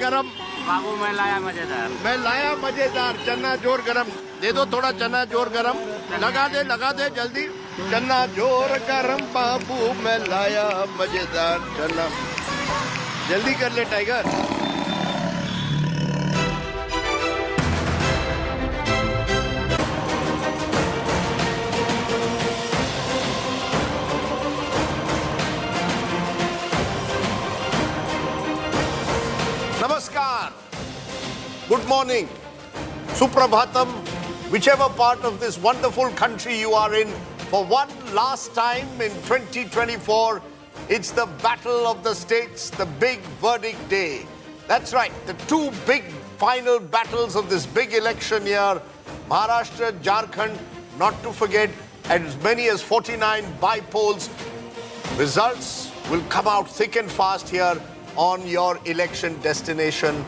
गरम बाबू मैं लाया मजेदार चना जोर गरम दे दो थोड़ा चना जोर गरम लगा दे जल्दी चना जोर गरम बाबू मैं लाया मजेदार चना जल्दी कर ले tiger Namaskar. Good morning. Suprabhatam. Whichever part of this wonderful country you are in, for one last time in 2024, it's the battle of the states, the big verdict day. That's right, the two big final battles of this big election year, Maharashtra, Jharkhand, not to forget, as many as 49 bypolls. Results will come out thick and fast here on your election destination,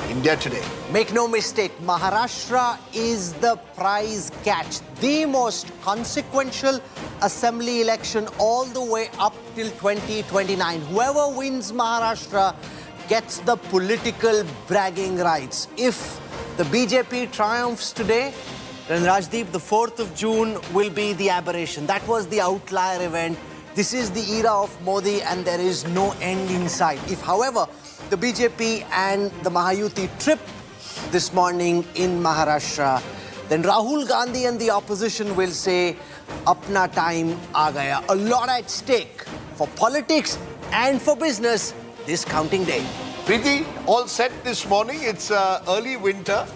India Today. Make no mistake, Maharashtra is the prize catch. The most consequential assembly election all the way up till 2029. Whoever wins Maharashtra gets the political bragging rights. If the BJP triumphs today, then Rajdeep, the 4th of June will be the aberration. That was the outlier event. This is the era of Modi and there is no end in sight. If, however, the BJP and the Mahayuti trip this morning in Maharashtra, then Rahul Gandhi and the opposition will say, Apna time aa gaya. A lot at stake for politics and for business this counting day. Preeti, all set this morning. It's early winter,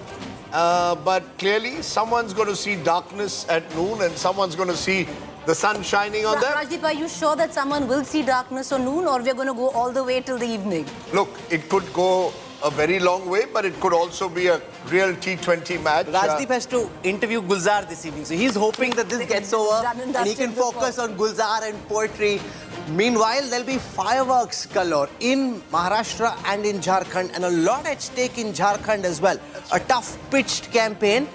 but clearly someone's going to see darkness at noon and someone's going to see the sun shining on them. Rajdeep, are you sure that someone will see darkness or noon, or we're going to go all the way till the evening? Look, it could go a very long way, but it could also be a real T20 match. Rajdeep has to interview Gulzar this evening, so he's hoping that this gets over and he can focus on Gulzar and poetry. Meanwhile, there'll be fireworks galore in Maharashtra and in Jharkhand, and a lot at stake in Jharkhand as well. A tough pitched campaign.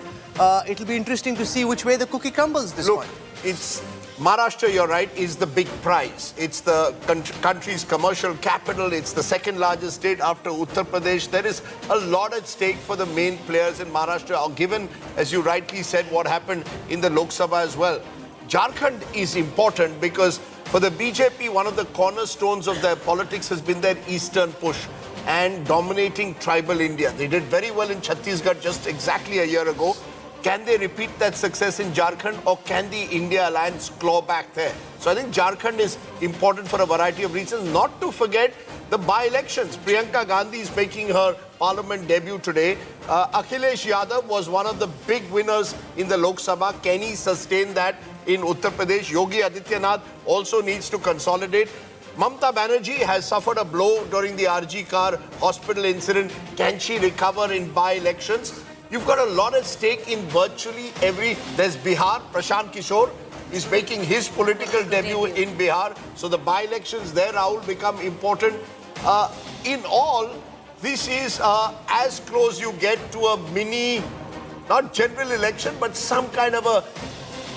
It'll be interesting to see which way the cookie crumbles this morning. It's Maharashtra, you're right, is the big prize. It's the country's commercial capital. It's the second largest state after Uttar Pradesh. There is a lot at stake for the main players in Maharashtra, given, as you rightly said, what happened in the Lok Sabha as well. Jharkhand is important because for the BJP, one of the cornerstones of their politics has been their eastern push and dominating tribal India. They did very well in Chhattisgarh just exactly a year ago. Can they repeat that success in Jharkhand, or can the India alliance claw back there? So I think Jharkhand is important for a variety of reasons. Not to forget the by-elections. Priyanka Gandhi is making her parliament debut today. Akhilesh Yadav was one of the big winners in the Lok Sabha. Can he sustain that in Uttar Pradesh? Yogi Adityanath also needs to consolidate. Mamta Banerjee has suffered a blow during the RG car hospital incident. Can she recover in by-elections? You've got a lot at stake in virtually every... There's Bihar. Prashant Kishore is making his political debut in Bihar. So the by-elections there, Rahul, become important. In all, this is as close you get to a mini, not general election, but some kind of a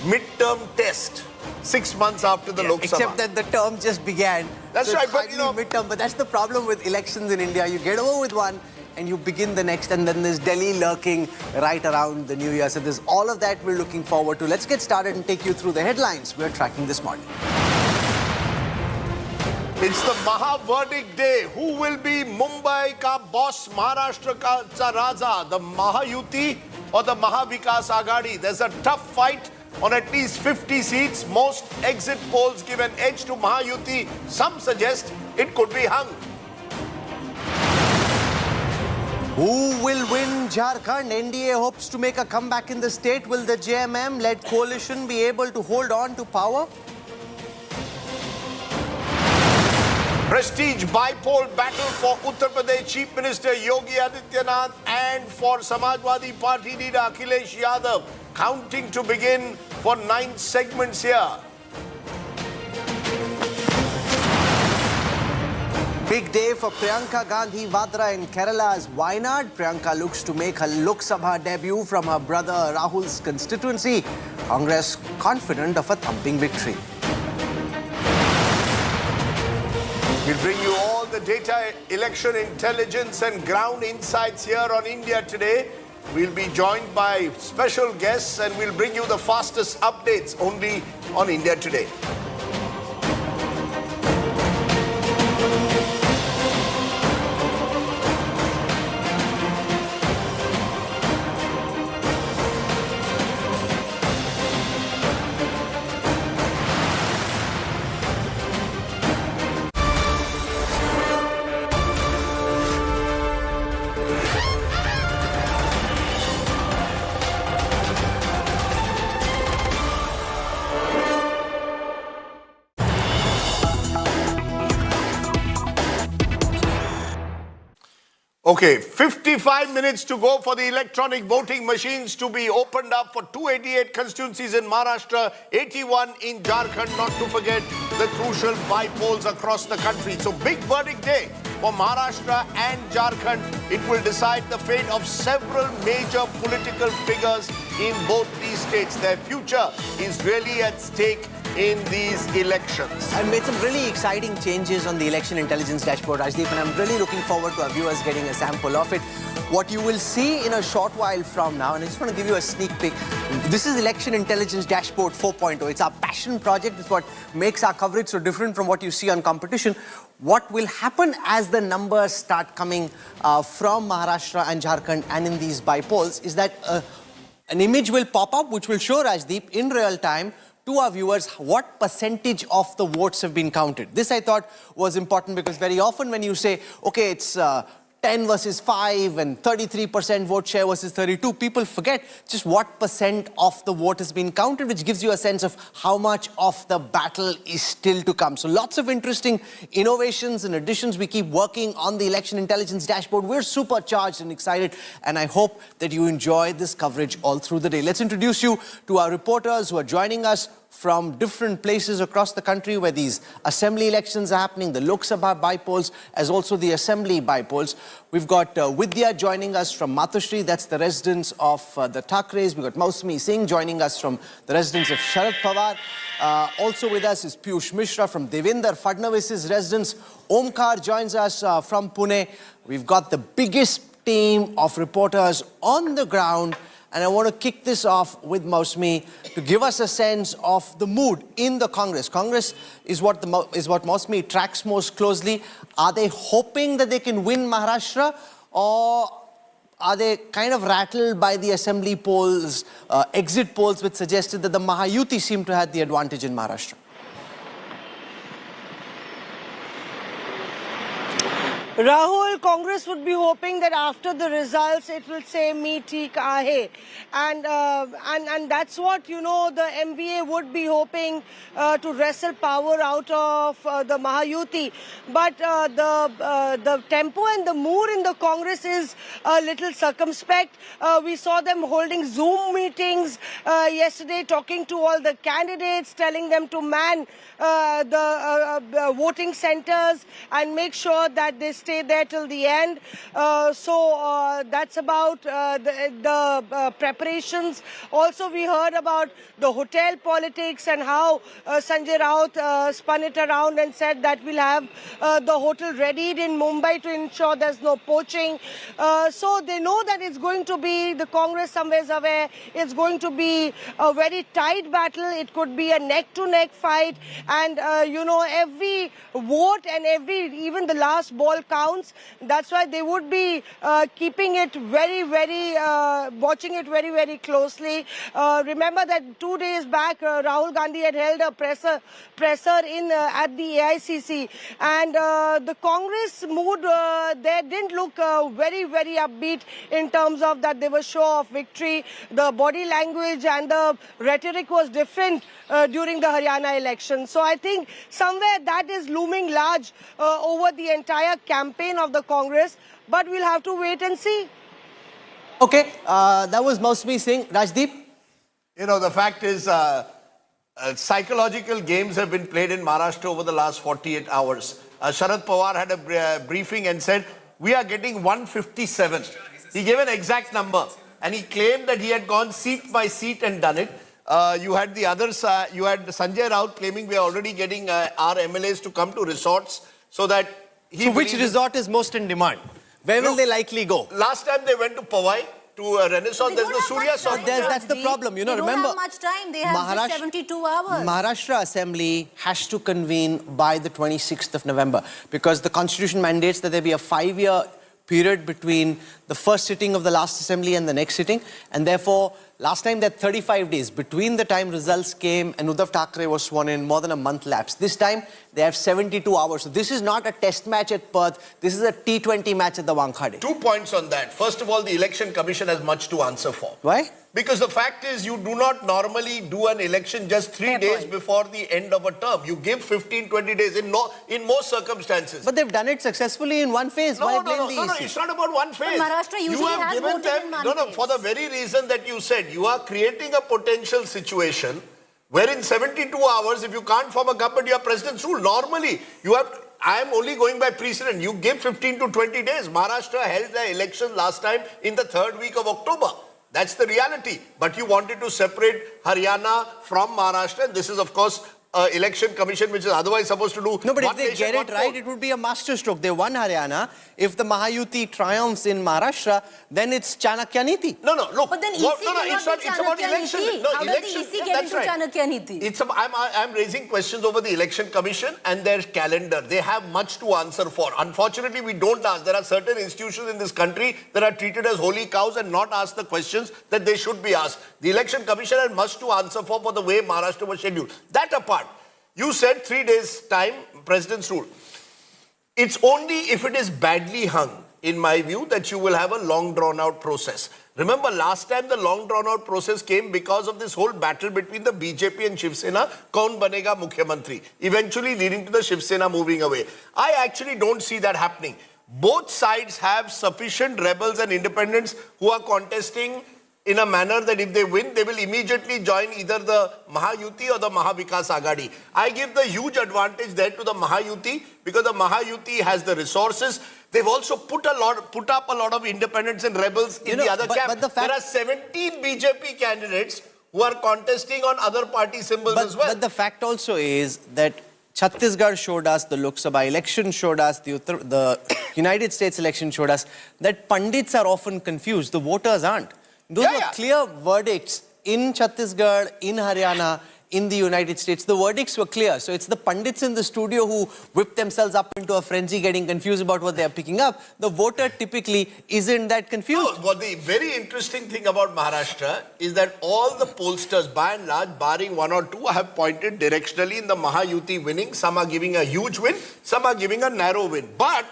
midterm test 6 months after the Lok Sabha. Except that the term just began. That's so right, it's but you know... midterm, but that's the problem with elections in India. You get over with one, and you begin the next, and then there's Delhi lurking right around the new year. So there's all of that we're looking forward to. Let's get started and take you through the headlines we're tracking this morning. It's the Maha verdict day. Who will be Mumbai ka boss, Maharashtra ka Raja, the Mahayuti or the Mahavikas Agadi? There's a tough fight on at least 50 seats. Most exit polls give an edge to Mahayuti. Some suggest it could be hung. Who will win Jharkhand? NDA hopes to make a comeback in the state. Will the JMM-led coalition be able to hold on to power? Prestige bypoll battle for Uttar Pradesh Chief Minister Yogi Adityanath and for Samajwadi Party leader Akhilesh Yadav. Counting to begin for 9 segments here. Big day for Priyanka Gandhi Vadra in Kerala's Wayanad. Priyanka looks to make her Lok Sabha debut from her brother Rahul's constituency. Congress confident of a thumping victory. We'll bring you all the the data, election intelligence and ground insights here on India Today. We'll be joined by special guests and we'll bring you the fastest updates only on India Today. Okay, 55 minutes to go for the electronic voting machines to be opened up for 288 constituencies in Maharashtra, 81 in Jharkhand, not to forget the crucial bypolls across the country. So big verdict day for Maharashtra and Jharkhand. It will decide the fate of several major political figures in both these states. Their future is really at stake in these elections. I made some really exciting changes on the election intelligence dashboard, Rajdeep, and I'm really looking forward to our viewers getting a sample of it. What you will see in a short while from now, and I just want to give you a sneak peek, this is Election Intelligence Dashboard 4.0. It's our passion project. It's what makes our coverage so different from what you see on competition. What will happen as the numbers start coming from Maharashtra and Jharkhand and in these bypolls is that an image will pop up which will show, Rajdeep, in real time to our viewers what percentage of the votes have been counted. This I thought was important because very often when you say, okay, it's 10 versus 5 and 33% vote share versus 32, people forget just what percent of the vote has been counted, which gives you a sense of how much of the battle is still to come. So lots of interesting innovations and additions. We keep working on the election intelligence dashboard. We're supercharged and excited, and I hope that you enjoy this coverage all through the day. Let's introduce you to our reporters who are joining us from different places across the country where these assembly elections are happening, the Lok Sabha bypolls, as also the assembly bypolls. We've got Vidya joining us from Matushri, that's the residence of the Thackerays. We've got Mausami Singh joining us from the residence of Sharad Pawar. Also with us is Piyush Mishra from Devendra Fadnavis's residence. Omkar joins us from Pune. We've got the biggest team of reporters on the ground. And I want to kick this off with Mausami to give us a sense of the mood in the Congress. Congress is what Mausami tracks most closely. Are they hoping that they can win Maharashtra, or are they kind of rattled by the assembly polls, exit polls, which suggested that the Mahayuti seem to have the advantage in Maharashtra? Rahul, Congress would be hoping that after the results it will say "Me theek aahe," and that's what, you know, the MVA would be hoping to wrestle power out of the Mahayuti. But the tempo and the mood in the Congress is a little circumspect. We saw them holding Zoom meetings yesterday, talking to all the candidates, telling them to man the voting centers and make sure that they stay there till the end. So that's about the preparations. Also, we heard about the hotel politics and how Sanjay Raut spun it around and said that we'll have the hotel readied in Mumbai to ensure there's no poaching. So they know that it's going to be, the Congress somewhere is aware, it's going to be a very tight battle. It could be a neck-to-neck fight, and you know, every vote and even the last ball counts. That's why they would be keeping it watching it very closely. Remember that 2 days back, Rahul Gandhi had held a presser in at the AICC, and the Congress mood there didn't look very upbeat in terms of that they were sure of victory. The body language and the rhetoric was different during the Haryana election. So I think somewhere that is looming large over the entire campaign of the Congress, but we'll have to wait and see. Okay, that was Mausami Singh. Rajdeep? You know, the fact is, psychological games have been played in Maharashtra over the last 48 hours. Sharad Pawar had a briefing and said, we are getting 157. He gave an exact number, and he claimed that he had gone seat by seat and done it. You had the others, you had Sanjay Raut claiming we are already getting our MLAs to come to resorts so that So which resort is most in demand? Where will they likely go? Last time they went to Powai, to Renaissance. There's the Surya Song. That's the problem. You know, remember, don't have much time. They have just 72 hours. Maharashtra Assembly has to convene by the 26th of November because the constitution mandates that there be a 5-year period between the first sitting of the last assembly and the next sitting, and therefore last time they had 35 days between the time results came and Uddhav Thackeray was sworn in. More than a month lapsed. This time they have 72 hours. So this is not a test match at Perth. This is a T20 match at the Wankhede. 2 points on that. First of all, the Election Commission has much to answer for. Why? Because the fact is, you do not normally do an election just 3 days before the end of a term. You give 15-20 days in most circumstances. But they've done it successfully in one phase. No, it's not about one phase. But Maharashtra usually has voted in one phase. For the very reason that you said, you are creating a potential situation where in 72 hours, if you can't form a government, you have president's rule. Normally, you have... I am only going by precedent. You give 15 to 20 days. Maharashtra held the election last time in the 3rd week of October. That's the reality. But you wanted to separate Haryana from Maharashtra. This is, of course, election commission, which is otherwise supposed to do... No, but if they get it right, it would be a masterstroke. They won Haryana. If the Mahayuti triumphs in Maharashtra, then it's Chanakya Niti. No, look. But then EC it's about election. How does the EC get into Chanakya Niti? I'm raising questions over the election commission and their calendar. They have much to answer for. Unfortunately, we don't ask. There are certain institutions in this country that are treated as holy cows and not asked the questions that they should be asked. The election commission had much to answer for the way Maharashtra was scheduled. That apart, you said 3 days time, president's rule. It's only if it is badly hung, in my view, that you will have a long drawn out process. Remember, last time the long drawn out process came because of this whole battle between the BJP and Shiv Sena, Kaun Banega Mukhyamantri, eventually leading to the Shiv Sena moving away. I actually don't see that happening. Both sides have sufficient rebels and independents who are contesting in a manner that if they win, they will immediately join either the Mahayuti or the Mahavikas Agadi. I give the huge advantage there to the Mahayuti because the Mahayuti has the resources. They've also put up a lot of independents and rebels in the other camp. There are 17 BJP candidates who are contesting on other party symbols as well. But the fact also is that Chhattisgarh showed us, the Lok Sabha election showed us, the United States election showed us that pundits are often confused. The voters aren't. Those were clear verdicts in Chhattisgarh, in Haryana, in the United States. The verdicts were clear. So it's the pundits in the studio who whip themselves up into a frenzy getting confused about what they are picking up. The voter typically isn't that confused. No, but the very interesting thing about Maharashtra is that all the pollsters, by and large, barring 1 or 2, have pointed directionally in the Mahayuti winning. Some are giving a huge win, some are giving a narrow win. But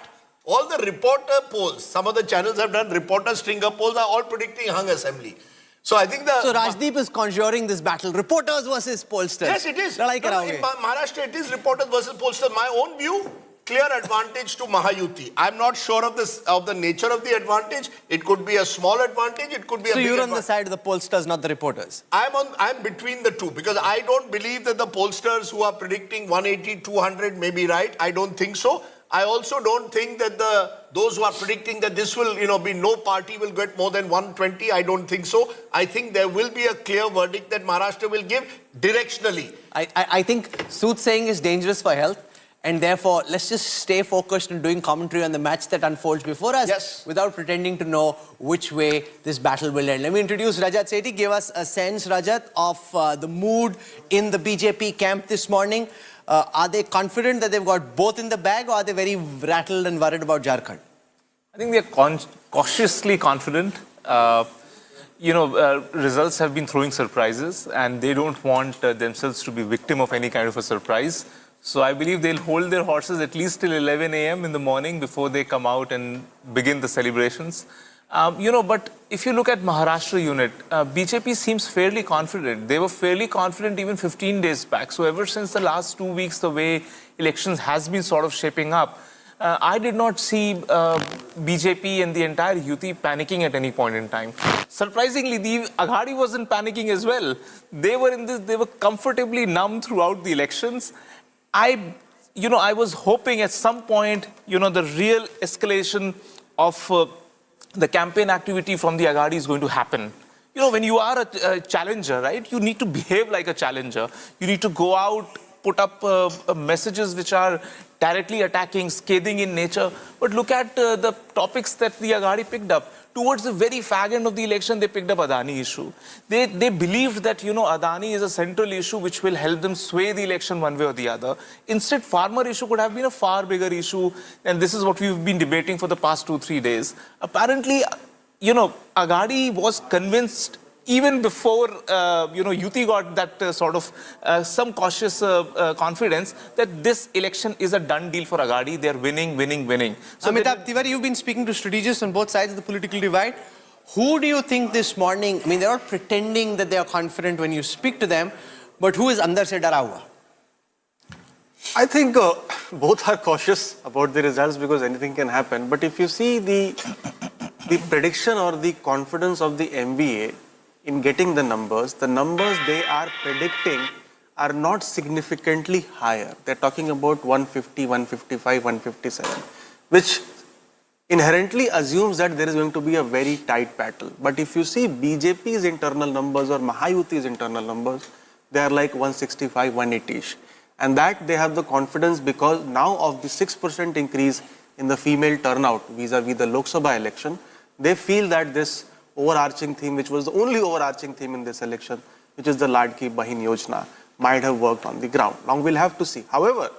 all the reporter polls, some of the channels have done reporter stringer polls, are all predicting hung assembly. So I think So Rajdeep is conjuring this battle, reporters versus pollsters. Yes, it is. In Maharashtra, it is reporters versus pollsters. My own view, clear advantage to Mahayuti. I'm not sure of the nature of the advantage. It could be a small advantage, it could be a big advantage. So you're on the side of the pollsters, not the reporters? I'm between the two because I don't believe that the pollsters who are predicting 180, 200 may be right. I don't think so. I also don't think that those who are predicting that this will, be no party will get more than 120. I don't think so. I think there will be a clear verdict that Maharashtra will give directionally. I think soothsaying is dangerous for health. And therefore, let's just stay focused on doing commentary on the match that unfolds before us without pretending to know which way this battle will end. Let me introduce Rajat Sethi. Give us a sense, Rajat, of the mood in the BJP camp this morning. Are they confident that they've got both in the bag or are they very rattled and worried about Jharkhand? I think they're cautiously confident. Results have been throwing surprises and they don't want themselves to be victim of any kind of a surprise. So I believe they'll hold their horses at least till 11 a.m. in the morning before they come out and begin the celebrations. But if you look at Maharashtra unit, BJP seems fairly confident. They were fairly confident even 15 days back. So ever since the last 2 weeks, the way elections has been sort of shaping up, I did not see BJP and the entire UT panicking at any point in time. Surprisingly, the Aghadi wasn't panicking as well. They were comfortably numb throughout the elections. I was hoping at some point, the real escalation of the campaign activity from the Aghadi is going to happen. When you are a challenger, right, you need to behave like a challenger. You need to go out, put up messages which are directly attacking, scathing in nature. But look at the topics that the Aghadi picked up. Towards the very fag end of the election, they picked up Adani issue. They believed that, Adani is a central issue which will help them sway the election one way or the other. Instead, farmer issue could have been a far bigger issue. And this is what we've been debating for the past 2-3 days. Apparently, Aghadi was convinced even before, Yuti got that sort of some cautious confidence that this election is a done deal for Aghadi. They're winning. So Amitabh Tiwari, you've been speaking to strategists on both sides of the political divide. Who do you think this morning, they're all pretending that they are confident when you speak to them, but who is andar se dara hua? I think both are cautious about the results because anything can happen. But if you see the prediction or the confidence of the MBA in getting the numbers they are predicting are not significantly higher. They're talking about 150, 155, 157, which inherently assumes that there is going to be a very tight battle. But if you see BJP's internal numbers or Mahayuti's internal numbers, they are like 165, 180-ish. And that they have the confidence because now of the 6% increase in the female turnout vis-a-vis the Lok Sabha election, they feel that this overarching theme, which was the only overarching theme in this election, which is the Ladki Bahin Yojana, might have worked on the ground. Now we'll have to see. However,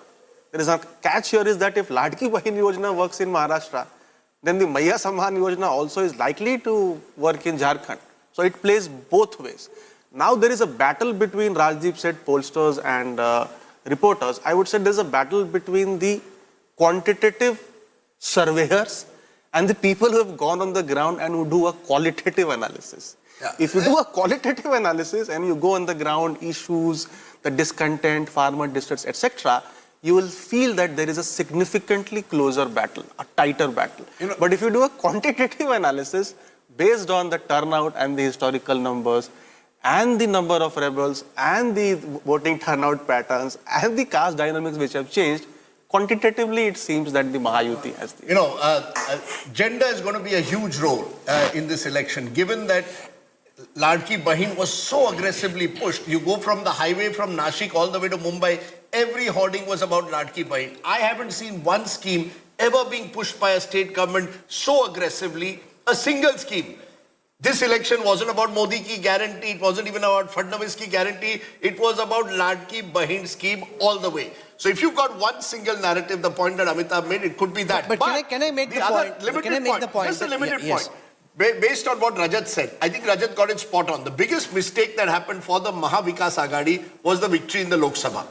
there is a catch here is that if Ladki Bahin Yojana works in Maharashtra, then the Maiya Samman Yojana also is likely to work in Jharkhand. So it plays both ways. Now there is a battle between Rajdeep said pollsters and reporters. I would say there's a battle between the quantitative surveyors and the people who have gone on the ground and who do a qualitative analysis. Yeah. If you do a qualitative analysis and you go on the ground, issues, the discontent, farmer distress, etc., you will feel that there is a significantly closer battle, a tighter battle. But if you do a quantitative analysis based on the turnout and the historical numbers and the number of rebels and the voting turnout patterns and the caste dynamics which have changed, quantitatively, it seems that the Mahayuti has the... gender is going to be a huge role in this election, given that Ladki Bahin was so aggressively pushed. You go from the highway from Nashik all the way to Mumbai, every hoarding was about Ladki Bahin. I haven't seen one scheme ever being pushed by a state government so aggressively, a single scheme. This election wasn't about Modi ki guarantee, it wasn't even about Fadnavis ki guarantee, it was about Ladki Bahin scheme all the way. So if you've got one single narrative, the point that Amitabh made, it could be that. But can I make the point? Can I make the point? Just a limited point. Based on what Rajat said, I think Rajat got it spot on. The biggest mistake that happened for the Mahavikas Aghadi was the victory in the Lok Sabha.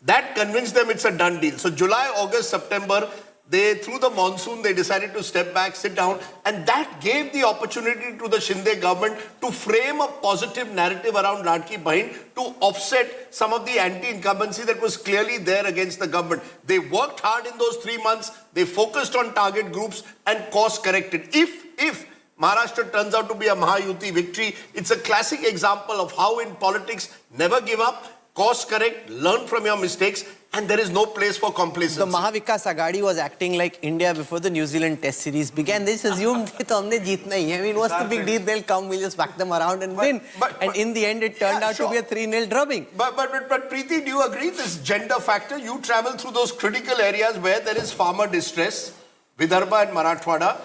That convinced them it's a done deal. So July, August, September, through the monsoon, they decided to step back, sit down, and that gave the opportunity to the Shinde government to frame a positive narrative around Ladki Bahin to offset some of the anti-incumbency that was clearly there against the government. They worked hard in those 3 months, they focused on target groups and course corrected. If Maharashtra turns out to be a Mahayuti victory, it's a classic example of how in politics, never give up, course correct, learn from your mistakes, and there is no place for complacency. The Mahavikas Aghadi was acting like India before the New Zealand Test series began. They just assumed that humne jeetna hi hai. I mean, what's the big deal? They'll come, we'll just whack them around and win. And in the end, it turned out to be a 3-0 drubbing. But Preeti, do you agree this gender factor? You travel through those critical areas where there is farmer distress, Vidarbha and Marathwada.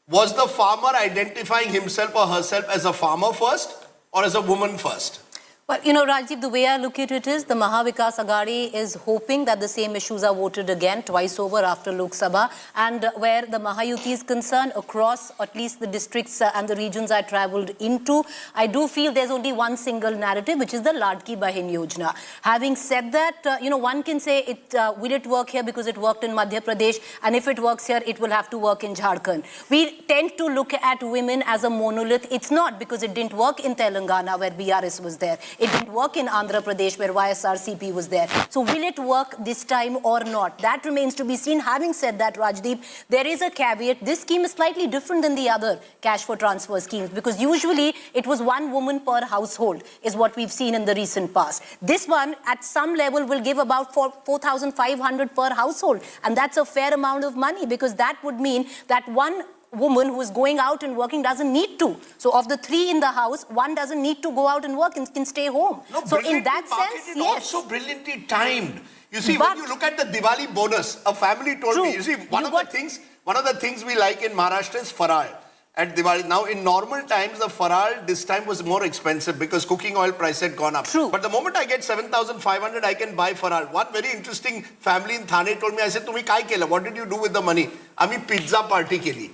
Was the farmer identifying himself or herself as a farmer first or as a woman first? Well, Rajiv, the way I look at it is the Mahavikas Aghadi is hoping that the same issues are voted again twice over after Lok Sabha, and where the Mahayuti is concerned across at least the districts and the regions I travelled into, I do feel there's only one single narrative, which is the Ladki Bahin Yojana. Having said that, one can say, will it work here because it worked in Madhya Pradesh, and if it works here, it will have to work in Jharkhand. We tend to look at women as a monolith. It's not, because it didn't work in Telangana where BRS was there. It didn't work in Andhra Pradesh where YSRCP was there. So will it work this time or not? That remains to be seen. Having said that, Rajdeep, there is a caveat. This scheme is slightly different than the other cash for transfer schemes, because usually it was one woman per household is what we've seen in the recent past. This one at some level will give about 4,500 per household. And that's a fair amount of money, because that would mean that one woman who is going out and working doesn't need to. So of the 3 in the house, 1 doesn't need to go out and work and can stay home. No, So in that marketed, sense, yes. also brilliantly timed. You see, But- when you look at the Diwali bonus, a family told True. me, you see, one You of got- the things we like in Maharashtra is faral. At Diwali. Now, in normal times, the faral this time was more expensive because cooking oil price had gone up. True. But the moment I get 7,500, I can buy faral. One very interesting family in Thane told me, I said, "Tumi kai kela? What did you do with the money?" Ami pizza party keli.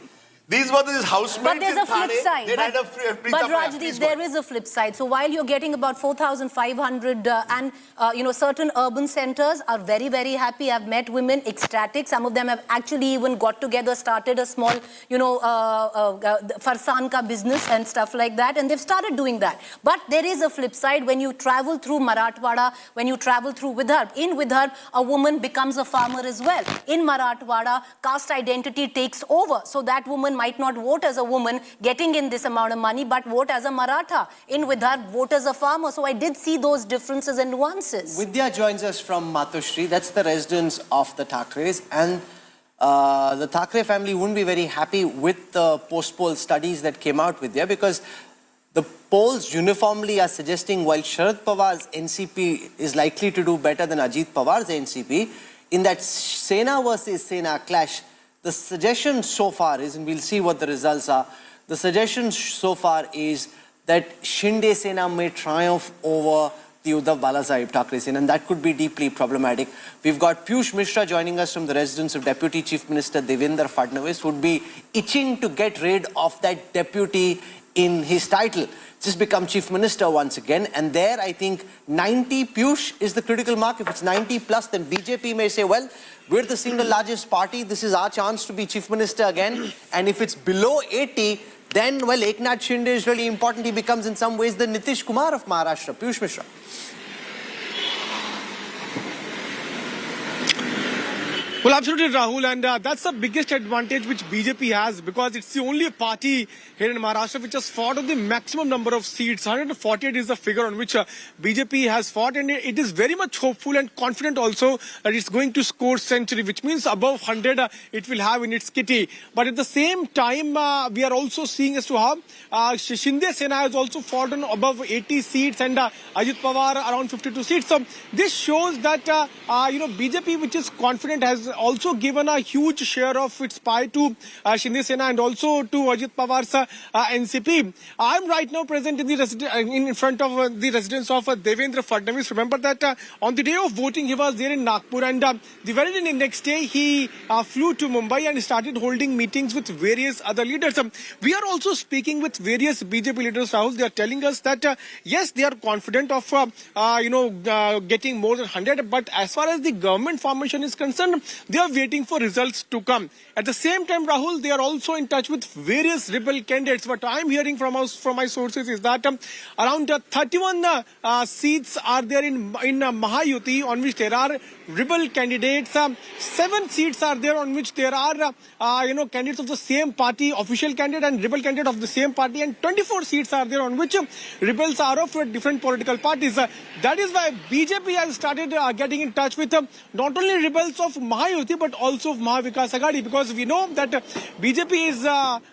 These were these housemates But there's in a flip Thane. side. They had a pizza But party. Rajdeep, Please there go. is a flip side. So while you're getting about 4,500 and, certain urban centers are very, very happy. I've met women ecstatic. Some of them have actually even got together, started a small, farsan ka business and stuff like that. And they've started doing that. But there is a flip side when you travel through Marathwada, when you travel through Vidarbha. In Vidarbha, a woman becomes a farmer as well. In Marathwada, caste identity takes over. So that woman might not vote as a woman getting in this amount of money, but vote as a Maratha. In Vidarbha, vote as a farmer. So I did see those differences and nuances. Vidya joins us from Matushri. That's the residence of the Thackerays. And the Thackray family wouldn't be very happy with the post-poll studies that came out, Vidya, because the polls uniformly are suggesting while Sharad Pawar's NCP is likely to do better than Ajit Pawar's NCP, in that Sena versus Sena clash, the suggestion so far is, and we'll see what the results are, the suggestion so far is that Shinde-Sena may triumph over the Uddhav Thackeray Sena, and that could be deeply problematic. We've got Piyush Mishra joining us from the residence of Deputy Chief Minister Devendra Fadnavis, who would be itching to get rid of that deputy in his title. Just become Chief Minister once again, and there I think 90, Piyush, is the critical mark. If it's 90 plus, then BJP may say, well, we're the single largest party, this is our chance to be Chief Minister again. And if it's below 80, then, well, Eknath Shinde is really important. He becomes in some ways the Nitish Kumar of Maharashtra. Piyush Mishra. Well, absolutely, Rahul, and that's the biggest advantage which BJP has, because it's the only party here in Maharashtra which has fought on the maximum number of seats. 148 is the figure on which BJP has fought, and it is very much hopeful and confident also that it's going to score century, which means above 100 it will have in its kitty. But at the same time, we are also seeing as to how Shinde-Sena has also fought on above 80 seats and Ajit Pawar around 52 seats. So this shows that, BJP, which is confident, has also given a huge share of its pie to Shinde-Sena and also to Ajit Pawar's NCP. I'm right now present in the in front of the residence of Devendra Fadnavis. Remember that on the day of voting, he was there in Nagpur, and the very next day he flew to Mumbai and started holding meetings with various other leaders. We are also speaking with various BJP leaders, Rahul. They are telling us that yes, they are confident of getting more than 100, but as far as the government formation is concerned, they are waiting for results to come. At the same time, Rahul, they are also in touch with various rebel candidates. What I am hearing from my sources is that around 31 seats are there in Mahayuti on which there are rebel candidates. 7 seats are there on which there are candidates of the same party, official candidate and rebel candidate of the same party, and 24 seats are there on which rebels are of different political parties. That is why BJP has started getting in touch with not only rebels of Mahayuti but also of Mahavikas Aghadi, because we know that BJP is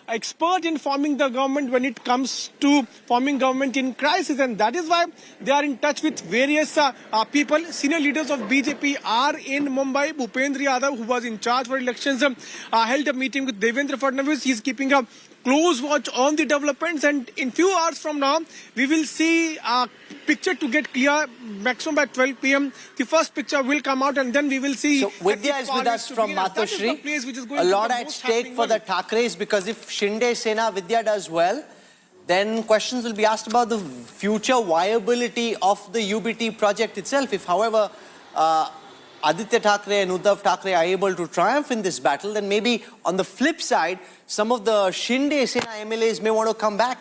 expert in forming the government when it comes to forming government in crisis, and that is why they are in touch with various people. Senior leaders of BJP are in Mumbai. Bhupendra Yadav, who was in charge for elections, held a meeting with Devendra Fadnavis. He is keeping a close watch on the developments, and in few hours from now, we will see a picture to get clear. Maximum by 12 p.m. The first picture will come out, and then we will see. So Vidya is with us from Matushri. A lot at stake for the Thackerays, because if Shinde-Sena Vidya does well, then questions will be asked about the future viability of the UBT project itself. If, however, Aditya Thackeray and Uddhav Thackeray are able to triumph in this battle, then maybe on the flip side, some of the Shinde-Sena MLAs may want to come back.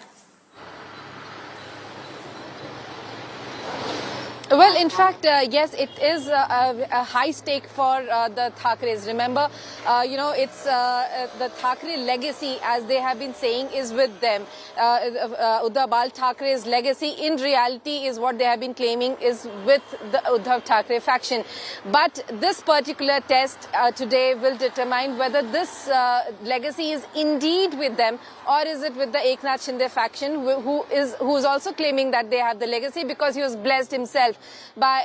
Well, in fact, yes, it is a high stake for the Thackeray's. Remember, it's the Thackeray legacy, as they have been saying, is with them. Uddhav Thackeray's legacy, in reality, is what they have been claiming is with the Uddhav Thackeray faction. But this particular test today will determine whether this legacy is indeed with them, or is it with the Eknath Shinde faction, who is also claiming that they have the legacy because he was blessed himself by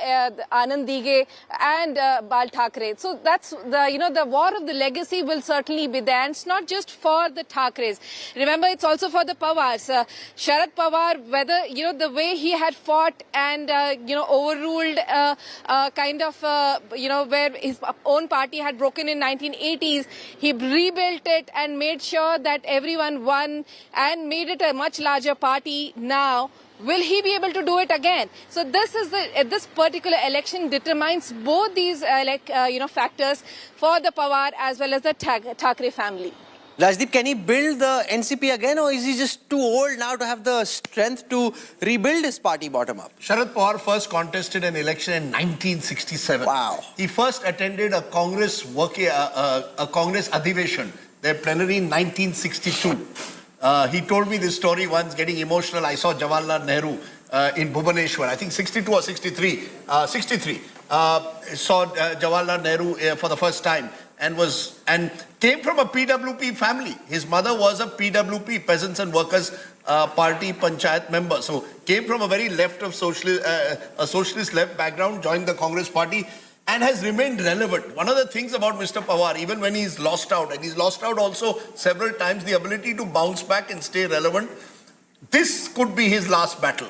Anand Dighe and Bal Thackeray. So that's the war of the legacy will certainly be there. And it's not just for the Thackerays. Remember, it's also for the Pawars. Sharad Pawar, whether the way he had fought and overruled where his own party had broken in 1980s, he rebuilt it and made sure that everyone won and made it a much larger party now. Will he be able to do it again? So this particular election determines both these factors for the Pawar as well as the Thackeray family. Rajdeep, can he build the NCP again, or is he just too old now to have the strength to rebuild his party bottom up? Sharad Pawar first contested an election in 1967. Wow. He first attended a Congress Adhiveshan, their plenary in 1962. He told me this story once, getting emotional. I saw Jawaharlal Nehru in Bhubaneswar, I think 62 or 63. 63. Saw Jawaharlal Nehru for the first time and came from a PWP family. His mother was a PWP, Peasants and Workers Party Panchayat member. So came from a very left of socialist left background, joined the Congress party, and has remained relevant. One of the things about Mr. Pawar, even when he's lost out, and he's lost out also several times, the ability to bounce back and stay relevant, this could be his last battle.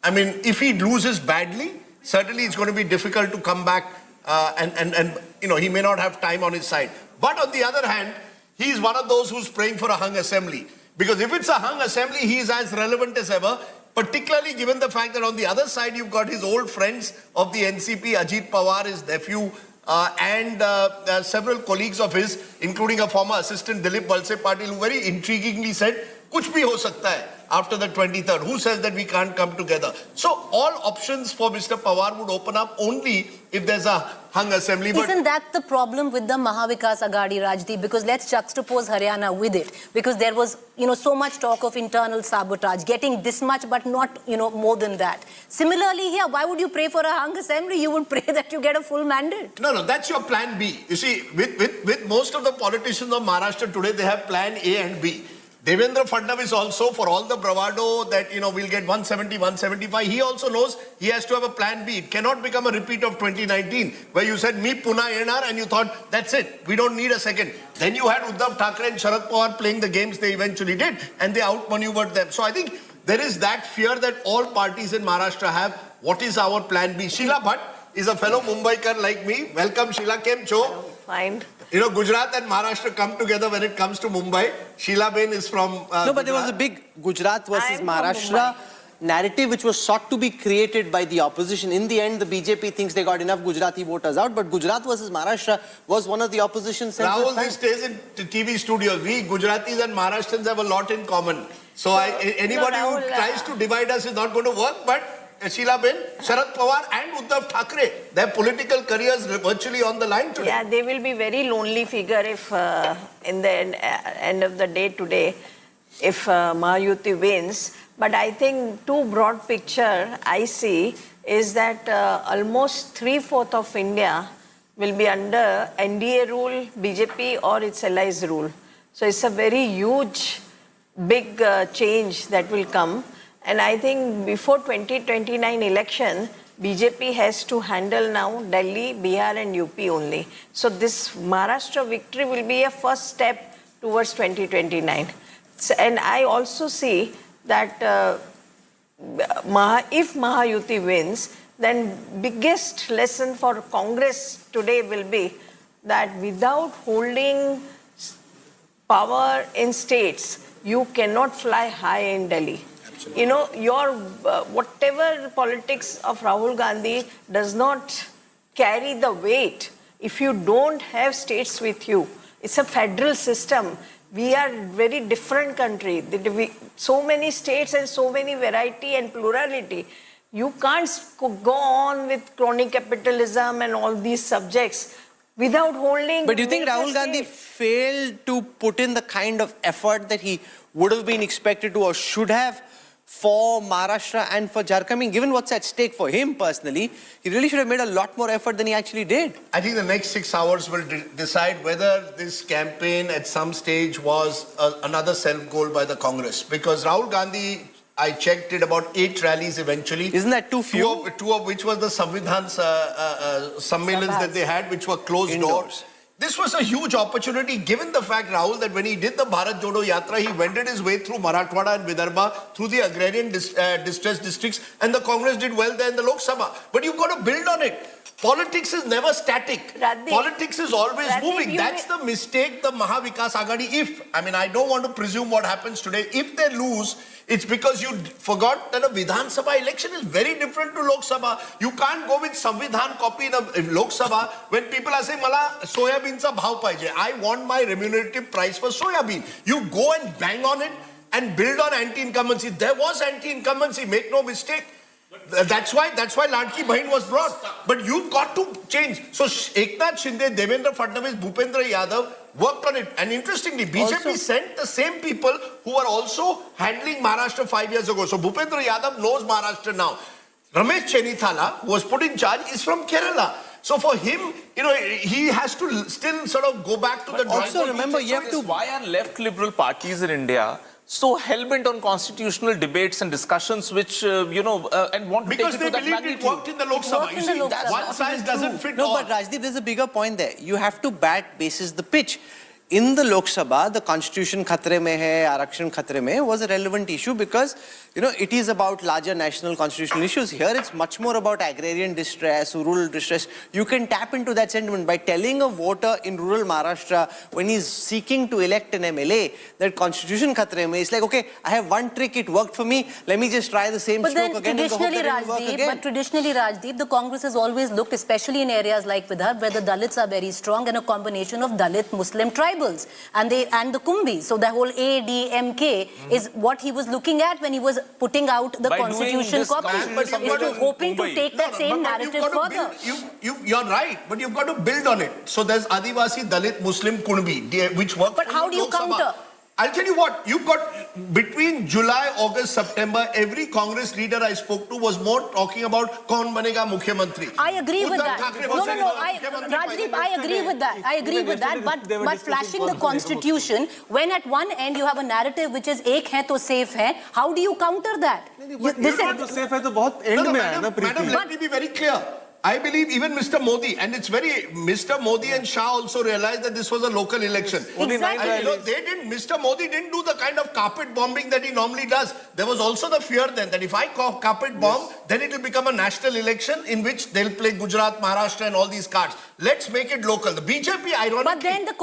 I mean, if he loses badly, certainly it's going to be difficult to come back and he may not have time on his side. But on the other hand, he's one of those who's praying for a hung assembly. Because if it's a hung assembly, he is as relevant as ever, particularly given the fact that on the other side, you've got his old friends of the NCP, Ajit Pawar, his nephew, and several colleagues of his, including a former assistant, Dilip Valse Patil, who very intriguingly said, kuch bhi ho sakta hai after the 23rd. Who says that we can't come together? So all options for Mr. Pawar would open up only if there's a hung assembly. Isn't that the problem with the Mahavikas Aghadi, Rajdeep? Because let's juxtapose Haryana with it. Because there was, so much talk of internal sabotage, getting this much but not, more than that. Similarly here, why would you pray for a hung assembly? You would pray that you get a full mandate. No, that's your plan B. You see, with most of the politicians of Maharashtra today, they have plan A and B. Devendra Fadnavis also, for all the bravado that, we'll get 170, 175, he also knows he has to have a plan B. It cannot become a repeat of 2019, where you said, me Puna Yenar, and you thought, that's it, we don't need a second. Then you had Uddhav Thackeray and Sharad Pawar playing the games they eventually did, and they outmaneuvered them. So I think there is that fear that all parties in Maharashtra have. What is our plan B? Sheila Bhatt is a fellow Mumbaikar like me. Welcome, Sheila. Kem cho? Fine. Gujarat and Maharashtra come together when it comes to Mumbai. Sheila Ben is from No, but Gujarat. there was a big Gujarat versus Maharashtra narrative which was sought to be created by the opposition. In the end, the BJP thinks they got enough Gujarati voters out, but Gujarat versus Maharashtra was one of the opposition centers. Rahul these days in TV studios, we Gujaratis and Maharashtrians have a lot in common. So anybody who tries to divide us is not going to work, but Sheila Ben, Sharad Pawar and Uddhav Thackeray, their political careers virtually on the line today. Yeah, they will be very lonely figure if in the end of the day today, if Mahayuti wins. But I think two broad picture I see is that almost 3/4 of India will be under NDA rule, BJP or its allies rule. So it's a very huge, big change that will come. And I think before 2029 election, BJP has to handle now Delhi, Bihar and UP only. So this Maharashtra victory will be a first step towards 2029. And I also see that if Mahayuti wins, then biggest lesson for Congress today will be that without holding power in states, you cannot fly high in Delhi. Your whatever politics of Rahul Gandhi does not carry the weight if you don't have states with you. It's a federal system. We are a very different country. So many states and so many variety and plurality. You can't go on with crony capitalism and all these subjects without holding. But do you think major Rahul Gandhi states. failed to put in the kind of effort that he would have been expected to or should have for Maharashtra and for Jharkhand? I mean, given what's at stake for him personally, he really should have made a lot more effort than he actually did. I think the next 6 hours will decide whether this campaign at some stage was another self-goal by the Congress. Because Rahul Gandhi, I checked, did about 8 rallies eventually. Isn't that too few? Two of which was the Samvidhan Sammelans that they had, which were closed doors. This was a huge opportunity, given the fact, Rahul, that when he did the Bharat Jodo Yatra, he wended his way through Marathwada and Vidarbha, through the agrarian distressed districts, and the Congress did well there in the Lok Sabha. But you've got to build on it. Politics is never static. Radhi, Politics is always Radhi, moving. That's the mistake the Mahavikas Aghadi, I don't want to presume what happens today. If they lose, it's because you forgot that a Vidhan Sabha election is very different to Lok Sabha. You can't go with Samvidhan copy in a Lok Sabha when people are saying, Mala soyabeen sa bhav paije. I want my remunerative price for soyabeen. You go and bang on it and build on anti-incumbency. There was anti-incumbency, make no mistake. That's why Ladki Bahin was brought. But you've got to change. So Eknath Shinde, Devendra Fadnavis, Bhupendra Yadav worked on it. And interestingly, BJP sent the same people who were also handling Maharashtra 5 years ago. So Bhupendra Yadav knows Maharashtra now. Ramesh Chenithala, who was put in charge, is from Kerala. So for him, he has to still sort of go back to the drawing board. Also remember, you have to... Why are left liberal parties in India so hell-bent on constitutional debates and discussions which, and want to because take it to that they believed it worked in the Lok Sabha. You see, one size doesn't fit all. No, but Rajdeep, there's a bigger point there. You have to bat basis the pitch. In the Lok Sabha, the constitution khatre mein hai, Arakshan khatre mein hai was a relevant issue because, it is about larger national constitutional issues. Here, it's much more about agrarian distress, rural distress. You can tap into that sentiment by telling a voter in rural Maharashtra when he's seeking to elect an MLA that constitution khatre mein, it's like, okay, I have one trick, it worked for me, let me just try the same stroke again and hope that it will work again. But traditionally, Rajdeep, the Congress has always looked, especially in areas like Vidarbha, where the Dalits are very strong and a combination of Dalit Muslim tribals and the Kumbis. So the whole ADMK is what he was looking at when he was putting out the constitution copy. Is hoping to take that same narrative further. You're right, but you've got to build on it. So there's Adivasi, Dalit, Muslim, Kunbi, which work. But how do you counter? I'll tell you what, you've got between July, August, September, every Congress leader I spoke to was more talking about Kaun Banega Mukhyamantri. I agree with that. Rajdeep, I agree with that. I agree with that. But flashing the constitution, when at one end you have a narrative which is ek hai to safe hai, how do you counter that? Madam, let me be very clear. I believe even Mr. Modi, and it's Mr. Modi and Shah also realized that this was a local election. Exactly. Mr. Modi didn't do the kind of carpet bombing that he normally does. There was also the fear then that if I carpet bomb, then it will become a national election in which they'll play Gujarat, Maharashtra and all these cards. Let's make it local. The BJP, ironically, but then the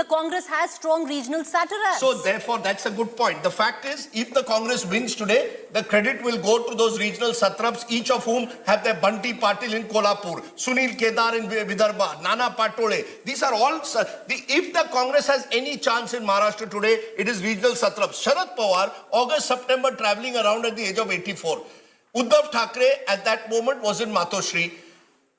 Congress has strong regional satiras. So therefore, that's a good point. The fact is, if the Congress wins today, the credit will go to those regional satraps, each of whom have their Bunty Patil in Kolhapur, Sunil Kedar in Vidarbha, Nana Patole. These are all... If the Congress has any chance in Maharashtra today, it is regional satraps. Sharad Pawar, August, September, travelling around at the age of 84. Uddhav Thackeray, at that moment, was in Matoshri.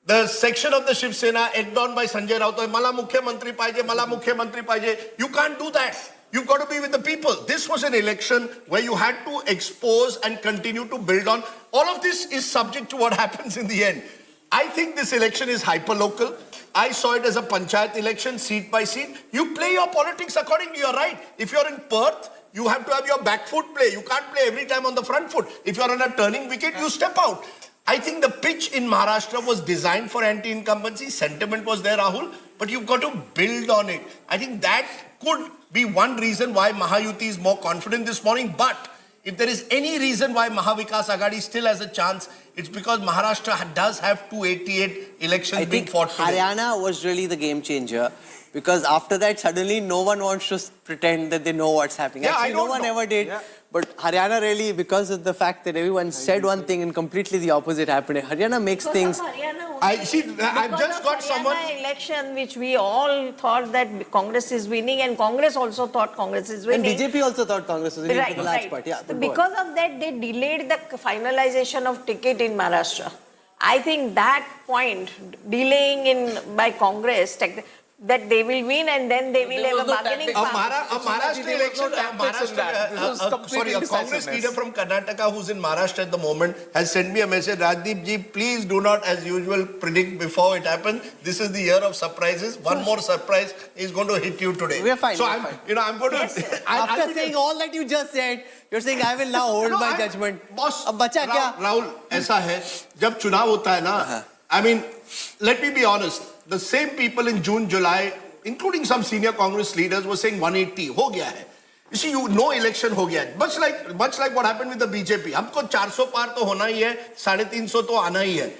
The section of the Shiv Sena, egged on by Sanjay Raut, Mala Mukhyamantri Paije, Mala Mukhyamantri Paije. You can't do that. You've got to be with the people. This was an election where you had to expose and continue to build on. All of this is subject to what happens in the end. I think this election is hyper-local. I saw it as a panchayat election, seat by seat. You play your politics accordingly, you're right. If you're in Perth, you have to have your back foot play. You can't play every time on the front foot. If you're on a turning wicket, you step out. I think the pitch in Maharashtra was designed for anti-incumbency. Sentiment was there, Rahul. But you've got to build on it. I think that could be one reason why Mahayuti is more confident this morning. But if there is any reason why Mahavikas Aghadi still has a chance, it's because Maharashtra does have 288 elections being fought today. Haryana was really the game changer. Because after that, suddenly no one wants to pretend that they know what's happening. Yeah, Actually, no one ever did. Yeah. But Haryana really, because of the fact that everyone said one thing and completely the opposite happened, Haryana makes things... I've just got someone... election which we all thought that Congress is winning, and Congress also thought Congress is winning. And BJP also thought Congress was winning for the large part. Yeah, so because of that, they delayed the finalization of ticket in Maharashtra. I think that point, delaying by Congress, that they will win and then they will have a bargaining power. A Maharashtra election, a Congress leader from Karnataka who's in Maharashtra at the moment has sent me a message, Rajdeep ji, please do not as usual predict before it happens. This is the year of surprises. One more surprise is going to hit you today. We're fine. So I'm going to... After saying all that you just said, you're saying I will now hold my judgment. Boss, अब बचा क्या? Rahul, ऐसा है, जब चुनाव होता है ना, I mean, let me be honest. The same people in June, July, including some senior Congress leaders, were saying 180 हो गया है. You see, no election हो गया है. Much like what happened with the BJP. हमको 400 पार तो होना ही है, 350 तो आना ही है.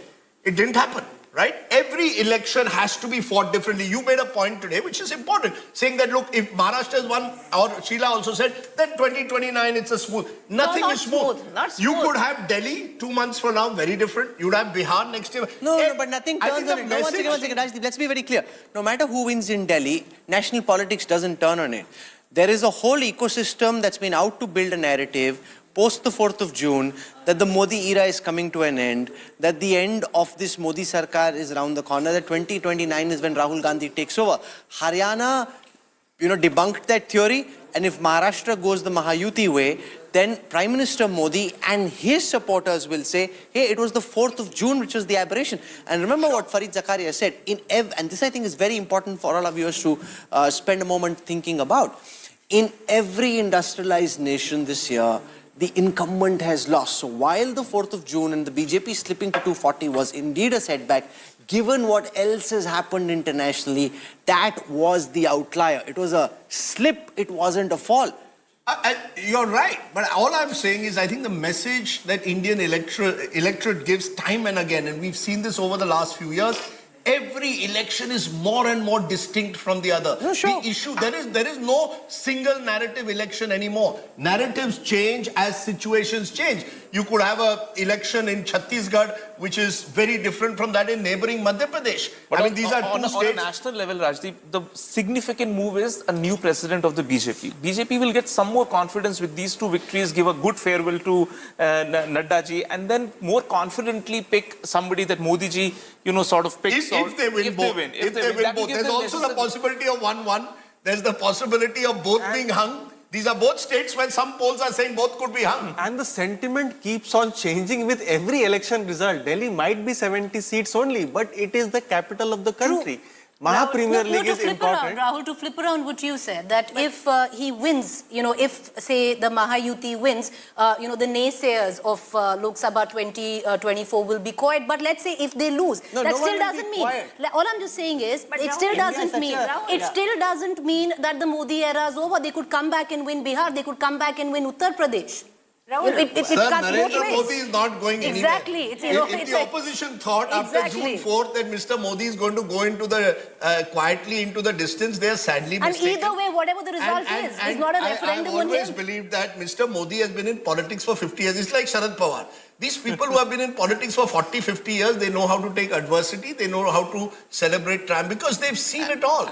It didn't happen, right? Every election has to be fought differently. You made a point today, which is important, saying that look, if Maharashtra is one, or Sheila also said, then 2029 it's a smooth. Nothing is smooth. You could have Delhi 2 months from now, very different. You'd have Bihar next year. No, but nothing turns on it. No, one second, Rajdeep, let's be very clear. No matter who wins in Delhi, national politics doesn't turn on it. There is a whole ecosystem that's been out to build a narrative post the 4th of June, that the Modi era is coming to an end, that the end of this Modi Sarkar is around the corner, that 2029 is when Rahul Gandhi takes over. Haryana, debunked that theory, and if Maharashtra goes the Mahayuti way, then Prime Minister Modi and his supporters will say, hey, it was the 4th of June which was the aberration. And remember what Farid Zakaria said, and this I think is very important for all of viewers to spend a moment thinking about. In every industrialized nation this year, the incumbent has lost. So while the 4th of June and the BJP slipping to 240 was indeed a setback, given what else has happened internationally, that was the outlier. It was a slip, it wasn't a fall. You're right, but all I'm saying is I think the message that Indian electorate gives time and again, and we've seen this over the last few years, every election is more and more distinct from the other. No, sure. The issue, there is no single narrative election anymore. Narratives change as situations change. You could have an election in Chhattisgarh, which is very different from that in neighboring Madhya Pradesh. But I mean, these are two states. On a national level, Rajdeep, the significant move is a new president of the BJP. BJP will get some more confidence with these two victories, give a good farewell to Nadda ji, and then more confidently pick somebody that Modi ji, sort of picks. If they win both. If they win both. There's also the possibility of 1-1. There's the possibility of both being hung. These are both states where some polls are saying both could be hung. And the sentiment keeps on changing with every election result. Delhi might be 70 seats only, but it is the capital of the country. Maha Premier League is important. Rahul, to flip around what you said, that if he wins, if, say, the Mahayuti wins, the naysayers of Lok Sabha 2024 will be quiet. But let's say if they lose, that still doesn't mean. All I'm just saying is, it still doesn't mean that the Modi era is over. They could come back and win Bihar. They could come back and win Uttar Pradesh. It cuts both ways. Modi is not going anywhere. Exactly. If the opposition thought after June 4th that Mr. Modi is going to go into the quietly into the distance, they are sadly mistaken. And either way, whatever the result is not a referendum on him. I've always believed that Mr. Modi has been in politics for 50 years. It's like Sharad Pawar. These people who have been in politics for 40, 50 years, they know how to take adversity. They know how to celebrate triumph because they've seen it all.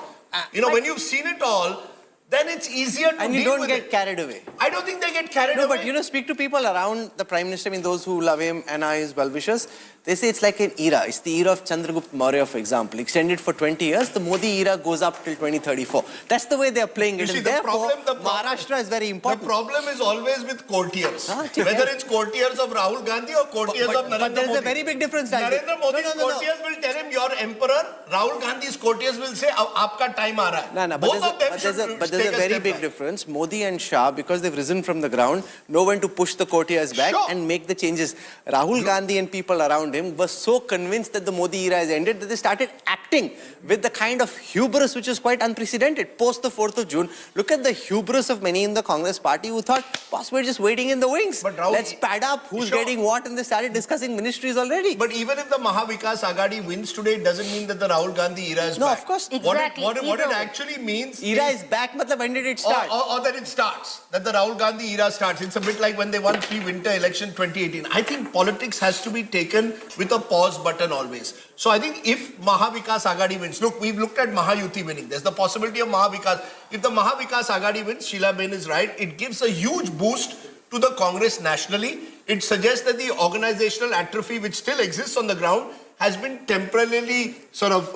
When you've seen it all, then it's easier to and you don't get carried away. I don't think they get carried away. No, but speak to people around the Prime Minister, those who love him and are his well-wishers, they say it's like an era. It's the era of Chandragupta Maurya, for example. Extended for 20 years, the Modi era goes up till 2034. That's the way they're playing it. And therefore, Maharashtra is very important. The problem is always with courtiers. Whether it's courtiers of Rahul Gandhi or courtiers of Narendra Modi. But there's a very big difference. Narendra Modi's courtiers will tell him, you're emperor. Rahul Gandhi's courtiers will say, aapka time aa raha hai. Both of them should But there's a very big difference. Modi and Shah, because they've risen from the ground, know when to push the courtiers back and make the changes. Rahul Gandhi and people around around him were so convinced that the Modi era has ended that they started acting with the kind of hubris which is quite unprecedented. Post the 4th of June, look at the hubris of many in the Congress party who thought, boss, we're just waiting in the wings. But Rahul, let's pad up who's getting what, and they started discussing ministries already. But even if the Mahavikas Agadi wins today, it doesn't mean that the Rahul Gandhi era is back. No, of course. Exactly. What it actually means Era is back, matlab, when did it start? Or that it starts, that the Rahul Gandhi era starts. It's a bit like when they won 3 winter election 2018. I think politics has to be taken with a pause button always. So I think if Mahavikas Agadi wins, look, we've looked at Mahayuti winning. There's the possibility of Mahavikas. If the Mahavikas Agadi wins, Sheila Ben is right, it gives a huge boost to the Congress nationally. It suggests that the organizational atrophy which still exists on the ground has been temporarily sort of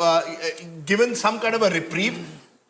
given some kind of a reprieve.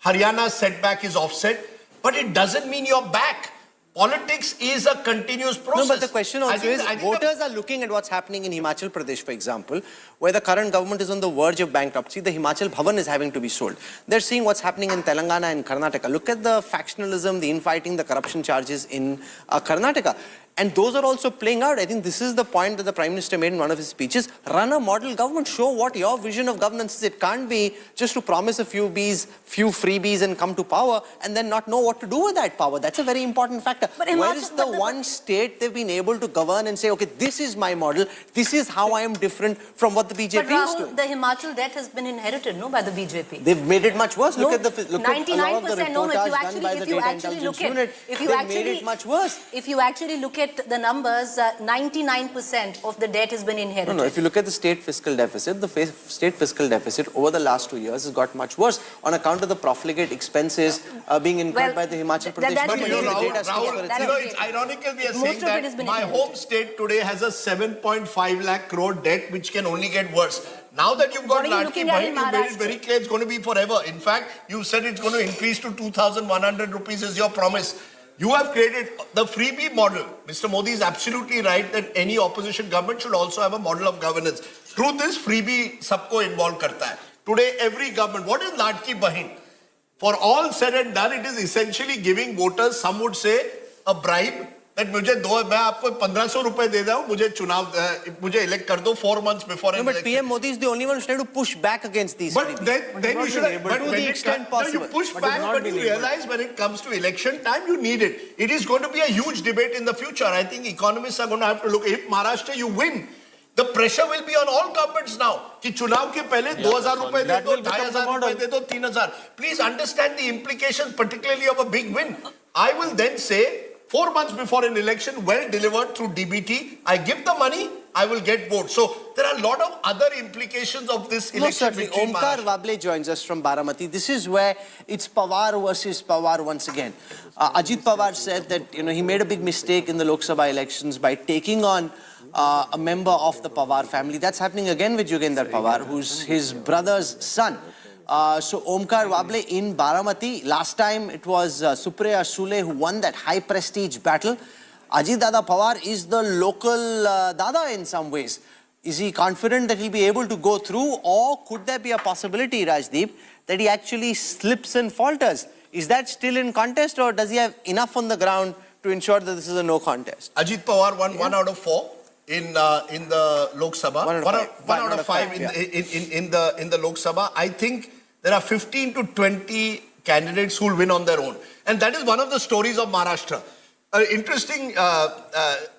Haryana's setback is offset, but it doesn't mean you're back. Politics is a continuous process. No, but the question also is, voters are looking at what's happening in Himachal Pradesh, for example, where the current government is on the verge of bankruptcy. The Himachal Bhavan is having to be sold. They're seeing what's happening in Telangana and Karnataka. Look at the factionalism, the infighting, the corruption charges in Karnataka. And those are also playing out. I think this is the point that the Prime Minister made in one of his speeches. Run a model government. Show what your vision of governance is. It can't be just to promise a few freebies and come to power and then not know what to do with that power. That's a very important factor. But where is the one state they've been able to govern and say, okay, this is my model. This is how I am different from what the BJP is doing. The Himachal debt has been inherited, no, by the BJP. They've made it much worse. No, look at a lot of the reportage done by the Data Intelligence Unit. They've made it much worse. If you actually look at the numbers, 99% of the debt has been inherited. No, if you look at the state fiscal deficit, the state fiscal deficit over the last 2 years has got much worse on account of the profligate expenses being incurred by the Himachal Pradesh. But it's ironical we are saying that my home state today has a 7.5 lakh crore debt which can only get worse. Now that you've got Ladki Bahin, you made it very clear it's going to be forever. In fact, you said it's going to increase to 2,100 rupees is your promise. You have created the freebie model. Mr. Modi is absolutely right that any opposition government should also have a model of governance. Truth is, freebie sabko involve karta hai. Today, every government, what is Ladki Bahin? For all said and done, it is essentially giving voters, some would say, a bribe. That मैं आपको 1500 रुपए दे दूं, मुझे elect कर दो 4 months before an election. But PM Modi is the only one who's trying to push back against these. But then you should, but to the extent possible. You push back, but you realize when it comes to election time, you need it. It is going to be a huge debate in the future. I think economists are going to have to look. If Maharashtra you win, the pressure will be on all governments now. कि चुनाव के पहले 2000 रुपए दे दो, 2500 रुपए दे दो, 3000. Please understand the implications, particularly of a big win. I will then say, 4 months before an election, well delivered through DBT, I give the money, I will get votes. So there are a lot of other implications of this election. No, certainly. Omkar Wable joins us from Baramati. This is where it's Pawar versus Pawar once again. Ajit Pawar said that he made a big mistake in the Lok Sabha elections by taking on a member of the Pawar family. That's happening again with Yogendra Pawar, who's his brother's son. So Omkar Wable in Baramati, last time it was Supriya Sule who won that high prestige battle. Ajit Dada Pawar is the local Dada in some ways. Is he confident that he'll be able to go through, or could there be a possibility, Rajdeep, that he actually slips and falters? Is that still in contest, or does he have enough on the ground to ensure that this is a no contest? Ajit Pawar won 1 out of 4 in the Lok Sabha. 1 out of 5 in the Lok Sabha. I think there are 15 to 20 candidates who will win on their own. And that is one of the stories of Maharashtra. An interesting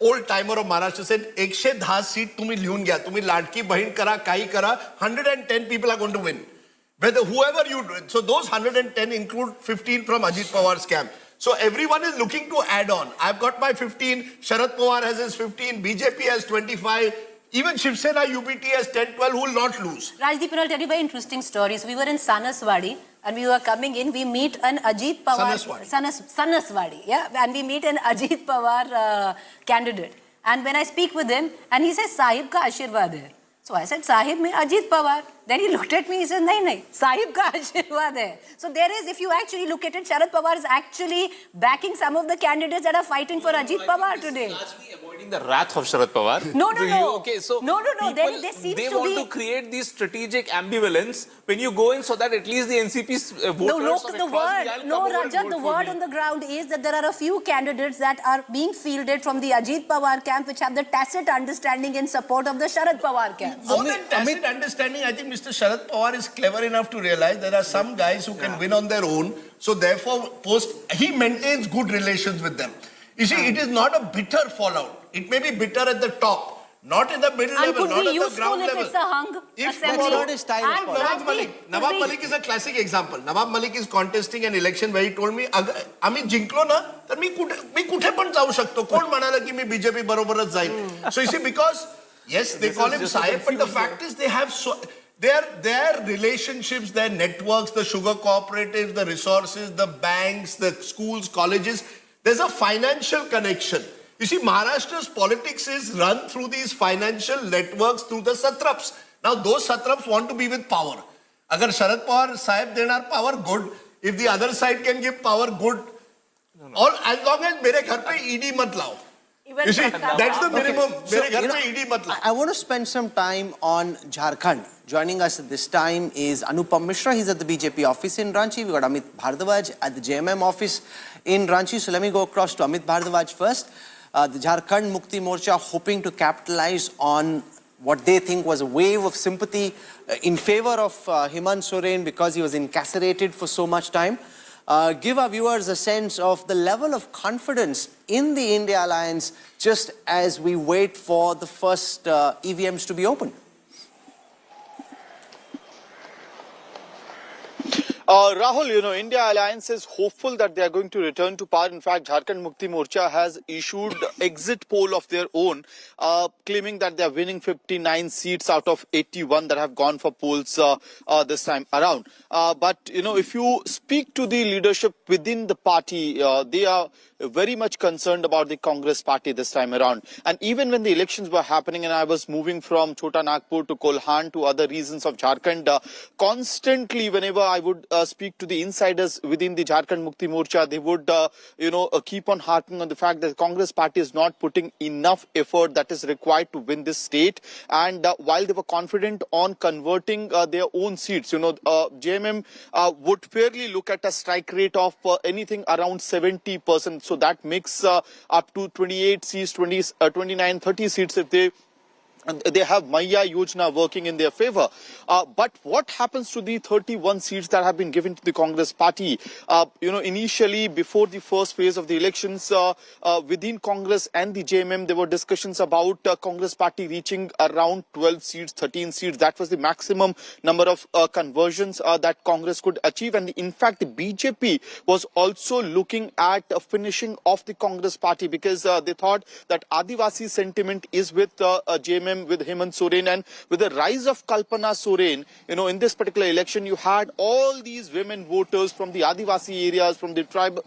old timer of Maharashtra said, 110 seat तुम्ही लिहून घ्या, तुम्ही लाडकी बहीण करा, काही करा, 110 people are going to win. Whether whoever you do, so those 110 include 15 from Ajit Pawar's camp. So everyone is looking to add on. I've got my 15, Sharad Pawar has his 15, BJP has 25, even Shiv Sena UBT has 10, 12 who will not lose. Rajdeep, I'll tell you a very interesting story. So we were in Sanaswadi and we were coming in, we meet an Ajit Pawar, Sanaswadi, yeah, and we meet an Ajit Pawar candidate. And when I speak with him, and he says, Sahib ka Ashirwad hai. So I said, Sahib mein Ajit Pawar. Then he looked at me, he said, nahi, Sahib ka Ashirwad hai. So there is, if you actually look at it, Sharad Pawar is actually backing some of the candidates that are fighting for Ajit Pawar today. getting the wrath of Sharad Pawar. No, no, no. Okay, so No. people, There seems they to want be... to create this strategic ambivalence when you go in so that at least the NCP's voters No, look, of the across word, the aisle no, come over and Rajat, vote the for word me. on the ground is that there are a few candidates that are being fielded from the Ajit Pawar camp which have the tacit understanding in support of the Sharad Pawar camp. More than tacit understanding, I think Mr. Sharad Pawar is clever enough to realize there are some guys who can win on their own. So therefore, he maintains good relations with them. You see, it is not a bitter fallout. It may be bitter at the top, not in the middle And level, could not be at the useful ground if level. it's a hung assembly. not his style of And politics. Rajdeep, Nawab could Malik is a classic example. Nawab Malik is contesting an election where he told me, आम्ही जिंकलो ना, तर मी कुठे पण जाऊ शकतो. कोण म्हणाला की मी BJP बरोबरच जाईन. So you see, because yes, they call him Sahib, but the fact is they have their relationships, their networks, the sugar cooperatives, the resources, the banks, the schools, colleges. There's a financial connection. You see, Maharashtra's politics is run through these financial networks, through the satraps. Now, those satraps want to be with power. Agar Sharad Pawar Sahib denar power, good. If the other side can give power, good. All as long as mere ghar pe ED mat lao. You see, that's the minimum. Mere ghar pe ED mat lao. I want to spend some time on Jharkhand. Joining us at this time is Anupam Mishra. He's at the BJP office in Ranchi. We've got Amit Bhardwaj at the JMM office in Ranchi. So let me go across to Amit Bhardwaj first. The Jharkhand Mukti Morcha hoping to capitalize on what they think was a wave of sympathy in favor of Hemant Soren because he was incarcerated for so much time. Give our viewers a sense of the level of confidence in the India alliance just as we wait for the first EVMs to be opened. Rahul, India Alliance is hopeful that they are going to return to power. In fact, Jharkhand Mukti Morcha has issued exit poll of their own, claiming that they are winning 59 seats out of 81 that have gone for polls this time around. But, if you speak to the leadership within the party, they are very much concerned about the Congress party this time around. And even when the elections were happening and I was moving from Chota Nagpur to Kolhan to other regions of Jharkhand, constantly whenever I would speak to the insiders within the Jharkhand Mukti Morcha, they would, keep on harping on the fact that the Congress party is not putting enough effort that is required to win this state. And while they were confident on converting their own seats, JMM would fairly look at a strike rate of anything around 70%. So that makes up to 28 seats, 29, 30 seats if they have Maya Yojana working in their favor. But what happens to the 31 seats that have been given to the Congress party? Initially, before the first phase of the elections, within Congress and the JMM, there were discussions about Congress party reaching around 12 seats, 13 seats. That was the maximum number of conversions that Congress could achieve. And in fact, the BJP was also looking at finishing off the Congress party because they thought that Adivasi sentiment is with JMM, with Hemant Soren, and with the rise of Kalpana Soren, in this particular election, you had all these women voters from the Adivasi areas, from the tribe,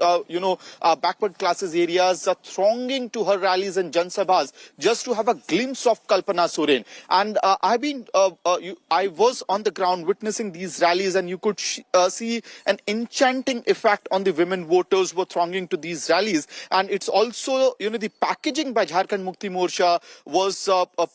backward classes areas, thronging to her rallies and Jansabhas just to have a glimpse of Kalpana Soren. And I was on the ground witnessing these rallies, and you could see an enchanting effect on the women voters who were thronging to these rallies. And it's also, the packaging by Jharkhand Mukti Morcha was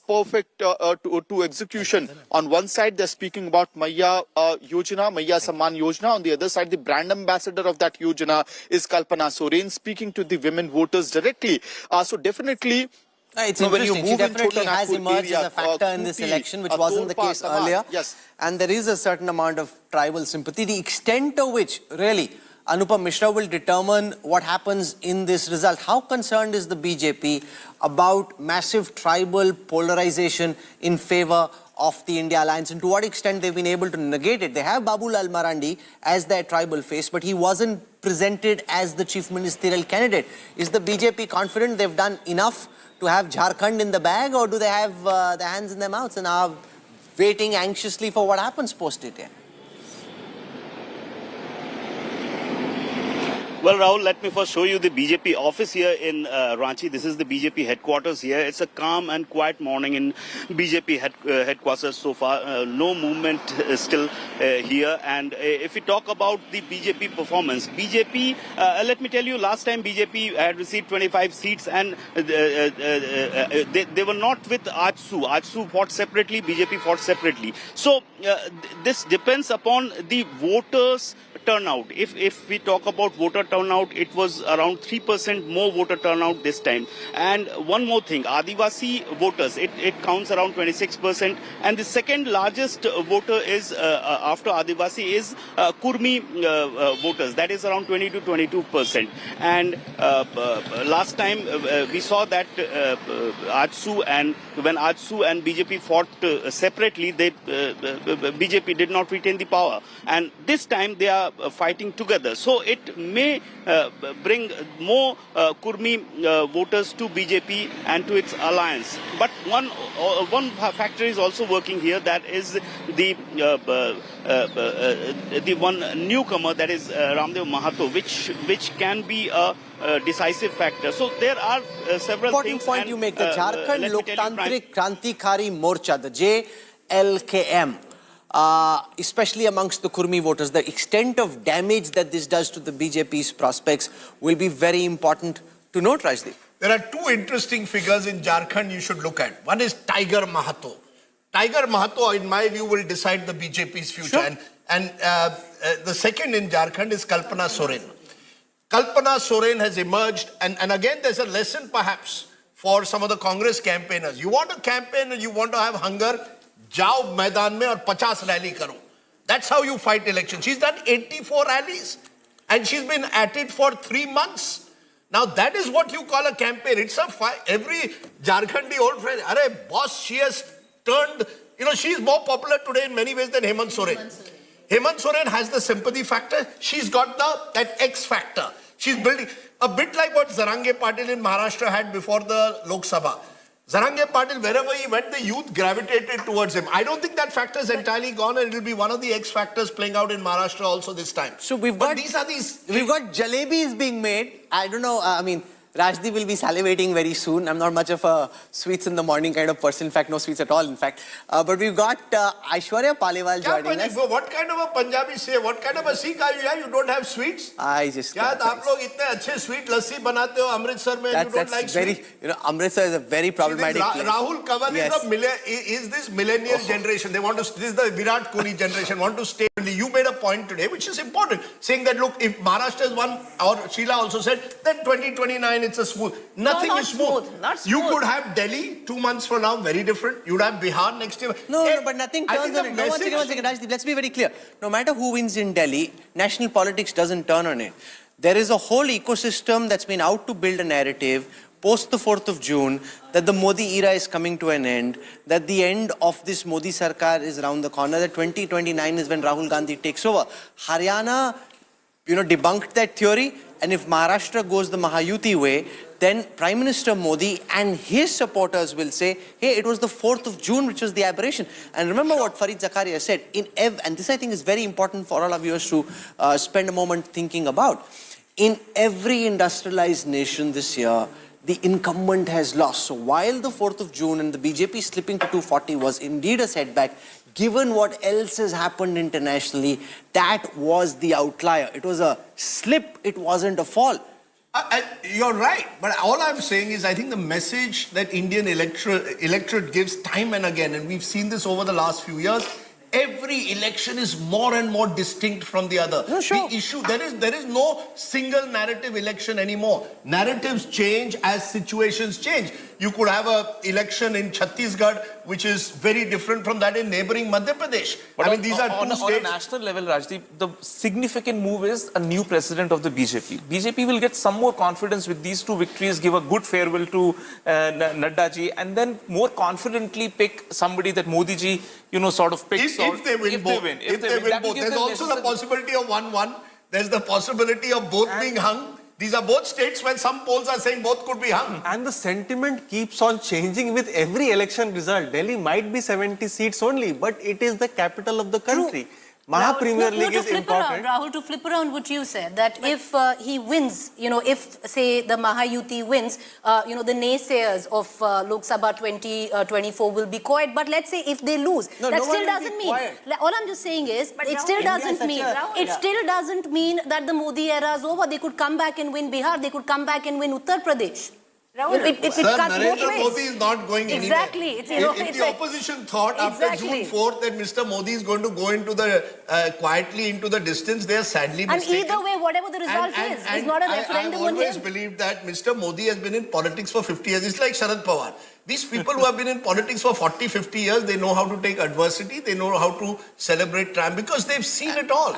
perfect to execution. On one side, they're speaking about Maya Yojana, Maya Samman Yojana. On the other side, the brand ambassador of that Yojana is Kalpana Soren, speaking to the women voters directly. So definitely, It's when you interesting. She move in definitely has Chota emerged Nagpur as a factor in this election, which wasn't the case earlier. Yes. And there is a certain amount of tribal sympathy. The extent to which, really, Anupam Mishra will determine what happens in this result. How concerned is the BJP about massive tribal polarization in favor of the India alliance, and to what extent they've been able to negate it? They have Babulal Marandi as their tribal face, but he wasn't presented as the chief ministerial candidate. Is the BJP confident they've done enough to have Jharkhand in the bag, or do they have their hands in their mouths and are waiting anxiously for what happens post it? Well, Rahul, let me first show you the BJP office here in Ranchi. This is the BJP headquarters here. It's a calm and quiet morning in BJP headquarters so far. No movement still here. And if we talk about the BJP performance, BJP, let me tell you, last time BJP had received 25 seats and they were not with Ajsu. Ajsu fought separately, BJP fought separately. So this depends upon the voters' turnout. If we talk about voter turnout, it was around 3% more voter turnout this time. And one more thing, Adivasi voters, it counts around 26%. And the second largest voter is, after Adivasi, is Kurmi voters. That is around 20 to 22%. And last time we saw that when Ajsu and BJP fought separately, BJP did not retain the power. And this time they are fighting together. So it may bring more Kurmi voters to BJP and to its alliance. But one factor is also working here, that is the one newcomer, that is Ramdev Mahato, which can be a decisive factor. So there are several important things. Point you make. The Jharkhand Loktantrik Krantikari Morcha, the JLKM, especially amongst the Kurmi voters, the extent of damage that this does to the BJP's prospects will be very important to note, Rajdeep. There are two interesting figures in Jharkhand you should look at. One is Tiger Mahato. Tiger Mahato, in my view, will decide the BJP's future. Sure. And the second in Jharkhand is Kalpana Soren. Kalpana Soren has emerged, and again there's a lesson perhaps for some of the Congress campaigners. You want to campaign and you want to have hunger, jao Maidan mein aur 50 rally karo. That's how you fight elections. She's done 84 rallies and she's been at it for 3 months. Now that is what you call a campaign. It's a fight. Every Jharkhandi old friend, arey boss, she has turned, she's more popular today in many ways than Hemant Soren. Hemant Soren has the sympathy factor. She's got that X factor. She's building a bit like what Zarange Patil in Maharashtra had before the Lok Sabha. Zarange Patil, wherever he went, the youth gravitated towards him. I don't think that factor is entirely gone, and it will be one of the X factors playing out in Maharashtra also this time. So we've got jalebis being made. I don't know. Rajdeep will be salivating very soon. I'm not much of a sweets in the morning kind of person. In fact, no sweets at all, in fact. But we've got Aishwarya Paliwal joining us. What kind of a Punjabi say? What kind of a Sikh are you? You don't have sweets? I just... Yeah, aap log itne achhe sweet lassi banate ho Amritsar mein, you don't like sweet? Amritsar is a very problematic place. Rahul Kanwar is this millennial generation. They want to, this is the Virat Kohli generation, want to stay. You made a point today, which is important, saying that, look, if Maharashtra is one, or Sheila also said, then 2029 it's a smooth. Nothing is smooth. Not smooth. You could have Delhi 2 months from now, very different. You'd have Bihar next year. No, but nothing turns on it. No, one second, Rajdeep, let's be very clear. No matter who wins in Delhi, national politics doesn't turn on it. There is a whole ecosystem that's been out to build a narrative post the 4th of June, that the Modi era is coming to an end, that the end of this Modi Sarkar is around the corner, that 2029 is when Rahul Gandhi takes over. Haryana, debunked that theory, and if Maharashtra goes the Mahayuti way, then Prime Minister Modi and his supporters will say, hey, it was the 4th of June which was the aberration. And remember what Farid Zakaria said, and this I think is very important for all of viewers to spend a moment thinking about. In every industrialized nation this year, the incumbent has lost. So while the 4th of June and the BJP slipping to 240 was indeed a setback, given what else has happened internationally, that was the outlier. It was a slip, it wasn't a fall. You're right, but all I'm saying is I think the message that Indian electorate gives time and again, and we've seen this over the last few years, every election is more and more distinct from the other. No, sure. The issue, there is no single narrative election anymore. Narratives change as situations change. You could have an election in Chhattisgarh, which is very different from that in neighboring Madhya Pradesh. But these are two states. On a national level, Rajdeep, the significant move is a new president of the BJP. BJP will get some more confidence with these two victories, give a good farewell to Nadda ji, and then more confidently pick somebody that Modi ji, sort of picks. If they win both. There's also the possibility of 1-1. There's the possibility of both being hung. These are both states when some polls are saying both could be hung. And the sentiment keeps on changing with every election result. Delhi might be 70 seats only, but it is the capital of the country. Maha Premier League is important. Rahul, to flip around what you said, that if he wins, if, say, the Mahayuti wins, the naysayers of Lok Sabha 2024 will be quiet. But let's say if they lose, that still doesn't mean... All I'm just saying is, it still doesn't mean that the Modi era is over. They could come back and win Bihar. They could come back and win Uttar Pradesh. It cuts both ways. Modi is not going anywhere. Exactly. If the opposition thought after June 4th that Mr. Modi is going to go into the quietly into the distance, they are sadly mistaken. And either way, whatever the result is not a referendum on him. I always believed that Mr. Modi has been in politics for 50 years. It's like Sharad Pawar. These people who have been in politics for 40, 50 years, they know how to take adversity. They know how to celebrate triumph because they've seen it all.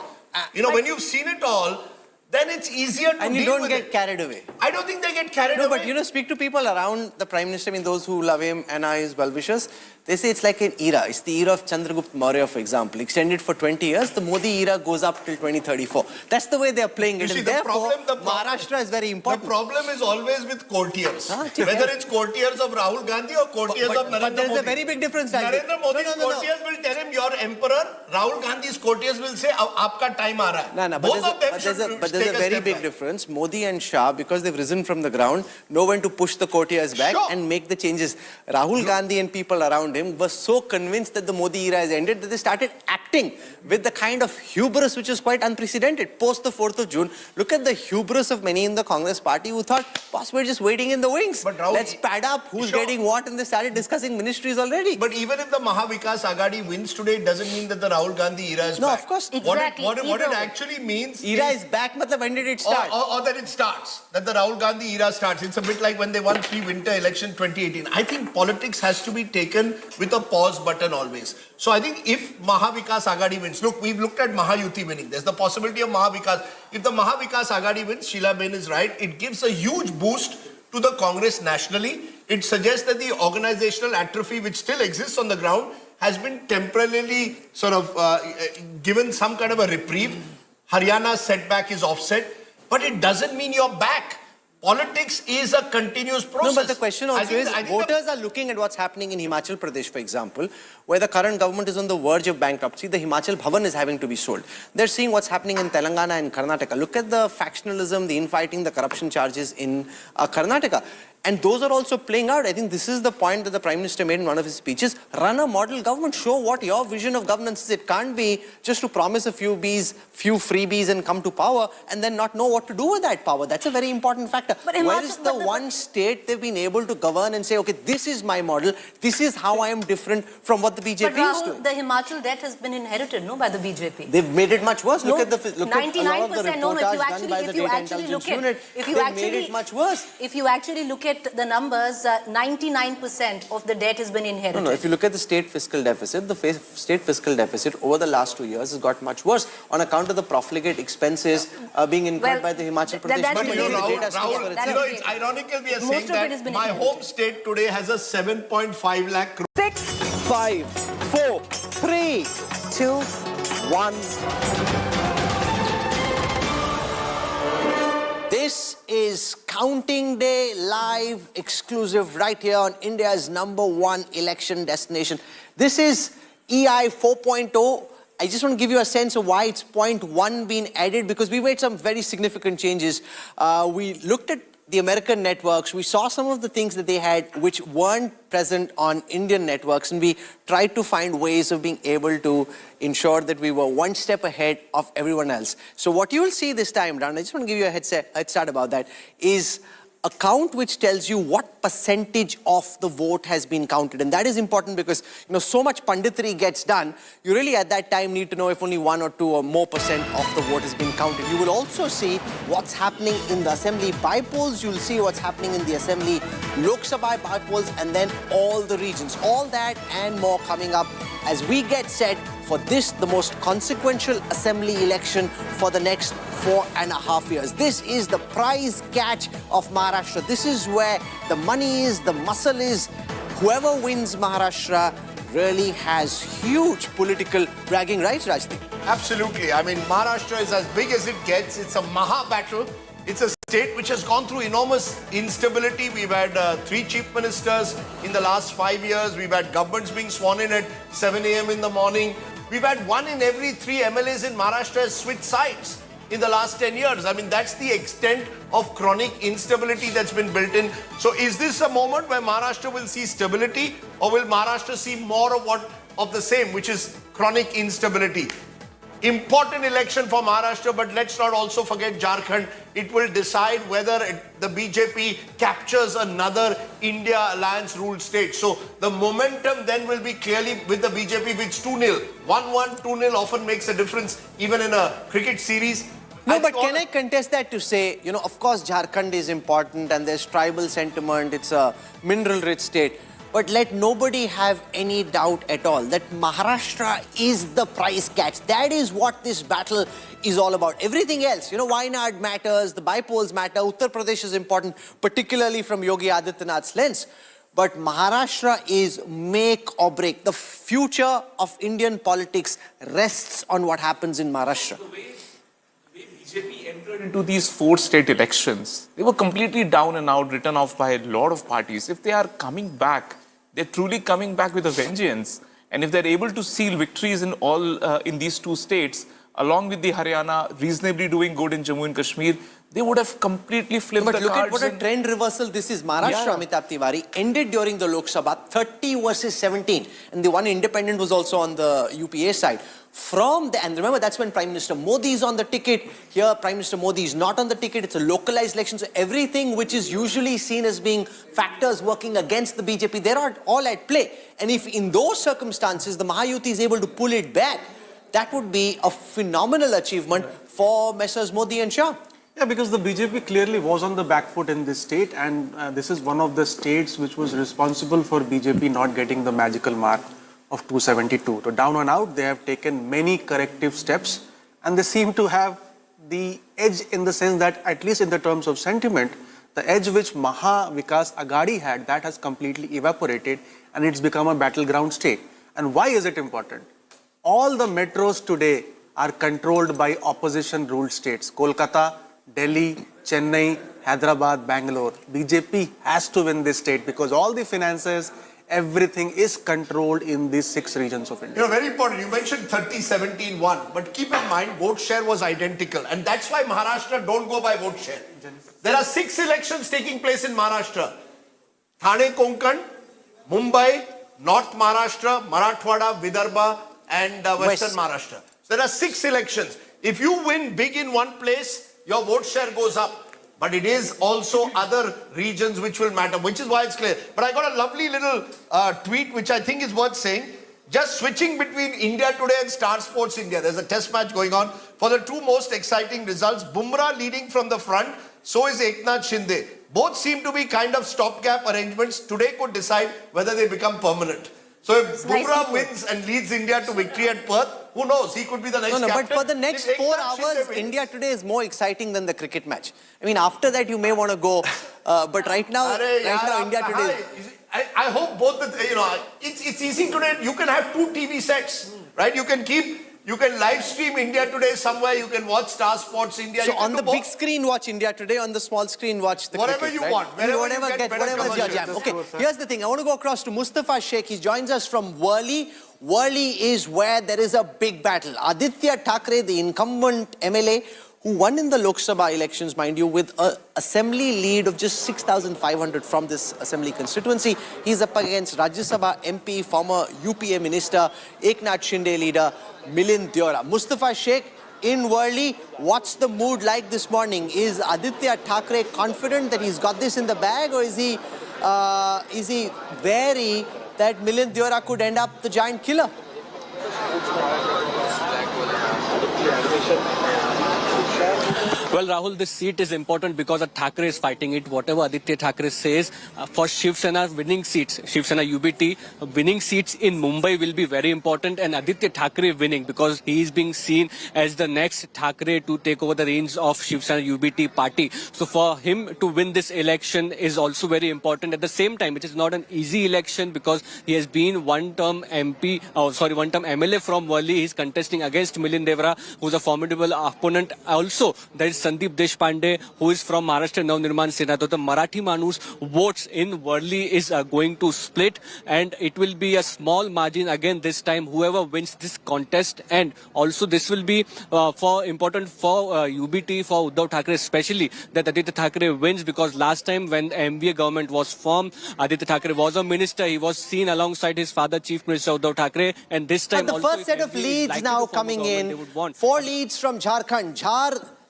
When you've seen it all, then it's easier to deal with it. And you don't get carried away. I don't think they get carried away. No, but speak to people around the Prime Minister, those who love him and are his well-wishers, they say it's like an era. It's the era of Chandragupta Maurya, for example. Extended for 20 years, the Modi era goes up till 2034. That's the way they're playing it. See, and therefore, Maharashtra is very important. The problem is always with courtiers. Whether it's courtiers of Rahul Gandhi or courtiers of Narendra Modi. But there's a very big difference, Rajiv. Narendra Modi's courtiers will tell him, you're emperor. Rahul Gandhi's courtiers will say, aapka time aa raha hai. Both of them should But there's a very big difference. Modi and Shah, because they've risen from the ground, know when to push the courtiers back and make the changes. Rahul Gandhi and people around him were so convinced that the Modi era has ended that they started acting with the kind of hubris which is quite unprecedented. Post the 4th of June, look at the hubris of many in the Congress party who thought, boss, we're just waiting in the wings. But Rahul, let's pad up who's getting what, and they started discussing ministries already. But even if the Mahavikas Aghadi wins today, it doesn't mean that the Rahul Gandhi era is back. No, of course. Exactly. What it actually means era is back, matlab, when did it start? Or that it starts, that the Rahul Gandhi era starts. It's a bit like when they won 3 winter election 2018. I think politics has to be taken with a pause button always. So I think if Mahavikas Aghadi wins, look, we've looked at Mahayuti winning. There's the possibility of Mahavikas. If the Mahavikas Aghadi wins, Sheila Ben is right, it gives a huge boost to the Congress nationally. It suggests that the organizational atrophy which still exists on the ground has been temporarily sort of given some kind of a reprieve. Haryana's setback is offset, but it doesn't mean you're back. Politics is a continuous process. No, but the question also is, voters are looking at what's happening in Himachal Pradesh, for example, where the current government is on the verge of bankruptcy. The Himachal Bhavan is having to be sold. They're seeing what's happening in Telangana and Karnataka. Look at the factionalism, the infighting, the corruption charges in Karnataka. And those are also playing out. I think this is the point that the Prime Minister made in one of his speeches. Run a model government. Show what your vision of governance is. It can't be just to promise a few freebies and come to power and then not know what to do with that power. That's a very important factor. Where is the one state they've been able to govern and say, okay, this is my model. This is how I am different from what the BJP is doing. The Himachal debt has been inherited, by the BJP. They've made it much worse. Look at a lot of the 99%. No, if you actually look at made it much worse. If you actually look at the numbers, 99% of the debt has been inherited. No, if you look at the state fiscal deficit, the state fiscal deficit over the last 2 years has got much worse on account of the profligate expenses being incurred by the Himachal Pradesh. But Rahul, it's ironical we are saying that my home state today has a 7.5 lakh crore. 6, 5, 4, 3, 2, 1. This is Counting Day live, exclusive right here on India's #1 election destination. This is EI 4.0. I just want to give you a sense of why it's 0.1 being added, because we made some very significant changes. We looked at the American networks. We saw some of the things that they had which weren't present on Indian networks, and we tried to find ways of being able to ensure that we were one step ahead of everyone else. So what you will see this time round, I just want to give you a head start about that, is a count which tells you what percentage of the vote has been counted. And that is important because, so much panditry gets done. You really at that time need to know if only 1 or 2 or more percent of the vote has been counted. You will also see what's happening in the Assembly bypolls. You'll see what's happening in the Assembly Lok Sabha bypolls, and then all the regions. All that and more coming up as we get set for this, the most consequential Assembly election for the next 4.5 years. This is the prize catch of Maharashtra. This is where the money is, the muscle is. Whoever wins Maharashtra really has huge political bragging rights, Rajdeep. Absolutely. I mean, Maharashtra is as big as it gets. It's a Maha battle. It's a state which has gone through enormous instability. We've had 3 chief ministers in the last 5 years. We've had governments being sworn in at 7 a.m. in the morning. We've had 1 in every 3 MLAs in Maharashtra has switched sides in the last 10 years. I mean, that's the extent of chronic instability that's been built in. So is this a moment where Maharashtra will see stability, or will Maharashtra see more of the same, which is chronic instability? Important election for Maharashtra, but let's not also forget Jharkhand. It will decide whether the BJP captures another India alliance ruled state. So the momentum then will be clearly with the BJP, which 2-0. 1-1, 2-0 often makes a difference even in a cricket series. No, but can I contest that to say, you know, of course Jharkhand is important and there's tribal sentiment, it's a mineral-rich state. But let nobody have any doubt at all that Maharashtra is the prize catch. That is what this battle is all about. Everything else, you know, Wayanad matters, the bypolls matter, Uttar Pradesh is important, particularly from Yogi Adityanath's lens. But Maharashtra is make or break. The future of Indian politics rests on what happens in Maharashtra. The way BJP entered into these 4 state elections, they were completely down and out, written off by a lot of parties. If they are coming back, they're truly coming back with a vengeance. And if they're able to seal victories in in these 2 states, along with the Haryana reasonably doing good in Jammu and Kashmir, they would have completely flipped the cards. But look at what a trend reversal this is. Maharashtra, Amitabh Tiwari, ended during the Lok Sabha, 30 versus 17. And the one independent was also on the UPA side. And remember, that's when Prime Minister Modi is on the ticket. Here, Prime Minister Modi is not on the ticket. It's a localized election. So everything which is usually seen as being factors working against the BJP, they're all at play. And if in those circumstances, the Mahayuti is able to pull it back, that would be a phenomenal achievement for Messrs. Modi and Shah. Yeah, because the BJP clearly was on the back foot in this state, and this is one of the states which was responsible for BJP not getting the magical mark of 272. So down and out, they have taken many corrective steps, and they seem to have the edge in the sense that, at least in the terms of sentiment, the edge which Maha Vikas Aghadi had, that has completely evaporated, and it's become a battleground state. And why is it important? All the metros today are controlled by opposition-ruled states. Kolkata, Delhi, Chennai, Hyderabad, Bangalore. BJP has to win this state because all the finances, everything is controlled in these 6 regions of India. You know, very important. You mentioned 30-17-1, but keep in mind, vote share was identical. And that's why Maharashtra don't go by vote share. There are 6 elections taking place in Maharashtra. Thane, Konkan, Mumbai, North Maharashtra, Marathwada, Vidarbha, and Western Maharashtra. So there are 6 elections. If you win big in one place, your vote share goes up. But it is also other regions which will matter, which is why it's clear. But I got a lovely little tweet which I think is worth saying. Just switching between India Today and Star Sports India. There's a test match going on. For the 2 most exciting results, Bumrah leading from the front, so is Eknath Shinde. Both seem to be kind of stopgap arrangements. Today could decide whether they become permanent. So if Bumrah wins and leads India to victory at Perth, who knows? He could be the next captain. But for the next 4 hours, India Today is more exciting than the cricket match. I mean, after that, you may want to go. But right now, India Today is... I hope both, it's easy today. You can have 2 TV sets, right? You can live stream India Today somewhere. You can watch Star Sports India. So on the big screen, watch India Today. On the small screen, watch the whatever cricket, you right? want. Whatever's your jam. Okay, here's the thing. I want to go across to Mustafa Sheikh. He joins us from Worli. Worli is where there is a big battle. Adit Thackeray, the incumbent MLA, who won in the Lok Sabha elections, mind you, with an assembly lead of just 6,500 from this assembly constituency. He's up against Rajya Sabha MP, former UPA minister, Eknath Shinde leader, Milind Deora. Mustafa Sheikh in Worli, what's the mood like this morning? Is Aditya Thackeray confident that he's got this in the bag, or is he wary that Milind Deora could end up the giant killer? Well, Rahul, this seat is important because Thackeray is fighting it. Whatever Aditya Thackeray says, for Shiv Sena winning seats, Shiv Sena UBT winning seats in Mumbai will be very important, and Aditya Thackeray winning because he is being seen as the next Thackeray to take over the reins of Shiv Sena UBT party. So for him to win this election is also very important. At the same time, it is not an easy election because he has been one-term MLA from Worli. He's contesting against Milind Deora, who's a formidable opponent. Also, there is is Sandeep Deshpande, who is from Maharashtra Navnirman Sena. So the Marathi Manus votes in Worli is going to split, and it will be a small margin again this time, whoever wins this contest. And also this will be important for UBT, for Uddhav Thackeray especially, that Adit Thackeray wins, because last time when MVA government was formed, Adit Thackeray was a minister. He was seen alongside his father, Chief Minister Uddhav Thackeray, and this time But the first set of leads now coming in. 4 leads from Jharkhand.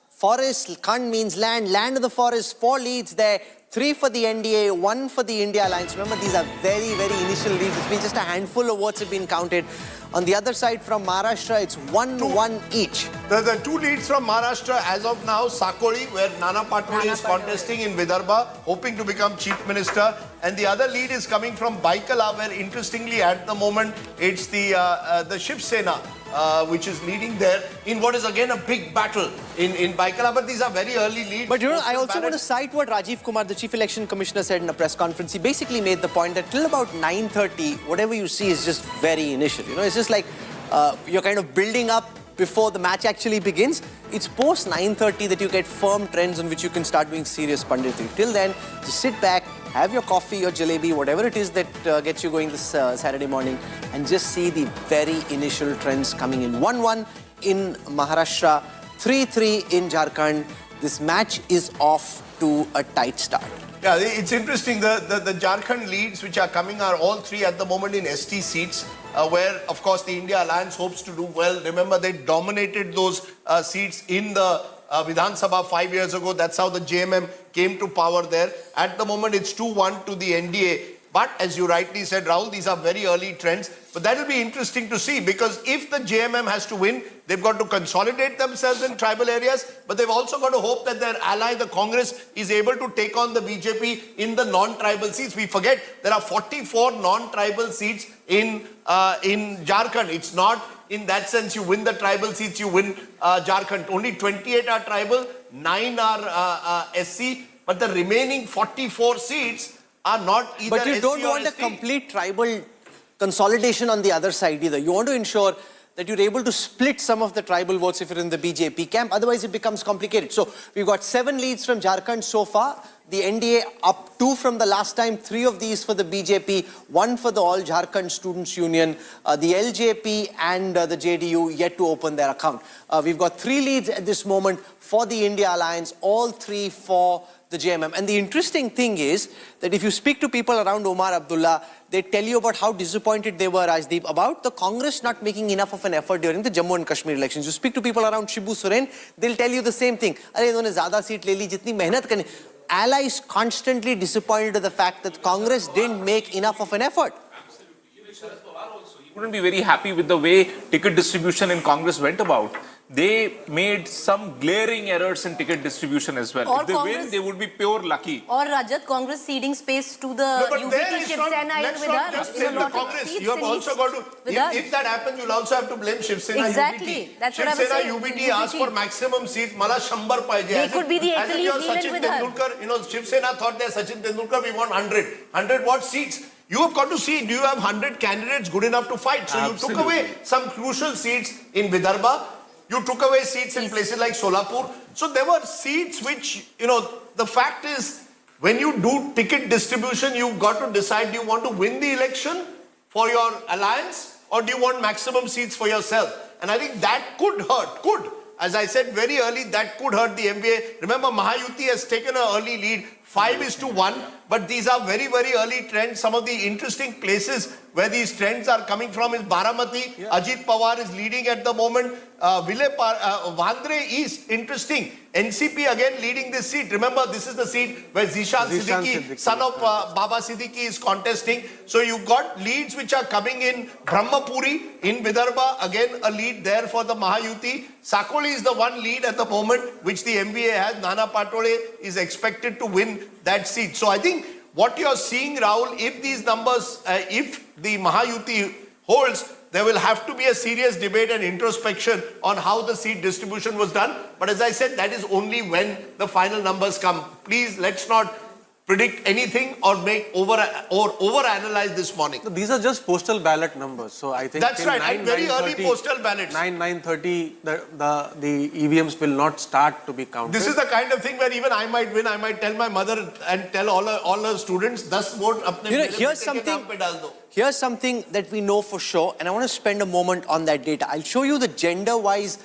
Forest, Khand means land, land of the forest, 4 leads there. 3 for the NDA, 1 for the India Alliance. Remember, these are very, very initial leads. It's been just a handful of votes have been counted. On the other side from Maharashtra, it's 1-1 each. The 2 leads from Maharashtra as of now, Sakoli, where Nana Patkule is contesting in Vidarbha, hoping to become Chief Minister. And the other lead is coming from Bypoll, where interestingly at the moment, it's the Shiv Sena, which is leading there in what is again a big battle in Bypoll. But these are very early leads. But you know, I also want to cite what Rajiv Kumar, the Chief Election Commissioner, said in a press conference. He basically made the point that till about 9:30, whatever you see is just very initial. You know, it's just like you're kind of building up before the match actually begins. It's post 9:30 that you get firm trends on which you can start doing serious punditry. Till then, just sit back, have your coffee or jalebi, whatever it is that gets you going this Saturday morning, and just see the very initial trends coming in. 1-1 in Maharashtra, 3-3 in Jharkhand. This match is off to a tight start. Yeah, it's interesting. The Jharkhand leads which are coming are all 3 at the moment in ST seats, where, of course, the India Alliance hopes to do well. Remember, they dominated those seats in the Vidhan Sabha 5 years ago. That's how the JMM came to power there. At the moment, it's 2-1 to the NDA. But as you rightly said, Rahul, these are very early trends. But that will be interesting to see, because if the JMM has to win, they've got to consolidate themselves in tribal areas, but they've also got to hope that their ally, the Congress, is able to take on the BJP in the non-tribal seats. We forget there are 44 non-tribal seats in Jharkhand. It's not in that sense you win the tribal seats, you win Jharkhand. Only 28 are tribal, 9 are SC, but the remaining 44 seats are not either. But you don't want a complete tribal consolidation on the other side either. You want to ensure that you're able to split some of the tribal votes if you're in the BJP camp. Otherwise, it becomes complicated. So we've got 7 leads from Jharkhand so far. The NDA up 2 from the last time, 3 of these for the BJP, 1 for the All Jharkhand Students Union, the LJP and the JDU yet to open their account. We've got 3 leads at this moment for the India Alliance, all 3 for the JMM. And the interesting thing is that if you speak to people around Omar Abdullah, they tell you about how disappointed they were, Rajdeep, about the Congress not making enough of an effort during the Jammu and Kashmir elections. You speak to people around Shibu Soren, they'll tell you the same thing. Allies constantly disappointed at the fact that Congress didn't make enough of an effort. He wouldn't be very happy with the way ticket distribution in Congress went about. They made some glaring errors in ticket distribution as well. Or if they win, they would be pure lucky. Or Rajat, Congress ceding space to the UBT Shiv Sena in Vidarbha. Congress. You have also got to, if that happens, you'll also have to blame Shiv Sena Exactly. UBT. That's Shiv what I was Sena saying. UBT asked for maximum seats. Mala Shambar paije. They could be the as if you're Achilles heel Sachin in Vidarbha. Tendulkar. You know, Shiv Sena thought they're Sachin Tendulkar. We want 100. 100 what seats? You have got to see, do you have 100 candidates good enough to fight? So you took away some crucial seats in Vidarbha. You took away seats in places like Solapur. So there were seats which, you know, the fact is, when you do ticket distribution, you've got to decide, do you want to win the election for your alliance, or do you want maximum seats for yourself? And I think that could hurt, As I said very early, that could hurt the MVA. Remember, Mahayuti has taken an early lead, 5-1, but these are very, very early trends. Some of the interesting places where these trends are coming from is Baramati. Ajit Pawar is leading at the moment. Vandre East, interesting. NCP again leading this seat. Remember, this is the seat where Zishan Siddiqui, son of Baba Siddiqui, is contesting. So you've got leads which are coming in. Brahmapuri in Vidarbha, again a lead there for the Mahayuti. Sakoli is the one lead at the moment which the MVA has. Nana Patkule is expected to win that seat. So I think what you're seeing, Rahul, if these numbers, if the Mahayuti holds, there will have to be a serious debate and introspection on how the seat distribution was done. But as I said, that is only when the final numbers come. Please, let's not predict anything or make over-analyze this morning. So these are just postal ballot numbers. So I think That's right, and very early postal ballots. 9:30, the EVMs will not start to be counted. This is the kind of thing where even I might win. I might tell my mother and tell all her students, "Das vote apne You know, mere here's bete ke naam pe dal do." Here's something that we know for sure, and I want to spend a moment on that data. I'll show you the gender-wise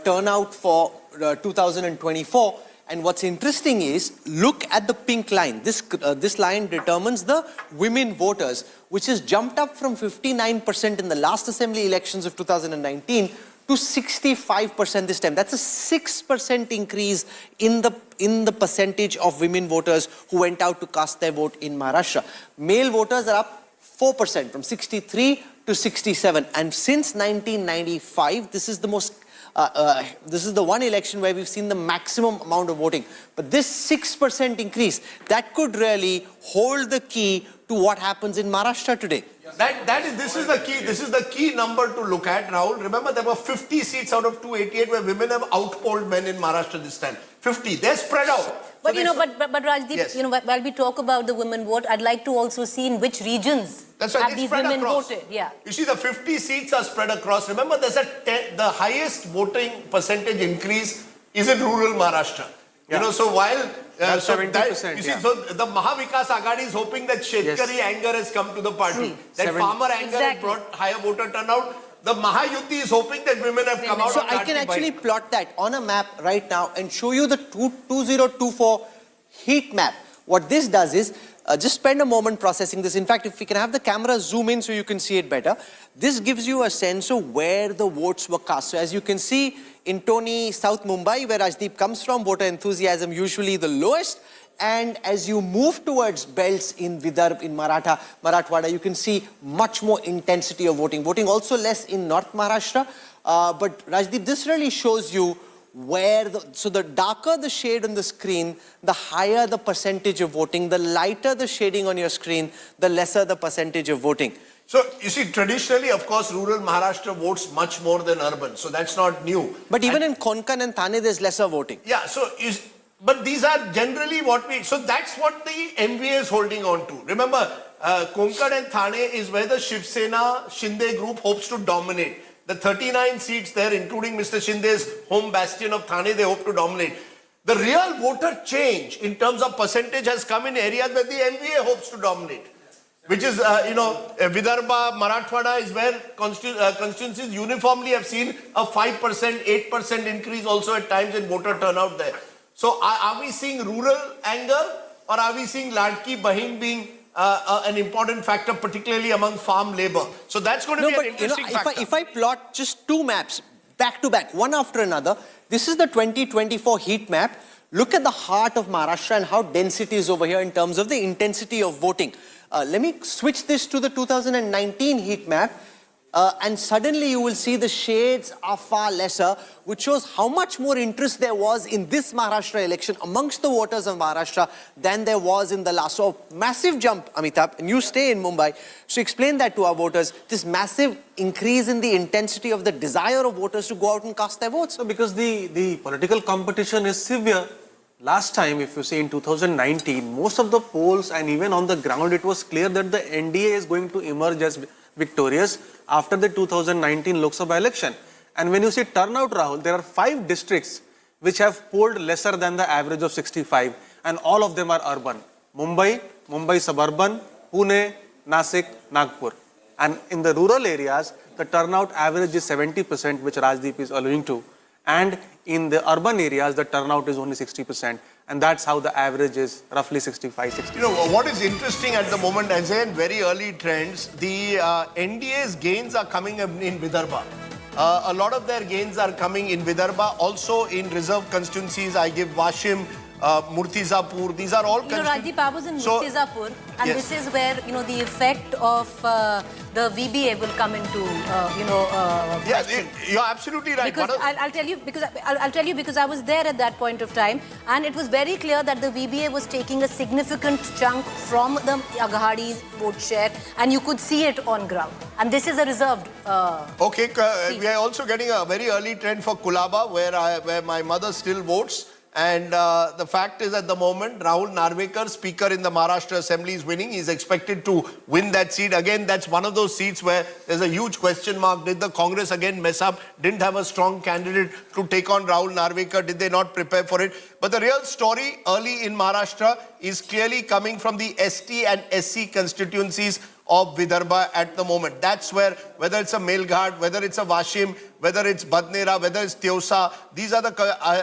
turnout for 2024. And what's interesting is, look at the pink line. This line determines the women voters, which has jumped up from 59% in the last assembly elections of 2019 to 65% this time. That's a 6% increase in the percentage of women voters who went out to cast their vote in Maharashtra. Male voters are up 4% from 63 to 67. And since 1995, this is the one election where we've seen the maximum amount of voting. But this 6% increase, that could really hold the key to what happens in Maharashtra today. This is the key. This is the key number to look at, Rahul. Remember, there were 50 seats out of 288 where women have outpolled men in Maharashtra this time. 50. They're spread out. But but Rajdeep, yes. While we talk about the women vote, I'd like to also see in which regions have these women voted. Yeah. You see, the 50 seats are spread across. Remember, there's the highest voting percentage increase is in rural Maharashtra. Yeah. You know, so while 70%, you see, so the Mahavikas Agadi is hoping that Shetkari anger has come to the party, that farmer anger has brought higher voter turnout. The Mahayuti is hoping that women have come out. So I can actually plot that on a map right now and show you the 2024 heat map. What this does is, just spend a moment processing this. In fact, if we can have the camera zoom in so you can see it better, this gives you a sense of where the votes were cast. So as you can see, in Toni, South Mumbai, where Rajdeep comes from, voter enthusiasm usually the lowest. And as you move towards belts in Vidarbha, in Marathwada, you can see much more intensity of voting. Voting also less in North Maharashtra. But Rajdeep, this really shows you where so the darker the shade on the screen, the higher the percentage of voting. The lighter the shading on your screen, the lesser the percentage of voting. So, you see, traditionally, of course, rural Maharashtra votes much more than urban. So, that's not new. But even in Konkan and Thane, there's lesser voting. Yeah, so, but these are generally so that's what the MVA is holding on to. Remember, Konkan and Thane is where the Shiv Sena Shinde group hopes to dominate. The 39 seats there, including Mr. Shinde's home bastion of Thane, they hope to dominate. The real voter change in terms of percentage has come in areas where the MVA hopes to dominate. Which is, Vidarbha, Marathwada is where constituencies uniformly have seen a 5%, 8% increase also at times in voter turnout there. So are we seeing rural anger or are we seeing Ladki Bahin being an important factor, particularly among farm labor? So that's going to be an interesting factor. If I plot just two maps back to back, one after another, this is the 2024 heat map. Look at the heart of Maharashtra and how dense it is over here in terms of the intensity of voting. Let me switch this to the 2019 heat map. And suddenly you will see the shades are far lesser, which shows how much more interest there was in this Maharashtra election amongst the voters of Maharashtra than there was in the last. So massive jump, Amitabh, and you stay in Mumbai. So explain that to our voters, this massive increase in the intensity of the desire of voters to go out and cast their votes. So because the political competition is severe. Last time, if you say in 2019, most of the polls and even on the ground, it was clear that the NDA is going to emerge as victorious after the 2019 Lok Sabha election. And when you say turnout, Rahul, there are 5 districts which have polled lesser than the average of 65, and all of them are urban. Mumbai, Mumbai suburban, Pune, Nasik, Nagpur. And in the rural areas, the turnout average is 70%, which Rajdeep is alluding to. And in the urban areas, the turnout is only 60%. And that's how the average is roughly 65-60%. You know, what is interesting at the moment, as in very early trends, the NDA's gains are coming in Vidarbha. A lot of their gains are coming in Vidarbha. Also in reserve constituencies, I give Washim, Murtizapur. These are all constituencies. Rajdeep, I was in Murtizapur, and this is where, the effect of the VBA will come into, question. You're absolutely right. Because I'll tell you because I was there at that point of time, and it was very clear that the VBA was taking a significant chunk from the Aghadi's vote share, and you could see it on ground. And this is a reserved. We are also getting a very early trend for Kulaba, where my mother still votes. And the fact is, at the moment, Rahul Narvekar, Speaker in the Maharashtra Assembly, is winning. He's expected to win that seat. Again, that's one of those seats where there's a huge question mark. Did the Congress again mess up? Didn't have a strong candidate to take on Rahul Narvekar? Did they not prepare for it? But the real story early in Maharashtra is clearly coming from the ST and SC constituencies of Vidarbha at the moment. That's where, whether it's a Melghat, whether it's a Washim, whether it's Badnera, whether it's Teusa, these are the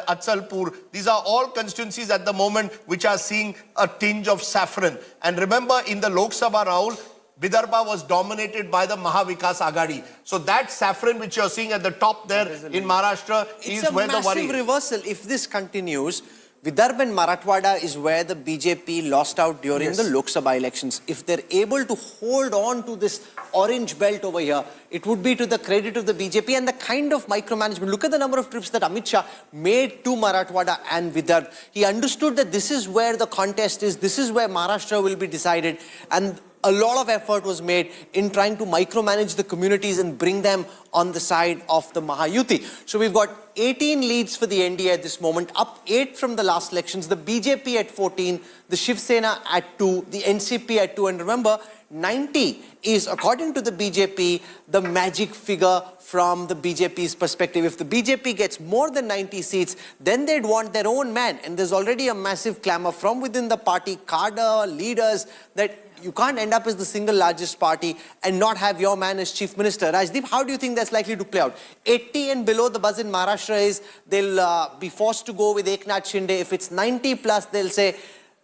Atsalpur, these are all constituencies at the moment which are seeing a tinge of saffron. And remember, in the Lok Sabha, Rahul, Vidarbha was dominated by the Mahavikas Aghadi. So that saffron which you're seeing at the top there in Maharashtra is where the worry is. It's a massive reversal. If this continues, Vidarbha and Marathwada is where the BJP lost out during the Lok Sabha elections. If they're able to hold on to this orange belt over here, it would be to the credit of the BJP and the kind of micromanagement. Look at the number of trips that Amit Shah made to Marathwada and Vidarbha. He understood that this is where the contest is, this is where Maharashtra will be decided, and a lot of effort was made in trying to micromanage the communities and bring them on the side of the Mahayuti. So we've got 18 leads for the NDA at this moment, up 8 from the last elections, the BJP at 14, the Shiv Sena at 2, the NCP at 2, and remember, 90 is, according to the BJP, the magic figure from the BJP's perspective. If the BJP gets more than 90 seats, then they'd want their own man. And there's already a massive clamor from within the party, cadre, leaders, that you can't end up as the single largest party and not have your man as chief minister. Rajdeep, how do you think that's likely to play out? 80 and below, the buzz in Maharashtra is they'll be forced to go with Eknath Shinde. If it's 90 plus, they'll say,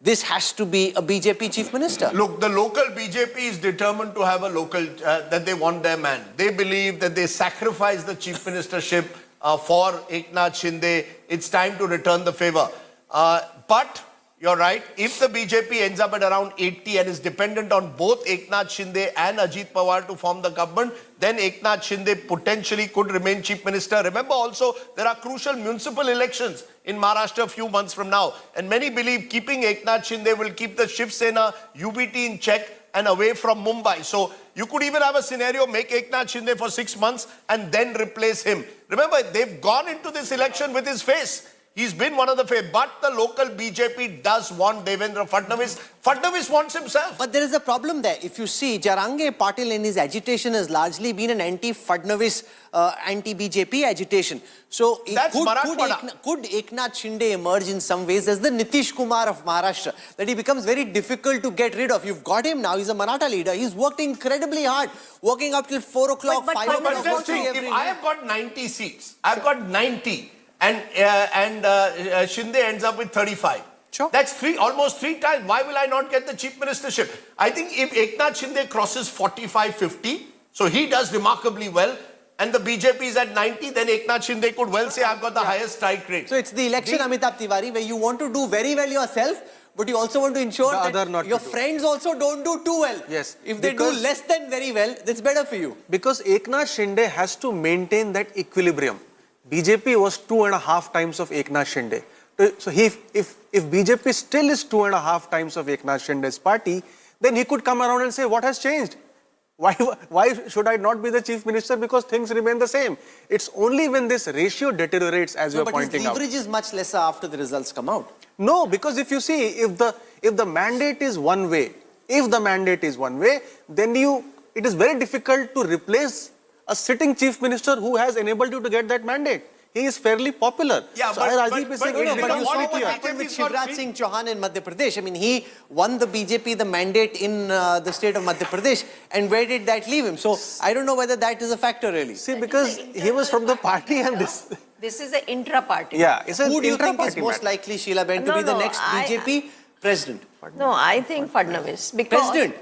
this has to be a BJP chief minister. Look, the local BJP is determined to have a local, that they want their man. They believe that they sacrifice the chief ministership for Eknath Shinde. It's time to return the favor. But you're right, if the BJP ends up at around 80 and is dependent on both Eknath Shinde and Ajit Pawar to form the government, then Eknath Shinde potentially could remain chief minister. Remember also, there are crucial municipal elections in Maharashtra a few months from now. And many believe keeping Eknath Shinde will keep the Shiv Sena UBT in check and away from Mumbai. So you could even have a scenario, make Eknath Shinde for 6 months and then replace him. Remember, they've gone into this election with his face. He's been one of the favorites, but the local BJP does want Devendra Fadnavis. Fadnavis wants himself. But there is a problem there. If you see, Jarange Patil in his agitation has largely been an anti-Fadnavis, anti-BJP agitation. So could Eknath Shinde emerge in some ways as the Nitish Kumar of Maharashtra? That he becomes very difficult to get rid of. You've got him now. He's a Maratha leader. He's worked incredibly hard, working up till 4 o'clock, 5 o'clock. But just think, if I have got 90 seats, I've got 90. And Shinde ends up with 35. Sure. That's almost three times. Why will I not get the chief ministership? I think if Eknath Shinde crosses 45, 50, so he does remarkably well, and the BJP is at 90, then Eknath Shinde could well say, I've got the highest strike rate. So it's the election, Amitabh Tiwari, where you want to do very well yourself, but you also want to ensure that your friends also don't do too well. Yes. If they do less than very well, that's better for you. Because Eknath Shinde has to maintain that equilibrium. BJP was 2.5 times of Eknath Shinde. So if BJP still is 2.5 times of Eknath Shinde's party, then he could come around and say, what has changed? Why should I not be the chief minister? Because things remain the same. It's only when this ratio deteriorates, as you're pointing out. But his leverage is much lesser after the results come out. No, because if you see, if the mandate is one way, then it is very difficult to replace a sitting chief minister who has enabled you to get that mandate. He is fairly popular. Yeah, so but you saw what happened with Shivraj Singh Chauhan in Madhya Pradesh. I mean, he won the BJP the mandate in the state of Madhya Pradesh. And where did that leave him? So I don't know whether that is a factor really. See, because he was from the party and this... This is an intra-party. Yeah, it's an Who do you think is most likely, Sheila Ben, to be the next BJP president? No, I think Fadnavis. Because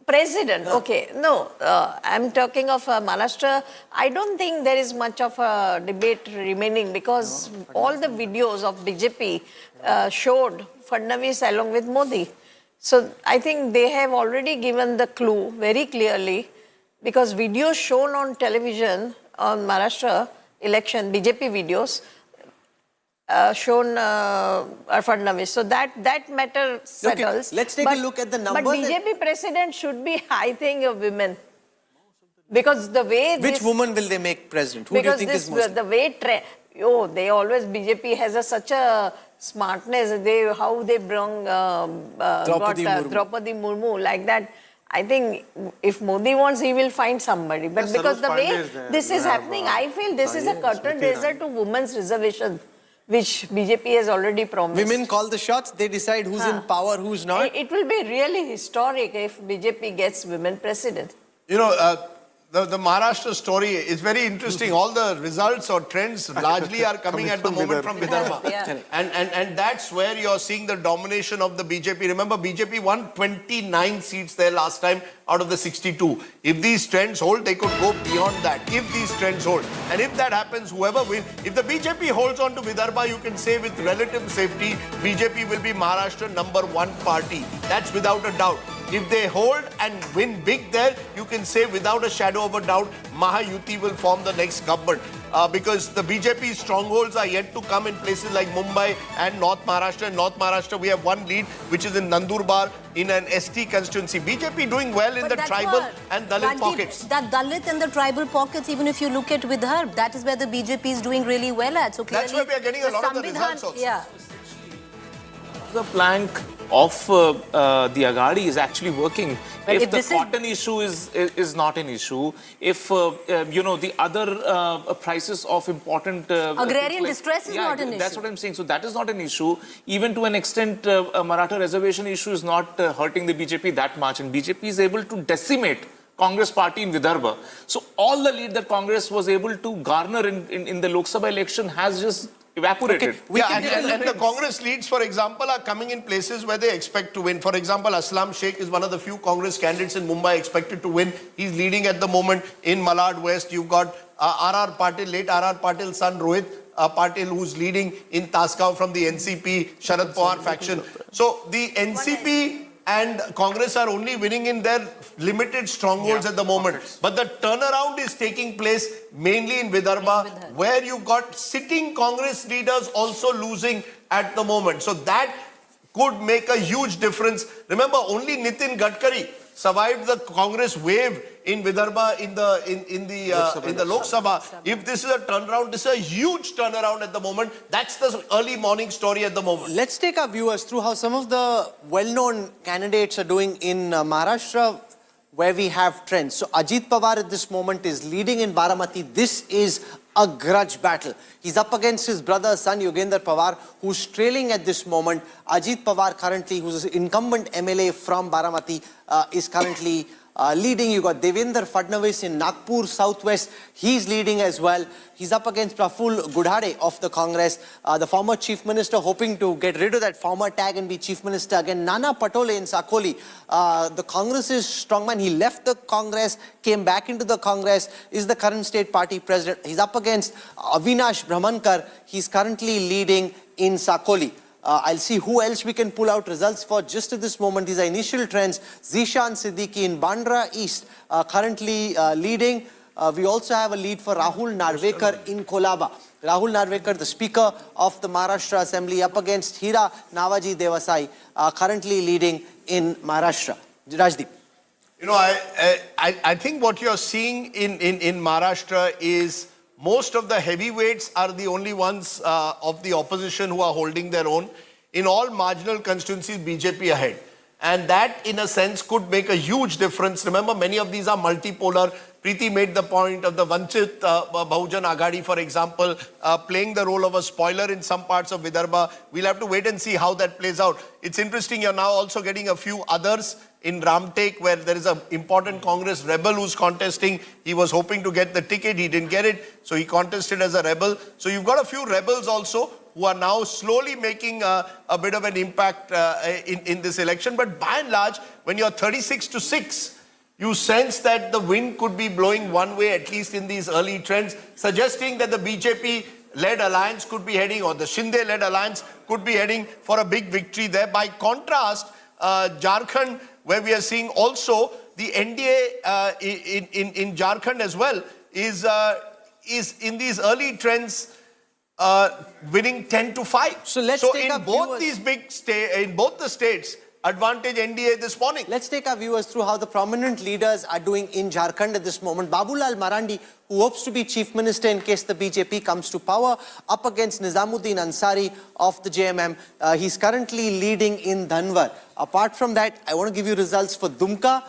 President, okay. No, I'm talking of Maharashtra. I don't think there is much of a debate remaining because all the videos of BJP showed Fadnavis along with Modi. So I think they have already given the clue very clearly because videos shown on television on Maharashtra election, BJP videos, shown Fadnavis. So that matter settles. Okay. Let's take a look at the numbers. But BJP president should be, I think, a woman. Because the way Which woman will they make president? Who do you think is most? The way they always, BJP has such a smartness, how they brought Draupadi Murmu like that. I think if Modi wants, he will find somebody. But Yes, because Saroj the way Pandey is there. this You is have, happening, I feel this is a curtain Smriti raiser Irani. to women's reservation, which BJP has already promised. Women call the shots, they decide who's in power, who's not. It will be really historic if BJP gets women president. You know, the Maharashtra story is very interesting. All the results or trends largely are coming at the moment from Vidarbha. Yeah. And that's where you're seeing the domination of the BJP. Remember, BJP won 29 seats there last time out of the 62. If these trends hold, they could go beyond that. If these trends hold. And if that happens, whoever wins, if the BJP holds on to Vidarbha, you can say with relative safety, BJP will be Maharashtra #1 party. That's without a doubt. If they hold and win big there, you can say without a shadow of a doubt, Mahayuti will form the next government. Because the BJP strongholds are yet to come in places like Mumbai and North Maharashtra. In North Maharashtra, we have one lead, which is in Nandurbar, in an ST constituency. BJP doing well in the tribal and Dalit pockets. That Dalit and the tribal pockets, even if you look at Vidarbha, that is where the BJP is doing really well at. So That's where we are getting a lot of the results also. Yeah. The plank of the Agadi is actually working. But if if the this cotton issue is not an issue, if you know, the other prices of important Agrarian things distress is not an that's issue. what I'm saying. So that is not an issue. Even to an extent, a Maratha reservation issue is not hurting the BJP that much, and BJP is able to decimate Congress party in Vidarbha. So all the lead that Congress was able to garner in the Lok Sabha election has just evaporated. And the Congress leads, for example, are coming in places where they expect to win. For example, Aslam Sheikh is one of the few Congress candidates in Mumbai expected to win. He's leading at the moment in Malad West. You've got R.R. Patil, late R.R. Patil's son Rohit Patil, who's leading in Taskau from the NCP, Sharad Pawar faction. So the NCP and Congress are only winning in their limited strongholds at the moment. But the turnaround is taking place mainly in Vidarbha, where you've got sitting Congress leaders also losing at the moment. So that could make a huge difference. Remember, only Nitin Gadkari survived the Congress wave in Vidarbha in the Lok Sabha. If this is a turnaround, this is a huge turnaround at the moment. That's the early morning story at the moment. Let's take our viewers through how some of the well-known candidates are doing in Maharashtra, where we have trends. So Ajit Pawar at this moment is leading in Baramati. This is a grudge battle. He's up against his brother, son Yogendra Pawar, who's trailing at this moment. Ajit Pawar currently, who's an incumbent MLA from Baramati, is currently leading. You got Devendra Fadnavis in Nagpur Southwest. He's leading as well. He's up against Praful Gudhade of the Congress, the former chief minister, hoping to get rid of that former tag and be chief minister again. Nana Patole in Sakoli, the Congress's strongman. He left the Congress, came back into the Congress, is the current state party president. He's up against Avinash Brahmankar. He's currently leading in Sakoli. I'll see who else we can pull out results for just at this moment. These are initial trends. Zishan Siddiqui in Bandra East currently leading. We also have a lead for Rahul Narvekar in Kolaba. Rahul Narvekar, the Speaker of the Maharashtra Assembly, up against Hira Navaji Devasai, currently leading in Maharashtra. Rajdeep. You know, I think what you're seeing in Maharashtra is most of the heavyweights are the only ones of the opposition who are holding their own. In all marginal constituencies, BJP ahead. And that, in a sense, could make a huge difference. Remember, many of these are multipolar. Preeti made the point of the Vanchit Bahujan Agadi, for example, playing the role of a spoiler in some parts of Vidarbha. We'll have to wait and see how that plays out. It's interesting, you're now also getting a few others in Ramtek, where there is an important Congress rebel who's contesting. He was hoping to get the ticket, he didn't get it, so he contested as a rebel. So you've got a few rebels also who are now slowly making a bit of an impact in this election. But by and large, when you're 36-6, you sense that the wind could be blowing one way, at least in these early trends, suggesting that the BJP-led alliance could be heading, or the Shinde-led alliance could be heading for a big victory there. By contrast, Jharkhand, where we are seeing also the NDA in Jharkhand as well, is in these early trends winning 10-5. So let's take in up both viewers. these big states, in both the states, advantage NDA this morning. Let's take our viewers through how the prominent leaders are doing in Jharkhand at this moment. Babulal Marandi, who hopes to be chief minister in case the BJP comes to power, up against Nizamuddin Ansari of the JMM. He's currently leading in Dhanwar. Apart from that, I want to give you results for Dumka.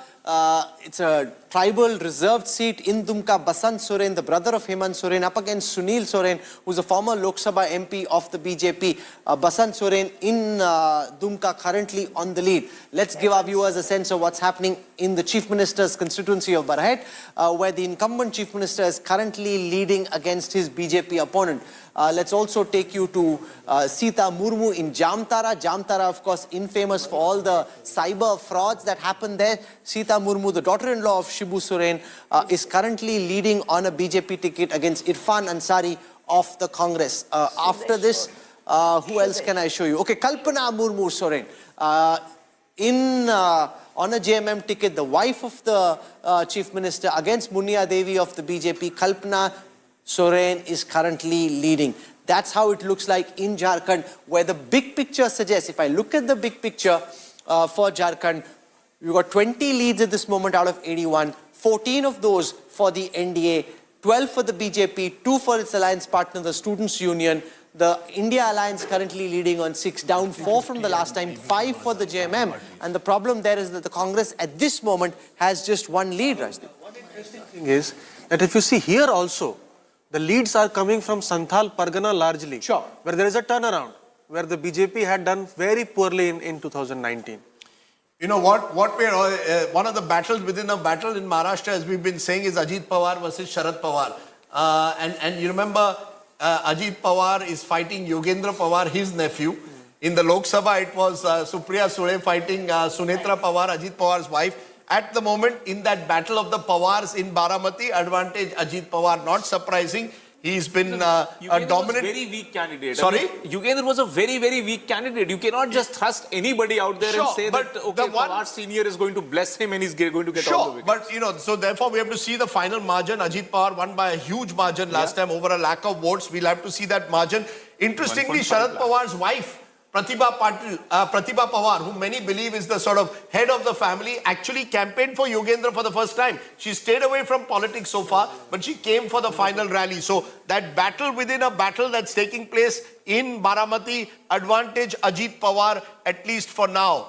It's a tribal reserved seat in Dumka. Basant Soren, the brother of Hemant Soren, up against Sunil Soren, who's a former Lok Sabha MP of the BJP. Basant Soren in Dumka currently on the lead. Let's give our viewers a sense of what's happening in the Chief Minister's constituency of Barahet, where the incumbent Chief Minister is currently leading against his BJP opponent. Let's also take you to Sita Murmu in Jamtara. Jamtara, of course, infamous for all the cyber frauds that happened there. Sita Murmu, the daughter-in-law of Shibu Soren, is currently leading on a BJP ticket against Irfan Ansari of the Congress. After this, who else can I show you? Okay, Kalpana Murmu Soren. On a JMM ticket, the wife of the Chief Minister against Munia Devi of the BJP, Kalpana Soren is currently leading. That's how it looks like in Jharkhand, where the big picture suggests, if I look at the big picture for Jharkhand, we've got 20 leads at this moment out of 81, 14 of those for the NDA, 12 for the BJP, 2 for its alliance partner, the Students' Union. The India Alliance currently leading on 6, down 4 from the last time, 5 for the JMM. And the problem there is that the Congress at this moment has just 1 lead, Rajdeep. One interesting thing is that if you see here also, the leads are coming from Santhal Pargana largely, sure, where there is a turnaround, where the BJP had done very poorly in 2019. You know what we're, one of the battles within a battle in Maharashtra, as we've been saying, is Ajit Pawar versus Sharad Pawar. And you remember, Ajit Pawar is fighting Yogendra Pawar, his nephew. In the Lok Sabha, it was Supriya Sule fighting Sunetra Pawar, Ajit Pawar's wife. At the moment, in that battle of the Pawars in Baramati, advantage Ajit Pawar. Not surprising. He's been a dominant... very weak candidate. Sorry? Yugendra was a very, very weak candidate. You cannot just thrust anybody out there and say that, okay, Pawar Senior is going to bless him and he's going to get all the wickets. But, you know, so therefore we have to see the final margin. Ajit Pawar won by a huge margin last time over a lack of votes. We'll have to see that margin. Interestingly, Sharad Pawar's wife, Pratibha Pawar, whom many believe is the sort of head of the family, actually campaigned for Yogendra for the first time. She stayed away from politics so far, but she came for the final rally. So that battle within a battle that's taking place in Baramati, advantage Ajit Pawar, at least for now.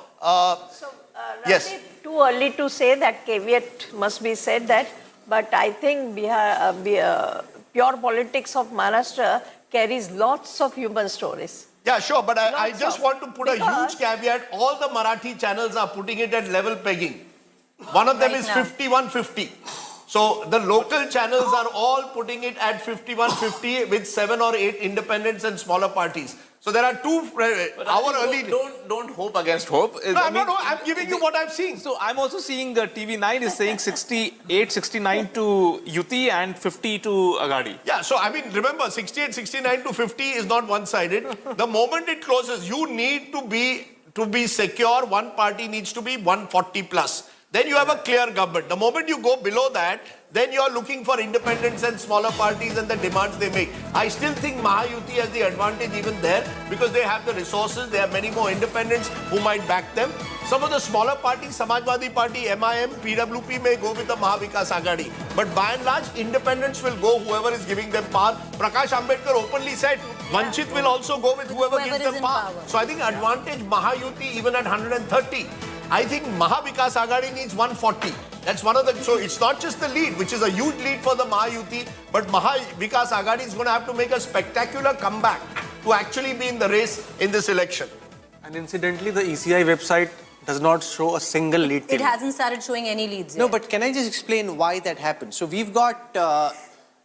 Yes. Too early to say that, caveat must be said that, but I think pure politics of Maharashtra carries lots of human stories. Yeah, sure, but I just want to put a huge caveat. All the Marathi channels are putting it at level pegging. One of them is 51-50. So the local channels are all putting it at 51-50 with 7 or 8 independents and smaller parties. So there are 2 Don't hope against hope. No, I'm giving you what I'm seeing. So I'm also seeing TV9 is saying 68-69 to Yuti and 50 to Agadi. Yeah, so I mean, remember, 68-69 to 50 is not one-sided. The moment it closes, you need to be secure. One party needs to be 140 plus. Then you have a clear government. The moment you go below that, then you are looking for independents and smaller parties and the demands they make. I still think Mahayuti has the advantage even there because they have the resources. They have many more independents who might back them. Some of the smaller parties, Samajwadi Party, MIM, PWP may go with the Mahavikas Agadi. But by and large, independents will go whoever is giving them power. Prakash Ambedkar openly said, Vanchit will also go with whoever gives them power. So I think advantage Mahayuti even at 130. I think Mahavikas Agadi needs 140. That's one of the... So it's not just the lead, which is a huge lead for the Mahayuti, but Mahavikas Agadi is going to have to make a spectacular comeback to actually be in the race in this election. And incidentally, the ECI website does not show a single lead. It hasn't started showing any leads yet. No, but can I just explain why that happened? So we've got...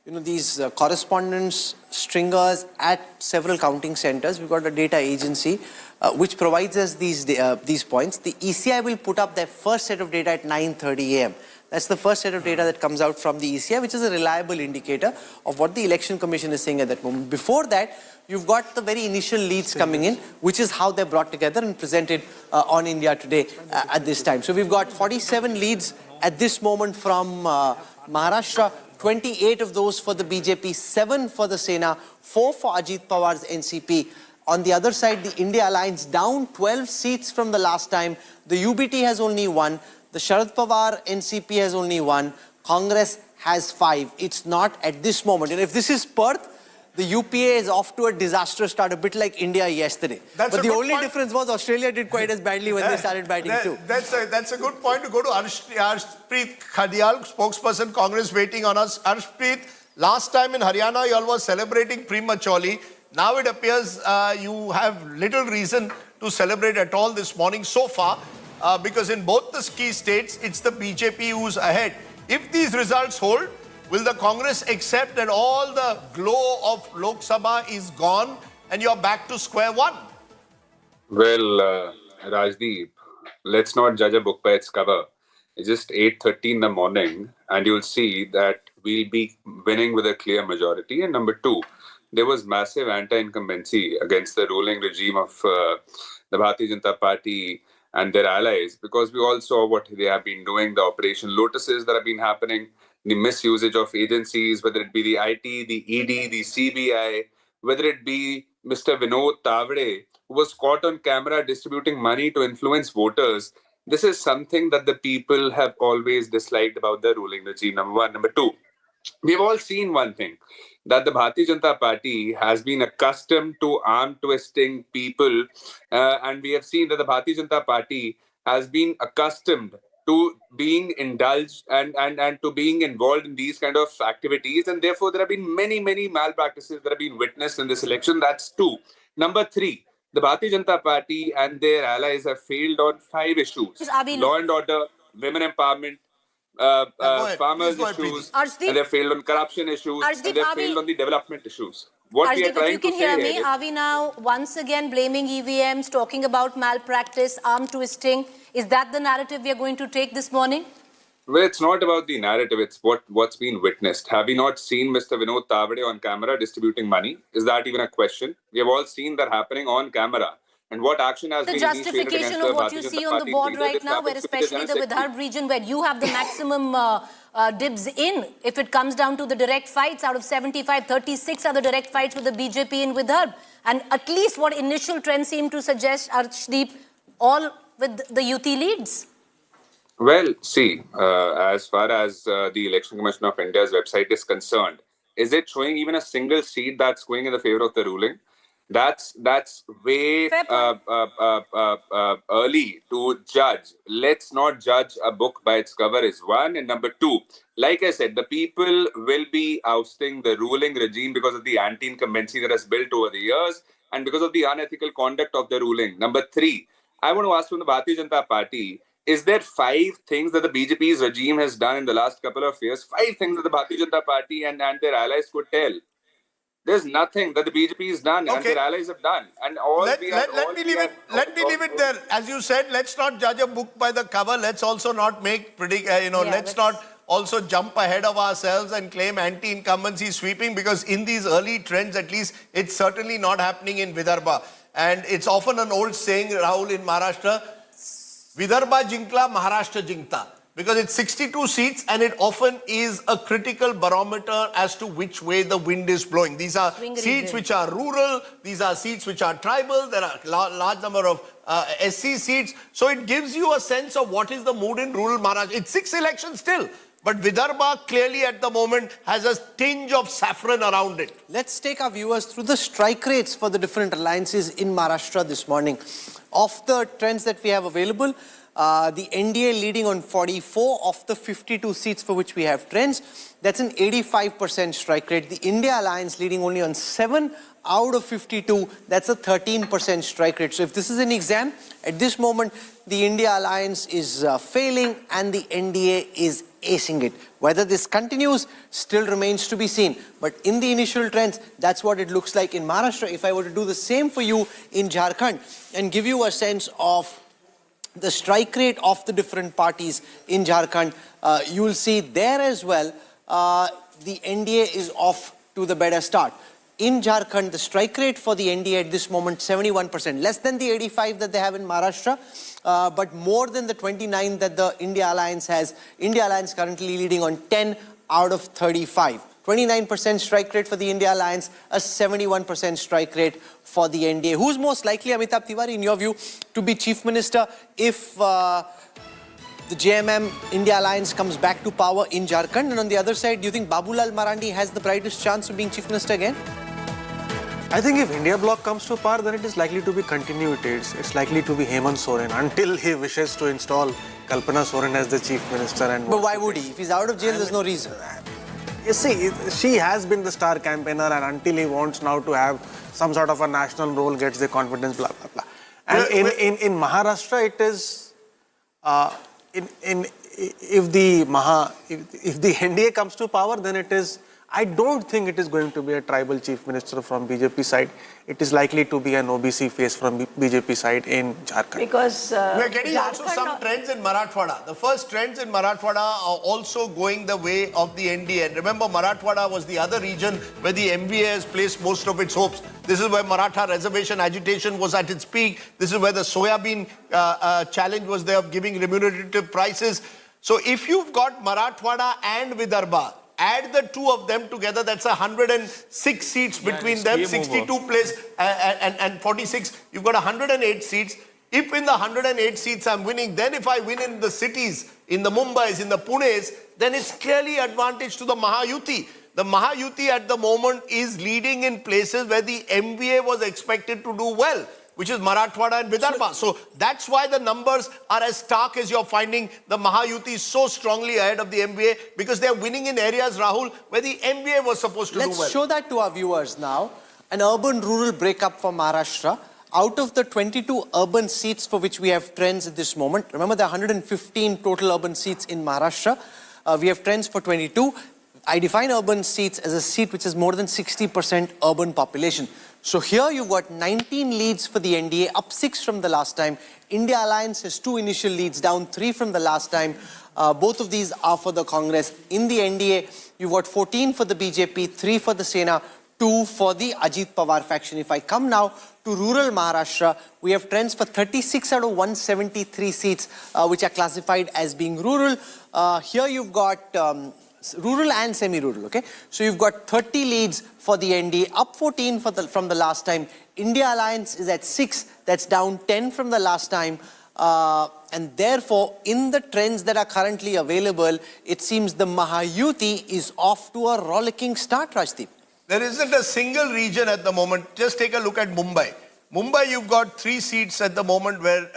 these correspondence stringers at several counting centers. We've got a data agency which provides us these points. The ECI will put up their first set of data at 9:30 a.m. That's the first set of data that comes out from the ECI, which is a reliable indicator of what the Election Commission is saying at that moment. Before that, you've got the very initial leads coming in, which is how they're brought together and presented on India Today at this time. So we've got 47 leads at this moment from Maharashtra. 28 of those for the BJP, 7 for the Sena, 4 for Ajit Pawar's NCP. On the other side, the India Alliance down 12 seats from the last time. The UBT has only 1. The Sharad Pawar NCP has only 1. Congress has 5. It's not at this moment. And if this is Perth, the UPA is off to a disastrous start, a bit like India yesterday. But the only difference was Australia did quite as badly when they started batting too. That's a good point to go to Arshpreet Khadial, spokesperson, Congress, waiting on us. Arshpreet, last time in Haryana, you all were celebrating prematurely. Now it appears you have little reason to celebrate at all this morning so far, because in both the key states, it's the BJP who's ahead. If these results hold, will the Congress accept that all the glow of Lok Sabha is gone and you're back to square one? Well, Rajdeep, let's not judge a book by its cover. It's just 8:30 in the morning and you'll see that we'll be winning with a clear majority. And number two, there was massive anti-incumbency against the ruling regime of the Bharatiya Janata Party and their allies, because we all saw what they have been doing, the Operation Lotuses that have been happening, the misusage of agencies, whether it be the IT, the ED, the CBI, whether it be Mr. Vinod Thackeray, who was caught on camera distributing money to influence voters. This is something that the people have always disliked about the ruling regime, number one. Number two, we've all seen one thing, that the Bharatiya Janata Party has been accustomed to arm twisting people, and we have seen that the Bharatiya Janata Party has been accustomed to being indulged and to being involved in these kind of activities, and therefore there have been many malpractices that have been witnessed in this election. That's two. Number three, the Bharatiya Janata Party and their allies have failed on 5 issues: law and order, women empowerment, farmers issues, and they failed on corruption issues, and they failed on the development issues. What we are trying to say here is, are we now once again blaming EVMs, talking about malpractice, arm twisting? Is that the narrative we are going to take this morning? well, it's not about the narrative, it's what's been witnessed. Have we not seen Mr. Vinod Thackeray on camera distributing money? Is that even a question? We have all seen that happening on camera. And what action has been initiated against the justification of what you see on the board right now, where especially the Vidarbha region, where you have the maximum dibs in, if it comes down to the direct fights, out of 75, 36 are the direct fights with the BJP in Vidarbha. And at least what initial trends seem to suggest, Arshdeep, all with the UT leads. Well, see, as far as the Election Commission of India's website is concerned, is it showing even a single seat that's going in the favor of the ruling? That's way early to judge. Let's not judge a book by its cover is one. And number two, like I said, the people will be ousting the ruling regime because of the anti-incumbency that has built over the years and because of the unethical conduct of the ruling. Number three, I want to ask from the Bharatiya Janata Party, is there 5 things that the BJP's regime has done in the last couple of years? 5 things that the Bharatiya Janata Party and their allies could tell. There's nothing that the BJP has done and their allies have done. And let me leave it there. As you said, let's not judge a book by the cover. Let's also not make let's not also jump ahead of ourselves and claim anti-incumbency sweeping, because in these early trends, at least, it's certainly not happening in Vidarbha. And it's often an old saying, Rahul, in Maharashtra, Vidarbha jinkla, Maharashtra jinkta. Because it's 62 seats and it often is a critical barometer as to which way the wind is blowing. These are seats which are rural, these are seats which are tribal, there are large number of SC seats. So it gives you a sense of what is the mood in rural Maharashtra. It's 6 elections still, but Vidarbha clearly at the moment has a tinge of saffron around it. Let's take our viewers through the strike rates for the different alliances in Maharashtra this morning. Of the trends that we have available, the NDA leading on 44 of the 52 seats for which we have trends. That's an 85% strike rate. The India Alliance leading only on 7 out of 52. That's a 13% strike rate. So if this is an exam, at this moment, the India Alliance is failing and the NDA is acing it. Whether this continues still remains to be seen. But in the initial trends, that's what it looks like in Maharashtra. If I were to do the same for you in Jharkhand and give you a sense of the strike rate of the different parties in Jharkhand, you will see there as well, the NDA is off to the better start. In Jharkhand, the strike rate for the NDA at this moment, 71%. Less than the 85 that they have in Maharashtra, but more than the 29 that the India Alliance has. India Alliance currently leading on 10 out of 35. 29% strike rate for the India Alliance, a 71% strike rate for the NDA. Who's most likely, Amitabh Tiwari, in your view, to be Chief Minister if the JMM India Alliance comes back to power in Jharkhand? And on the other side, do you think Babulal Marandi has the brightest chance of being Chief Minister again? I think if India Bloc comes to power, then it is likely to be continuity. It's likely to be Hemant Soren until he wishes to install Kalpana Soren as the Chief Minister. But why would he? If he's out of jail, there's no reason. You see, she has been the star campaigner, and until he wants now to have some sort of a national role, gets the confidence, blah, blah, blah. And in Maharashtra, it is, if the NDA comes to power, then it is, I don't think it is going to be a tribal chief minister from BJP side. It is likely to be an OBC face from BJP side in Jharkhand. Because we're getting also some trends in Marathwada. The first trends in Marathwada are also going the way of the NDA. And remember, Marathwada was the other region where the MVA has placed most of its hopes. This is where Maratha reservation agitation was at its peak. This is where the soybean challenge was there of giving remunerative prices. So if you've got Marathwada and Vidarbha, add the two of them together, that's 106 seats between them, 62 place and 46. You've got 108 seats. If in the 108 seats I'm winning, then if I win in the cities, in the Mumbais, in the Punes, then it's clearly advantage to the Mahayuti. The Mahayuti at the moment is leading in places where the MVA was expected to do well, which is Marathwada and Vidarbha. So that's why the numbers are as stark as you're finding the Mahayuti is so strongly ahead of the MVA, because they're winning in areas, Rahul, where the MVA was supposed to do well. Let's show that to our viewers now. An urban-rural breakup for Maharashtra. Out of the 22 urban seats for which we have trends at this moment, remember there are 115 total urban seats in Maharashtra. We have trends for 22. I define urban seats as a seat which is more than 60% urban population. So here you've got 19 leads for the NDA, up 6 from the last time. India Alliance has 2 initial leads, down 3 from the last time. Both of these are for the Congress. In the NDA, you've got 14 for the BJP, 3 for the Sena, 2 for the Ajit Pawar faction. If I come now to rural Maharashtra, we have trends for 36 out of 173 seats, which are classified as being rural. Here you've got rural and semi-rural, okay? So you've got 30 leads for the NDA, up 14 from the last time. India Alliance is at 6, that's down 10 from the last time. And therefore, in the trends that are currently available, it seems the Mahayuti is off to a rollicking start, Rajdeep. There isn't a single region at the moment. Just take a look at Mumbai. Mumbai, you've got 3 seats at the moment where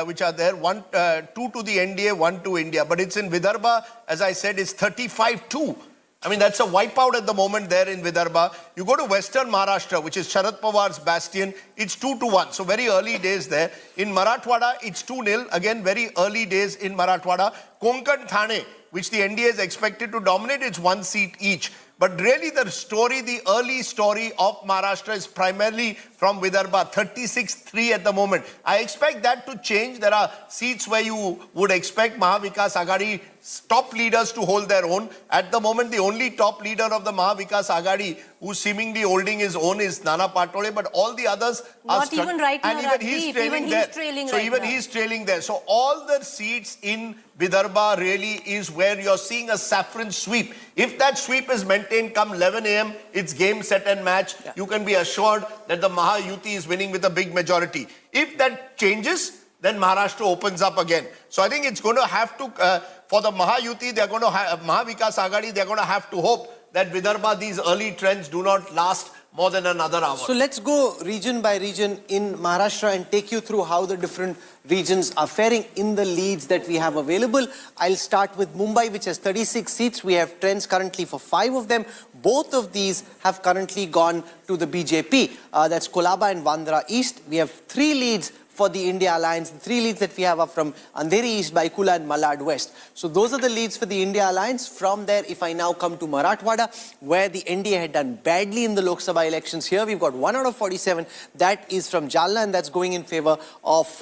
which are there. 2 to the NDA, 1 to India. But it's in Vidarbha, as I said, it's 35-2. I mean, that's a wipeout at the moment there in Vidarbha. You go to Western Maharashtra, which is Sharad Pawar's bastion, it's 2-1. So very early days there. In Marathwada, it's 2-0. Again, very early days in Marathwada. Konkan Thane, which the NDA is expected to dominate, it's 1 seat each. But really the story, the early story of Maharashtra is primarily from Vidarbha, 36-3 at the moment. I expect that to change. There are seats where you would expect Mahavikas Aghadi top leaders to hold their own. At the moment, the only top leader of the Mahavikas Aghadi who's seemingly holding his own is Nana Patole, but all the others are not even right now, and even he's trailing there. So even he's trailing there. So all the seats in Vidarbha really is where you're seeing a saffron sweep. If that sweep is maintained come 11 a.m., it's game, set and match. Yeah. You can be assured that the Mahayuti is winning with a big majority. If that changes, then Maharashtra opens up again. So I think it's going to have to, for the Mahayuti, they're going to have, Mahavikas Aghadi, they're going to have to hope that Vidarbha, these early trends do not last more than another hour. So let's go region by region in Maharashtra and take you through how the different regions are faring in the leads that we have available. I'll start with Mumbai, which has 36 seats. We have trends currently for 5 of them. Both of these have currently gone to the BJP. That's Kolaba and Bandra East. We have 3 leads for the India Alliance. The 3 leads that we have are from Andheri East, Baikula and Malad West. So those are the leads for the India Alliance. From there, if I now come to Marathwada, where the NDA had done badly in the Lok Sabha elections, here we've got 1 out of 47. That is from Jalna, and that's going in favor of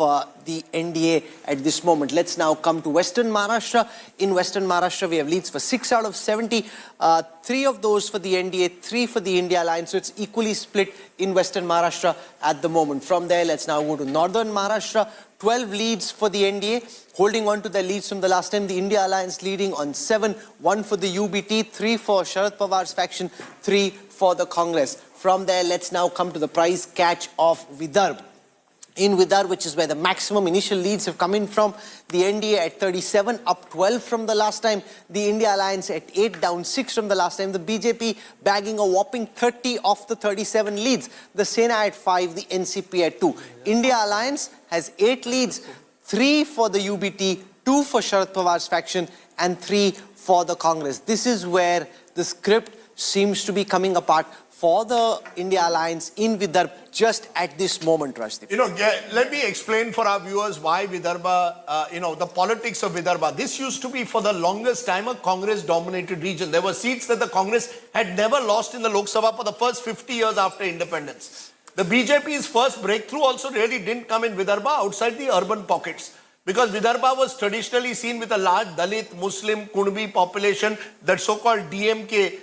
the NDA at this moment. Let's now come to Western Maharashtra. In Western Maharashtra, we have leads for 6 out of 70. 3 of those for the NDA, 3 for the India Alliance. So it's equally split in Western Maharashtra at the moment. From there, let's now go to Northern in Maharashtra, 12 leads for the NDA, holding on to their leads from the last time. The India Alliance leading on 7, 1 for the UBT, 3 for Sharad Pawar's faction, 3 for the Congress. From there, let's now come to the prize catch of Vidarbha. In Vidarbha, which is where the maximum initial leads have come in from, the NDA at 37, up 12 from the last time. The India Alliance at 8, down 6 from the last time. The BJP bagging a whopping 30 of the 37 leads. The Sena at 5, the NCP at 2. India Alliance has 8 leads, 3 for the UBT, 2 for Sharad Pawar's faction, and 3 for the Congress. This is where the script seems to be coming apart for the India Alliance in Vidarbha just at this moment, Rajdeep. Let me explain for our viewers why Vidarbha, the politics of Vidarbha. This used to be for the longest time a Congress-dominated region. There were seats that the Congress had never lost in the Lok Sabha for the first 50 years after independence. The BJP's first breakthrough also really didn't come in Vidarbha outside the urban pockets. Because Vidarbha was traditionally seen with a large Dalit, Muslim, Kunbi population, that so-called DMK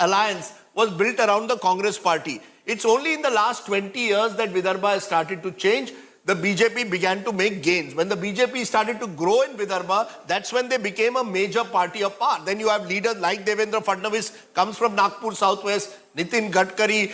alliance was built around the Congress party. It's only in the last 20 years that Vidarbha has started to change. The BJP began to make gains. When the BJP started to grow in Vidarbha, that's when they became a major party of power. Then you have leaders like Devendra Fadnavis, comes from Nagpur Southwest, Nitin Gadkari,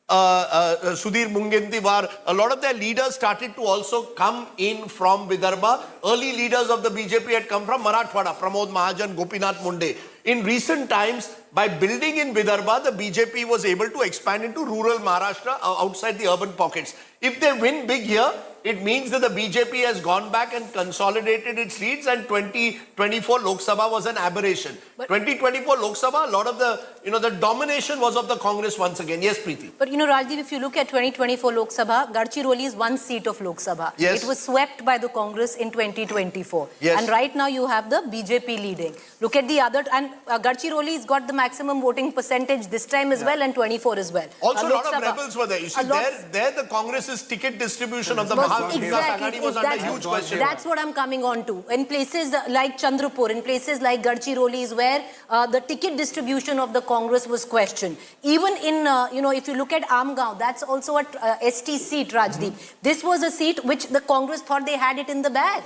Sudhir Mungantiwar. A lot of their leaders started to also come in from Vidarbha. Early leaders of the BJP had come from Marathwada, Pramod Mahajan, Gopinath Munde. In recent times, by building in Vidarbha, the BJP was able to expand into rural Maharashtra outside the urban pockets. If they win big here, it means that the BJP has gone back and consolidated its leads, and 2024 Lok Sabha was an aberration. 2024 Lok Sabha, a lot of the domination was of the Congress once again. Yes, Preeti. But Rajdeep, if you look at 2024 Lok Sabha, Gadchiroli is 1 seat of Lok Sabha. Yes. It was swept by the Congress in 2024. Yes. And right now you have the BJP leading. Look at the other, and Gadchiroli's got the maximum voting percentage this time as well, and 24 as well. Also, a lot of rebels were there. You see, there the Congress's ticket distribution of the Maharashtra Agadi was under huge question. That's what I'm coming on to. In places like Chandrapur, in places like Gadchiroli is where the ticket distribution of the Congress was questioned. Even in, if you look at Amgaon, that's also a ST seat, Rajdeep. This was a seat which the Congress thought they had it in the bag.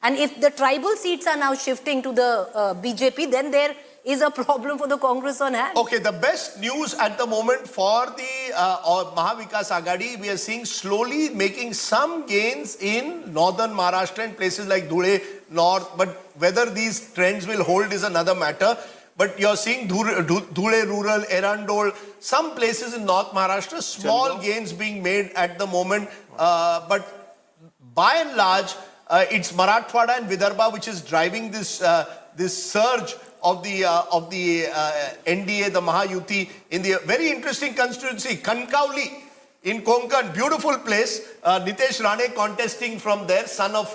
And if the tribal seats are now shifting to the BJP, then there is a problem for the Congress on hand. Okay, the best news at the moment for the Mahavikas Agadi, we are seeing slowly making some gains in northern Maharashtra and places like Dhule, North. But whether these trends will hold is another matter. But you're seeing Dhule rural, Erandol, some places in North Maharashtra, small gains being made at the moment. But by and large, it's Marathwada and Vidarbha which is driving this surge of the NDA, the Mahayuti, in the very interesting constituency, Kankauli in Konkan, beautiful place. Nitesh Rane contesting from there, son of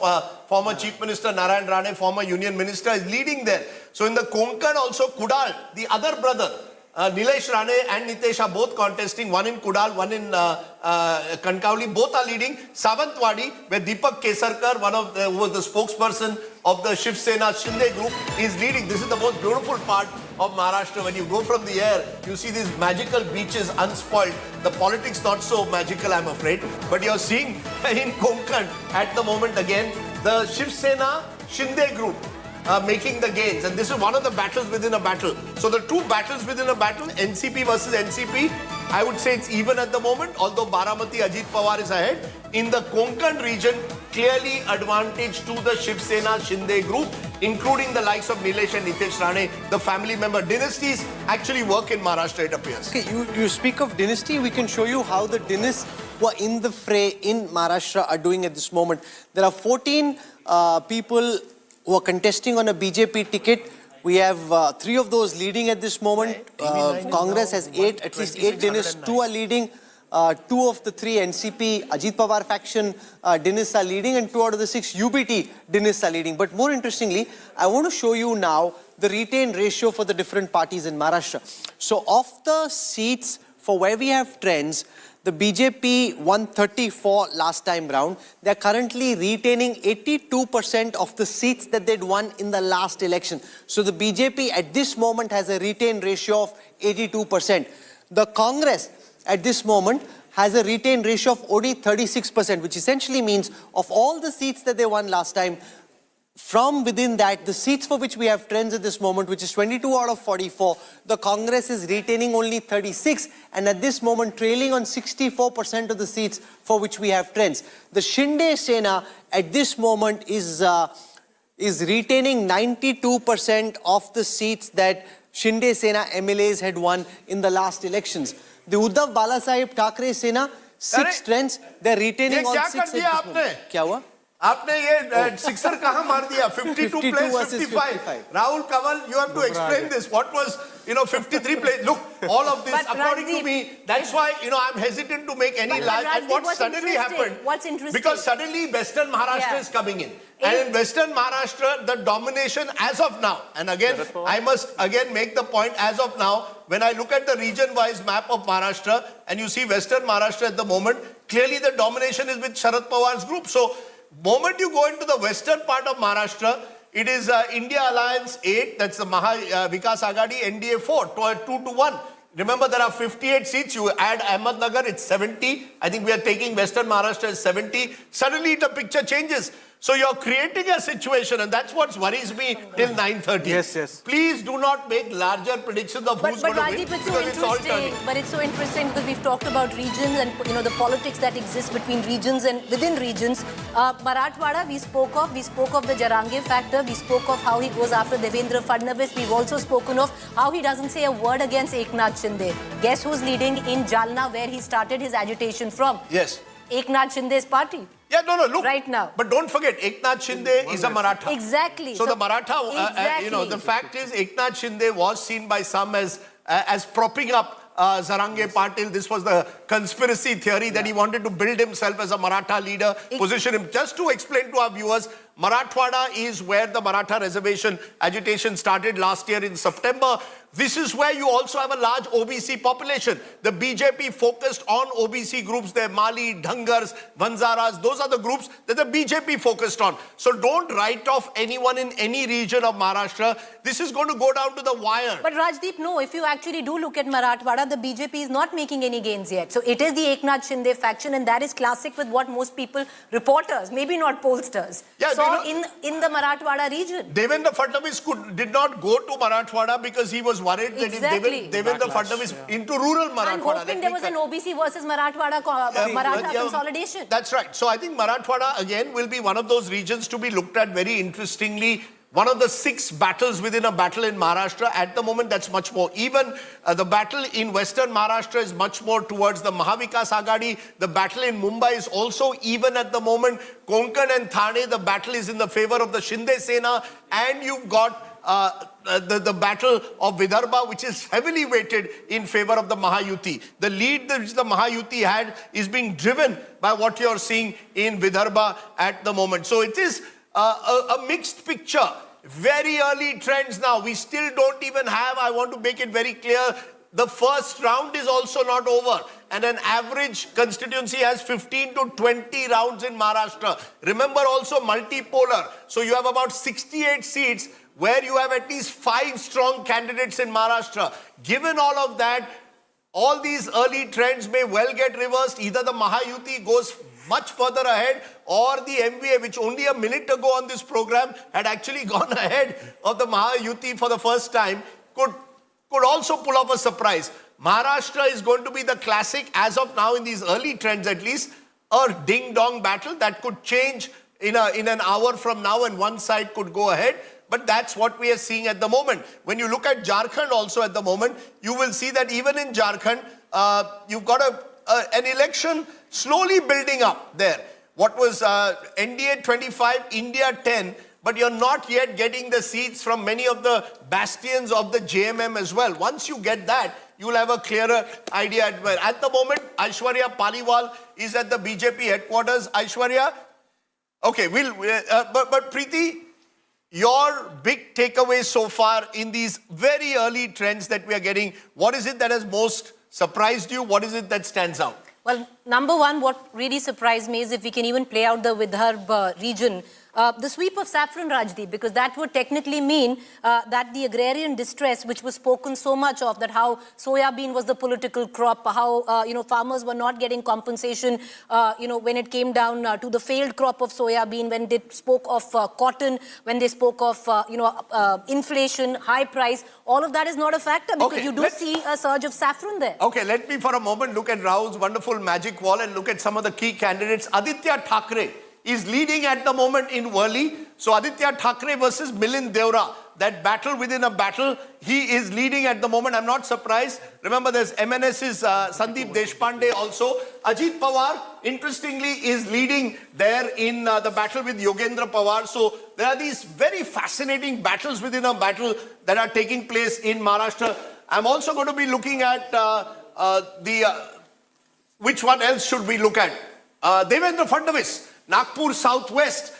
former Chief Minister Narayan Rane, former Union Minister, is leading there. So in the Konkan also, Kudal, the other brother, Nilesh Rane and Nitesh are both contesting, one in Kudal, one in Kankauli, both are leading. Savantwadi, where Deepak Kesarkar, who was the spokesperson of the Shiv Sena Shinde group, is leading. This is the most beautiful part of Maharashtra. When you go from the air, you see these magical beaches unspoiled. The politics not so magical, I'm afraid. But you're seeing in Konkan at the moment again, the Shiv Sena Shinde group making the gains, and this is one of the battles within a battle. So the two battles within a battle, NCP versus NCP, I would say it's even at the moment, although Baramati, Ajit Pawar is ahead. In the Konkan region, clearly advantage to the Shiv Sena Shinde group, including the likes of Nilesh and Nitesh Rane, the family member. Dynasties actually work in Maharashtra, it appears. Okay, you speak of dynasty, we can show you how the dynasts who are in the fray in Maharashtra are doing at this moment. There are 14 people who are contesting on a BJP ticket. We have 3 of those leading at this moment. Congress has 8, at least 8 dynasts. 2 are leading. 2 of the 3 NCP, Ajit Pawar faction dynasts are leading, and 2 out of the 6 UBT dynasts are leading. But more interestingly, I want to show you now the retain ratio for the different parties in Maharashtra. So of the seats for where we have trends, the BJP won 34 last time round. They're currently retaining 82% of the seats that they'd won in the last election. So the BJP at this moment has a retain ratio of 82%. The Congress at this moment has a retained ratio of only 36%, which essentially means of all the seats that they won last time, from within that, the seats for which we have trends at this moment, which is 22 out of 44, the Congress is retaining only 36 and at this moment trailing on 64% of the seats for which we have trends. The Shinde Sena at this moment is retaining 92% of the seats that Shinde Sena MLAs had won in the last elections. The Uddhav Balasaheb Thackeray Sena, 6 trends, they're retaining on 6 at this moment. क्या हुआ? आपने ये sixer कहाँ मार दिया? 52 plays 55. Rahul Kanwal, you have to explain this. What was 53 plays? Look, all of this, according to me, that's why I'm hesitant to make any large. And what suddenly happened? What's interesting? Because suddenly Western Maharashtra is coming in, and in Western Maharashtra, the domination as of now, and again, I must again make the point as of now. When I look at the region-wise map of Maharashtra, and you see Western Maharashtra at the moment, clearly the domination is with Sharad Pawar's group. So, moment you go into the western part of Maharashtra, it is India Alliance 8, that's the Vikas Aghadi, NDA 4, 2-1. Remember, there are 58 seats. You add Ahmednagar, it's 70. I think we are taking Western Maharashtra as 70. Suddenly, the picture changes. So you're creating a situation, and that's what worries me till 9:30. Yes. Please do not make larger predictions of who's going to win, because it's all turning. But it's so interesting because we've talked about regions and the politics that exist between regions and within regions. Marathwada, we spoke of the Jarange factor. We spoke of how he goes after Devendra Fadnavis. We've also spoken of how he doesn't say a word against Eknath Shinde. Guess who's leading in Jalna, where he started his agitation from? Yes. Eknath Shinde's party. Yeah, no, look. Right now. But don't forget, Eknath Shinde is a Maratha. Exactly. So the Maratha, the fact is, Eknath Shinde was seen by some as propping up Zarange Patil. This was the conspiracy theory that he wanted to build himself as a Maratha leader, position him. Just to explain to our viewers, Marathwada is where the Maratha reservation agitation started last year in September. This is where you also have a large OBC population. The BJP focused on OBC groups there, Mali, Dhangars, Vanzaras. Those are the groups that the BJP focused on. So don't write off anyone in any region of Maharashtra. This is going to go down to the wire. But Rajdeep, no, if you actually do look at Marathwada, the BJP is not making any gains yet. So it is the Eknath Shinde faction, and that is classic with what most people, reporters, maybe not pollsters, saw in the Marathwada region. Devendra Fadnavis did not go to Marathwada because he was worried that if Devendra Fadnavis into rural Marathwada. I'm hoping there was an OBC versus Marathwada Maratha consolidation. That's right. So I think Marathwada again will be one of those regions to be looked at very interestingly. One of the 6 battles within a battle in Maharashtra. At the moment, that's much more even. The battle in Western Maharashtra is much more towards the Mahavikas Aghadi. The battle in Mumbai is also even at the moment. Konkan and Thane, the battle is in the favor of the Shinde Sena. And you've got the battle of Vidarbha, which is heavily weighted in favor of the Mahayuti. The lead that the Mahayuti had is being driven by what you're seeing in Vidarbha at the moment. So it is a mixed picture. Very early trends now. We still don't even have, I want to make it very clear, the first round is also not over. And an average constituency has 15 to 20 rounds in Maharashtra. Remember also multipolar. So you have about 68 seats where you have at least 5 strong candidates in Maharashtra. Given all of that, all these early trends may well get reversed. Either the Mahayuti goes much further ahead, or the MVA, which only a minute ago on this program had actually gone ahead of the Mahayuti for the first time, could also pull off a surprise. Maharashtra is going to be the classic, as of now in these early trends at least, a ding-dong battle that could change in an hour from now, and one side could go ahead. But that's what we are seeing at the moment. When you look at Jharkhand also at the moment, you will see that even in Jharkhand, you've got an election slowly building up there. What was NDA 25, India 10, but you're not yet getting the seats from many of the bastions of the JMM as well. Once you get that, you'll have a clearer idea. At the moment, Aishwarya Paliwal is at the BJP headquarters. Aishwarya, okay, but Preeti, your big takeaway so far in these very early trends that we are getting, what is it that has most surprised you? What is it that stands out? Well, number one, what really surprised me is if we can even play out the Vidarbha region. The sweep of saffron, Rajdeep, because that would technically mean that the agrarian distress, which was spoken so much of, that how soya bean was the political crop, how farmers were not getting compensation, when it came down to the failed crop of soya bean, when they spoke of cotton, when they spoke of inflation, high price, all of that is not a factor because you do see a surge of saffron there. Okay, let me for a moment look at Rahul's wonderful magic wall and look at some of the key candidates. Aditya Thackeray is leading at the moment in Worli. So Aditya Thackeray versus Milind Deora, that battle within a battle, he is leading at the moment. I'm not surprised. Remember, there's MNS's Sandeep Deshpande also. Ajit Pawar, interestingly, is leading there in the battle with Yogendra Pawar. So there are these very fascinating battles within a battle that are taking place in Maharashtra. I'm also going to be looking at which one else should we look at? Devendra Fadnavis, Nagpur Southwest,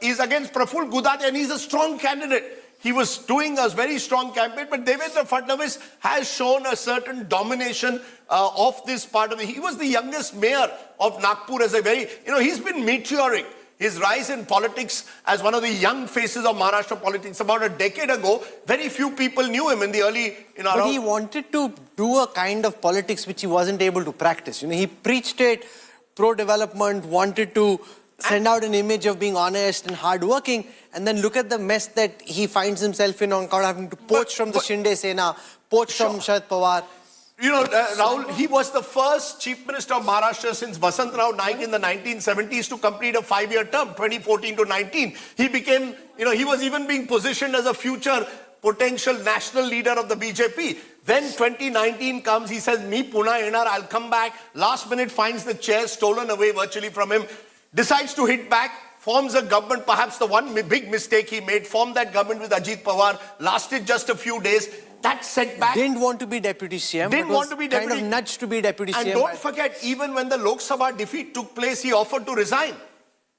is against Praful Gudade, and he's a strong candidate. He was doing a very strong campaign, but Devendra Fadnavis has shown a certain domination of this part of he was the youngest mayor of Nagpur as a very, he's been meteoric. His rise in politics as one of the young faces of Maharashtra politics about a decade ago, very few people knew him in the early... But he wanted to do a kind of politics which he wasn't able to practice. He preached it, pro-development, wanted to send out an image of being honest and hardworking, and then look at the mess that he finds himself in on account of having to poach from the Shinde Sena, poach from Sharad Pawar. Rahul, he was the first Chief Minister of Maharashtra since Vasant Rao Naik in the 1970s to complete a 5-year term, 2014 to 19. He became, he was even being positioned as a future potential national leader of the BJP. Then 2019 comes, he says, "Me Puna Enar, I'll come back." Last minute finds the chair stolen away virtually from him. Decides to hit back, forms a government, perhaps the one big mistake he made, formed that government with Ajit Pawar, lasted just a few days. That setback. Didn't want to be deputy CM. Didn't want to be deputy. Kind of nudged to be deputy CM. And don't forget, even when the Lok Sabha defeat took place, he offered to resign.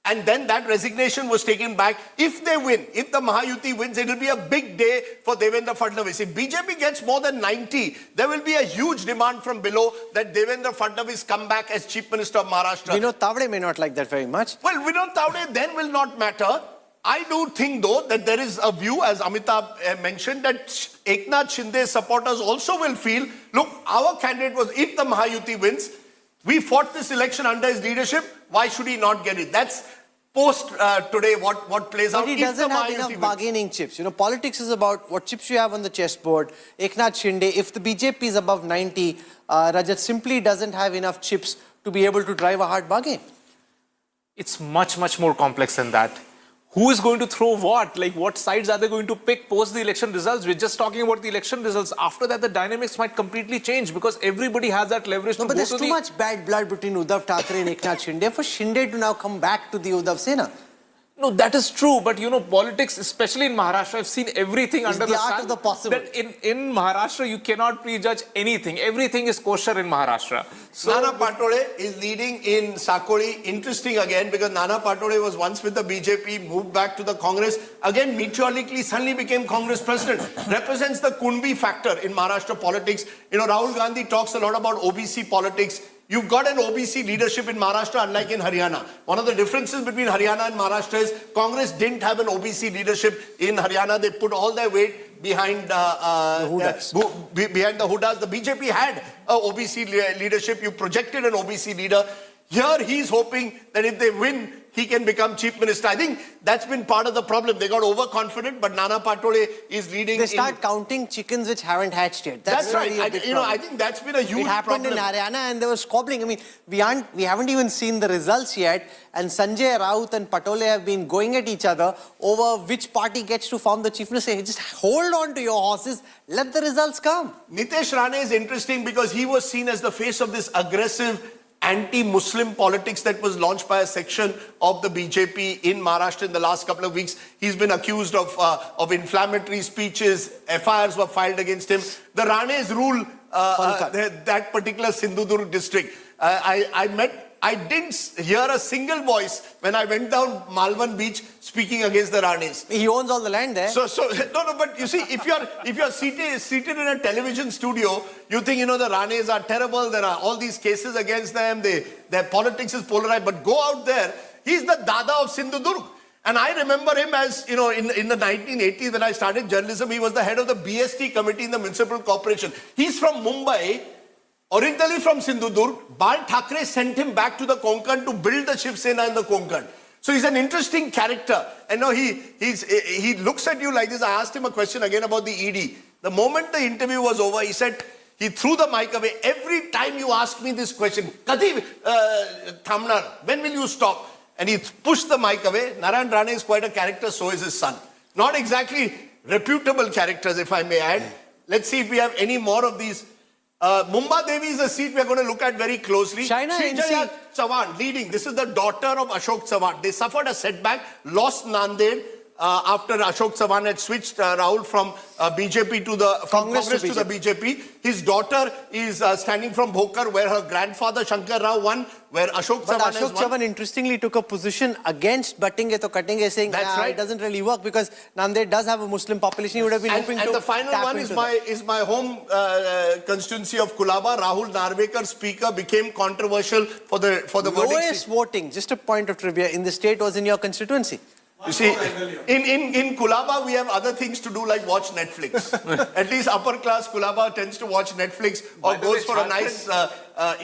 And then that resignation was taken back. If they win, if the Mahayuti wins, it will be a big day for Devendra Fadnavis. If BJP gets more than 90, there will be a huge demand from below that Devendra Fadnavis come back as Chief Minister of Maharashtra. Vinod Tavade may not like that very much. Well, Vinod Tavade then will not matter. I do think, though, that there is a view, as Amitabh mentioned, that Eknath Shinde's supporters also will feel, look, our candidate was, if the Mahayuti wins, we fought this election under his leadership, why should he not get it? That's post today what plays out. But he doesn't have enough bargaining chips. Politics is about what chips you have on the chessboard. Eknath Shinde, if the BJP is above 90, Rajat simply doesn't have enough chips to be able to drive a hard bargain. It's much, much more complex than that. Who is going to throw what? Like, what sides are they going to pick post the election results? We're just talking about the election results. After that, the dynamics might completely change because everybody has that leverage to go to the... No, but there's too much bad blood between Uddhav Thackeray and Eknath Shinde for Shinde to now come back to the Uddhav Sena. No, that is true. But, politics, especially in Maharashtra, I've seen everything under the sun. It's the art of the possible. That in Maharashtra, you cannot prejudge anything. Everything is kosher in Maharashtra. So, Nana Patole is leading in Sakoli. Interesting again, because Nana Patole was once with the BJP, moved back to the Congress. Again, meteorically, suddenly became Congress president. Represents the Kunbi factor in Maharashtra politics. Rahul Gandhi talks a lot about OBC politics. You've got an OBC leadership in Maharashtra, unlike in Haryana. One of the differences between Haryana and Maharashtra is Congress didn't have an OBC leadership in Haryana. They put all their weight behind the Hudas. The BJP had an OBC leadership. You projected an OBC leader. Here he's hoping that if they win, he can become chief minister. I think that's been part of the problem. They got overconfident, but Nana Patole is leading. They start counting chickens which haven't hatched yet. That's right. I think that's been a huge problem. It happened in Haryana and they were squabbling. I mean, we haven't even seen the results yet. And Sanjay Raut and Patole have been going at each other over which party gets to form the chief minister. Just hold on to your horses. Let the results come. Nitesh Rane is interesting because he was seen as the face of this aggressive anti-Muslim politics that was launched by a section of the BJP in Maharashtra in the last couple of weeks. He's been accused of inflammatory speeches. FIRs were filed against him. The Ranes rule that particular Sindhudurg district. I didn't hear a single voice when I went down Malvan beach speaking against the Ranes. He owns all the land there. But you see, if you're seated in a television studio, you think, the Ranes are terrible. There are all these cases against them. Their politics is polarized. But go out there, he's the Dada of Sindhudurg. And I remember him as, in the 1980s when I started journalism, he was the head of the BST committee in the municipal corporation. He's from Mumbai, originally from Sindhudurg. Bal Thackeray sent him back to the Konkan to build the Shiv Sena in the Konkan. So he's an interesting character. And now he looks at you like this. I asked him a question again about the ED. The moment the interview was over, he said, he threw the mic away. Every time you ask me this question, Kati Thamnar, when will you stop? And he pushed the mic away. Narayan Rane is quite a character, so is his son. Not exactly reputable characters, if I may add. Let's see if we have any more of these. Mumba Devi is a seat we are going to look at very closely. Srijaya Chavan leading. This is the daughter of Ashok Chavan. They suffered a setback, lost Nanded after Ashok Chavan had switched Rahul from BJP to the Congress to the BJP. His daughter is standing from Bhokar, where her grandfather Shankar Rao won, where Ashok Chavan has won. Ashok Chavan interestingly took a position against Battinge to Kattinge, saying it doesn't really work because Nanded does have a Muslim population. He would have been hoping to. And the final one is my home constituency of Kulaba. Rahul Narvekar, speaker, became controversial for the verdict. Lowest voting, just a point of trivia, in the state was in your constituency. You see, in Kulaba, we have other things to do like watch Netflix. At least upper class Kulaba tends to watch Netflix or goes for a nice,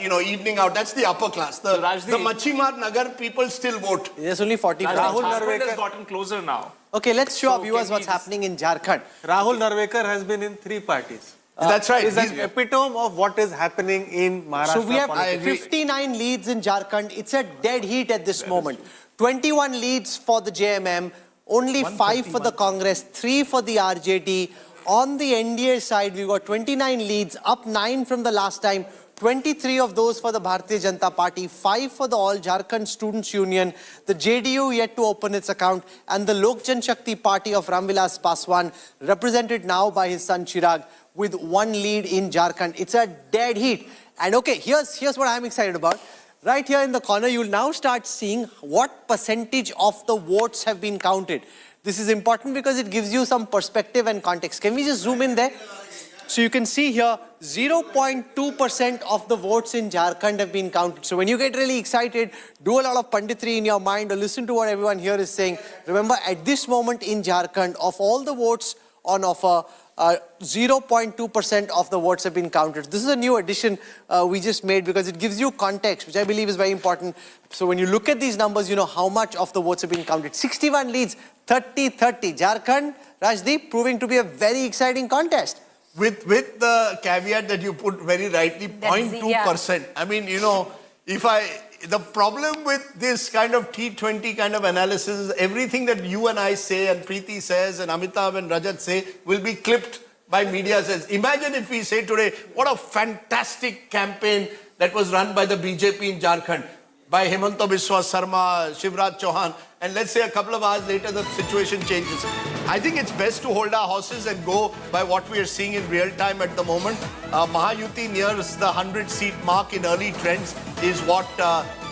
evening out. That's the upper class. The Machimar Nagar people still vote. There's only 45. Rahul Narvekar has gotten closer now. Okay, let's show our viewers what's happening in Jharkhand. Rahul Narvekar has been in 3 parties. That's right. He's an epitome of what is happening in Maharashtra. So we have 59 leads in Jharkhand. It's a dead heat at this moment. 21 leads for the JMM, only 5 for the Congress, 3 for the RJD. On the NDA side, we've got 29 leads, up 9 from the last time. 23 of those for the Bharatiya Janata Party, 5 for the All Jharkhand Students Union, the JDU yet to open its account, and the Lok Janshakti Party of Ramvilas Paswan, represented now by his son Chirag, with 1 lead in Jharkhand. It's a dead heat. And okay, here's what I'm excited about. Right here in the corner, you'll now start seeing what percentage of the votes have been counted. This is important because it gives you some perspective and context. Can we just zoom in there? So you can see here, 0.2% of the votes in Jharkhand have been counted. So when you get really excited, do a lot of panditry in your mind or listen to what everyone here is saying. Remember, at this moment in Jharkhand, of all the votes on offer, 0.2% of the votes have been counted. This is a new addition we just made because it gives you context, which I believe is very important. So when you look at these numbers, you know how much of the votes have been counted. 61 leads, 30-30. Jharkhand, Rajdeep, proving to be a very exciting contest. With the caveat that you put very rightly, 0.2%. I mean, the problem with this kind of T20 kind of analysis is everything that you and I say and Preeti says and Amitabh and Rajat say will be clipped by media. Says, imagine if we say today, what a fantastic campaign that was run by the BJP in Jharkhand, by Hemanta Biswa Sarma, Shivraj Chauhan, and let's say a couple of hours later the situation changes. I think it's best to hold our horses and go by what we are seeing in real time at the moment. Mahayuti nears the 100-seat mark in early trends is what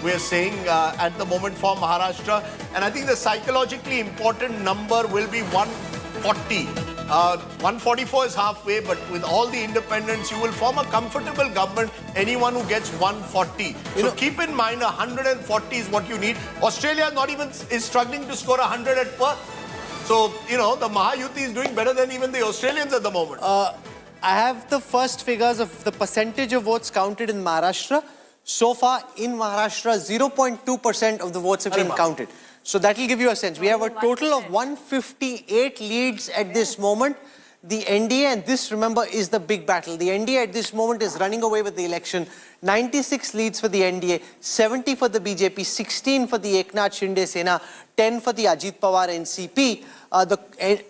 we're saying at the moment for Maharashtra. And I think the psychologically important number will be 140. 144 is halfway, but with all the independents, you will form a comfortable government, anyone who gets 140. So keep in mind, 140 is what you need. Australia is struggling to score 100 at Perth. So, the Mahayuti is doing better than even the Australians at the moment. I have the first figures of the percentage of votes counted in Maharashtra. So far, in Maharashtra, 0.2% of the votes have been counted. So that will give you a sense. We have a total of 158 leads at this moment. The NDA, and this, remember, is the big battle. The NDA at this moment is running away with the election. 96 leads for the NDA, 70 for the BJP, 16 for the Eknath Shinde Sena, 10 for the Ajit Pawar NCP. The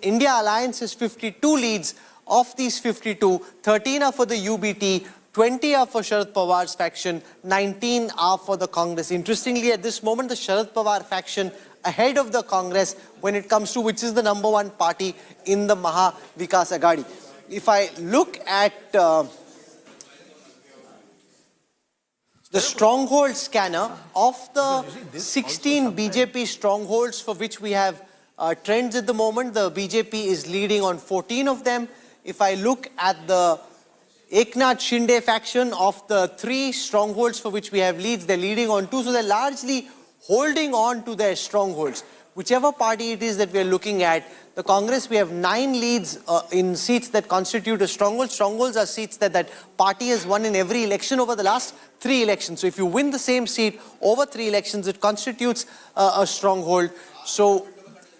India Alliance has 52 leads. Of these 52, 13 are for the UBT, 20 are for Sharad Pawar's faction, 19 are for the Congress. Interestingly, at this moment, the Sharad Pawar faction ahead of the Congress when it comes to which is the #1 party in the Maha Vikas Aghadi. If I look at the stronghold scanner of the 16 BJP strongholds for which we have trends at the moment, the BJP is leading on 14 of them. If I look at the Eknath Shinde faction, of the 3 strongholds for which we have leads, they're leading on 2. So they're largely holding on to their strongholds. whichever party it is that we are looking at, the Congress, we have 9 leads in seats that constitute a stronghold. Strongholds are seats that party has won in every election over the last 3 elections. So if you win the same seat over 3 elections, it constitutes a stronghold. So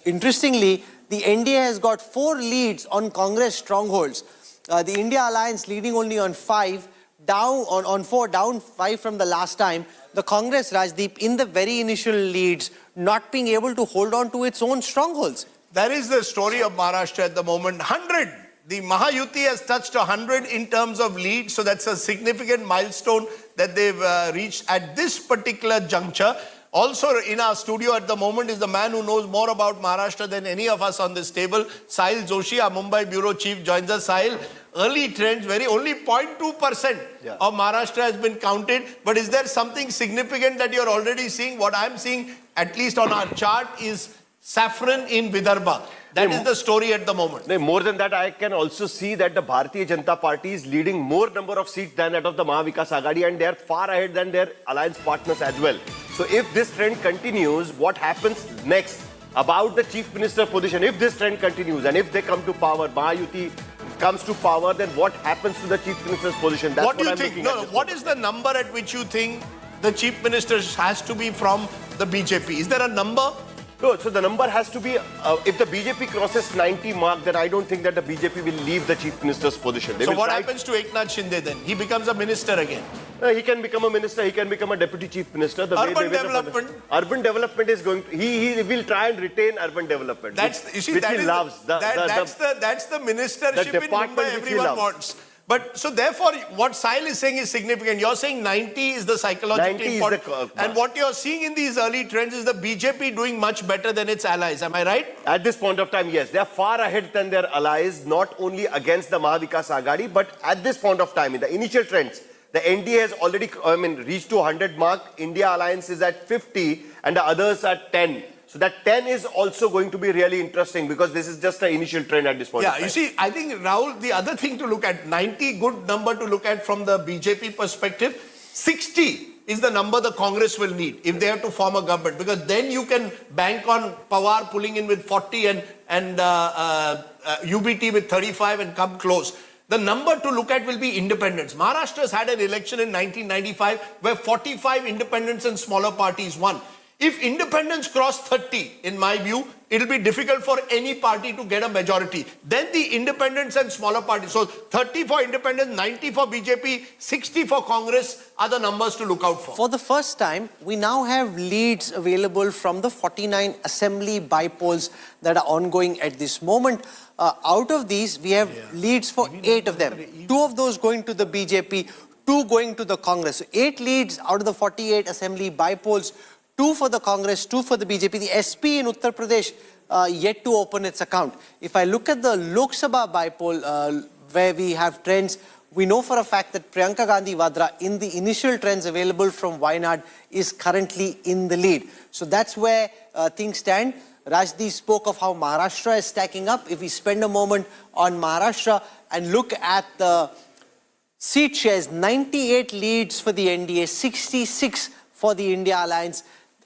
interestingly, the NDA has got 4 leads on Congress strongholds. The India Alliance leading only on 5, on 4, down 5 from the last time. The Congress, Rajdeep, in the very initial leads, not being able to hold on to its own strongholds. That is the story of Maharashtra at the moment. 100. The Mahayuti has touched 100 in terms of lead. So that's a significant milestone that they've reached at this particular juncture. Also in our studio at the moment is the man who knows more about Maharashtra than any of us on this table. Sahil Joshi, our Mumbai Bureau Chief, joins us. Sahil, early trends, only 0.2% of Maharashtra has been counted. But is there something significant that you're already seeing? What I'm seeing, at least on our chart, is saffron in Vidarbha. That is the story at the moment. More than that, I can also see that the Bharatiya Janata Party is leading more number of seats than that of the Mahavikas Aghadi, and they are far ahead than their alliance partners as well. So if this trend continues, what happens next about the Chief Minister position? If this trend continues and if they come to power, Mahayuti comes to power, then what happens to the Chief Minister's position? That's what do you think? What is the number at which you think the Chief Minister has to be from the BJP? Is there a number? No, so the number has to be, if the BJP crosses 90 mark, then I don't think that the BJP will leave the Chief Minister's position. So what happens to Eknath Shinde then? He becomes a minister again. He can become a minister, he can become a deputy chief minister. Urban development. Urban development is going to, he will try and retain urban development. That's the ministership in Mumbai everyone wants. But so therefore, what Sahil is saying is significant. You're saying 90 is the psychologically important. And what you're seeing in these early trends is the BJP doing much better than its allies. Am I right? At this point of time, yes. They are far ahead than their allies, not only against the Mahavikas Aghadi, but at this point of time, in the initial trends, the NDA has already reached to 100 mark. India Alliance is at 50 and the others are 10. So that 10 is also going to be really interesting because this is just an initial trend at this point. Yeah, you see, I think, Rahul, the other thing to look at, 90, good number to look at from the BJP perspective. 60 is the number the Congress will need if they have to form a government, because then you can bank on Pawar pulling in with 40 and UBT with 35 and come close. The number to look at will be independents. Maharashtra has had an election in 1995 where 45 independents and smaller parties won. If independents cross 30, in my view, it'll be difficult for any party to get a majority. Then the independents and smaller parties. So 30 for independents, 90 for BJP, 60 for Congress are the numbers to look out for. For the first time, we now have leads available from the 49 assembly bypolls that are ongoing at this moment. Out of these, we have leads for 8 of them. 2 of those going to the BJP, 2 going to the Congress. So 8 leads out of the 48 assembly bypolls. 2 for the Congress, 2 for the BJP. The SP in Uttar Pradesh yet to open its account. If I look at the Lok Sabha bypoll where we have trends, we know for a fact that Priyanka Gandhi Vadra in the initial trends available from Wayanad is currently in the lead. So that's where things stand. Rajdi spoke of how Maharashtra is stacking up. If we spend a moment on Maharashtra and look at the seat shares, 98 leads for the NDA, 66 for the India Alliance.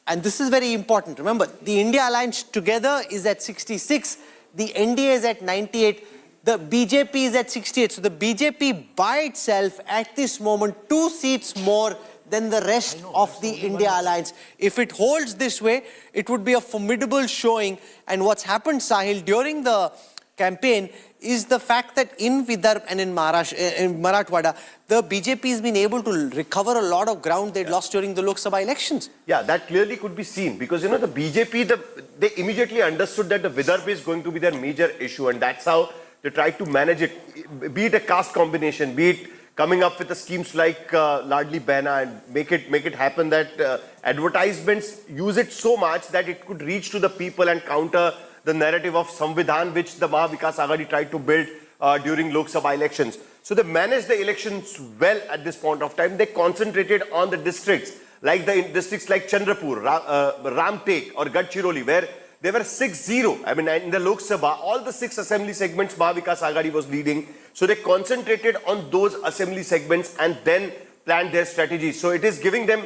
And this is very important. Remember, the India Alliance together is at 66. The NDA is at 98. The BJP is at 68. So the BJP by itself at this moment 2 seats more than the rest of the India Alliance. If it holds this way, it would be a formidable showing. And what's happened, Sahil, during the campaign is the fact that in Vidarbha and in Marathwada, the BJP has been able to recover a lot of ground they'd lost during the Lok Sabha elections. Yeah, that clearly could be seen because, the BJP, they immediately understood that the Vidarbha is going to be their major issue, and that's how they tried to manage it, be it a caste combination, be it coming up with the schemes like Ladli Behna and make it happen that advertisements use it so much that it could reach to the people and counter the narrative of Samvidhan which the Mahavikas Aghadi tried to build during Lok Sabha elections. So they managed the elections well at this point of time. They concentrated on the districts like Chandrapur, Ramtek or Gadchiroli, where they were 6-0. I mean, in the Lok Sabha, all the 6 assembly segments Mahavikas Aghadi was leading. So they concentrated on those assembly segments and then planned their strategies. So it is giving them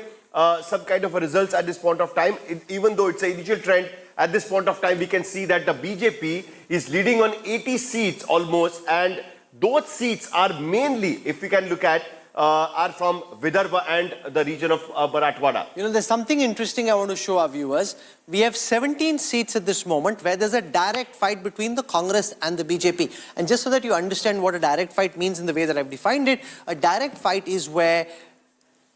some kind of a results at this point of time, even though it's an initial trend. at this point of time, we can see that the BJP is leading on 80 seats almost, and those seats are mainly, if we can look at, are from Vidarbha and the region of Marathwada. You know, there's something interesting I want to show our viewers. We have 17 seats at this moment where there's a direct fight between the Congress and the BJP. And just so that you understand what a direct fight means in the way that I've defined it, a direct fight is where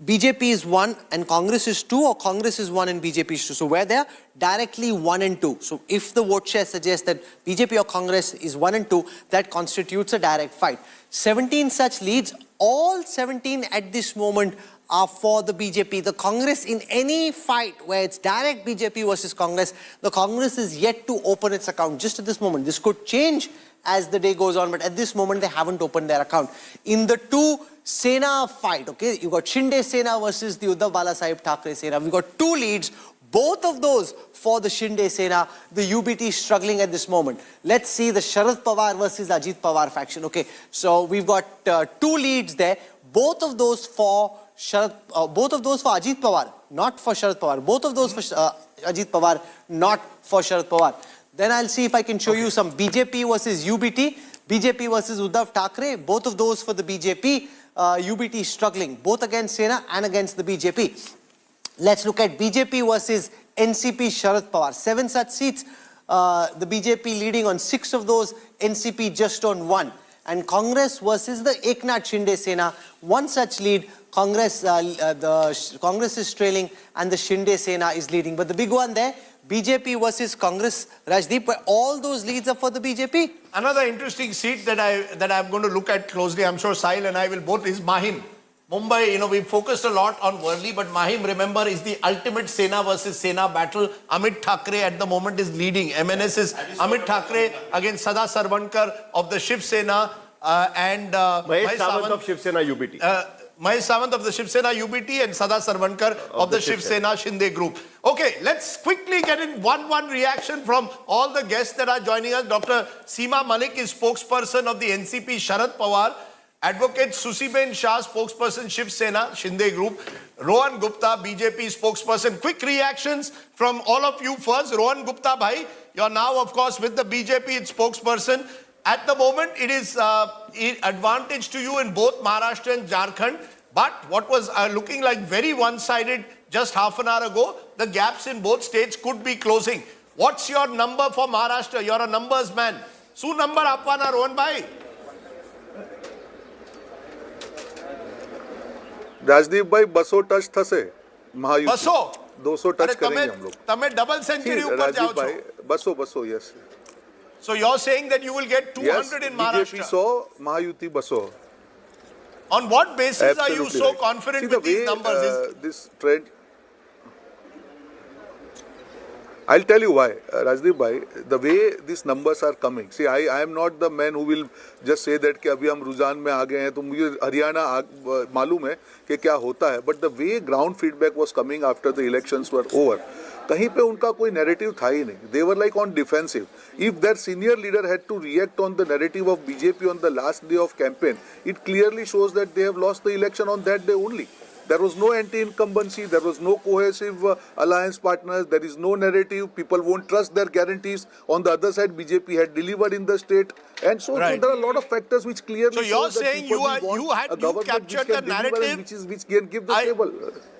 BJP is 1 and Congress is 2, or Congress is 1 and BJP is 2. So where they are directly 1 and 2. So if the vote share suggests that BJP or Congress is 1 and 2, that constitutes a direct fight. 17 such leads, all 17 at this moment are for the BJP. The Congress, in any fight where it's direct BJP versus Congress, the Congress is yet to open its account just at this moment. This could change as the day goes on, but at this moment they haven't opened their account. In the two Sena fight, okay, you got Shinde Sena versus the Uddhav Thackeray Sena. We've got 2 leads, both of those for the Shinde Sena. The UBT struggling at this moment. Let's see the Sharad Pawar versus Ajit Pawar faction. Okay, so we've got 2 leads there, both of those for Ajit Pawar, not for Sharad Pawar. Both of those for Ajit Pawar, not for Sharad Pawar. Then I'll see if I can show you some BJP versus UBT, BJP versus Uddhav Thackeray, both of those for the BJP. UBT struggling, both against Sena and against the BJP. Let's look at BJP versus NCP Sharad Pawar. 7 such seats, the BJP leading on 6 of those, NCP just on 1. And Congress versus the Eknath Shinde Sena, 1 such lead. Congress is trailing and the Shinde Sena is leading. But the big one there, BJP versus Congress, Rajdeep, where all those leads are for the BJP. Another interesting seat that I'm going to look at closely, I'm sure Sahil and I will both, is Mahim. Mumbai, you know, we've focused a lot on Worli, but Mahim, remember, is the ultimate Sena versus Sena battle. Amit Thackeray at the moment is leading. MNS is Amit Thackeray against Sada Sarvankar of the Shiv Sena and Mahesh Sawant of Shiv Sena UBT. Mahesh Sawant of the Shiv Sena UBT and Sada Sarvankar of the Shiv Sena Shinde group. Okay, let's quickly get in one reaction from all the guests that are joining us. Dr. Seema Malik is spokesperson of the NCP Sharad Pawar. Advocate Susiben Shah, spokesperson Shiv Sena Shinde group. Rohan Gupta, BJP spokesperson. Quick reactions from all of you first. Rohan Gupta bhai, you're now of course with the BJP spokesperson. At the moment, it is advantage to you in both Maharashtra and Jharkhand. But what was looking like very one-sided just half an hour ago, the gaps in both states could be closing. What's your number for Maharashtra? You're a numbers man. Su number apwana, Rohan bhai? Rajdeep भाई 200 touch थसे Mahayuti 200 touch करेंगे हम लोग तमे double century ऊपर जाओ छो राजदीप भाई 200 yes so you're saying that you will get 200 yes, in Maharashtra BJP 100 Mahayuti 200 on what basis Absolutely are you so right. confident See, with these numbers this trend I'll tell you why, Rajdeep bhai, the way these numbers are coming. See, I am not the man who will just say that कि अभी हम रुझान में आ गए हैं तो मुझे हरियाणा मालूम है कि क्या होता है. But the way ground feedback was coming after the elections were over, कहीं पे उनका कोई narrative था ही नहीं. They were like on defensive. If their senior leader had to react on the narrative of BJP on the last day of campaign, it clearly shows that they have lost the election on that day only. There was no anti-incumbency, there was no cohesive alliance partners, there is no narrative, people won't trust their guarantees. On the other side, BJP had delivered in the state. And so, right. so there are a lot of factors which clearly so you're show saying that you captured the narrative which can give the stable.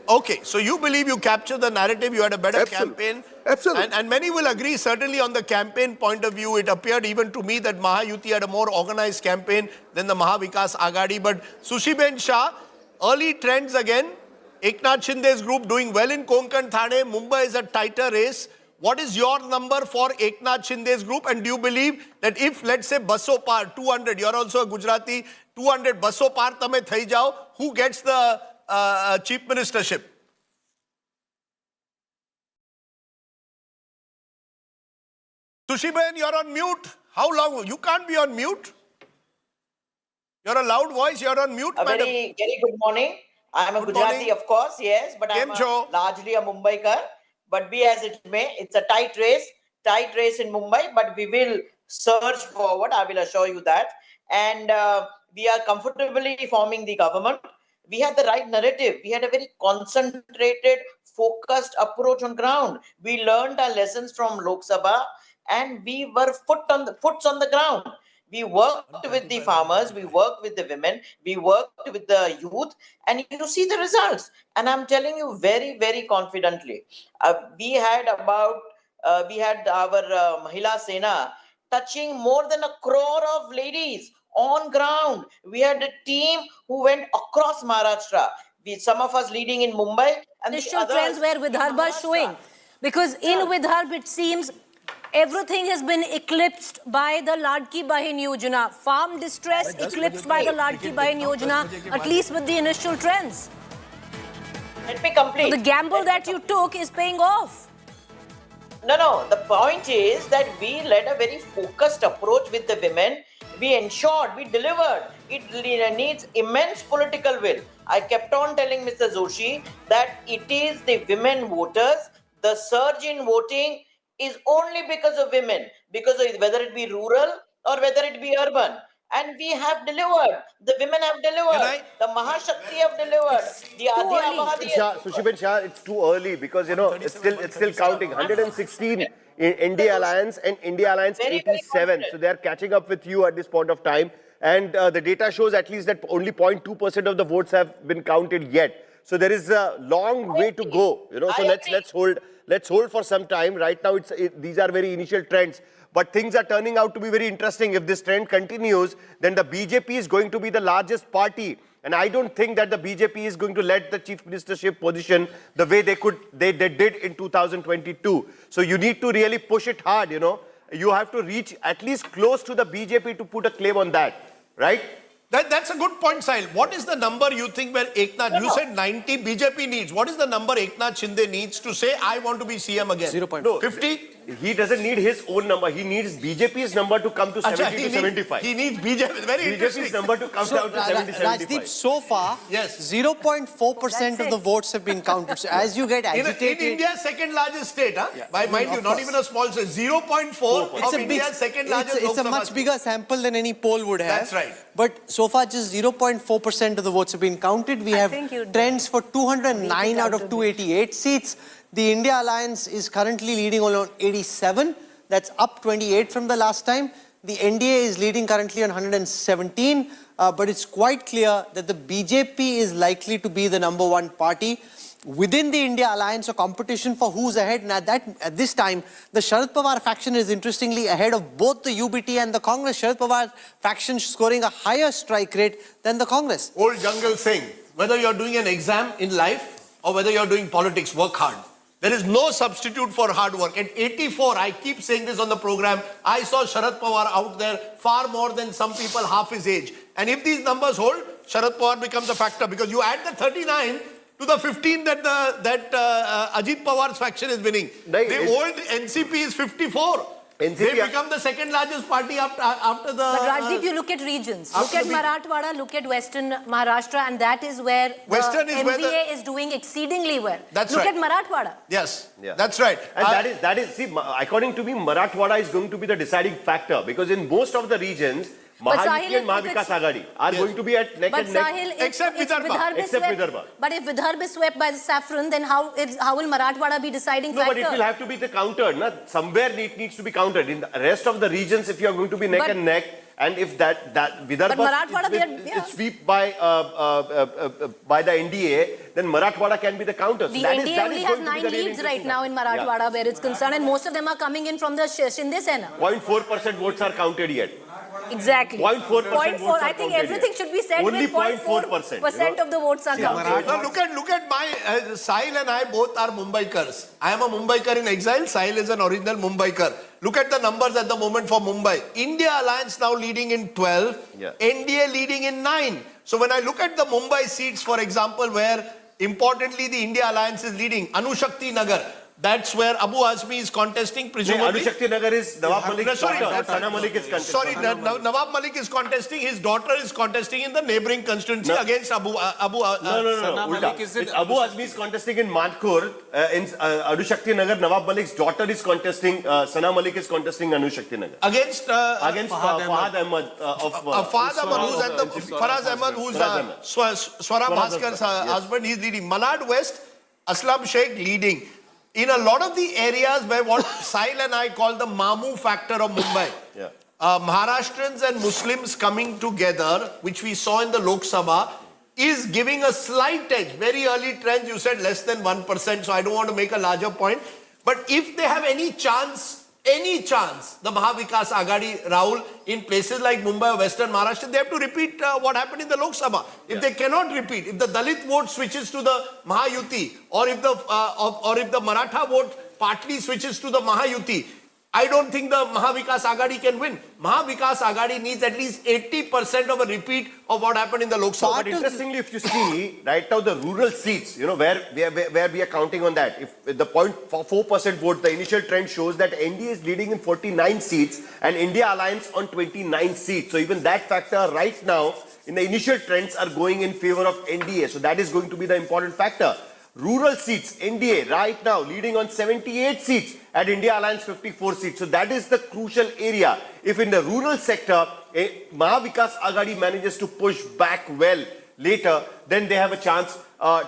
Okay, so you believe you captured the narrative, you had a better campaign. Absolutely. And many will agree, certainly on the campaign point of view, it appeared even to me that Mahayuti had a more organized campaign than the Mahavikas Agadi. But Sushiben Shah, early trends again. Eknath Shinde's group doing well in Konkan, Thane. Mumbai is a tighter race. What is your number for Eknath Shinde's group? And do you believe that if, let's say, Baso Par, 200, you're also a Gujarati, 200 Baso Par tame thai jao, who gets the chief ministership? Sushiben, you're on mute. How long? You can't be on mute. You're a loud voice. You're on mute, madam. Very good morning. I'm a Gujarati, of course, yes, but I'm largely a Mumbaikar. But be as it may, it's a tight race in Mumbai, but we will surge forward, I will assure you that. And we are comfortably forming the government. We had the right narrative. We had a very concentrated, focused approach on ground. We learned our lessons from Lok Sabha, and we were foots on the ground. We worked with the farmers, we worked with the women, we worked with the youth, and you see the results. And I'm telling you very, very confidently, we had our Mahila Sena touching more than 1 crore of ladies on ground. We had a team who went across Maharashtra. Some of us leading in Mumbai, and initial trends where Vidarbha is showing. Because in Vidarbha, it seems everything has been eclipsed by the Ladki Bahin Yojana. Farm distress eclipsed by the Ladki Bahin Yojana, at least with the initial trends. Let me complete. So the gamble that you took is paying off. No. The point is that we led a very focused approach with the women. We ensured, we delivered. It needs immense political will. I kept on telling Mr. Joshi that it is the women voters. The surge in voting is only because of women, because of whether it be rural or whether it be urban. And we have delivered. The women have delivered. The Mahashakti have delivered. The Adhi Sushiben Shah, it's too early because, it's still counting. 116 in India Alliance and India Alliance 87. So they are catching up with you at this point of time. And the data shows at least that only 0.2% of the votes have been counted yet. So there is a long way to go. So let's hold for some time. Right now, these are very initial trends. But things are turning out to be very interesting. If this trend continues, then the BJP is going to be the largest party. And I don't think that the BJP is going to let the chief ministership position the way they did in 2022. So you need to really push it hard, You have to reach at least close to the BJP to put a claim on that, right? That's a good point, Sahil. What is the number you think where Eknath, you said 90 BJP needs. What is the number Eknath Shinde needs to say, I want to be CM again? 0.5. 50? He doesn't need his own number. He needs BJP's number to come to 70 to 75. He needs BJP. Very interesting. BJP's number to come down to 70 to 75. Rajdeep, so far, 0.4% of the votes have been counted. So as you get agitated... In India's second largest state, by mind you, not even a small state, 0.4 of India's second largest It's a much bigger sample than any poll would have. That's right. But so far, just 0.4% of the votes have been counted. We have trends for 209 out of 288 seats. The India Alliance is currently leading on 87. That's up 28 from the last time. The NDA is leading currently on 117. But it's quite clear that the BJP is likely to be the #1 party. Within the India Alliance, a competition for who's ahead. And at this time, the Sharad Pawar faction is interestingly ahead of both the UBT and the Congress. Sharad Pawar faction scoring a higher strike rate than the Congress. Old jungle saying, whether you're doing an exam in life or whether you're doing politics, work hard. There is no substitute for hard work. At 84, I keep saying this on the program, I saw Sharad Pawar out there far more than some people half his age. And if these numbers hold, Sharad Pawar becomes a factor because you add the 39 to the 15 that Ajit Pawar's faction is winning. The old NCP is 54. They become the second largest party after the... But Rajdeep, you look at regions. Look at Marathwada, look at Western Maharashtra, and that is where the MVA is doing exceedingly well. Look at Marathwada. Yes, that's right. And that is, see, according to me, Marathwada is going to be the deciding factor because in most of the regions, Maharashtra and Mahavikas Agadi are going to be at neck and neck. Except Vidarbha. But if Vidarbha is swept by the saffron, then how will Marathwada be deciding factor? No, but it will have to be countered. Somewhere it needs to be countered. In the rest of the regions, if you are going to be neck and neck, and if that Vidarbha is swept by the NDA, then Marathwada can be the counter. The NDA only has 9 leads right now in Marathwada where it's concerned, and most of them are coming in from the Shinde-Sena. 0.4% votes are counted yet. Exactly. 0.4%. I think everything should be said only with 0.4% of the votes are counted. Now look at my Sahil and I both are Mumbaikars. I am a Mumbaikar in exile. Sahil is an original Mumbaikar. Look at the numbers at the moment for Mumbai. India Alliance now leading in 12. NDA leading in 9. So when I look at the Mumbai seats, for example, where importantly the India Alliance is leading, Anushakti Nagar. That's where Abu Azmi is contesting, presumably. Anushakti Nagar is Nawab Malik's Sorry, daughter. Sana Malik is contesting. Sorry, Nawab Malik is contesting. His daughter is contesting in the neighboring constituency against Abu. No. Ulta. It's Abu Azmi is contesting in Mankur. In Anushakti Nagar, Nawab Malik's daughter is contesting. Sana Malik is contesting Anushakti Nagar. Against Fahad Ahmad Fahad Ahmad, Faraz Ahmad, who's Swara Bhaskar's husband. He's leading. Malad West, Aslam Sheikh leading. In a lot of the areas where what Sahil and I call the Mamu factor of Mumbai, Maharashtrians and Muslims coming together, which we saw in the Lok Sabha, is giving a slight edge. Very early trends, you said less than 1%, so I don't want to make a larger point. But if they have any chance, the Mahavikas Aghadi, Rahul, in places like Mumbai or Western Maharashtra, they have to repeat what happened in the Lok Sabha. If they cannot repeat, if the Dalit vote switches to the Mahayuti, or if the Maratha vote partly switches to the Mahayuti, I don't think the Mahavikas Aghadi can win. Mahavikas Aghadi needs at least 80% of a repeat of what happened in the Lok Sabha. But interestingly, if you see right now the rural seats, where we are counting on that. If the 0.4% vote, the initial trend shows that NDA is leading in 49 seats and India Alliance on 29 seats. So even that factor right now in the initial trends are going in favor of NDA. So that is going to be the important factor. Rural seats, NDA right now leading on 78 seats and India Alliance 54 seats. So that is the crucial area. If in the rural sector, Mahavikas Aghadi manages to push back well later, then they have a chance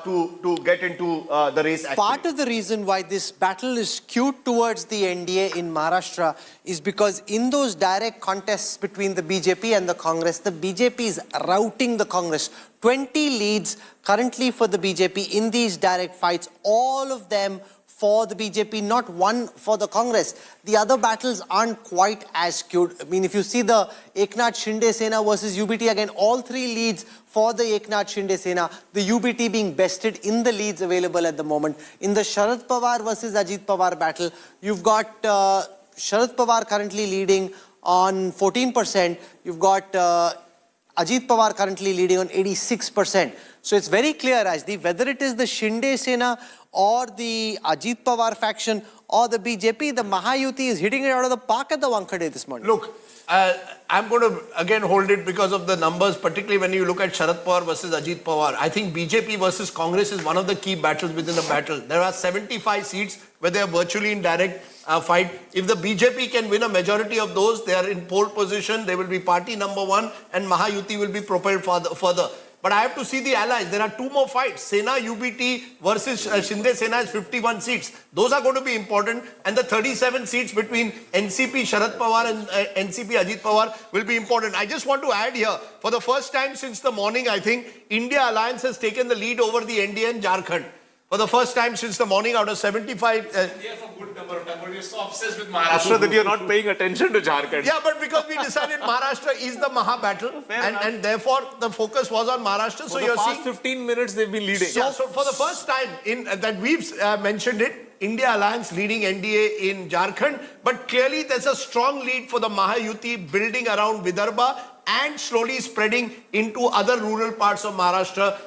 to get into the race. Actually. Part of the reason why this battle is skewed towards the NDA in Maharashtra is because in those direct contests between the BJP and the Congress, the BJP is routing the Congress. 20 leads currently for the BJP in these direct fights, all of them for the BJP, not one for the Congress. The other battles aren't quite as skewed. I mean, if you see the Eknath Shinde Sena versus UBT, again, all three leads for the Eknath Shinde Sena, the UBT being bested in the leads available at the moment. In the Sharad Pawar versus Ajit Pawar battle, you've got Sharad Pawar currently leading on 14%. You've got Ajit Pawar currently leading on 86%. So it's very clear, Rajdeep, whether it is the Shinde Sena or the Ajit Pawar faction or the BJP, the Mahayuti is hitting it out of the park at the Wankhede this morning. Look, I'm going to again hold it because of the numbers, particularly when you look at Sharad Pawar versus Ajit Pawar. I think BJP versus Congress is one of the key battles within the battle. There are 75 seats where they are virtually in direct fight. If the BJP can win a majority of those, they are in pole position, they will be party number one and Mahayuti will be propelled further. But I have to see the allies. There are two more fights. Sena UBT versus Shinde Sena is 51 seats. Those are going to be important. And the 37 seats between NCP Sharad Pawar and NCP Ajit Pawar will be important. I just want to add here, for the first time since the morning, I think India Alliance has taken the lead over the NDA and Jharkhand. For the first time since the morning, out of 75... India for good number of time, but you're so obsessed with Maharashtra that you're not paying attention to Jharkhand. Yeah, but because we decided Maharashtra is the Maha battle, and therefore the focus was on Maharashtra. So you're seeing 15 minutes they've been leading. So for the first time that we've mentioned it, India Alliance leading NDA in Jharkhand, but clearly there's a strong lead for the Mahayuti building around Vidarbha and slowly spreading into other rural parts of Maharashtra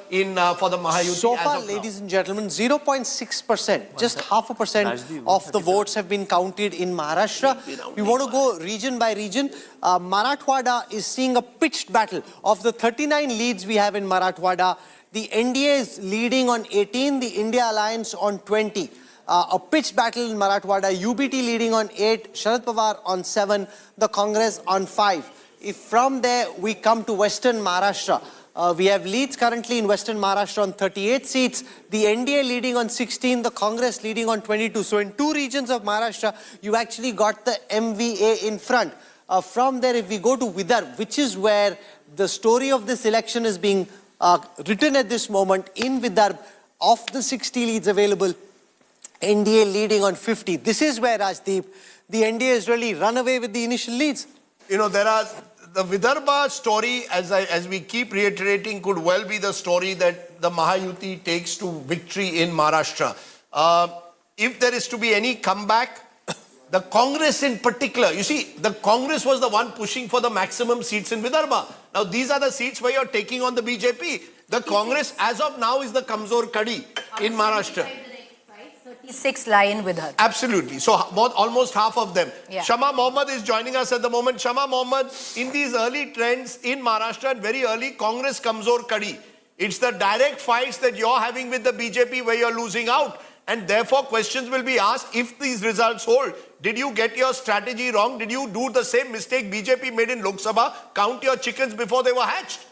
for the Mahayuti. So far, ladies and gentlemen, 0.6%, just 0.5% of the votes have been counted in Maharashtra. We want to go region by region. Marathwada is seeing a pitched battle. Of the 39 leads we have in Marathwada, the NDA is leading on 18, the India Alliance on 20. A pitched battle in Marathwada, UBT leading on 8, Sharad Pawar on 7, the Congress on 5. If from there we come to Western Maharashtra, we have leads currently in Western Maharashtra on 38 seats, the NDA leading on 16, the Congress leading on 22. So in two regions of Maharashtra, you actually got the MVA in front. From there, if we go to Vidarbha, which is where the story of this election is being written at this moment, in Vidarbha, of the 60 leads available, NDA leading on 50. This is where, Rajdeep, the NDA has really run away with the initial leads. You know, there are the Vidarbha story, as we keep reiterating, could well be the story that the Mahayuti takes to victory in Maharashtra. If there is to be any comeback, the Congress in particular, you see, the Congress was the one pushing for the maximum seats in Vidarbha. Now, these are the seats where you're taking on the BJP. The Congress, as of now, is the Kamzor Kadi in Maharashtra. 6 lie in Vidarbha. Absolutely. So almost half of them. Yeah. Shama Mohammed is joining us at the moment. Shama Mohammed, in these early trends in Maharashtra, very early, Congress Kamzor Kadi. It's the direct fights that you're having with the BJP where you're losing out. And therefore, questions will be asked if these results hold. Did you get your strategy wrong? Did you do the same mistake BJP made in Lok Sabha? Count your chickens before they were hatched?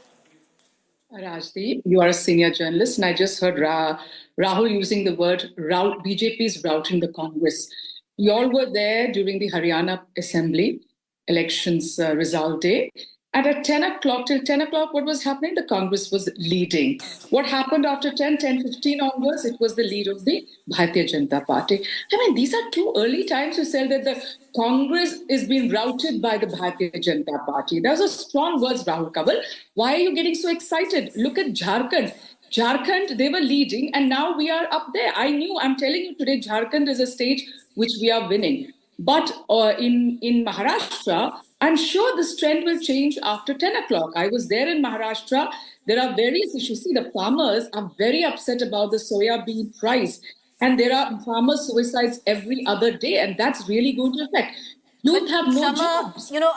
Rajdeep, you are a senior journalist, and I just heard Rahul using the word BJP is routing the Congress. You all were there during the Haryana Assembly elections result day. And at 10 o'clock, till 10 o'clock, what was happening? The Congress was leading. What happened after 10:15 onwards? It was the lead of the Bharatiya Janata Party. I mean, these are too early times to say that the Congress is being routed by the Bharatiya Janata Party. Those are strong words, Rahul Kaval. Why are you getting so excited? Look at Jharkhand. Jharkhand, they were leading, and now we are up there. I'm telling you today, Jharkhand is a state which we are winning. But in Maharashtra, I'm sure this trend will change after 10 o'clock. I was there in Maharashtra. There are various issues. See, the farmers are very upset about the soya bean price. And there are farmer suicides every other day. And that's really going to affect. Youth have no jobs. You know,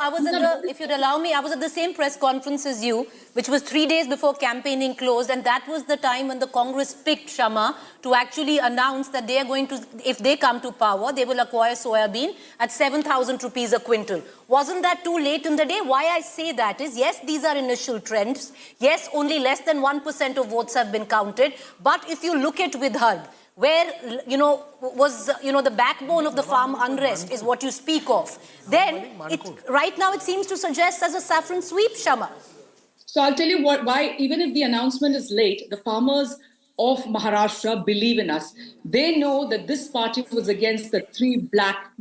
if you'd allow me, I was at the same press conference as you, which was 3 days before campaigning closed. And that was the time when the Congress picked Shama to actually announce that they are going to, if they come to power, they will acquire soya bean at 7,000 rupees a quintal. Wasn't that too late in the day? Why I say that is, yes, these are initial trends. Yes, only less than 1% of votes have been counted. But if you look at Vidarbha, where, the backbone of the farm unrest is what you speak of, then right now it seems to suggest as a saffron sweep, Shama. So I'll tell you why, even if the announcement is late, the farmers of Maharashtra believe in us. They know that this party was against the 3 black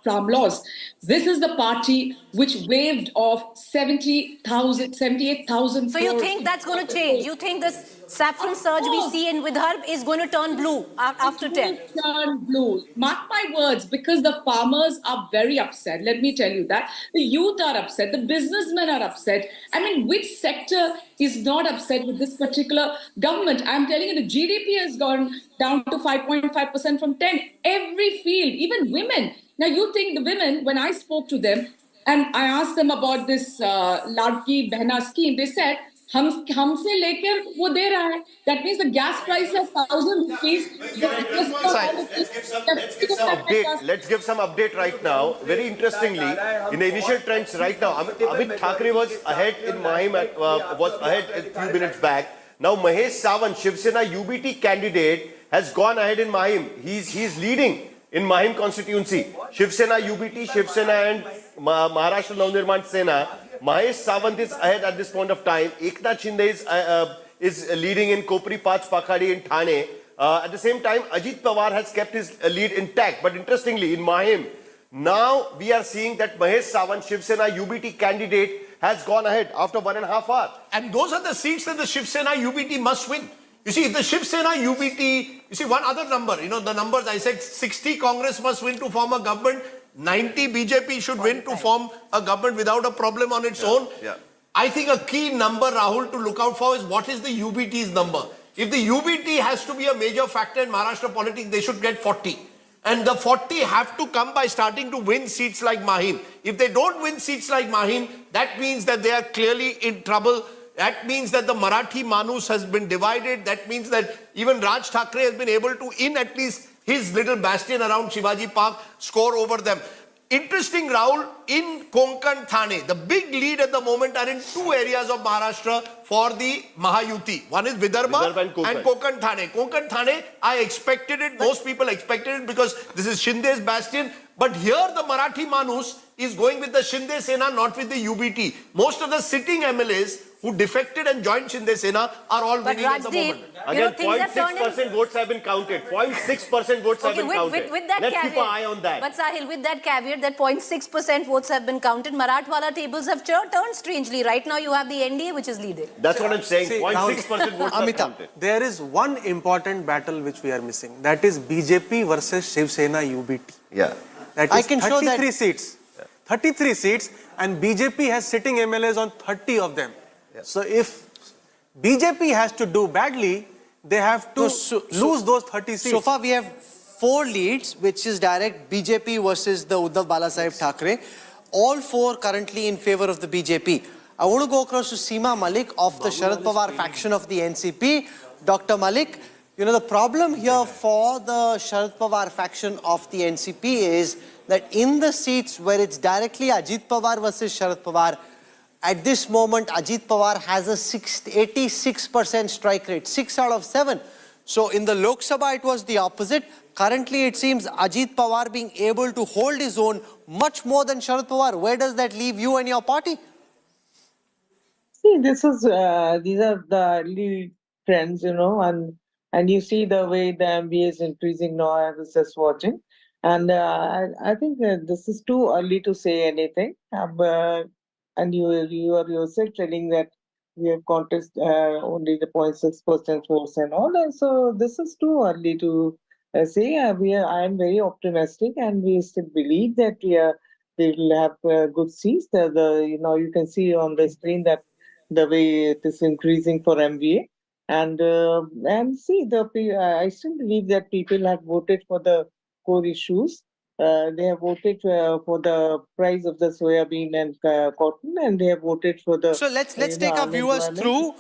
farm laws. This is the party which waived off 78,000. So you think that's going to change? You think this saffron surge we see in Vidarbha is going to turn blue after 10? Turn blue. Mark my words, because the farmers are very upset. Let me tell you that. The youth are upset. The businessmen are upset. I mean, which sector is not upset with this particular government? I'm telling you, the GDP has gone down to 5.5% from 10. Every field, even women. Now, you think the women, when I spoke to them and I asked them about this Ladki Behna scheme, they said, हमसे लेकर वो दे रहा है. That means the gas price is 1,000 rupees. Let's give some update right now. Very interestingly, in the initial trends right now, Ajit Thackeray was ahead in Mahim, was ahead a few minutes back. Now Mahesh Sawant, Shiv Sena UBT candidate, has gone ahead in Mahim. He's leading in Mahim constituency. Shiv Sena UBT, Shiv Sena and Maharashtra Navnirman Sena. Mahesh Sawant is ahead at this point of time. Eknath Shinde is leading in Kopri Pach Pakhadi in Thane. At the same time, Ajit Pawar has kept his lead intact. But interestingly, in Mahim, now we are seeing that Mahesh Sawant, Shiv Sena UBT candidate, has gone ahead after 1.5 hours. And those are the seats that the Shiv Sena UBT must win. You see, if the Shiv Sena UBT, you see one other number, the numbers I said, 60 Congress must win to form a government. 90 BJP should win to form a government without a problem on its own. Yeah. I think a key number, Rahul, to look out for is what is the UBT's number. If the UBT has to be a major factor in Maharashtra politics, they should get 40. And the 40 have to come by starting to win seats like Mahim. If they don't win seats like Mahim, that means that they are clearly in trouble. That means that the Marathi Manus has been divided. That means that even Raj Thackeray has been able to, in at least his little bastion around Shivaji Park, score over them. Interesting, Rahul, in Konkan Thane, the big lead at the moment are in 2 areas of Maharashtra for the Mahayuti. One is Vidarbha and Konkan Thane. Konkan Thane, I expected it, most people expected it because this is Shinde's bastion. But here the Marathi Manus is going with the Shinde Sena, not with the UBT. Most of the sitting MLAs who defected and joined Shinde Sena are all winning at the moment. Again, 0.6% votes have been counted. 0.6% votes have been counted. With that Let's caveat, keep an eye on that. But Sahil, with that caveat that 0.6% votes have been counted, Marathwada tables have turned strangely. Right now you have the NDA which is leading. That's what I'm saying. 0.6% votes are counted. There is one important battle which we are missing. That is BJP versus Shiv Sena UBT. Yeah. That is 33 seats. 33 seats, and BJP has sitting MLAs on 30 of them. Yeah. So if BJP has to do badly, they have to lose those 30 seats. So far we have 4 leads, which is direct BJP versus the Uddhav Thackeray. All 4 currently in favor of the BJP. I want to go across to Seema Malik of the Sharad Pawar faction of the NCP. Dr. Malik, you know, the problem here for the Sharad Pawar faction of the NCP is that in the seats where it's directly Ajit Pawar versus Sharad Pawar, at this moment, Ajit Pawar has a 86% strike rate, 6 out of 7. So in the Lok Sabha, it was the opposite. Currently, it seems Ajit Pawar being able to hold his own much more than Sharad Pawar. Where does that leave you and your party? See, these are the early trends, you know, and you see the way the MBA is increasing now. I was just watching, and I think this is too early to say anything. And you are yourself telling that we have contest only the 0.6% votes and all, and so this is too early to say. I am very optimistic, and we still believe that we will have good seats. You can see on the screen that the way it is increasing for MBA, and see I still believe that people have voted for the core issues. They have voted for the price of the soybean and cotton, and they have voted for the. So let's take our viewers through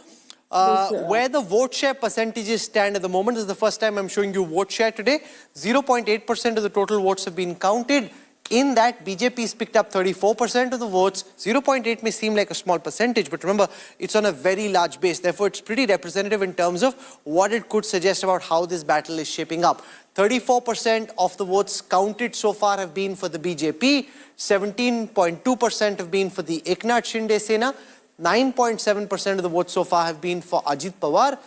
where the vote share percentages stand at the moment. This is the first time I'm showing you vote share today. 0.8% of the total votes have been counted. In that, BJP has picked up 34% of the votes. 0.8 may seem like a small percentage, but remember, it's on a very large base. Therefore, it's pretty representative in terms of what it could suggest about how this battle is shaping up. 34% of the votes counted so far have been for the BJP. 17.2% have been for the Eknath Shinde Sena. 9.7% of the votes so far have been for Ajit Pawar.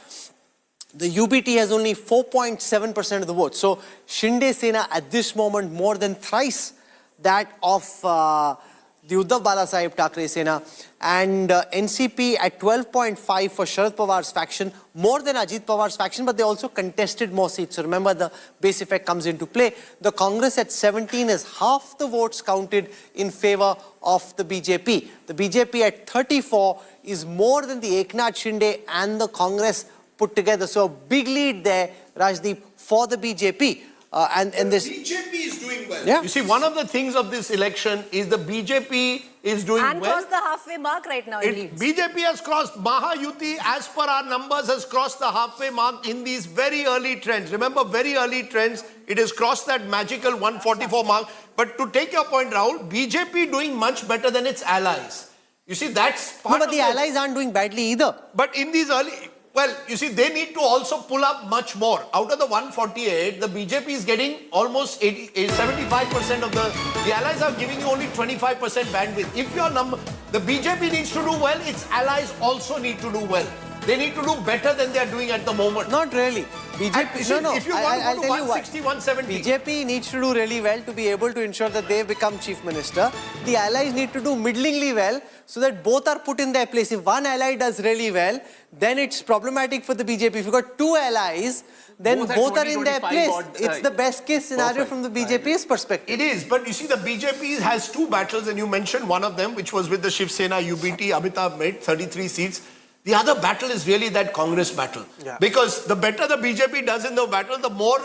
The UBT has only 4.7% of the votes. So Shinde Sena at this moment more than thrice that of the Uddhav Thackeray Sena, and NCP at 12.5 for Sharad Pawar's faction, more than Ajit Pawar's faction, but they also contested more seats. So remember, the base effect comes into play. The Congress at 17 is half the votes counted in favor of the BJP. The BJP at 34 is more than the Eknath Shinde and the Congress put together. So a big lead there, Rajdeep, for the BJP. And this BJP is doing well. Yeah. You see, one of the things of this election is the BJP is doing and well. crossed the halfway mark right now. BJP has crossed, Mahayuti, as per our numbers, has crossed the halfway mark in these very early trends. Remember, very early trends, it has crossed that magical 144 mark. But to take your point, Rahul, BJP doing much better than its allies. You see, that's part No, but the allies aren't doing badly either. But in these early... Well, you see, they need to also pull up much more. Out of the 148, the BJP is getting almost 75% of the allies are giving you only 25% bandwidth. If your the BJP needs to do well, its allies also need to do well. They need to do better than they are doing at the moment. Not really. BJP, If you want to go to 160, 170. BJP needs to do really well to be able to ensure that they become chief minister. The allies need to do middlingly well so that both are put in their place. If one ally does really well, then it's problematic for the BJP. If you've got two allies, then both are in their place. It's the best case scenario from the BJP's perspective. It is, but you see, the BJP has two battles, and you mentioned one of them, which was with the Shiv Sena UBT. Amitabh made 33 seats. The other battle is really that Congress battle. Yeah. Because the better the BJP does in the battle, the more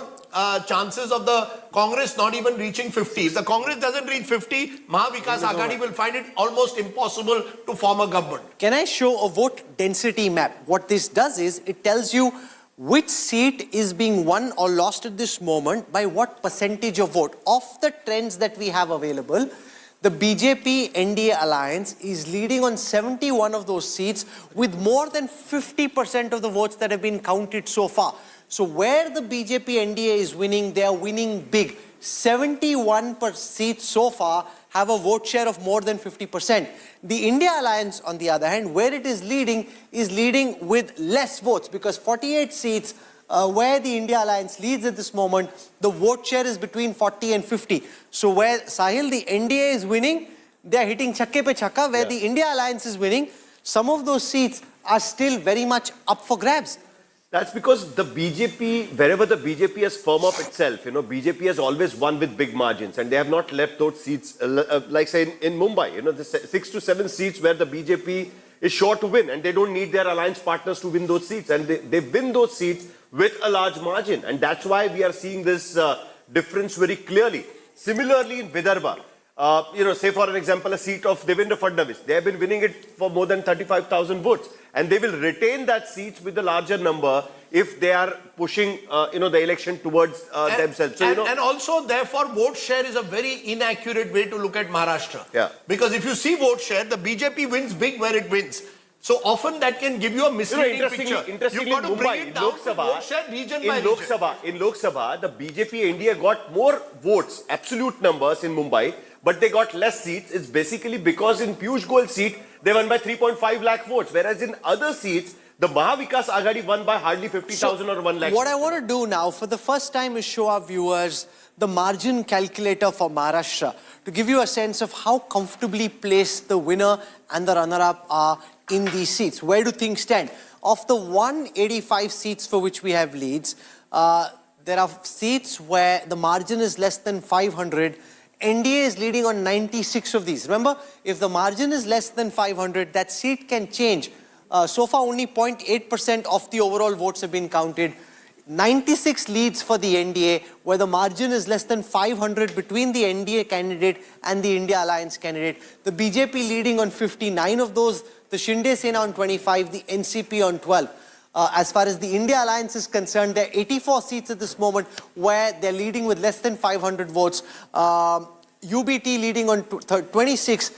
chances of the Congress not even reaching 50. If the Congress doesn't reach 50, Mahavikas Aghadi will find it almost impossible to form a government. Can I show a vote density map? What this does is, it tells you which seat is being won or lost at this moment by what percentage of vote. Of the trends that we have available, the BJP NDA alliance is leading on 71 of those seats with more than 50% of the votes that have been counted so far. So where the BJP NDA is winning, they are winning big. 71 seats so far have a vote share of more than 50%. The India alliance, on the other hand, where it is leading with less votes, because 48 seats where the India alliance leads at this moment, the vote share is between 40 and 50. So where, Sahil, the NDA is winning, they are hitting chakke pe chakka. Where the India alliance is winning, some of those seats are still very much up for grabs. That's because the BJP, wherever the BJP has firmed up itself, BJP has always won with big margins, and they have not left those seats, like say in Mumbai, the 6 to 7 seats where the BJP is sure to win, and they don't need their alliance partners to win those seats, and they win those seats with a large margin, and that's why we are seeing this difference very clearly. Similarly, in Vidarbha, say for an example, a seat of Devendra Fadnavis, they have been winning it for more than 35,000 votes, and they will retain that seat with a larger number if they are pushing, the election towards themselves. So, and also, therefore, vote share is a very inaccurate way to look at Maharashtra. Yeah. Because if you see vote share, the BJP wins big where it wins. So often that can give you a misleading picture. Interestingly, You've got to Mumbai, bring it in down Lok to Sabha, vote share region in by Lok region. Sabha, the BJP India got more votes, absolute numbers in Mumbai, but they got less seats. It's basically because in Piyush Goyal's seat, they won by 3.5 lakh votes, whereas in other seats, the Mahavikas Aghadi won by hardly 50,000 or 1 lakh. What I want to do now, for the first time, is show our viewers the margin calculator for Maharashtra to give you a sense of how comfortably placed the winner and the runner-up are in these seats. Where do things stand? Of the 185 seats for which we have leads, there are seats where the margin is less than 500. NDA is leading on 96 of these. Remember, if the margin is less than 500, that seat can change. So far, only 0.8% of the overall votes have been counted. 96 leads for the NDA, where the margin is less than 500 between the NDA candidate and the India Alliance candidate. The BJP leading on 59 of those, the Shinde-Sena on 25, the NCP on 12. As far as the India Alliance is concerned, there are 84 seats at this moment where they're leading with less than 500 votes. UBT leading on 26,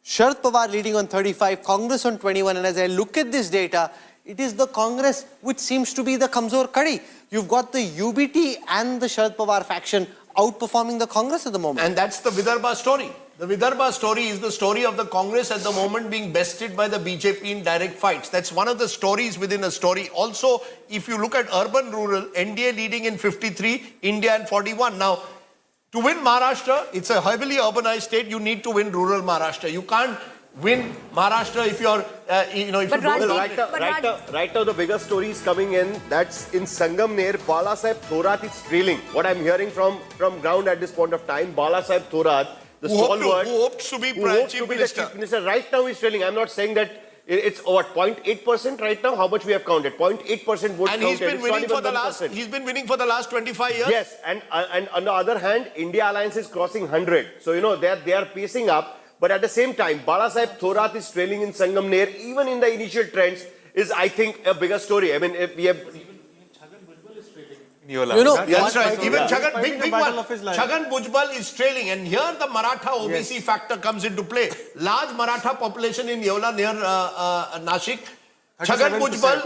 Sharad Pawar leading on 35, Congress on 21. And as I look at this data, it is the Congress which seems to be the Kamzor Kadi. You've got the UBT and the Sharad Pawar faction outperforming the Congress at the moment. And that's the Vidarbha story. The Vidarbha story is the story of the Congress at the moment being bested by the BJP in direct fights. That's one of the stories within a story. Also, if you look at urban-rural, NDA leading in 53, India in 41. Now, to win Maharashtra, it's a heavily urbanized state. You need to win rural Maharashtra. You can't win Maharashtra if you're, Right now, the bigger story is coming in. That's in Sangamner. Balasaheb Thorat is trailing. What I'm hearing from ground at this point of time, Balasaheb Thorat, the stalwart, who hopes to be Chief Minister. Right now he's trailing. I'm not saying that it's what 0.8% right now. How much we have counted? 0.8% votes and counted. he's been winning for the last. He's been winning for the last 25 years. Yes, and on the other hand, India Alliance is crossing 100. So they are pacing up. But at the same time, Balasaheb Thorat is trailing in Sangamner. Even in the initial trends, is I think a bigger story. I mean, if we have. That's right. Even Chhagan, big one. Chhagan Bhujbal is trailing, and here the Maratha OBC factor comes into play. Large Maratha population in Yeola near Nashik. Chhagan Bhujbal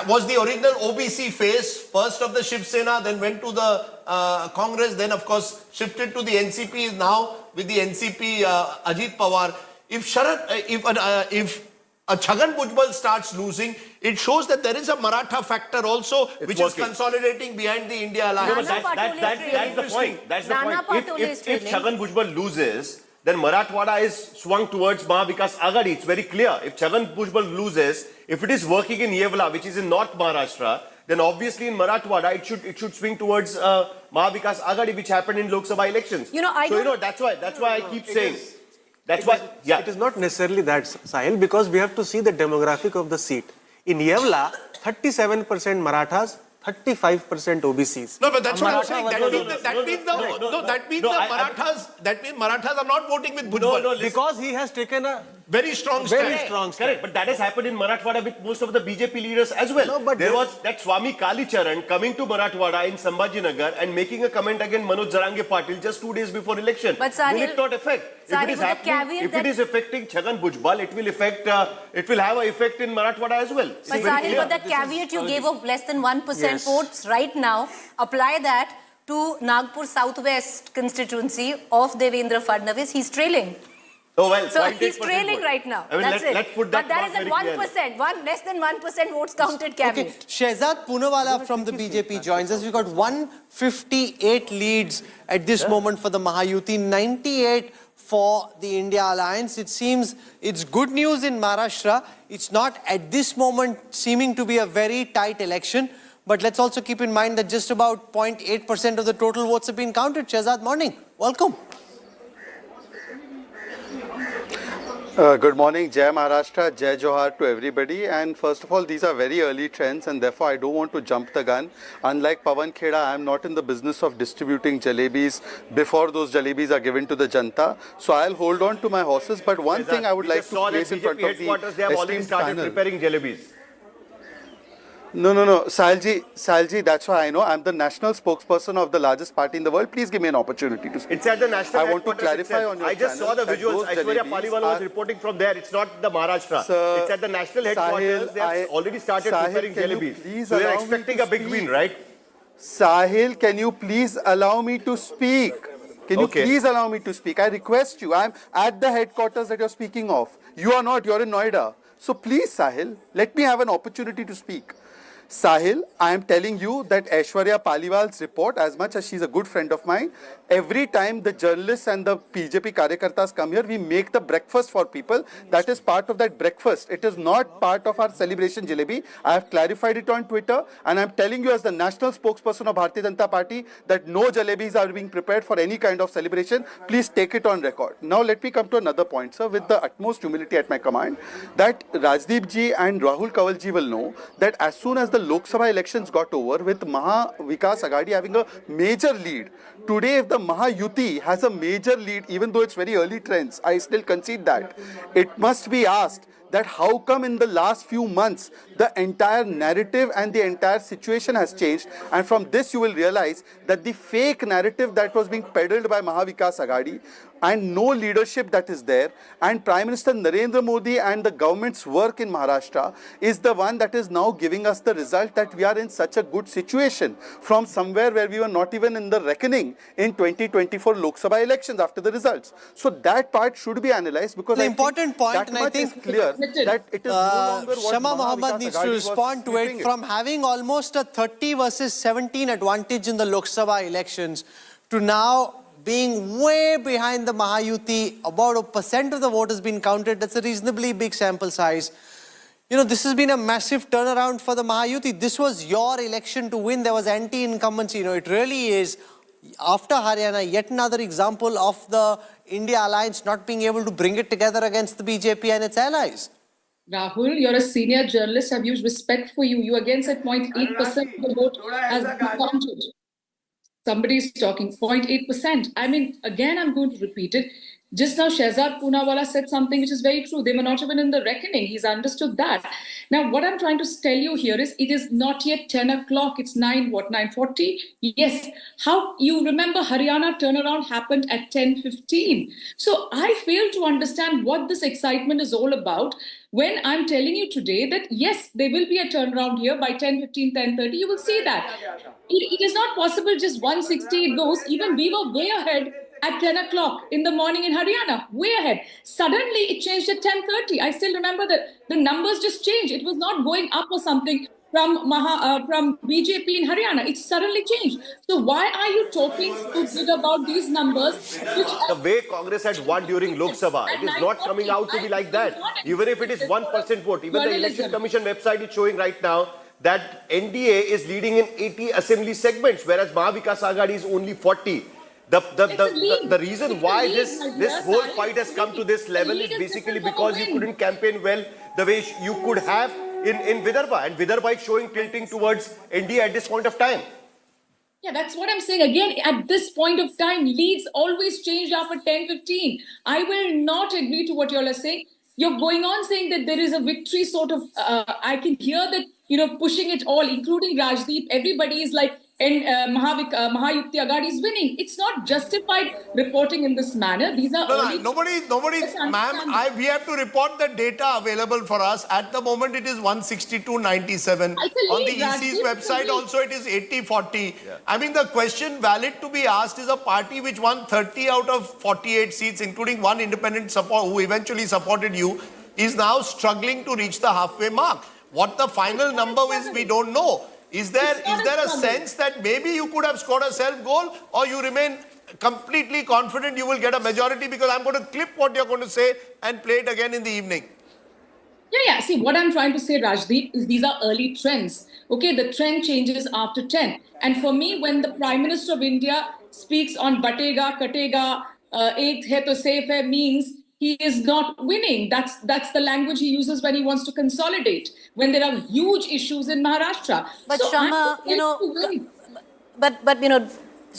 was the original OBC face, first of the Shiv Sena, then went to the Congress, then of course shifted to the NCP, is now with the NCP Ajit Pawar. If Chhagan Bhujbal starts losing, it shows that there is a Maratha factor also, which is consolidating behind the India Alliance. That's the point. That's the point. If Chhagan Bhujbal loses, then Marathwada is swung towards Mahavikas Aghadi. It's very clear. If Chhagan Bhujbal loses, if it is working in Yevala, which is in North Maharashtra, then obviously in Marathwada it should swing towards Mahavikas Aghadi, which happened in Lok Sabha elections. That's why I keep saying. It is not necessarily that, Sahil, because we have to see the demographic of the seat. In Yevala, 37% Marathas, 35% OBCs. No, but that's what I'm saying. That means Marathas are not voting with Bhujbal. No, because he has taken a very strong stand. Correct. But that has happened in Marathwada with most of the BJP leaders as well. No, but there was that Swami Kalicharan coming to Marathwada in Sambhajinagar and making a comment against Manoj Jarange Patil just 2 days before election. But Sahil, will it not affect? If it is affecting Chhagan Bhujbal, it will have an effect in Marathwada as well. But Sahil, but that caveat you gave of less than 1% votes right now, apply that to Nagpur Southwest constituency of Devendra Fadnavis. He's trailing. Oh, well, so he's trailing right now. I mean, that's it. Let's put that. But that is at 1%. Less than 1% votes counted cabinet. Okay, Shehzad Poonawala from the BJP joins us. We've got 158 leads at this moment for the Mahayuti, 98 for the India Alliance. It seems it's good news in Maharashtra. It's not at this moment seeming to be a very tight election. But let's also keep in mind that just about 0.8% of the total votes have been counted. Shehzad, morning. Welcome. Good morning, Jai Maharashtra, Jai Johar to everybody. And first of all, these are very early trends and therefore I don't want to jump the gun. Unlike Pawan Kheda, I am not in the business of distributing jalebis before those jalebis are given to the Janta. So I'll hold on to my horses. But one thing I would like to place in front of the they have already esteemed started panel. preparing jalebis. No. Sahilji, that's why I know. I'm the national spokesperson of the largest party in the world. Please give me an opportunity to speak. It's at the national I want to clarify on your I just saw the visuals. Aishwarya Paliwal was reporting from there. It's not the Maharashtra. Sir, it's at the national headquarters. They have already started preparing jalebis. So they're expecting a big win, right? Sahil, can you please allow me to speak? Can you please allow me to speak? I request you. I'm at the headquarters that you're speaking of. You are not. You're in Noida. So please, Sahil, let me have an opportunity to speak. Sahil, I am telling you that Aishwarya Paliwal's report, as much as she's a good friend of mine, every time the journalists and the BJP Karyakartas come here, we make the breakfast for people. That is part of that breakfast. It is not part of our celebration jalebi. I have clarified it on Twitter and I'm telling you as the national spokesperson of Bharatiya Janata Party that no jalebis are being prepared for any kind of celebration. Please take it on record. Now let me come to another point, sir, with the utmost humility at my command, that Rajdeep ji and Rahul Kanwal ji will know that as soon as the Lok Sabha elections got over with Maha Vikas Aghadi having a major lead. Today, if the Maha Yuti has a major lead, even though it's very early trends, I still concede that. It must be asked that how come in the last few months the entire narrative and the entire situation has changed, and from this you will realize that the fake narrative that was being peddled by Maha Vikas Aghadi and no leadership that is there, and Prime Minister Narendra Modi and the government's work in Maharashtra is the one that is now giving us the result that we are in such a good situation from somewhere where we were not even in the reckoning in 2024 Lok Sabha elections after the results. So that part should be analyzed because the I important point, that and I much think is clear that it is no longer what Shama Maha Mohammed Vikas needs to Aghadi was respond to it. sweeping From having almost a 30 versus 17 advantage in the Lok Sabha elections to now being way behind the Mahayuti, about 1% of the vote has been counted. That's a reasonably big sample size. You know, this has been a massive turnaround for the Mahayuti. This was your election to win. There was anti-incumbency. You know, it really is, after Haryana, yet another example of the India alliance not being able to bring it together against the BJP and its allies. Rahul, you're a senior journalist. I've used respect for you. You again said 0.8% of the vote has been counted. Somebody's talking 0.8%. I mean, again, I'm going to repeat it. Just now, Shehzad Poonawala said something which is very true. They were not even in the reckoning. He's understood that. Now, what I'm trying to tell you here is it is not yet 10 o'clock. It's 9:40? Yes. How you remember Haryana turnaround happened at 10:15. So I fail to understand what this excitement is all about when I'm telling you today that, yes, there will be a turnaround here by 10:15, 10:30. You will see that. It is not possible just 160 it goes. Even we were way ahead at 10 o'clock in the morning in Haryana, way ahead. Suddenly it changed at 10:30. I still remember that the numbers just changed. It was not going up or something from BJP in Haryana. It suddenly changed. So why are you talking so big about these numbers? The way Congress had won during Lok Sabha, it is not coming out to be like that. Even if it is 1% vote, even the Election Commission website is showing right now that NDA is leading in 80 assembly segments, whereas Maha Vikas Aghadi is only 40. The reason why this whole fight has come to this level is basically because you couldn't campaign well the way you could have in Vidarbha. And Vidarbha is showing tilting towards NDA at this point of time. Yeah, that's what I'm saying. Again, at this point of time, leads always changed after 10:15. I will not agree to what you all are saying. You're going on saying that there is a victory sort of, I can hear that, pushing it all, including Rajdeep. Everybody is like, and Mahayuti Aghadi is winning. It's not justified reporting in this manner. These are nobody, ma'am. We have to report the data available for us. At the moment, it is 162.97. On the EC's website, also it is 80-40. Yeah. I mean, the question valid to be asked is a party which won 30 out of 48 seats, including one independent support who eventually supported you, is now struggling to reach the halfway mark. What the final number is, we don't know. Is there a sense that maybe you could have scored a self-goal, or you remain completely confident you will get a majority? Because I'm going to clip what you're going to say and play it again in the evening. Yeah. See, what I'm trying to say, Rajdeep, is these are early trends. Okay, the trend changes after 10. And for me, when the Prime Minister of India speaks on batega, katega, ek hai to safe hai, means he is not winning. That's the language he uses when he wants to consolidate, when there are huge issues in Maharashtra. But So Shama, but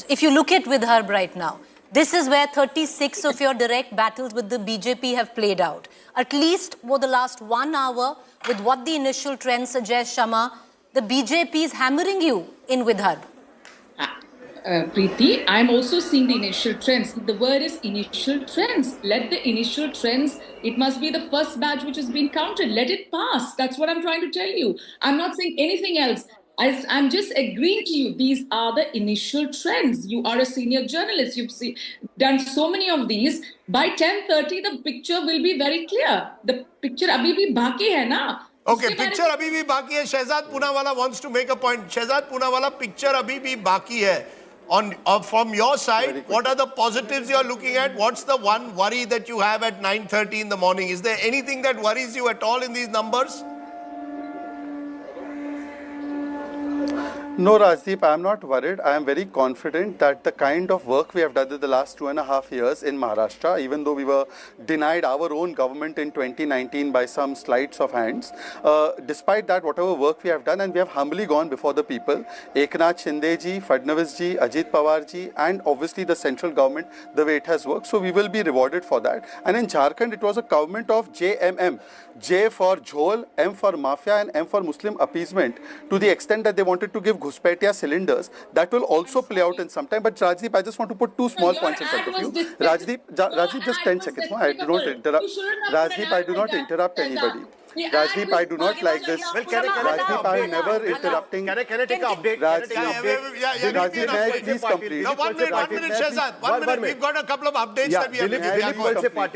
if you look at Vidarbha right now, this is where 36 of your direct battles with the BJP have played out. At least for the last 1 hour, with what the initial trend suggests, Shama, the BJP is hammering you in Vidarbha. Preeti, I'm also seeing the initial trends. The word is initial trends. Let the initial trends, it must be the first batch which has been counted. Let it pass. That's what I'm trying to tell you. I'm not saying anything else. I'm just agreeing to you. These are the initial trends. You are a senior journalist. You've done so many of these. By 10:30, the picture will be very clear. The picture abhi bhi baki hai na. Okay, picture abhi bhi baki hai. Shehzad Poonawalla wants to make a point. Shehzad Poonawalla, picture abhi bhi baki hai. From your side, what are the positives you're looking at? What's the one worry that you have at 9:30 in the morning? Is there anything that worries you at all in these numbers? No, Rajdeep, I am not worried. I am very confident that the kind of work we have done in the last 2.5 years in Maharashtra, even though we were denied our own government in 2019 by some sleights of hands, despite that, whatever work we have done, and we have humbly gone before the people, Eknath Shinde-ji, Fadnavis-ji, Ajit Pawar-ji, and obviously the central government, the way it has worked. So we will be rewarded for that. And in Jharkhand, it was a government of JMM. J for Jhol, M for Mafia, and M for Muslim appeasement, to the extent that they wanted to give Ghuspetia cylinders. That will also play out in some time. But Rajdeep, I just want to put two small points in front of you. Rajdeep, just 10 seconds. No, I do not interrupt. Rajdeep, I do not interrupt anybody. Rajdeep, I do not like this. Rajdeep, I am never interrupting. Can I take an update? Rajdeep, may I please complete? No, 1 minute, Shehzad. 1 minute. We've got a couple of updates that we have to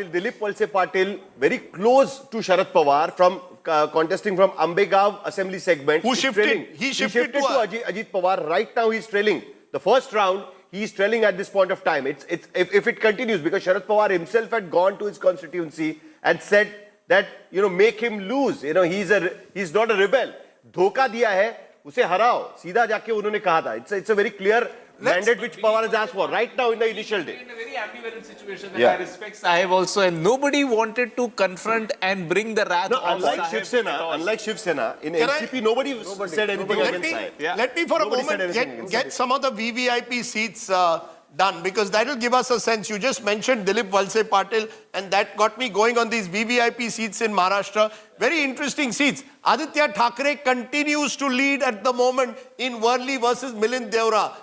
Dilip Walse Patil, very close to Sharad Pawar, from contesting from Ambegaon Assembly segment. Who shifted? He shifted to Ajit Pawar. Right now he's trailing. The first round, he's trailing at this point of time. If it continues, because Sharad Pawar himself had gone to his constituency and said that, make him lose. He's not a rebel. धोखा दिया है, उसे हराओ. सीधा जाके उन्होंने कहा था. It's a very clear mandate which Pawar has asked for right now in the initial day. In a very ambivalent situation that I respect Sahib also, and nobody wanted to confront and bring the wrath of unlike Shiv Sena, in NCP, nobody said anything against Sahib. Let me for a moment get some of the VVIP seats done, because that will give us a sense. You just mentioned Dilip Walse Patil, and that got me going on these VVIP seats in Maharashtra. Very interesting seats. Aditya Thackeray continues to lead at the moment in Worli versus Milind Deora.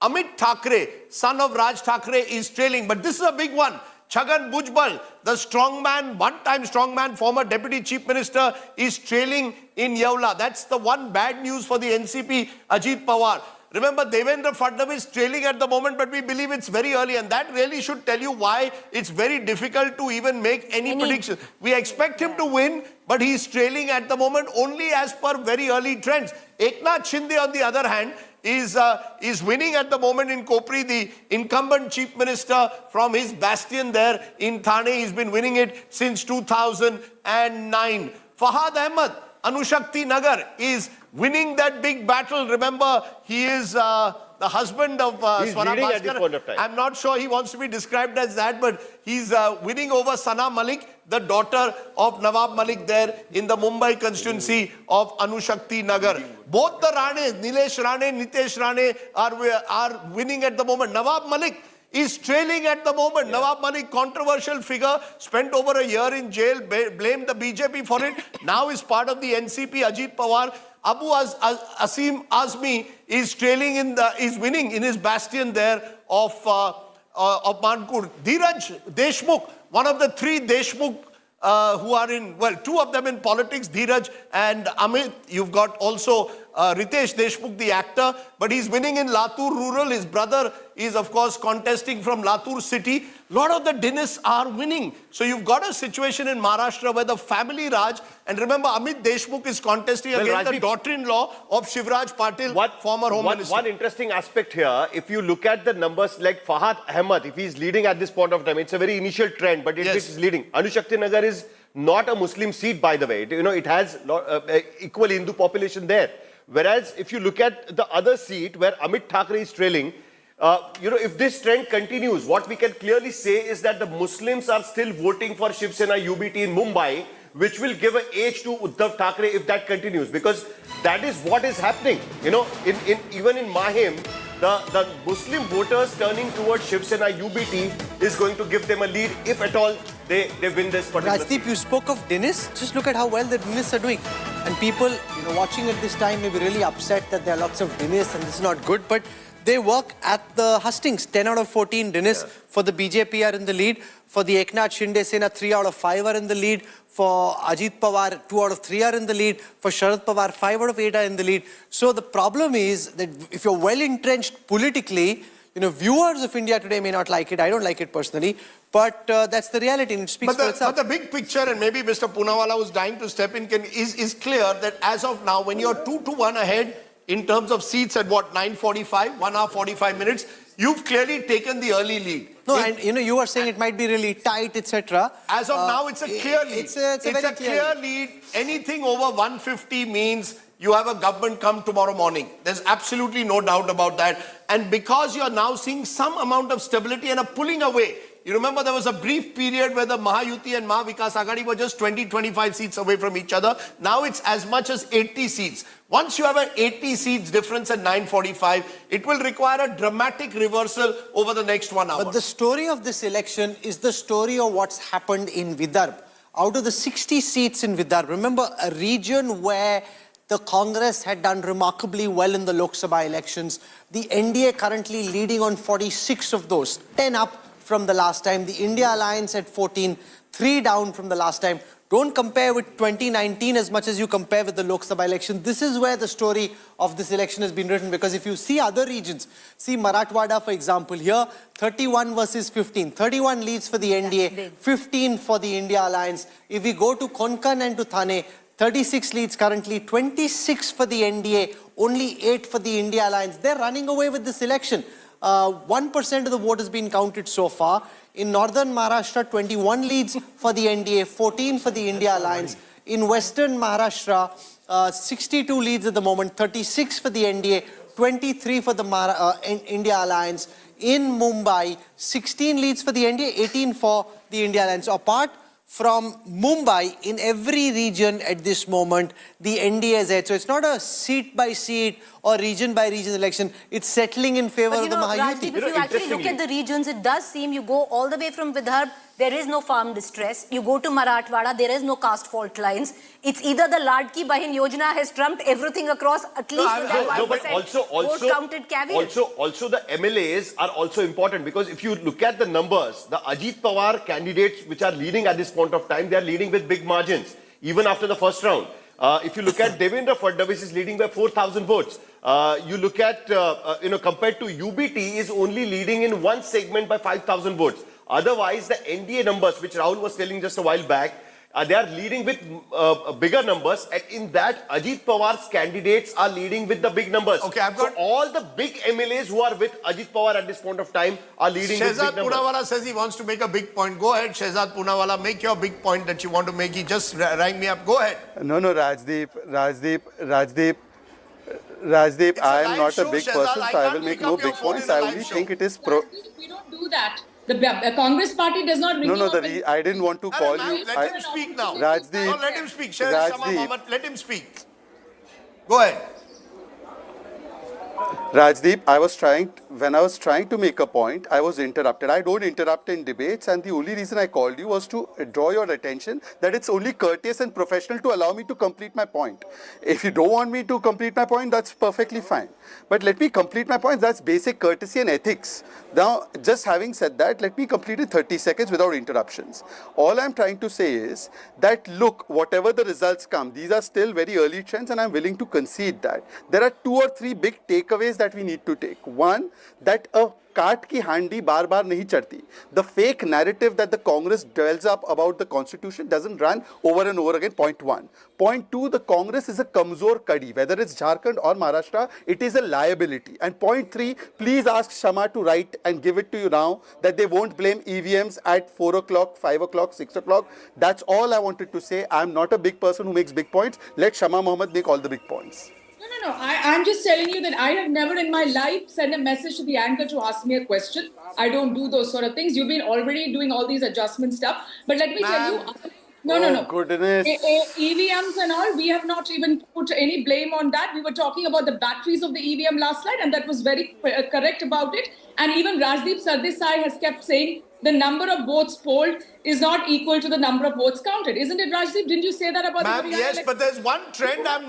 Amit Thackeray, son of Raj Thackeray, is trailing. But this is a big one. Chhagan Bhujbal, the strongman, one-time strongman, former deputy chief minister, is trailing in Yeola. That's the one bad news for the NCP, Ajit Pawar. Remember, Devendra Fadnavis trailing at the moment, but we believe it's very early. And that really should tell you why it's very difficult to even make any predictions. We expect him to win, but he's trailing at the moment only as per very early trends. Eknath Shinde, on the other hand, is winning at the moment in Kopri, the incumbent chief minister from his bastion there in Thane. He's been winning it since 2009. Fahad Ahmed, Anushakti Nagar, is winning that big battle. Remember, he is the husband of Swara Bhaskar. I'm not sure he wants to be described as that, but he's winning over Sana Malik, the daughter of Nawab Malik there in the Mumbai constituency of Anushakti Nagar. Both the Ranes, Nilesh Rane, Nitesh Rane, are winning at the moment. Nawab Malik is trailing at the moment. Nawab Malik, controversial figure, spent over a year in jail, blamed the BJP for it. Now is part of the NCP, Ajit Pawar. Abu Asim Azmi is is winning in his bastion there of Mankur. Dheeraj Deshmukh, one of the three Deshmukh who are in, well, two of them in politics, Dheeraj and Amit. You've got also Ritesh Deshmukh, the actor, but he's winning in Latur rural. His brother is, of course, contesting from Latur city. A lot of the Dinis are winning. So you've got a situation in Maharashtra where the family Raj, and remember, Amit Deshmukh is contesting against the daughter-in-law of Shivraj Patil, former Home Minister. One interesting aspect here, if you look at the numbers like Fahad Ahmed, if he's leading at this point of time, it's a very initial trend, but it is leading. Anushakti Nagar is not a Muslim seat, by the way. It has equal Hindu population there. Whereas if you look at the other seat where Amit Thackeray is trailing, if this trend continues, what we can clearly say is that the Muslims are still voting for Shiv Sena UBT in Mumbai, which will give an edge to Uddhav Thackeray if that continues, because that is what is happening. Even in Mahim, the Muslim voters turning towards Shiv Sena UBT is going to give them a lead if at all they win this particular. Rajdeep, you spoke of Dinis. Just look at how well the Dinis are doing. And people, watching at this time may be really upset that there are lots of Dinis and this is not good, but they work at the hustings. 10 out of 14 Dinis for the BJP are in the lead. For the Eknath, Shinde, Sena, 3 out of 5 are in the lead. For Ajit Pawar, 2 out of 3 are in the lead. For Sharad Pawar, 5 out of 8 are in the lead. So the problem is that if you're well entrenched politically, viewers of India today may not like it. I don't like it personally. But that's the reality, and it speaks for itself. But the big picture, and maybe Mr. Poonawalla who's dying to step in, is clear that as of now, when you're 2-1 ahead in terms of seats at 9:45, 1 hour 45 minutes, you've clearly taken the early lead. No, and you were saying it might be really tight, etc. As of now, it's a clear lead. It's a very clear lead. Anything over 150 means you have a government come tomorrow morning. There's absolutely no doubt about that. And because you're now seeing some amount of stability and a pulling away. You remember there was a brief period where the Mahayuti and Mahavikas Aghadi were just 20-25 seats away from each other. Now it's as much as 80 seats. Once you have an 80 seats difference at 9:45, it will require a dramatic reversal over the next 1 hour. But the story of this election is the story of what's happened in Vidarbha. Out of the 60 seats in Vidarbha, remember a region where the Congress had done remarkably well in the Lok Sabha elections. The NDA currently leading on 46 of those, 10 up from the last time. The India Alliance at 14, 3 down from the last time. Don't compare with 2019 as much as you compare with the Lok Sabha election. This is where the story of this election has been written, because if you see other regions, see Marathwada, for example, here 31 versus 15. 31 leads for the NDA, 15 for the India Alliance. If we go to Konkan and to Thane, 36 leads currently, 26 for the NDA, only 8 for the India Alliance. They're running away with this election. 1% of the vote has been counted so far. In northern Maharashtra, 21 leads for the NDA, 14 for the India Alliance. In western Maharashtra, 62 leads at the moment, 36 for the NDA, 23 for the India Alliance. In Mumbai, 16 leads for the NDA, 18 for the India Alliance. Apart from Mumbai, in every region at this moment, the NDA is ahead. So it's not a seat by seat or region by region election. It's settling in favor of the Mahayuti. Rajdeep, if you actually look at the regions, it does seem you go all the way from Vidarbha, there is no farm distress. You go to Marathwada, there is no caste fault lines. It's either the Ladki Bahin Yojana has trumped everything across, at least with that 1% vote counted caveat. Also the MLAs are also important, because if you look at the numbers, the Ajit Pawar candidates which are leading at this point of time, they are leading with big margins, even after the first round. If you look at Devendra Fadnavis is leading by 4,000 votes. You look at, compared to UBT is only leading in one segment by 5,000 votes. Otherwise, the NDA numbers, which Rahul was telling just a while back, they are leading with bigger numbers. And in that, Ajit Pawar's candidates are leading with the big numbers. Okay, so all the big MLAs who are with Ajit Pawar at this point of time are leading with big numbers. Shehzad Poonawalla says he wants to make a big point. Go ahead, Shehzad Poonawalla, make your big point that you want to make. He just rang me up. Go ahead. No, Rajdeep, I am not a big person, so I will make no big points. I only think it is pro. We don't do that. The Congress party does not ring I didn't want to call you. Let him speak now. Rajdeep. No, let him speak. Let him speak. Go ahead. Rajdeep, when I was trying to make a point, I was interrupted. I don't interrupt in debates, and the only reason I called you was to draw your attention that it's only courteous and professional to allow me to complete my point. If you don't want me to complete my point, that's perfectly fine. But let me complete my point. That's basic courtesy and ethics. Now, just having said that, let me complete in 30 seconds without interruptions. All I'm trying to say is that, look, whatever the results come, these are still very early trends, and I'm willing to concede that. There are 2 or 3 big takeaways that we need to take. One, that a काट की हांडी बार बार नहीं चढ़ती. The fake narrative that the Congress dwells up about the constitution doesn't run over and over again. Point 1. Point 2, the Congress is a kamzor kadi. Whether it's Jharkhand or Maharashtra, it is a liability. And point 3, please ask Shama to write and give it to you now that they won't blame EVMs at 4 o'clock, 5 o'clock, 6 o'clock. That's all I wanted to say. I'm not a big person who makes big points. Let Shama Mohammed make all the big points. No. I'm just telling you that I have never in my life sent a message to the anchor to ask me a question. I don't do those sort of things. You've been already doing all these adjustment stuff. But let me tell you... No. Goodness. EVMs and all, we have not even put any blame on that. We were talking about the batteries of the EVM last night, and that was very correct about it. And even Rajdeep Sardesai has kept saying the number of votes polled is not equal to the number of votes counted. Isn't it, Rajdeep? Didn't you say that about the Haryana Yes, election? but there's one trend I'm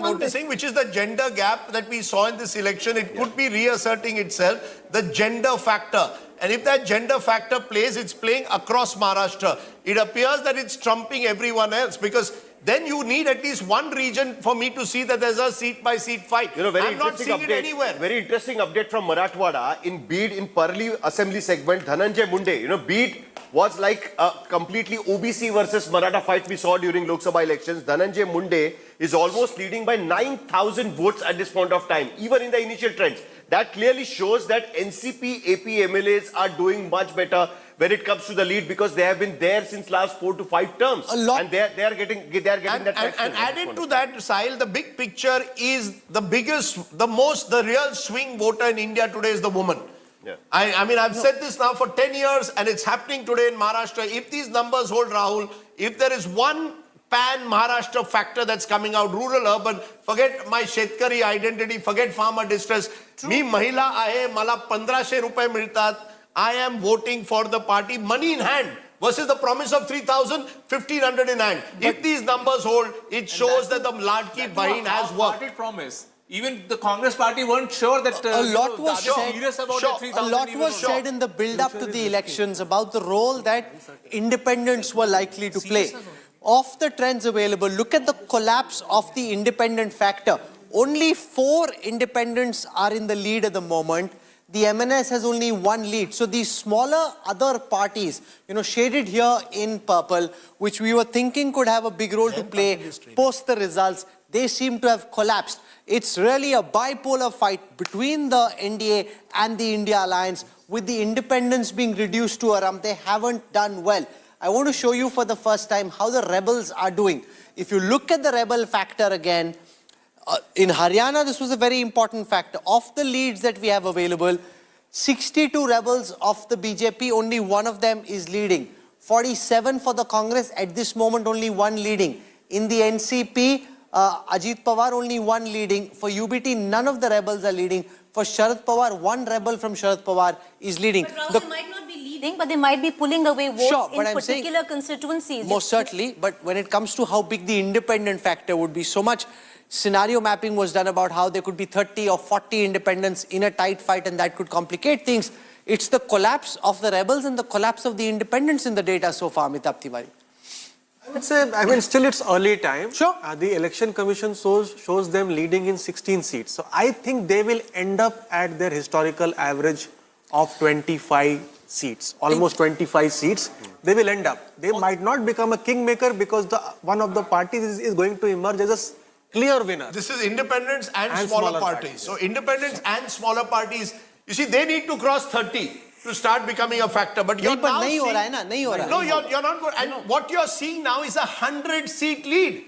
noticing, which is the gender gap that we saw in this election. It could be reasserting itself, the gender factor. And if that gender factor plays, it's playing across Maharashtra. It appears that it's trumping everyone else, because then you need at least one region for me to see that there's a seat-by-seat fight. I'm not seeing it anywhere. Very interesting update from Marathwada. In Bid, in Parli Assembly segment, Dhananjay Munde, Bid was like a completely OBC versus Maratha fight we saw during Lok Sabha elections. Dhananjay Munde is almost leading by 9,000 votes at this point of time, even in the initial trends. That clearly shows that NCP AP MLAs are doing much better when it comes to the lead, because they have been there since last 4 to 5 terms. And they are getting that traction. And added to that, Sahil, the big picture is the real swing voter in India today is the woman. Yeah. I mean, I've said this now for 10 years, and it's happening today in Maharashtra. If these numbers hold, Rahul, if there is one pan-Maharashtra factor that's coming out, rural, urban, forget my Shetkari identity, forget farmer distress. Me Mahila aahe, mala 1500 rupaye miltat. I am voting for the party, money in hand, versus the promise of 3,000, 1,500 in hand. If these numbers hold, it shows that the Ladki Bahin has worked. Party promise. Even the Congress party weren't sure that a lot was said in the build-up to the elections about the role that independents were likely to play. Of the trends available, look at the collapse of the independent factor. Only 4 independents are in the lead at the moment. The MNS has only 1 lead. So these smaller other parties, shaded here in purple, which we were thinking could have a big role to play post the results, they seem to have collapsed. It's really a bipolar fight between the NDA and the India Alliance, with the independents being reduced to a rump. They haven't done well. I want to show you for the first time how the rebels are doing. If you look at the rebel factor again, in Haryana, this was a very important factor. Of the leads that we have available, 62 rebels of the BJP, only 1 of them is leading. 47 for the Congress, at this moment only 1 leading. In the NCP, Ajit Pawar, only 1 leading. For UBT, none of the rebels are leading. For Sharad Pawar, 1 rebel from Sharad Pawar is leading. But Rahul, might not be leading, but they might be pulling away votes in particular constituencies. Most certainly, but when it comes to how big the independent factor would be, so much scenario mapping was done about how there could be 30 or 40 independents in a tight fight, and that could complicate things. It's the collapse of the rebels and the collapse of the independents in the data so far, Amitabh Tiwari. I would say, still it's early time. Sure. The election commission shows them leading in 16 seats. So I think they will end up at their historical average of 25 seats, almost 25 seats. They will end up. They might not become a kingmaker because one of the parties is going to emerge as a clear winner. This is independents and smaller parties. So independents and smaller parties, you see, they need to cross 30 to start becoming a factor. But you're now seeing... No, you're not good. And what you're seeing now is a 100-seat lead.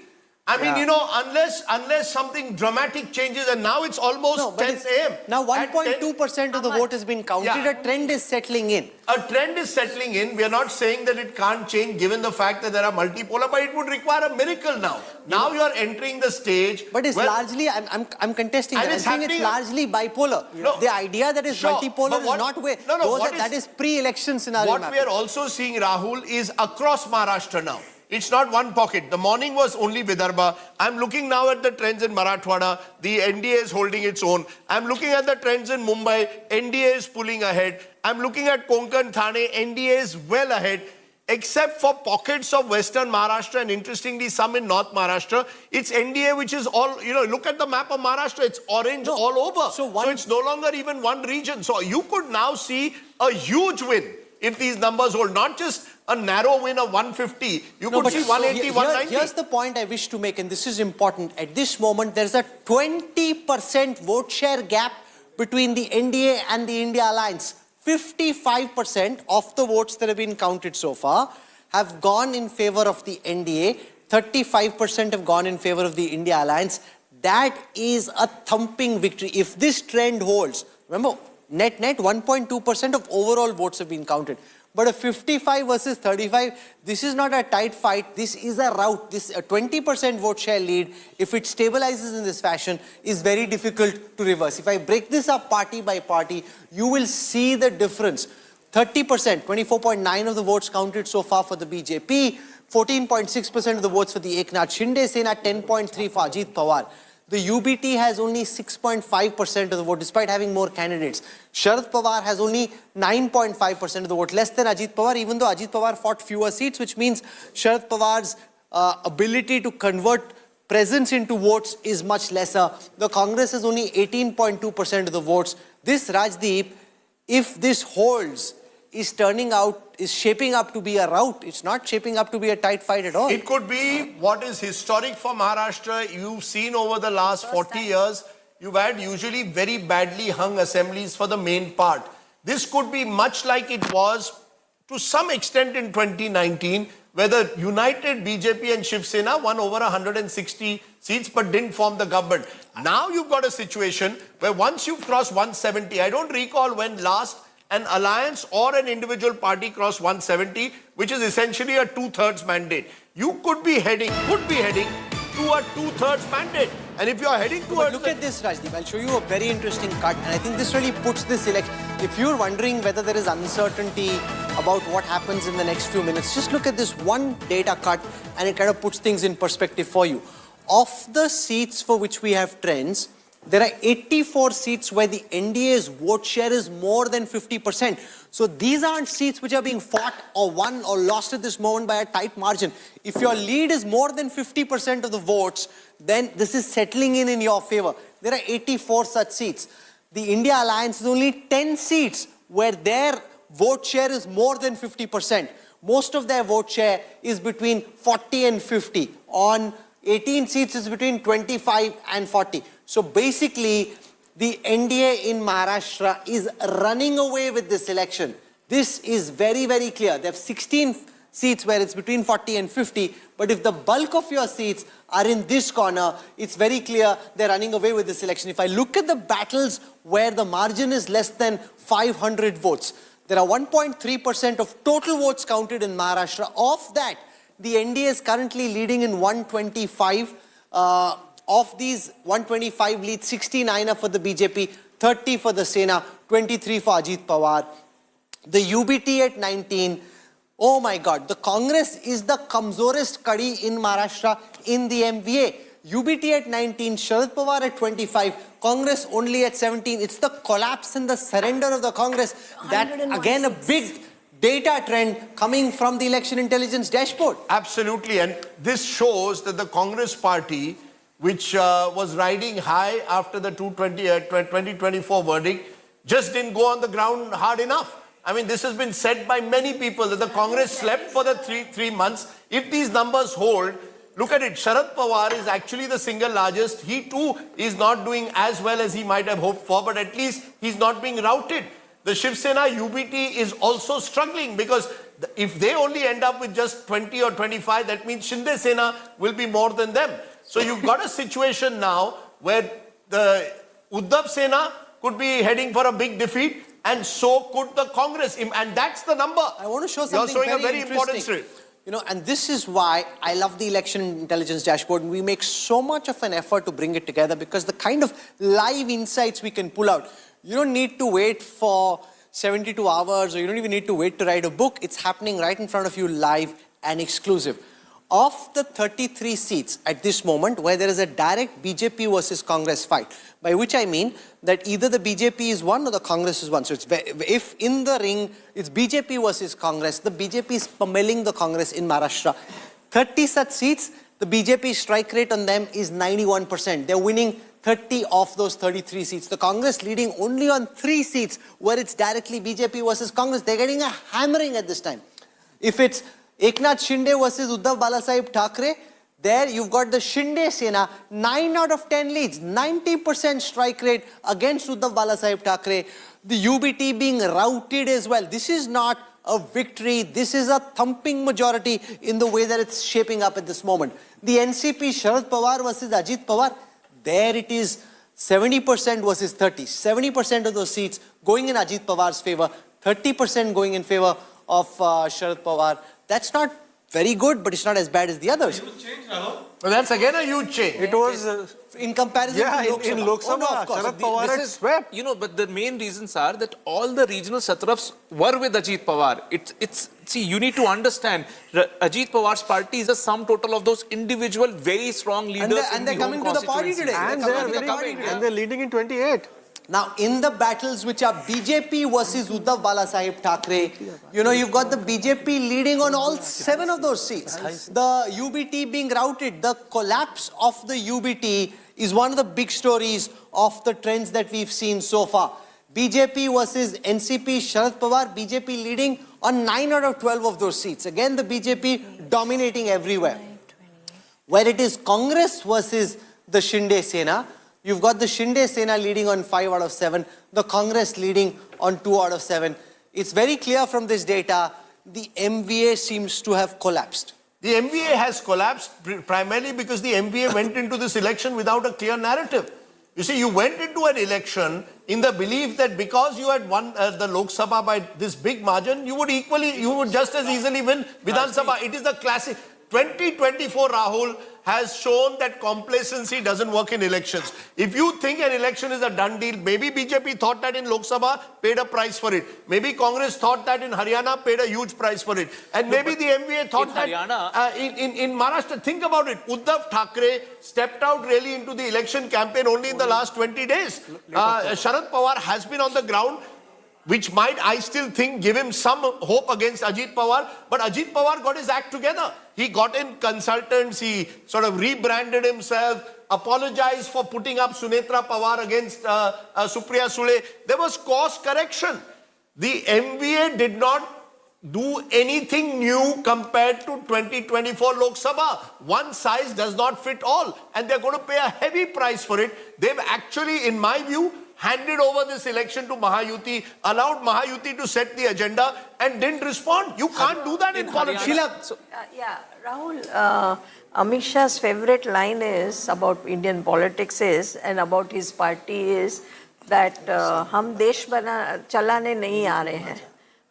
I mean, unless something dramatic changes, and now it's almost 10 a.m. Now 1.2% of the vote has been counted. A trend is settling in. A trend is settling in. We are not saying that it can't change given the fact that there are multipolar, but it would require a miracle now. Now you are entering the stage. But it's largely, I'm contesting that. I think it's largely bipolar. The idea that is multipolar is not where. That is pre-election scenario. What we are also seeing, Rahul, is across Maharashtra now. It's not one pocket. The morning was only Vidarbha. I'm looking now at the trends in Marathwada. The NDA is holding its own. I'm looking at the trends in Mumbai. NDA is pulling ahead. I'm looking at Konkan, Thane. NDA is well ahead. Except for pockets of Western Maharashtra and interestingly some in North Maharashtra. It's NDA which is all, look at the map of Maharashtra. It's orange all over. So it's no longer even one region. So you could now see a huge win if these numbers hold. Not just a narrow win of 150. You could see 180, 190. Here's the point I wish to make, and this is important. At this moment, there's a 20% vote share gap between the NDA and the India Alliance. 55% of the votes that have been counted so far have gone in favor of the NDA. 35% have gone in favor of the India alliance. That is a thumping victory. If this trend holds, remember, net 1.2% of overall votes have been counted. But a 55 versus 35, this is not a tight fight. This is a rout. This a 20% vote share lead, if it stabilizes in this fashion, is very difficult to reverse. If I break this up party by party, you will see the difference. 30%, 24.9 of the votes counted so far for the BJP, 14.6% of the votes for the Eknath Shinde Sena, 10.3 for Ajit Pawar. The UBT has only 6.5% of the vote, despite having more candidates. Sharad Pawar has only 9.5% of the vote, less than Ajit Pawar, even though Ajit Pawar fought fewer seats, which means Sharad Pawar's ability to convert presence into votes is much lesser. The Congress has only 18.2% of the votes. This, Rajdeep, if this holds, is shaping up to be a rout. It's not shaping up to be a tight fight at all. It could be what is historic for Maharashtra. You've seen over the last 40 years, you've had usually very badly hung assemblies for the main part. This could be much like it was to some extent in 2019, where the united BJP and Shiv Sena won over 160 seats but didn't form the government. Now you've got a situation where once you've crossed 170, I don't recall when last an alliance or an individual party crossed 170, which is essentially a 2/3 mandate. You could be heading to a 2/3 mandate. And if you're heading towards... Look at this, Rajdeep. I'll show you a very interesting cut. And I think this really puts this election... If you're wondering whether there is uncertainty about what happens in the next few minutes, just look at this one data cut and it kind of puts things in perspective for you. Of the seats for which we have trends, there are 84 seats where the NDA's vote share is more than 50%. So these aren't seats which are being fought or won or lost at this moment by a tight margin. If your lead is more than 50% of the votes, then this is settling in your favor. There are 84 such seats. The India Alliance is only 10 seats where their vote share is more than 50%. Most of their vote share is between 40 and 50. On 18 seats is between 25 and 40. So basically, the NDA in Maharashtra is running away with this election. This is very, very clear. They have 16 seats where it's between 40 and 50. But if the bulk of your seats are in this corner, it's very clear they're running away with this election. If I look at the battles where the margin is less than 500 votes, there are 1.3% of total votes counted in Maharashtra. Of that, the NDA is currently leading in 125. Of these 125 leads, 69 are for the BJP, 30 for the Sena, 23 for Ajit Pawar. The UBT at 19. Oh my God, the Congress is the kamzorest kadi in Maharashtra in the MVA. UBT at 19, Sharad Pawar at 25, Congress only at 17. It's the collapse and the surrender of the Congress. That, again, a big data trend coming from the election intelligence dashboard. Absolutely, and this shows that the Congress party, which was riding high after the 2024 verdict, just didn't go on the ground hard enough. I mean, this has been said by many people that the Congress slept for the three months. If these numbers hold, look at it, Sharad Pawar is actually the single largest. He too is not doing as well as he might have hoped for, but at least he's not being routed. The Shiv Sena UBT is also struggling because if they only end up with just 20 or 25, that means Shinde Sena will be more than them. So you've got a situation now where the Uddhav Sena could be heading for a big defeat, and so could the Congress. And that's the number. I want to show something You're showing a very important interesting. You know, and this is why I love the election intelligence dashboard, and we make so much of an effort to bring it together because the kind of live insights we can pull out. You don't need to wait for 72 hours, or you don't even need to wait to write a book. It's happening right in front of you, live and exclusive. Of the 33 seats at this moment where there is a direct BJP versus Congress fight, by which I mean that either the BJP is one or the Congress is one. So if in the ring it's BJP versus Congress, the BJP is pummeling the Congress in Maharashtra. 30 such seats, the BJP strike rate on them is 91%. They're winning 30 of those 33 seats. The Congress leading only on 3 seats where it's directly BJP versus Congress. They're getting a hammering at this time. If it's Eknath Shinde versus Uddhav Balasaheb Thackeray, there you've got the Shinde Sena, 9 out of 10 leads, 90% strike rate against Uddhav Balasaheb Thackeray. The UBT being routed as well. This is not a victory. This is a thumping majority in the way that it's shaping up at this moment. The NCP, Sharad Pawar versus Ajit Pawar, there it is 70% versus 30. 70% of those seats going in Ajit Pawar's favor, 30% going in favor of Sharad Pawar. That's not very good, but it's not as bad as the others. Well, that's again a huge change. It was in comparison to Lok Sabha. in Lok Sabha, Oh, no, of course. Sharad Pawar had swept. You know, but the main reasons are that all the regional satraps were with Ajit Pawar. See, you need to understand, Ajit Pawar's party is a sum total of those individual, very strong leaders. And they're coming to the party today. And they're leading in 28. Now, in the battles which are BJP versus Uddhav Balasaheb Thackeray, you know, you've got the BJP leading on all 7 of those seats. The UBT being routed, the collapse of the UBT is one of the big stories of the trends that we've seen so far. BJP versus NCP, Sharad Pawar, BJP leading on 9 out of 12 of those seats. Again, the BJP dominating everywhere. Where it is Congress versus the Shinde-Sena, you've got the Shinde-Sena leading on 5 out of 7, the Congress leading on 2 out of 7. It's very clear from this data, the MVA seems to have collapsed. The MVA has collapsed primarily because the MVA went into this election without a clear narrative. You see, you went into an election in the belief that because you had won the Lok Sabha by this big margin, you would just as easily win Vidhan Sabha. It is the classic. 2024 Rahul has shown that complacency doesn't work in elections. If you think an election is a done deal, maybe BJP thought that in Lok Sabha, paid a price for it. Maybe Congress thought that in Haryana, paid a huge price for it. And maybe the MVA thought that in Maharashtra, think about it. Uddhav Thackeray stepped out really into the election campaign only in the last 20 days. Sharad Pawar has been on the ground, which might, I still think, give him some hope against Ajit Pawar. But Ajit Pawar got his act together. He got in consultants, he sort of rebranded himself, apologized for putting up Sunetra Pawar against Supriya Sule. There was course correction. The MVA did not do anything new compared to 2024 Lok Sabha. One size does not fit all. And they're going to pay a heavy price for it. They've actually, in my view, handed over this election to Mahayuti, allowed Mahayuti to set the agenda and didn't respond. You can't do that in politics. Rahul, Amit Shah's favorite line is about Indian politics and about his party is that हम देश चलाने नहीं आ रहे हैं.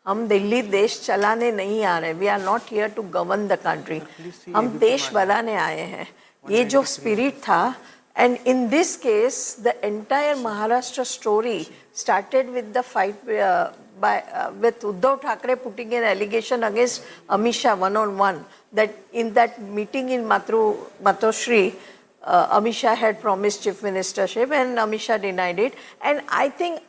हम दिल्ली देश चलाने नहीं आ रहे. We are not here to govern the country. हम देश बनाने आए हैं. ये जो spirit था. And in this case, the entire Maharashtra story started with the fight with Uddhav Thackeray putting an allegation against Amit Shah one-on-one. That in that meeting in Matoshri, Amit Shah had promised chief ministership and Amit Shah denied it. And I think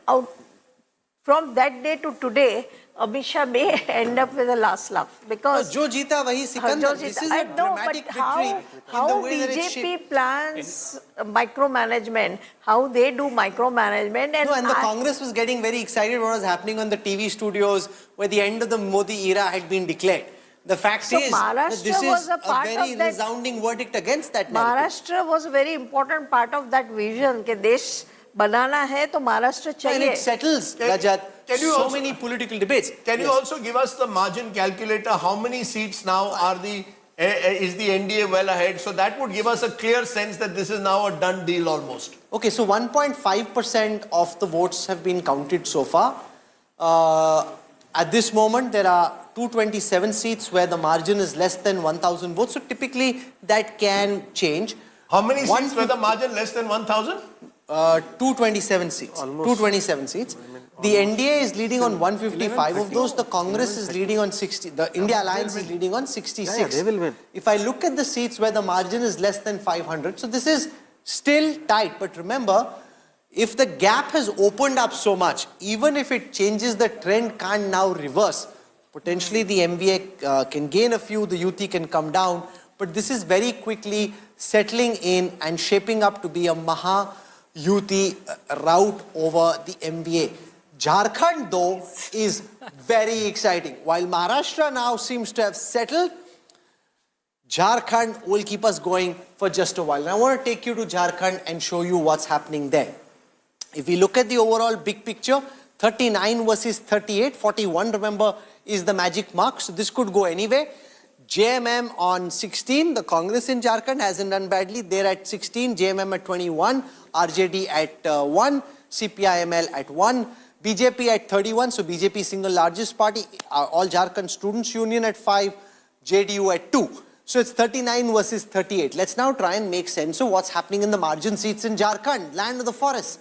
from that day to today, Amit Shah may end up with a last laugh because Jo Jeeta Wahi Sikandar. This is a dramatic victory how in the way that BJP plans micromanagement, how they do micromanagement, and the Congress was getting very excited what was happening on the TV studios where the end of the Modi era had been declared. The fact is that this is a very resounding verdict against that narrative. Maharashtra was a very important part of that vision that देश बनाना है तो महाराष्ट्र चाहिए. And it settles, Rajat, so many political debates. Can you also give us the margin calculator? How many seats now is the NDA well ahead? So that would give us a clear sense that this is now a done deal almost. Okay, so 1.5% of the votes have been counted so far. At this moment, there are 227 seats where the margin is less than 1,000 votes. So typically, that can change. How many seats where the margin less than 1,000? 227 seats. Almost. 227 seats. The NDA is leading on 155 of those. The Congress is leading on 60. The India Alliance is leading on 66. Yeah, they will win. If I look at the seats where the margin is less than 500, so this is still tight. But remember, if the gap has opened up so much, even if it changes, the trend can't now reverse. Potentially the MVA can gain a few, the UT can come down. But this is very quickly settling in and shaping up to be a Maha-UT route over the MVA. Jharkhand, though, is very exciting. While Maharashtra now seems to have settled, Jharkhand will keep us going for just a while. And I want to take you to Jharkhand and show you what's happening there. If we look at the overall big picture, 39 versus 38, 41, remember, is the magic mark. So this could go anyway. JMM on 16. The Congress in Jharkhand hasn't done badly. They're at 16. JMM at 21. RJD at 1. CPIML at 1. BJP at 31. So BJP single largest party. All Jharkhand Students Union at 5. JDU at 2. So it's 39 versus 38. Let's now try and make sense of what's happening in the margin seats in Jharkhand, land of the forest.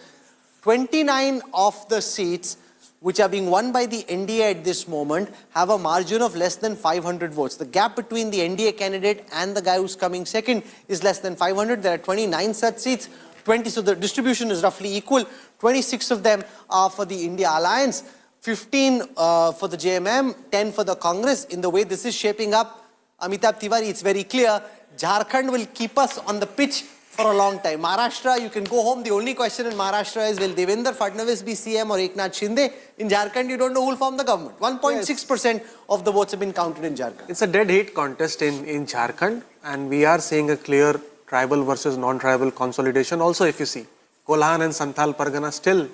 29 of the seats which are being won by the NDA at this moment have a margin of less than 500 votes. The gap between the NDA candidate and the guy who's coming second is less than 500. There are 29 such seats. 20, so the distribution is roughly equal. 26 of them are for the India Alliance, 15 for the JMM, 10 for the Congress. In the way this is shaping up, Amitabh Tiwari, it's very clear, Jharkhand will keep us on the pitch for a long time. Maharashtra, you can go home. The only question in Maharashtra is, will Devendra Fadnavis be CM or Eknath Shinde? In Jharkhand, you don't know who will form the government. 1.6% of the votes have been counted in Jharkhand. It's a dead heat contest in Jharkhand, and we are seeing a clear tribal versus non-tribal consolidation. Also, if you see, Kolhan and Santhal Pargana, still,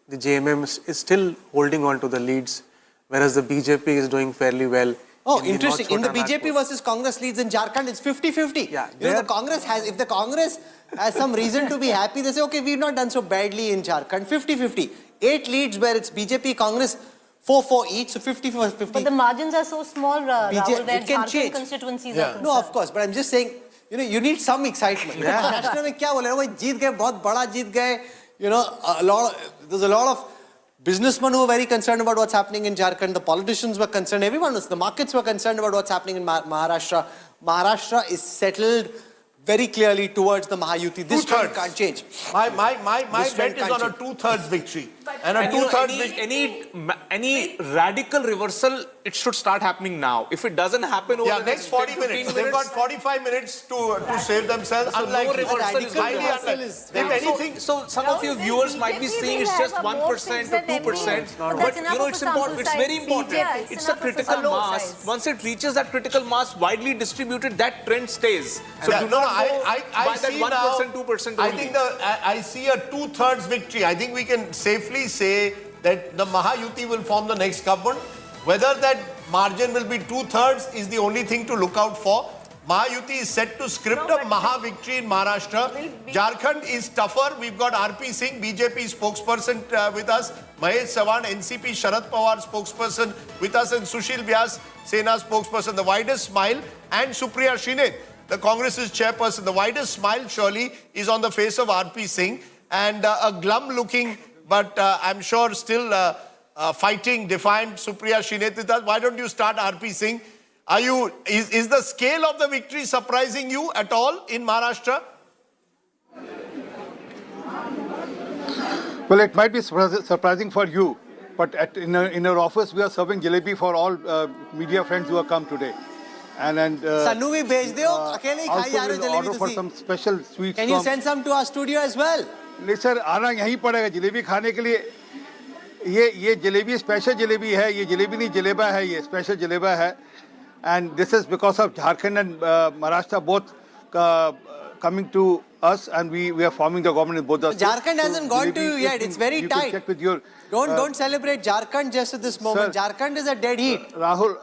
the JMM is still holding on to the leads, whereas the BJP is doing fairly well. Oh, interesting. In the BJP versus Congress leads in Jharkhand, it's 50-50. Yeah, you know, the Congress has, if the Congress has some reason to be happy, they say, okay, we've not done so badly in Jharkhand. 50-50. 8 leads where it's BJP, Congress, 4-4 each, so 50-50. But the margins are so small, Rahul, where it can Jharkhand change. constituencies are concerned. No, of course, but I'm just saying, you know, you need some excitement. Maharashtra में क्या बोले ना, वो जीत गए, बहुत बड़ा जीत गए. You know, there's a lot of businessmen who were very concerned about what's happening in Jharkhand. The politicians were concerned. Everyone was. The markets were concerned about what's happening in Maharashtra. Maharashtra is settled very clearly towards the Mahayuti. This trend can't change. My bet is on a 2/3 victory. And a 2/3 victory. Any radical reversal, it should start happening now. If it doesn't happen over the next 40 minutes. They've got 45 minutes to save themselves. Unlike if anything, so some of your viewers might be saying it's just 1% or 2%. But you know, it's important. It's very important. It's a critical mass. Once it reaches that critical mass, widely distributed, that trend stays. So do not I that see 1%, now, 2% I only. think I see a 2/3 victory. I think we can safely say that the Mahayuti will form the next government. Whether that margin will be 2/3 is the only thing to look out for. Mahayuti is set to script a Maha victory in Maharashtra. Jharkhand is tougher. We've got RP Singh, BJP spokesperson with us. Mahesh Sawan, NCP Sharad Pawar spokesperson with us. And Sushil Vyas, Sena spokesperson. The widest smile. And Supriya Shinde, the Congress's chairperson. The widest smile surely is on the face of RP Singh. And a glum looking, but I'm sure still fighting, defiant Supriya Shinde. Why don't you start, RP Singh? Is the scale of the victory surprising you at all in Maharashtra? Well, it might be surprising for you, but in our office we are serving jalebi for all media friends who have come today. And Sanu bhi bhej deo, akele hi khai ja rahe ho jalebi for tusi. some special sweets. Can you send some to our studio as well? नहीं sir, आना यहीं पड़ेगा जलेबी खाने के लिए. ये jalebi special jalebi है, ये जलेबी नहीं जलेबा है, ये स्पेशल जलेबा है. And this is because of Jharkhand and Maharashtra both coming to us, and we are forming the government in both the states. Jharkhand hasn't gone to you yet. It's very tight. Check with your, don't celebrate Jharkhand just at this moment. Sir, Jharkhand is a dead heat. Rahul.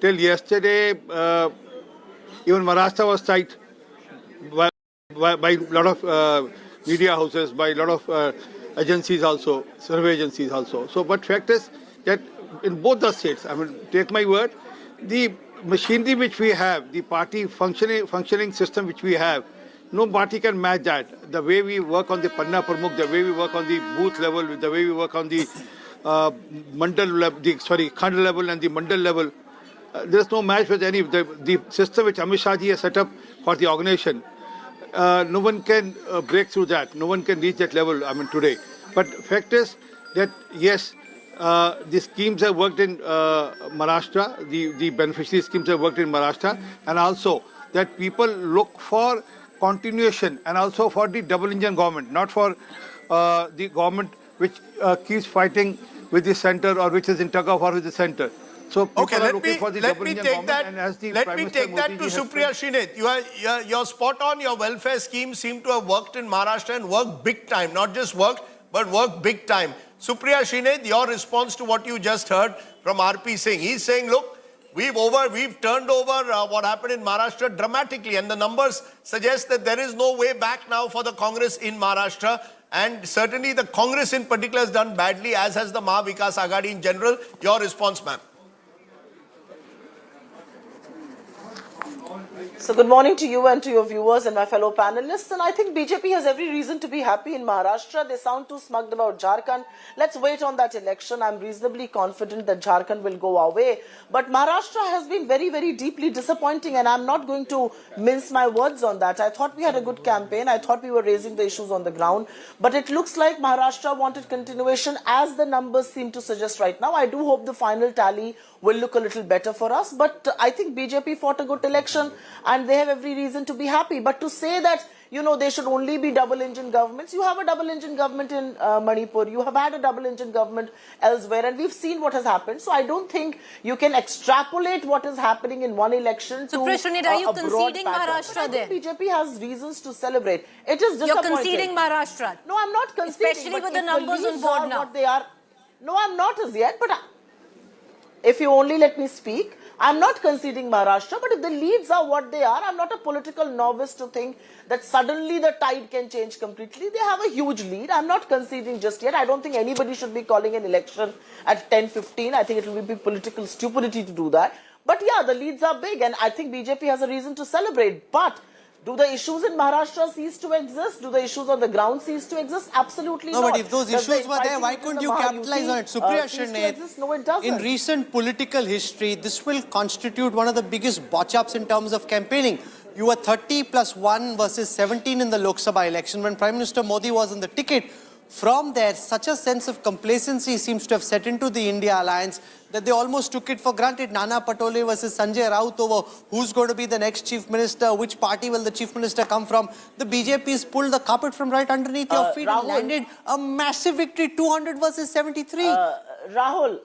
Till yesterday, even Maharashtra was tight by a lot of media houses, by a lot of agencies also, survey agencies also. So, but fact is that in both the states, I mean, take my word, the machinery which we have, the party functioning system which we have, no party can match that. The way we work on the Panna Pramukh, the way we work on the booth level, the way we work on the Mandal level, Khand level and the Mandal level, there is no match with any. The system which Amit Shah ji has set up for the organization, no one can break through that. No one can reach that level, I mean, today. But fact is that, yes, the schemes have worked in Maharashtra, the beneficiary schemes have worked in Maharashtra, and also that people look for continuation and also for the double engine government, not for the government which keeps fighting with the center or which is in tug of war with the center. So okay, let me take that to Supriya Shinde. You're spot on. Your welfare schemes seem to have worked in Maharashtra and worked big time. Not just worked, but worked big time. Supriya Shinde, your response to what you just heard from RP Singh. He's saying, look, we've turned over what happened in Maharashtra dramatically, and the numbers suggest that there is no way back now for the Congress in Maharashtra. And certainly the Congress in particular has done badly, as has the Maha Vikas Aghadi in general. Your response, ma'am. So good morning to you and to your viewers and my fellow panelists. And I think BJP has every reason to be happy in Maharashtra. They sound too smug about Jharkhand. Let's wait on that election. I'm reasonably confident that Jharkhand will go our way. But Maharashtra has been very, very deeply disappointing, and I'm not going to mince my words on that. I thought we had a good campaign. I thought we were raising the issues on the ground. But it looks like Maharashtra wanted continuation, as the numbers seem to suggest right now. I do hope the final tally will look a little better for us. But I think BJP fought a good election, and they have every reason to be happy. But to say that, you know, they should only be double-engine governments, you have a double-engine government in Manipur, you have had a double-engine government elsewhere, and we've seen what has happened. So I don't think you can extrapolate what is happening in one election to are you conceding Maharashtra then? BJP has reasons to celebrate. It is disappointing. You're conceding Maharashtra? No, I'm not conceding. Especially with the numbers on board now. What they are. No, I'm not as yet, but if you only let me speak, I'm not conceding Maharashtra, but if the leads are what they are, I'm not a political novice to think that suddenly the tide can change completely. They have a huge lead. I'm not conceding just yet. I don't think anybody should be calling an election at 10:15. I think it will be political stupidity to do that. But yeah, the leads are big, and I think BJP has a reason to celebrate. But do the issues in Maharashtra cease to exist? Do the issues on the ground cease to exist? Absolutely not. No, but if those issues were there, why couldn't you capitalize on it? Supriya Shinde, no, it doesn't. In recent political history, this will constitute one of the biggest botch-ups in terms of campaigning. You were 30 plus 1 versus 17 in the Lok Sabha election when Prime Minister Modi was on the ticket. From there, such a sense of complacency seems to have set into the India alliance that they almost took it for granted. Nana Patole versus Sanjay Raut over who's going to be the next chief minister, which party will the chief minister come from. The BJP's pulled the carpet from right underneath your feet and landed a massive victory, 200 versus 73. Rahul,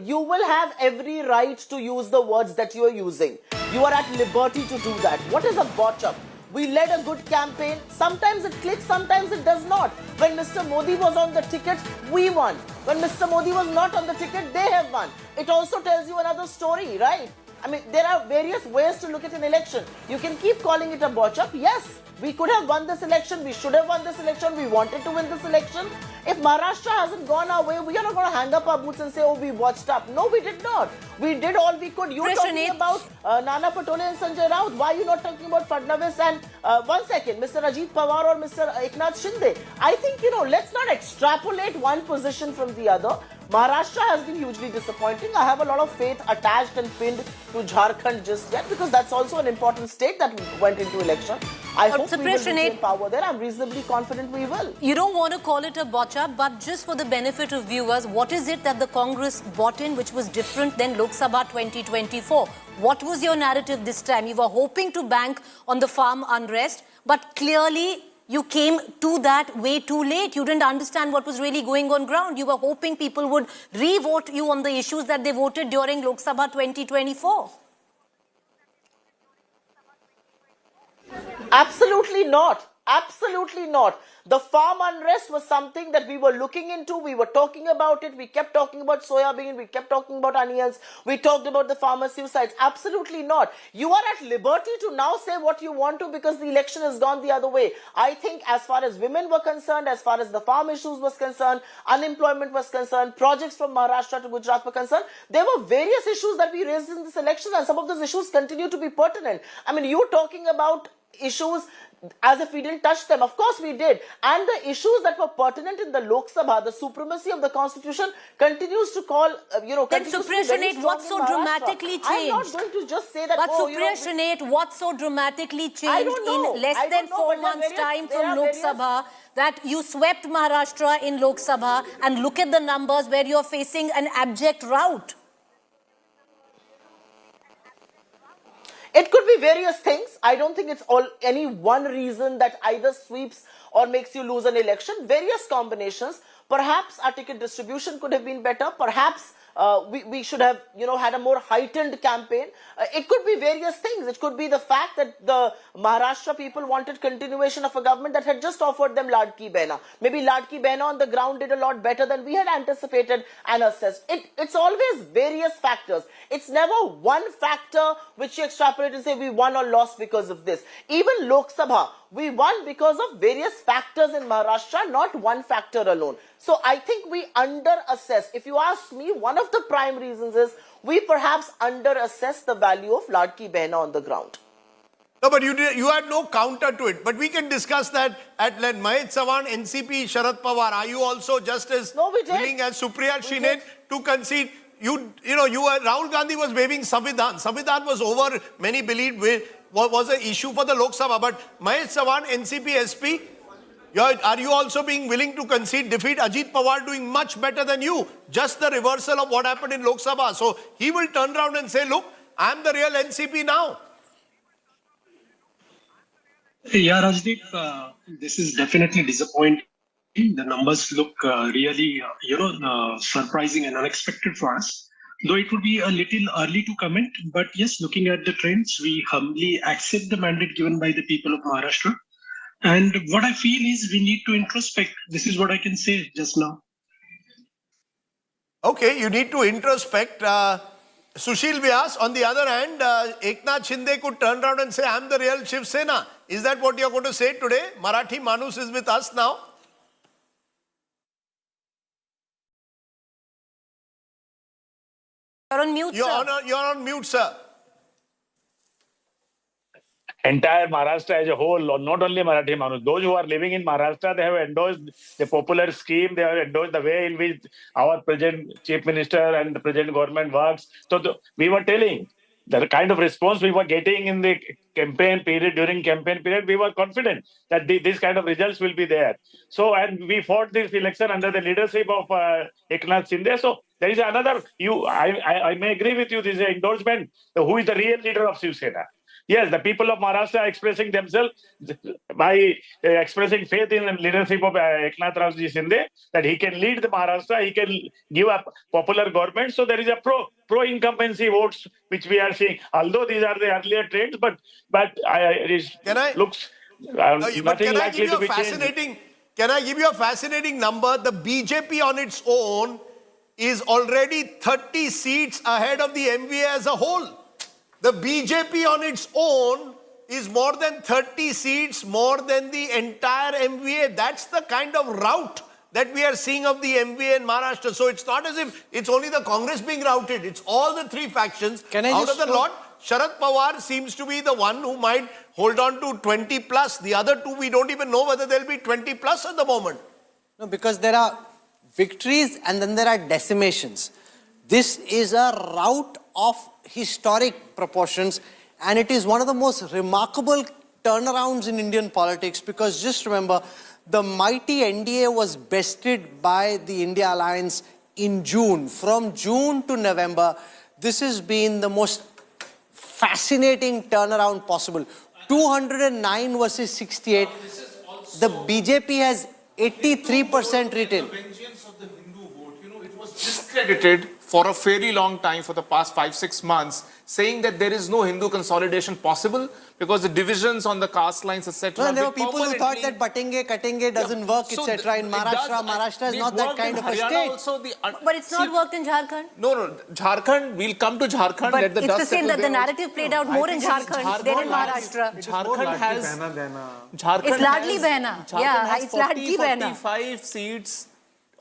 you will have every right to use the words that you are using. You are at liberty to do that. What is a botch-up? We led a good campaign. Sometimes it clicks, sometimes it does not. When Mr. Modi was on the ticket, we won. When Mr. Modi was not on the ticket, they have won. It also tells you another story, right? I mean, there are various ways to look at an election. You can keep calling it a botch-up. Yes, we could have won this election. We should have won this election. We wanted to win this election. If Maharashtra hasn't gone our way, we are not going to hang up our boots and say, oh, we watched up. No, we did not. We did all we could. You're talking about Nana Patole and Sanjay Raut. Why are you not talking about Fadnavis and, one second, Mr. Ajit Pawar or Mr. Eknath Shinde? I think, let's not extrapolate one position from the other. Maharashtra has been hugely disappointing. I have a lot of faith attached and pinned to Jharkhand just yet, because that's also an important state that went into election. I hope we will retain power there. I'm reasonably confident we will. You don't want to call it a botch-up, but just for the benefit of viewers, what is it that the Congress bought in which was different than Lok Sabha 2024? What was your narrative this time? You were hoping to bank on the farm unrest, but clearly you came to that way too late. You didn't understand what was really going on ground. You were hoping people would re-vote you on the issues that they voted during Lok Sabha 2024. Absolutely not. Absolutely not. The farm unrest was something that we were looking into. We were talking about it. We kept talking about soya bean. We kept talking about onions. We talked about the farmer suicides. Absolutely not. You are at liberty to now say what you want to, because the election has gone the other way. I think as far as women were concerned, as far as the farm issues was concerned, unemployment was concerned, projects from Maharashtra to Gujarat were concerned, there were various issues that we raised in this election, and some of those issues continue to be pertinent. I mean, you're talking about issues as if we didn't touch them. Of course we did. And the issues that were pertinent in the Lok Sabha, the supremacy of the constitution, continues to call, Then Supriya Shinde, what so dramatically changed? I'm not going to just say that, but Supriya Shinde, what so dramatically changed in less than 4 months' time from Lok Sabha that you swept Maharashtra in Lok Sabha, and look at the numbers where you're facing an abject rout? It could be various things. I don't think it's any one reason that either sweeps or makes you lose an election. Various combinations. Perhaps our ticket distribution could have been better. Perhaps we should have, had a more heightened campaign. It could be various things. It could be the fact that the Maharashtra people wanted continuation of a government that had just offered them Ladki Behna. Maybe Ladki Behna on the ground did a lot better than we had anticipated and assessed. It's always various factors. It's never one factor which you extrapolate and say we won or lost because of this. Even Lok Sabha, we won because of various factors in Maharashtra, not one factor alone. So I think we under-assess. If you ask me, one of the prime reasons is we perhaps under-assess the value of Ladki Behna on the ground. No, but you had no counter to it. But we can discuss that at length. Mahit Sawan, NCP, Sharad Pawar, are you also just as willing as Supriya Shinde to concede? Rahul Gandhi was waving Samvidhan. Samvidhan was over, many believed, was an issue for the Lok Sabha. But Mahit Sawan, NCP, SP, are you also being willing to concede defeat? Ajit Pawar doing much better than you. Just the reversal of what happened in Lok Sabha. So he will turn around and say, look, I'm the real NCP now. Yeah, Rajdeep, this is definitely disappointing. The numbers look really, surprising and unexpected for us. Though it would be a little early to comment, but yes, looking at the trends, we humbly accept the mandate given by the people of Maharashtra. And what I feel is we need to introspect. This is what I can say just now. Okay, you need to introspect. Sushil Vyas, on the other hand, Eknath Shinde could turn around and say, I'm the real Shiv Sena. Is that what you're going to say today? Marathi Manus is with us now. You're on mute, sir. You're on mute, sir. Entire Maharashtra as a whole, not only Marathi Manus, those who are living in Maharashtra, they have endorsed the popular scheme, they have endorsed the way in which our present Chief Minister and the present government works. So we were telling, the kind of response we were getting in the campaign period, during campaign period, we were confident that this kind of results will be there. So, and we fought this election under the leadership of Eknath Shinde. So there is another, I may agree with you, this is an endorsement, who is the real leader of Shiv Sena. Yes, the people of Maharashtra are expressing themselves by expressing faith in the leadership of Eknath Shinde, that he can lead the Maharashtra, he can give a popular government. So there is a pro-incumbency votes which we are seeing. Although these are the earlier trends, but it looks nothing likely to be changed. Can I give you a fascinating number? The BJP on its own is already 30 seats ahead of the MVA as a whole. The BJP on its own is more than 30 seats more than the entire MVA. That's the kind of rout that we are seeing of the MVA in Maharashtra. So it's not as if it's only the Congress being routed. It's all the three factions. Out of the lot, Sharad Pawar seems to be the one who might hold on to 20 plus. The other two, we don't even know whether they'll be 20 plus at the moment. No, because there are victories and then there are decimations. This is a rout of historic proportions, and it is one of the most remarkable turnarounds in Indian politics, because just remember, the mighty NDA was bested by the India Alliance in June. From June to November, this has been the most fascinating turnaround possible. 209 versus 68. The BJP has 83% retail. It was discredited for a fairly long time, for the past 5-6 months, saying that there is no Hindu consolidation possible because the divisions on the caste lines, etc. No, there were people who thought that Katenge doesn't work, etc. In Maharashtra, Maharashtra is not that kind of a state. But it's not worked in Jharkhand. No, Jharkhand, we'll come to Jharkhand. But it's the same, that the narrative played out more in Jharkhand than in Maharashtra. Jharkhand has... It's Ladli Behna. Yeah, it's Ladli Behna. 45 seats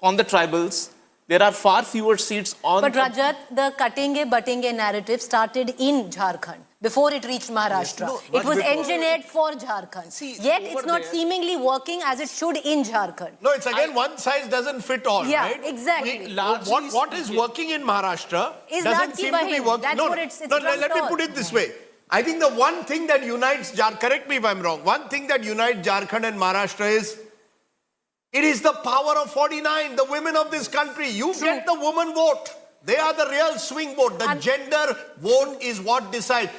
on the tribals. There are far fewer seats on... But Rajat, the Katenge narrative started in Jharkhand before it reached Maharashtra. Yes, it was engineered for Jharkhand. Yet it's not seemingly working as it should in Jharkhand. No, it's again one size doesn't fit all, yeah, right? Exactly. What is working in Maharashtra doesn't seem to be working. Let me put it this way. I think the one thing that unites Jharkhand, correct me if I'm wrong, one thing that unites Jharkhand and Maharashtra is it is the power of 49, the women of this country. You get the woman vote. They are the real swing vote. The gender vote is what decides.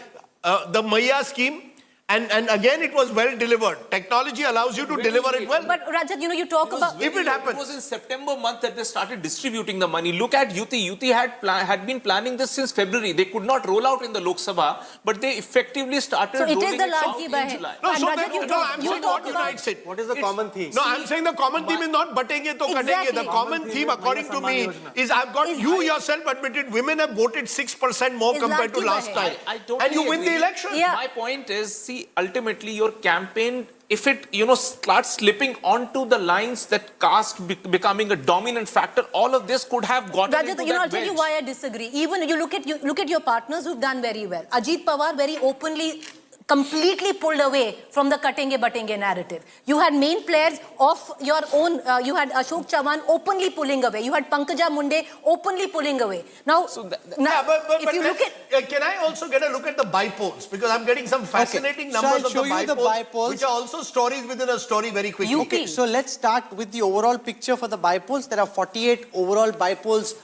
The Maya scheme. And again, it was well delivered. Technology allows you to deliver it well. But Rajat, you talk about... If it happens. It was in September month that they started distributing the money. Look at Yuti. Yuti had been planning this since February. They could not roll out in the Lok Sabha, but they effectively started So it rolling is the it out large in by July. No, And so Rajat, then, I'm saying what unites it. What is the common theme? No, I'm saying the common theme is not batenge to katenge. The Exactly. common theme, according to me, is I've got you yourself admitted women have voted 6% more compared to last time. I totally And you win the agree. election. Yeah. My point is, see, ultimately your campaign, if it, starts slipping onto the lines that caste becoming a dominant factor, all of this could have gotten Rajat, into I'll that tell you wedge. why I disagree. Even you look at your partners who've done very well. Ajit Pawar very openly, completely pulled away from the katenge batenge narrative. You had main players of your own. You had Ashok Chavan openly pulling away. You had Pankaja Munde openly pulling away. Now, if you look at... Can I also get a look at the bypolls? Because I'm getting some fascinating So numbers I'll of show you the bypolls. which are also stories within a story very quickly. Okay, so let's start with the overall picture for the bypolls. There are 48 overall bypolls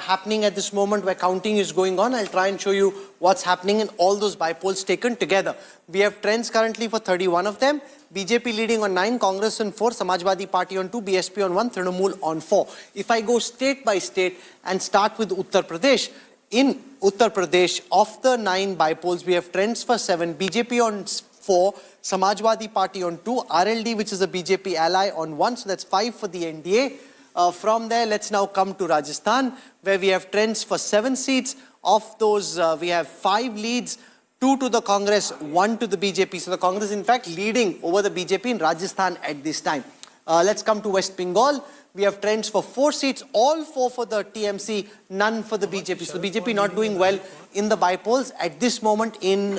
happening at this moment where counting is going on. I'll try and show you what's happening in all those bypolls taken together. We have trends currently for 31 of them. BJP leading on 9, Congress on 4, Samajwadi Party on 2, BSP on 1, Trinamool on 4. If I go state by state and start with Uttar Pradesh, in Uttar Pradesh, of the 9 bypolls, we have trends for 7, BJP on 4, Samajwadi Party on 2, RLD, which is a BJP ally, on 1, so that's 5 for the NDA. From there, let's now come to Rajasthan, where we have trends for 7 seats. Of those, we have 5 leads, 2 to the Congress, 1 to the BJP. So the Congress, in fact, leading over the BJP in Rajasthan at this time. Let's come to West Bengal. We have trends for 4 seats, all 4 for the TMC, none for the BJP. So the BJP not doing well in the bypolls at this moment in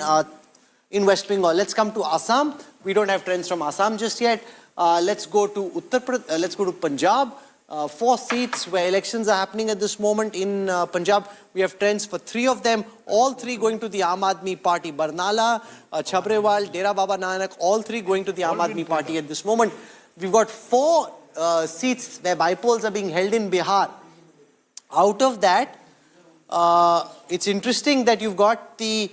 West Bengal. Let's come to Assam. We don't have trends from Assam just yet. Let's go to let's go to Punjab. 4 seats where elections are happening at this moment in Punjab. We have trends for 3 of them, all 3 going to the Aam Aadmi Party. Barnala, Chhabrewal, Dera Baba Nanak, all 3 going to the Aam Aadmi Party at this moment. We've got 4 seats where bypolls are being held in Bihar. Out of that, it's interesting that you've got the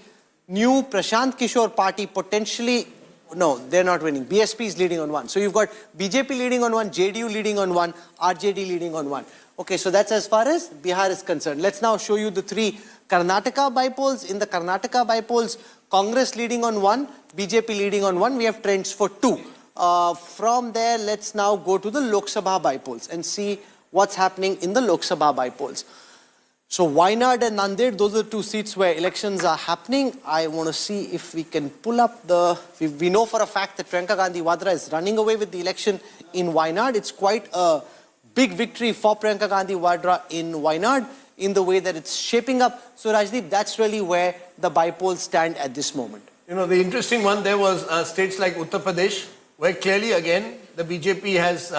new Prashant Kishore Party potentially... No, they're not winning. BSP is leading on 1. So you've got BJP leading on 1, JDU leading on 1, RJD leading on 1. Okay, so that's as far as Bihar is concerned. Let's now show you the 3 Karnataka bypolls. In the Karnataka bypolls, Congress leading on 1, BJP leading on 1. We have trends for 2. From there, let's now go to the Lok Sabha bypolls and see what's happening in the Lok Sabha bypolls. So Wayanad and Nanded, those are 2 seats where elections are happening. I want to see if we can pull up the... We know for a fact that Priyanka Gandhi Vadra is running away with the election in Wayanad. It's quite a big victory for Priyanka Gandhi Vadra in Wayanad in the way that it's shaping up. So Rajdeep, that's really where the bypolls stand at this moment. The interesting one there was states like Uttar Pradesh, where clearly again the BJP has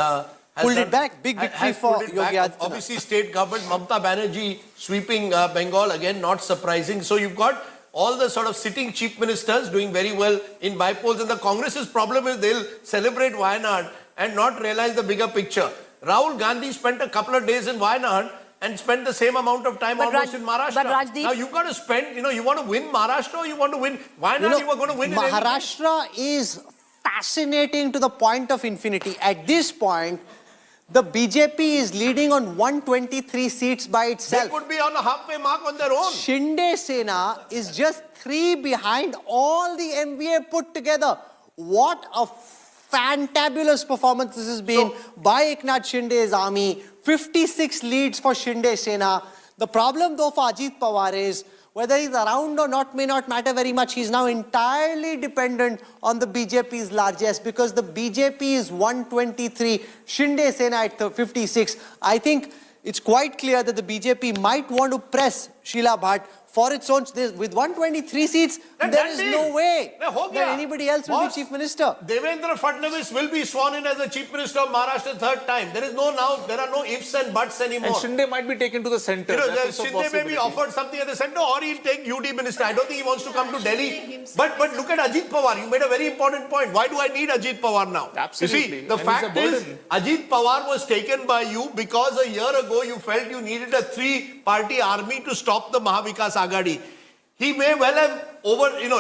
pulled it back. Big victory for Yogi Adityanath. Obviously, state government, Mamata Banerjee sweeping Bengal, again, not surprising. So you've got all the sort of sitting chief ministers doing very well in bypolls. And the Congress's problem is they'll celebrate Wayanad and not realize the bigger picture. Rahul Gandhi spent a couple of days in Wayanad and spent the same amount of time almost in Maharashtra. But Rajdeep, now you've got to spend, you want to win Maharashtra or you want to win Wayanad, you were going to win Maharashtra is fascinating to the point of infinity. At this point, the BJP is leading on 123 seats by itself. They could be on a halfway mark on their own. Sena is just 3 behind all the MVA put together. What a fantabulous performance this has been by Eknath Shinde's army. 56 leads for Sena. The problem though for Ajit Pawar is whether he's around or not may not matter very much. He's now entirely dependent on the BJP's largesse because the BJP is 123, Sena at 56. I think it's quite clear that the BJP might want to press Sheila Bhatt for its own. With 123 seats, there is no way that anybody else will be chief minister. Devendra Fadnavis will be sworn in as the chief minister of Maharashtra 3rd time. There are no ifs and buts anymore. And Shinde might be taken to the centre. Shinde may be offered something at the centre or he'll take UD minister. I don't think he wants to come to Delhi. But look at Ajit Pawar. You made a very important point. Why do I need Ajit Pawar now? Absolutely. You see, the fact is Ajit Pawar was taken by you because a year ago you felt you needed a 3-party army to stop the Mahavikas Agadi. He may well have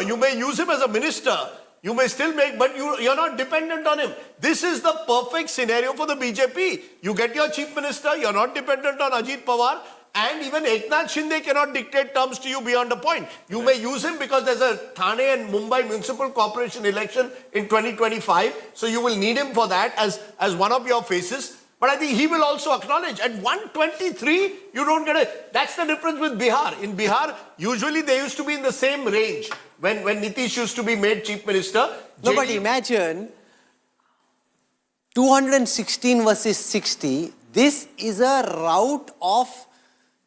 you may use him as a minister, You may still make, but you're not dependent on him. This is the perfect scenario for the BJP. You get your chief minister, you're not dependent on Ajit Pawar, and even Eknath Shinde cannot dictate terms to you beyond a point. You may use him because there's a Thane and Mumbai Municipal Corporation election in 2025, so you will need him for that as one of your faces. But I think he will also acknowledge at 123, you don't get it. That's the difference with Bihar. In Bihar, usually they used to be in the same range when Nitish used to be made chief minister. No, but imagine 216 versus 60. This is a rout of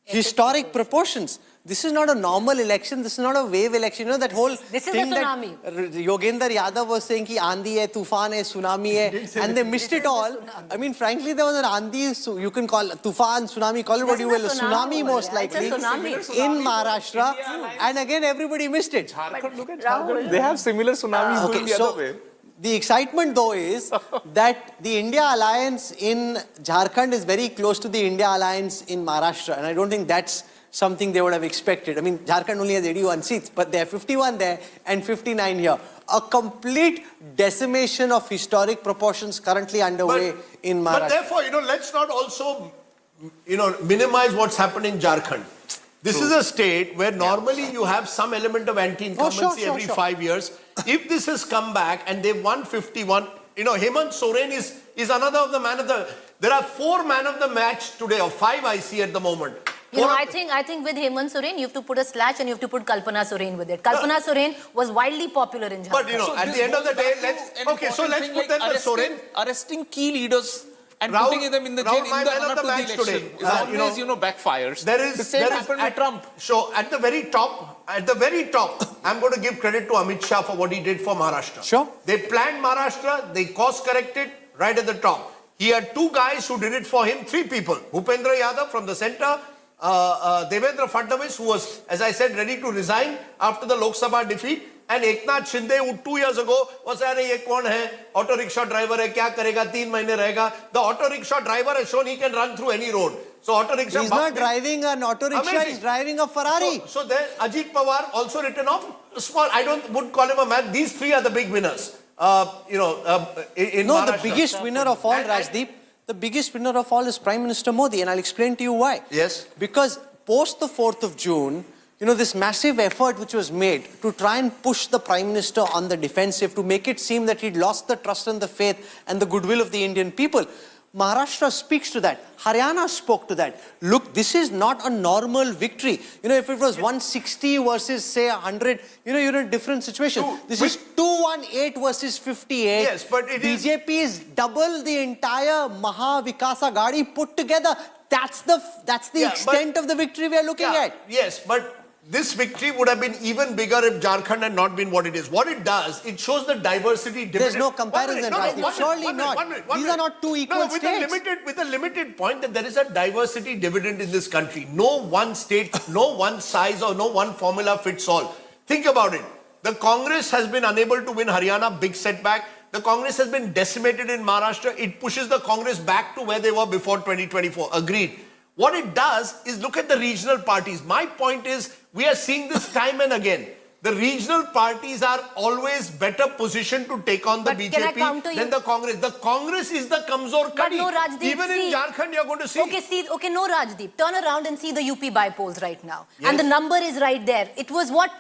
historic proportions. This is not a normal election. This is not a wave election. You know that whole this is thing a tsunami. that Yogendra Yadav was saying ki aandhi hai, tufan hai, tsunami hai, and they missed it all. I mean, frankly, there was an aandhi, so you can call tufan, tsunami, call it what you will, a tsunami most likely in Maharashtra, and again everybody missed it. Look at Jharkhand. They have similar tsunamis going the other way. The excitement though is that the India alliance in Jharkhand is very close to the India alliance in Maharashtra, and I don't think that's something they would have expected. I mean, Jharkhand only has 81 seats, but there are 51 there and 59 here. A complete decimation of historic proportions currently underway in Maharashtra. But therefore, let's not also, minimize what's happened in Jharkhand. This is a state where normally you have some element of anti-incumbency every 5 years. If this has come back and they've won 51, Hemant Soren is another of the man of the... There are 4 man of the match today, or 5 I see at the moment. I think with Hemant Soren, you have to put a slash and you have to put Kalpana Soren with it. Kalpana Soren was widely popular in Jharkhand. But, at the end of the day, let's put that the Soren. Arresting key leaders and putting them in the jail in the run-up to the election today. is always, backfires. The same happened with Trump. So, at the very top, I'm going to give credit to Amit Shah for what he did for Maharashtra. Sure. They planned Maharashtra, they course-corrected right at the top. He had 2 guys who did it for him, 3 people. Bhupendra Yadav from the centre, Devendra Fadnavis, who was, as I said, ready to resign after the Lok Sabha defeat, and Eknath Shinde, who 2 years ago was, ye kaun hai? Auto rickshaw driver hai, kya karega, 3 mahine rahega. The auto rickshaw driver has shown he can run through any road. So auto rickshaw... He's not driving an auto rickshaw, he's driving a Ferrari. So there, Ajit Pawar also written off. Small, wouldn't call him a man. These 3 are the big winners. In the biggest winner of all, Rajdeep, the biggest winner of all is Prime Minister Modi, and I'll explain to you why. Yes. Because post the 4th of June, this massive effort which was made to try and push the Prime Minister on the defensive, to make it seem that he'd lost the trust and the faith and the goodwill of the Indian people. Maharashtra speaks to that. Haryana spoke to that. Look, this is not a normal victory. If it was 160 versus, say, 100, you're in a different situation. This is 218 versus 58. Yes, but it BJP is double the entire Maha Vikas Aghadi put together. That's the extent of the victory we are looking at. Yes, but this victory would have been even bigger if Jharkhand had not been what it is. What it does, it shows the diversity. There's no comparison, Rajdeep. Surely not. These are not 2 equal states. With a limited point that there is a diversity dividend in this country. No one state, no one size or no one formula fits all. Think about it. The Congress has been unable to win Haryana, big setback. The Congress has been decimated in Maharashtra. It pushes the Congress back to where they were before 2024. Agreed. What it does is look at the regional parties. My point is, we are seeing this time and again. The regional parties are always better positioned to take on the BJP than the Congress. The Congress is the Kamzor Kadi. No, Rajdeep, even in Jharkhand, you're going to see. Okay, no, Rajdeep. Turn around and see the UP bypolls right now. Yes. And the number is right there. It was what...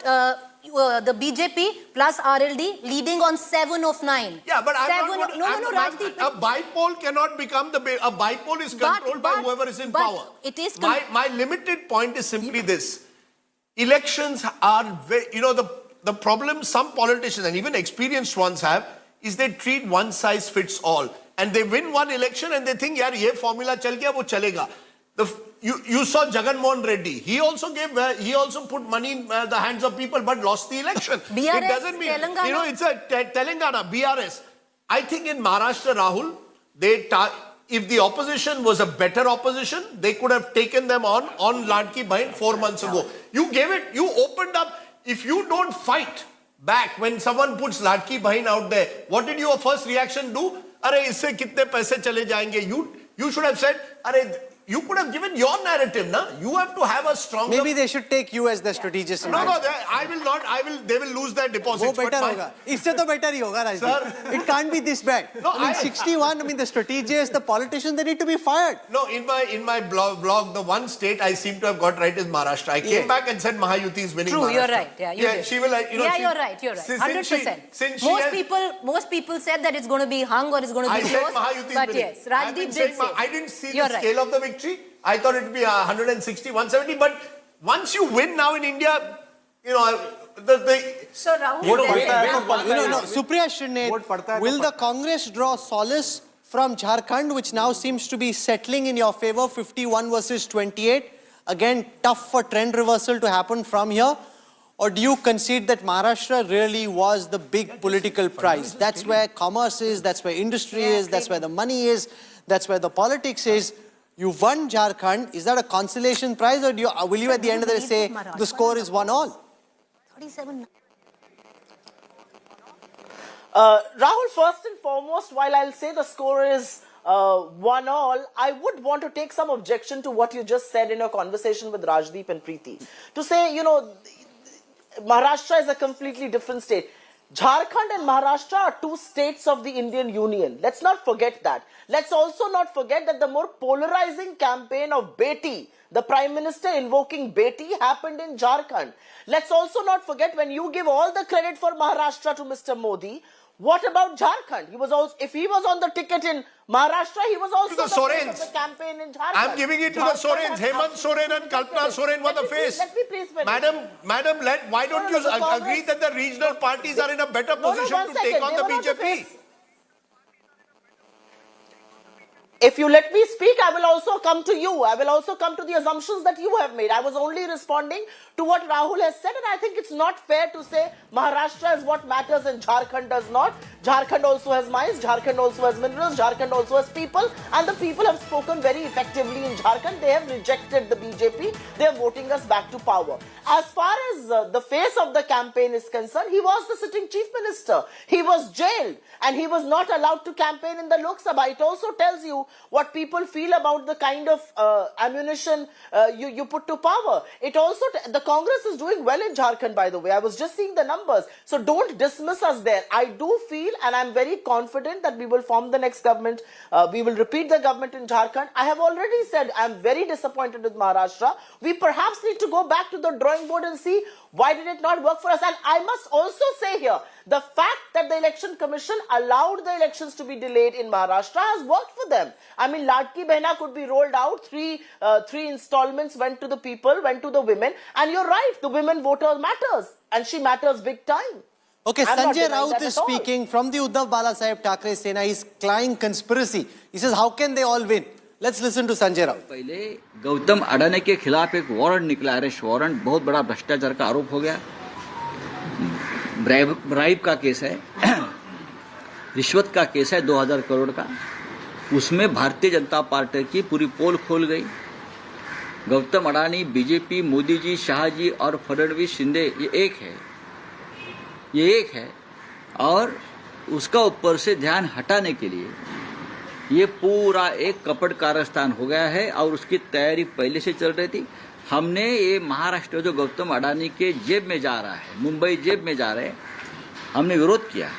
the BJP plus RLD leading on 7 of 9. Yeah, but Rajdeep. A bypoll cannot become a bypoll is controlled by whoever is in power. It is my limited point is simply this. Elections are very, the problem some politicians and even experienced ones have is they treat one size fits all. And they win one election and they think, yaar, ye formula chal gaya, wo chalega. You saw Jagan Mohan Reddy. He also put money in the hands of people but lost the election. BRS, it doesn't mean, Telangana. It's a Telangana, BRS. I think in Maharashtra, Rahul, if the opposition was a better opposition, they could have taken them on Ladki Bahin 4 months ago. You opened up. If you don't fight back when someone puts Ladki Bahin out there, what did your first reaction do? Arey, isse kitne paise chale jayenge? You should have said, arey, You could have given your narrative, na? You have to have a stronger... Maybe they should take you as the strategist. No, I will not. They will lose their deposits. वो better होगा. इससे तो better ही होगा, Rajdeep. It can't be this bad. No, I mean, 61. I mean, the strategists, the politicians, they need to be fired. No, in my blog, the one state I seem to have got right is Maharashtra. I came back and said Mahayuti is winning. True, Maharashtra. you're right. Yeah, you did. She will. You're right. 100%. Most people said that it's going to be hung or it's going to be close. I said Mahayuti is but winning. yes, Rajdeep did say. I didn't see the scale of the victory. I thought it would be 160, 170. But once you win now in India, So Rahul, no, Supriya Shinde, will the Congress draw solace from Jharkhand, which now seems to be settling in your favor, 51 versus 28? Again, tough for trend reversal to happen from here. Or do you concede that Maharashtra really was the big political prize? That's where commerce is, that's where industry is, that's where the money is, that's where the politics is. You won Jharkhand. Is that a consolation prize, or will you at the end of the day say the score is 1-all? 37. Rahul, first and foremost, while I'll say the score is 1-all, I would want to take some objection to what you just said in your conversation with Rajdeep and Preeti. To say, Maharashtra is a completely different state. Jharkhand and Maharashtra are two states of the Indian Union. Let's not forget that. Let's also not forget that the more polarizing campaign of Beti, the Prime Minister invoking Beti, happened in Jharkhand. Let's also not forget, when you give all the credit for Maharashtra to Mr. Modi, what about Jharkhand? If he was on the ticket in Maharashtra, he was also the face of the campaign in Jharkhand. I'm giving it to the Sorens. Hemant Soren and Kalpana Soren were the face. Let me please finish. Madam, why don't you agree that the regional parties are in a better position to take on the BJP? If you let me speak, I will also come to you. I will also come to the assumptions that you have made. I was only responding to what Rahul has said, and I think it's not fair to say Maharashtra is what matters and Jharkhand does not. Jharkhand also has mines, Jharkhand also has minerals, Jharkhand also has people, and the people have spoken very effectively in Jharkhand. They have rejected the BJP. They are voting us back to power. As far as the face of the campaign is concerned, he was the sitting chief minister. He was jailed and he was not allowed to campaign in the Lok Sabha. It also tells you what people feel about the kind of ammunition you put to power. It also, the Congress is doing well in Jharkhand, by the way. I was just seeing the numbers. So don't dismiss us there. I do feel, and I'm very confident that we will form the next government. We will repeat the government in Jharkhand. I have already said I'm very disappointed with Maharashtra. We perhaps need to go back to the drawing board and see why did it not work for us. And I must also say here, the fact that the Election Commission allowed the elections to be delayed in Maharashtra has worked for them. I mean, Ladki Behna could be rolled out. Three installments went to the people, went to the women. And you're right, the women voter matters. And she matters big time. Okay, Sanjay Raut is speaking from the Uddhav Thackeray Sena. He's crying conspiracy. He says, how can they all win? Let's listen to Sanjay Raut. पहले गौतम अडानी के खिलाफ एक warrant निकला, arrest warrant, बहुत बड़ा भ्रष्टाचार का आरोप हो गया, ब्राइब का केस है, रिश्वत का केस है 2000 करोड़ का, उसमें भारतीय जनता पार्टी की पूरी पोल खोल गई। गौतम अडानी, बीजेपी, मोदी जी, शाह जी और फडणवीस, शिंदे, ये एक है और उसका ऊपर से ध्यान हटाने के लिए ये पूरा एक कपट कारस्तान हो गया है और उसकी तैयारी पहले से चल रही थी। हमने ये महाराष्ट्र जो गौतम अडानी के जेब में जा रहा है, मुंबई जेब में जा रहे हैं, हमने विरोध किया।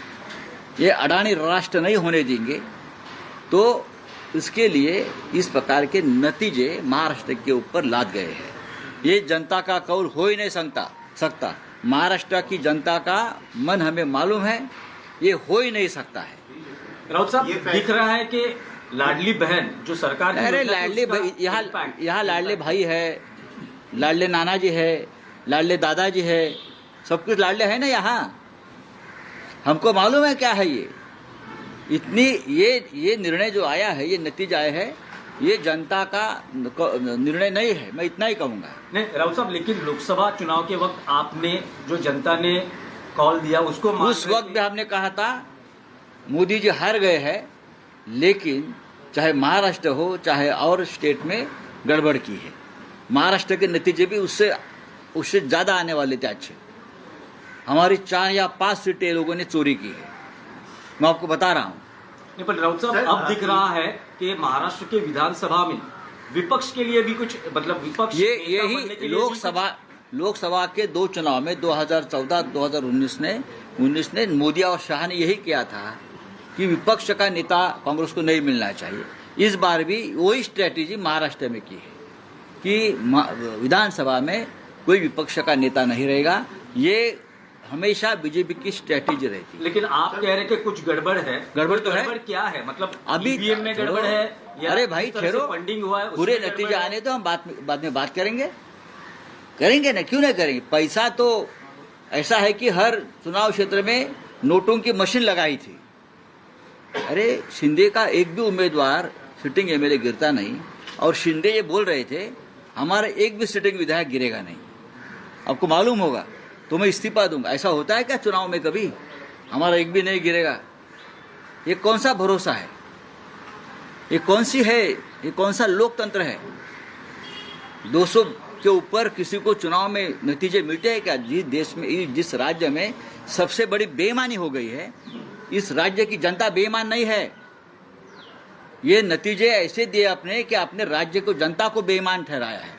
ये अडानी राष्ट्र नहीं होने देंगे, तो इसके लिए इस प्रकार के नतीजे महाराष्ट्र के ऊपर लाद गए हैं। ये जनता का कौल हो ही नहीं सकता। महाराष्ट्र की जनता का मन हमें मालूम है, ये हो ही नहीं सकता है। राउत साहब, दिख रहा है कि लाडली बहन जो सरकार की, अरे लाडली भाई, यहाँ लाडले भाई है, लाडले नाना जी है, लाडले दादाजी है, सब कुछ लाडले है ना यहाँ। हमको मालूम है क्या है ये। ये निर्णय जो आया है, ये नतीजा आया है, ये जनता का निर्णय नहीं है, मैं इतना ही कहूंगा। नहीं राउत साहब, लेकिन लोकसभा चुनाव के वक्त आपने जो जनता ने कॉल दिया उसको, उस वक्त भी हमने कहा था मोदी जी हार गए हैं, लेकिन चाहे महाराष्ट्र हो चाहे और स्टेट में गड़बड़ की है। महाराष्ट्र के नतीजे भी उससे ज्यादा आने वाले थे अच्छे। हमारी 4 या 5 सीटें लोगों ने चोरी की है, मैं आपको बता रहा हूँ। नहीं, पर राउत साहब, अब दिख रहा है कि महाराष्ट्र के विधानसभा में विपक्ष के लिए भी कुछ मतलब विपक्ष नेता बनने के यही लिए लोकसभा के 2 चुनाव में 2014-2019 ने मोदी और शाह ने यही किया था कि विपक्ष का नेता कांग्रेस को नहीं मिलना चाहिए। इस बार भी वही स्ट्रेटेजी महाराष्ट्र में की है कि विधानसभा में कोई विपक्ष का नेता नहीं रहेगा। ये हमेशा बीजेपी की स्ट्रेटेजी रहती है। लेकिन आप कह रहे हैं कि कुछ गड़बड़ है। गड़बड़ तो है। गड़बड़ क्या है? मतलब अभी ईवीएम में गड़बड़ है या अरे भाई ठहरो, फंडिंग हुआ है, पूरे नतीजे आने तो हम बाद में बात करेंगे ना, क्यों नहीं करेंगे। पैसा तो ऐसा है कि हर चुनाव क्षेत्र में नोटों की मशीन लगाई थी। अरे शिंदे का एक भी उम्मीदवार सिटिंग एमएलए गिरता नहीं, और शिंदे ये बोल रहे थे हमारा एक भी सिटिंग विधायक गिरेगा नहीं। आपको मालूम होगा तो मैं इस्तीफा दूंगा। ऐसा होता है क्या चुनाव में कभी? हमारा एक भी नहीं गिरेगा। ये कौन सा भरोसा है? ये कौन सा लोकतंत्र है? 200 के ऊपर किसी को चुनाव में नतीजे मिलते हैं क्या? जिस देश में, जिस राज्य में सबसे बड़ी बेईमानी हो गई है, इस राज्य की जनता बेईमान नहीं है। ये नतीजे ऐसे दिए आपने कि आपने राज्य को, जनता को बेईमान ठहराया है।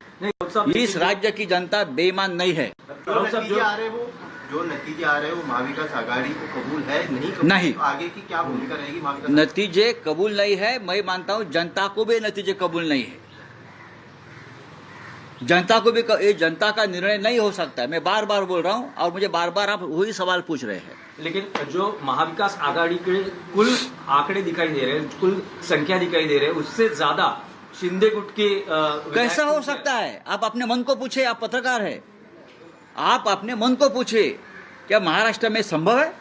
इस राज्य की जनता बेईमान नहीं है। जो नतीजे आ रहे हैं वो महाविकास आघाड़ी को कबूल है नहीं? तो आगे की क्या भूमिका रहेगी महाविकास? नतीजे कबूल नहीं है, मैं मानता हूं जनता को भी नतीजे कबूल नहीं है। जनता को भी ये जनता का निर्णय नहीं हो सकता है। मैं बार बार बोल रहा हूं और मुझे बार बार आप वही सवाल पूछ रहे हैं। लेकिन जो महाविकास आघाड़ी के कुल आंकड़े दिखाई दे रहे हैं, कुल संख्या दिखाई दे रहे हैं, उससे ज्यादा शिंदे गुट के कैसा हो सकता है? आप अपने मन को पूछे, आप पत्रकार है, आप अपने मन को पूछे क्या महाराष्ट्र में संभव है?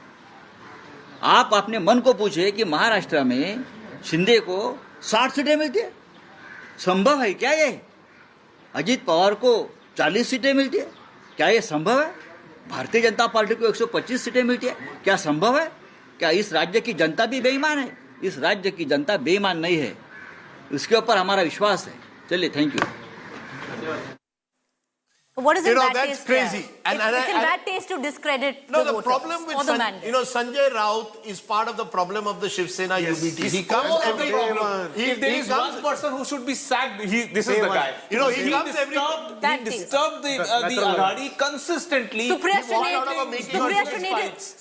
आप अपने मन को पूछे कि महाराष्ट्र में शिंदे को 60 सीटें मिलती है, संभव है क्या ये? अजीत पवार को 40 सीटें मिलती है, क्या ये संभव है? भारतीय जनता पार्टी को 125 सीटें मिलती है, क्या संभव है? क्या इस राज्य की जनता भी बेईमान है? इस राज्य की जनता बेईमान नहीं है, उसके ऊपर हमारा विश्वास है। चलिए, thank you. What is in bad that's taste crazy. There? It's in bad taste to discredit No, the the voters problem with or the mandate. Sanjay Raut is part of the problem of the Shiv Sena UBT. He comes every If there is one person who should be sacked, this is the guy. He comes every he disturbed the Agadi consistently.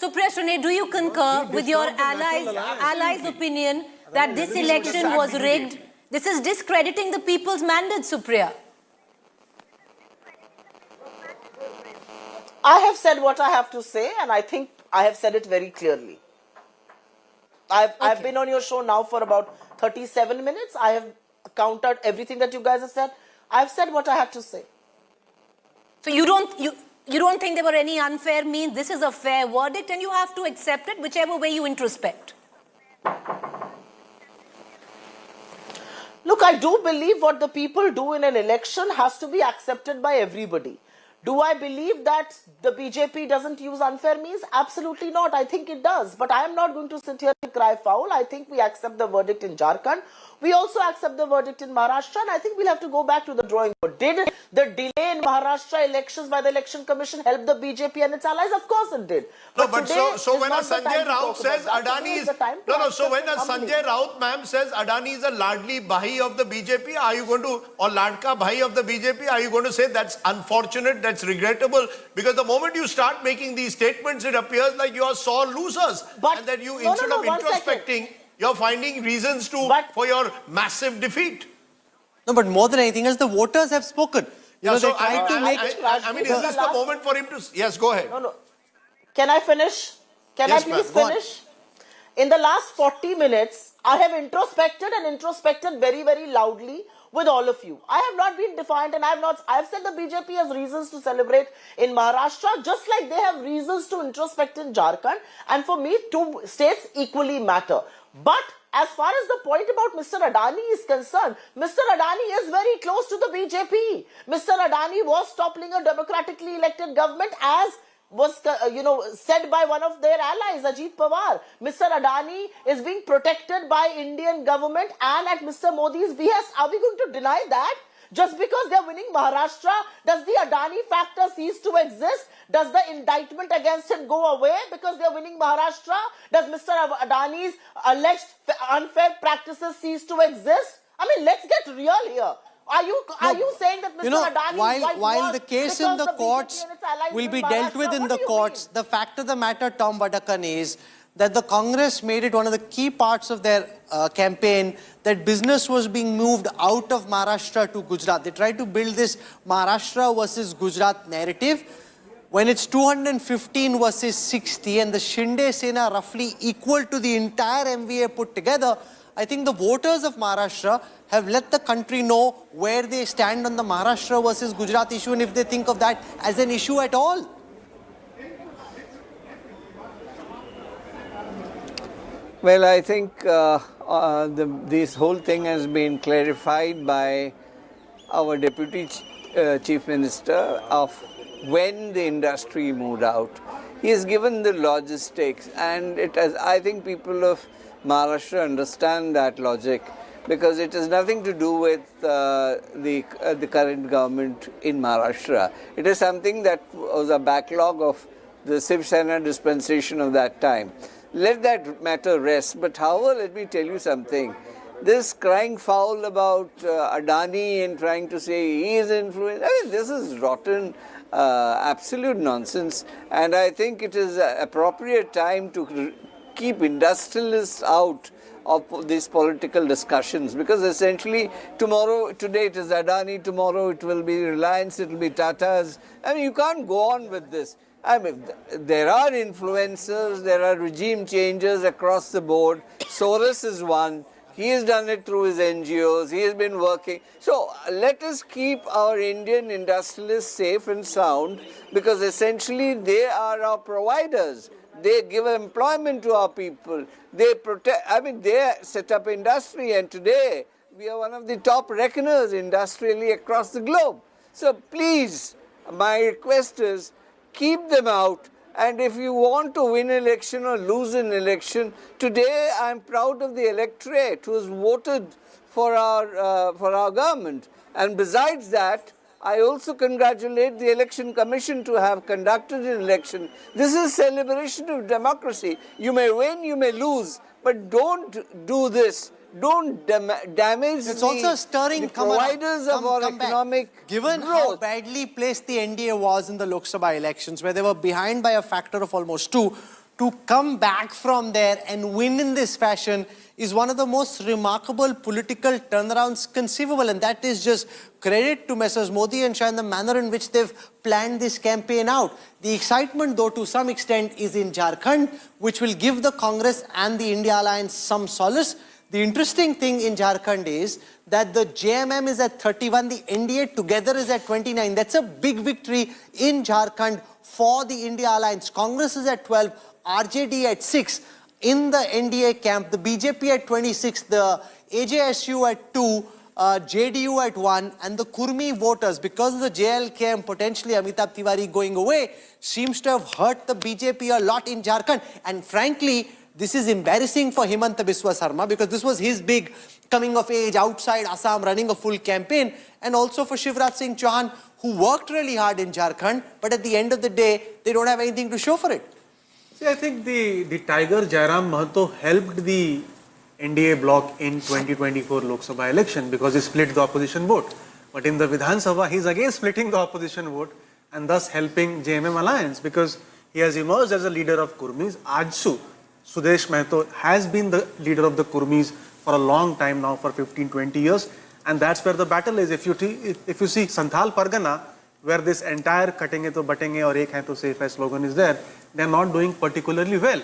Supriya Shinde, do you concur with your allies' opinion that this election was rigged? This is discrediting the people's mandate, Supriya. I have said what I have to say, and I think I have said it very clearly. I've been on your show now for about 37 minutes. I have countered everything that you guys have said. I've said what I have to say. So you don't think there were any unfair means? This is a fair verdict, and you have to accept it whichever way you introspect. Look, I do believe what the people do in an election has to be accepted by everybody. Do I believe that the BJP doesn't use unfair means? Absolutely not. I think it does. But I am not going to sit here and cry foul. I think we accept the verdict in Jharkhand. We also accept the verdict in Maharashtra, and I think we'll have to go back to the drawing board. Did the delay in Maharashtra elections by the Election Commission help the BJP and its allies? Of course it did. But so when a Sanjay Raut says Adani is so when a Sanjay Raut ma'am says Adani is a ladli bhai of the BJP, are you going to, or ladka bhai of the BJP, are you going to say that's unfortunate, that's regrettable? Because the moment you start making these statements, it appears like you are sore losers, and that you instead of introspecting, you're finding reasons for your massive defeat. No, but more than anything else, the voters have spoken. Is this the moment for him to... Yes, go ahead. No. Can I finish? Can I please finish? In the last 40 minutes, I have introspected very, very loudly with all of you. I have not been defiant, and I have said the BJP has reasons to celebrate in Maharashtra, just like they have reasons to introspect in Jharkhand. And for me, two states equally matter. But as far as the point about Mr. Adani is concerned, Mr. Adani is very close to the BJP. Mr. Adani was toppling a democratically elected government, as was said by one of their allies, Ajit Pawar. Mr. Adani is being protected by Indian government and at Mr. Modi's behest. Are we going to deny that? Just because they are winning Maharashtra, does the Adani factor cease to exist? Does the indictment against him go away because they are winning Maharashtra? Does Mr. Adani's alleged unfair practices cease to exist? I mean, let's get real here. Are you saying that Mr. Adani's wife while was the case because in the BJP courts and its allies will in be dealt Maharashtra? with in What the do you courts, the fact of the matter, Tom Vadakan, is that the Congress made it one of the key parts of their campaign that business was being moved out of Maharashtra to Gujarat. They tried to build this Maharashtra versus Gujarat narrative. When it's 215 versus 60 and the Shinde Sena roughly equal to the entire MVA put together, I think the voters of Maharashtra have let the country know where they stand on the Maharashtra versus Gujarat issue and if they think of that as an issue at all. Well, I think this whole thing has been clarified by our Deputy Chief Minister of when the industry moved out. He has given the logistics, and it has, I think people of Maharashtra understand that logic, because it has nothing to do with the current government in Maharashtra. It is something that was a backlog of the Shiv Sena dispensation of that time. Let that matter rest. But however, let me tell you something. This crying foul about Adani and trying to say he is influenced, I mean, this is rotten, absolute nonsense. And I think it is an appropriate time to keep industrialists out of these political discussions, because essentially today it is Adani, tomorrow it will be Reliance, it will be Tata's. I mean, you can't go on with this. I mean, there are influencers, there are regime changes across the board. Soros is one. He has done it through his NGOs. He has been working. So let us keep our Indian industrialists safe and sound, because essentially they are our providers. They give employment to our people. They protect, I mean, they set up industry, and today we are one of the top reckoners industrially across the globe. So please, my request is, keep them out, and if you want to win an election or lose an election, today I am proud of the electorate who has voted for our government. And besides that, I also congratulate the Election Commission to have conducted an election. This is celebration of democracy. You may win, you may lose, but don't do this. Don't damage it's also a stirring the providers of our economic Given growth. how badly placed the NDA was in the Lok Sabha elections, where they were behind by a factor of almost 2, to come back from there and win in this fashion is one of the most remarkable political turnarounds conceivable. And that is just credit to Messrs. Modi and Shah and the manner in which they've planned this campaign out. The excitement, though, to some extent is in Jharkhand, which will give the Congress and the India Alliance some solace. The interesting thing in Jharkhand is that the JMM is at 31, the NDA together is at 29. That's a big victory in Jharkhand for the India Alliance. Congress is at 12, RJD at 6. In the NDA camp, the BJP at 26, the AJSU at 2, JDU at 1, and the Kurmi voters, because of the JLK and potentially Amitabh Tiwari going away, seems to have hurt the BJP a lot in Jharkhand. And frankly, this is embarrassing for Himanta Biswa Sarma, because this was his big coming of age outside Assam, running a full campaign, and also for Shivraj Singh Chauhan, who worked really hard in Jharkhand, but at the end of the day, they don't have anything to show for it. See, I think the Tiger Jairam Mahato helped the NDA bloc in 2024 Lok Sabha election because he split the opposition vote. But in the Vidhan Sabha, he is again splitting the opposition vote and thus helping JMM alliance, because he has emerged as a leader of Kurmis. Ajsu, Sudesh Mahto has been the leader of the Kurmis for a long time now, for 15-20 years, and that's where the battle is. If you see Santhal Pargana, where this entire "Katenge to batenge aur ek hai to safe hai" slogan is there, they are not doing particularly well.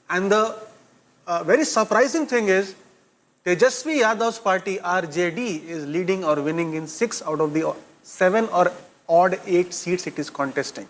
And the very surprising thing is, Tejasvi Yadav's party, RJD, is leading or winning in 6 out of the 7 or odd 8 seats it is contesting,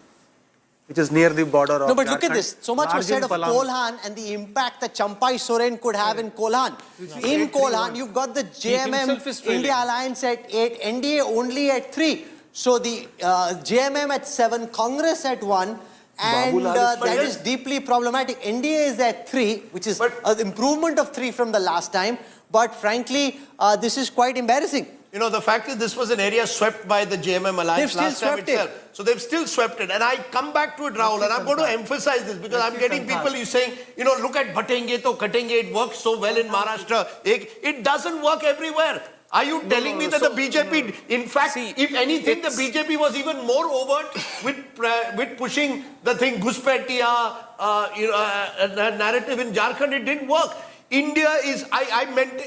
which is near the border of No, but Jharkhand. look at this. So much was said of Kolhan and the impact that Champai Soren could have in Kolhan. In Kolhan, you've got the JMM India Alliance at 8, NDA only at 3. So the JMM at 7, Congress at 1, and that is deeply problematic. NDA is at 3, which is an improvement of 3 from the last time. But frankly, this is quite embarrassing. You know, the fact is this was an area swept by the JMM alliance last time itself. So they've still swept it. And I come back to it, Rahul, and I'm going to emphasize this because I'm getting people you saying, you know, look at Bhatenge to Katenge, it works so well in Maharashtra. It doesn't work everywhere. Are you telling me that the BJP, in fact, if anything, the BJP was even more overt with pushing the thing, Ghuspaitiya, narrative in Jharkhand? It didn't work. India is, I meant,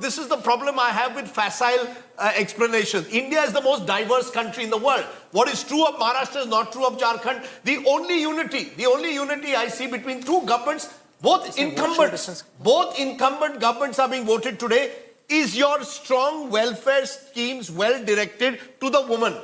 this is the problem I have with facile explanations. India is the most diverse country in the world. What is true of Maharashtra is not true of Jharkhand. The only unity I see between two governments, both incumbent governments are being voted today, is your strong welfare schemes well directed to the woman.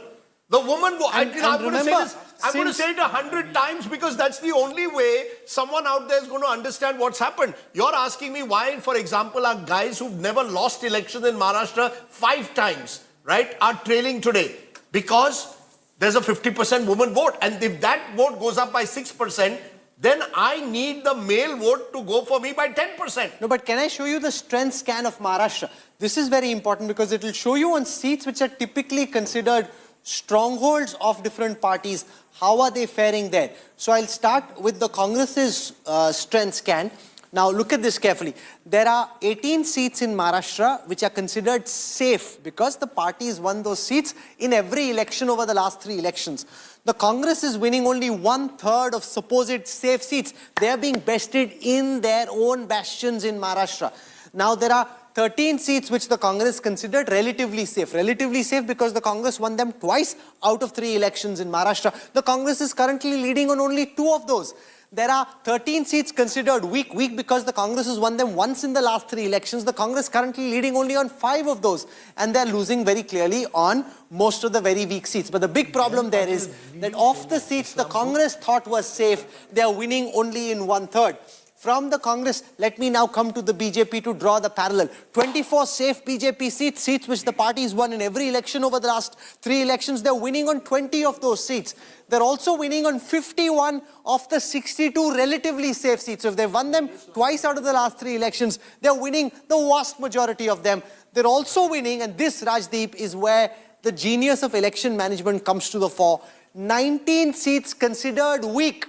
The woman, I'm going to say it 100 times because that's the only way someone out there is going to understand what's happened. You're asking me why, for example, our guys who've never lost elections in Maharashtra 5 times, right, are trailing today. Because there's a 50% woman vote. And if that vote goes up by 6%, then I need the male vote to go for me by 10%. No, but can I show you the strength scan of Maharashtra? This is very important because it will show you on seats which are typically considered strongholds of different parties. How are they faring there? So I'll start with the Congress's strength scan. Now look at this carefully. There are 18 seats in Maharashtra which are considered safe because the party has won those seats in every election over the last 3 elections. The Congress is winning only 1/3 of supposed safe seats. They are being bested in their own bastions in Maharashtra. Now there are 13 seats which the Congress considered relatively safe. Relatively safe because the Congress won them twice out of 3 elections in Maharashtra. The Congress is currently leading on only 2 of those. There are 13 seats considered weak. Weak because the Congress has won them once in the last 3 elections. The Congress currently leading only on 5 of those. And they're losing very clearly on most of the very weak seats. But the big problem there is that of the seats the Congress thought was safe, they're winning only in 1/3. From the Congress, let me now come to the BJP to draw the parallel. 24 safe BJP seats which the party has won in every election over the last 3 elections. They're winning on 20 of those seats. They're also winning on 51 of the 62 relatively safe seats. So if they've won them twice out of the last 3 elections, they're winning the vast majority of them. They're also winning, and this, Rajdeep, is where the genius of election management comes to the fore. 19 seats considered weak,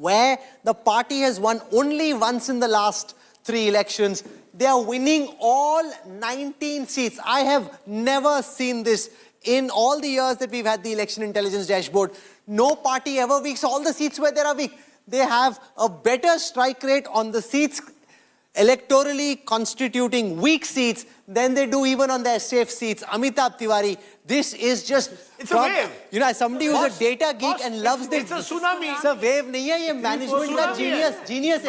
where the party has won only once in the last 3 elections. They are winning all 19 seats. I have never seen this in all the years that we've had the election intelligence dashboard. No party ever weaks all the seats where they are weak. They have a better strike rate on the seats electorally constituting weak seats than they do even on their safe seats. Amitabh Tiwari, this is just... It's a wave. You know, as somebody who's a data geek and loves this... It's a tsunami. It's a wave. Nahi hai, ye management ka genius hai,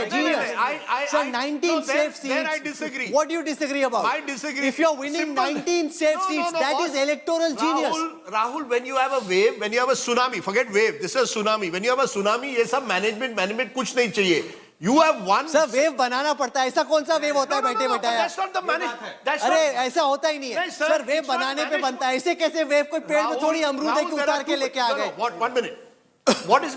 genius. So 19 safe seats. Then I disagree. What do you disagree about? I disagree. If you're winning 19 safe seats, that is electoral genius. Rahul, when you have a wave, when you have a tsunami, forget wave, this is a tsunami. When you have a tsunami, ये सब management कुछ नहीं चाहिए. You have one. Sir, wave बनाना पड़ता है. ऐसा कौन सा wave होता है बैठे बैठे? That's not the management. अरे ऐसा होता ही नहीं है. Sir, wave बनाने पे बनता है. ऐसे कैसे wave कोई पेड़ में थोड़ी अमरूद है कि उतार के लेके आ गए? One minute. What is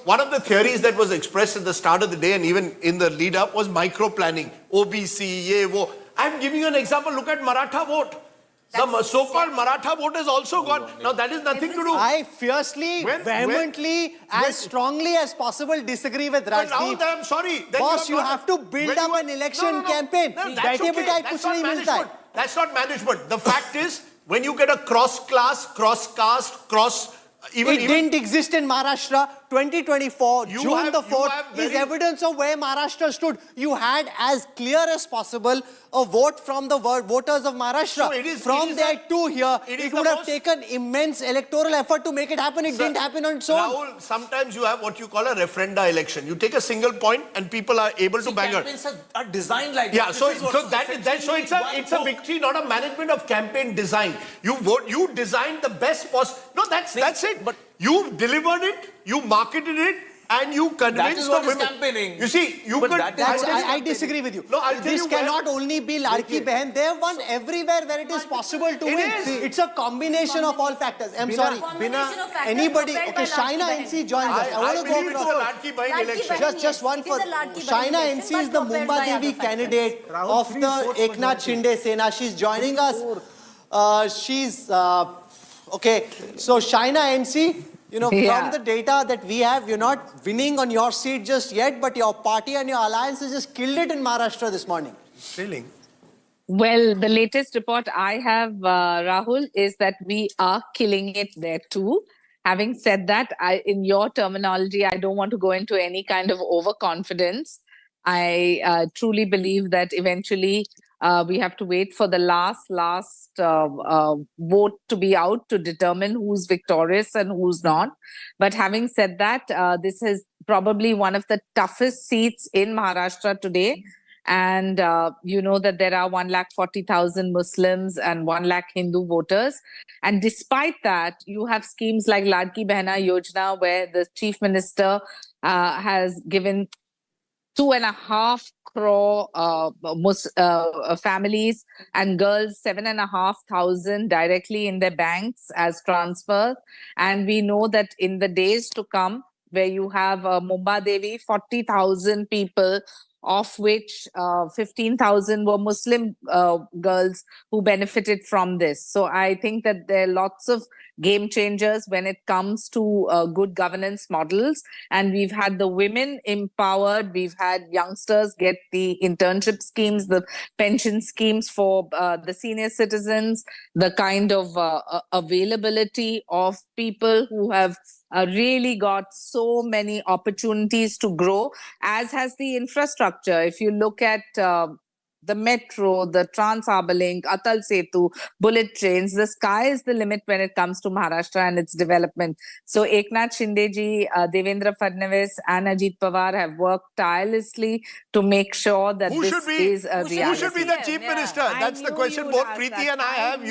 one of the theories that was expressed at the start of the day and even in the lead up was micro planning. OBC, ye wo. I'm giving you an example. Look at Maratha vote. The so-called Maratha vote has also gone. Now that is nothing to do. I fiercely, vehemently, as strongly as possible disagree with Rajdeep. Rahul, I'm sorry. Boss, you have to build up an election campaign. That's okay. That's not management. The fact is, when you get a cross-class, cross-caste, it didn't exist in Maharashtra. 2024, June the 4th is evidence of where Maharashtra stood. You had as clear as possible a vote from the voters of Maharashtra. From there to here, it would have taken immense electoral effort to make it happen. It didn't happen on its own. Rahul, sometimes you have what you call a referenda election. You take a single point and people are able to bang it. Campaigns are designed like that. So it's a victory, not a management of campaign design. You vote, you designed the best possible. No, that's it. But you delivered it, you marketed it, and you convinced the women. Campaigning. You see, I disagree with you. No, I'll tell this you cannot only be Ladki Behan. They have won everywhere where it is possible to win. It's a combination of all factors. I'm sorry. Anybody? Okay, Shaina NC joins us. I want to go across. Just one for Shaina NC is the Mumba Devi candidate of the Eknath Shinde Sena. She's joining us. Okay. So Shaina NC. From the data that we have, you're not winning on your seat just yet, but your party and your alliance has just killed it in Maharashtra this morning. Thrilling. Well, the latest report I have, Rahul, is that we are killing it there too. Having said that, in your terminology, I don't want to go into any kind of overconfidence. I truly believe that eventually we have to wait for the last vote to be out to determine who's victorious and who's not. But having said that, this is probably one of the toughest seats in Maharashtra today. And you know that there are 140,000 Muslims and 1 lakh Hindu voters. And despite that, you have schemes like Ladki Behna Yojana, where the chief minister has given 2.5 crore families and girls 7,500 directly in their banks as transfers. And we know that in the days to come, where you have Mumba Devi, 40,000 people, of which 15,000 were Muslim girls who benefited from this. So I think that there are lots of game changers when it comes to good governance models. And we've had the women empowered. We've had youngsters get the internship schemes, the pension schemes for the senior citizens, the kind of availability of people who have really got so many opportunities to grow, as has the infrastructure. If you look at the metro, the Trans-Harbour Link, Atal Setu, bullet trains, the sky is the limit when it comes to Maharashtra and its development. So Eknath Shinde ji, Devendra Fadnavis and Ajit Pawar have worked tirelessly to make sure that this is a reality. Who should be the chief minister? That's the question both Preeti and I have.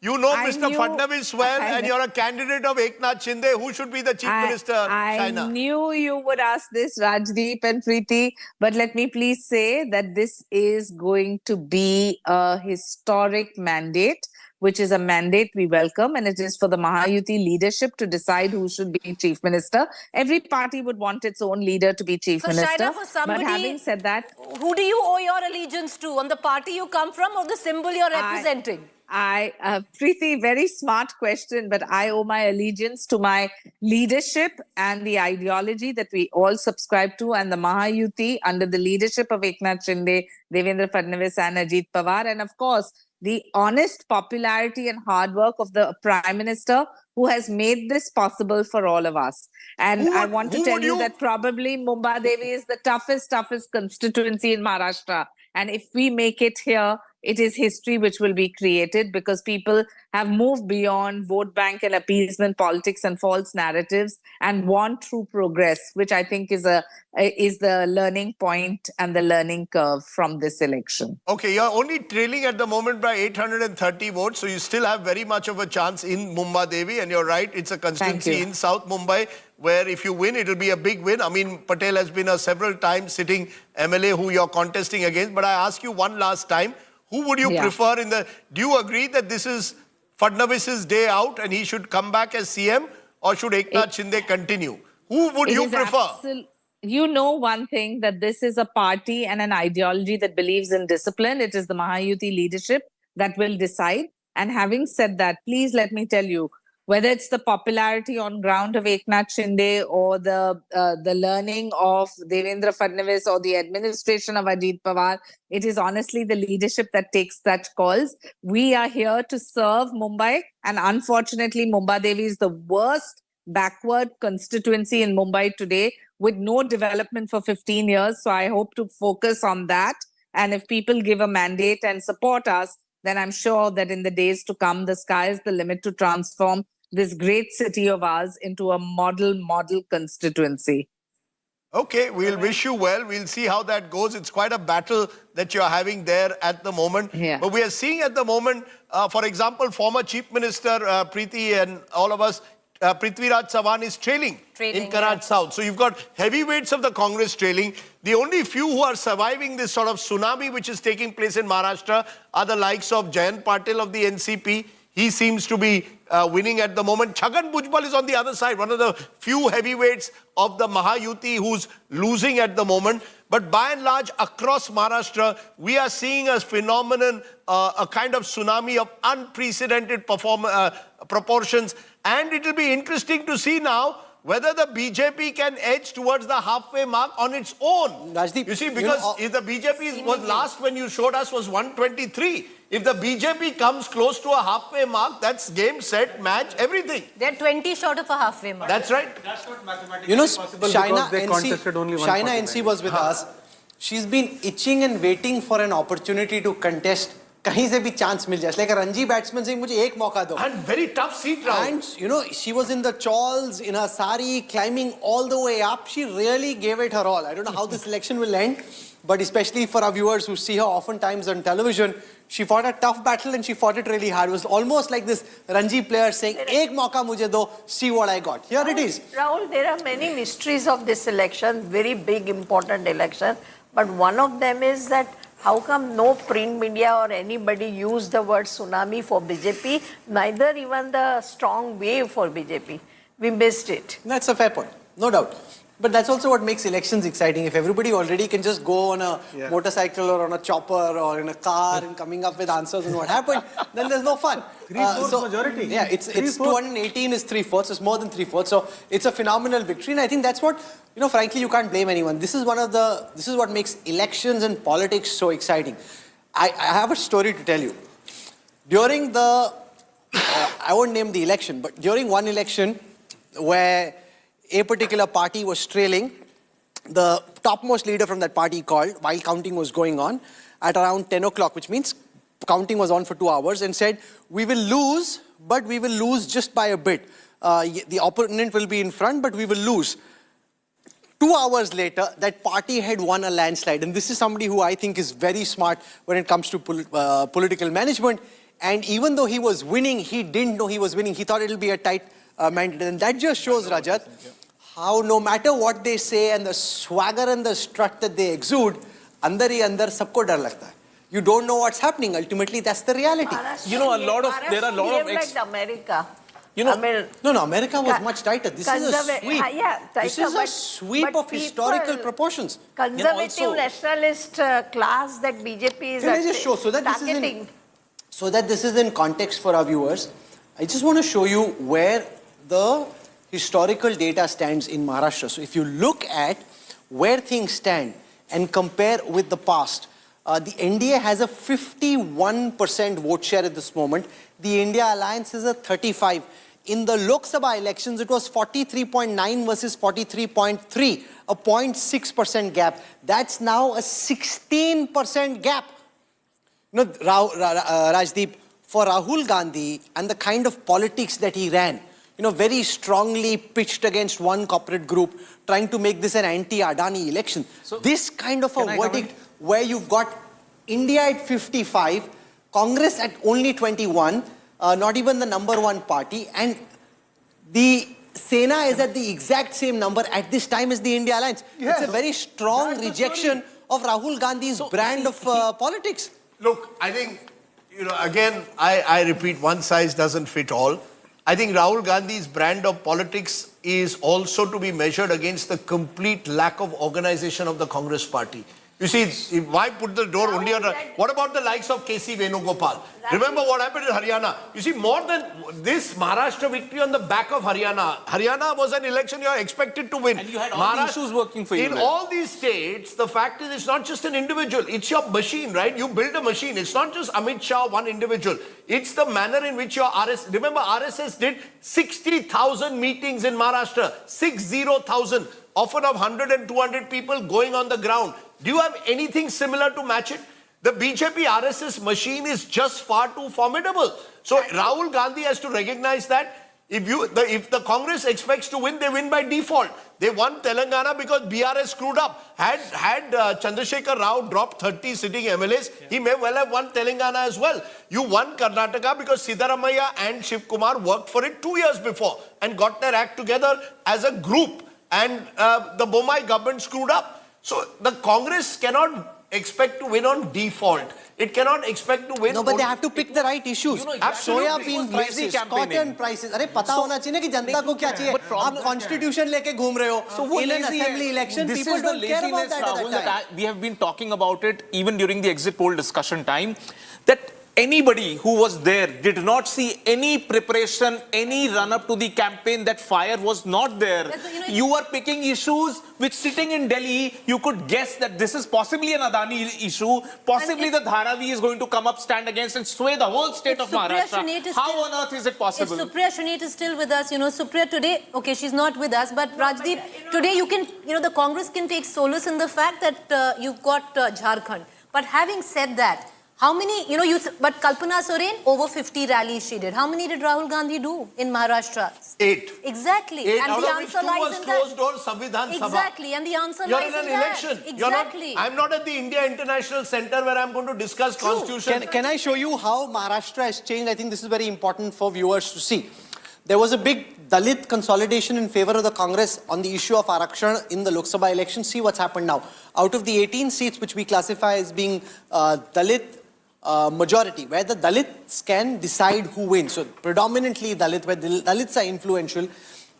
You know Mr. Fadnavis well, and you're a candidate of Eknath Shinde. Who should be the chief minister, Sena? I knew you would ask this, Rajdeep and Preeti, but let me please say that this is going to be a historic mandate, which is a mandate we welcome, and it is for the Mahayuti leadership to decide who should be chief minister. Every party would want its own leader to be chief minister. Shaina, for somebody, but having said that, who do you owe your allegiance to? On the party you come from or the symbol you're representing? Preeti, very smart question, but I owe my allegiance to my leadership and the ideology that we all subscribe to, and the Mahayuti under the leadership of Eknath Shinde, Devendra Fadnavis and Ajit Pawar, and of course, the honest popularity and hard work of the Prime Minister who has made this possible for all of us. And I want to tell you that probably Mumba Devi is the toughest constituency in Maharashtra. And if we make it here, it is history which will be created, because people have moved beyond vote bank and appeasement politics and false narratives and want true progress, which I think is the learning point and the learning curve from this election. Okay, you're only trailing at the moment by 830 votes, so you still have very much of a chance in Mumba Devi, and you're right, it's a constituency in South Mumbai, where if you win, it'll be a big win. Amin Patel has been a several times sitting MLA who you're contesting against, but I ask you one last time, who would you prefer in the... Do you agree that this is Fadnavis's day out and he should come back as CM, or should Eknath Shinde continue? Who would you prefer? You know one thing, that this is a party and an ideology that believes in discipline. It is the Mahayuti leadership that will decide. And having said that, please let me tell you, whether it's the popularity on ground of Eknath Shinde or the learning of Devendra Fadnavis or the administration of Ajit Pawar, it is honestly the leadership that takes such calls. We are here to serve Mumbai, and unfortunately, Mumba Devi is the worst backward constituency in Mumbai today, with no development for 15 years. So I hope to focus on that. And if people give a mandate and support us, then I'm sure that in the days to come, the sky is the limit to transform this great city of ours into a model constituency. Okay, we'll wish you well. We'll see how that goes. It's quite a battle that you're having there at the moment. Yeah. But we are seeing at the moment, for example, former Chief Minister Preeti and all of us, Prithviraj Chavan is trailing in Karaj South. So you've got heavyweights of the Congress trailing. The only few who are surviving this sort of tsunami which is taking place in Maharashtra are the likes of Jayant Patil of the NCP. He seems to be winning at the moment. Chhagan Bhujbal is on the other side, one of the few heavyweights of the Mahayuti who's losing at the moment. But by and large, across Maharashtra, we are seeing a phenomenon, a kind of tsunami of unprecedented proportions. And it will be interesting to see now whether the BJP can edge towards the halfway mark on its own. Rajdeep, you see, because if the BJP was last when you showed us was 123. If the BJP comes close to a halfway mark, that's game, set, match, everything. They're 20 short of a halfway mark. That's right. That's not mathematically You know, possible. Shaina NC was with us. She's been itching and waiting for an opportunity to contest. कहीं से भी chance मिल जाए. Like a Ranji batsman saying, मुझे एक मौका दो. And very tough seat round. And you know, she was in the chawls, in her sari, climbing all the way up. She really gave it her all. I don't know how this election will end, but especially for our viewers who see her oftentimes on television, she fought a tough battle and she fought it really hard. It was almost like this Ranji player saying, ek mauka mujhe do, see what I got. Here it is. Rahul, there are many mysteries of this election, very big, important election. But one of them is that how come no print media or anybody used the word tsunami for BJP, neither even the strong wave for BJP. We missed it. That's a fair point, no doubt. But that's also what makes elections exciting. If everybody already can just go on a motorcycle or on a chopper or in a car and coming up with answers on what happened, then there's no fun. 3/4 majority. Yeah, it's 218 is 3/4. It's more than 3/4. So it's a phenomenal victory, and I think that's what, you know, frankly, you can't blame anyone. This is what makes elections and politics so exciting. I have a story to tell you. During the, I won't name the election, but during one election where a particular party was trailing, the topmost leader from that party called while counting was going on at around 10 o'clock, which means counting was on for 2 hours, and said, we will lose, but we will lose just by a bit. The opponent will be in front, but we will lose. 2 hours later, that party had won a landslide. And this is somebody who I think is very smart when it comes to political management. And even though he was winning, he didn't know he was winning. He thought it'll be a tight mandate. And that just shows, Rajat, how no matter what they say and the swagger and the strut that they exude, andar hi andar sabko dar lagta hai. You don't know what's happening. Ultimately, that's the reality. You know, there are a lot of like America. You know, no, America was much tighter. This is a sweep. This is a sweep of historical proportions. Conservative nationalist class that BJP is Can I just show so that this is in context for our viewers? I just want to show you where the historical data stands in Maharashtra. So if you look at where things stand and compare with the past, the NDA has a 51% vote share at this moment. The India Alliance is a 35%. In the Lok Sabha elections, it was 43.9 versus 43.3, a 0.6% gap. That's now a 16% gap. You know, Rajdeep, for Rahul Gandhi and the kind of politics that he ran, you know, very strongly pitched against one corporate group, trying to make this an anti-Adani election. So, this kind of a verdict where you've got India at 55, Congress at only 21, not even the #1 party, and the Sena is at the exact same number at this time as the India Alliance. It's a very strong rejection of Rahul Gandhi's brand of politics. Look, I think, you know, again, I repeat, one size doesn't fit all. I think Rahul Gandhi's brand of politics is also to be measured against the complete lack of organization of the Congress party. You see, why put the door only on... What about the likes of K.C. Venugopal? Remember what happened in Haryana? You see, more than this Maharashtra victory on the back of Haryana. Haryana was an election you are expected to win. And you had all the issues working for you. In all these states, the fact is it's not just an individual. It's your machine, right? You build a machine. It's not just Amit Shah, one individual. It's the manner in which your RSS... Remember, RSS did 60,000 meetings in Maharashtra. 60,000. Often of 100 and 200 people going on the ground. Do you have anything similar to match it? The BJP RSS machine is just far too formidable. So Rahul Gandhi has to recognize that. If the Congress expects to win, they win by default. They won Telangana because BRS screwed up. Had Chandrasekhar Rao dropped 30 sitting MLAs, he may well have won Telangana as well. You won Karnataka because Siddaramaiah and Shiv Kumar worked for it 2 years before and got their act together as a group. And the Bommai government screwed up. So the Congress cannot expect to win on default. It cannot expect to win. No, but they have to pick the right issues. You know, absolutely. Soya bean prices, cotton prices. अरे पता होना चाहिए ना कि जनता को क्या चाहिए. आप constitution लेके घूम रहे हो. So in an assembly election, people don't care about that at that time. We have been talking about it even during the exit poll discussion time. That anybody who was there did not see any preparation, any run-up to the campaign. That fire was not there. You were picking issues which, sitting in Delhi, you could guess that this is possibly an Adani issue. Possibly the Dharavi is going to come up, stand against and sway the whole state of Maharashtra. How on earth is it possible? If Supriya Shunit is still with us, Supriya today, okay, she's not with us, but Rajdeep, today you can, the Congress can take solace in the fact that you've got Jharkhand. But having said that, how many, but Kalpana Soren, over 50 rallies she did. How many did Rahul Gandhi do in Maharashtra? 8. Exactly. 8, and out the of which answer 2 lies was in closed that. door Samvidhan Sabha. Exactly. And the answer You're lies in an in election. that. Exactly. I'm not at the India International Center where I'm going to discuss constitution. Can I show you how Maharashtra has changed? I think this is very important for viewers to see. There was a big Dalit consolidation in favor of the Congress on the issue of Arakshan in the Lok Sabha election. See what's happened now. Out of the 18 seats which we classify as being Dalit majority, where the Dalits can decide who wins. So predominantly Dalit, where the Dalits are influential,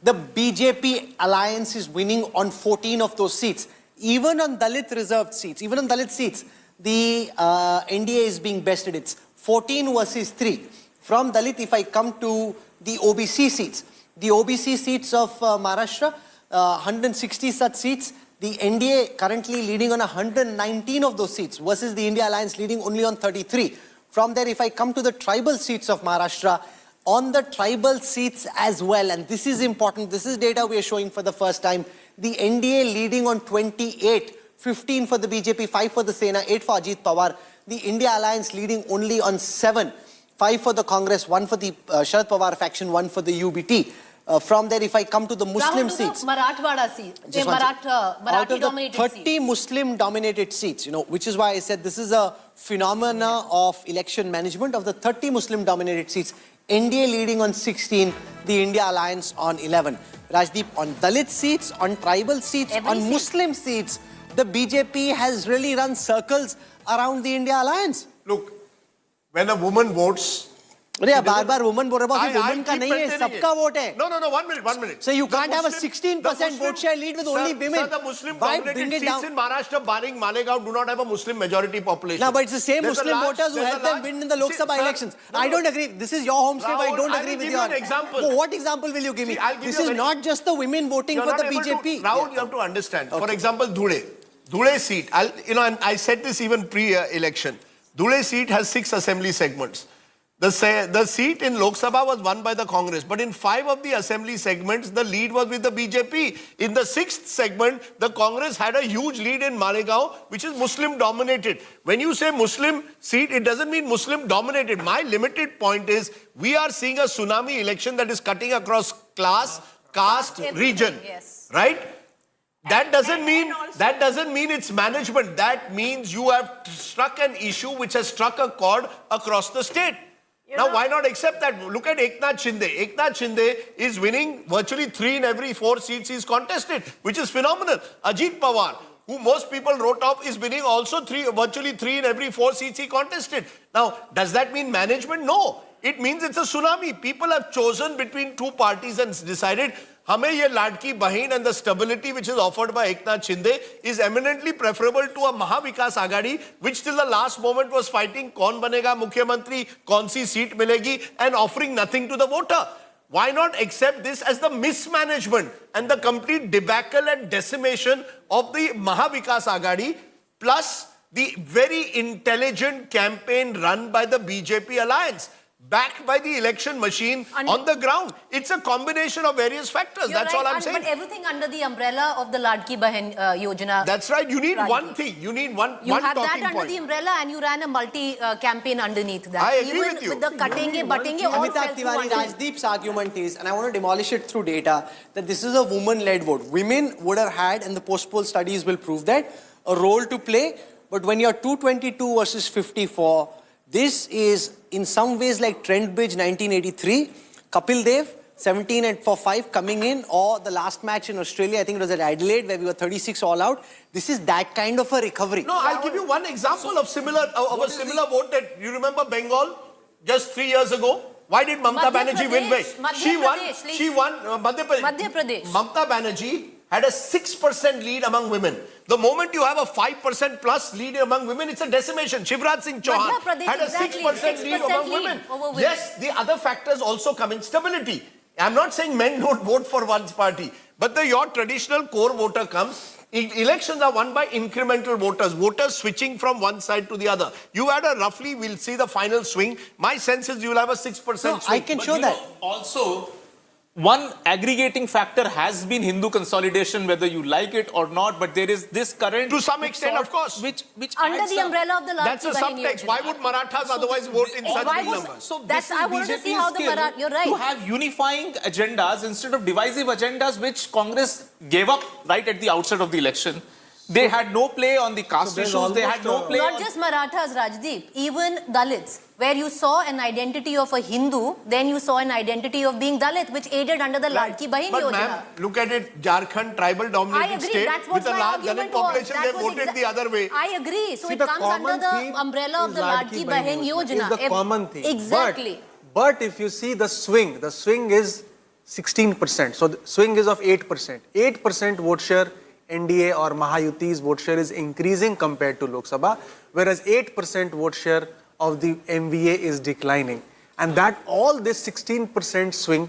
the BJP alliance is winning on 14 of those seats. Even on Dalit reserved seats, even on Dalit seats, the NDA is being bested. It's 14 versus 3. From Dalit, if I come to the OBC seats, the OBC seats of Maharashtra, 160 such seats, the NDA currently leading on 119 of those seats versus the India Alliance leading only on 33. From there, if I come to the tribal seats of Maharashtra, on the tribal seats as well, and this is important, this is data we are showing for the first time, the NDA leading on 28, 15 for the BJP, 5 for the Sena, 8 for Ajit Pawar, the India Alliance leading only on 7, 5 for the Congress, 1 for the Sharad Pawar faction, 1 for the UBT. From there, if I come to the Muslim seats, Marathwada seats, Marathi dominated seats. 30 Muslim dominated seats, which is why I said this is a phenomena of election management. Of the 30 Muslim dominated seats, NDA leading on 16, the India Alliance on 11. Rajdeep, on Dalit seats, on tribal seats, on Muslim seats, the BJP has really run circles around the India Alliance. Look, when a woman votes, बार-बार woman बोल रहा है, woman का नहीं है, सबका vote है. No, 1 minute. So you can't have a 16% vote share lead with only women. Sir, the Muslim dominated seats in Maharashtra, barring Malegaon, do not have a Muslim majority population. No, but it's the same Muslim voters who helped them win in the Lok Sabha elections. I don't agree. This is your home state, I don't agree with you. I will give you an example. No, what example will you give me? This is not just the women voting for the BJP. Rahul, you have to understand. For example, Dhule seat. I said this even pre-election. Dhule seat has 6 assembly segments. The seat in Lok Sabha was won by the Congress, but in 5 of the assembly segments, the lead was with the BJP. In the 6th segment, the Congress had a huge lead in Malegaon, which is Muslim dominated. When you say Muslim seat, it doesn't mean Muslim dominated. My limited point is, we are seeing a tsunami election that is cutting across class, caste, region, right? That doesn't mean it's management. That means you have struck an issue which has struck a chord across the state. Now, why not accept that? Look at Eknath Shinde. Eknath Shinde is winning virtually 3 in every 4 seats he's contested, which is phenomenal. Ajit Pawar, who most people wrote off, is winning also virtually 3 in every 4 seats he contested. Now, does that mean management? No. It means it's a tsunami. People have chosen between 2 parties and decided, हमें ये लाडकी बहन and the stability which is offered by Eknath Shinde is eminently preferable to a Mahavikas Agadi, which till the last moment was fighting कौन बनेगा मुख्यमंत्री, कौन सी seat मिलेगी, and offering nothing to the voter. Why not accept this as the mismanagement and the complete debacle and decimation of the Mahavikas Agadi, plus the very intelligent campaign run by the BJP alliance, backed by the election machine on the ground. It's a combination of various factors. That's all I'm saying. But everything under the umbrella of the Ladki Bahan Yojana. That's right. You need one thing. You need one talking point. You had that under the umbrella and you ran a multi-campaign underneath that. I agree with you. With the cutenge, butting, all Amita Tiwari, Rajdeep's argument is, and I want to demolish it through data, that this is a woman-led vote. Women would have had, and the post-poll studies will prove that, a role to play. But when you're 222 versus 54, this is in some ways like Trent Bridge 1983, Kapil Dev 17-for-5 coming in, or the last match in Australia, I think it was at Adelaide where we were 36 all out. This is that kind of a recovery. No, I'll give you one example of a similar vote that you remember Bengal just 3 years ago. Why did Mamata Banerjee win big? She won Madhya Pradesh. Mamata Banerjee had a 6% lead among women. The moment you have a 5% plus lead among women, it's a decimation. Shivraj Singh Chauhan had a 6% lead among women. Yes, the other factors also come in. Stability. I'm not saying men don't vote for one's party, but your traditional core voter comes. Elections are won by incremental voters, voters switching from one side to the other. You had a roughly, we'll see the final swing. My sense is you'll have a 6% swing. I can show that. Also, one aggregating factor has been Hindu consolidation, whether you like it or not, but there is this current... To some extent, of course. Which under the umbrella of the Ladki That's a subtext. Why would Marathas otherwise vote in such big numbers? So that's, I want to see how the Marathas... You're right. To have unifying agendas instead of divisive agendas, which Congress gave up right at the outset of the election. They had no play on the caste issues. They had no play Not just Marathas, Rajdeep. Even Dalits, where you saw an identity of a Hindu, then you saw an identity of being Dalit, which aided under the Ladki Bahin But Yojana. ma'am, look at it, Jharkhand, tribal-dominated state, with a large Dalit population, they voted the other way. I agree. So See, it the comes under common the theme umbrella of is the Ladki Bahin Yojana. Is the common theme. Exactly. But if you see the swing is 16%. So the swing is of 8%. 8% vote share, NDA or Mahayuti's vote share is increasing compared to Lok Sabha, whereas 8% vote share of the MVA is declining. And that all this 16% swing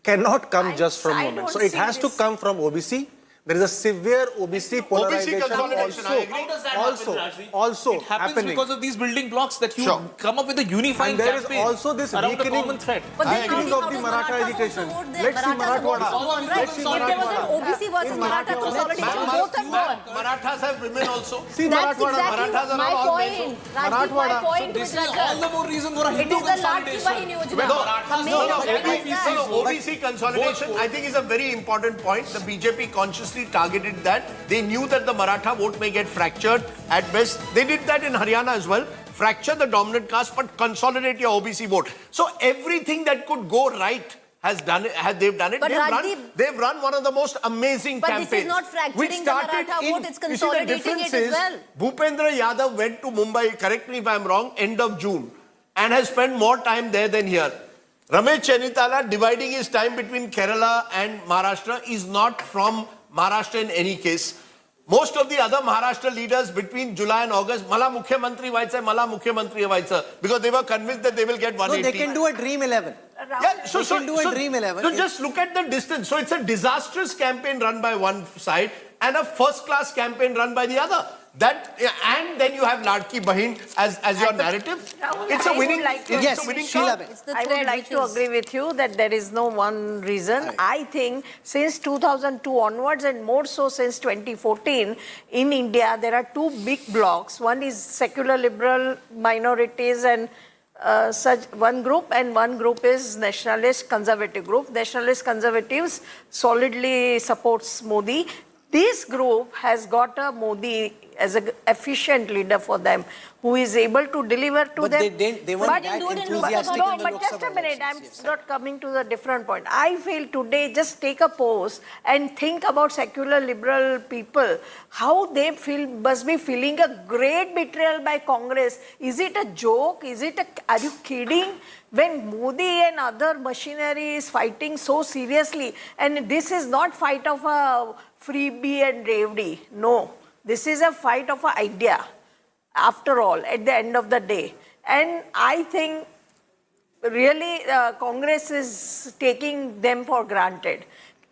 cannot come just from women. So it has to come from OBC. There is a severe OBC polarization also it happens happening. because of these building blocks that you come up with a unifying and there is campaign also this around a weakening common thread. But then of the Maratha agitation. Let's see Marathwada. Let's see Marathwada. If there was an OBC versus Maratha consolidation, both have won. Marathas have women also. See That's Marathwada. exactly my point. Rajdeep, my point This with is all the Rajat. more reason for a It Hindu is the Ladki Bahin consolidation. Yojana. OBC consolidation, I think, is a very important point. The BJP consciously targeted that. They knew that the Maratha vote may get fractured at best. They did that in Haryana as well. Fracture the dominant caste, but consolidate your OBC vote. So everything that could go right they've done it. But They've run one of the most amazing campaigns. But this is not fracturing the Maratha vote, it's consolidating it as well. Bhupendra Yadav went to Mumbai, correct me if I'm wrong, end of June, and has spent more time there than here. Ramesh Chennitala, dividing his time between Kerala and Maharashtra, is not from Maharashtra in any case. Most of the other Maharashtra leaders between July and August, Mala Mukhyamantri Vaitsa, because they were convinced that they will get 180. No, they can do a Dream 11. Yeah, so Dream 11. So just look at the distance. So it's a disastrous campaign run by one side and a first-class campaign run by the other. And then you have Ladki Bahin as your narrative. It's a winning. Yes, Sheila. I would like to agree with you that there is no one reason. Right. I think since 2002 onwards and more so since 2014, in India there are two big blocks. One is secular liberal minorities and such one group, and one group is nationalist conservative group. Nationalist conservatives solidly supports Modi. This group has got a Modi as an efficient leader for them, who is able to deliver to them. They weren't that enthusiastic in the Lok just Sabha a minute, elections. I'm not coming to the different point. I feel today, just take a pause and think about secular liberal people, how they must be feeling a great betrayal by Congress. Is it a joke? Are you kidding? When Modi and other machinery is fighting so seriously, and this is not fight of a freebie and Revdi, no. This is a fight of an idea, after all, at the end of the day. And I think really Congress is taking them for granted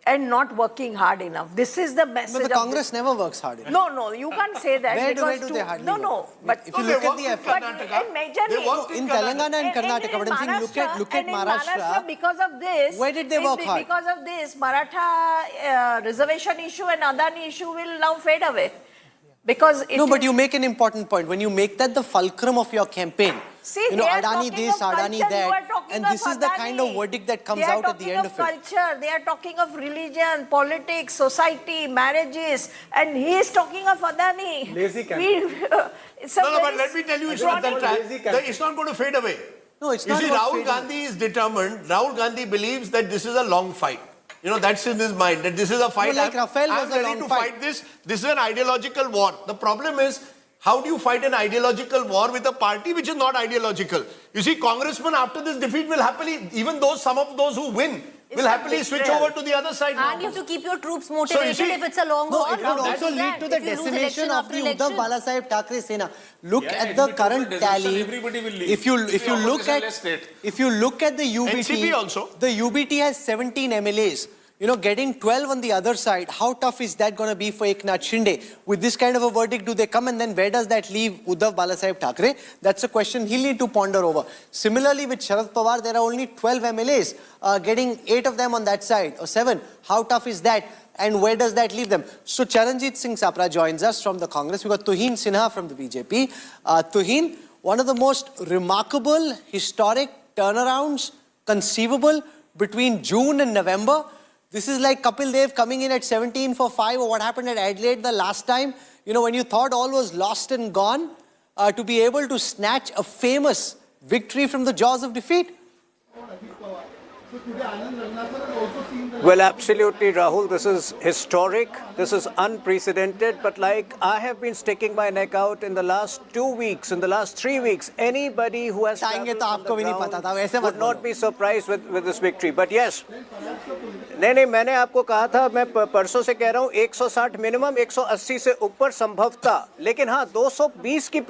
and not working hard enough. This is the message. But the Congress never works hard enough. No, you can't say that. Where do they hardly work? No, but if you look at the effort. In Telangana and Karnataka, but I'm saying look at Maharashtra. Because of this, where did they work hard? Because of this, Maratha reservation issue and Adani issue will now fade away. Because but you make an important point. When you make that the fulcrum of your campaign, see, Adani this, Adani that, and this is the kind of verdict that comes out at the end of it. Culture, they are talking of religion, politics, society, marriages, and he is talking of Adani. Lazy campaign. But let me tell you, it's not that it's not going to fade away. No, it's you not. See, Rahul Gandhi is determined. Rahul Gandhi believes that this is a long fight. That's in his mind, that this is a fight. I'm ready to fight this. This is an ideological war. The problem is, how do you fight an ideological war with a party which is not ideological? You see, congressmen after this defeat will happily, even though some of those who win, will happily switch over to the other side. And you have to keep your troops motivated see- if it's a long haul. No, it would also lead to the decimation of the Uddhav Balasaheb Thackeray Sena. Look at the current tally. If you look at the UBT, NCP also. the UBT has 17 MLAs. You know, getting 12 on the other side, how tough is that going to be for Eknath Shinde? With this kind of a verdict, do they come, and then where does that leave Uddhav Balasaheb Thackeray? That's a question he'll need to ponder over. Similarly, with Sharad Pawar, there are only 12 MLAs, getting 8 of them on that side, or 7. How tough is that? And where does that leave them? So Charanjit Singh Sapra joins us from the Congress. We've got Tuhin Sinha from the BJP. Tuhin, one of the most remarkable, historic turnarounds conceivable between June and November. This is like Kapil Dev coming in at 17 for 5, or what happened at Adelaide the last time. You know, when you thought all was lost and gone, to be able to snatch a famous victory from the jaws of defeat. Well, absolutely, Rahul. This is historic. This is unprecedented. But like I have been sticking my neck out in the last 2 weeks, in the last 3 weeks, anybody who has traveled on the ground would not be surprised with this victory. But yes, नहीं मैंने आपको कहा था, मैं परसों से कह रहा हूँ 160 मिनिमम, 180 से ऊपर संभवतः, लेकिन हाँ 220 की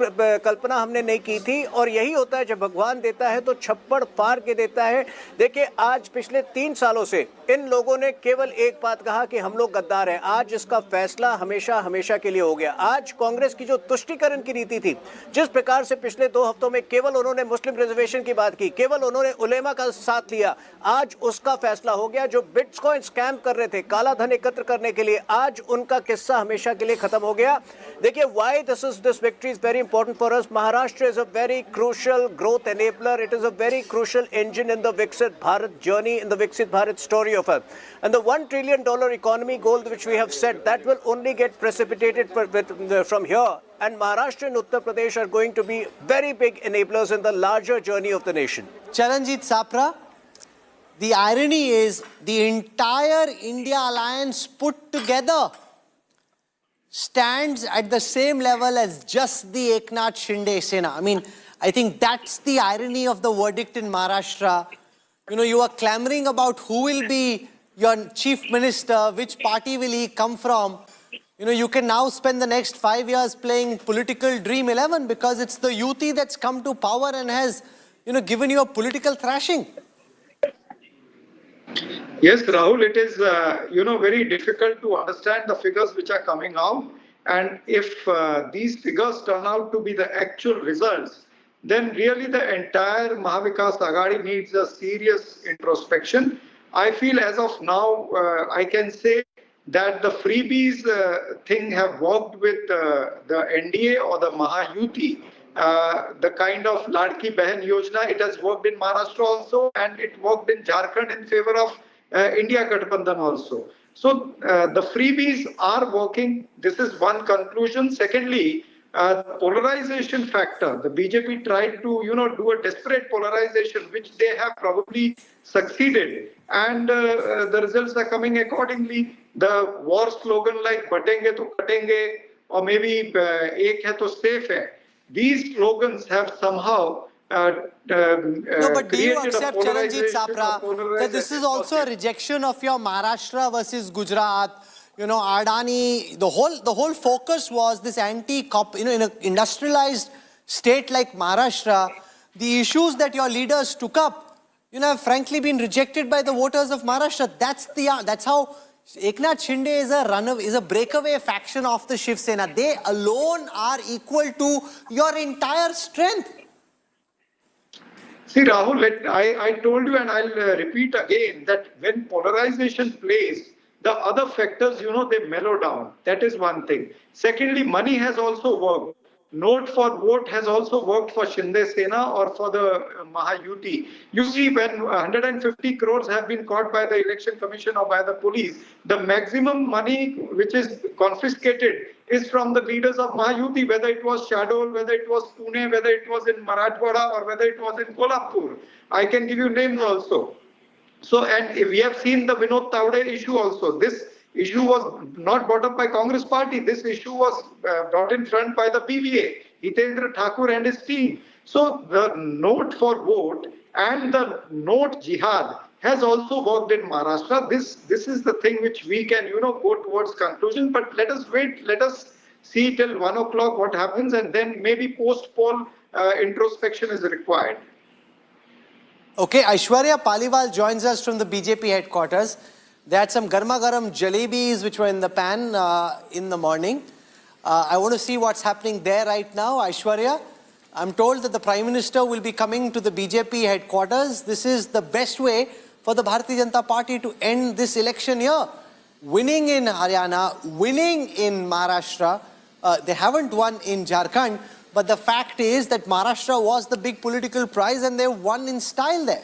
कल्पना हमने नहीं की थी. और यही होता है जब भगवान देता है तो छप्पड़ फाड़ के देता है. देखिए आज पिछले 3 सालों से इन लोगों ने केवल एक बात कहा कि हम लोग गद्दार हैं. आज इसका फैसला हमेशा हमेशा के लिए हो गया. आज कांग्रेस की जो तुष्टीकरण की नीति थी, जिस प्रकार से पिछले 2 हफ्तों में केवल उन्होंने मुस्लिम रिजर्वेशन की बात की, केवल उन्होंने उलेमा का साथ लिया, आज उसका फैसला हो गया. जो बिटकॉइन स्कैम कर रहे थे, काला धन एकत्र करने के लिए, आज उनका किस्सा हमेशा के लिए खत्म हो गया. देखिए why this victory is very important for us. Maharashtra is a very crucial growth enabler. It is a very crucial engine in the Viksit Bharat journey, in the Viksit Bharat story of us. And the $1 trillion economy goal which we have set, that will only get precipitated from here. And Maharashtra and Uttar Pradesh are going to be very big enablers in the larger journey of the nation. Charanjit Sapra, the irony is the entire India alliance put together stands at the same level as just the Eknath Shinde Sena. I mean, I think that's the irony of the verdict in Maharashtra. You know, you are clamoring about who will be your chief minister, which party will he come from. You know, you can now spend the next 5 years playing political dream 11 because it's the youthi that's come to power and has, you know, given you a political thrashing. Yes, Rahul, it is, very difficult to understand the figures which are coming out. And if these figures turn out to be the actual results, then really the entire Mahavikas Aghadi needs a serious introspection. I feel as of now, I can say that the freebies thing have worked with the NDA or the Mahayuti. The kind of Ladki Behan Yojana, it has worked in Maharashtra also, and it worked in Jharkhand in favor of India Gathbandhan also. So the freebies are working. This is one conclusion. Secondly, polarization factor. The BJP tried to, do a desperate polarization, which they have probably succeeded. And the results are coming accordingly. The war slogan like "Batenge to Katenge" or maybe "Ek hai to safe hai." These slogans have somehow no, but do you accept, Charanjit Sapra, that this is also a rejection of your Maharashtra versus Gujarat? You know, Adani, the whole focus was this anti-cop, in an industrialized state like Maharashtra, the issues that your leaders took up, have frankly been rejected by the voters of Maharashtra. That's how Eknath Shinde is a breakaway faction of the Shiv Sena. They alone are equal to your entire strength. See, Rahul, I told you and I'll repeat again that when polarization plays, the other factors, they mellow down. That is one thing. Secondly, money has also worked. Note for vote has also worked for Shinde Sena or for the Mahayuti. You see, when 150 crores have been caught by the election commission or by the police, the maximum money which is confiscated is from the leaders of Mahayuti, whether it was Shadol, whether it was Pune, whether it was in Marathwada or whether it was in Kolhapur. I can give you names also. So, and we have seen the Vinod Tawde issue also. This issue was not brought up by Congress party. This issue was brought in front by the PVA, Hitendra Thakur and his team. So the note for vote and the note jihad has also worked in Maharashtra. This is the thing which we can, go towards conclusion. But let us wait. Let us see till 1 o'clock what happens, and then maybe post-poll introspection is required. Okay, Aishwarya Paliwal joins us from the BJP headquarters. They had some garma garam jalebis which were in the pan in the morning. I want to see what's happening there right now. Aishwarya, I'm told that the Prime Minister will be coming to the BJP headquarters. This is the best way for the Bharatiya Janata Party to end this election here. Winning in Haryana, winning in Maharashtra. They haven't won in Jharkhand. But the fact is that Maharashtra was the big political prize and they won in style there.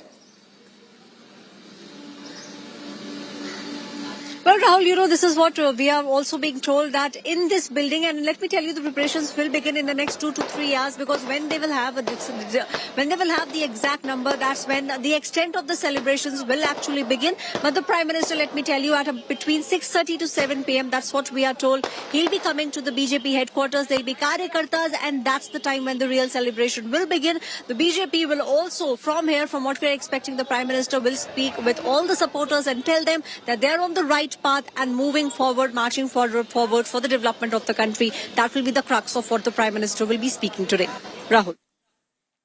Well, Rahul, this is what we are also being told, that in this building, and let me tell you, the preparations will begin in the next 2 to 3 hours, because when they will have the exact number, that's when the extent of the celebrations will actually begin. But the Prime Minister, let me tell you, between 6:30 to 7 p.m., that's what we are told, he'll be coming to the BJP headquarters. There'll be karyakartas, and that's the time when the real celebration will begin. The BJP will also, from here, from what we're expecting, the Prime Minister will speak with all the supporters and tell them that they're on the right path and moving forward, marching forward for the development of the country. That will be the crux of what the Prime Minister will be speaking today. Rahul.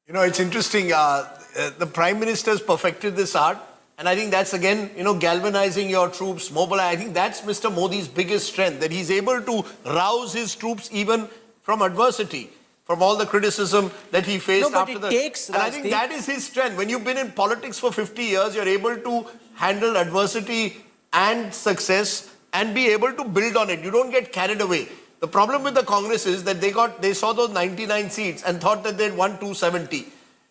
It's interesting. The Prime Minister's perfected this art. And I think that's, again, galvanizing your troops, mobilize. I think that's Mr. Modi's biggest strength, that he's able to rouse his troops even from adversity, from all the criticism that he faced after the... And I think that is his strength. When you've been in politics for 50 years, you're able to handle adversity and success and be able to build on it. You don't get carried away. The problem with the Congress is that they saw those 99 seats and thought that they'd won 270.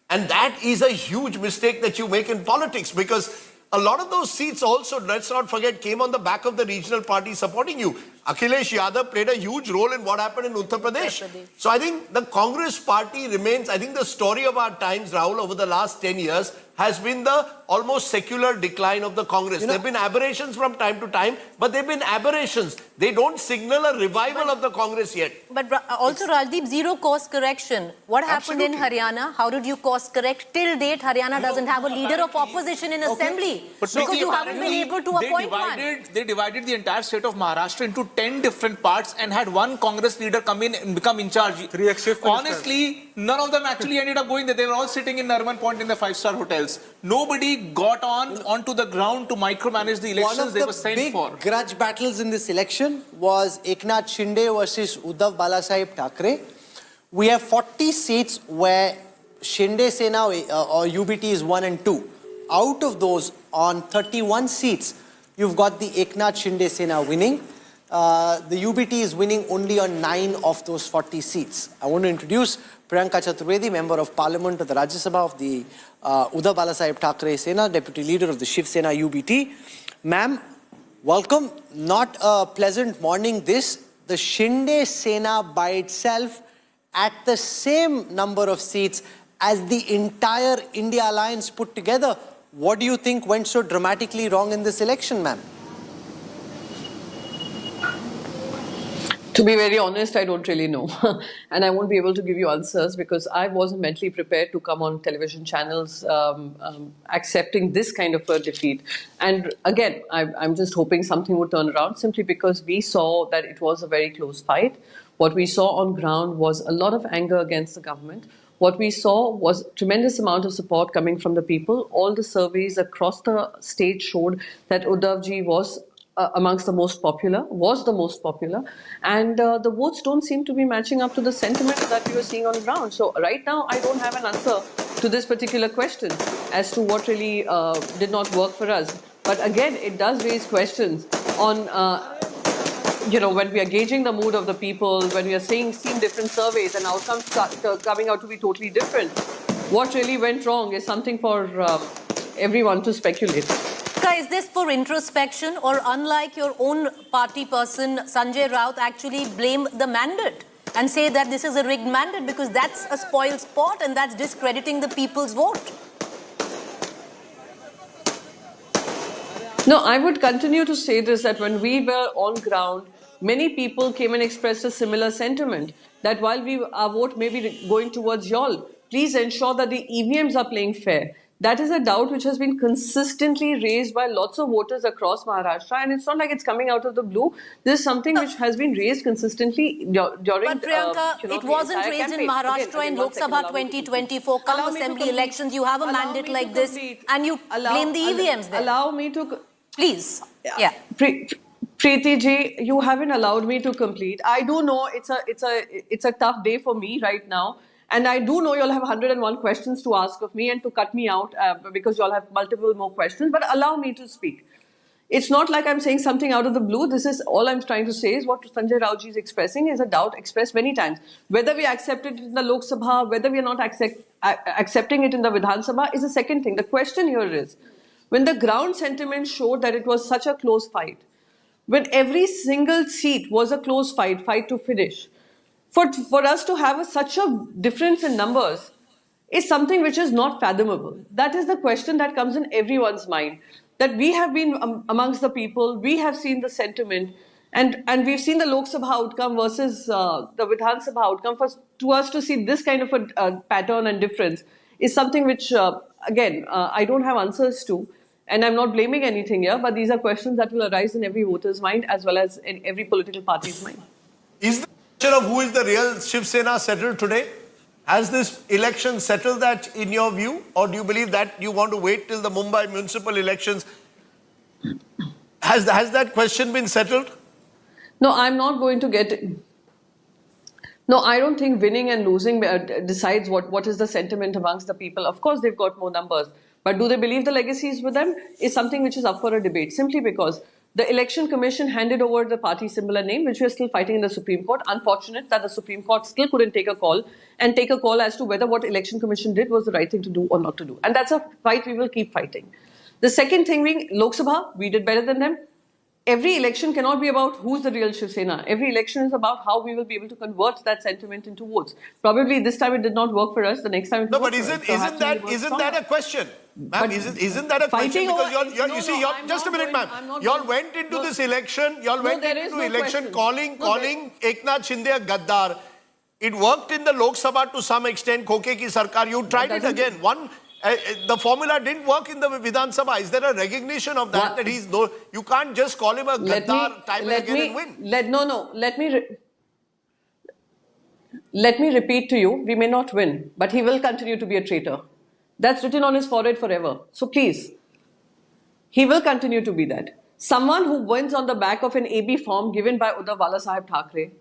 And that is a huge mistake that you make in politics, because a lot of those seats also, let's not forget, came on the back of the regional party supporting you. Akhilesh Yadav played a huge role in what happened in Uttar Pradesh. So I think the Congress party remains, I think the story of our times, Rahul, over the last 10 years has been the almost secular decline of the Congress. There have been aberrations from time to time, but they've been aberrations. They don't signal a revival of the Congress yet. But also, Rajdeep, zero course correction. What happened in Haryana? How did you course correct? Till date, Haryana doesn't have a leader of opposition in assembly. But because you haven't been able to appoint one. They divided the entire state of Maharashtra into 10 different parts and had one Congress leader come in and become in charge. Honestly, none of them actually ended up going there. They were all sitting in Narman Point in the 5-star hotels. Nobody got onto the ground to micromanage the elections they were sent for. One of the big grudge battles in this election was Eknath Shinde versus Uddhav Thackeray. We have 40 seats where Shinde Sena or UBT is 1 and 2. Out of those, on 31 seats, you've got the Eknath Shinde Sena winning. The UBT is winning only on 9 of those 40 seats. I want to introduce Priyanka Chaturvedi, Member of Parliament of the Rajya Sabha of the Uddhav Thackeray Sena, Deputy Leader of the Shiv Sena UBT. Ma'am, welcome. Not a pleasant morning this. The Shinde Sena by itself at the same number of seats as the entire India Alliance put together. What do you think went so dramatically wrong in this election, ma'am? To be very honest, I don't really know. And I won't be able to give you answers because I wasn't mentally prepared to come on television channels accepting this kind of a defeat. And again, I'm just hoping something would turn around simply because we saw that it was a very close fight. What we saw on ground was a lot of anger against the government. What we saw was tremendous amount of support coming from the people. All the surveys across the state showed that Uddhavji was amongst the most popular, and the votes don't seem to be matching up to the sentiment that we were seeing on ground. So right now, I don't have an answer to this particular question as to what really did not work for us. But again, it does raise questions on, when we are gauging the mood of the people, when we are seeing different surveys and outcomes coming out to be totally different. What really went wrong is something for everyone to speculate. Is this for introspection, or unlike your own party person Sanjay Raut actually blame the mandate and say that this is a rigged mandate because that's a spoil sport and that's discrediting the people's vote? No, I would continue to say this, that when we were on ground, many people came and expressed a similar sentiment that while our vote may be going towards y'all, please ensure that the EVMs are playing fair. That is a doubt which has been consistently raised by lots of voters across Maharashtra, and it's not like it's coming out of the blue. This is something which has been raised consistently during. But Priyanka, it wasn't raised in Maharashtra in Lok Sabha 2024. Come assembly elections, you have a mandate like this, and you blame the EVMs there. Allow me to, please. Yeah. Preeti ji, you haven't allowed me to complete. I do know it's a tough day for me right now. And I do know you'll have 101 questions to ask of me and to cut me out because you'll have multiple more questions. But allow me to speak. It's not like I'm saying something out of the blue. This is all I'm trying to say is what Sanjay Raoji is expressing is a doubt expressed many times. Whether we accept it in the Lok Sabha, whether we are not accepting it in the Vidhan Sabha is the second thing. The question here is, when the ground sentiment showed that it was such a close fight, when every single seat was a close fight to finish, for us to have such a difference in numbers is something which is not fathomable. That is the question that comes in everyone's mind. That we have been amongst the people, we have seen the sentiment, and we've seen the Lok Sabha outcome versus the Vidhan Sabha outcome. To us to see this kind of a pattern and difference is something which, again, I don't have answers to. And I'm not blaming anything here, but these are questions that will arise in every voter's mind as well as in every political party's mind. Is the question of who is the real Shiv Sena settled today? Has this election settled that in your view? Or do you believe that you want to wait till the Mumbai municipal elections? Has that question been settled? No, I'm not going to get it. No, I don't think winning and losing decides what is the sentiment amongst the people. Of course, they've got more numbers. But do they believe the legacy is with them? Is something which is up for a debate. Simply because the Election Commission handed over the party symbol and name, which we are still fighting in the Supreme Court. Unfortunate that the Supreme Court still couldn't take a call as to whether what Election Commission did was the right thing to do or not to do. And that's a fight we will keep fighting. The second thing being Lok Sabha, we did better than them. Every election cannot be about who's the real Shiv Sena. Every election is about how we will be able to convert that sentiment into votes. Probably this time it did not work for us. The next time it will work for us. But isn't that a question? Ma'am, isn't that a question? Because just a minute, ma'am. Y'all went into this election, calling Eknath Shinde a Gaddar. It worked in the Lok Sabha to some extent, Khoke ki sarkar. You tried it again. The formula didn't work in the Vidhan Sabha. Is there a recognition of that? That he's no, you can't just call him a Gaddar time and again and win. Let me repeat to you, we may not win, but he will continue to be a traitor. That's written on his forehead forever. So please, he will continue to be that. Someone who wins on the back of an AB form given by Uddhav Thackeray,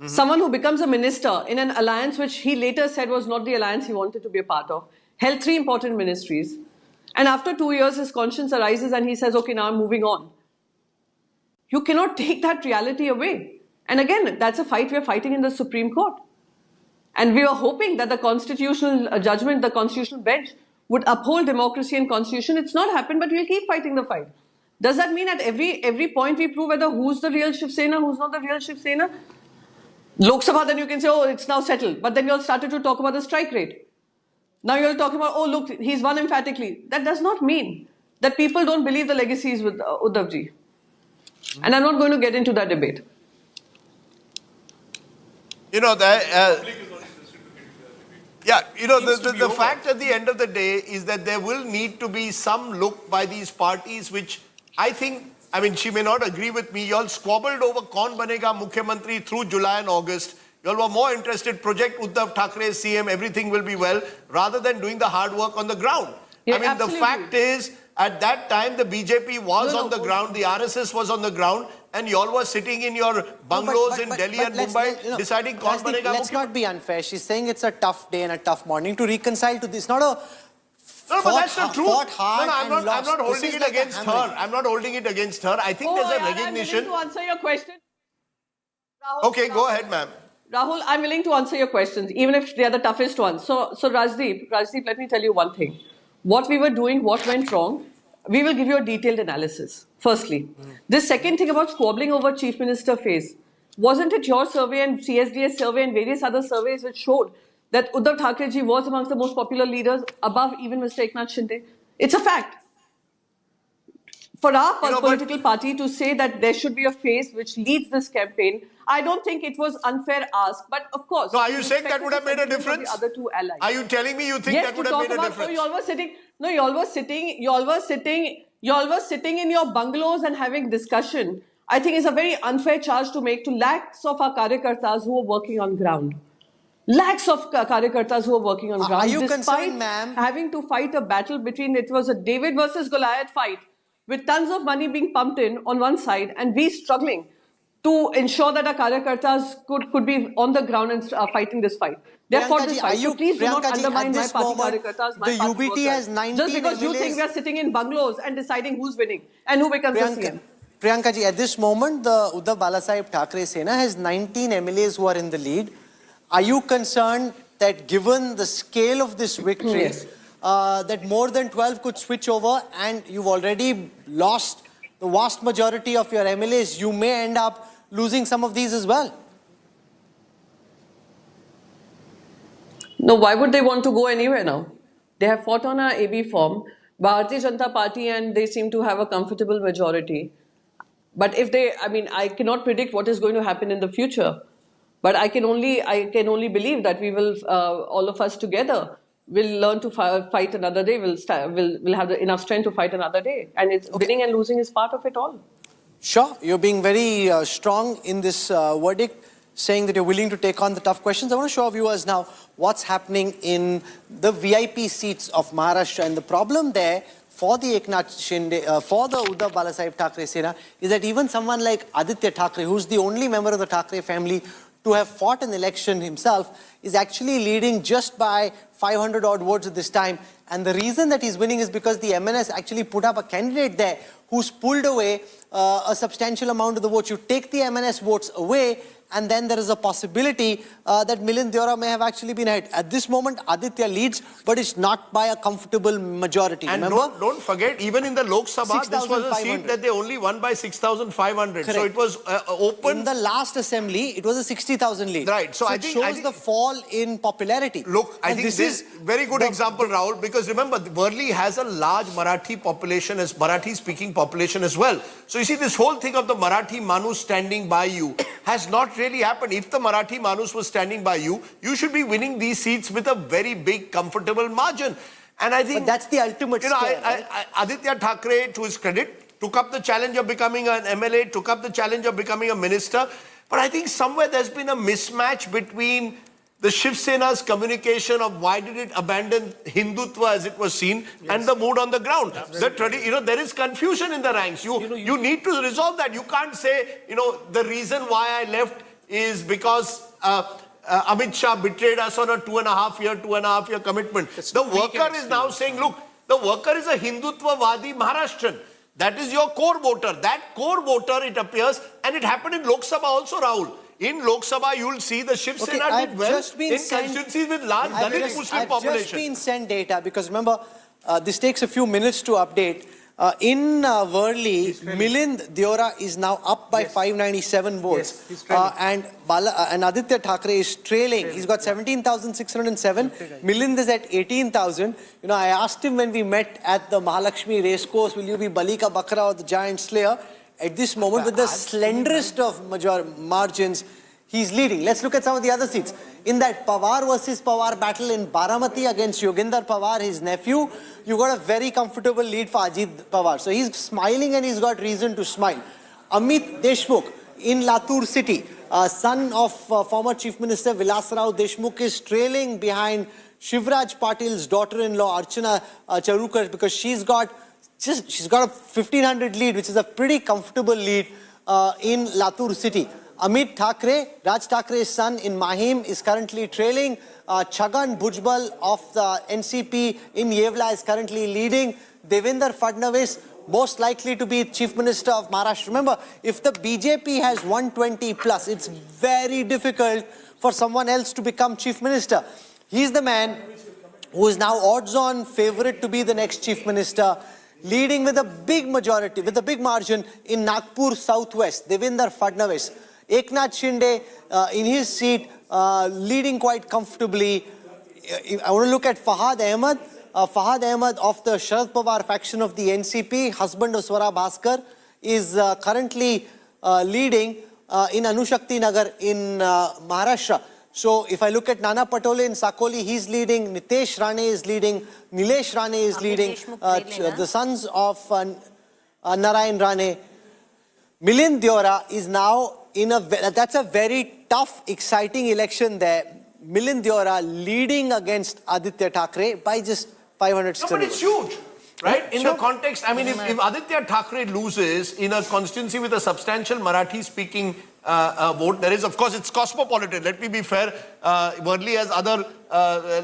someone who becomes a minister in an alliance which he later said was not the alliance he wanted to be a part of, held 3 important ministries, and after 2 years his conscience arises and he says, okay, now I'm moving on. You cannot take that reality away. And again, that's a fight we are fighting in the Supreme Court. And we were hoping that the constitutional judgment, the constitutional bench would uphold democracy and constitution. It's not happened, but we'll keep fighting the fight. Does that mean at every point we prove whether who's the real Shiv Sena, who's not the real Shiv Sena? Lok Sabha, then you can say, oh, it's now settled. But then you all started to talk about the strike rate. Now you're talking about, oh, look, he's won emphatically. That does not mean that people don't believe the legacy is with Uddhavji. And I'm not going to get into that debate. You know, the fact at the end of the day is that there will need to be some look by these parties, which I think, she may not agree with me. You all squabbled over Kaun Banega Mukhyamantri through July and August. You all were more interested, project Uddhav Thackeray CM, everything will be well, rather than doing the hard work on the ground. Yeah, the fact is, at that time, the BJP was on the ground, the RSS was on the ground, and you all were sitting in your bungalows in Delhi and Mumbai deciding Kaun Banega Mukhyamantri. Let's not be unfair. She's saying it's a tough day and a tough morning to reconcile to this. Not a No, but that's not true. I'm not holding it against her. I'm not holding it against her. I think there's a recognition. I'm willing to answer your question. Okay, go ahead, ma'am. Rahul, I'm willing to answer your questions, even if they are the toughest ones. So Rajdeep, let me tell you one thing. What we were doing, what went wrong, we will give you a detailed analysis, firstly. This second thing about squabbling over Chief Minister phase, wasn't it your survey and CSDS survey and various other surveys which showed that Uddhav Thackeray ji was amongst the most popular leaders, above even Mr. Eknath Shinde? It's a fact. For our political party to say that there should be a phase which leads this campaign, I don't think it was unfair ask. But of course, no, are you saying that would have made a difference? The other two allies. Are you telling me you think that would have made a difference? You all were sitting. No, you all were sitting in your bungalows and having discussion. I think it's a very unfair charge to make to lakhs of our karyakartas who are working on ground. Lakhs of karyakartas who are working on ground. Are you despite concerned, ma'am? having to fight a battle between, it was a David versus Goliath fight with tons of money being pumped in on one side and we struggling to ensure that our karyakartas could be on the ground and fighting this fight. They have fought this fight. So please do not undermine my party karyakartas, my party UBT workers. has 19 Just because you think we are sitting in bungalows and deciding who's winning and who becomes the CM. Priyanka ji, at this moment, the Uddhav Thackeray Sena has 19 MLAs who are in the lead. Are you concerned that given the scale of this victory, Yes. that more than 12 could switch over and you've already lost the vast majority of your MLAs, you may end up losing some of these as well? No, why would they want to go anywhere now? They have fought on our AB form, Bharatiya Janata Party, and they seem to have a comfortable majority. But if they, I mean, I cannot predict what is going to happen in the future. But I can only believe that we will, all of us together, will learn to fight another day. We'll have enough strength to fight another day. And winning and losing is part of it all. Sure, you're being very strong in this verdict, saying that you're willing to take on the tough questions. I want to show our viewers now what's happening in the VIP seats of Maharashtra. And the problem there for the Eknath Shinde, for the Uddhav Thackeray Sena, is that even someone like Aditya Thackeray, who's the only member of the Thackeray family to have fought an election himself, is actually leading just by 500 odd votes at this time. And the reason that he's winning is because the MNS actually put up a candidate there who's pulled away a substantial amount of the votes. You take the MNS votes away, and then there is a possibility that Milind Deora may have actually been ahead. At this moment, Aditya leads, but it's not by a comfortable majority. And remember? don't forget, even in the Lok Sabha, this was a seat that they only won by 6,500. So it was open. In the last assembly, it was a 60,000 lead. Right. So I it think shows the fall in popularity. Look, I think this is very good example, Rahul, because remember, Worli has a large Marathi population, as Marathi-speaking population as well. So you see, this whole thing of the Marathi Manus standing by you has not really happened. If the Marathi Manus was standing by you, you should be winning these seats with a very big, comfortable margin. And I think but that's the ultimate scale, Aditya Thackeray, to his credit, took up the challenge of becoming an MLA, took up the challenge of becoming a minister. But I think somewhere there's been a mismatch between the Shiv Sena's communication of why did it abandon Hindutva as it was seen, and the mood on the ground. There is confusion in the ranks. You need to resolve that. You can't say, the reason why I left is because Amit Shah betrayed us on a 2.5 year commitment. The worker is now saying, look, the worker is a Hindutva-Vadi Maharashtrian. That is your core voter. That core voter, it appears, and it happened in Lok Sabha also, Rahul. In Lok Sabha, you will see the Shiv Sena did well in constituencies with large Dalit Muslim population. I've just been sent data because remember, this takes a few minutes to update. In Worli, Milind Deora is now up by 597 votes. Yes, and Aditya Thackeray is trailing. He's got 17,607. Milind is at 18,000. I asked him when we met at the Mahalakshmi racecourse, will you be Balika Bakra or the Giant Slayer? At this moment, with the slenderest of margins, he's leading. Let's look at some of the other seats. In that Pawar versus Pawar battle in Baramati against Yogendar Pawar, his nephew, you got a very comfortable lead for Ajit Pawar. So he's smiling and he's got reason to smile. Amit Deshmukh in Latur city, son of former Chief Minister Vilasrao Deshmukh, is trailing behind Shivraj Patil's daughter-in-law Archana Charukar, because she's got a 1,500 lead, which is a pretty comfortable lead in Latur city. Amit Thackeray, Raj Thackeray's son in Mahim, is currently trailing. Chhagan Bhujbal of the NCP in Yevla is currently leading. Devendra Fadnavis, most likely to be Chief Minister of Maharashtra. Remember, if the BJP has 120 plus, it's very difficult for someone else to become Chief Minister. He's the man who is now odds-on favourite to be the next Chief Minister, leading with a big majority, with a big margin in Nagpur Southwest, Devendra Fadnavis. Eknath Shinde in his seat, leading quite comfortably. I want to look at Fahad Ahmed. Fahad Ahmed of the Sharad Pawar faction of the NCP, husband of Swara Bhaskar, is currently leading in Anushakti Nagar in Maharashtra. So if I look at Nana Patole in Sakoli, he's leading, Nitesh Rane is leading, Nilesh Rane is leading, the sons of Narayan Rane. Milind Deora is now in a, that's a very tough, exciting election there. Milind Deora leading against Aditya Thackeray by just 500 No, but it's huge, right? In the context, I mean, if Aditya Thackeray loses in a constituency with a substantial Marathi-speaking vote, there is, of course, it's cosmopolitan. Let me be fair. Worli has other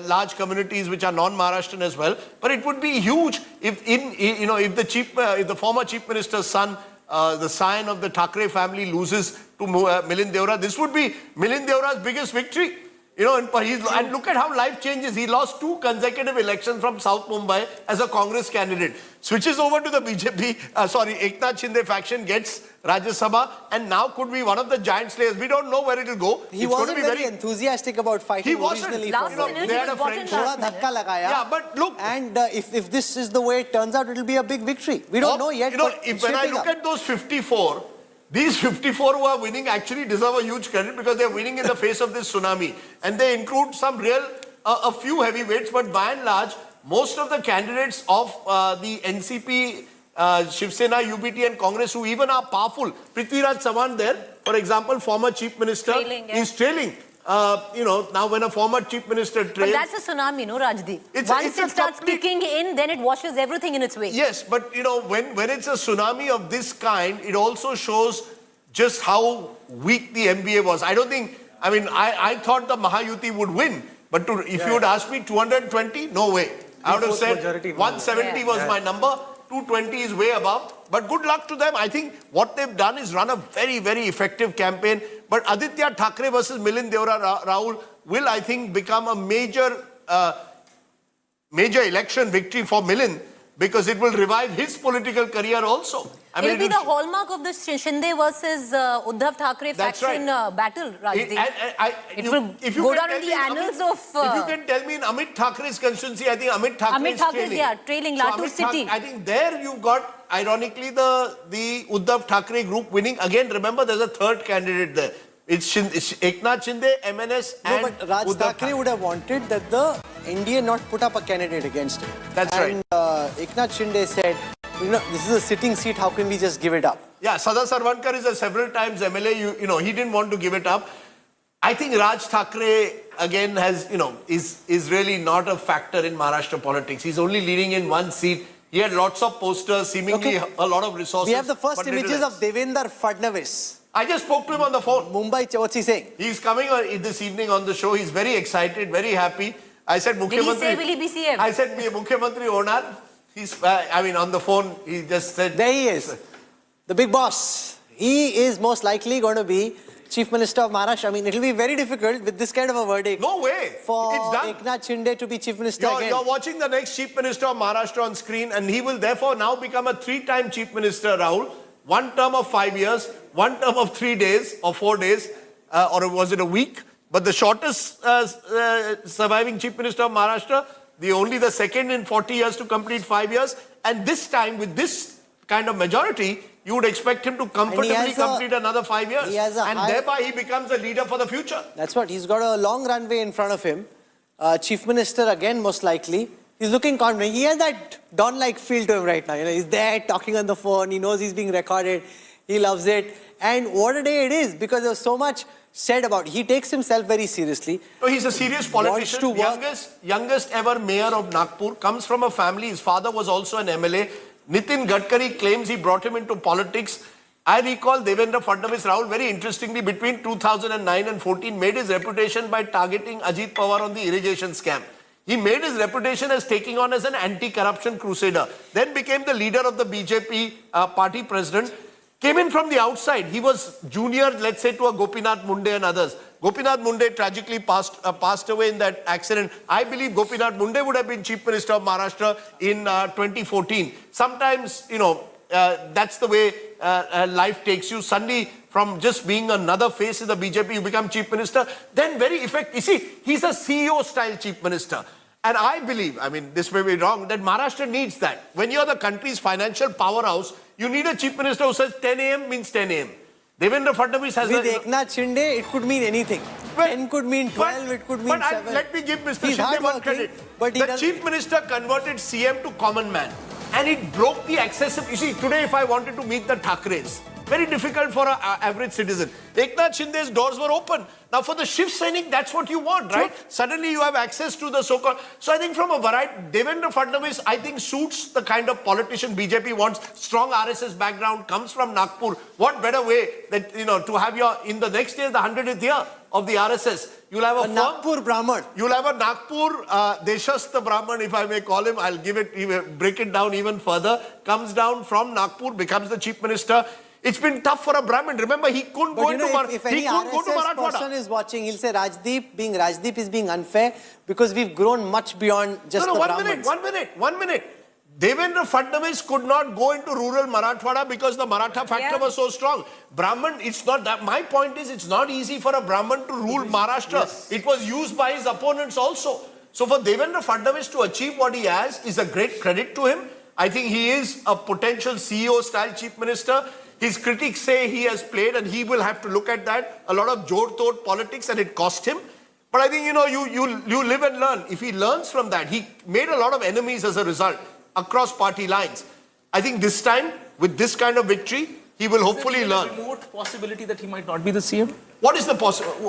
large communities which are non-Maharashtrian as well. But it would be huge if, if the former chief minister's son, the scion of the Thackeray family, loses to Milind Deora. This would be Milind Deora's biggest victory. And look at how life changes. He lost 2 consecutive elections from South Mumbai as a Congress candidate. Switches over to the BJP, Eknath Shinde faction, gets Rajya Sabha, and now could be one of the giant slayers. We don't know where it will go. He wasn't very enthusiastic about fighting. He wasn't. Originally. They had a friendship. Yeah, but look. And if this is the way it turns out, it will be a big victory. We don't know yet. When I look at those 54, these 54 who are winning actually deserve a huge credit because they're winning in the face of this tsunami. And they include some a few heavyweights, but by and large, most of the candidates of the NCP, Shiv Sena, UBT and Congress who even are powerful. Prithviraj Chavan there, for example, former chief minister, is trailing. Now when a former chief minister trails... But that's a tsunami, no, Rajdeep? Once it starts kicking in, then it washes everything in its way. Yes, but when it's a tsunami of this kind, it also shows just how weak the MBA was. I don't think, I thought the Mahayuti would win, but if you would ask me 220, no way. I would have said 170 was my number, 220 is way above. But good luck to them. I think what they've done is run a very, very effective campaign. But Aditya Thackeray versus Milind Deora, Rahul, will, I think, become a major election victory for Milind because it will revive his political career also. It will be the hallmark of the Shinde versus Uddhav Thackeray faction battle, Rajdeep. It will go down in the annals of... If you can tell me in Amit Thackeray's constituency, I think Amit Thackeray is trailing. Trailing Latur City. I think there you've got, ironically, the Uddhav Thackeray group winning. Again, remember, there's a third candidate there. It's Eknath Shinde, MNS and but Raj Thackeray would have wanted that the NDA not put up a candidate against him. That's right. And Eknath Shinde said, this is a sitting seat, how can we just give it up? Yeah, Sada Sarvankar is a several times MLA, he didn't want to give it up. I think Raj Thackeray, again, has, is really not a factor in Maharashtra politics. He's only leading in 1 seat. He had lots of posters, seemingly a lot of resources. We have the first images of Devendra Fadnavis. I just spoke to him on the phone. Mumbai, what's he saying? He's coming this evening on the show. He's very excited, very happy. I said, Mukhyamantri... Did he say, will he be CM? I said, Mukhyamantri Onar. He's, on the phone, he just said... There he is. The big boss. He is most likely going to be Chief Minister of Maharashtra. It will be very difficult with this kind of a verdict. No way. For it's done. Eknath Shinde to be Chief Minister again. You're watching the next Chief Minister of Maharashtra on screen, and he will therefore now become a 3-time Chief Minister, Rahul. 1 term of 5 years, 1 term of 3 days or 4 days, or was it a week? But the shortest surviving Chief Minister of Maharashtra, only the second in 40 years to complete 5 years. And this time, with this kind of majority, you would expect him to comfortably complete another 5 years. And thereby he becomes a leader for the future. That's what, he's got a long runway in front of him. Chief Minister again, most likely. He's looking confident. He has that Don-like feel to him right now. He's there talking on the phone. He knows he's being recorded. He loves it. And what a day it is, because there's so much said about it. He takes himself very seriously. No, he's a serious politician. Youngest ever mayor of Nagpur. Comes from a family. His father was also an MLA. Nitin Gadkari claims he brought him into politics. I recall Devendra Fadnavis, Rahul, very interestingly, between 2009 and 14, made his reputation by targeting Ajit Pawar on the irrigation scam. He made his reputation as taking on as an anti-corruption crusader. Then became the leader of the BJP party president. Came in from the outside. He was junior, let's say, to a Gopinath Munde and others. Gopinath Munde tragically passed away in that accident. I believe Gopinath Munde would have been Chief Minister of Maharashtra in 2014. Sometimes, that's the way life takes you. Suddenly, from just being another face in the BJP, you become Chief Minister. Then very effective. You see, he's a CEO-style Chief Minister. And I believe, this may be wrong, that Maharashtra needs that. When you're the country's financial powerhouse, you need a Chief Minister who says 10 a.m. means 10 a.m. Devendra Fadnavis has... With Eknath Shinde, it could mean anything. 10 could mean 12, it could mean 7. Let me give Mr. He's Shinde one hardworking, credit. but he the doesn't- Chief Minister converted CM to common man. And it broke the accessibility. You see, today if I wanted to meet the Thackerays, very difficult for an average citizen. Eknath Shinde's doors were open. Now for the Shiv Sainik, that's what you want, right? Suddenly you have access to the so-called... So I think from a variety, Devendra Fadnavis, I think suits the kind of politician BJP wants. Strong RSS background, comes from Nagpur. What better way that, to have your... In the next year, the 100th year of the RSS, you'll have a Nagpur Brahman. You'll have a Nagpur Deshastha Brahman, if I may call him. I'll break it down even further. Comes down from Nagpur, becomes the Chief Minister. It's been tough for a Brahmin. Remember, he couldn't go into if any RSS person is watching, he'll say Rajdeep is being unfair because we've grown much beyond just the Brahmins. One minute. Devendra Fadnavis could not go into rural Marathwada because the Maratha factor was so strong. Brahman, it's not that. My point is, it's not easy for a Brahman to rule Maharashtra. Yes. It was used by his opponents also. So for Devendra Fadnavis to achieve what he has is a great credit to him. I think he is a potential CEO-style Chief Minister. His critics say he has played, and he will have to look at that, a lot of jod-tod politics, and it cost him. But I think, you live and learn. If he learns from that, he made a lot of enemies as a result across party lines. I think this time, with this kind of victory, he will hopefully learn. Is there a remote possibility that he might not be the CM? What is the possibility?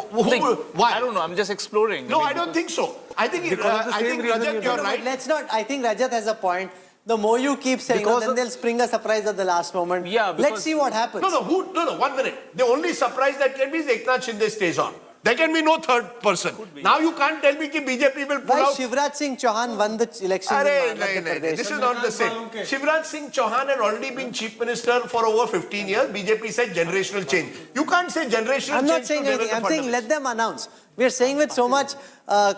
Why? I don't know. I'm just exploring. No, I don't think so. I think Rajat, you're right. Let's not. I think Rajat has a point. The more you keep saying, then they'll spring a surprise at the last moment. Yeah, let's see what happens. No, 1 minute. The only surprise that can be is Eknath Shinde stays on. There can be no third person. Now you can't tell me that BJP will pull out. Shivraj Singh Chauhan won the election in Madhya Pradesh. This is not the same. Shivraj Singh Chauhan had already been Chief Minister for over 15 years. BJP said generational change. You can't say generational change. I'm not saying anything. I'm saying let them announce. We are saying with so much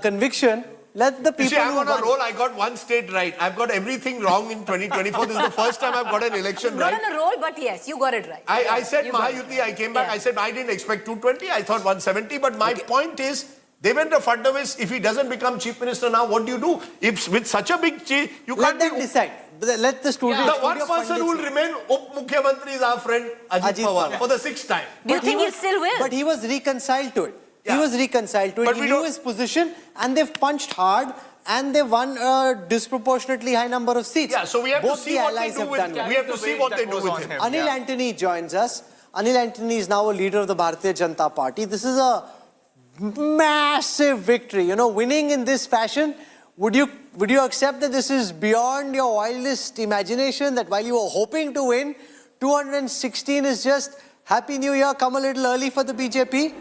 conviction. Let the people. You see, I'm on a roll. I got one state right. I've got everything wrong in 2024. This is the first time I've got an election right. Not on a roll, but yes, you got it right. I said Mahayuti. I came back. Yeah. I said I didn't expect 220. I thought 170. But my point is, Devendra Fadnavis, if he doesn't become Chief Minister now, what do you do? If with such a big change, you can't. Let them decide. Let the students. The one person who will remain Up Mukhyamantri is our friend Ajit Pawar for the 6th time. Do you think he still will? But he was reconciled to it. Yeah. He was reconciled to it. He knew his position, and they've punched hard. And they won a disproportionately high number of seats. Yeah, so we have to see what they do with him. We have to see what they do with him. Anil Antony joins us. Anil Antony is now a leader of the Bharatiya Janata Party. This is a massive victory. Winning in this fashion, would you accept that this is beyond your wildest imagination, that while you were hoping to win, 216 is just Happy New Year, come a little early for the BJP?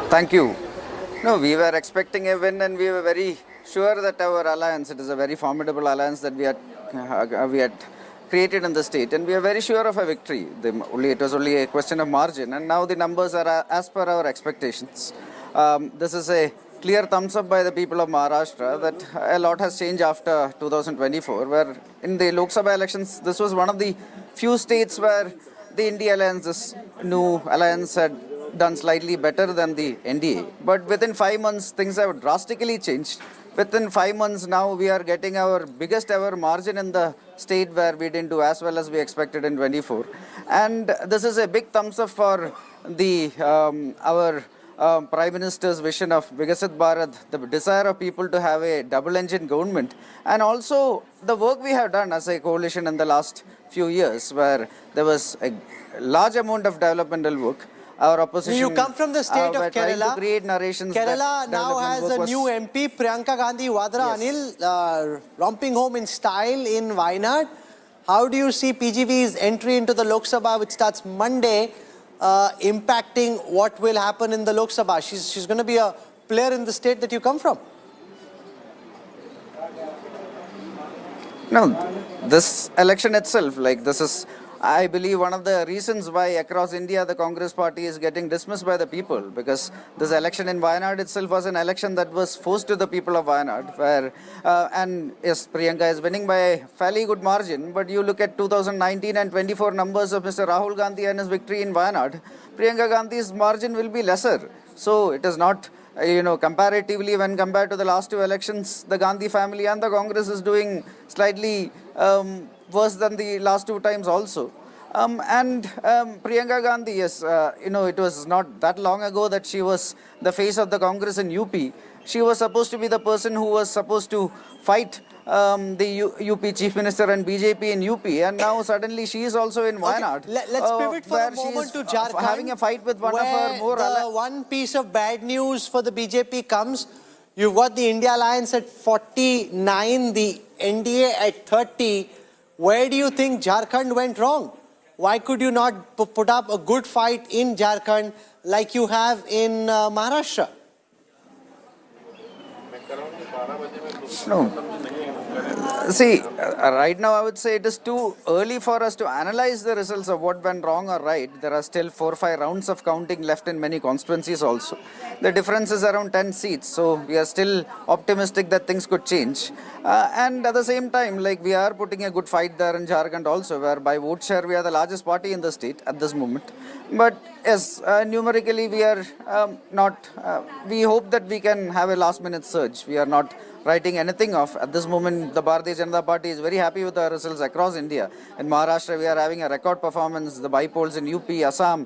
Thank you. No, we were expecting a win, and we were very sure that our alliance, it is a very formidable alliance that we had created in the state, and we are very sure of a victory. It was only a question of margin, and now the numbers are as per our expectations. This is a clear thumbs up by the people of Maharashtra that a lot has changed after 2024, where in the Lok Sabha elections, this was one of the few states where the India alliance, this new alliance, had done slightly better than the NDA. But within 5 months, things have drastically changed. Within 5 months now, we are getting our biggest ever margin in the state, where we didn't do as well as we expected in 24. And this is a big thumbs up for our Prime Minister's vision of Vikasit Bharat, the desire of people to have a double-engine government, and also the work we have done as a coalition in the last few years, where there was a large amount of developmental work. Our opposition. You come from the state of Kerala. To create narrations. Kerala now has a new MP, Priyanka Gandhi Vadra. Yes. Anil, romping home in style in Wayanad. How do you see PGV's entry into the Lok Sabha, which starts Monday, impacting what will happen in the Lok Sabha? She's going to be a player in the state that you come from. No, this election itself, this is, I believe, one of the reasons why across India the Congress party is getting dismissed by the people, because this election in Wayanad itself was an election that was forced to the people of Wayanad, where, and yes, Priyanka is winning by a fairly good margin, but you look at 2019 and 24 numbers of Mr. Rahul Gandhi and his victory in Wayanad, Priyanka Gandhi's margin will be lesser. So it is not, comparatively, when compared to the last two elections, the Gandhi family and the Congress is doing slightly worse than the last two times also. Priyanka Gandhi, yes, it was not that long ago that she was the face of the Congress in UP. She was supposed to be the person who was supposed to fight the UP Chief Minister and BJP in UP, and now suddenly she is also in Wayanad. Let's pivot for a moment to Jharkhand, having a fight with one of her more one piece of bad news for the BJP comes. You've got the India Alliance at 49, the NDA at 30. Where do you think Jharkhand went wrong? Why could you not put up a good fight in Jharkhand like you have in Maharashtra? No. See, right now I would say it is too early for us to analyze the results of what went wrong or right. There are still 4 or 5 rounds of counting left in many constituencies also. The difference is around 10 seats, so we are still optimistic that things could change. And at the same time, like, we are putting a good fight there in Jharkhand also, where by vote share we are the largest party in the state at this moment. But yes, numerically we are we hope that we can have a last minute surge. We are not writing anything off. At this moment, the Bharatiya Janata Party is very happy with the results across India. In Maharashtra, we are having a record performance. The bypolls in UP, Assam,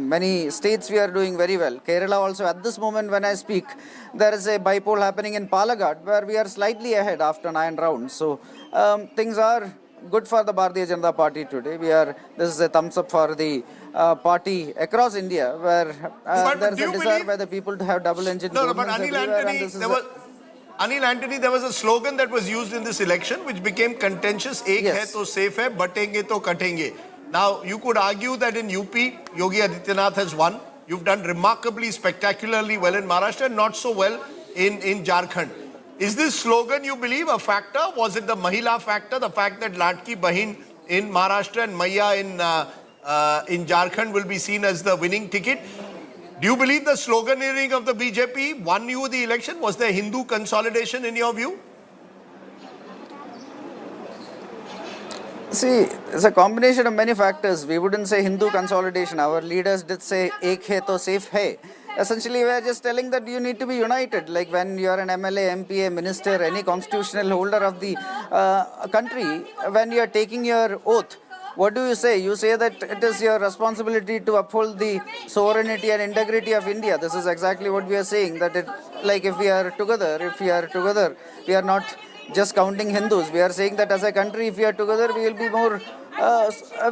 many states we are doing very well. Kerala also, at this moment when I speak, there is a bypoll happening in Palakkad where we are slightly ahead after 9 rounds. So things are good for the Bharatiya Janata Party today. This is a thumbs up for the party across India, where there is a desire by the people to have double engine governments everywhere. Anil Antony, there was a slogan that was used in this election which became contentious. Ek hai to safe hai, batenge to katenge. Now, you could argue that in UP, Yogi Adityanath has won. You've done remarkably, spectacularly well in Maharashtra, and not so well in Jharkhand. Is this slogan, you believe, a factor? Was it the Mahila factor, the fact that Latki Bahin in Maharashtra and Maya in Jharkhand will be seen as the winning ticket? Do you believe the sloganeering of the BJP won you the election? Was there Hindu consolidation in your view? See, it's a combination of many factors. We wouldn't say Hindu consolidation. Our leaders did say ek hai to safe hai. Essentially, we are just telling that you need to be united. Like when you are an MLA, MP, a minister, any constitutional holder of the country, when you are taking your oath, what do you say? You say that it is your responsibility to uphold the sovereignty and integrity of India. This is exactly what we are saying. That if we are together, we are not just counting Hindus. We are saying that as a country, if we are together, we will be more,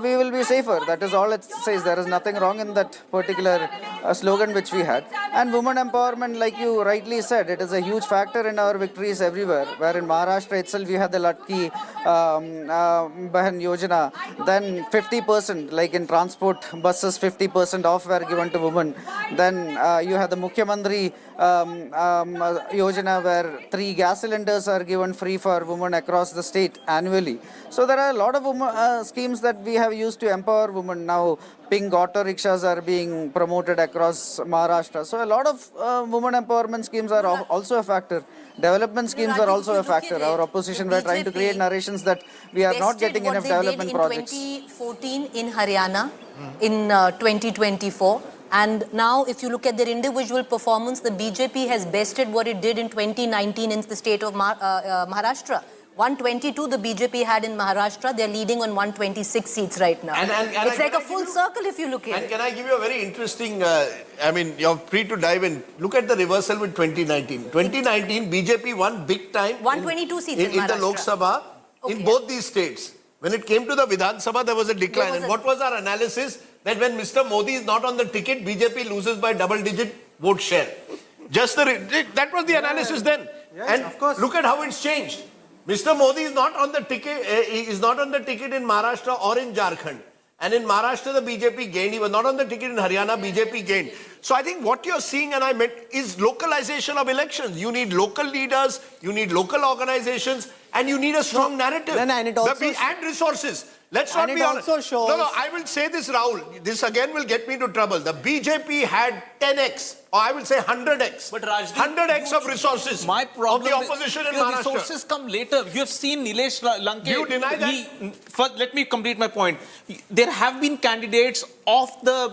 we will be safer. That is all it says. There is nothing wrong in that particular slogan which we had. And women empowerment, like you rightly said, it is a huge factor in our victories everywhere. Where in Maharashtra itself, we had the Latki Bahan Yojana. Then 50%, like in transport buses, 50% off were given to women. Then you had the Mukhyamantri Yojana, where 3 gas cylinders are given free for women across the state annually. So there are a lot of schemes that we have used to empower women. Now pink auto rickshaws are being promoted across Maharashtra. So a lot of women empowerment schemes are also a factor. Development schemes are also a factor. Our opposition were trying to create narrations that we are not getting enough development projects. In 2014 in Haryana, in 2024. And now, if you look at their individual performance, the BJP has bested what it did in 2019 in the state of Maharashtra. 122 the BJP had in Maharashtra. They're leading on 126 seats right now. It's like a full circle if you look at it. And can I give you a very interesting, you're free to dive in. Look at the reversal with 2019. 2019, BJP won big time. 122 seats in the Lok Sabha in both these states. When it came to the Vidhan Sabha, there was a decline. And what was our analysis? That when Mr. Modi is not on the ticket, BJP loses by double-digit vote share. That was the analysis then. And of course, look at how it's changed. Mr. Modi is not on the ticket. In Maharashtra or in Jharkhand. And in Maharashtra, the BJP gained. He was not on the ticket in Haryana. BJP gained. So I think what you're seeing, and I meant, is localization of elections. You need local leaders. You need local organizations. And you need a strong narrative. And resources. Let's not be honest. No, I will say this, Rahul. This again will get me into trouble. The BJP had 10x, or I will say 100x. But 100x of resources. My problem of the opposition in Maharashtra. Resources come later. You have seen Nilesh Lanke. Do you deny that? First, let me complete my point. There have been candidates of the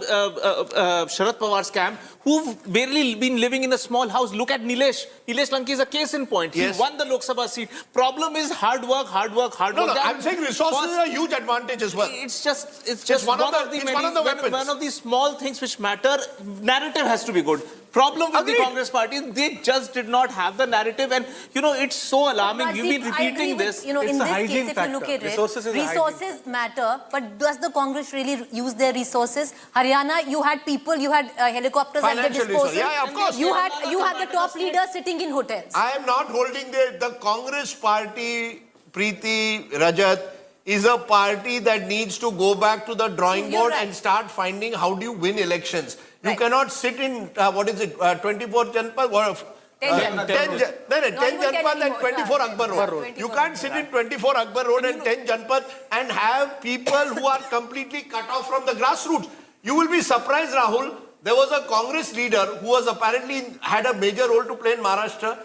Sharad Pawar's camp who've barely been living in a small house. Look at Nilesh. Nilesh Lanke is a case in point. Yes. He won the Lok Sabha seat. Problem is hard work. No, I'm saying resources are a huge advantage. advantage as well. It's just one of the weapons. One of these small things which matter. Narrative has to be good. Problem with the Congress party, they just did not have the narrative, and it's so alarming. You've been repeating this. In this case, if you look at it, resources matter, but does the Congress really use their resources? Haryana, you had people, you had helicopters at their disposal. Yeah, of course. You had the top leaders sitting in hotels. I am not holding the Congress party, Preeti, Rajat, is a party that needs to go back to the drawing board and start finding how do you win elections. You cannot sit in, 24 Janpad, 10 Janpad and 24 Akbar Road. You can't sit in 24 Akbar Road and 10 Janpad and have people who are completely cut off from the grassroots. You will be surprised, Rahul. There was a Congress leader who was apparently had a major role to play in Maharashtra.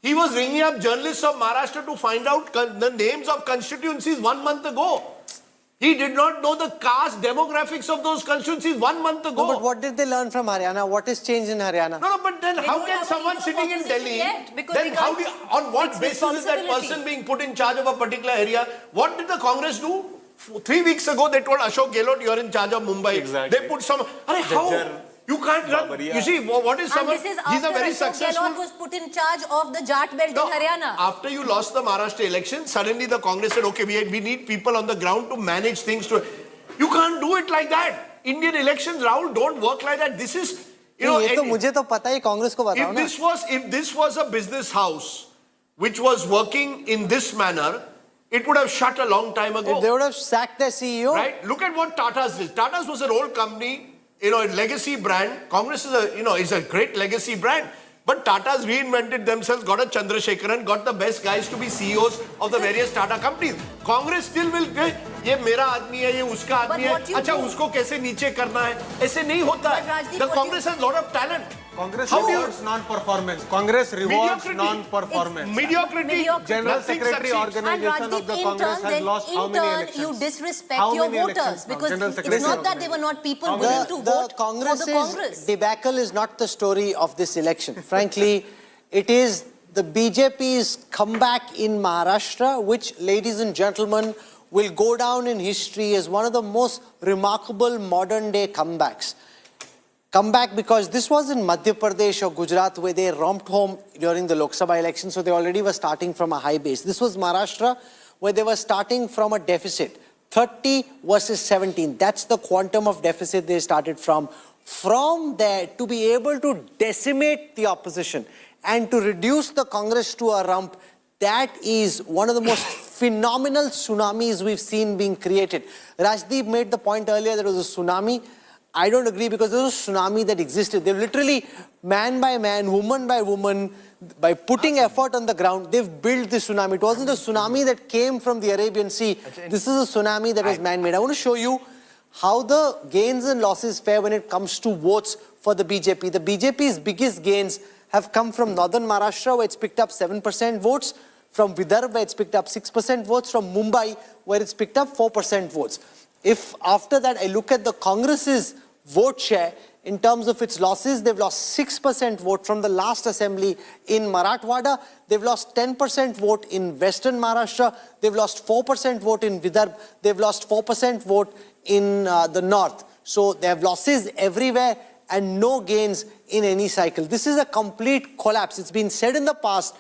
He was ringing up journalists of Maharashtra to find out the names of constituencies 1 month ago. He did not know the caste demographics of those constituencies 1 month ago. No, but what did they learn from Haryana? What has changed in Haryana? No, but then how can someone sitting in Delhi, then how do you, on what basis is that person being put in charge of a particular area? What did the Congress do? 3 weeks ago, they told Ashok Gehlot, you're in charge of Mumbai. Exactly. They put some, how? You can't run. You see, what is someone? He's a very successful. Gehlot was put in charge of the Jat belt in Haryana. After you lost the Maharashtra election, suddenly the Congress said, okay, we need people on the ground to manage things. You can't do it like that. Indian elections, Rahul, don't work like that. This is, if this was a business house which was working in this manner, it would have shut a long time ago. They would have sacked their CEO. Right? Look at what Tata's did. Tata's was an old company. A legacy brand. Congress is is a great legacy brand. But Tata's reinvented themselves, got a Chandrasekharan, got the best guys to be CEOs of the various Tata companies. Congress still will say, ये मेरा आदमी है, ये उसका आदमी है, अच्छा उसको कैसे नीचे करना है, ऐसे नहीं होता है. The Congress has a lot of talent. Congress rewards non-performance. Congress rewards non-performance. Mediocrity. General Secretary organization of the Congress has lost how many elections? You disrespect your voters because it's not that they were not people willing to vote for the Congress. Debacle is not the story of this election. Frankly, it is the BJP's comeback in Maharashtra, which, ladies and gentlemen, will go down in history as one of the most remarkable modern-day comebacks. Comeback because this was in Madhya Pradesh or Gujarat where they romped home during the Lok Sabha election, so they already were starting from a high base. This was Maharashtra where they were starting from a deficit. 30 versus 17, that's the quantum of deficit they started from. From there, to be able to decimate the opposition and to reduce the Congress to a rump, that is one of the most phenomenal tsunamis we've seen being created. Rajdeep made the point earlier that it was a tsunami. I don't agree because there was a tsunami that existed. They've literally, man by man, woman by woman, by putting effort on the ground, they've built this tsunami. It wasn't a tsunami that came from the Arabian Sea. This is a tsunami that was man-made. I want to show you how the gains and losses fare when it comes to votes for the BJP. The BJP's biggest gains have come from northern Maharashtra, where it's picked up 7% votes, from Vidarbha, where it's picked up 6% votes, from Mumbai, where it's picked up 4% votes. If after that I look at the Congress's vote share, in terms of its losses, they've lost 6% vote from the last assembly in Marathwada. They've lost 10% vote in Western Maharashtra. They've lost 4% vote in Vidarbha. They've lost 4% vote in the north. So they have losses everywhere and no gains in any cycle. This is a complete collapse. It's been said in the past,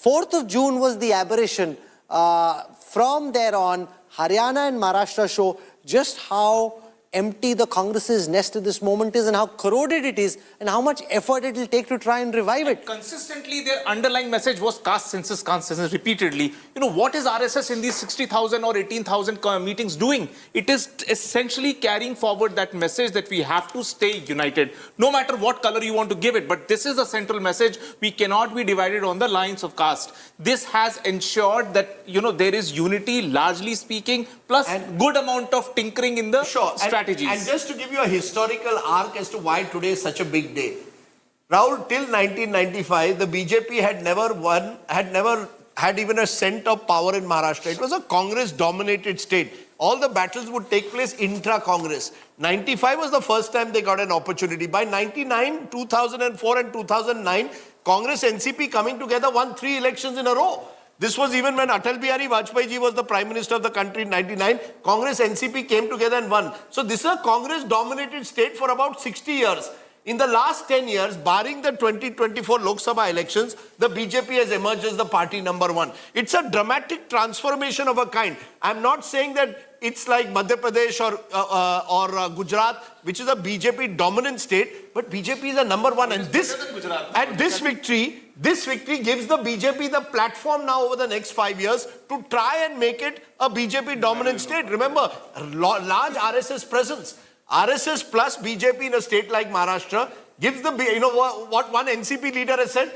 4th of June was the aberration. From there on, Haryana and Maharashtra show just how empty the Congress's nest at this moment is and how corroded it is and how much effort it will take to try and revive it. Consistently, their underlying message was caste census repeatedly. What is RSS in these 60,000 or 18,000 meetings doing? It is essentially carrying forward that message that we have to stay united, no matter what color you want to give it. But this is a central message. We cannot be divided on the lines of caste. This has ensured that, there is unity, largely speaking, plus good amount of tinkering in the strategies. And just to give you a historical arc as to why today is such a big day. Rahul, till 1995, the BJP had never had even a cent of power in Maharashtra. It was a Congress-dominated state. All the battles would take place intra-Congress. 95 was the first time they got an opportunity. By 99, 2004 and 2009, Congress NCP coming together won 3 elections in a row. This was even when Atal Bihari Vajpayee ji was the Prime Minister of the country in 99. Congress, NCP came together and won. So this is a Congress-dominated state for about 60 years. In the last 10 years, barring the 2024 Lok Sabha elections, the BJP has emerged as the party number one. It's a dramatic transformation of a kind. I'm not saying that it's like Madhya Pradesh or Gujarat, which is a BJP dominant state, but BJP is a number one. And this victory gives the BJP the platform now over the next 5 years to try and make it a BJP dominant state. Remember, large RSS presence. RSS plus BJP in a state like Maharashtra gives the, you know what one NCP leader has said?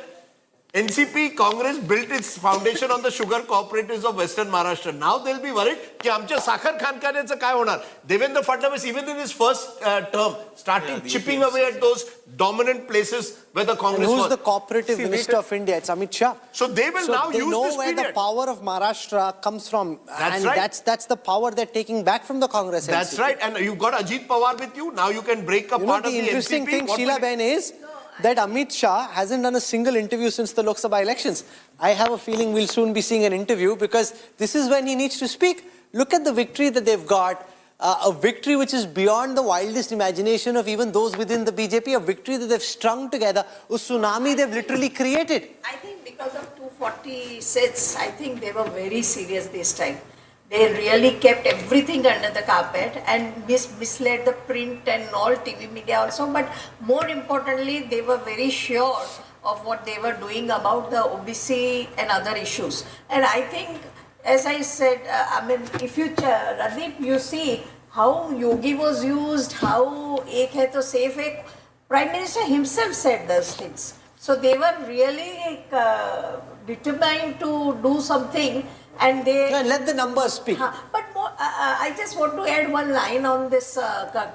NCP Congress built its foundation on the sugar cooperatives of Western Maharashtra. Now they'll be worried कि आमच्या साखर कारखान्याचं काय होणार? Devendra Fadnavis, even in his first term, started chipping away at those dominant places where the Congress was. Who's the cooperative minister of India? It's Amit Shah. So they will now use this They know where the power of Maharashtra comes from. That's right. That's the power they're taking back from the Congress. That's right. And you've got Ajit Pawar with you. Now you can break a part of the NCP. The interesting thing, Sheila Ben, is that Amit Shah hasn't done a single interview since the Lok Sabha elections. I have a feeling we'll soon be seeing an interview because this is when he needs to speak. Look at the victory that they've got, a victory which is beyond the wildest imagination of even those within the BJP, a victory that they've strung together, a tsunami they've literally created. I think because of 240 seats, I think they were very serious this time. They really kept everything under the carpet and misled the print and all TV media also. But more importantly, they were very sure of what they were doing about the OBC and other issues. And I think, as I said, I mean, if you, Radip, you see how Yogi was used, how Ek Hai To Safe Hai, Prime Minister himself said those things. So they were really determined to do something. And they let the numbers speak. But more, I just want to add one line on this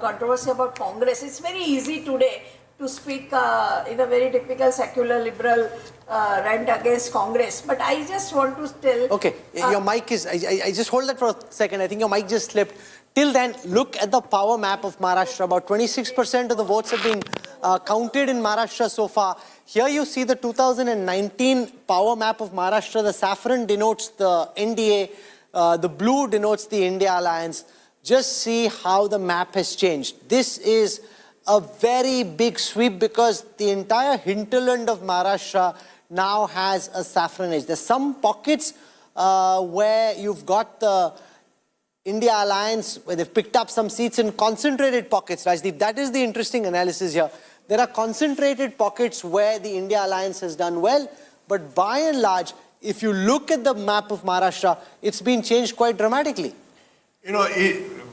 controversy about Congress. It's very easy today to speak in a very typical secular liberal rant against Congress. But I just want to tell... Okay, your mic is... I just hold that for a second. I think your mic just slipped. Till then, look at the power map of Maharashtra. About 26% of the votes have been counted in Maharashtra so far. Here you see the 2019 power map of Maharashtra. The saffron denotes the NDA. The blue denotes the India Alliance. Just see how the map has changed. This is a very big sweep because the entire hinterland of Maharashtra now has a saffron edge. There's some pockets where you've got the India Alliance, where they've picked up some seats in concentrated pockets, Rajdeep. That is the interesting analysis here. There are concentrated pockets where the India Alliance has done well, but by and large, if you look at the map of Maharashtra, it's been changed quite dramatically. You know,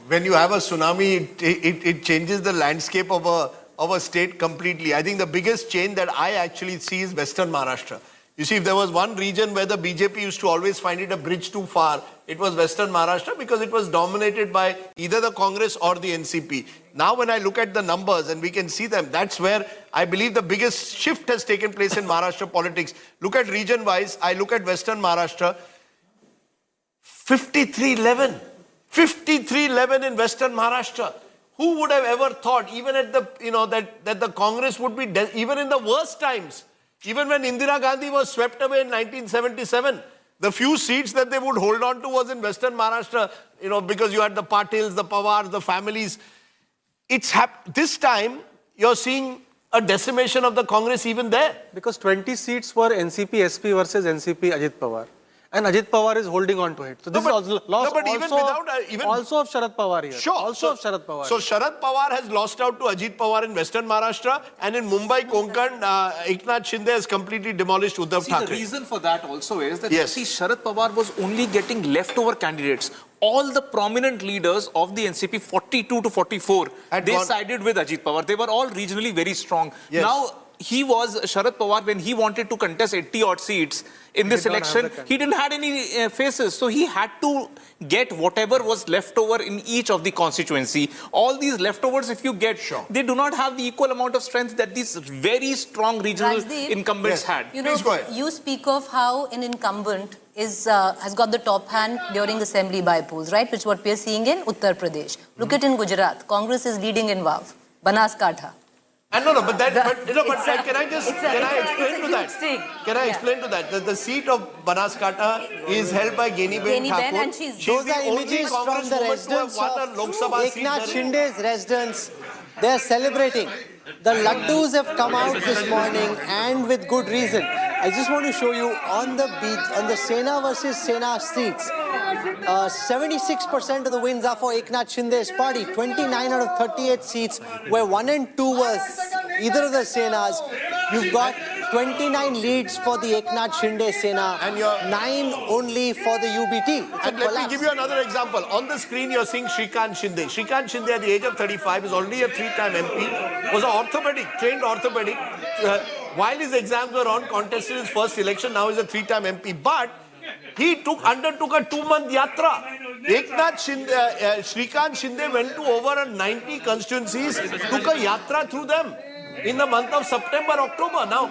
when you have a tsunami, it changes the landscape of a state completely. I think the biggest change that I actually see is Western Maharashtra. You see, if there was one region where the BJP used to always find it a bridge too far, it was Western Maharashtra because it was dominated by either the Congress or the NCP. Now when I look at the numbers and we can see them, that's where I believe the biggest shift has taken place in Maharashtra politics. Look at region-wise, I look at Western Maharashtra, 53-11. 53-11 in Western Maharashtra. Who would have ever thought, even at the, you know, that the Congress would be, even in the worst times, even when Indira Gandhi was swept away in 1977, the few seats that they would hold on to was in Western Maharashtra, you know, because you had the Patils, the Pawars, the families. This time, you're seeing a decimation of the Congress even there. Because 20 seats were NCP SP versus NCP Ajit Pawar. And Ajit Pawar is holding on to it. So this is also lost also of Sharad Pawar here. Sure. Also of Sharad Pawar. So Sharad Pawar has lost out to Ajit Pawar in Western Maharashtra, and in Mumbai, Konkan, Eknath Shinde has completely demolished Uddhav Thackeray. The reason for that also is that yes. see, Sharad Pawar was only getting leftover candidates. All the prominent leaders of the NCP, 42 to 44, they sided with Ajit Pawar. They were all regionally very strong. Yes. Now, he was, Sharad Pawar, when he wanted to contest 80 odd seats in this election, he didn't have any faces. So he had to get whatever was left over in each of the constituency. All these leftovers, if you get, they do not have the equal amount of strength that these very strong regional incumbents had. You know, you speak of how an incumbent has got the top hand during assembly bypolls, right? Which is what we are seeing in Uttar Pradesh. Look at in Gujarat, Congress is leading in Vav, Banaskantha. And no, but can I explain to that? Can I explain to that? The seat of Banaskantha is held by Geniben Thakur. and she's Those are images from the residents of Eknath Shinde's residence. They are celebrating. The laddus have come out this morning, and with good reason. I just want to show you on the Sena versus Sena seats. 76% of the wins are for Eknath Shinde's party. 29 out of 38 seats where 1 and 2 were either of the Senas. You've got 29 leads for the Eknath Shinde Sena and 9 only for the UBT. And let me give you another example. On the screen, you're seeing Shrikant Shinde. Shrikant Shinde, at the age of 35, is already a 3-time MP. Was an trained orthopedic. While his exams were on, contested his first election. Now he's a 3-time MP. But he undertook a 2-month yatra. Eknath Shinde, Shrikant Shinde went to over 90 constituencies, took a yatra through them in the month of September, October. Now,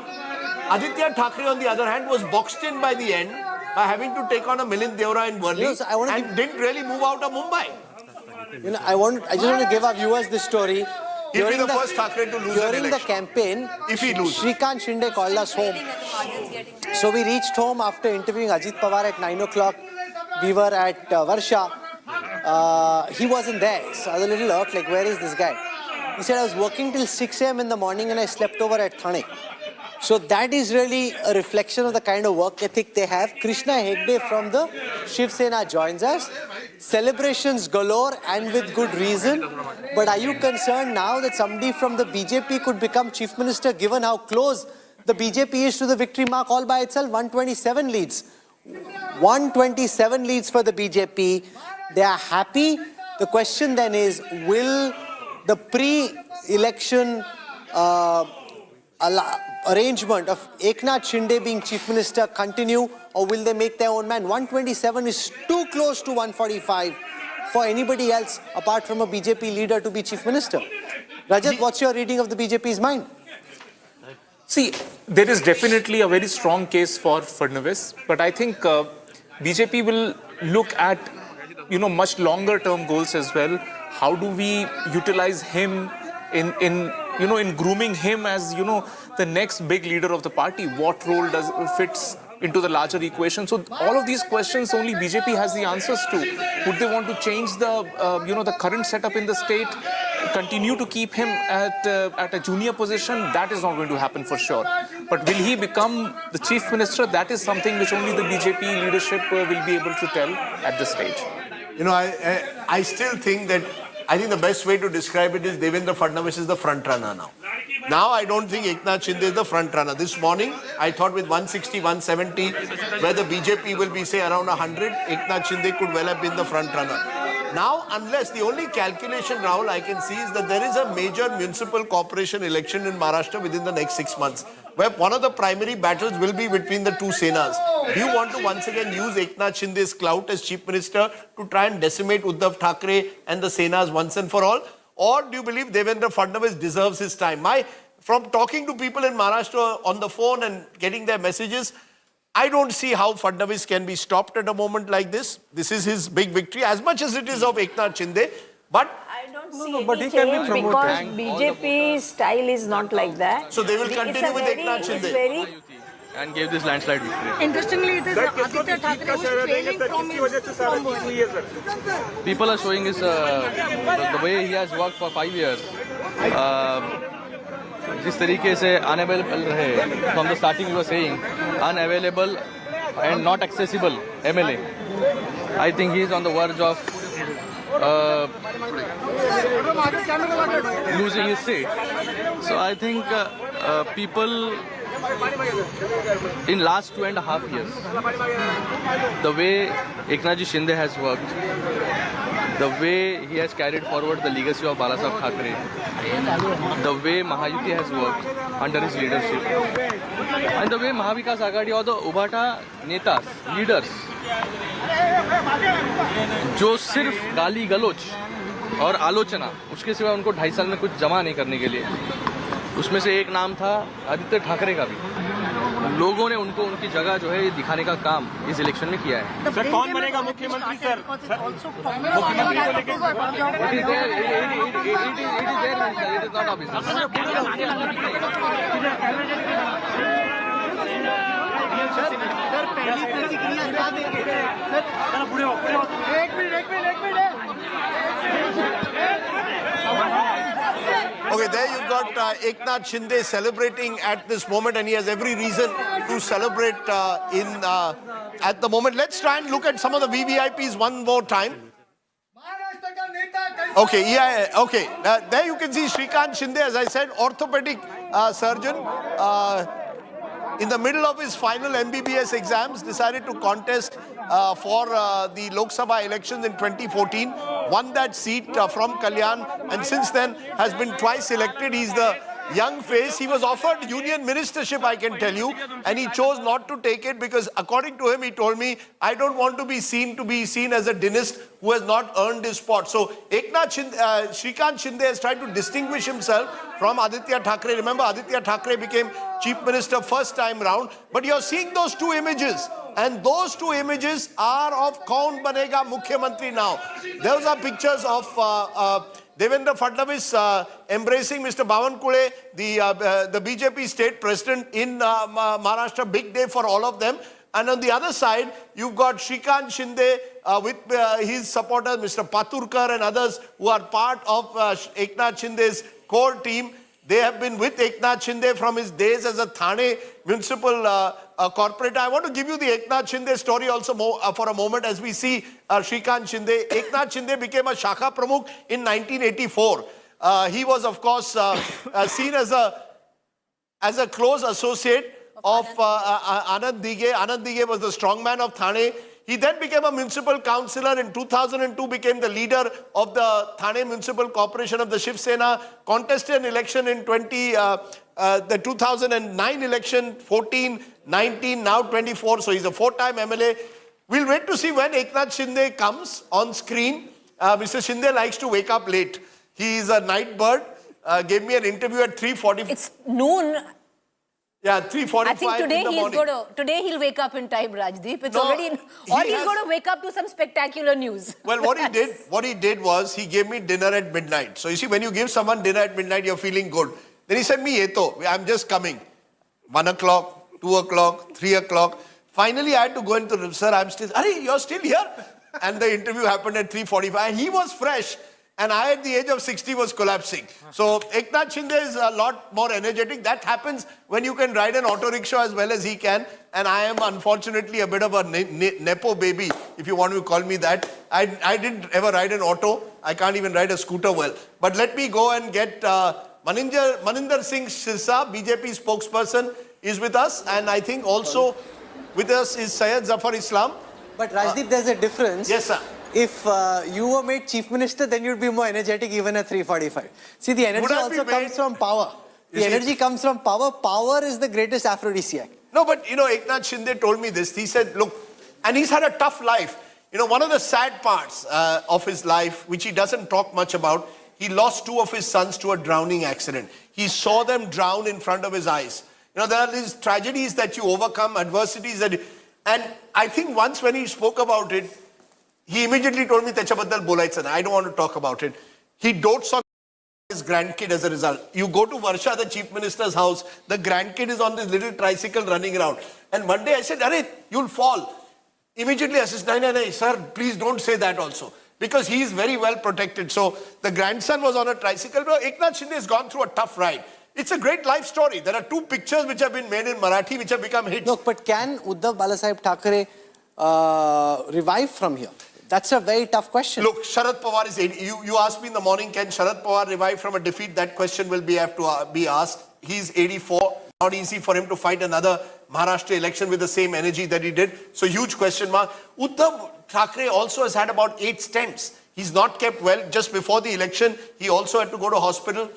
Aditya Thackeray, on the other hand, was boxed in by the end by having to take on a Milind Deora in Worli and didn't really move out of Mumbai. I just want to give our viewers this story. He'll be the first Thackeray to lose an election. During the campaign, if he loses, Shrikant Shinde called us home. So we reached home after interviewing Ajit Pawar at 9 o'clock. We were at Varsha. He wasn't there. So I was a little irked, like, where is this guy? He said, I was working till 6 a.m. in the morning and I slept over at Thane. So that is really a reflection of the kind of work ethic they have. Krishna Hegde from the Shiv Sena joins us. Celebrations galore and with good reason. But are you concerned now that somebody from the BJP could become chief minister given how close the BJP is to the victory mark all by itself? 127 leads. 127 leads for the BJP. They are happy. The question then is, will the pre-election arrangement of Eknath Shinde being chief minister continue, or will they make their own man? 127 is too close to 145 for anybody else apart from a BJP leader to be chief minister. Rajat, what's your reading of the BJP's mind? See, there is definitely a very strong case for Fadnavis, but I think BJP will look at much longer term goals as well. How do we utilize him in grooming him as the next big leader of the party? What role fits into the larger equation? So all of these questions only BJP has the answers to. Would they want to change the current setup in the state, continue to keep him at a junior position? That is not going to happen for sure. But will he become the chief minister? That is something which only the BJP leadership will be able to tell at this stage. I still think that the best way to describe it is Devendra Fadnavis is the front runner now. Now I don't think Eknath Shinde is the front runner. This morning, I thought with 160, 170, where the BJP will be, say, around 100, Eknath Shinde could well have been the front runner. Now, unless the only calculation, Rahul, I can see is that there is a major municipal corporation election in Maharashtra within the next 6 months, where one of the primary battles will be between the two Senas. Do you want to once again use Eknath Shinde's clout as chief minister to try and decimate Uddhav Thackeray and the Senas once and for all? Or do you believe Devendra Fadnavis deserves his time? From talking to people in Maharashtra on the phone and getting their messages, I don't see how Fadnavis can be stopped at a moment like this. This is his big victory, as much as it is of Eknath Shinde. But I don't see any change because BJP's style is not like that. So they will continue with Eknath Shinde. And gave this landslide victory. Interestingly, it is Aditya Thackeray who is trailing from work. People are showing his the way he has worked for 5 years. जिस तरीके से unavailable रहे, from the starting you were saying, unavailable and not accessible MLA. I think he is on the verge of losing his seat. So I think people in last 2.5 years, the way Eknath Shinde has worked, the way he has carried forward the legacy of Balasaheb Thackeray, the way Mahayuti has worked under his leadership, and the way Mahavikas Agadi or the Ubhata Netas, leaders, जो सिर्फ गाली गलोच और आलोचना, उसके सिवा उनको 2.5 साल में कुछ जमा नहीं करने के लिए, उसमें से एक नाम था आदित्य ठाकरे का भी। लोगों ने उनको उनकी जगह जो है ये दिखाने का काम इस इलेक्शन में किया है। सर कौन बनेगा मुख्यमंत्री सर? मुख्यमंत्री को लेकर Okay, there you've got Eknath Shinde celebrating at this moment, and he has every reason to celebrate at the moment. Let's try and look at some of the VVIPs one more time. Okay, yeah, okay. There you can see Shrikant Shinde, as I said, orthopedic surgeon. In the middle of his final MBBS exams, decided to contest for the Lok Sabha elections in 2014, won that seat from Kalyan, and since then has been twice elected. He's the young face. He was offered union ministership, I can tell you, and he chose not to take it because, according to him, he told me, I don't want to be seen as a dynast who has not earned his spot. So Shrikant Shinde has tried to distinguish himself from Aditya Thackeray. Remember, Aditya Thackeray became chief minister first time round, but you're seeing those two images, and those two images are of Kaun Banega Mukhyamantri now. Those are pictures of Devendra Fadnavis embracing Mr. Bawankule, the BJP state president in Maharashtra. Big day for all of them. And on the other side, you've got Shrikant Shinde with his supporters, Mr. Paturkar and others who are part of Eknath Shinde's core team. They have been with Eknath Shinde from his days as a Thane municipal corporator. I want to give you the Eknath Shinde story also for a moment as we see Shrikant Shinde. Eknath Shinde became a Shakha Pramukh in 1984. He was, of course, seen as a close associate of Anand Dige. Anand Dige was the strongman of Thane. He then became a municipal councillor. In 2002, became the leader of the Thane Municipal Corporation of the Shiv Sena. Contested an election in the 2009 election, 14, 19, now 24. So he's a four-time MLA. We'll wait to see when Eknath Shinde comes on screen. Mr. Shinde likes to wake up late. He is a night bird. Gave me an interview at 3:40. It's noon. Yeah, 3:45 I think today in the morning. Today he'll wake up in time, Rajdeep. It's No, already, or he's going to wake up to some spectacular news. Well, what he did was he gave me dinner at midnight. So you see, when you give someone dinner at midnight, you're feeling good. Then he said me, Eto, I'm just coming. 1 o'clock, 2 o'clock, 3 o'clock. Finally, I had to go into the sir, I'm still, Are, you're still here? And the interview happened at 3:45. And he was fresh. And I, at the age of 60, was collapsing. So Eknath Shinde is a lot more energetic. That happens when you can ride an auto rickshaw as well as he can. And I am unfortunately a bit of a nepo baby, if you want to call me that. I didn't ever ride an auto. I can't even ride a scooter well. But let me go and get Maninder Singh Sirsa, BJP spokesperson, is with us. And I think also with us is Syed Zafar Islam. But Rajdeep, there's a difference. Yes, sir. If you were made chief minister, then you'd be more energetic even at 3:45. See, the energy also comes from power. The energy comes from power. Power is the greatest aphrodisiac. No, but you know, Eknath Shinde told me this. He said, look, and he's had a tough life. You know, one of the sad parts of his life, which he doesn't talk much about, he lost 2 of his sons to a drowning accident. He saw them drown in front of his eyes. You know, there are these tragedies that you overcome, adversities that... And I think once when he spoke about it, he immediately told me, Techabaddal bolaitsa na. I don't want to talk about it. He dotes on his grandkid as a result. You go to Varsha, the chief minister's house, the grandkid is on this little tricycle running around. And one day I said, Arey, you'll fall. Immediately I said, no, sir, please don't say that also. Because he is very well protected. So the grandson was on a tricycle. But Eknath Shinde has gone through a tough ride. It's a great life story. There are 2 pictures which have been made in Marathi which have become hits. Look, but can Uddhav Balasaheb Thackeray revive from here? That's a very tough question. Look, Sharad Pawar is 80. You asked me in the morning, can Sharad Pawar revive from a defeat? That question will have to be asked. He's 84. Not easy for him to fight another Maharashtra election with the same energy that he did. So huge question mark. Uddhav Thackeray also has had about 8 stents. He's not kept well. Just before the election, he also had to go to hospital.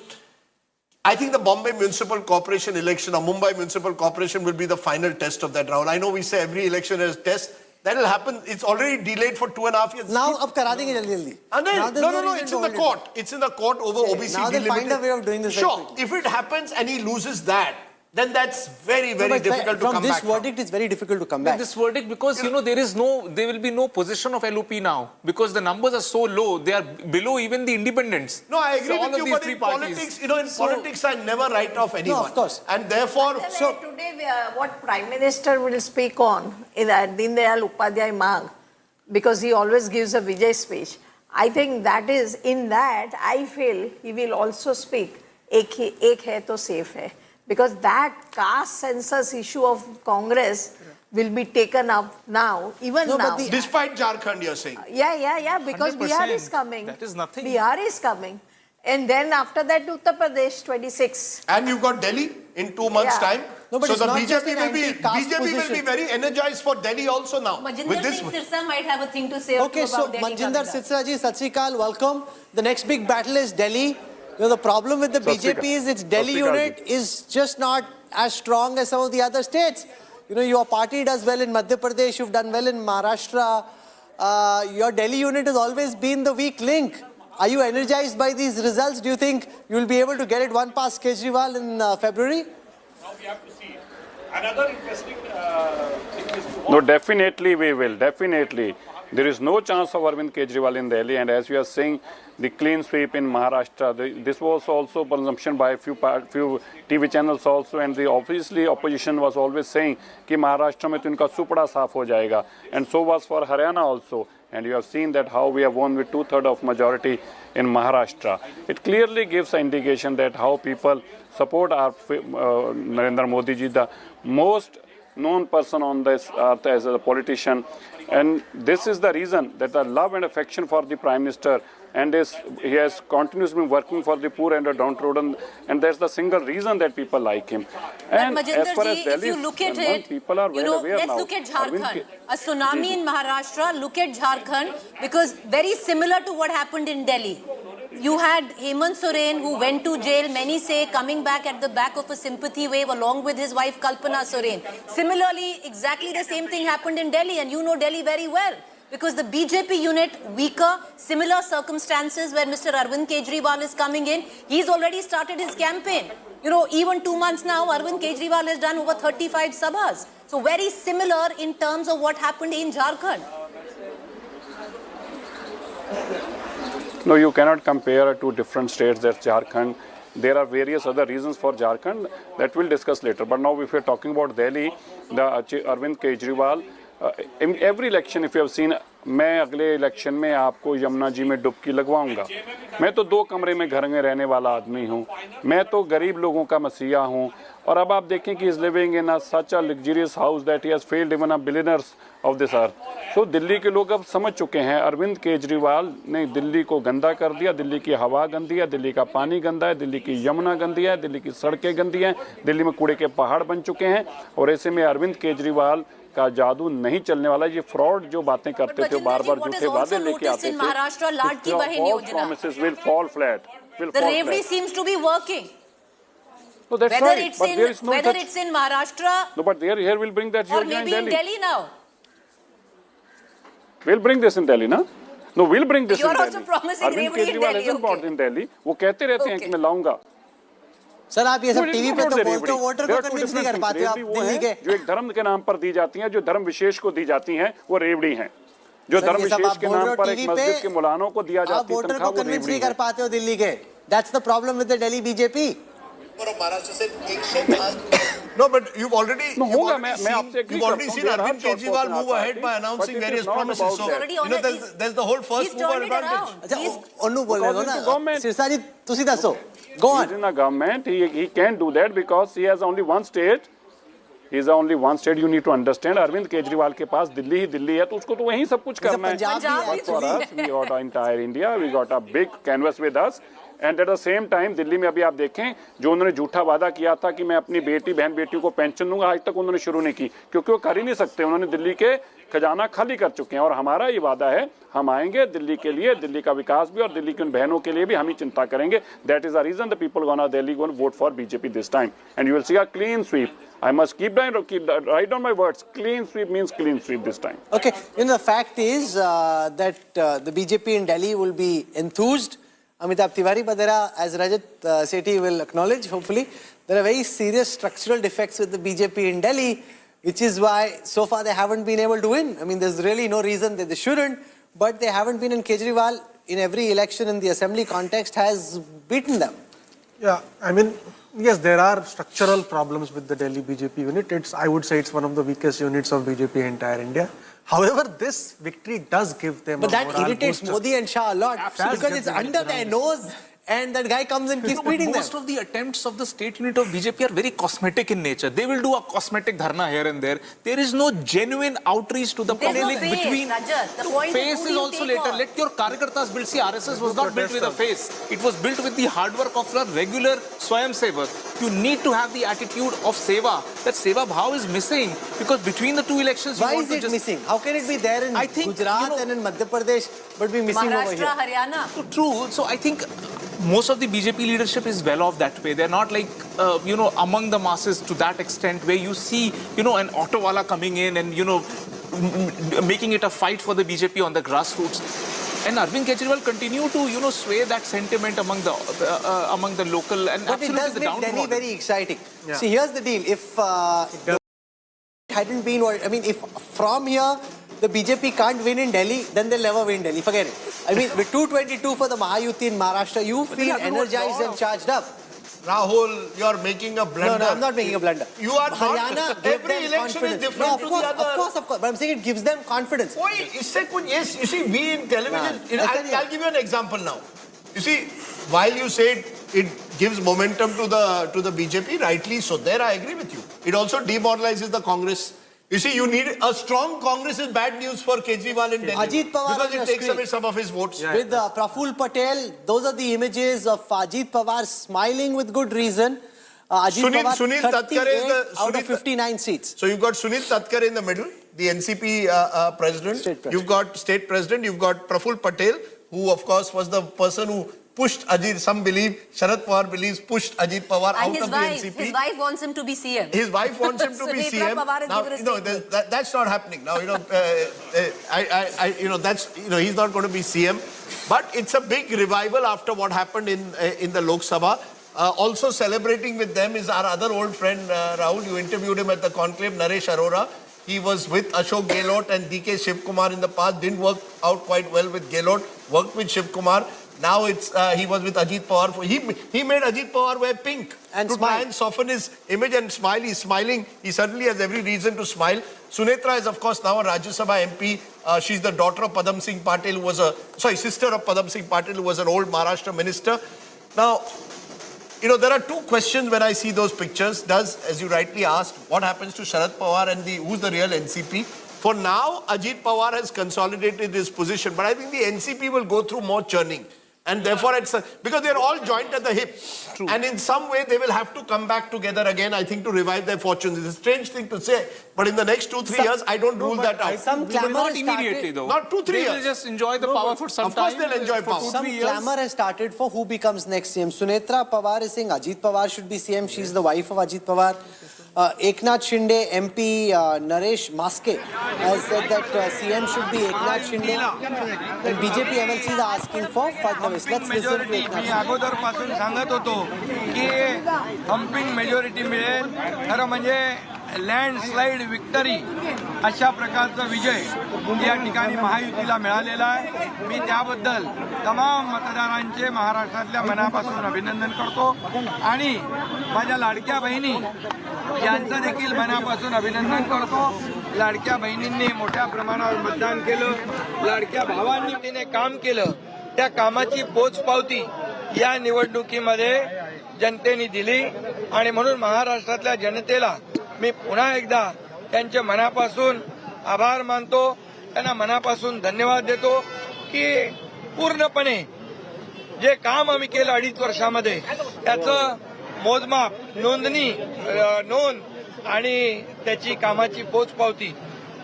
I think the Bombay Municipal Corporation election or Mumbai Municipal Corporation will be the final test of that round. I know we say every election has a test. That will happen. It's already delayed for 2.5 years. Now, ab kara denge jaldi jaldi. And then, Now there's no, reason it's to in the hold it. court. It's in the court over OBC Now they'll find a delimited. way of doing this very Sure, quickly. if it happens and he loses that, then that's very, very But difficult to from come this back from. verdict, it's very difficult to come back. This verdict, because there will be no position of LOP now, because the numbers are so low, they are below even the independents. No, I agree So all with of you, these but three in parties. politics, in politics, I never write off anyone. No, of course. And therefore, So today, what Prime Minister will speak on in Din Dayal Upadhyay Maag, because he always gives a Vijay speech. I think that is, in that, I feel he will also speak, ek hai to safe hai. Because that caste census issue of Congress will be taken up now, even now. Despite Jharkhand, you're saying? Yeah, because 100%. Bihar is coming. That is nothing. Bihar is coming. And then after that, Uttar Pradesh, 26. And you've got Delhi in 2 months' Yeah. time. No, but so it's the not just BJP an will be anti-caste will be position. very energized for Delhi also now. Majinder Singh Sirsa might have a thing to say Okay, so about Delhi. Manjinder Sirsa ji, Sat Sri Akal, welcome. The next big battle is Delhi. The problem with the BJP is its Delhi unit is just not as strong as some of the other states. Your party does well in Madhya Pradesh, you've done well in Maharashtra. Your Delhi unit has always been the weak link. Are you energized by these results? Do you think you'll be able to get it one past Kejriwal in February? Now we have to see. Another interesting thing is to watch. No, definitely we will. Definitely. There is no chance of Arvind Kejriwal in Delhi, and as you are saying, the clean sweep in Maharashtra, this was also consumption by a few TV channels also, and obviously opposition was always saying कि महाराष्ट्र में तो इनका सुपड़ा साफ हो जाएगा, and so was for Haryana also. And you have seen that how we have won with 2/3 of majority in Maharashtra. It clearly gives an indication that how people support our Narendra Modi ji, the most known person on this earth as a politician. And this is the reason that the love and affection for the Prime Minister, and he has continuously been working for the poor and the downtrodden, and that's the single reason that people like him. And but as far as Majinderji, Delhi if you look at it, people are well aware let's now. look at Jharkhand. A tsunami in Maharashtra, look at Jharkhand, because very similar to what happened in Delhi. You had Hemant Soren, who went to jail, many say, coming back at the back of a sympathy wave along with his wife Kalpana Soren. Similarly, exactly the same thing happened in Delhi, and you know Delhi very well. Because the BJP unit, weaker, similar circumstances where Mr. Arvind Kejriwal is coming in, he's already started his campaign. Even 2 months now, Arvind Kejriwal has done over 35 sabhas. So very similar in terms of what happened in Jharkhand. No, you cannot compare two different states. That's Jharkhand. There are various other reasons for Jharkhand that we'll discuss later. But now if we're talking about Delhi, the Arvind Kejriwal, in every election, if you have seen, मैं अगले election में आपको यमुना जी में डुबकी लगवाऊंगा. मैं तो 2 कमरे में घर में रहने वाला आदमी हूँ. मैं तो गरीब लोगों का मसीहा हूँ. और अब आप देखें कि is living in such a luxurious house that he has failed even a billionaires of this earth. So Delhi के लोग अब समझ चुके हैं अरविंद केजरीवाल ने दिल्ली को गंदा कर दिया. दिल्ली की हवा गंदी है, दिल्ली का पानी गंदा है, दिल्ली की यमुना गंदी है, दिल्ली की सड़कें गंदी हैं, दिल्ली में कूड़े के पहाड़ बन चुके हैं. और ऐसे में अरविंद केजरीवाल का जादू नहीं चलने वाला. ये फ्रॉड जो बातें करते थे, बार-बार झूठे वादे लेके आते थे. Maharashtra लाडकी बहन योजना. Promises will fall flat. The Revdi seems to be working. No, that's whether right. It's but in, there is no whether such... it's in Maharashtra No, but here we'll bring that or Yojana maybe in Delhi now. We'll bring this in Delhi, na? No, we'll bring this You're in also Delhi. promising Arvind Revdi in Kejriwal Delhi, hasn't brought in Delhi. वो कहते रहते हैं कि मैं लाऊंगा. Sir आप ये सब टीवी पे तो बोलते हो, वोटर को कन्विंस नहीं कर पाते आप दिल्ली के. जो एक धर्म के नाम पर दी जाती हैं, जो धर्म विशेष को दी जाती हैं, वो रेवड़ी हैं. जो धर्म विशेष के नाम पर एक मस्जिद के मौलानों को दिया जाती है तनख्वाह, वो रेवड़ी नहीं कर पाते हो दिल्ली के. That's the problem with the Delhi BJP. No, but you've already seen Arvind Kejriwal move ahead by announcing various promises. So there's the whole first mover advantage. ਉਹਨੂੰ ਬੋਲ ਰਹੇ ਹੋ ਨਾ ਸਿਰਸਾ ਜੀ ਤੁਸੀਂ ਦੱਸੋ. Go on. He's in the government. He can't do that because he has only one state. He is only one state. You need to understand. Arvind Kejriwal के पास दिल्ली ही दिल्ली है, तो उसको तो वहीं सब कुछ करना है. But for us, we got entire India. We got a big canvas with us. And at the same time, Delhi में अभी आप देखें, जो उन्होंने झूठा वादा किया था कि मैं अपनी बेटी बहन बेटियों को पेंशन दूंगा, आज तक उन्होंने शुरू नहीं की, क्योंकि वो कर ही नहीं सकते. उन्होंने दिल्ली के खजाना खाली कर चुके हैं. और हमारा ये वादा है, हम आएंगे दिल्ली के लिए, दिल्ली का विकास भी और दिल्ली की उन बहनों के लिए भी हम ही चिंता करेंगे. That is the reason the people gonna Delhi gonna vote for BJP this time, and you will see a clean sweep. I must write down my words. Clean sweep means clean sweep this time. Okay, the fact is that the BJP in Delhi will be enthused. Amitabh Tiwari, but as Rajat Sethi will acknowledge, hopefully, there are very serious structural defects with the BJP in Delhi, which is why so far they haven't been able to win. I mean, there's really no reason that they shouldn't, but they haven't been, in Kejriwal in every election in the assembly context has beaten them. Yeah, I mean, yes, there are structural problems with the Delhi BJP unit. I would say it's one of the weakest units of BJP in entire India. However, this victory does give them But that irritates Modi and Shah a lot because it's under their nose and that guy comes and keeps beating them. Most of the attempts of the state unit of BJP are very cosmetic in nature. They will do a cosmetic dharna here and there. There is no genuine outreach to the public between. The face is also later. Let your Karyakartas build. See, RSS was not built with a face. It was built with the hard work of a regular Swayam Sevak. You need to have the attitude of Seva. That Seva Bhav is missing because between the two elections, why is it missing? How can it be there in Gujarat and in Madhya Pradesh but be missing over here? Maharashtra, Haryana. True. So I think most of the BJP leadership is well off that way. They're not like, among the masses to that extent where you see, an auto wala coming in and, making it a fight for the BJP on the grassroots. And Arvind Kejriwal continue to, sway that sentiment among the local and but it does make Delhi very exciting. Yeah. See, here's the deal. If hadn't been, if from here the BJP can't win in Delhi, then they'll never win Delhi. Forget it. I mean, with 222 for the Mahayuti in Maharashtra, you feel energized and charged up. Rahul, you're making a blunder. No, I'm not making a blunder. You are Haryana not. Every election is different no, to the other. Of course. But I'm saying it gives them confidence. Yes, you see, we in television, I'll give you an example now. You see, while you said it gives momentum to the BJP, rightly so, there I agree with you. It also demoralizes the Congress. You see, you need a strong Congress is bad news for Kejriwal in Delhi. Ajit Pawar because it takes away some of his votes. Yeah. With Praful Patel, those are the images of Ajit Pawar smiling with good reason. Sunil Thackeray out of 59 seats. So you've got Sunil Thackeray in the middle, the NCP president. You've got state president. You've got Praful Patel, who of course was the person who pushed Ajit. Some believe, Sharad Pawar believes, pushed Ajit Pawar out of the NCP. His wife wants him to be CM. His wife wants him to be CM. Now, that's not happening. Now, he's not going to be CM. But it's a big revival after what happened in the Lok Sabha. Also celebrating with them is our other old friend, Rahul. You interviewed him at the conclave, Naresh Arora. He was with Ashok Gehlot and DK Shiv Kumar in the past. Didn't work out quite well with Gehlot. Worked with Shiv Kumar. Now he was with Ajit Pawar. He made Ajit Pawar wear pink and to try and soften his image and smile. He's smiling. He certainly has every reason to smile. Sunetra is, of course, now a Rajya Sabha MP. She's the daughter of Padam Singh Patil, who was sister of Padam Singh Patil, who was an old Maharashtra minister. Now, there are two questions when I see those pictures. As you rightly asked, what happens to Sharad Pawar and who's the real NCP? For now, Ajit Pawar has consolidated his position, but I think the NCP will go through more churning. And therefore, because they're all joined at the hip. True. And in some way, they will have to come back together again, I think, to revive their fortunes. It's a strange thing to say, but in the next 2-3 years, I don't rule that out. Some clamor not immediately, though. Not 2-3 years. They will just enjoy the power for some time. Of course, they'll enjoy power. Some clamor has started for who becomes next CM. Sunetra Pawar is saying Ajit Pawar should be CM. She's the wife of Ajit Pawar. Eknath Shinde, MP Naresh Maske has said that CM should be Eknath Shinde. And BJP MLCs are asking for Fadnavis. Let's listen to Eknath Shinde. अगोदरपासून सांगत होतो की humping majority मिळेल खरं म्हणजे landslide victory अशा प्रकारचा विजय या ठिकाणी महायुतीला मिळालेला आहे मी त्याबद्दल तमाम मतदारांचे महाराष्ट्रातल्या मनापासून अभिनंदन करतो आणि माझ्या लाडक्या बहिणी यांचं देखील मनापासून अभिनंदन करतो लाडक्या बहिणींनी मोठ्या प्रमाणावर मतदान केलं लाडक्या भावांनी तिने काम केलं त्या कामाची पोचपावती या निवडणुकीमध्ये जनतेने दिली आणि म्हणून महाराष्ट्रातल्या जनतेला मी पुन्हा एकदा त्यांच्या मनापासून आभार मानतो त्यांना मनापासून धन्यवाद देतो की पूर्णपणे जे काम आम्ही केलं 2.5 वर्षामध्ये त्याचं मोजमाप नोंद आणि त्याची कामाची पोचपावती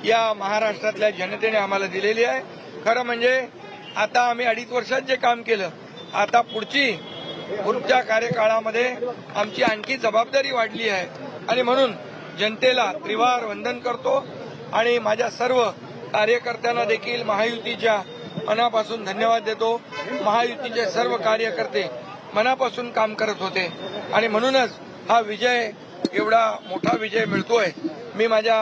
या महाराष्ट्रातल्या जनतेने आम्हाला दिलेली आहे खरं म्हणजे आता आम्ही 2.5 वर्षात जे काम केलं आता पुढच्या कार्यकाळामध्ये आमची आणखी जबाबदारी वाढली आहे आणि म्हणून जनतेला त्रिवार वंदन करतो आणि माझ्या सर्व कार्यकर्त्यांना देखील महायुतीच्या मनापासून धन्यवाद देतो. महायुतीचे सर्व कार्यकर्ते मनापासून काम करत होते आणि म्हणूनच हा विजय एवढा मोठा विजय मिळतोय. मी माझ्या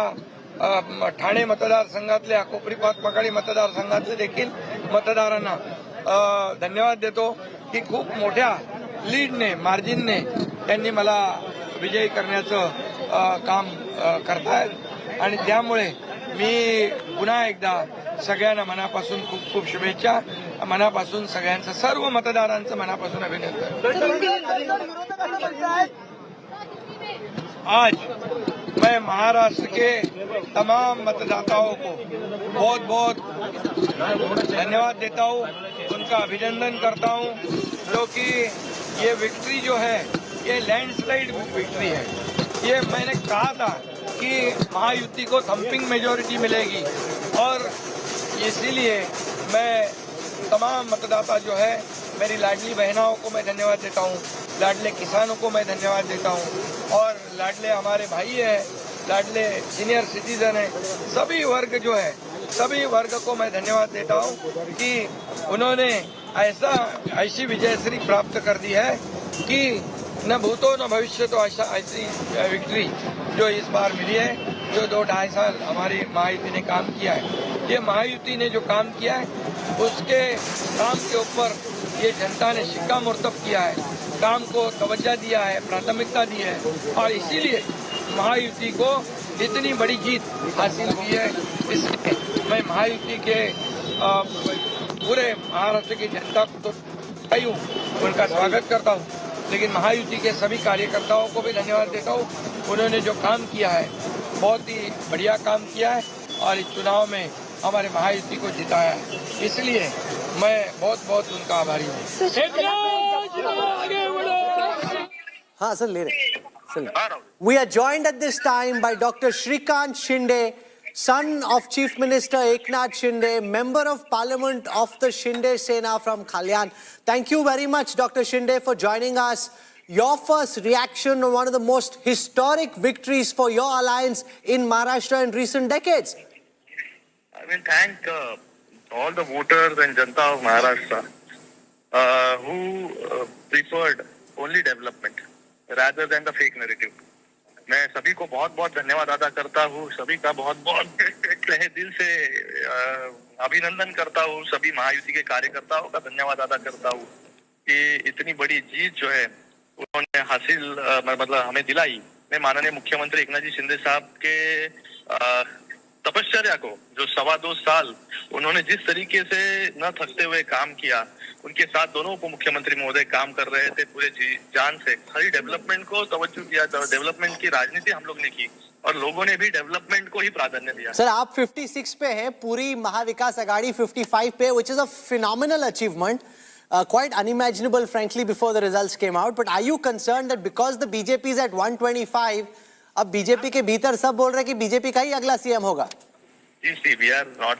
ठाणे मतदारसंघातल्या कोपरीपाट मकाळी मतदारसंघातले देखील मतदारांना धन्यवाद देतो की खूप मोठ्या लीडने मार्जिनने त्यांनी मला विजयी करण्याचं काम करतायत आणि त्यामुळे मी पुन्हा एकदा सगळ्यांना मनापासून खूप खूप शुभेच्छा. मनापासून सगळ्यांचं सर्व मतदारांचं मनापासून अभिनंदन. आज मैं महाराष्ट्र के तमाम मतदाताओं को बहुत बहुत धन्यवाद देता हूँ, उनका अभिनंदन करता हूँ, क्योंकि ये विक्ट्री जो है ये लैंडस्लाइड विक्ट्री है. ये मैंने कहा था कि महायुति को थम्पिंग मेजॉरिटी मिलेगी और इसीलिए मैं तमाम मतदाता जो है, मेरी लाडली बहनों को मैं धन्यवाद देता हूँ, लाडले किसानों को मैं धन्यवाद देता हूँ और लाडले हमारे भाई हैं, लाडले सीनियर सिटीजन हैं, सभी वर्ग जो है सभी वर्ग को मैं धन्यवाद देता हूँ कि उन्होंने ऐसी विजयश्री प्राप्त कर दी है कि न भूतो न भविष्य तो ऐसी विक्ट्री जो इस बार मिली है, जो 2-2.5 साल हमारी महायुति ने काम किया है. ये महायुति ने जो काम किया है उसके काम के ऊपर ये जनता ने शिक्कामोर्तब किया है, काम को तवज्जो दिया है, प्राथमिकता दी है और इसीलिए महायुति को इतनी बड़ी जीत हासिल की है. इसलिए मैं महायुति के पूरे महाराष्ट्र की जनता को तो आई हूँ, उनका स्वागत करता हूँ, लेकिन महायुति के सभी कार्यकर्ताओं को भी धन्यवाद देता हूँ. उन्होंने जो काम किया है बहुत ही बढ़िया काम किया है और इस चुनाव में हमारे महायुति को जिताया है, इसलिए मैं बहुत बहुत उनका आभारी हूँ. हाँ सर, ले रहे. We are joined at this time by Dr. Shrikant Shinde, son of Chief Minister Eknath Shinde, Member of Parliament of the Shinde Sena from Kalyan. Thank you very much, Dr. Shinde, for joining us. Your first reaction on one of the most historic victories for your alliance in Maharashtra in recent decades. I will thank all the voters and Janta of Maharashtra who preferred only development rather than the fake narrative. मैं सभी को बहुत बहुत धन्यवाद अदा करता हूँ, सभी का बहुत बहुत तहे दिल से अभिनंदन करता हूँ, सभी महायुति के कार्यकर्ताओं का धन्यवाद अदा करता हूँ कि इतनी बड़ी जीत जो है उन्होंने हासिल मतलब हमें दिलाई. मैं माननीय मुख्यमंत्री एकनाथ जी शिंदे साहब के तपश्चर्या को, जो 2.25 साल उन्होंने जिस तरीके से न थकते हुए काम किया, उनके साथ दोनों उप मुख्यमंत्री महोदय काम कर रहे थे पूरे जान से, खाली डेवलपमेंट को तवज्जो किया, डेवलपमेंट की राजनीति हम लोग ने की और लोगों ने भी डेवलपमेंट को ही प्राधान्य दिया. सर, आप 56 पे हैं, पूरी महाविकास आघाड़ी 55 पे, which is a phenomenal achievement. Quite unimaginable, frankly, before the results came out. But are you concerned that because the BJP is at 125, अब बीजेपी के भीतर सब बोल रहे हैं कि बीजेपी का ही अगला सीएम होगा? See, we are not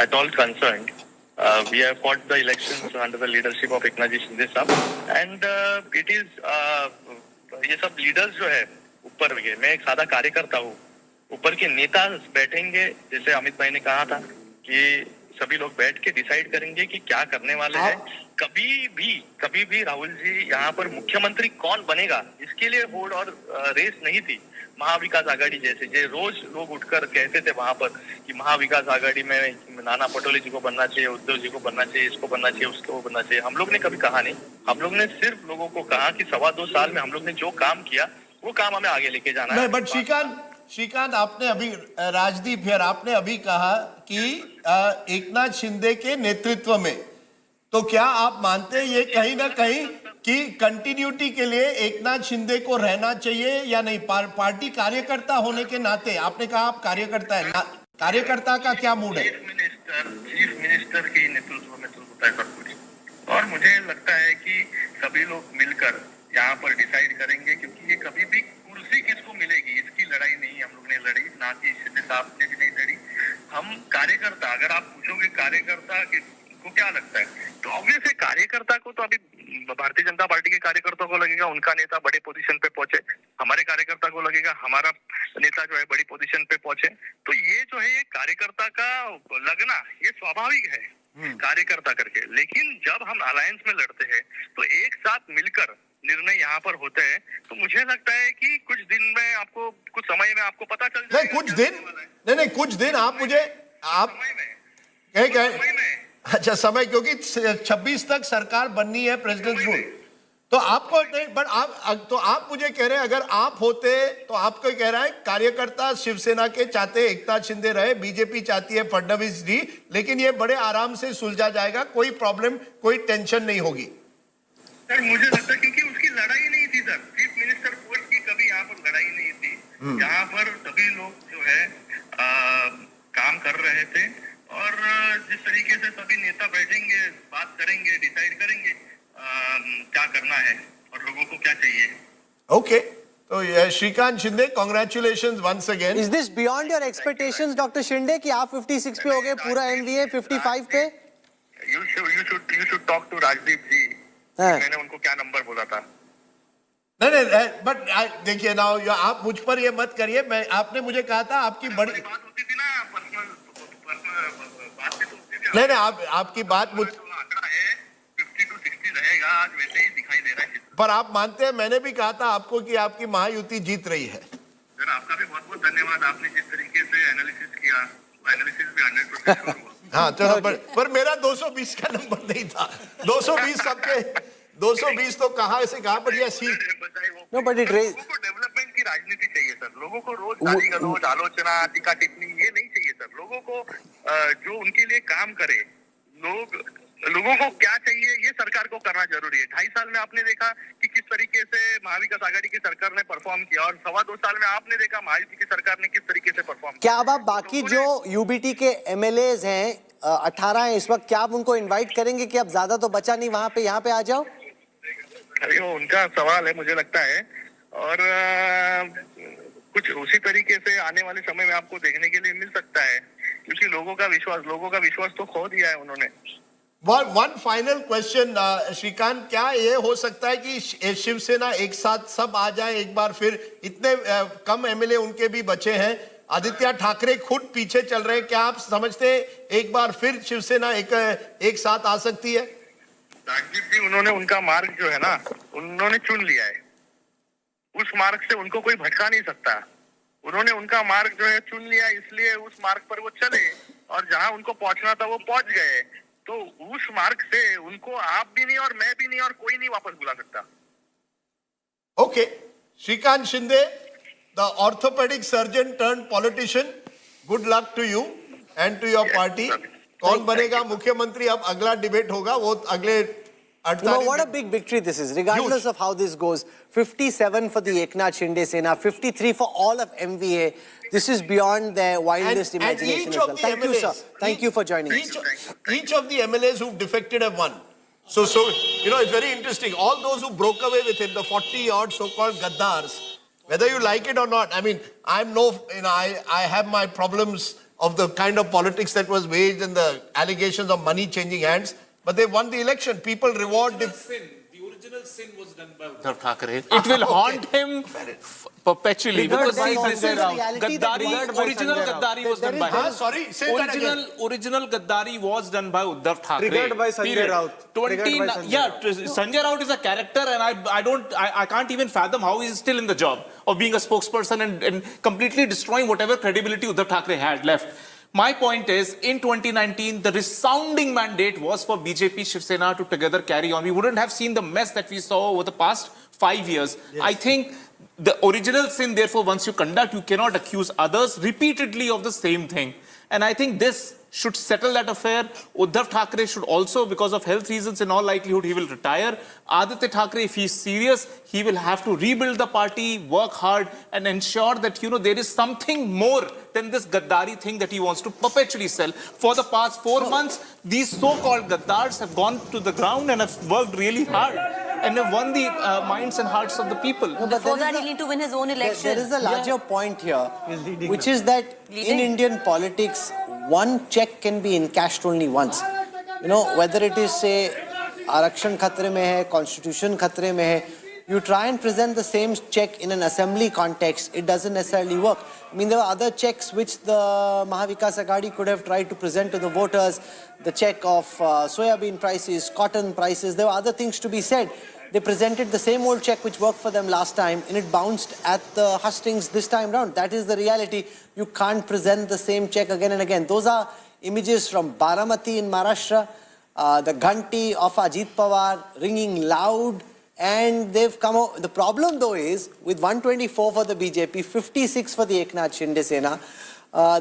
at all concerned. We have fought the elections under the leadership of Eknath ji Shinde Sahab, and it is ये सब लीडर्स जो है ऊपर के, मैं एक सादा कार्यकर्ता हूँ, ऊपर के नेता बैठेंगे, जैसे अमित भाई ने कहा था कि सभी लोग बैठ के डिसाइड करेंगे कि क्या करने वाले हैं. कभी भी राहुल जी यहाँ पर मुख्यमंत्री कौन बनेगा इसके लिए होड़ और रेस नहीं थी. महाविकास आघाड़ी जैसे रोज लोग उठकर कहते थे वहां पर कि महाविकास आघाड़ी में नाना पटोले जी को बनना चाहिए, उद्धव जी को बनना चाहिए, इसको बनना चाहिए, उसको बनना चाहिए. हम लोग ने कभी कहा नहीं. हम लोग ने सिर्फ लोगों को कहा कि 2.25 साल में हम लोग ने जो काम किया वो काम हमें आगे लेके जाना है. बट श्रीकांत, आपने अभी राजदीप यार, आपने अभी कहा कि एकनाथ शिंदे के नेतृत्व में, तो क्या आप मानते हैं ये कहीं ना कहीं कि कंटिन्यूटी के लिए एकनाथ शिंदे को रहना चाहिए या नहीं? पार्टी कार्यकर्ता होने के नाते, आपने कहा आप कार्यकर्ता है, कार्यकर्ता का क्या मूड है? चीफ मिनिस्टर के नेतृत्व में तो होता है सब कुछ, और मुझे लगता है कि सभी लोग मिलकर यहाँ पर डिसाइड करेंगे, क्योंकि ये कभी भी कुर्सी किसको मिलेगी इसकी लड़ाई नहीं हम लोग ने लड़ी, ना कि शिंदे साहब ने भी नहीं लड़ी. हम कार्यकर्ता, अगर आप पूछोगे कार्यकर्ता को क्या लगता है, तो ऑब्वियस है कार्यकर्ता को तो अभी भारतीय जनता पार्टी के कार्यकर्ता कार्यकर्ता को लगेगा उनका नेता बड़े पोजीशन पे पहुंचे, हमारे कार्यकर्ता को लगेगा हमारा नेता जो है बड़ी पोजीशन पे पहुंचे। तो ये जो है ये कार्यकर्ता का लगना ये स्वाभाविक है कार्यकर्ता करके, लेकिन जब हम अलायंस में लड़ते हैं तो एक साथ मिलकर निर्णय यहाँ पर होते हैं। तो मुझे लगता है कि कुछ दिन में आपको, कुछ समय में आपको पता चल जाएगा। कुछ दिन आप मुझे आप अच्छा समय, क्योंकि 26 तक सरकार बननी है, प्रेसिडेंट रूल, तो आपको नहीं, बट आप मुझे कह रहे हैं अगर आप होते तो आपको कह रहा है कार्यकर्ता शिवसेना के चाहते एकनाथ शिंदे रहे, बीजेपी चाहती है फडणवीस जी, लेकिन ये बड़े आराम से सुलझा जाएगा, कोई प्रॉब्लम कोई टेंशन नहीं होगी। सर मुझे लगता है क्योंकि उसकी लड़ाई नहीं थी सर, चीफ मिनिस्टर पोस्ट की कभी यहाँ पर लड़ाई नहीं थी। यहाँ पर सभी लोग जो है काम कर रहे थे और जिस तरीके से सभी नेता बैठेंगे, बात करेंगे, डिसाइड करेंगे क्या करना है और लोगों को क्या चाहिए। ओके, तो Shrikant Shinde, congratulations once again. Is this beyond your expectations doctor Shinde कि आप 56 पे हो गए, पूरा एमवीए 55 पे? You should talk to Rajdeep ji, मैंने उनको क्या नंबर बोला था। नहीं, बट देखिए ना, आप मुझ पर ये मत करिए, मैं आपने मुझे कहा था आपकी बड़ी बात होती थी ना, पर्सनल बात भी तो होती थी। नहीं, आपकी बात मुझ आंकड़ा है 50 to 60 रहेगा, आज वैसे ही दिखाई दे रहा है। पर आप मानते हैं, मैंने भी कहा था आपको कि आपकी महायुति जीत रही है। सर आपका भी बहुत बहुत धन्यवाद, आपने जिस तरीके से एनालिसिस किया, वो एनालिसिस भी 100% हुआ। हाँ चलो, पर मेरा 220 का नंबर नहीं था, 220 सबके 220 तो कहाँ से कहाँ पर यह seat. No but it raise, लोगों को डेवलपमेंट की राजनीति चाहिए सर, लोगों को रोज गाली गलौज, आलोचना, टीका टिप्पणी ये नहीं चाहिए सर। लोगों को जो उनके लिए काम करे, लोगों को क्या चाहिए ये सरकार को करना जरूरी है। 2.5 साल में आपने देखा कि किस तरीके से महाविकास आघाड़ी की सरकार ने परफॉर्म किया और 2.25 साल में आपने देखा महायुति की सरकार ने किस तरीके से परफॉर्म किया। क्या अब आप बाकी जो यूबीटी के एमएलएज हैं 18 हैं इस वक्त, क्या आप उनको इनवाइट करेंगे कि अब ज्यादा तो बचा नहीं वहां पे, यहाँ पे आ जाओ? अरे वो उनका सवाल है मुझे लगता है, और कुछ उसी तरीके से आने वाले समय में आपको देखने के लिए मिल सकता है, क्योंकि लोगों का विश्वास तो खो दिया है उन्होंने। वन फाइनल क्वेश्चन श्रीकांत, क्या ये हो सकता है कि शिवसेना एक साथ सब आ जाए एक बार फिर? इतने कम एमएलए उनके भी बचे हैं, आदित्य ठाकरे खुद पीछे चल रहे हैं, क्या आप समझते हैं एक बार फिर शिवसेना एक साथ आ सकती है? राजदीप जी, उन्होंने उनका मार्ग जो है ना, उन्होंने चुन लिया है, उस मार्ग से उनको कोई भटका नहीं सकता। उन्होंने उनका मार्ग जो है चुन लिया, इसलिए उस मार्ग पर वो चले और जहां उनको पहुंचना था वो पहुंच गए। तो उस मार्ग से उनको आप भी नहीं और मैं भी नहीं और कोई नहीं वापस बुला सकता। Okay, Shrikant Shinde, the orthopaedic surgeon turned politician, good luck to you and to your party. कौन बनेगा मुख्यमंत्री, अब अगला डिबेट होगा, वो अगले 48। What a big victory this is, regardless of how this goes. 57 for the Eknath Shinde Sena, 53 for all of MVA. This is beyond their wildest imagination as well. Thank you, sir. Thank you for joining us. Each of the MLAs who've defected have won. So you know, it's very interesting. All those who broke away with him, the 40-odd so-called gaddars, whether you like it or not, I mean, I have my problems of the kind of politics that was waged and the allegations of money changing hands, but they won the election. People reward the original sin was done by Uddhav Thackeray. It will haunt him perpetually because this is Gaddari. Original Gaddari was done by him. Sorry, say that again. Original Gaddari was done by Uddhav Thackeray. Triggered by Sanjay Raut. Sanjay Raut is a character, and I can't even fathom how he is still in the job of being a spokesperson and completely destroying whatever credibility Uddhav Thackeray had left. My point is, in 2019, the resounding mandate was for BJP, Shiv Sena to together carry on. We wouldn't have seen the mess that we saw over the past 5 years. Yes. I think the original sin, therefore, once you conduct, you cannot accuse others repeatedly of the same thing. And I think this should settle that affair. Uddhav Thackeray should also, because of health reasons, in all likelihood, he will retire. Aditya Thackeray, if he's serious, he will have to rebuild the party, work hard, and ensure that, there is something more than this Gaddari thing that he wants to perpetually sell. For the past 4 months, these so-called Gaddars have gone to the ground and have worked really hard and have won the minds and hearts of the people. No, before that, he'll need to win his own election. There is a larger point here, which is that in Indian politics, one check can be encashed only once. Whether it is, say, Arakshan khatre mein hai, Constitution khatre mein hai, You try and present the same check in an assembly context, it doesn't necessarily work. I mean, there were other checks which the Mahavikas Aghadi could have tried to present to the voters, the check of soybean prices, cotton prices, there were other things to be said. They presented the same old check which worked for them last time and it bounced at the hustings this time round. That is the reality. You can't present the same check again and again. Those are images from Baramati in Maharashtra, the Ghanti of Ajit Pawar ringing loud. And they've come out. The problem though is with 124 for the BJP, 56 for the Eknath Shinde Sena,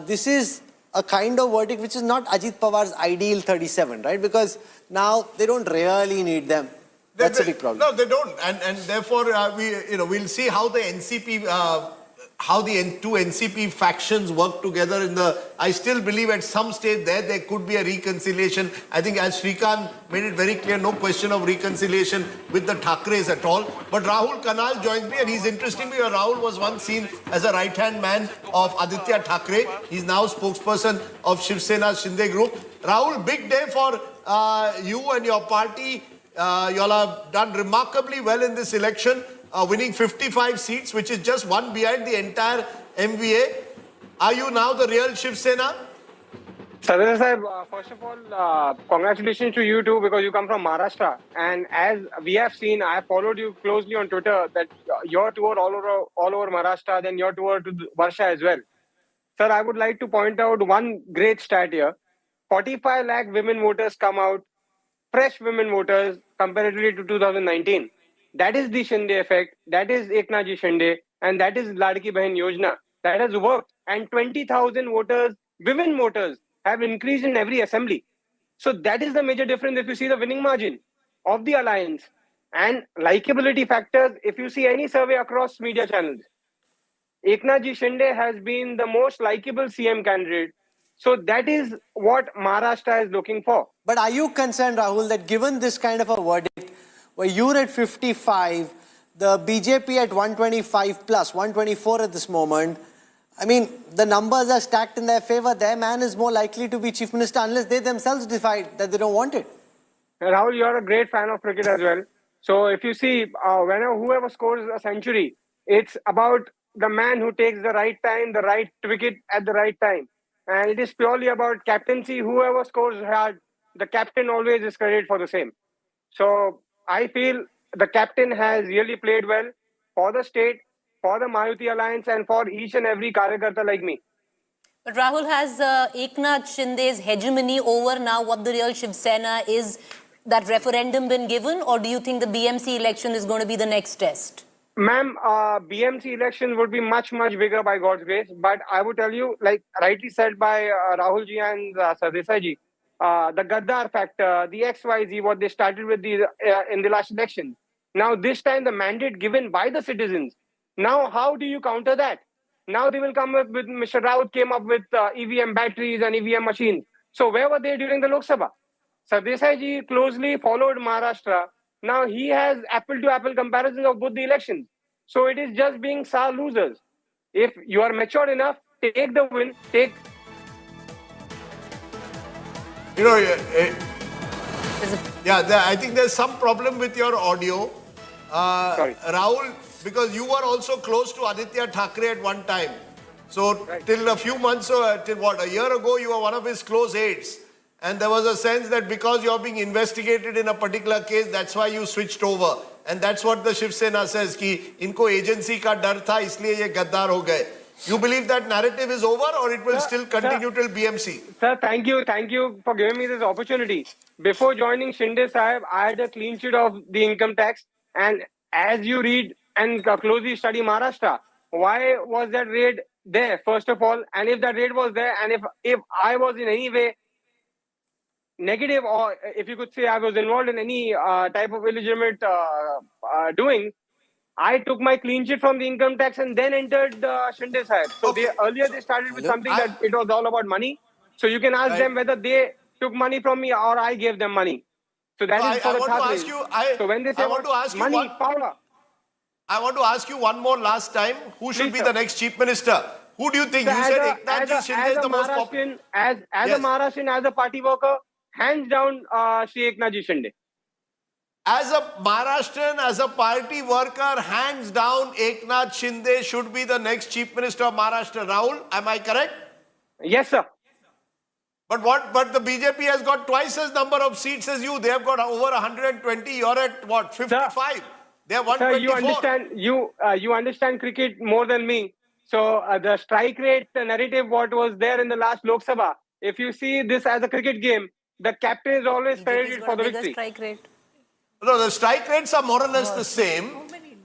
this is a kind of verdict which is not Ajit Pawar's ideal 37, right? Because now they don't really need them. That's a big problem. No, they don't. And therefore, we'll see how the NCP, how the two NCP factions work together in the... I still believe at some stage there could be a reconciliation. I think as Shrikant made it very clear, no question of reconciliation with the Thackerays at all. But Rahul Kanal joins me and he's interesting because Rahul was once seen as a right-hand man of Aditya Thackeray. He's now spokesperson of Shiv Sena's Shinde group. Rahul, big day for you and your party. You all have done remarkably well in this election. Winning 55 seats, which is just one behind the entire MVA. Are you now the real Shiv Sena? Sadhana Sahib, first of all, congratulations to you too because you come from Maharashtra. And as we have seen, I have followed you closely on Twitter that your tour all over Maharashtra, then your tour to Varsha as well. Sir, I would like to point out one great stat here. 45 lakh women voters come out, fresh women voters comparatively to 2019. That is the Shinde effect, that is Eknath Shinde, and that is Ladki Bahin Yojana. That has worked. And 20,000 voters, women voters, have increased in every assembly. So that is the major difference if you see the winning margin of the alliance. And likability factors, if you see any survey across media channels, Eknath Shinde has been the most likable CM candidate. So that is what Maharashtra is looking for. But are you concerned, Rahul, that given this kind of a verdict, where you're at 55, the BJP at 125 plus, 124 at this moment, I mean, the numbers are stacked in their favor. Their man is more likely to be chief minister unless they themselves decide that they don't want it. Rahul, you're a great fan of cricket as well. So if you see, whoever scores a century, it's about the man who takes the right time, the right wicket at the right time. And it is purely about captaincy. Whoever scores hard, the captain always is credited for the same. So I feel the captain has really played well for the state, for the Maruti Alliance and for each and every Karyakarta like me. But Rahul, has Eknath Shinde's hegemony over now what the real Shiv Sena is, that referendum been given, or do you think the BMC election is going to be the next test? Ma'am, BMC election would be much, much bigger by God's grace. But I would tell you, like rightly said by Rahul ji and Sardesai ji, the Gaddar factor, the XYZ, what they started with in the last election. Now this time the mandate given by the citizens. Now how do you counter that? Now they will come up with, Mr. Raut came up with EVM batteries and EVM machines. So where were they during the Lok Sabha? Sardesai ji closely followed Maharashtra. Now he has apple-to-apple comparisons of both the elections. So it is just being sour losers. If you are mature enough, take the win, take... You know, I think there's some problem with your audio. Rahul, because you were also close to Aditya Thackeray at one time. So till a few months, till what, a year ago, you were one of his close aides. And there was a sense that because you're being investigated in a particular case, that's why you switched over. And that's what the Shiv Sena says, ki inko agency ka dar tha, isliye ye gaddar ho gaye. You believe that narrative is over or it will still continue till BMC? Sir, thank you for giving me this opportunity. Before joining Shinde Sahib, I had a clean sheet of the income tax. And as you read and closely study Maharashtra, why was that raid there, first of all? And if that raid was there, and if I was in any way negative, or if you could say I was involved in any type of illegitimate doing, I took my clean sheet from the income tax and then entered Shinde Sahib. So earlier they started with something that it was all about money. So you can ask them whether they took money from me or I gave them money. So that is for the Thackeray. So when they say money, power. I want to ask you one more last time. Who should be the next chief minister? Who do you think? You said Eknath Shinde is the most popular. As a Maharashtrian, as a party worker, hands down, Shri Eknath Shinde. As a Maharashtrian, as a party worker, hands down, Eknath Shinde should be the next Chief Minister of Maharashtra. Rahul, am I correct? Yes, sir. But the BJP has got twice as number of seats as you. They have got over 120. You're at what, 55? They are 124. Sir, you understand cricket more than me. So the strike rate narrative, what was there in the last Lok Sabha, if you see this as a cricket game, the captain is always credited for the victory. Strike rate. No, the strike rates are more or less the same.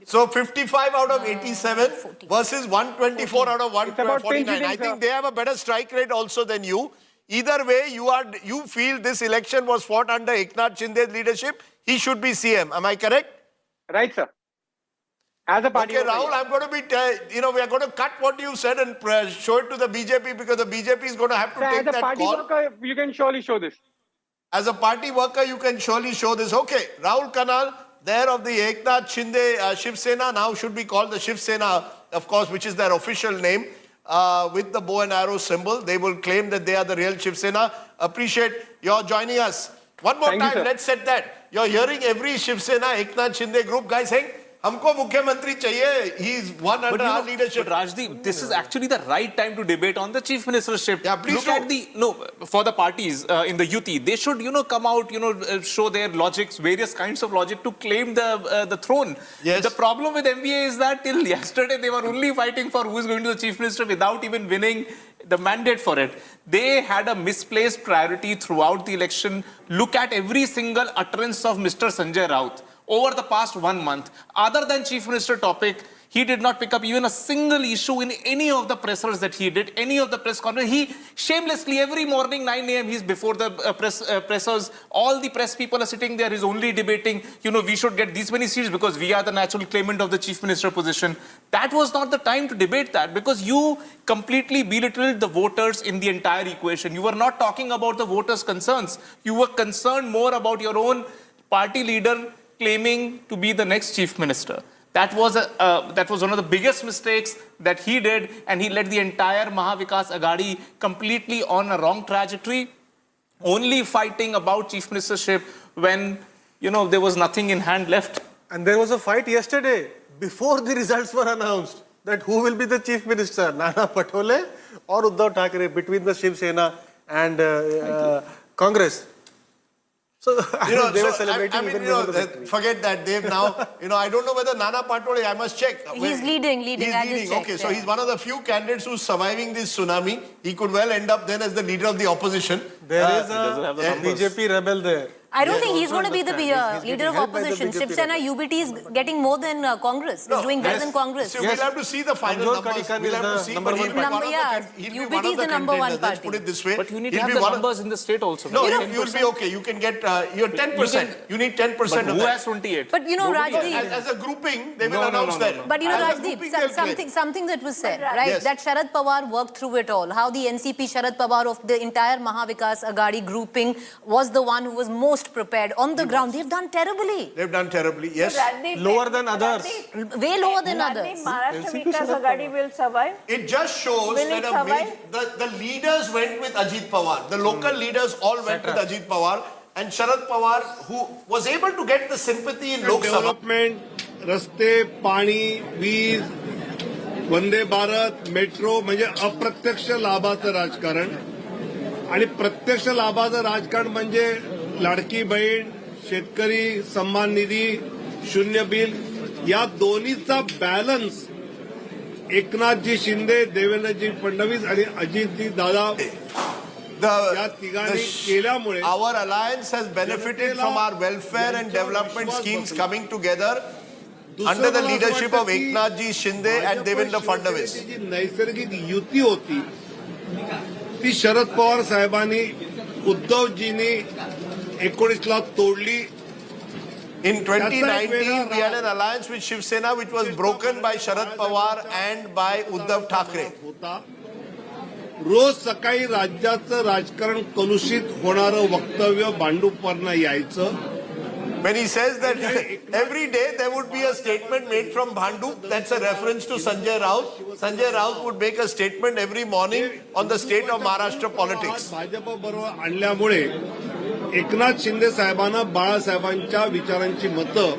So 55 out of 87 versus 124 out of 149. I think they have a better strike rate also than you. Either way, you feel this election was fought under Eknath Shinde's leadership. He should be CM. Am I correct? Right, sir. As a party. Okay, Rahul, I'm going to be, we are going to cut what you said and show it to the BJP because the BJP is going to have to take that call. As a party worker, you can surely show this. As a party worker, you can surely show this. Okay, Rahul Kanal, there of the Eknath Shinde Shiv Sena, now should be called the Shiv Sena, of course, which is their official name, with the bow and arrow symbol. They will claim that they are the real Shiv Sena. Appreciate your joining us. One more time, let's set that. You're hearing every Shiv Sena, Eknath Shinde group guys saying, हमको मुख्यमंत्री चाहिए. He's one under our leadership. But Rajdeep, this is actually the right time to debate on the chief ministership. Yeah, please look at for the parties in the UT, they should come out, show their logics, various kinds of logic to claim the throne. Yes. The problem with MVA is that till yesterday they were only fighting for who is going to the chief minister without even winning the mandate for it. They had a misplaced priority throughout the election. Look at every single utterance of Mr. Sanjay Raut over the past 1 month. Other than chief minister topic, he did not pick up even a single issue in any of the pressers that he did, any of the press conference. He shamelessly, every morning, 9 a.m., he's before the pressers. All the press people are sitting there. He's only debating, we should get these many seats because we are the natural claimant of the chief minister position. That was not the time to debate that because you completely belittled the voters in the entire equation. You were not talking about the voters' concerns. You were concerned more about your own party leader claiming to be the next chief minister. That was one of the biggest mistakes that he did, and he led the entire Mahavikas Aghadi completely on a wrong trajectory, only fighting about chief ministership when, there was nothing in hand left. And there was a fight yesterday, before the results were announced, that who will be the chief minister, Nana Patole or Uddhav Thackeray, between the Shiv Sena and Congress. So, they were celebrating even before the victory. Forget that. They've now, I don't know whether Nana Patole, I must check. He's leading. He's leading. Okay, so he's one of the few candidates who's surviving this tsunami. He could well end up then as the leader of the opposition. There is a BJP rebel there. I don't think he's going to be the leader of opposition. Shiv Sena UBT is getting more than Congress. He's doing better than Congress. So we'll have to see the final numbers. We'll have to see. Number one party. UBT is the number one party. Let's put it this way. But you need to have the numbers in the state also. No, you'll be okay. You can get your 10%. You need 10% of that. Who has 28? But Rajdeep. As a grouping, they will announce that. But Rajdeep, something that was said, right? That Sharad Pawar worked through it all. How the NCP Sharad Pawar of the entire Mahavikas Aghadi grouping was the one who was most prepared on the ground. They've done terribly. They've done terribly, yes. Lower than others. Way lower than others. Maharashtra Vikas Aghadi will survive. It just shows that the leaders went with Ajit Pawar. The local leaders all went with Ajit Pawar. And Sharad Pawar, who was able to get the sympathy in Lok Sabha. Development, रस्ते, पाणी, वीज, Vande Bharat, metro म्हणजे अप्रत्यक्ष लाभाचं राजकारण आणि प्रत्यक्ष लाभाचं राजकारण म्हणजे लाडकी बहीण, शेतकरी सन्मान निधी, शून्य बिल या दोन्हीचा बॅलन्स एकनाथजी शिंदे, देवेंद्रजी फडणवीस आणि अजितजी दादा या तिघांनी केल्यामुळे our alliance has benefited from our welfare and development schemes coming together under the leadership of Eknathji Shinde and Devendra Fadnavis. जी नैसर्गिक युती होती ती शरद पवार साहेबांनी उद्धवजींनी 19 ला तोडली. In 2019, we had an alliance with Shiv Sena which was broken by Sharad Pawar and by Uddhav Thackeray. रोज सकाळी राज्याचं राजकारण कलुषित होणारं वक्तव्य भांडूपवरनं यायचं. When he says that every day there would be a statement made from Bhandu, that's a reference to Sanjay Raut. Sanjay Raut would make a statement every morning on the state of Maharashtra politics. Bhajap बरोबर आणल्यामुळे एकनाथ शिंदे साहेबांना बाळासाहेबांच्या विचारांची मतं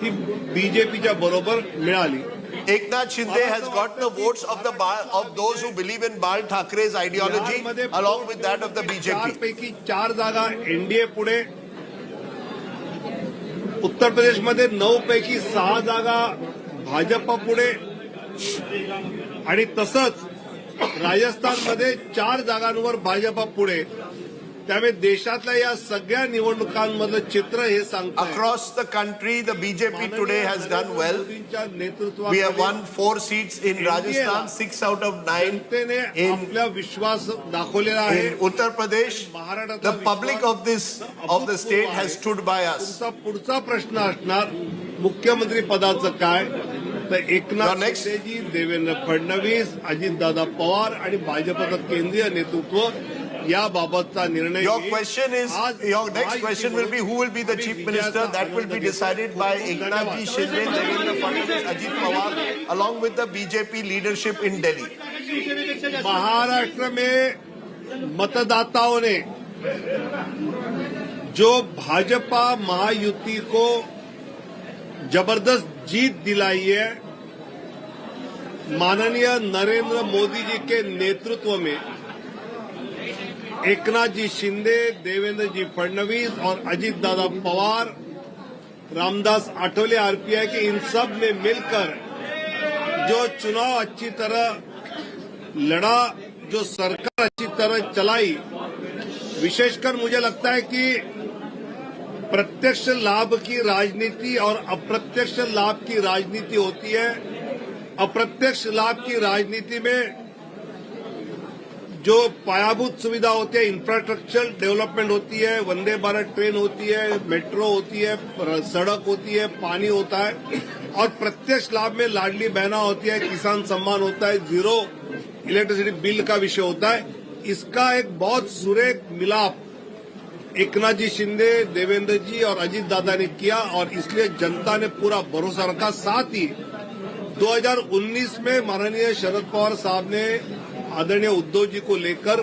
ही बीजेपीच्या बरोबर मिळाली. Eknath Shinde has got the votes of those who believe in Bal Thackre's ideology along with that of the BJP. 4 पैकी 4 जागा NDA पुढे, उत्तर प्रदेशमध्ये 9 पैकी 6 जागा भाजप पुढे आणि तसंच राजस्थानमध्ये 4 जागांवर भाजप पुढे. त्यामुळे देशातल्या या सगळ्या निवडणुकांमधलं चित्र हे सांगतं. Across the country, the BJP today has done well. We have won 4 seats in Rajasthan, 6 out of 9 in आपला विश्वास दाखवलेला आहे. In Uttar Pradesh, the public of the state has stood by us. पुढचा प्रश्न असणार मुख्यमंत्री पदाचं काय, तर एकनाथ शिंदेजी, देवेंद्र फडणवीस, अजितदादा पवार आणि भाजपचं केंद्रीय नेतृत्व याबाबतचा निर्णय. Your next question will be who will be the chief minister. That will be decided by Eknath ji Shinde, Devendra Fadnavis, Ajit Pawar along with the BJP leadership in Delhi. Maharashtra में मतदाताओं ने जो भाजपा महायुति को जबरदस्त जीत दिलाई है, माननीय नरेंद्र मोदी जी के नेतृत्व में एकनाथ जी शिंदे, देवेंद्र जी फडणवीस और अजित दादा पवार, रामदास आठवले आरपीआई के, इन सब ने मिलकर जो चुनाव अच्छी तरह लड़ा, जो सरकार अच्छी तरह चलाई, विशेषकर मुझे लगता है कि प्रत्यक्ष लाभ की राजनीति और अप्रत्यक्ष लाभ की राजनीति होती है. अप्रत्यक्ष लाभ की राजनीति में जो पायाभूत सुविधा होती है, इंफ्रास्ट्रक्चर डेवलपमेंट होती है, वंदे भारत ट्रेन होती है, मेट्रो होती है, सड़क होती है, पानी होता है, और प्रत्यक्ष लाभ में लाडली बहना होती है, किसान सम्मान होता है, जीरो इलेक्ट्रिसिटी बिल का विषय होता है. इसका एक बहुत सुरेख मिलाप एकनाथ जी शिंदे, देवेंद्र जी और अजित दादा ने किया और इसलिए जनता ने पूरा भरोसा रखा. साथ ही 2019 में माननीय शरद पवार साहब ने आदरणीय उद्धव जी को लेकर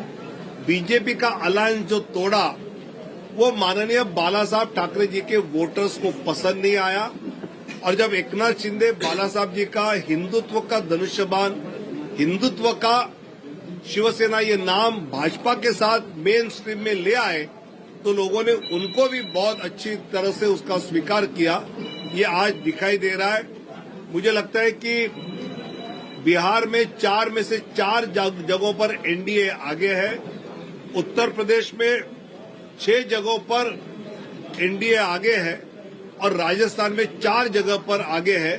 बीजेपी का अलायंस जो तोड़ा, वो माननीय बाला साहब ठाकरे जी के वोटर्स को पसंद नहीं आया. और जब एकनाथ शिंदे बाला साहब जी का हिंदुत्व का धनुष्यबाण, हिंदुत्व का शिवसेना ये नाम भाजपा के साथ मेन स्ट्रीम में ले आए, तो लोगों ने उनको भी बहुत अच्छी तरह से उसका स्वीकार किया. ये आज दिखाई दे रहा है. मुझे लगता है कि बिहार में 4 में से 4 जगहों पर एनडीए आगे है. उत्तर प्रदेश में 6 जगहों पर एनडीए आगे है और राजस्थान में 4 जगह पर आगे है.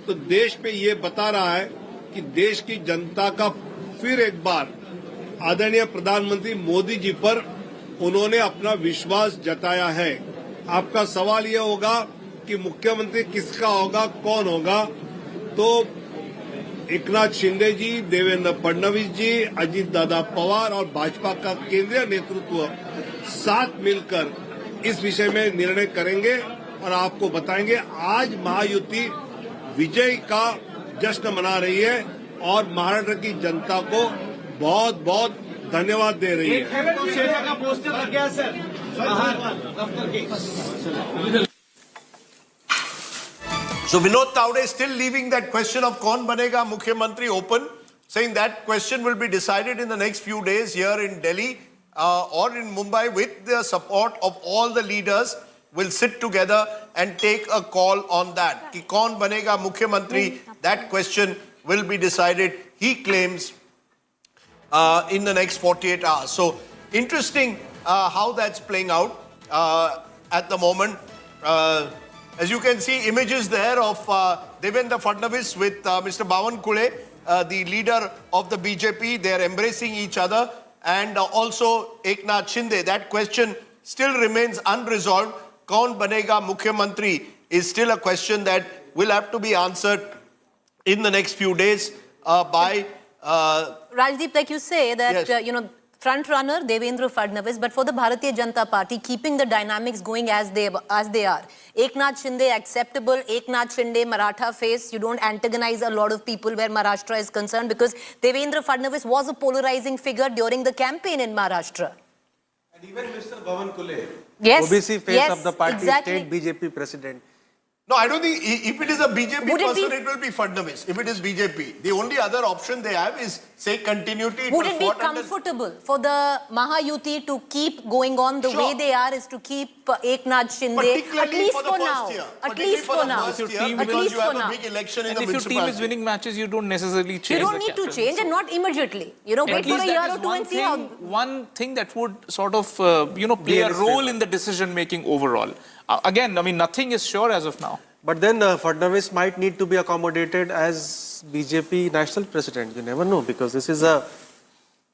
तो देश में ये बता रहा है कि देश की जनता का फिर एक बार आदरणीय प्रधानमंत्री मोदी जी पर उन्होंने अपना विश्वास जताया है. आपका सवाल ये होगा कि मुख्यमंत्री किसका होगा, कौन होगा, तो एकनाथ शिंदे जी, देवेंद्र फडणवीस जी, अजित दादा पवार और भाजपा का केंद्रीय नेतृत्व साथ मिलकर इस विषय में निर्णय करेंगे और आपको बताएंगे. आज महायुति विजय का जश्न मना रही है और महाराष्ट्र की जनता को बहुत बहुत धन्यवाद दे रही है. So Vinod Taude is still leaving that question of kaun banega Mukhyamantri open, saying that question will be decided in the next few days here in Delhi or in Mumbai with the support of all the leaders. Will sit together and take a call on that. Ki kaun banega Mukhyamantri, that question will be decided, he claims, in the next 48 hours. So interesting how that's playing out at the moment. As you can see, images there of Devendra Fadnavis with Mr. Bawankule, the leader of the BJP. They are embracing each other. And also Eknath Shinde. That question still remains unresolved. Kaun banega Mukhyamantri is still a question that will have to be answered in the next few days by... Rajdeep, like you say, that, yes. Front runner Devendra Fadnavis, but for the Bharatiya Janata Party, keeping the dynamics going as they are. Eknath Shinde acceptable, Eknath Shinde Maratha face, you don't antagonize a lot of people where Maharashtra is concerned, because Devendra Fadnavis was a polarizing figure during the campaign in Maharashtra. And even Mr. Bhavan Kule, Yes, OBC face yes, of the party, exactly. state BJP president. No, I don't think, if it is a BJP Would it person, be- it will be Fadnavis. If it is BJP, the only other option they have is, say, continuity. Would was it be fought under- comfortable for the Mahayuti to keep going on the way they are, is to keep Eknath Shinde, Particularly at least for the for first now? year. At Particularly least for for the now. first year, At because least you have for a now. big election in And the if your team is municipality. winning matches, you don't necessarily change You don't the need to captain. change, and not immediately. You know, At wait for least a that year is or two one and see how. One thing that would sort of, play a role in the decision making overall. Again, I mean, nothing is sure as of now. But then Fadnavis might need to be accommodated as BJP national president. You never know, because this is a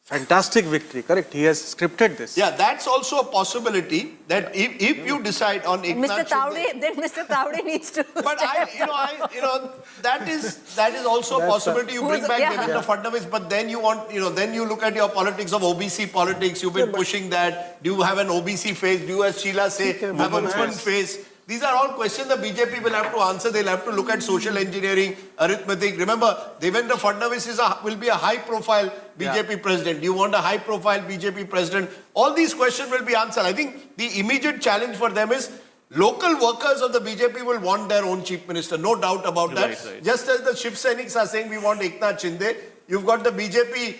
fantastic victory, correct? He has scripted this. Yeah, that's also a possibility that if you decide on Mr. Eknath Shinde, Taude, then Mr. Taude needs to. but that is also a possibility. You bring back Devendra Fadnavis, but then you want, then you look at your politics of OBC politics. You've been pushing that. Do you have an OBC face? Do you, as Sheila say, have a woman face? These are all questions the BJP will have to answer. They'll have to look at social engineering, arithmetic. Remember, Devendra Fadnavis will be a high-profile BJP president. Do you want a high-profile BJP president? All these questions will be answered. I think the immediate challenge for them is local workers of the BJP will want their own chief minister. No doubt about that. Right. Just as the Shiv Sainiks are saying we want Eknath Shinde, you've got the BJP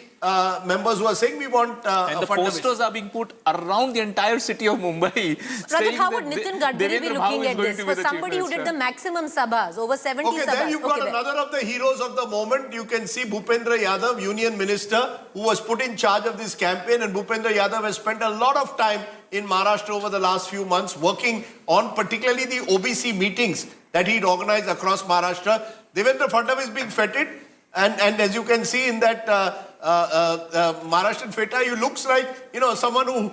members who are saying we want And the Fadnavis. posters are being put around the entire city of Mumbai. Rajat, how would Nitin Gadkari be looking at this? For somebody who did the maximum sabhas, over 70 Okay, sabhas. then you've got another of the heroes of the moment. You can see Bhupendra Yadav, Union Minister, who was put in charge of this campaign. And Bhupendra Yadav has spent a lot of time in Maharashtra over the last few months working on particularly the OBC meetings that he'd organized across Maharashtra. Devendra Fadnavis being feted. And as you can see in that Maharashtrian feta, he looks like, someone who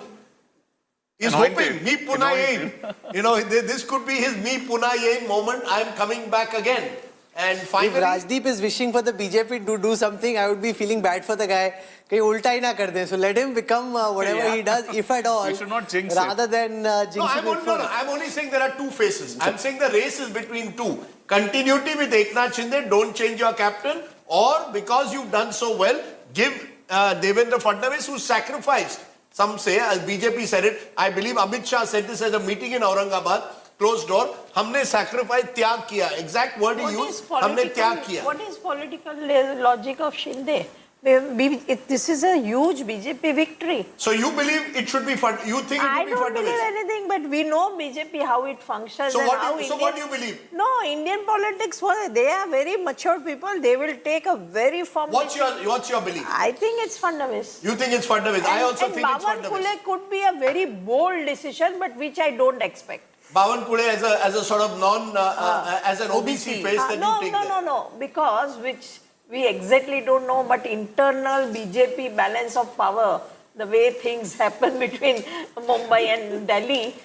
is hoping, me puna yein. This could be his me puna yein moment. I'm coming back again. And finally, if Rajdeep is wishing for the BJP to do something, I would be feeling bad for the guy. Kahin ulta hi na kar de. So let him become whatever he does, if at all. You should not jinx rather than jinx I'm only saying there are two faces. I'm saying the race is between two. Continuity with Eknath Shinde, don't change your captain. Or because you've done so well, give Devendra Fadnavis, who sacrificed. Some say, as BJP said it, I believe Amit Shah said this at a meeting in Aurangabad, closed door, हमने sacrifice त्याग किया. Exact word he used, हमने त्याग किया. What is political logic of Shinde? This is a huge BJP victory. So you believe it should be you think it I should be don't believe Fadnavis? anything, but we know BJP how it functions. So and what how what do you believe? No, Indian politics, they are very mature people. They will take a very firm. What's your belief? I think it's Fadnavis. You think it's Fadnavis? I also think it's Bhavan Fadnavis. Kule could be a very bold decision, but which I don't expect. Bhavan Kule as a sort of as an OBC face that you take there. No, because which we exactly don't know, but internal BJP balance of power, the way things happen between Mumbai and Delhi,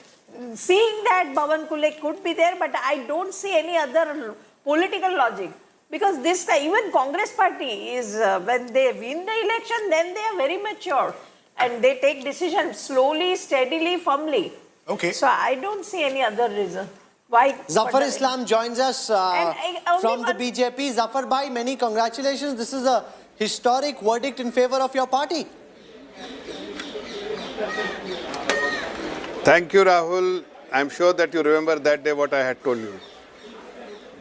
seeing that Bhavan Kule could be there, but I don't see any other political logic. Because this time, even Congress party is, when they win the election, then they are very mature. And they take decisions slowly, steadily, firmly. Okay. So I don't see any other reason. Why? Zafar Islam joins us from the BJP. Zafar bhai, many congratulations. This is a historic verdict in favor of your party. Thank you, Rahul. I'm sure that you remember that day what I had told you.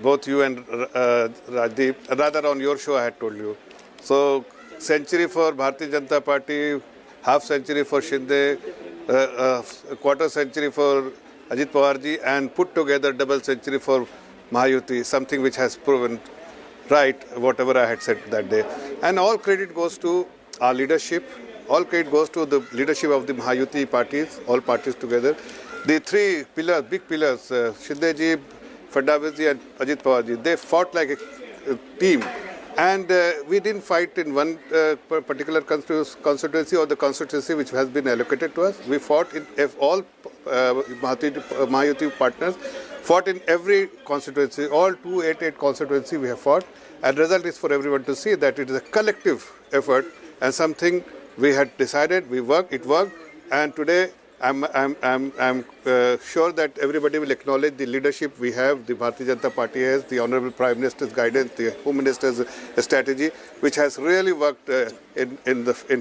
Both you and Rajdeep, rather on your show I had told you. So, century for Bharatiya Janata Party, half century for Shinde, quarter century for Ajit Pawar ji, and put together double century for Mahayuti, something which has proven right, whatever I had said that day. And all credit goes to our leadership, all credit goes to the leadership of the Mahayuti parties, all parties together. The three pillars, big pillars, Shinde ji, Fadnavis ji and Ajit Pawar ji, they fought like a team. And we didn't fight in one particular constituency or the constituency which has been allocated to us. We fought in all Mahayuti partners, fought in every constituency, all 288 constituency we have fought. And the result is for everyone to see that it is a collective effort and something we had decided, it worked. And today I'm sure that everybody will acknowledge the leadership we have, the Bharatiya Janata Party has, the Honorable Prime Minister's guidance, the Home Minister's strategy, which has really worked in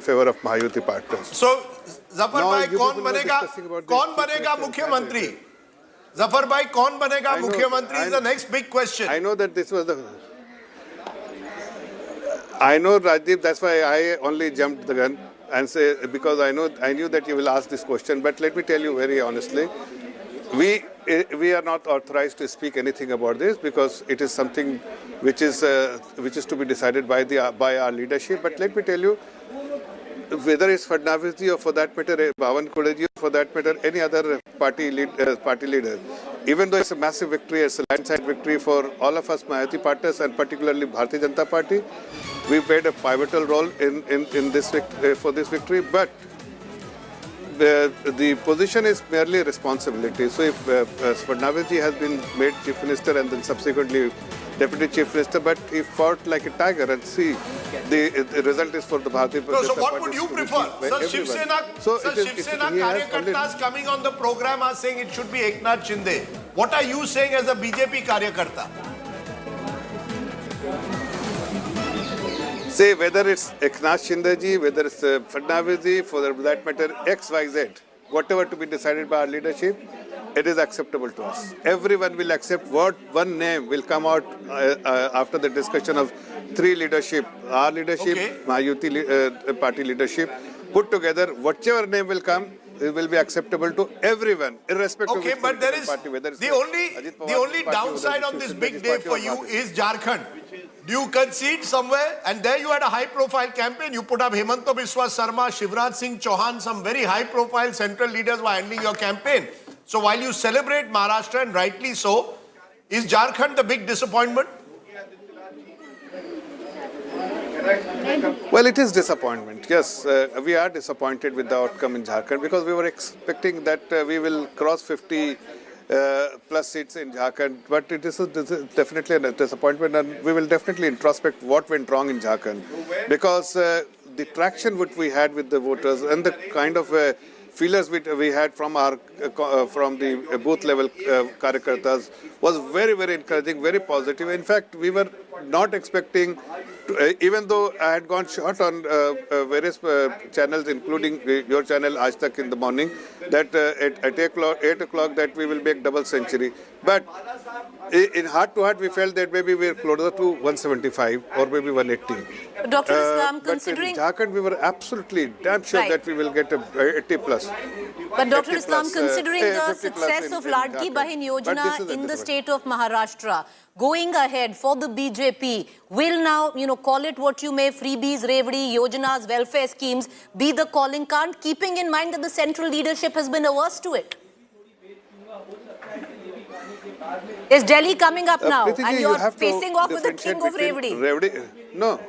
favor of Mahayuti partners. So, Zafar bhai, कौन बनेगा मुख्यमंत्री? Zafar bhai, कौन बनेगा मुख्यमंत्री is the next big question. I know that this was the... I know, Rajdeep, that's why I only jumped the gun and say, because I knew that you will ask this question, but let me tell you very honestly, we are not authorized to speak anything about this because it is something which is to be decided by our leadership. But let me tell you, whether it's Fadnavis ji or for that matter Bhavan Kode ji or for that matter any other party leader, even though it's a massive victory, it's a landslide victory for all of us Mahayuti partners and particularly Bharatiya Janata Party, we played a pivotal role in this for this victory. But the position is merely responsibility. So if Fadnavis ji has been made Chief Minister and then subsequently Deputy Chief Minister, but he fought like a tiger, and see, the result is for the Bharatiya Janata Party. So what would you prefer? Sir, Shiv Sena Karyakartas coming on the program are saying it should be Eknath Shinde. What are you saying as a BJP Karyakarta? Say whether it's Eknath Shinde ji, whether it's Fadnavis ji, for that matter XYZ, whatever to be decided by our leadership, it is acceptable to us. Everyone will accept what one name will come out after the discussion of three leadership, our leadership, Mahayuti party leadership, put together, whichever name will come, it will be acceptable to everyone, irrespective of but there is party, whether it's the only downside on this big day for you is Jharkhand. Do you concede somewhere? And there you had a high-profile campaign. You put up Hemanta Biswa Sarma, Shivraj Singh Chauhan, some very high-profile central leaders were handling your campaign. So while you celebrate Maharashtra, and rightly so, is Jharkhand the big disappointment? Well, it is disappointment. Yes, we are disappointed with the outcome in Jharkhand because we were expecting that we will cross 50 plus seats in Jharkhand, but this is definitely a disappointment, and we will definitely introspect what went wrong in Jharkhand because the traction which we had with the voters and the kind of feelers we had from the booth level Karyakartas was very, very encouraging, very positive. In fact, we were not expecting, even though I had gone short on various channels, including your channel Aaj Tak in the morning, that at 8 o'clock that we will make double century. But in heart to heart, we felt that maybe we are closer to 175 or maybe 180. Dr. Islam, considering... But in Jharkhand, we were absolutely damn sure that we will get a 80 plus. But Dr. Islam, considering the success of Ladki Bahin Yojana in the state of Maharashtra, going ahead for the BJP, will now, call it what you may, freebies, Revdi, Yojanas, welfare schemes, be the calling card, keeping in mind that the central leadership has been averse to it? Is Delhi coming up now and you're facing off with the king of Revdi? No.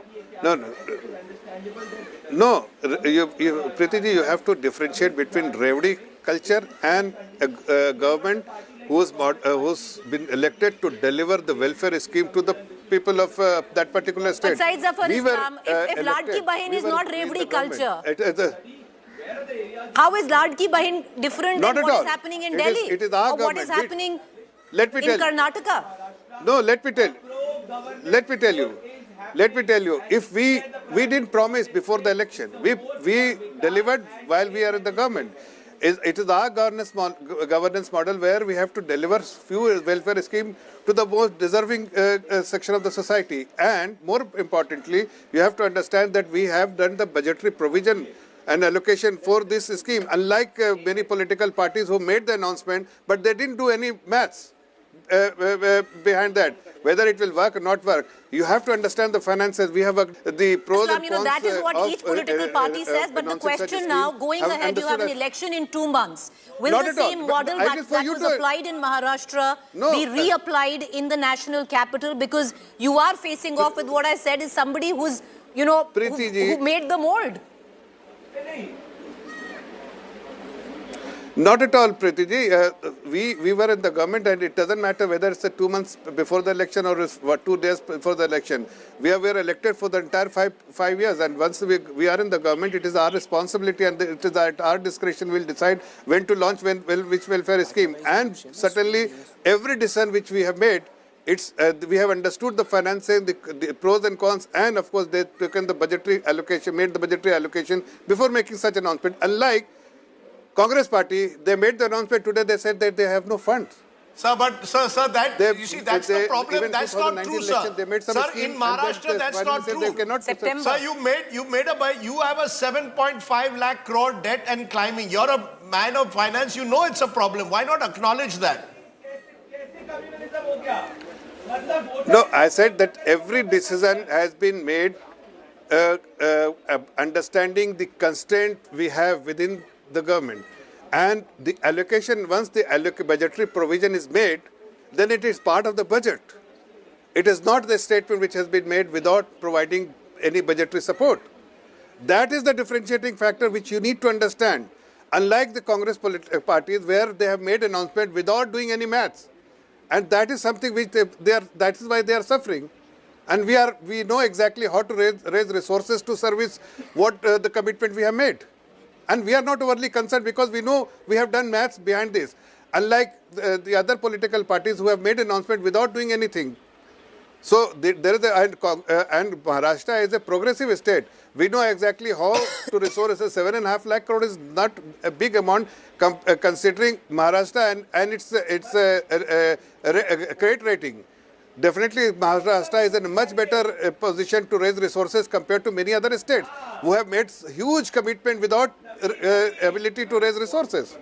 Priti ji, you have to differentiate between Revdi culture and a government who's been elected to deliver the welfare scheme to the people of that particular state. But Said Zafar Islam, if Ladki Bahin is not Revdi culture, how is Ladki Bahin different than what is happening in Delhi? It is our or what is happening in Karnataka? No, let me tell you. If we didn't promise before the election, we delivered while we are in the government. It is our governance model where we have to deliver few welfare schemes to the most deserving section of the society. And more importantly, you have to understand that we have done the budgetary provision and allocation for this scheme, unlike many political parties who made the announcement, but they didn't do any maths behind that. Whether it will work or not work, you have to understand the finances. We have the pros Islam, and cons. That is what each political party says, but the question now, going ahead, you have an election in 2 months. Will the same model that was applied in Maharashtra be reapplied in the national capital? Because you are facing off with what I said is somebody who's, who made the mold. Not at all, Preeti ji. We were in the government, and it doesn't matter whether it's 2 months before the election or it's 2 days before the election. We were elected for the entire five years, and once we are in the government, it is our responsibility, and it is at our discretion. We'll decide when to launch which welfare scheme. And certainly, every decision which we have made, we have understood the financing, the pros and cons, and of course they've taken the budgetary allocation, made the budgetary allocation before making such announcement. Unlike Congress party, they made the announcement today, they said that they have no funds. Sir, but sir, you see, that's the problem. That's not true, sir. Sir, in Maharashtra, that's not true. Sir, you have a 7.5 lakh crore debt and climbing. You're a man of finance. You know it's a problem. Why not acknowledge that? No, I said that every decision has been made understanding the constraint we have within the government. And the allocation, once the budgetary provision is made, then it is part of the budget. It is not the statement which has been made without providing any budgetary support. That is the differentiating factor which you need to understand. Unlike the Congress parties where they have made announcement without doing any maths. And that is something which that is why they are suffering. And we know exactly how to raise resources to service what the commitment we have made. And we are not overly concerned because we know we have done maths behind this. Unlike the other political parties who have made announcement without doing anything. So there is and Maharashtra is a progressive state. We know exactly how to resource 7.5 lakh crore is not a big amount considering Maharashtra and its credit rating. Definitely, Maharashtra is in a much better position to raise resources compared to many other states who have made huge commitment without ability to raise resources.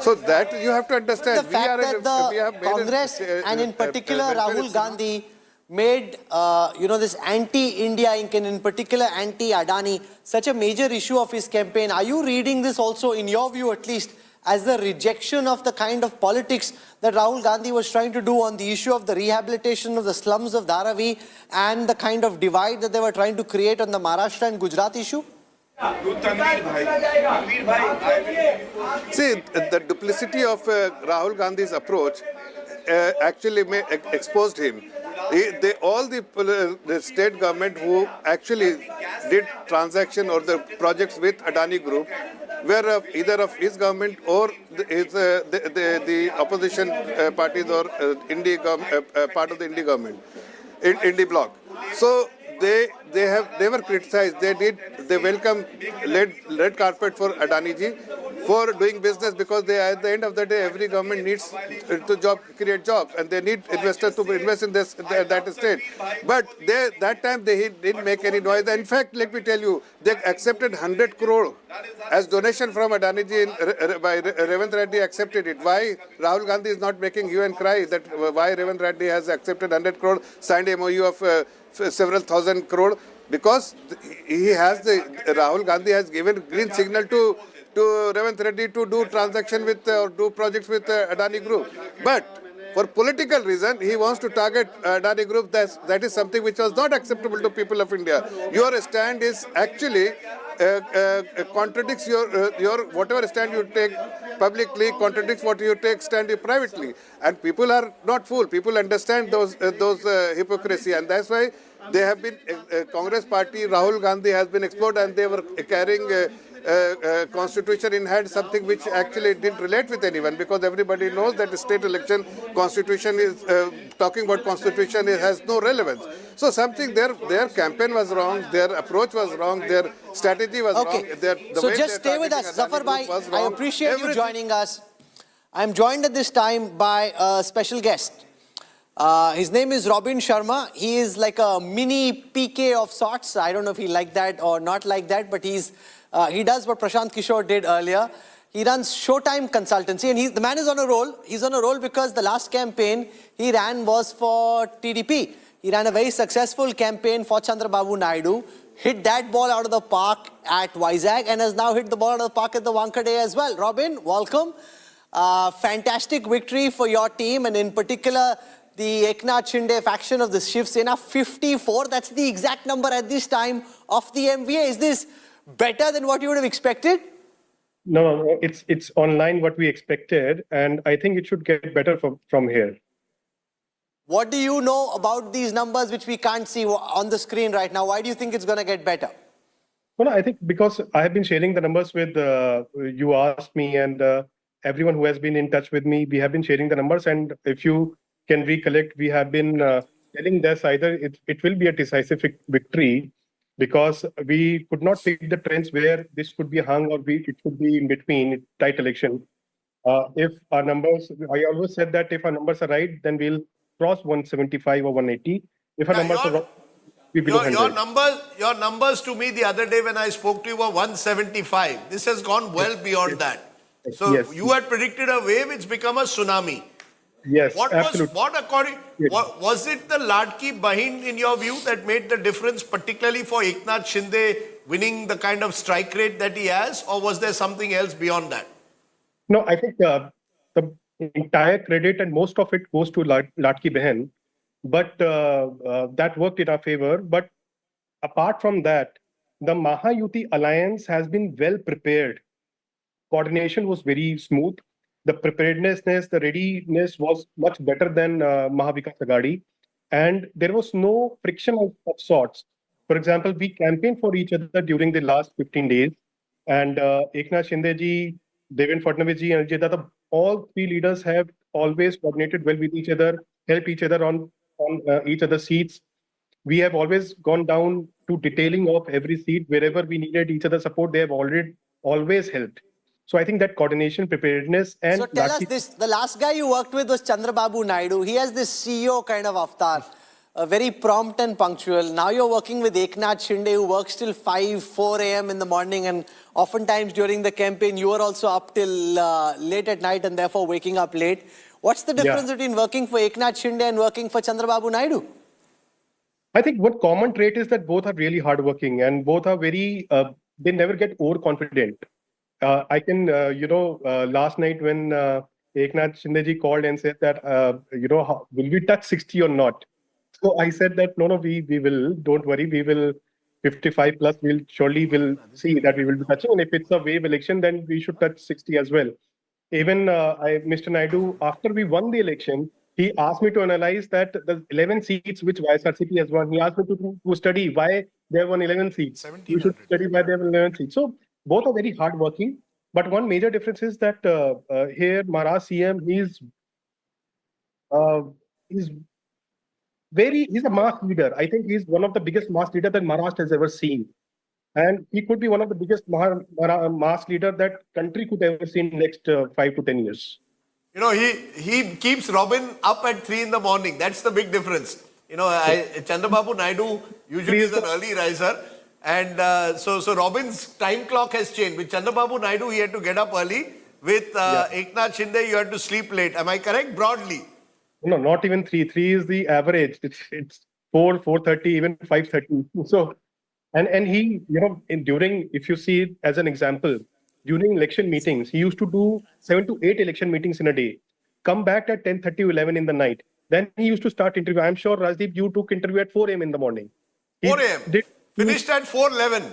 So that you have to understand. The fact that the Congress and in particular Rahul Gandhi made this anti-India ink and in particular anti-Adani such a major issue of his campaign. Are you reading this also, in your view at least, as the rejection of the kind of politics that Rahul Gandhi was trying to do on the issue of the rehabilitation of the slums of Dharavi and the kind of divide that they were trying to create on the Maharashtra and Gujarat issue? See, the duplicity of Rahul Gandhi's approach actually exposed him. All the state government who actually did transaction or the projects with Adani Group were either of his government or the opposition parties or part of the Indie government, Indie bloc. So they were criticized. They welcomed red carpet for Adani ji for doing business because at the end of the day every government needs to create jobs and they need investors to invest in that state. But that time they didn't make any noise. In fact, let me tell you, they accepted 100 crore as donation from Adani ji by Revanth Reddy accepted it. Why Rahul Gandhi is not making hue and cry that why Revanth Reddy has accepted 100 crore, signed MOU of several thousand crore? Because Rahul Gandhi has given green signal to Revanth Reddy to do transaction with or do projects with Adani Group. But for political reason, he wants to target Adani Group. That is something which was not acceptable to people of India. Your stand is actually contradicts your whatever stand you take publicly contradicts what you stand privately. And people are not fooled. People understand those hypocrisy, and that's why they have been Congress party. Rahul Gandhi has been explored, and they were carrying constitution in hand, something which actually didn't relate with anyone, because everybody knows that the state election constitution is talking about constitution has no relevance. So something their campaign was wrong, their approach was wrong, their strategy was wrong. So just stay with us, Zafar Bhai. I appreciate you joining us. I'm joined at this time by a special guest. His name is Robin Sharma. He is like a mini PK of sorts. I don't know if he like that or not like that, but he does what Prashant Kishore did earlier. He runs Showtime Consultancy, and the man is on a roll. He's on a roll because the last campaign he ran was for TDP. He ran a very successful campaign for Chandrababu Naidu, hit that ball out of the park at Vizag, and has now hit the ball out of the park at the Wankhede as well. Robin, welcome. Fantastic victory for your team, and in particular, the Eknath Shinde faction of the Shiv Sena, 54. That's the exact number at this time of the MVA. Is this better than what you would have expected? No, it's online what we expected, and I think it should get better from here. What do you know about these numbers which we can't see on the screen right now? Why do you think it's going to get better? Well, I think because I have been sharing the numbers with you asked me and everyone who has been in touch with me, we have been sharing the numbers, and if you can recollect, we have been telling this either it will be a decisive victory because we could not pick the trends where this could be hung or it could be in between tight election. If our numbers, I always said that if our numbers are right, then we'll cross 175 or 180. If our numbers are wrong, we'll be below 100. Your numbers to me the other day when I spoke to you were 175. This has gone well beyond that. So Yes. you had predicted a wave, it's become a tsunami. Yes, What absolutely. was it the Ladki Bahin in your view that made the difference, particularly for Eknath Shinde winning the kind of strike rate that he has, or was there something else beyond that? No, I think the entire credit and most of it goes to Ladki Bahin, but that worked in our favor. But apart from that, the Mahayuti alliance has been well prepared. Coordination was very smooth. The preparedness, the readiness was much better than Mahavikas Aghadi, and there was no friction of sorts. For example, we campaigned for each other during the last 15 days, and Eknath Shinde ji, Devendra Fadnavis ji, and Ajit Dada, all three leaders have always coordinated well with each other, helped each other on each other's seats. We have always gone down to detailing of every seat. Wherever we needed each other's support, they have always helped. So I think that coordination, preparedness, and So tell us this, the last guy you worked with was Chandrababu Naidu. He has this CEO kind of avatar, very prompt and punctual. Now you're working with Eknath Shinde, who works till 4 a.m. in the morning, and oftentimes during the campaign, you are also up till late at night and therefore waking up late. What's the difference between working for Eknath Shinde and working for Chandrababu Naidu? I think what common trait is that both are really hardworking and both are very, they never get overconfident. I can, last night when Eknath Shinde ji called and said that, will we touch 60 or not? So I said that, no, we will, don't worry, we will 55 plus, we'll see that we will be touching. And if it's a wave election, then we should touch 60 as well. Even Mr. Naidu, after we won the election, he asked me to analyze that the 11 seats which YSRCP has won. He asked me to study why they have won 11 seats. You should study why they have 11 seats. So both are very hardworking. But one major difference is that here, Maharashtra CM, he's a mass leader. I think he's one of the biggest mass leader that Maharashtra has ever seen. And he could be one of the biggest mass leader that country could ever see in next 5 to 10 years. You know, he keeps Robin up at 3 in the morning. That's the big difference. You know, Chandrababu Naidu usually is an early riser. And so Robin's time clock has changed. With Chandrababu Naidu, he had to get up early. With Eknath Shinde, you had to sleep late. Am I correct? Broadly. No, not even 3. 3 is the average. It's 4, 4:30, even 5:30. So, and he, during, if you see it as an example, during election meetings, he used to do 7 to 8 election meetings in a day. Come back at 10:30 to 11 in the night. Then he used to start interview. I'm sure, Rajdeep, you took interview at 4 a.m. in the morning. 4 a.m. Finished at 4:11.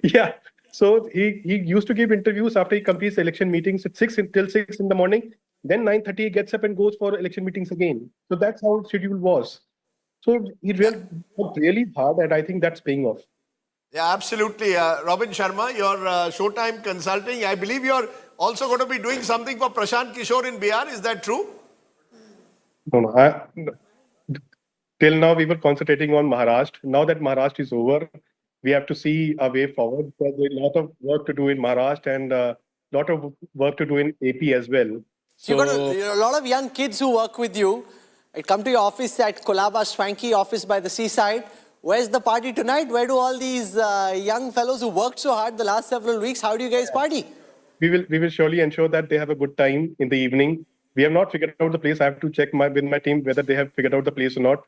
Yeah. So he used to give interviews after he completes election meetings at 6 until 6 in the morning. Then 9:30 he gets up and goes for election meetings again. So that's how his schedule was. So he worked really hard, and I think that's paying off. Yeah, absolutely. Robin Sharma, your Showtime Consulting. I believe you're also going to be doing something for Prashant Kishore in Bihar. Is that true? No. Till now, we were concentrating on Maharashtra. Now that Maharashtra is over, we have to see a way forward. There's a lot of work to do in Maharashtra and a lot of work to do in AP as well. So you've got a lot of young kids who work with you. I come to your office at Kolaba, swanky office by the seaside. Where's the party tonight? Where do all these young fellows who worked so hard the last several weeks, how do you guys party? We will surely ensure that they have a good time in the evening. We have not figured out the place. I have to check with my team whether they have figured out the place or not.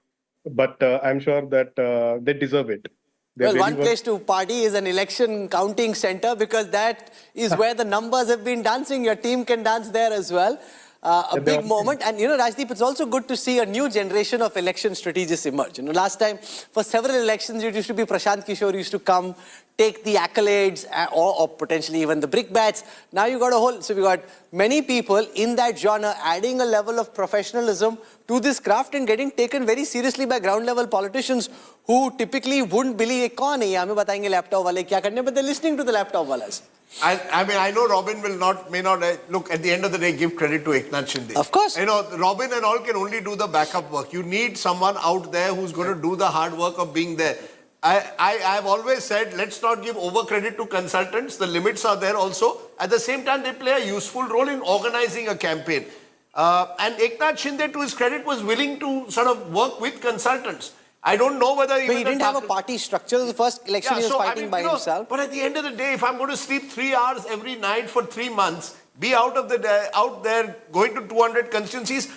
But I'm sure that they deserve it. Well, one place to party is an election counting center because that is where the numbers have been dancing. Your team can dance there as well. a big moment. And, Rajdeep, it's also good to see a new generation of election strategists emerge. Last time, for several elections, it used to be Prashant Kishore used to come, take the accolades, or potentially even the brickbats. Now you got a whole, so we got many people in that genre adding a level of professionalism to this craft and getting taken very seriously by ground level politicians who typically wouldn't believe, kaun hai, hame batayenge laptop wale kya karne, but they're listening to the laptop walas. I know Robin may not, look, at the end of the day, give credit to Eknath Shinde. Of course. Robin and all can only do the backup work. You need someone out there who's going to do the hard work of being there. I've always said, let's not give over credit to consultants. The limits are there also. At the same time, they play a useful role in organizing a campaign. And Eknath Shinde, to his credit, was willing to sort of work with consultants. I don't know whether... But he didn't have a party structure. The first election he was fighting by himself. But at the end of the day, if I'm going to sleep 3 hours every night for 3 months, be out there going to 200 constituencies,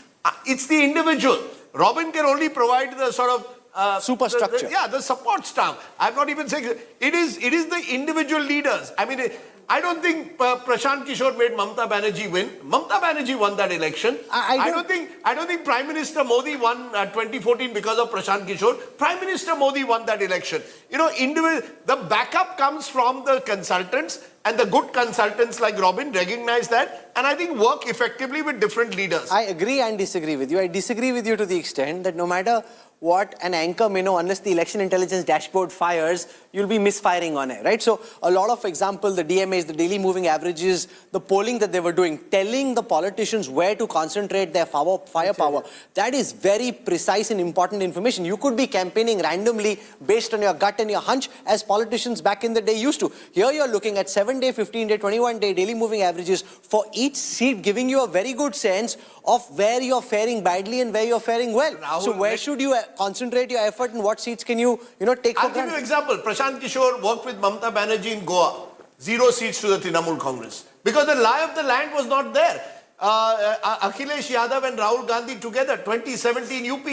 it's the individual. Robin can only provide the sort of... superstructure. The support staff. I'm not even saying... It is the individual leaders. I mean... I don't think Prashant Kishore made Mamata Banerjee win. Mamata Banerjee won that election. I don't think Prime Minister Modi won 2014 because of Prashant Kishore. Prime Minister Modi won that election. The backup comes from the consultants, and the good consultants like Robin recognize that, and I think work effectively with different leaders. I agree and disagree with you. I disagree with you to the extent that no matter what an anchor may know, unless the election intelligence dashboard fires, you'll be misfiring on it, right? So a lot of example, the DMAs, the daily moving averages, the polling that they were doing, telling the politicians where to concentrate their firepower, that is very precise and important information. You could be campaigning randomly based on your gut and your hunch, as politicians back in the day used to. Here you're looking at 7-day, 15-day, 21-day daily moving averages for each seat, giving you a very good sense of where you're faring badly and where you're faring well. Rahul, so where should you concentrate your effort and what seats can you, take for granted? I'll give you an example. Prashant Kishore worked with Mamata Banerjee in Goa. 0 seats to the Trinamool Congress. Because the lie of the land was not there. Akhilesh Yadav and Rahul Gandhi together, 2017 UP.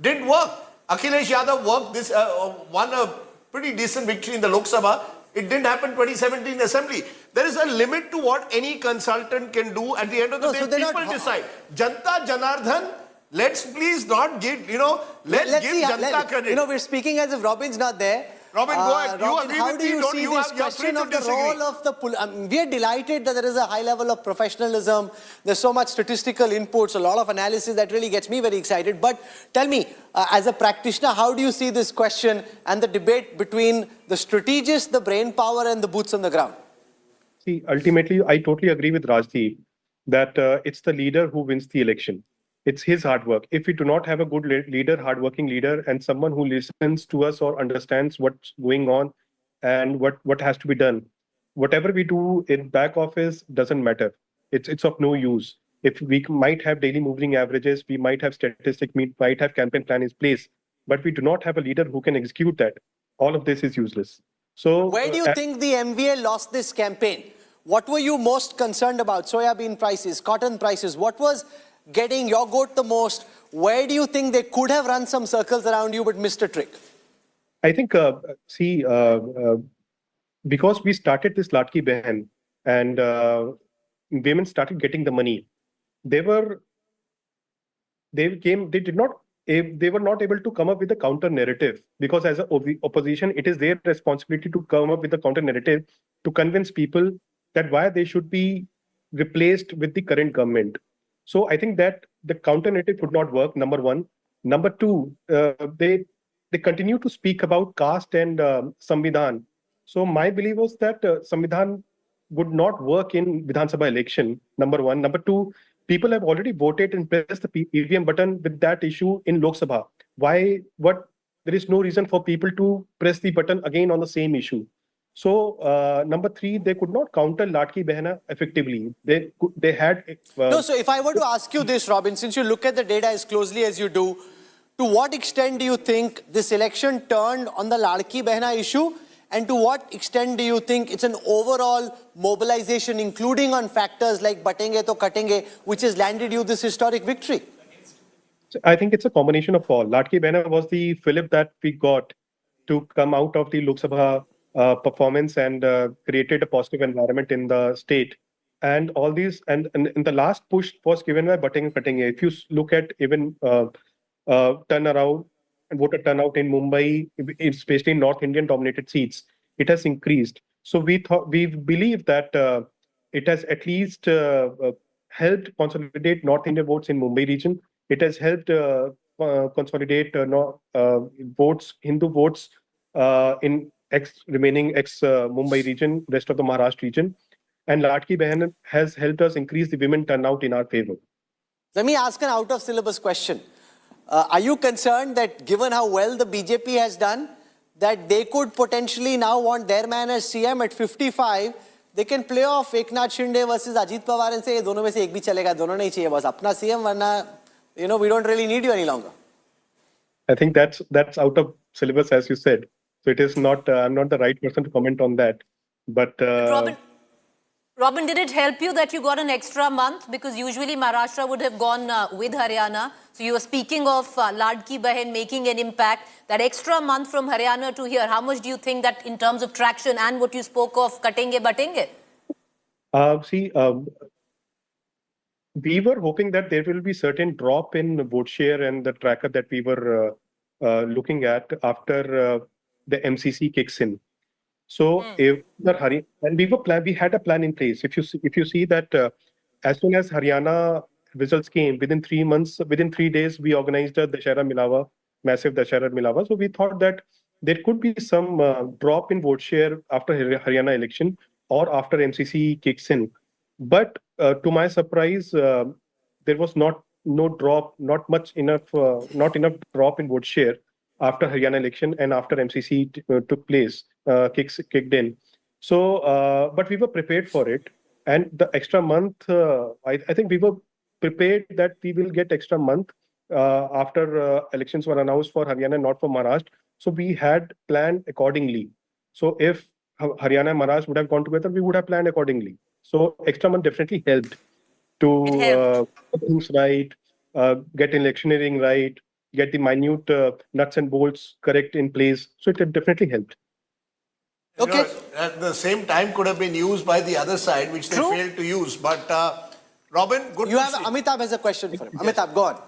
Didn't work. Akhilesh Yadav won a pretty decent victory in the Lok Sabha. It didn't happen 2017 Assembly. There is a limit to what any consultant can do. At the end of the day, people decide. Janta Janardhan, let's please not give, let's give Janta credit. We're speaking as if Robin's not there. Robin, go ahead. Robin, how do you see this question of the role of the... we are delighted that there is a high level of professionalism. There's so much statistical inputs, a lot of analysis that really gets me very excited. But tell me, as a practitioner, how do you see this question and the debate between the strategists, the brain power and the boots on the ground? See, ultimately, I totally agree with Rajdeep that it's the leader who wins the election. It's his hard work. If we do not have a good leader, hardworking leader, and someone who listens to us or understands what's going on and what has to be done, whatever we do in back office doesn't matter. It's of no use. If we might have daily moving averages, we might have statistics, we might have campaign plan in place, but we do not have a leader who can execute that. All of this is useless. So where do you think the MVA lost this campaign? What were you most concerned about? Soybean prices, cotton prices. What was getting your goat the most? Where do you think they could have run some circles around you but missed a trick? I think, because we started this Latki Behan and women started getting the money, they were not able to come up with a counter narrative, because as an opposition, it is their responsibility to come up with a counter narrative to convince people that why they should be replaced with the current government. So I think that the counter narrative would not work, number one. Number two, they continue to speak about caste and Samvidhan. So my belief was that Samvidhan would not work in Vidhan Sabha election, number one. Number two, people have already voted and pressed the EVM button with that issue in Lok Sabha. There is no reason for people to press the button again on the same issue. So number three, they could not counter Latki Behna effectively. They had... No, so if I were to ask you this, Robin, since you look at the data as closely as you do, to what extent do you think this election turned on the Latki Behna issue? And to what extent do you think it's an overall mobilization, including on factors like Batenge to Katenge, which has landed you this historic victory? I think it's a combination of all. Latki Behna was the fillip that we got to come out of the Lok Sabha performance and created a positive environment in the state. and all these, and the last push was given by Batting and Cutting. If you look at even turnaround and voter turnout in Mumbai, especially in North Indian dominated seats, it has increased. So we believe that it has at least helped consolidate North Indian votes in Mumbai region. It has helped consolidate votes, Hindu votes in remaining Mumbai region, rest of the Maharashtra region. And Ladki Behan has helped us increase the women turnout in our favor. Let me ask an out-of-syllabus question. Are you concerned that given how well the BJP has done, that they could potentially now want their man as CM at 55, they can play off Eknath Shinde versus Ajit Pawar and say, dono mein se ek bhi chalega, dono nahi chahiye, bas apna CM, varna, we don't really need you any longer. I think that's out of syllabus, as you said. So it is not, I'm not the right person to comment on that. But Robin, did it help you that you got an extra month? Because usually Maharashtra would have gone with Haryana. So you were speaking of Ladki Bahen making an impact. That extra month from Haryana to here, how much do you think that in terms of traction and what you spoke of, Katenge Batenge? We were hoping that there will be certain drop in vote share and the tracker that we were looking at after the MCC kicks in. So if and we had a plan in place. If you see that as soon as Haryana results came, within 3 months, within 3 days, we organized a Dashera Milawa, massive Dashera Milawa. So we thought that there could be some drop in vote share after Haryana election or after MCC kicks in. But to my surprise, there was not enough drop in vote share after Haryana election and after MCC took place, kicked in. So, but we were prepared for it. And the extra month, I think we were prepared that we will get extra month after elections were announced for Haryana, not for Maharashtra. So we had planned accordingly. So if Haryana and Maharashtra would have gone together, we would have planned accordingly. So extra month definitely helped to put things right, get electioneering right, get the minute nuts and bolts correct in place. So it definitely helped. Okay. At the same time could have been used by the other side, which they failed to use. But Robin, good You have Amitabh has a question for him. Amitabh, go on.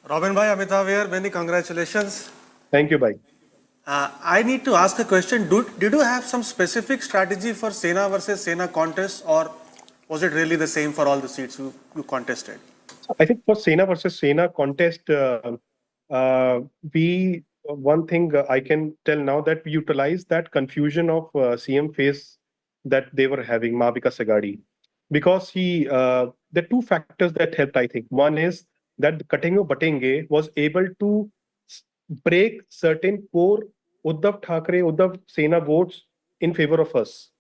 Robin bhai, Amitabh here. Many congratulations. Thank you, bhai. I need to ask a question. Did you have some specific strategy for Sena versus Sena contest, or was it really the same for all the seats you contested? I think for Sena versus Sena contest, one thing I can tell now that we utilized that confusion of CM face that they were having, Maharashtra Agadi, because there are two factors that helped, I think. One is that Katenge Batenge was able to break certain core Uddhav Thackeray, Uddhav Sena votes in favor of us.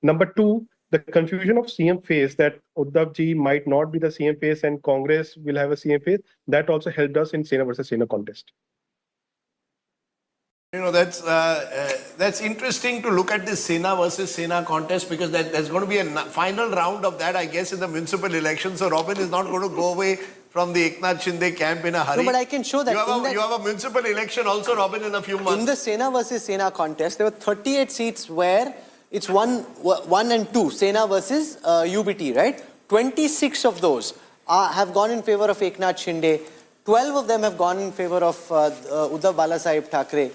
Number two, the confusion of CM face that Uddhav ji might not be the CM face and Congress will have a CM face, that also helped us in Sena versus Sena contest. That's interesting to look at this Sena versus Sena contest, because there's going to be a final round of that, I guess, in the municipal election. So Robin is not going to go away from the Eknath Shinde camp in a hurry. No, but I can show that. You have a municipal election also, Robin, in a few months. In the Sena versus Sena contest, there were 38 seats where it's 1 and 2, Sena versus UBT, right? 26 of those have gone in favor of Eknath Shinde. 12 of them have gone in favor of Uddhav Balasaheb Thackeray.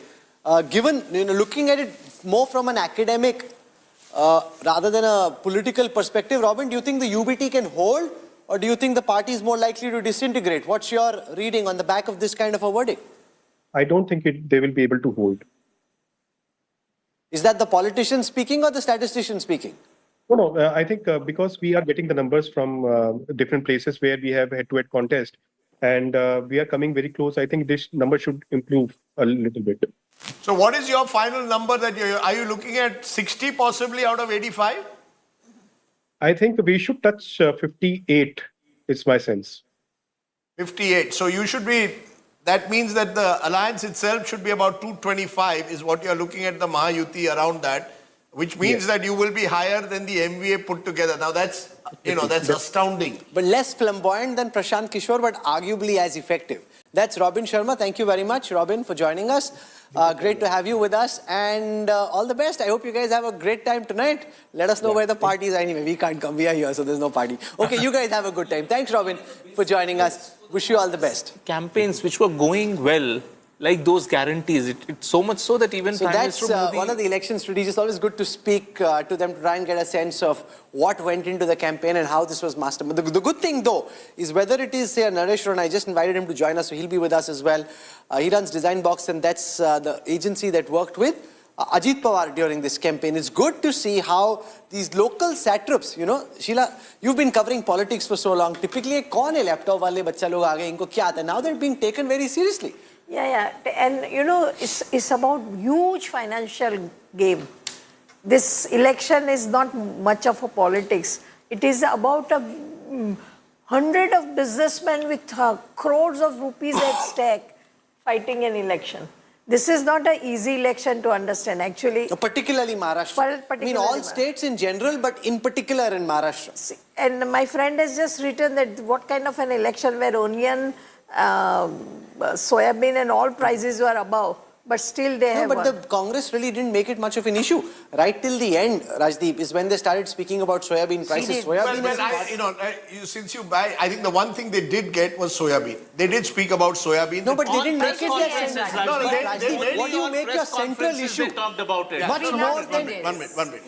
Given, looking at it more from an academic rather than a political perspective, Robin, do you think the UBT can hold, or do you think the party is more likely to disintegrate? What's your reading on the back of this kind of a verdict? I don't think they will be able to hold. Is that the politician speaking or the statistician speaking? No, I think because we are getting the numbers from different places where we have head-to-head contest, and we are coming very close. I think this number should improve a little bit. So what is your final number that are you looking at 60 possibly out of 85? I think we should touch 58, is my sense. 58. So you should be, that means that the alliance itself should be about 225 is what you're looking at, the Mahayuti around that, which means that you will be higher than the MVA put together. Now that's, that's astounding. But less flamboyant than Prashant Kishore, but arguably as effective. That's Robin Sharma. Thank you very much, Robin, for joining us. Great to have you with us, and all the best. I hope you guys have a great time tonight. Let us know where the party is. Anyway, we can't come. We are here, so there's no party. Okay, you guys have a good time. Thanks, Robin, for joining us. Wish you all the best. Campaigns which were going well, like those guarantees, it's so much so that even So Prime that's Minister Modi... one of the election strategies. Always good to speak to them to try and get a sense of what went into the campaign and how this was mastered. But the good thing, though, is whether it is, say, Naresh Rane, I just invited him to join us, so he'll be with us as well. He runs Design Box, and that's the agency that worked with Ajit Pawar during this campaign. It's good to see how these local satraps, you know, Sheila, you've been covering politics for so long. Typically, kaun hai laptop wale bachcha log aa gaye, inko kya aata? Now they're being taken very seriously. Yeah. And you know, it's about huge financial game. This election is not much of a politics. It is about 100 of businessmen with crores of rupees at stake fighting an election. This is not an easy election to understand, actually. Particularly Maharashtra. I mean, all states in general, but in particular in Maharashtra. See, and my friend has just written that what kind of an election where onion, soybean and all prices were above, but still they have but won. the Congress really didn't make it much of an issue. Right till the end, Rajdeep, is when they started speaking about soybean prices. I think the one thing they did get was soybean. They did speak about soybean. No, but they didn't make it their central. No, What do you make your central issue? They talked about it. Much more than... One minute.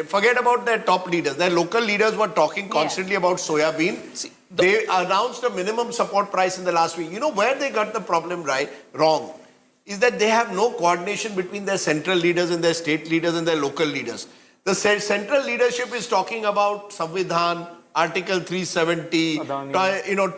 Forget about their top leaders. Their local leaders were talking constantly about soybean. They announced a minimum support price in the last week. You know where they got the problem wrong? Is that they have no coordination between their central leaders and their state leaders and their local leaders. The central leadership is talking about Samvidhan, Article 370,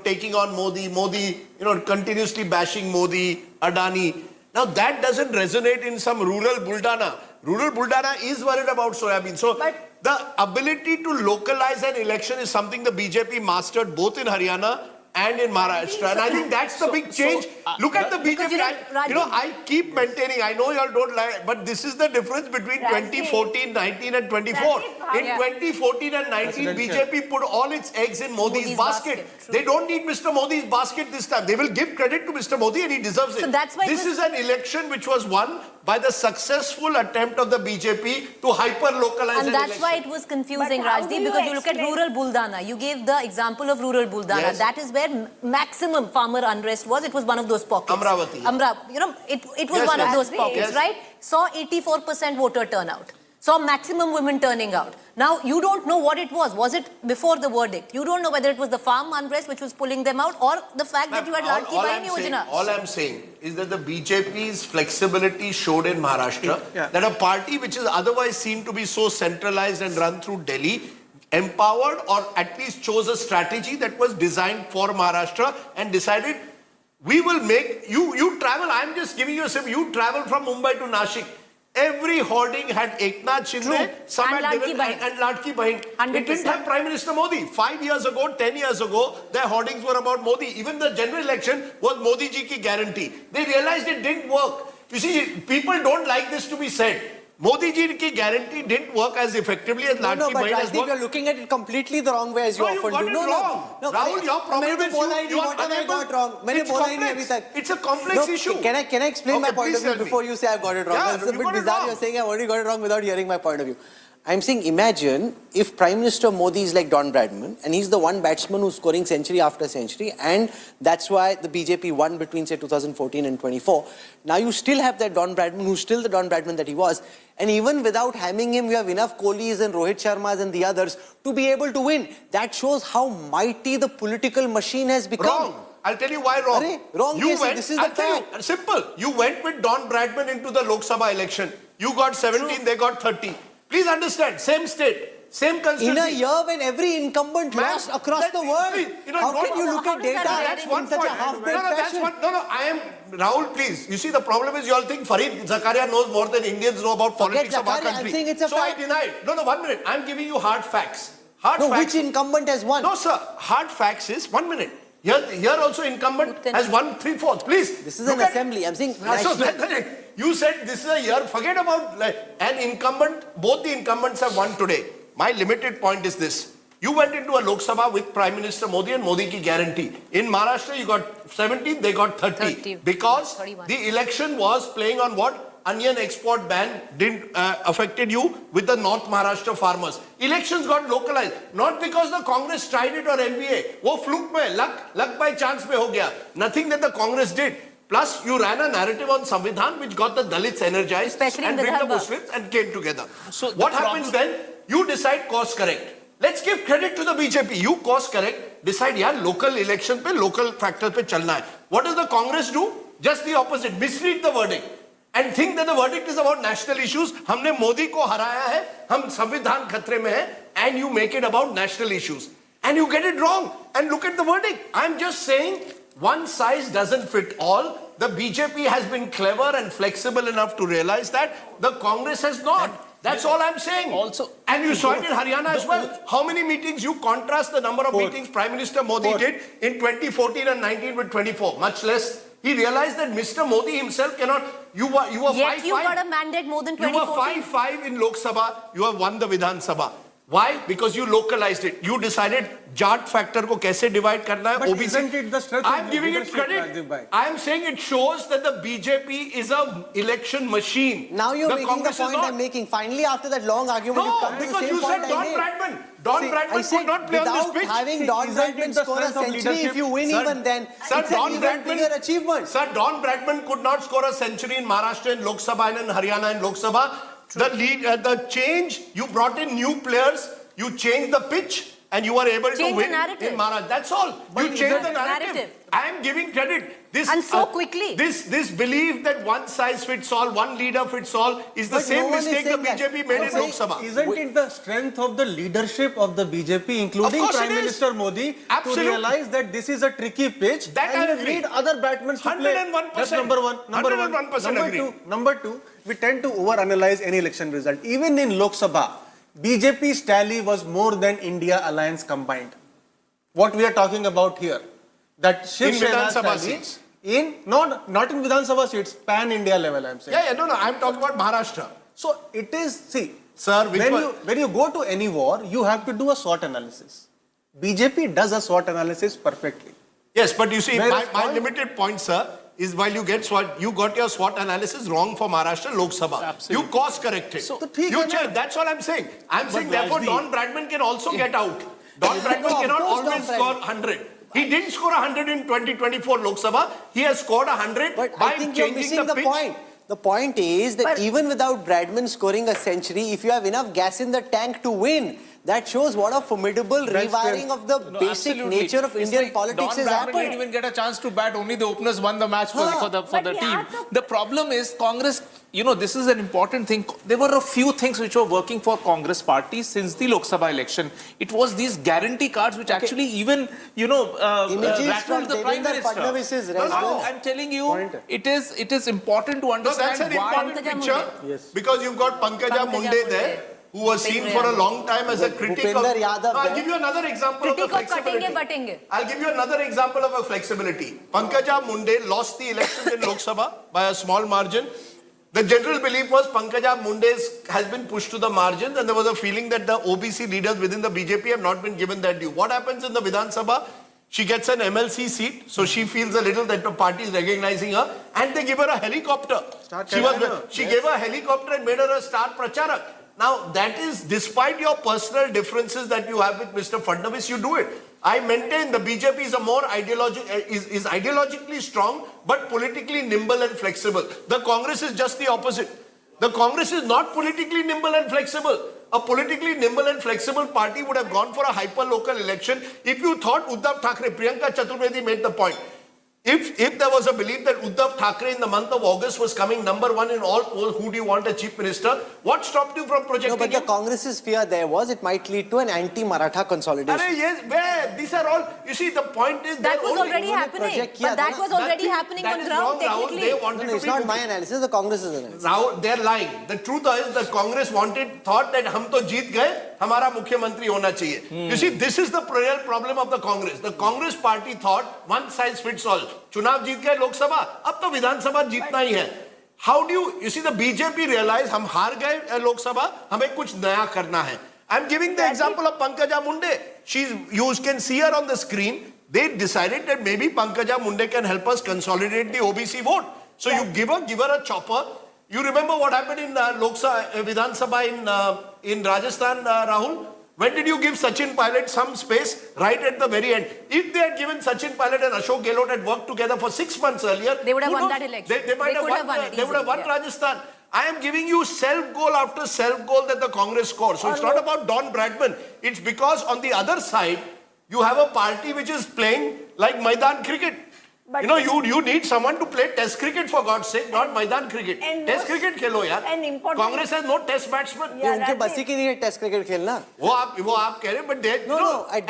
taking on Modi, continuously bashing Modi, Adani. Now that doesn't resonate in some rural Buldana. Rural Buldana is worried about soybean. So the ability to localize an election is something the BJP mastered both in Haryana and in Maharashtra. And I think that's the big change. Look at the BJP. I keep maintaining, I know you all don't like, but this is the difference between 2014, 19 and 24. In 2014 and 19, BJP put all its eggs in Modi's basket. They don't need Mr. Modi's basket this time. They will give credit to Mr. Modi and he deserves it. So that's why this is an election which was won by the successful attempt of the BJP to hyper-localize And that's why it was confusing, Rajdeep, because you look at rural Buldana. You gave the example of rural Buldana. Yes. That is where maximum farmer unrest was. It was one of those pockets. Amravati. It was one of those pockets, right? Saw 84% voter turnout. Saw maximum women turning out. Now, you don't know what it was. Was it before the verdict? You don't know whether it was the farm unrest which was pulling them out or the fact that you had Ladki Bahini Yojana. All I'm saying is that the BJP's flexibility showed in Maharashtra that a party which is otherwise seen to be so centralized and run through Delhi empowered or at least chose a strategy that was designed for Maharashtra and decided we will make you travel. I'm just giving you a simple. You travel from Mumbai to Nashik. Every hoarding had Eknath Shinde, some and had Ladki Bahin. and Ladki Bahin. It didn't have Prime Minister Modi. 5 years ago, 10 years ago, their hoardings were about Modi. Even the general election was Modi ji ki guarantee. They realized it didn't work. You see, people don't like this to be said. Modi ji ki guarantee didn't work as effectively as Ladki Bahin has worked. You're looking at it completely the wrong way as you often do. No, Rahul, your problem is you are unable. It's a complex issue. Can I explain my point of view before you say I've got it wrong? Yeah, It's a bit bizarre. You're saying I've already got it wrong without hearing my point of view. I'm saying imagine if Prime Minister Modi is like Don Bradman and he's the one batsman who's scoring century after century and that's why the BJP won between say 2014 and 24. Now you still have that Don Bradman who's still the Don Bradman that he was, and even without having him you have enough Kohlis and Rohit Sharmas and the others to be able to win. That shows how mighty the political machine has become. Wrong. I'll tell you why wrong. Wrong. This is the fact. Simple. You went with Don Bradman into the Lok Sabha election. You got 17, they got 30. Please understand, same state, same constituency. In a year when every incumbent lost across the world, how can you look at data in such a half-baked fashion? Rahul, please. You see, the problem is you all think Farid Zakaria knows more than Indians know about politics of our country. I'm saying it's a fact. I denied. No, 1 minute. I'm giving you hard facts. Which incumbent has won? No, sir. Hard facts is, 1 minute. Here also incumbent has won 3/4. Please. This is an assembly. I'm saying you said this is a year. Forget about an incumbent. Both the incumbents have won today. My limited point is this. You went into a Lok Sabha with Prime Minister Modi and Modi ki guarantee. In Maharashtra, you got 17, they got 30. Because 31. the election was playing on what? Onion export ban didn't affected you with the North Maharashtra farmers. Elections got localized. Not because the Congress tried it or NBA. Wo fluke mein, luck by chance mein ho gaya. Nothing that the Congress did. Plus, you ran a narrative on Samvidhan which got the Dalits energized Especially and in bring the Vidarbha. Muslims and came together. So what the happens then? You decide course correct. Let's give credit to the BJP. You course correct. Decide, yeah, local election pe, local factor pe chalna hai. What does the Congress do? Just the opposite. Misread the verdict. And think that the verdict is about national issues. हमने मोदी को हराया है, हम संविधान खतरे में है, and you make it about national issues. And you get it wrong. And look at the verdict. I'm just saying, one size doesn't fit all. The BJP has been clever and flexible enough to realize that. The Congress has not. That's all I'm saying. Also, and you saw it in Haryana as well. How many meetings? You contrast the number of meetings Prime Minister Modi did in 2014 and 19 with 24. Much less. He realized that Mr. Modi himself cannot. You were 5-5. Yet you got a mandate more than 2014. You were 5-5 in Lok Sabha. You have won the Vidhan Sabha. Why? Because you localized it. You decided Jat factor ko kaise divide karna hai. But OBC. isn't it the strength I'm of giving it leadership, credit. Rajiv bhai? I am saying it shows that the BJP is a election machine. Now you're making Congress the is point not. I'm making. Finally, after that long argument, you've No, come to the because same you point said Don I made. Bradman. Don I Bradman said could not play on this without pitch. having Don isn't it Bradman the score a strength of century, leadership? if you win Sir, even then, Sir, it's an even bigger achievement. Sir, Don Bradman could not score a century in Maharashtra and Lok Sabha and in Haryana and Lok Sabha. The change, you brought in new players, you changed the pitch, and you were able to Change win the narrative. in Maharashtra. That's all. But You changed the narrative. narrative. I am giving credit. This, And so quickly. This belief that one size fits all, one leader fits all, is the But same no one is mistake the saying that. BJP made in I'm Lok Sabha. Isn't it the strength of the leadership of the BJP, including Of course Prime it is. Minister Modi, Absolutely. to realize that this is a tricky pitch That and I agree. need other batsmen to play? 101%. That's number one. Number 101% agree. Number two, we tend to overanalyze any election result. Even in Lok Sabha, BJP's tally was more than India Alliance combined. What we are talking about here, that Shiv In Vidhan Sena's Sabha tally seats. in not in Vidhan Sabha seats, pan-India level, I'm saying. Yeah, no, I'm talking about Maharashtra. So it is, see, Sir, when you go to any war, you have to do a SWOT analysis. BJP does a SWOT analysis perfectly. Yes, but you see, Whereas my limited point, sir, is while you get SWOT, you got your SWOT analysis wrong for Maharashtra Lok Sabha. Absolutely. You course corrected. So, You changed. That's all I'm saying. I'm saying, therefore, Rajdeep- Don Bradman can also get out. Don Bradman of cannot course Don always score Bradman. 100. He didn't score 100 in 2024 Lok Sabha. He has scored 100 But by I think you're changing missing the pitch. point. The point is that But- even without Bradman scoring a century, if you have enough gas in the tank to win, that shows what a formidable rewiring of the basic absolutely. nature of It's Indian like politics Don has Bradman didn't happened. even get a chance to bat. Only the openers won the match for the But team. yeah, The problem is Congress. This is an important thing. There were a few things which were working for Congress party since the Lok Sabha election. It was these guarantee cards which actually even Images rattled from the Prime Devendra Minister. Fadnavis's No, residence. I'm telling you, it is important to No, understand that's an why. important picture. Because you've got Pankaja Munde there, who was seen for a long time as a critic of... Bhupender Yadav I'll there. give you another example of the Critic of flexibility. Batenge. I'll give you another example of a flexibility. Pankaja Munde lost the elections in Lok Sabha by a small margin. The general belief was Pankaja Munde has been pushed to the margins, and there was a feeling that the OBC leaders within the BJP have not been given that due. What happens in the Vidhan Sabha? She gets an MLC seat, so she feels a little that the party is recognizing her, and they give her a helicopter. She gave her a helicopter and made her a star pracharak. Now, that is, despite your personal differences that you have with Mr. Fadnavis, you do it. I maintain the BJP is a more is ideologically strong, but politically nimble and flexible. The Congress is just the opposite. The Congress is not politically nimble and flexible. A politically nimble and flexible party would have gone for a hyper-local election if you thought Uddhav Thackeray, Priyanka Chaturvedi made the point. If there was a belief that Uddhav Thackeray in the month of August was coming #1 in all polls, who do you want as chief minister? What stopped you from projecting No, but the him? Congress's fear there was it might lead to an anti-Maratha consolidation. Arey, yes, where? These are all, you see, the point is That was already happening. project But kiya that tha was na. already happening that on is ground wrong, Rahul. technically. They wanted No, it's to be not my analysis, the Congress's analysis. Now they're lying. The truth is the Congress thought that hum to jeet gaye, hamara mukhyamantri hona chahiye. You see, this is the real problem of the Congress. The Congress party thought one size fits all. Chunav jeet gaye Lok Sabha, ab to Vidhan Sabha jeetna hi hai. How do you see the BJP realize hum haar gaye Lok Sabha, hame kuch naya karna hai. I'm giving the example of Pankaja Munde. You can see her on the screen. They decided that maybe Pankaja Munde can help us consolidate the OBC vote. So you give her a chopper. You remember what happened in Lok Sabha, Vidhan Sabha in Rajasthan, Rahul? When did you give Sachin Pilot some space? Right at the very end. If they had given Sachin Pilot and Ashok Gehlot had worked together for 6 months earlier, they would have won that election. They might have won. They would have won Rajasthan. I am giving you self-goal after self-goal that the Congress scores. So it's not about Don Bradman. It's because on the other side, you have a party which is playing like Maidan cricket. But you need someone to play test cricket for God's sake, not Maidan cricket. Test cricket khelo yaar. Congress has no test batsman. उनके बसी की नहीं है test cricket खेलना. वो आप कह रहे हैं, but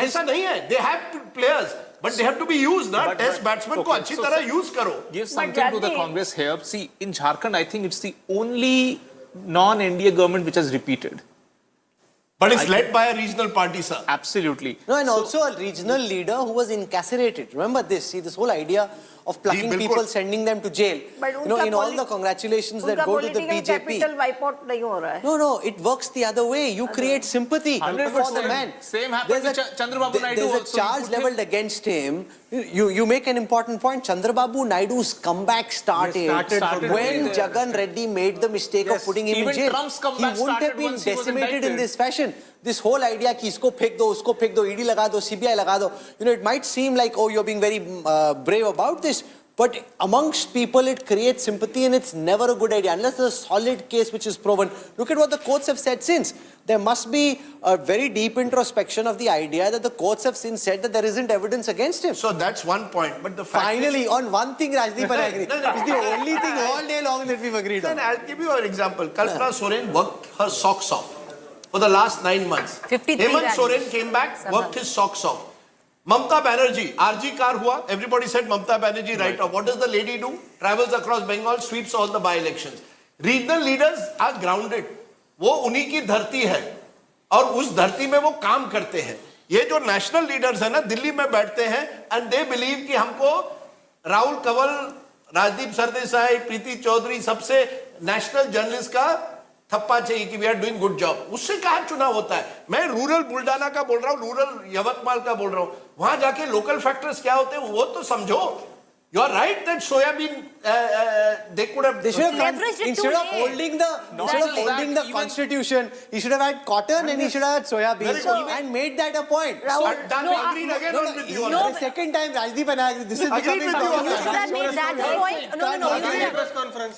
ऐसा नहीं है. They have players, but they have to be used. ना test batsman को अच्छी तरह use करो. Give something to the Congress here. See, in Jharkhand, I think it's the only non-NDA government which has repeated. But it's led by a regional party, sir. Absolutely. No, and also a regional leader who was incarcerated. Remember this. See, this whole idea of plucking people, sending them to jail. But in all the congratulations that go to the BJP. No, it works the other way. You create sympathy for the man. Same happened with Chandrababu Naidu. There's a charge leveled against him. You make an important point. Chandrababu Naidu's comeback started when Jagan Reddy made the mistake of putting him in jail. He wouldn't have been decimated in this fashion. This whole idea कि इसको फेंक दो, उसको फेंक दो, ED लगा दो, CBI लगा दो. It might seem like, oh, you're being very brave about this. But amongst people, it creates sympathy and it's never a good idea. Unless there's a solid case which is proven. Look at what the courts have said since. There must be a very deep introspection of the idea that the courts have since said that there isn't evidence against him. So that's one point. But the fact Finally, on one thing, Rajdeep and I agree. It's the only thing all day long that we've agreed on. Then I'll give you an example. Kalpana Soren worked her socks off for the last 9 months. 53 Hemant Soren came back, worked his socks off. Mamta Banerjee, RG car hua, everybody said Mamta Banerjee right off. What does the lady do? Travels across Bengal, sweeps all the by-elections. Regional leaders are grounded. वो उन्हीं की धरती है और उस धरती में वो काम करते हैं. ये जो national leaders हैं ना, दिल्ली में बैठते हैं and they believe कि हमको राहुल कंवल, राजदीप सरदेसाई, प्रीति चौधरी सबसे national journalist का थप्पा चाहिए कि we are doing good job. उससे कहाँ चुनाव होता है? मैं रूरल बुल्डाना का बोल रहा हूँ, रूरल यवतमाल का बोल रहा हूँ. वहां जाके लोकल फैक्टर्स क्या होते हैं वो तो समझो. You are right that soybean they could have leveraged it instead of holding the constitution, he should have had cotton and he should have had soybean and made that a point. Agreed again with you. The second time Rajdeep and I agree. This is becoming you should have made that a point. No.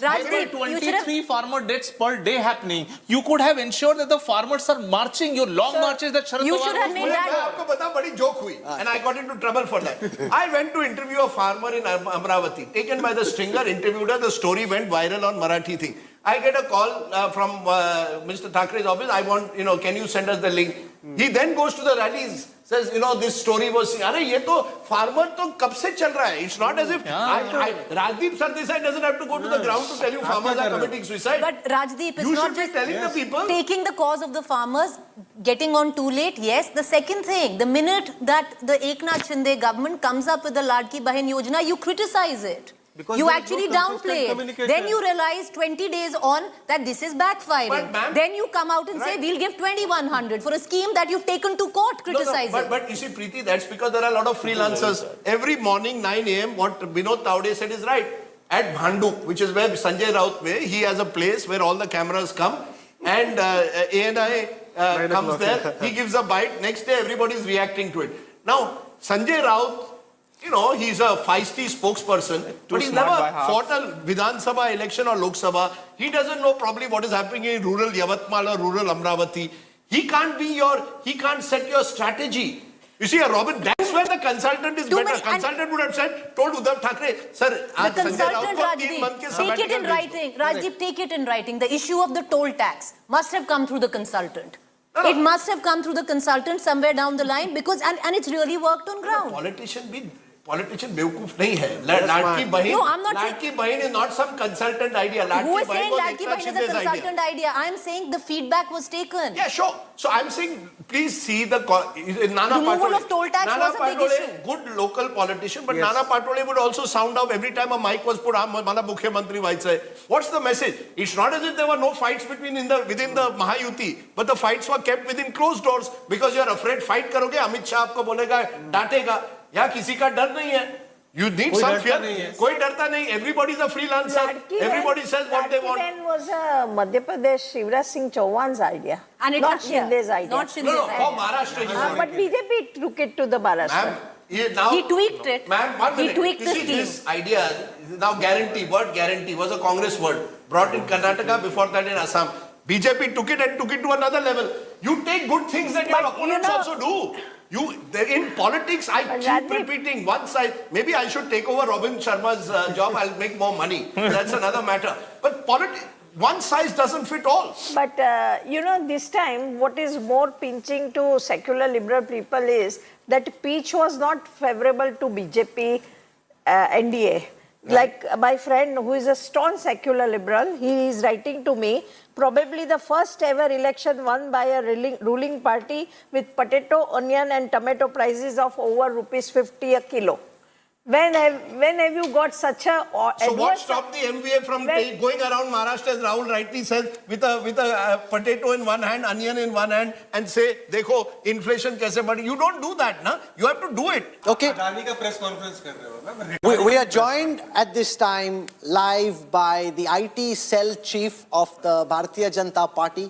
Rajdeep, 23 farmer deaths per day happening. You could have ensured that the farmers are marching your long marches that Sharad You should have made that. आपको बता बड़ी joke हुई and I got into trouble for that. I went to interview a farmer in Amravati, taken by the Stringer, interviewed her, the story went viral on Marathi thing. I get a call from Mr. Thackeray's office, I want, can you send us the link? He then goes to the rallies, says, this story was, अरे ये तो farmer तो कब से चल रहा है? It's not as if Rajdeep Sardesai doesn't have to go to the ground to tell you farmers are committing suicide. But Rajdeep, it's you not should just be telling the people. Taking the cause of the farmers, getting on too late, yes. The second thing, the minute that the Eknath Shinde government comes up with the Ladki Bahin Yojana, you criticize it. Because you there is actually no downplay consistent it. Then you realize 20 days on that this is backfiring. Then you come out and say, we'll give 2,100 for a scheme that you've taken to court criticizing. But you see, Preeti, that's because there are a lot of freelancers. Every morning, 9 a.m., what Vinod Taude said is right. At Bhanduk, which is where Sanjay Raut way, he has a place where all the cameras come and ANI comes there. He gives a bite. Next day, everybody is reacting to it. Now, Sanjay Raut, he's a feisty spokesperson, but he's never fought a Vidhan Sabha election or Lok Sabha. He doesn't know probably what is happening in rural Yavatmal or rural Amravati. He can't set your strategy. You see, Robin, that's where the consultant is better. Consultant would have told Uddhav Thackeray, sir, the consultant, Rajdeep, take it in writing. Rajdeep, take it in writing. The issue of the toll tax must have come through the consultant. It must have come through the consultant somewhere down the line because, and it's really worked on ground. Politician be politician बेवकूफ नहीं है. लाडकी बहन. No, I'm not लाडकी बहन is not some consultant idea. Who is Ladki saying बहन was Ladki Eknath Bahin is a Shinde's idea. consultant idea? I'm saying the feedback was taken. Yeah, sure. So I'm saying, please see the Nana Removal Patole. of toll tax Nana was a big Patole, issue. good local politician, but Yes. Nana Patole would also sound out every time a mic was put. Mala Mukhyamantri Vaitsai. What's the message? It's not as if there were no fights within the Mahayuti, but the fights were kept within closed doors because you're afraid fight करोगे अमित शाह आपको बोलेगा डांटेगा. यहाँ किसी का डर नहीं है. You need कोई some डरता fear. नहीं है. कोई डरता नहीं. Everybody's a freelancer. Everybody says what they want. Ladki was Madhya Pradesh Shivraj Singh Chauhan's idea, And it not has- yeah, Shinde's idea. not Shinde's No, idea. for Maharashtra. he wanted But it. BJP took it to the Maharashtra. Now, He tweaked it. Ma'am, one He minute. tweaked You the see, scheme. this idea, now word guarantee was a Congress word. Brought in Karnataka, before that in Assam. BJP took it and took it to another level. You take good things that your opponents also do. In politics, I keep repeating one side. Maybe I should take over Robin Sharma's job. I'll make more money. That's another matter. But one size doesn't fit all. But this time, what is more pinching to secular liberal people is that pitch was not favorable to BJP NDA. Like my friend who is a staunch secular liberal, he is writing to me, probably the first ever election won by a ruling party with potato, onion and tomato prices of over rupees 50 a kilo. When have you got such a... So what stopped the MVA from going around Maharashtra, as Rahul rightly says, with a potato in one hand, onion in one hand, and say, देखो inflation कैसे बढ़ी? You don't do that, na? You have to do it. Okay. Adani का press conference कर रहे हो ना? We are joined at this time live by the IT cell chief of the Bharatiya Janata Party.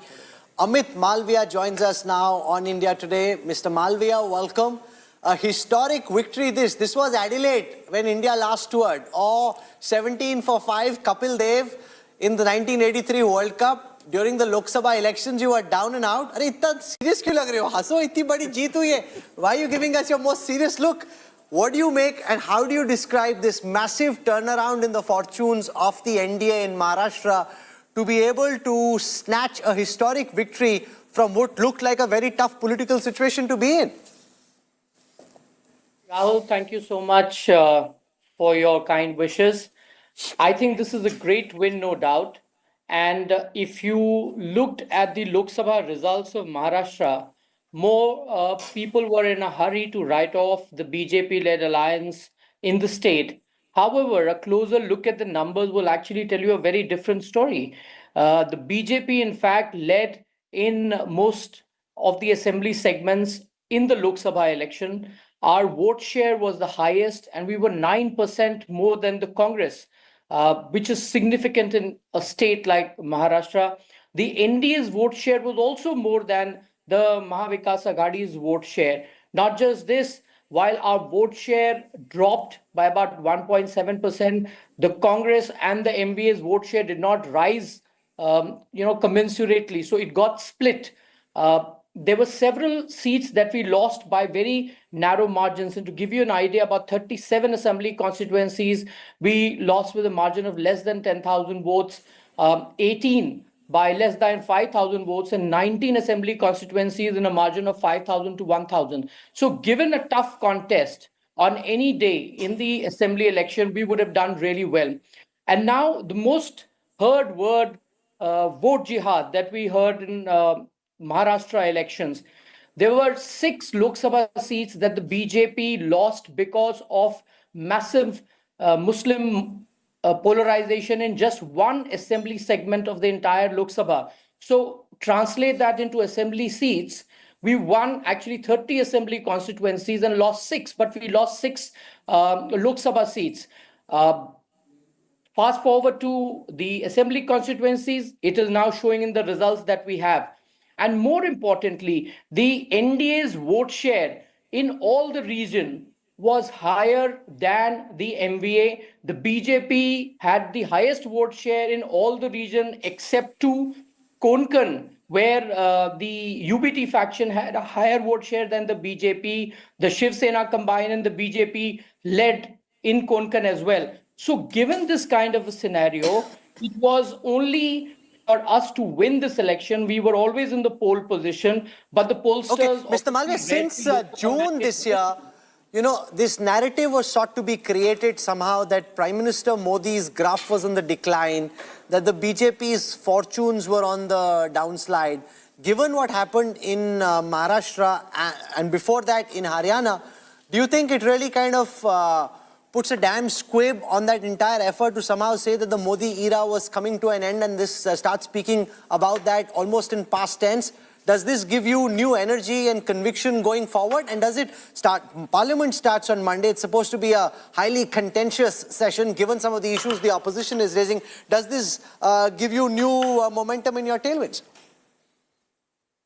Amit Malviya joins us now on India Today. Mr. Malviya, welcome. A historic victory this. This was Adelaide when India last toured. Or 17-5 Kapil Dev in the 1983 World Cup. During the Lok Sabha elections, you were down and out. अरे इतना serious क्यों लग रहे हो? हंसो, इतनी बड़ी जीत हुई है. Why are you giving us your most serious look? What do you make and how do you describe this massive turnaround in the fortunes of the NDA in Maharashtra to be able to snatch a historic victory from what looked like a very tough political situation to be in? Rahul, thank you so much for your kind wishes. I think this is a great win, no doubt. And if you looked at the Lok Sabha results of Maharashtra, more people were in a hurry to write off the BJP-led alliance in the state. However, a closer look at the numbers will actually tell you a very different story. The BJP, in fact, led in most of the assembly segments in the Lok Sabha election. Our vote share was the highest, and we were 9% more than the Congress, which is significant in a state like Maharashtra. The NDA's vote share was also more than the Mahavikas Aghadi's vote share. Not just this, while our vote share dropped by about 1.7%, the Congress and the MVA's vote share did not rise, commensurately. So it got split. There were several seats that we lost by very narrow margins. And to give you an idea, about 37 assembly constituencies we lost with a margin of less than 10,000 votes, 18 by less than 5,000 votes, and 19 assembly constituencies in a margin of 5,000 to 1,000. So given a tough contest on any day in the assembly election, we would have done really well. And now the most heard word, vote jihad, that we heard in Maharashtra elections. There were 6 Lok Sabha seats that the BJP lost because of massive Muslim polarization in just one assembly segment of the entire Lok Sabha. So translate that into assembly seats. We won actually 30 assembly constituencies and lost 6, but we lost 6 Lok Sabha seats. Fast forward to the assembly constituencies, it is now showing in the results that we have. And more importantly, the NDA's vote share in all the region was higher than the MVA. The BJP had the highest vote share in all the region except to Konkan, where the UBT faction had a higher vote share than the BJP. The Shiv Sena combined and the BJP led in Konkan as well. So given this kind of a scenario, it was only for us to win this election. We were always in the pole position, but the pollsters... Okay, Mr. Malviya, since June this year, you know, this narrative was sought to be created somehow that Prime Minister Modi's graph was on the decline, that the BJP's fortunes were on the downslide. Given what happened in Maharashtra and before that in Haryana, do you think it really kind of puts a damn squib on that entire effort to somehow say that the Modi era was coming to an end, and this starts speaking about that almost in past tense? Does this give you new energy and conviction going forward? And does it start, Parliament starts on Monday, it's supposed to be a highly contentious session given some of the issues the opposition is raising. Does this give you new momentum in your tailwinds?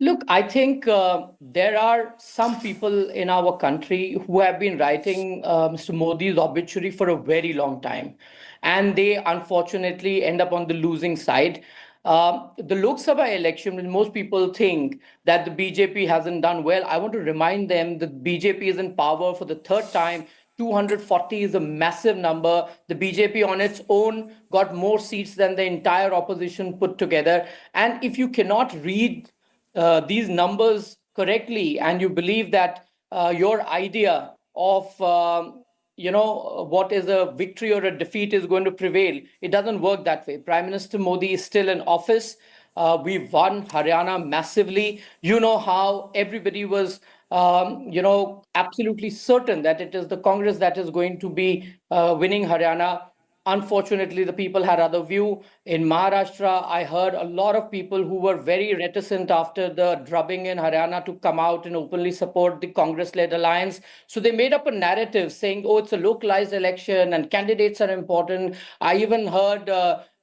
Look, I think there are some people in our country who have been writing Mr. Modi's obituary for a very long time. And they unfortunately end up on the losing side. The Lok Sabha election, when most people think that the BJP hasn't done well, I want to remind them that BJP is in power for the third time. 240 is a massive number. The BJP on its own got more seats than the entire opposition put together. And if you cannot read these numbers correctly and you believe that your idea of what is a victory or a defeat is going to prevail, it doesn't work that way. Prime Minister Modi is still in office. We've won Haryana massively. You know how everybody was absolutely certain that it is the Congress that is going to be winning Haryana. Unfortunately, the people had other view. In Maharashtra, I heard a lot of people who were very reticent after the drubbing in Haryana to come out and openly support the Congress-led alliance. So they made up a narrative saying, oh, it's a localized election and candidates are important. I even heard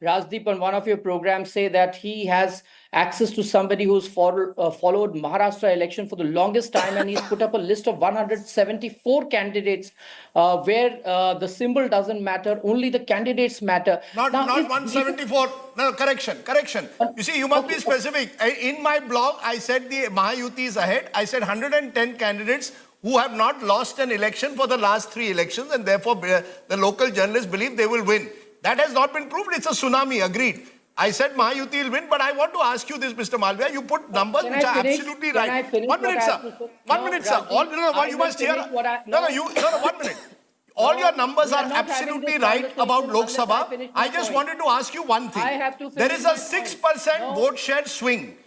Rajdeep on one of your programs say that he has access to somebody who's followed Maharashtra election for the longest time, and he's put up a list of 174 candidates where the symbol doesn't matter, only the candidates matter. Not 174. No, correction. You see, you must be specific. In my blog, I said the Mahayuti is ahead. I said 110 candidates who have not lost an election for the last 3 elections, and therefore the local journalists believe they will win. That has not been proved. It's a tsunami, agreed. I said Mahayuti will win, but I want to ask you this, Mr. Malviya. You put numbers which are absolutely right. 1 minute, sir. 1 minute, sir. You must hear. 1 minute. All your numbers are absolutely right about Lok Sabha. I just wanted to ask you one thing. There is a 6% vote share swing.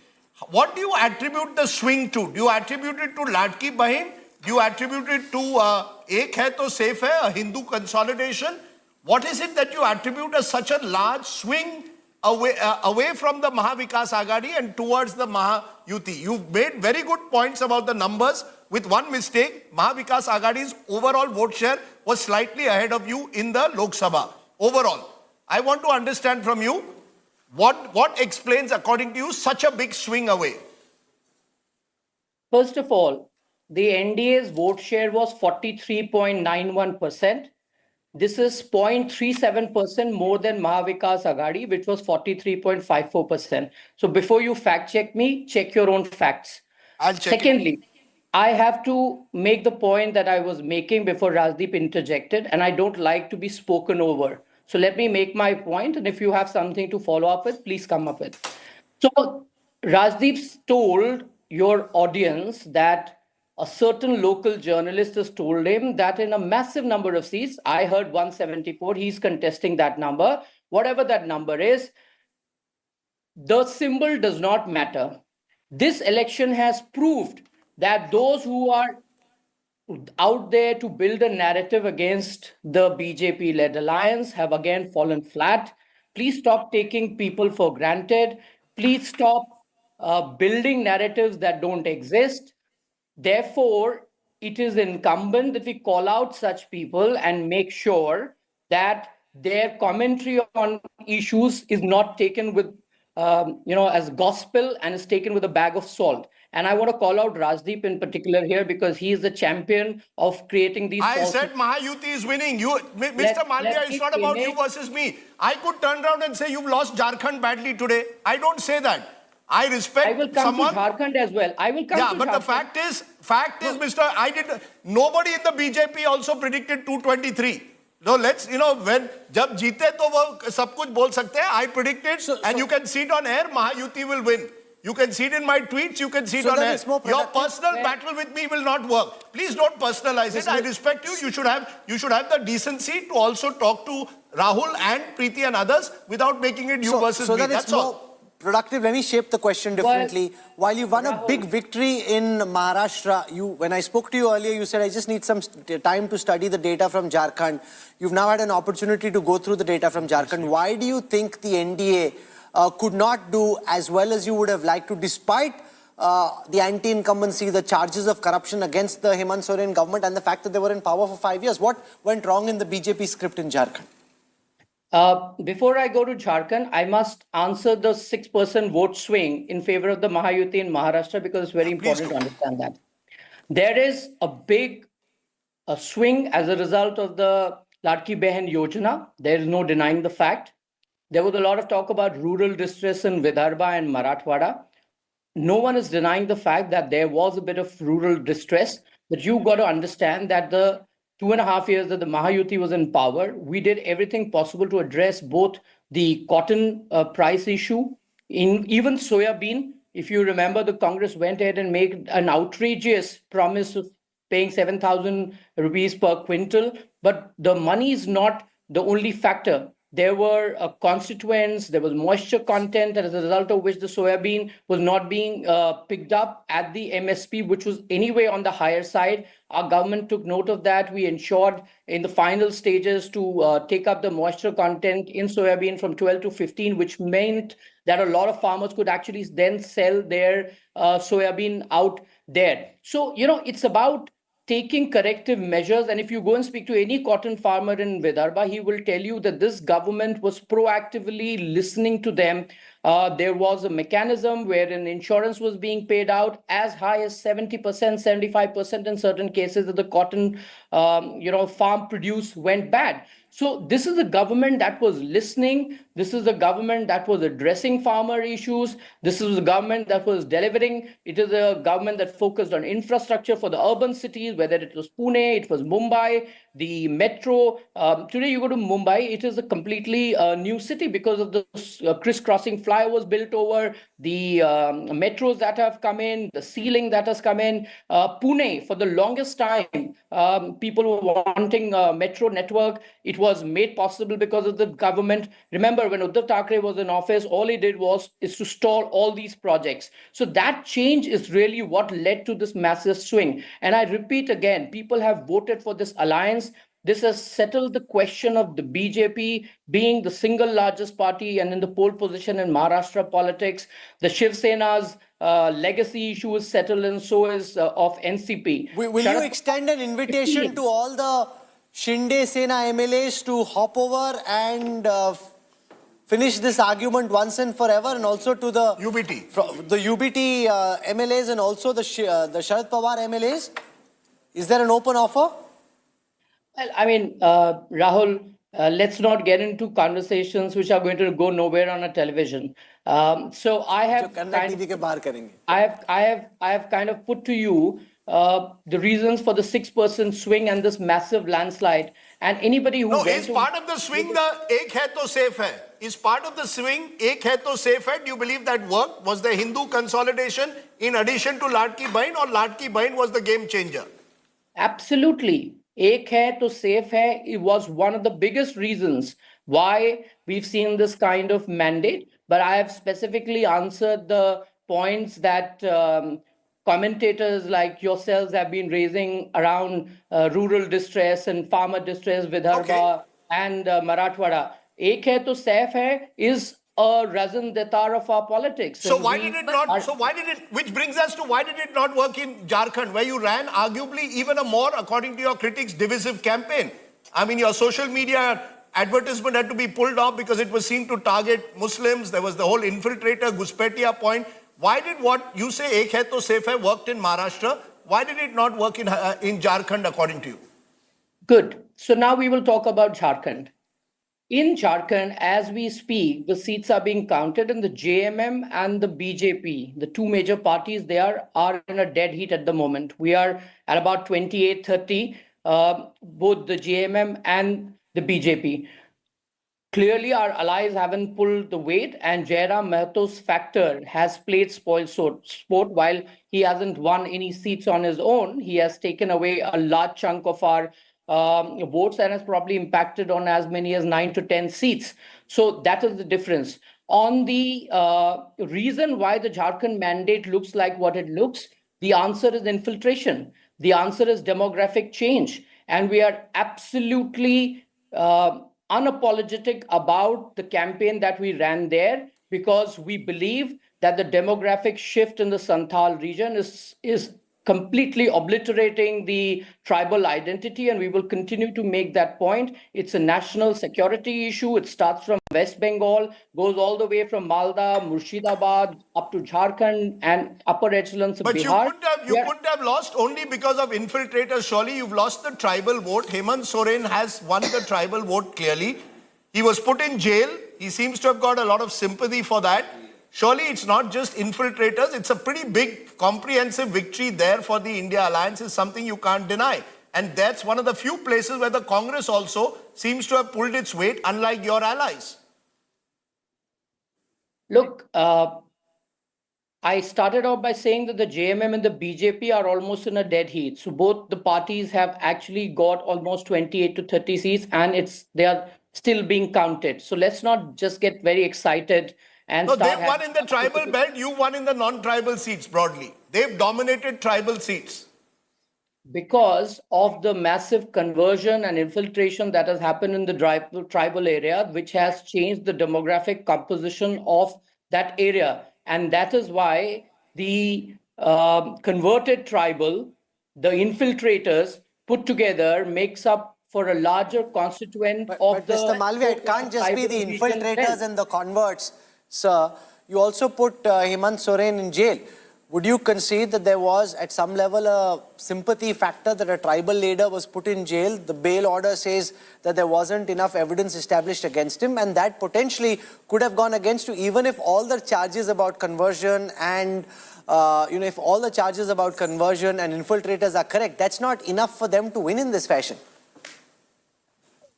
What do you attribute the swing to? Do you attribute it to Ladki Bahin? Do you attribute it to Ek Hai To Safe Hai, a Hindu consolidation? What is it that you attribute as such a large swing away from the Mahavikas Aghadi and towards the Mahayuti? You've made very good points about the numbers. With one mistake, Mahavikas Aghadi's overall vote share was slightly ahead of you in the Lok Sabha. Overall, I want to understand from you, what explains, according to you, such a big swing away? First of all, the NDA's vote share was 43.91%. This is 0.37% more than Mahavikas Aghadi, which was 43.54%. So before you fact check me, check your own facts. I'll check. Secondly, I have to make the point that I was making before Rajdeep interjected, and I don't like to be spoken over. So let me make my point, and if you have something to follow up with, please come up with. So Rajdeep told your audience that a certain local journalist has told him that in a massive number of seats, I heard 174, he's contesting that number, whatever that number is, the symbol does not matter. This election has proved that those who are out there to build a narrative against the BJP-led alliance have again fallen flat. Please stop taking people for granted. Please stop building narratives that don't exist. Therefore, it is incumbent that we call out such people and make sure that their commentary on issues is not taken with, as gospel and is taken with a bag of salt. And I want to call out Rajdeep in particular here because he is the champion of creating these. I said Mahayuti is winning. Mr. Malviya, it's not about you versus me. I could turn around and say you've lost Jharkhand badly today. I don't say that. I respect I will come someone. to Jharkhand as well. I will come to but Jharkhand. the fact is, nobody in the BJP also predicted 223. No, when jab jeete to wo sab kuch bol sakte hain. I predicted, and you can see it on air, Mahayuti will win. You can see it in my tweets. You can see it So on then air. it's more Your productive personal battle with me will not work. Please don't personalize it. I respect you. You should have the decency to also talk to Rahul and Preeti and others without making it you versus so me. that it's That's all. more productive. Let me shape the question differently. While you've won a big victory in Maharashtra, when I spoke to you earlier, you said, I just need some time to study the data from Jharkhand. You've now had an opportunity to go through the data from Jharkhand. Why do you think the NDA could not do as well as you would have liked to, despite the anti-incumbency, the charges of corruption against the Hemant Soren government and the fact that they were in power for 5 years? What went wrong in the BJP script in Jharkhand? Before I go to Jharkhand, I must answer the 6% vote swing in favor of the Mahayuti in Maharashtra because it's very important to understand that. There is a big swing as a result of the Ladki Behan Yojana. There is no denying the fact. There was a lot of talk about rural distress in Vidarbha and Marathwada. No one is denying the fact that there was a bit of rural distress, but you've got to understand that the 2.5 years that the Mahayuti was in power, we did everything possible to address both the cotton price issue, even soya bean. If you remember, the Congress went ahead and made an outrageous promise of paying 7,000 rupees per quintal, but the money is not the only factor. There were constituents, there was moisture content, and as a result of which the soybean was not being picked up at the MSP, which was anyway on the higher side. Our government took note of that. We ensured in the final stages to take up the moisture content in soybean from 12 to 15, which meant that a lot of farmers could actually then sell their soybean out there. So, it's about taking corrective measures. And if you go and speak to any cotton farmer in Vidarbha, he will tell you that this government was proactively listening to them. There was a mechanism wherein insurance was being paid out as high as 70%, 75% in certain cases that the cotton, farm produce went bad. So this is a government that was listening. This is a government that was addressing farmer issues. This is a government that was delivering. It is a government that focused on infrastructure for the urban cities, whether it was Pune, it was Mumbai, the metro. Today you go to Mumbai, it is a completely new city because of the crisscrossing flyovers built over, the metros that have come in, the ceiling that has come in. Pune, for the longest time, people were wanting a metro network. It was made possible because of the government. Remember, when Uddhav Thackeray was in office, all he did is to stall all these projects. So that change is really what led to this massive swing. And I repeat again, people have voted for this alliance. This has settled the question of the BJP being the single largest party and in the pole position in Maharashtra politics. The Shiv Sena's legacy issue is settled, and so is of NCP. Will you extend an invitation to all the Shinde Sena MLAs to hop over and finish this argument once and forever, and also to the UBT MLAs and also the Sharad Pawar MLAs? Is there an open offer? Well, I mean, Rahul, let's not get into conversations which are going to go nowhere on a television. So I have kind of put to you the reasons for the 6% swing and this massive landslide. And anybody who is part of the swing the ek hai to safe hai? Is part of the swing ek hai to safe hai? Do you believe that worked? Was the Hindu consolidation in addition to Ladki Bahin, or Ladki Bahin was the game changer? Absolutely. Ek hai to safe hai, it was one of the biggest reasons why we've seen this kind of mandate. But I have specifically answered the points that commentators like yourselves have been raising around rural distress and farmer distress, Vidarbha and Marathwada. Ek hai to safe hai is a raison d'etre of our politics. So why did it not? So why did it? Which brings us to why did it not work in Jharkhand, where you ran arguably even a more, according to your critics, divisive campaign? I mean, your social media advertisement had to be pulled off because it was seen to target Muslims. There was the whole infiltrator Guspetiya point. Why did what you say ek hai to safe hai worked in Maharashtra? Why did it not work in Jharkhand, according to you? Good. So now we will talk about Jharkhand. In Jharkhand, as we speak, the seats are being counted, and the JMM and the BJP, the two major parties, they are in a dead heat at the moment. We are at about 28-30, both the JMM and the BJP. Clearly, our allies haven't pulled the weight, and Jairam Mahato's factor has played spoil sport. While he hasn't won any seats on his own, he has taken away a large chunk of our votes and has probably impacted on as many as 9 to 10 seats. So that is the difference. On the reason why the Jharkhand mandate looks like what it looks, the answer is infiltration. The answer is demographic change. And we are absolutely unapologetic about the campaign that we ran there, because we believe that the demographic shift in the Santhal region is completely obliterating the tribal identity, and we will continue to make that point. It's a national security issue. It starts from West Bengal, goes all the way from Malda, Murshidabad, up to Jharkhand and upper echelons of But Bihar. you couldn't have lost only because of infiltrators. Surely you've lost the tribal vote. Hemant Soren has won the tribal vote clearly. He was put in jail. He seems to have got a lot of sympathy for that. Surely it's not just infiltrators. It's a pretty big, comprehensive victory there for the India alliance, is something you can't deny. And that's one of the few places where the Congress also seems to have pulled its weight, unlike your allies. Look, I started out by saying that the JMM and the BJP are almost in a dead heat. So both the parties have actually got almost 28 to 30 seats, and they are still being counted. So let's not just get very excited. No, they've won in the tribal belt, you won in the non-tribal seats broadly. They've dominated tribal seats. Because of the massive conversion and infiltration that has happened in the tribal area, which has changed the demographic composition of that area. And that is why the converted tribal, the infiltrators put together, makes up for a larger constituent of the... Mr. Malviya, it can't just be the infiltrators and the converts. Sir, you also put Hemant Soren in jail. Would you concede that there was, at some level, a sympathy factor that a tribal leader was put in jail? The bail order says that there wasn't enough evidence established against him, and that potentially could have gone against you, even if all the charges about conversion and, if all the charges about conversion and infiltrators are correct. That's not enough for them to win in this fashion.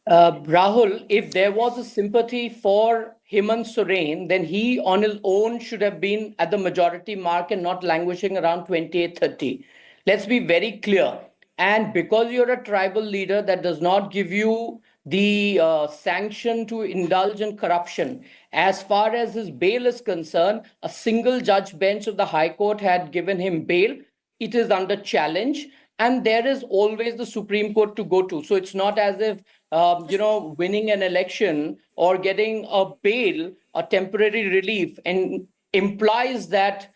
Rahul, if there was a sympathy for Hemant Soren, then he on his own should have been at the majority mark and not languishing around 28-30. Let's be very clear. And because you're a tribal leader, that does not give you the sanction to indulge in corruption. As far as his bail is concerned, a single judge bench of the High Court had given him bail. It is under challenge. And there is always the Supreme Court to go to. So it's not as if, winning an election or getting a bail, a temporary relief, and implies that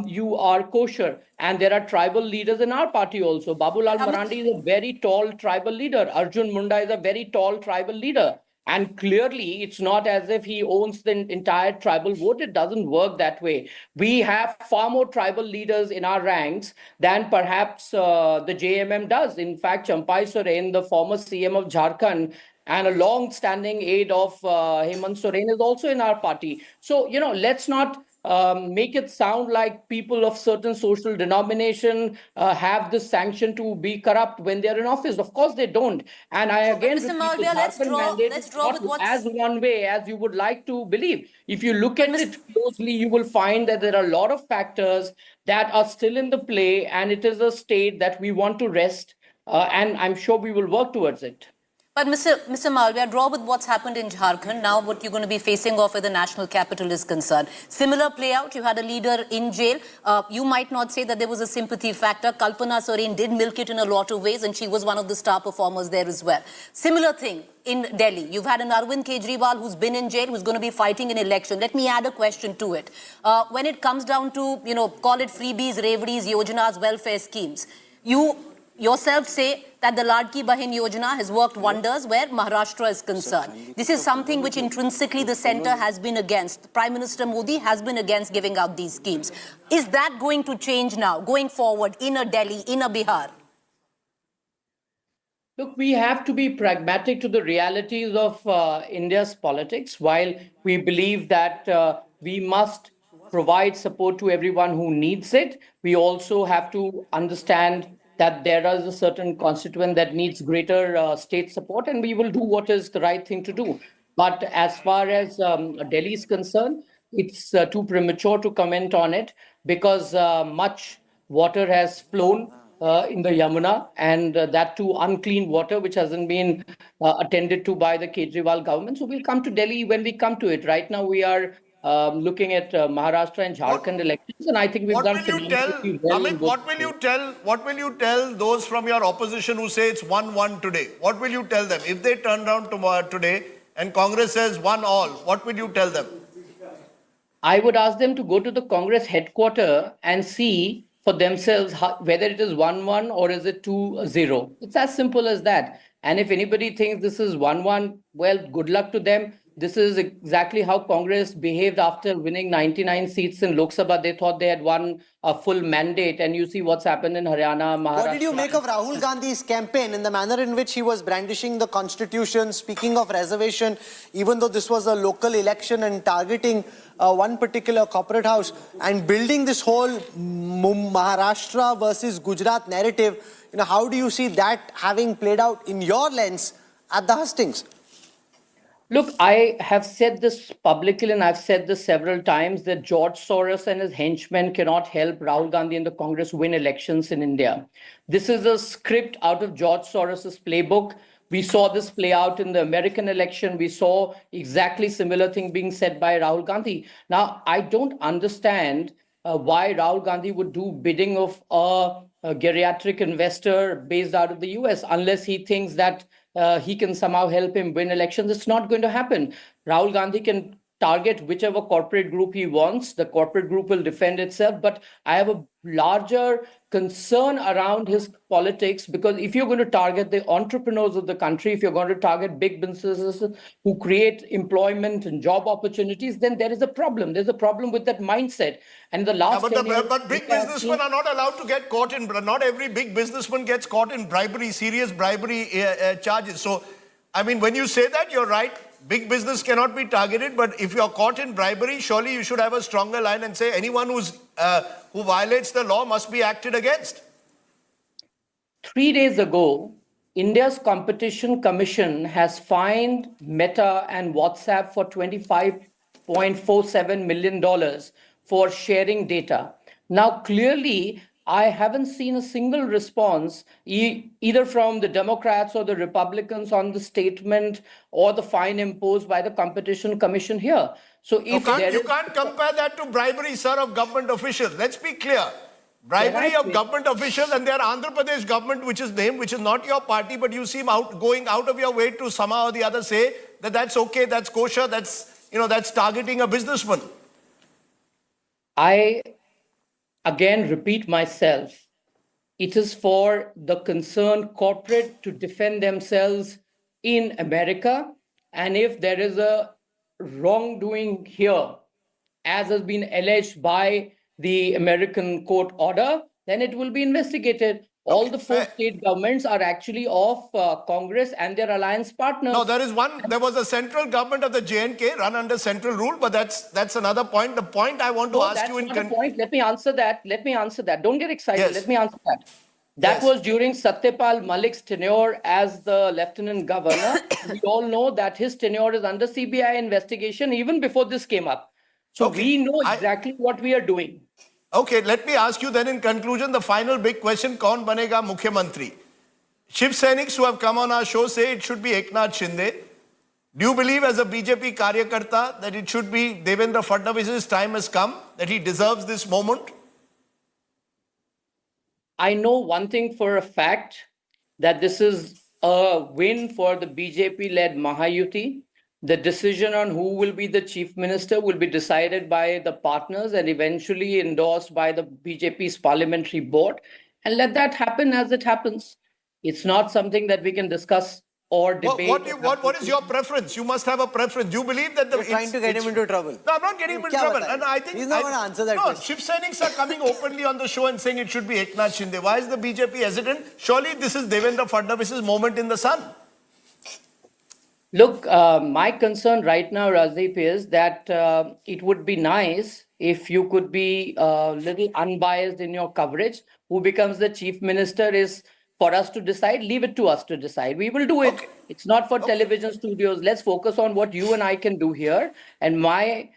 you are kosher. And there are tribal leaders in our party also. Babulal Marandi is a very tall tribal leader. Arjun Munda is a very tall tribal leader. And clearly, it's not as if he owns the entire tribal vote. It doesn't work that way. We have far more tribal leaders in our ranks than perhaps the JMM does. In fact, Champai Soren, the former CM of Jharkhand, and a long-standing aide of Hemant Soren, is also in our party. So, let's not make it sound like people of certain social denomination have this sanction to be corrupt when they're in office. Of course they don't. And I again Mr. Malviya, let's draw with what's... as one way as you would like to believe. If you look at it closely, you will find that there are a lot of factors that are still in the play, and it is a state that we want to rest, and I'm sure we will work towards it. But Mr. Malviya, draw with what's happened in Jharkhand. Now what you're going to be facing off where the national capital is concerned. Similar play out. You had a leader in jail. You might not say that there was a sympathy factor. Kalpana Soren did milk it in a lot of ways, and she was one of the star performers there as well. Similar thing in Delhi. You've had an Arvind Kejriwal who's been in jail, who's going to be fighting an election. Let me add a question to it. When it comes down to, call it freebies, reveries, yojanas, welfare schemes, you yourself say that the Ladki Bahin Yojana has worked wonders where Maharashtra is concerned. This is something which intrinsically the centre has been against. Prime Minister Modi has been against giving out these schemes. Is that going to change now, going forward, in a Delhi, in a Bihar? Look, we have to be pragmatic to the realities of India's politics. While we believe that we must provide support to everyone who needs it, we also have to understand that there is a certain constituent that needs greater state support, and we will do what is the right thing to do. But as far as Delhi is concerned, it's too premature to comment on it because much water has flown in the Yamuna, and that too unclean water, which hasn't been attended to by the Kejriwal government. So we'll come to Delhi when we come to it. Right now, we are looking at Maharashtra and Jharkhand elections, and I think we've done phenomenally well. Amit, what will you tell those from your opposition who say it's 1-1 today? What will you tell them? If they turn around tomorrow, today and Congress says 1-all, what will you tell them? I would ask them to go to the Congress headquarters and see for themselves whether it is 1-1 or is it 2-0. It's as simple as that. And if anybody thinks this is 1-1, well, good luck to them. This is exactly how Congress behaved after winning 99 seats in Lok Sabha. They thought they had won a full mandate, and you see what's happened in Haryana, Maharashtra. What did you make of Rahul Gandhi's campaign in the manner in which he was brandishing the constitution, speaking of reservation, even though this was a local election, and targeting one particular corporate house and building this whole Maharashtra versus Gujarat narrative? You know, how do you see that having played out in your lens at the hustings? Look, I have said this publicly, and I've said this several times, that George Soros and his henchmen cannot help Rahul Gandhi and the Congress win elections in India. This is a script out of George Soros's playbook. We saw this play out in the American election. We saw exactly similar thing being said by Rahul Gandhi. Now, I don't understand why Rahul Gandhi would do bidding of a geriatric investor based out of the US, unless he thinks that he can somehow help him win elections. It's not going to happen. Rahul Gandhi can target whichever corporate group he wants. The corporate group will defend itself. But I have a larger concern around his politics, because if you're going to target the entrepreneurs of the country, if you're going to target big businesses who create employment and job opportunities, then there is a problem. There's a problem with that mindset. And the last but big businessmen are not allowed to get caught in, not every big businessman gets caught in bribery, serious bribery charges. So, I mean, when you say that, you're right. Big business cannot be targeted, but if you're caught in bribery, surely you should have a stronger line and say anyone who violates the law must be acted against. 3 days ago, India's Competition Commission has fined Meta and WhatsApp for $25.47 million for sharing data. Now, clearly, I haven't seen a single response either from the Democrats or the Republicans on the statement or the fine imposed by the Competition Commission here. So if you can't compare that to bribery, sir, of government officials. Let's be clear. Bribery of government officials, and their Andhra Pradesh government, which is named, which is not your party, but you seem going out of your way to somehow or the other say that that's okay, that's kosher, that's targeting a businessman. I again repeat myself. It is for the concerned corporate to defend themselves in America. And if there is a wrongdoing here, as has been alleged by the American court order, then it will be investigated. All the 4 state governments are actually of Congress and their alliance partners. No, there was a central government of the J&K run under central rule, but that's another point. The point I want to ask you point. Let me answer that. Don't get excited. Yes. Let me answer that. That was during Satyapal Malik's tenure as the Lieutenant Governor. We all know that his tenure is under CBI investigation even before this came up. So we know exactly what we are doing. Okay, let me ask you then in conclusion, the final big question, kaun banega Mukhyamantri? Shiv Sainiks who have come on our show say it should be Eknath Shinde. Do you believe as a BJP Karyakarta that it should be Devendra Fadnavis's time has come, that he deserves this moment? I know one thing for a fact, that this is a win for the BJP-led Mahayuti. The decision on who will be the chief minister will be decided by the partners and eventually endorsed by the BJP's parliamentary board. And let that happen as it happens. It's not something that we can discuss or debate. What is your preference? You must have a preference. Do you believe that You're trying to get him into trouble? No, I'm not getting him into trouble. And I think he's not going to answer that question. Shiv Sainiks are coming openly on the show and saying it should be Eknath Shinde. Why is the BJP hesitant? Surely this is Devendra Fadnavis's moment in the sun. Look, my concern right now, Rajdeep, is that it would be nice if you could be a little unbiased in your coverage. Who becomes the chief minister is for us to decide, leave it to us to decide. We will do it. Okay. It's not for television studios. Let's focus on what you and I can do here. And my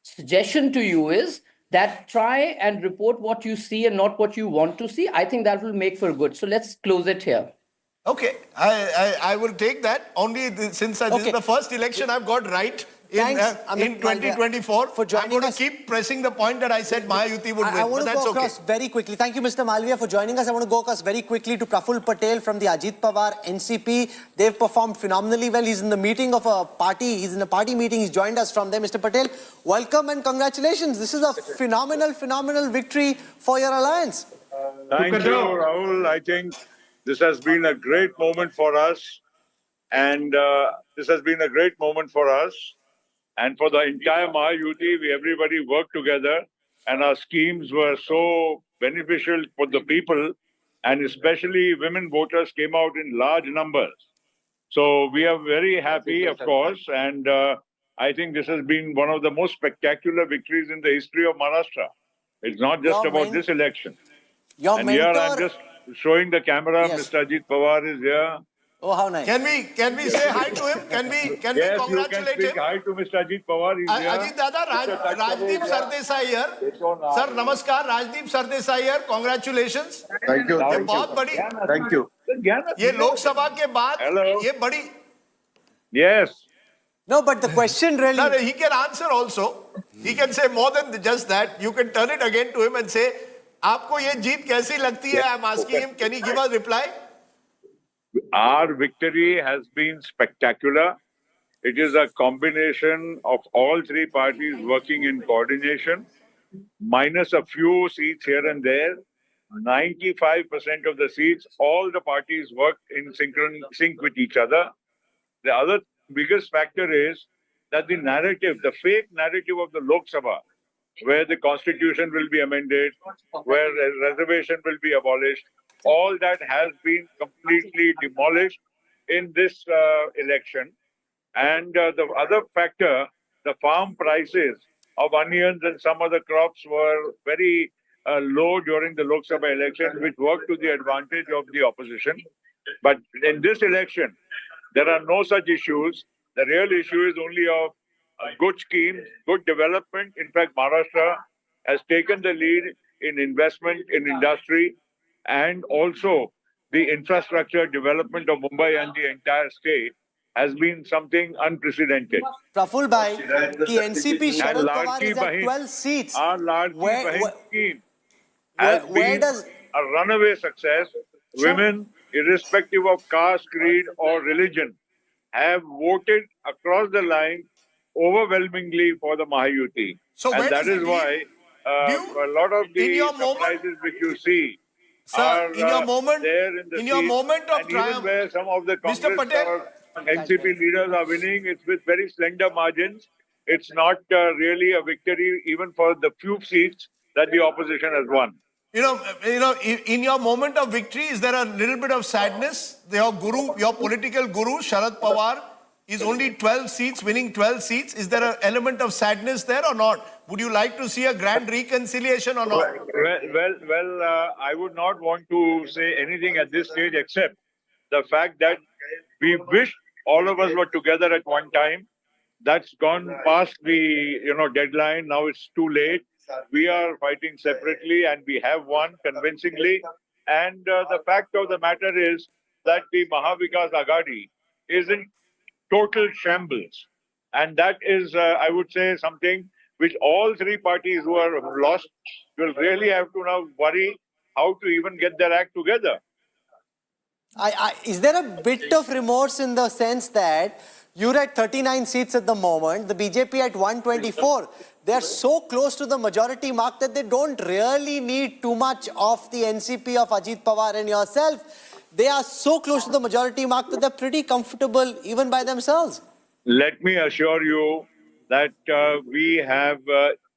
suggestion to you is that try and report what you see and not what you want to see. I think that will make for good. So let's close it here. Okay, I will take that. Only since this is the first election I've got right in 2024. For joining I'm going us. to keep pressing the point that I said Mahayuti would win. I want But to that's go okay. across very quickly. Thank you, Mr. Malviya, for joining us. I want to go across very quickly to Praful Patel from the Ajit Pawar NCP. They've performed phenomenally well. He's in the meeting of a party. He's in a party meeting. He's joined us from there. Mr. Patel, welcome and congratulations. This is a phenomenal victory for your alliance. Thank you, Rahul. I think this has been a great moment for us. And this has been a great moment for us. And for the entire Mahayuti, everybody worked together. And our schemes were so beneficial for the people. And especially women voters came out in large numbers. So we are very happy, of course. And I think this has been one of the most spectacular victories in the history of Maharashtra. It's not just about this election. And here I'm just showing the camera. Yes. Mr. Ajit Pawar is here. Oh, how nice. Can we say hi to him? Can we Yes, congratulate you can speak him? hi to Mr. Ajit Pawar. He's here. Ajit Dada, Rajdeep Sardesai here. Sir, namaskar. Rajdeep Sardesai here. Congratulations. Thank you. ये बहुत बड़ी Thank you. ये लोकसभा के बाद ये बड़ी Yes. No, but the question really... No, he can answer also. He can say more than just that. You can turn it again to him and say, आपको ये जीत कैसी लगती है? I'm asking him, can he give us reply? Our victory has been spectacular. It is a combination of all three parties working in coordination, minus a few seats here and there. 95% of the seats, all the parties worked in sync with each other. The other biggest factor is that the narrative, the fake narrative of the Lok Sabha, where the constitution will be amended, where a reservation will be abolished, all that has been completely demolished in this election. And the other factor, the farm prices of onions and some other crops were very low during the Lok Sabha election, which worked to the advantage of the opposition. But in this election, there are no such issues. The real issue is only of good schemes, good development. In fact, Maharashtra has taken the lead in investment in industry, and also the infrastructure development of Mumbai and the entire state has been something unprecedented. Praful Bhai, the NCP Sharad Pawar is at 12 seats. Our Ladki Bahin scheme has been a runaway success. Women, irrespective of caste, creed or religion, have voted across the line overwhelmingly for the Mahayuti. So and that is why a lot of the surprises which you see are in your moment, there in the in your seats. moment of And triumph, even where some of the Congress Patel. or NCP leaders are winning, it's with very slender margins. It's not really a victory even for the few seats that the opposition has won. In your moment of victory, is there a little bit of sadness? Your guru, your political guru, Sharad Pawar, is only 12 seats, winning 12 seats. Is there an element of sadness there or not? Would you like to see a grand reconciliation or not? Well, I would not want to say anything at this stage except the fact that we wish all of us were together at one time. That's gone past the deadline. Now it's too late. We are fighting separately and we have won convincingly. And the fact of the matter is that the Mahavikas Aghadi is in total shambles. And that is, I would say, something which all three parties who are lost will really have to now worry how to even get their act together. Is there a bit of remorse in the sense that you're at 39 seats at the moment, the BJP at 124. They're so close to the majority mark that they don't really need too much of the NCP of Ajit Pawar and yourself. They are so close to the majority mark that they're pretty comfortable even by themselves. Let me assure you that we have,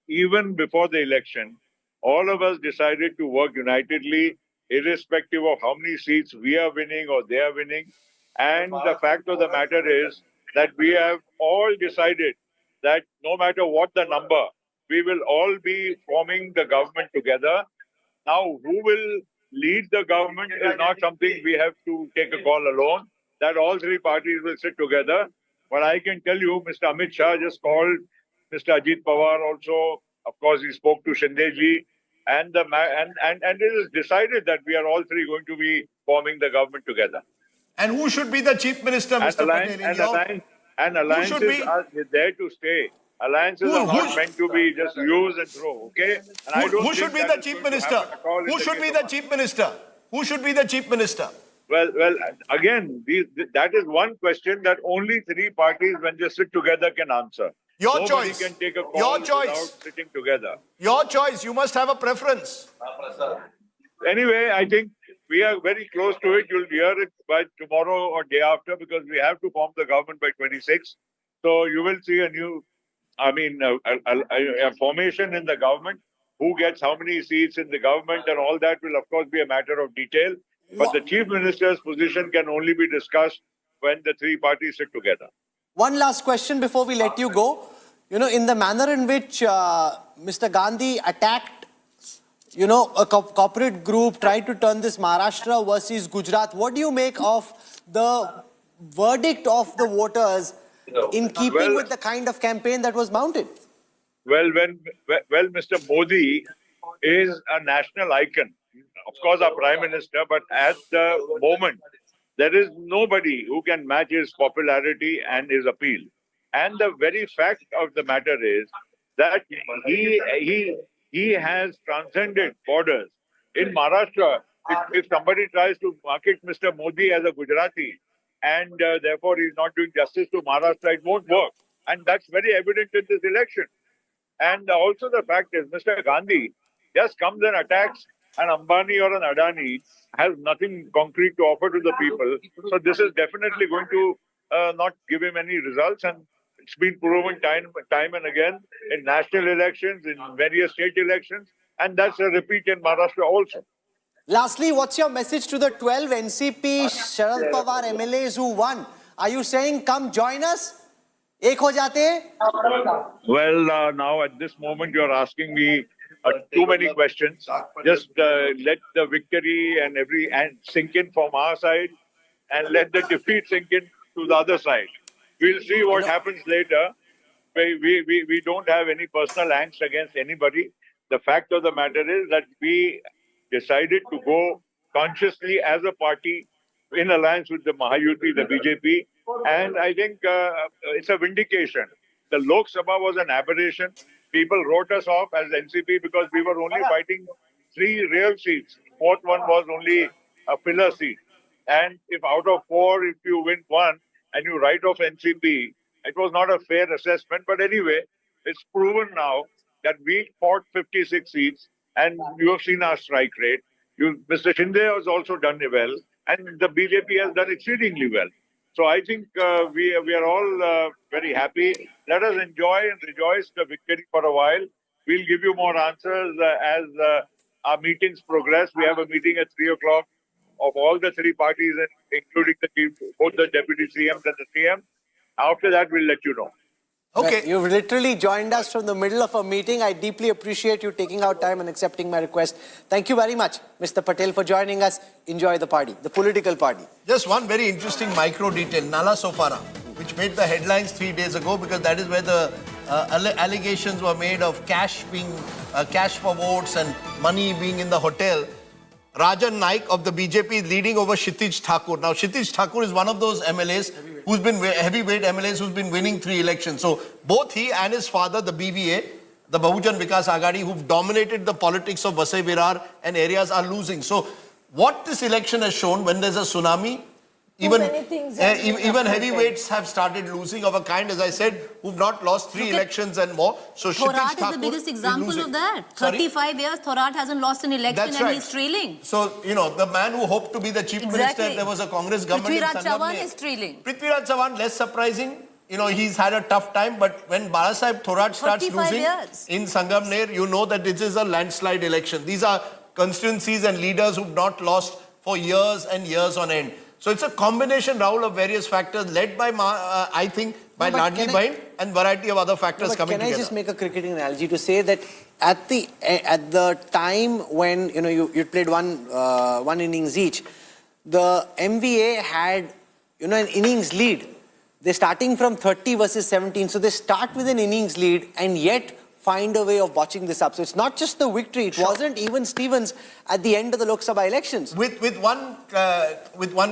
even before the election, all of us decided to work unitedly, irrespective of how many seats we are winning or they are winning. And the fact of the matter is that we have all decided that no matter what the number, we will all be forming the government together. Now, who will lead the government is not something we have to take a call alone, that all three parties will sit together. But I can tell you, Mr. Amit Shah just called Mr. Ajit Pawar also. Of course, he spoke to Shinde-ji. And it is decided that we are all three going to be forming the government together. And who should be the chief minister, Mr. Patel? Alliances are there to stay. Alliances are not meant to be just use and throw, okay? And Who should be the chief minister? Who should be the chief minister? Who should be the chief minister? Well, again, that is one question that only three parties, when they sit together, can answer. Your Nobody choice. can take a call Your without choice. sitting together. Your choice. You must have a preference. Anyway, I think we are very close to it. You'll hear it by tomorrow or day after, because we have to form the government by 26. So you will see a new, a formation in the government. Who gets how many seats in the government and all that will, of course, be a matter of detail. But the chief minister's position can only be discussed when the three parties sit together. One last question before we let you go. You know, in the manner in which Mr. Gandhi attacked, a corporate group, tried to turn this Maharashtra versus Gujarat, what do you make of the verdict of the voters in keeping with the kind of campaign that was mounted? Well, Mr. Modi is a national icon. Of course, our Prime Minister, but at the moment, there is nobody who can match his popularity and his appeal. And the very fact of the matter is that he has transcended borders. In Maharashtra, if somebody tries to market Mr. Modi as a Gujarati and therefore he's not doing justice to Maharashtra, it won't work. And that's very evident in this election. And also the fact is, Mr. Gandhi just comes and attacks an Ambani or an Adani, has nothing concrete to offer to the people. So this is definitely going to not give him any results. And it's been proven time and again in national elections, in various state elections. And that's a repeat in Maharashtra also. Lastly, what's your message to the 12 NCP Sharad Pawar MLAs who won? Are you saying, come join us? Ek ho jate? Well, now at this moment, you're asking me too many questions. Just let the victory and sink in from our side, and let the defeat sink in to the other side. We'll see what happens later. We don't have any personal angst against anybody. The fact of the matter is that we decided to go consciously as a party in alliance with the Mahayuti, the BJP, and I think it's a vindication. The Lok Sabha was an aberration. People wrote us off as NCP because we were only fighting 3 real seats. Fourth one was only a filler seat. And if out of 4, if you win 1 and you write off NCP, it was not a fair assessment. But anyway, it's proven now that we fought 56 seats and you have seen our strike rate. Mr. Shinde has also done well and the BJP has done exceedingly well. So I think we are all very happy. Let us enjoy and rejoice the victory for a while. We'll give you more answers as our meetings progress. We have a meeting at 3 o'clock of all the 3 parties, including both the deputy CMs and the CM. After that, we'll let you know. Okay. You've literally joined us from the middle of a meeting. I deeply appreciate you taking out time and accepting my request. Thank you very much, Mr. Patel, for joining us. Enjoy the party, the political party. Just one very interesting micro detail, Nala Sopara, which made the headlines 3 days ago because that is where the allegations were made of cash for votes and money being in the hotel. Rajan Naik of the BJP is leading over Kshitij Thakur. Now, Kshitij Thakur is one of those MLAs who's been heavyweight MLAs who's been winning 3 elections. So both he and his father, the BVA, the Bahujan Vikas Aghadi, who've dominated the politics of Vasai Virar and areas, are losing. So what this election has shown, when there's a tsunami, even heavyweights have started losing of a kind, as I said, who've not lost 3 elections and more. So Thorat is the biggest example of that. 35 years, Thorat hasn't lost an election and he's trailing. So, the man who hoped to be the chief minister if there was a Congress government Prithviraj Chavan is trailing. Prithviraj Chavan, less surprising. He's had a tough time, but when Balasaheb Thorat starts losing in Sangamner, you know that this is a landslide election. These are constituencies and leaders who've not lost for years and years on end. So it's a combination, Rahul, of various factors led by, I think, by Ladli Bain and variety of other factors coming together. Can I just make a cricketing analogy to say that at the time when you played one innings each, the MVA had an innings lead. They're starting from 30 versus 17, so they start with an innings lead and yet find a way of botching this up. So it's not just the victory; it wasn't even Stevens at the end of the Lok Sabha elections. With one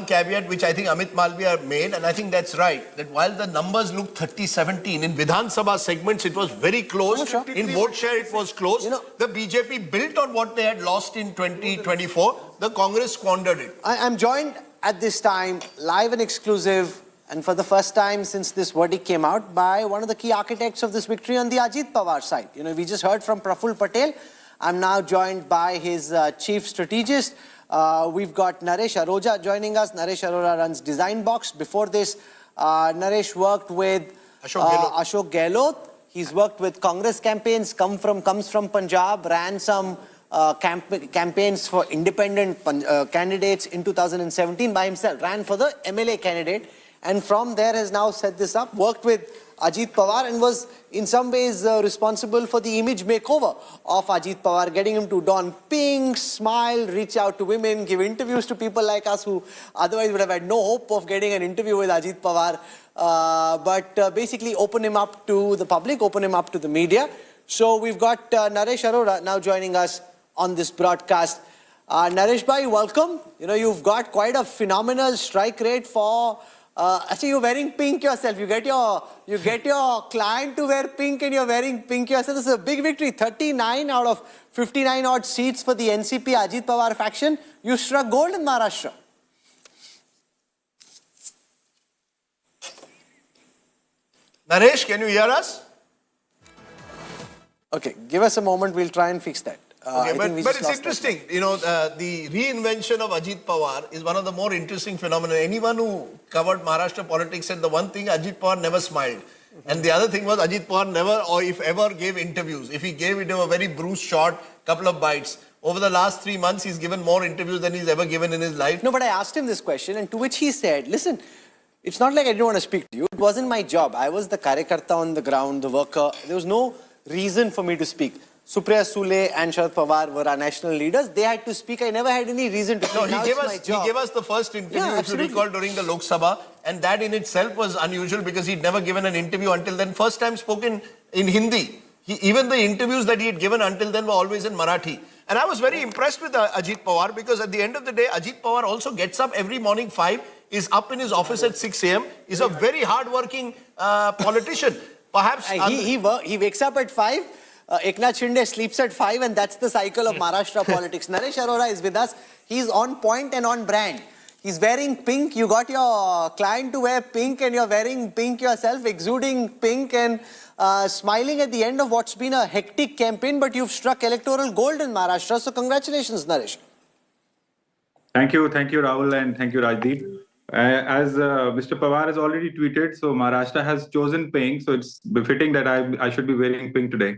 caveat, which I think Amit Malviya made, and I think that's right, that while the numbers look 30-17, in Vidhan Sabha segments it was very close. In vote share it was close. The BJP built on what they had lost in 2024. The Congress squandered it. I'm joined at this time, live and exclusive, and for the first time since this verdict came out, by one of the key architects of this victory on the Ajit Pawar side. We just heard from Praful Patel. I'm now joined by his chief strategist. We've got Naresh Aroja joining us. Naresh Arora runs Design Box. Before this, Naresh worked with Ashok Gehlot. He's worked with Congress campaigns, comes from Punjab, ran some campaigns for independent candidates in 2017 by himself, ran for the MLA candidate. And from there has now set this up, worked with Ajit Pawar and was in some ways responsible for the image makeover of Ajit Pawar, getting him to don pink, smile, reach out to women, give interviews to people like us who otherwise would have had no hope of getting an interview with Ajit Pawar, but basically open him up to the public, open him up to the media. So we've got Naresh Arora now joining us on this broadcast. Naresh bhai, welcome. You've got quite a phenomenal strike rate for... actually, you're wearing pink yourself. You get your client to wear pink and you're wearing pink yourself. This is a big victory. 39 out of 59 odd seats for the NCP Ajit Pawar faction. You struck gold in Maharashtra. Naresh, can you hear us? Okay, give us a moment. We'll try and fix that. Okay, but it's interesting, the reinvention of Ajit Pawar is one of the more interesting phenomena. Anyone who covered Maharashtra politics said the one thing, Ajit Pawar never smiled. And the other thing was Ajit Pawar never, or if ever, gave interviews. If he gave it, a very bruised short, couple of bites. Over the last 3 months, he's given more interviews than he's ever given in his life. No, but I asked him this question, and to which he said, listen, it's not like I didn't want to speak to you. It wasn't my job. I was the karyakarta on the ground, the worker. There was no reason for me to speak. Supriya Sule and Sharad Pawar were our national leaders. They had to speak. I never had any reason to speak. No, he gave us the first interview, if you recall, during the Lok Sabha. And that in itself was unusual because he'd never given an interview until then. First time spoken in Hindi. Even the interviews that he had given until then were always in Marathi. And I was very impressed with Ajit Pawar because at the end of the day, Ajit Pawar also gets up every morning 5, is up in his office at 6 a.m. He's a very hard-working politician. Perhaps... He wakes up at 5. Eknath Shinde sleeps at 5, and that's the cycle of Maharashtra politics. Naresh Arora is with us. He's on point and on brand. He's wearing pink. You got your client to wear pink and you're wearing pink yourself, exuding pink and smiling at the end of what's been a hectic campaign, but you've struck electoral gold in Maharashtra. So congratulations, Naresh. Thank you, Rahul, and thank you, Rajdeep. As Mr. Pawar has already tweeted, so Maharashtra has chosen pink, so it's befitting that I should be wearing pink today.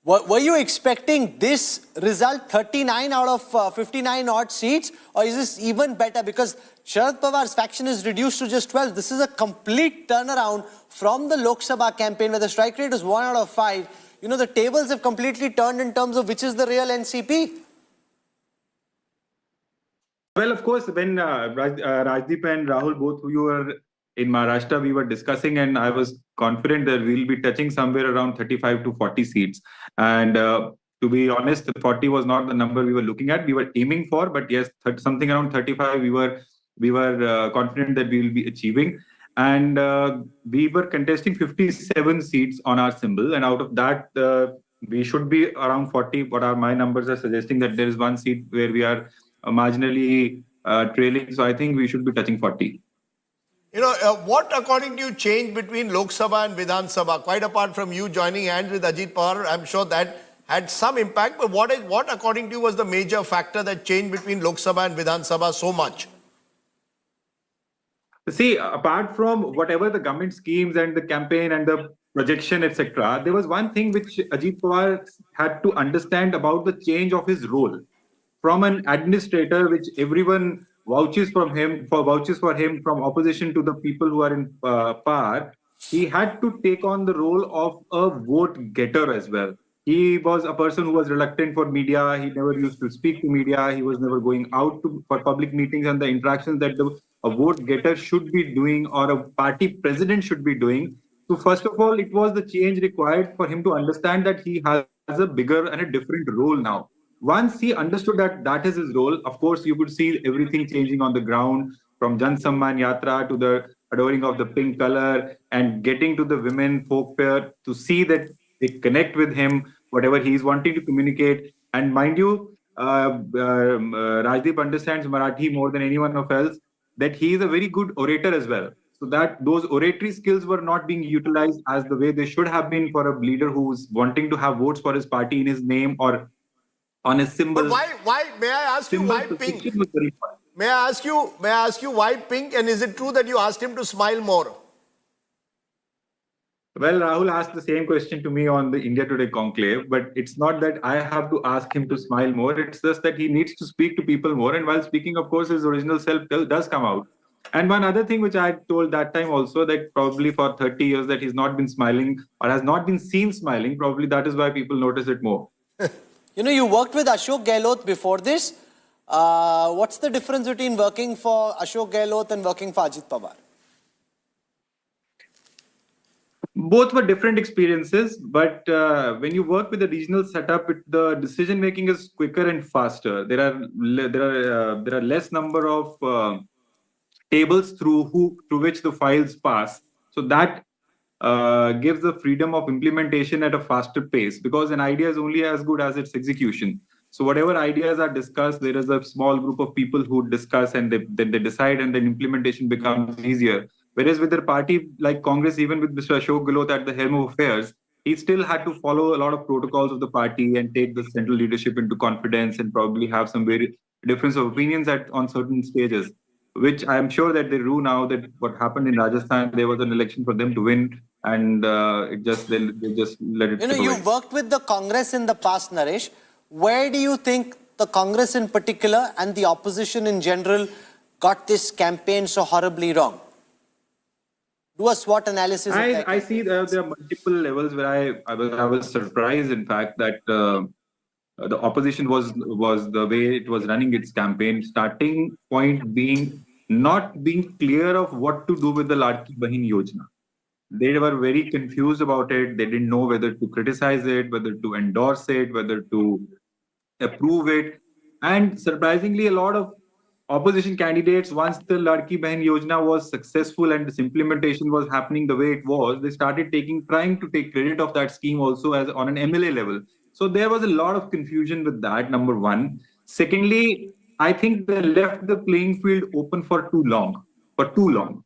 Were you expecting this result, 39 out of 59 odd seats, or is this even better? Because Sharad Pawar's faction is reduced to just 12. This is a complete turnaround from the Lok Sabha campaign where the strike rate is 1 out of 5. The tables have completely turned in terms of which is the real NCP. Well, of course, when Rajdeep and Rahul, both of you were in Maharashtra, we were discussing and I was confident that we'll be touching somewhere around 35 to 40 seats. And to be honest, 40 was not the number we were looking at. We were aiming for, but yes, something around 35 we were confident that we will be achieving. And we were contesting 57 seats on our symbol. And out of that, we should be around 40. But my numbers are suggesting that there is one seat where we are marginally trailing. So I think we should be touching 40. What, according to you, changed between Lok Sabha and Vidhan Sabha? Quite apart from you joining hands with Ajit Pawar, I'm sure that had some impact. But what, according to you, was the major factor that changed between Lok Sabha and Vidhan Sabha so much? See, apart from whatever the government schemes and the campaign and the projection, etc., there was one thing which Ajit Pawar had to understand about the change of his role from an administrator, which everyone vouches for him from opposition to the people who are in power, he had to take on the role of a vote getter as well. He was a person who was reluctant for media. He never used to speak to media. He was never going out for public meetings and the interactions that a vote getter should be doing or a party president should be doing. So first of all, it was the change required for him to understand that he has a bigger and a different role now. Once he understood that that is his role, of course, you could see everything changing on the ground, from Jan Samman Yatra to the adoring of the pink color and getting to the women folk fair to see that they connect with him, whatever he's wanting to communicate. And mind you, Rajdeep understands Marathi more than anyone else, that he is a very good orator as well. So that those oratory skills were not being utilized as the way they should have been for a leader who's wanting to have votes for his party in his name or on his symbol. But why, may I ask you why pink? May I ask you why pink? And is it true that you asked him to smile more? Well, Rahul asked the same question to me on the India Today conclave, but it's not that I have to ask him to smile more. It's just that he needs to speak to people more. And while speaking, of course, his original self does come out. And one other thing which I told that time also, that probably for 30 years that he's not been smiling or has not been seen smiling, probably that is why people notice it more. You know, you worked with Ashok Gehlot before this. What's the difference between working for Ashok Gehlot and working for Ajit Pawar? Both were different experiences, but when you work with a regional setup, the decision making is quicker and faster. There are less number of tables through which the files pass. So that gives the freedom of implementation at a faster pace, because an idea is only as good as its execution. So whatever ideas are discussed, there is a small group of people who discuss and then they decide, and then implementation becomes easier. Whereas with a party like Congress, even with Mr. Ashok Gehlot at the helm of affairs, he still had to follow a lot of protocols of the party and take the central leadership into confidence and probably have some very difference of opinions on certain stages, which I am sure that they do now. That what happened in Rajasthan, there was an election for them to win, and they just let it. You know, you worked with the Congress in the past, Naresh. Where do you think the Congress in particular and the opposition in general got this campaign so horribly wrong? Do a SWOT analysis. I see there are multiple levels where I was surprised, in fact, that the opposition was the way it was running its campaign. Starting point being not being clear of what to do with the Ladki Bahin Yojana. They were very confused about it. They didn't know whether to criticize it, whether to endorse it, whether to approve it. And surprisingly, a lot of opposition candidates, once the Ladki Bahin Yojana was successful and its implementation was happening the way it was, they started trying to take credit of that scheme also as on an MLA level. So there was a lot of confusion with that, number one. Secondly, I think they left the playing field open for too long.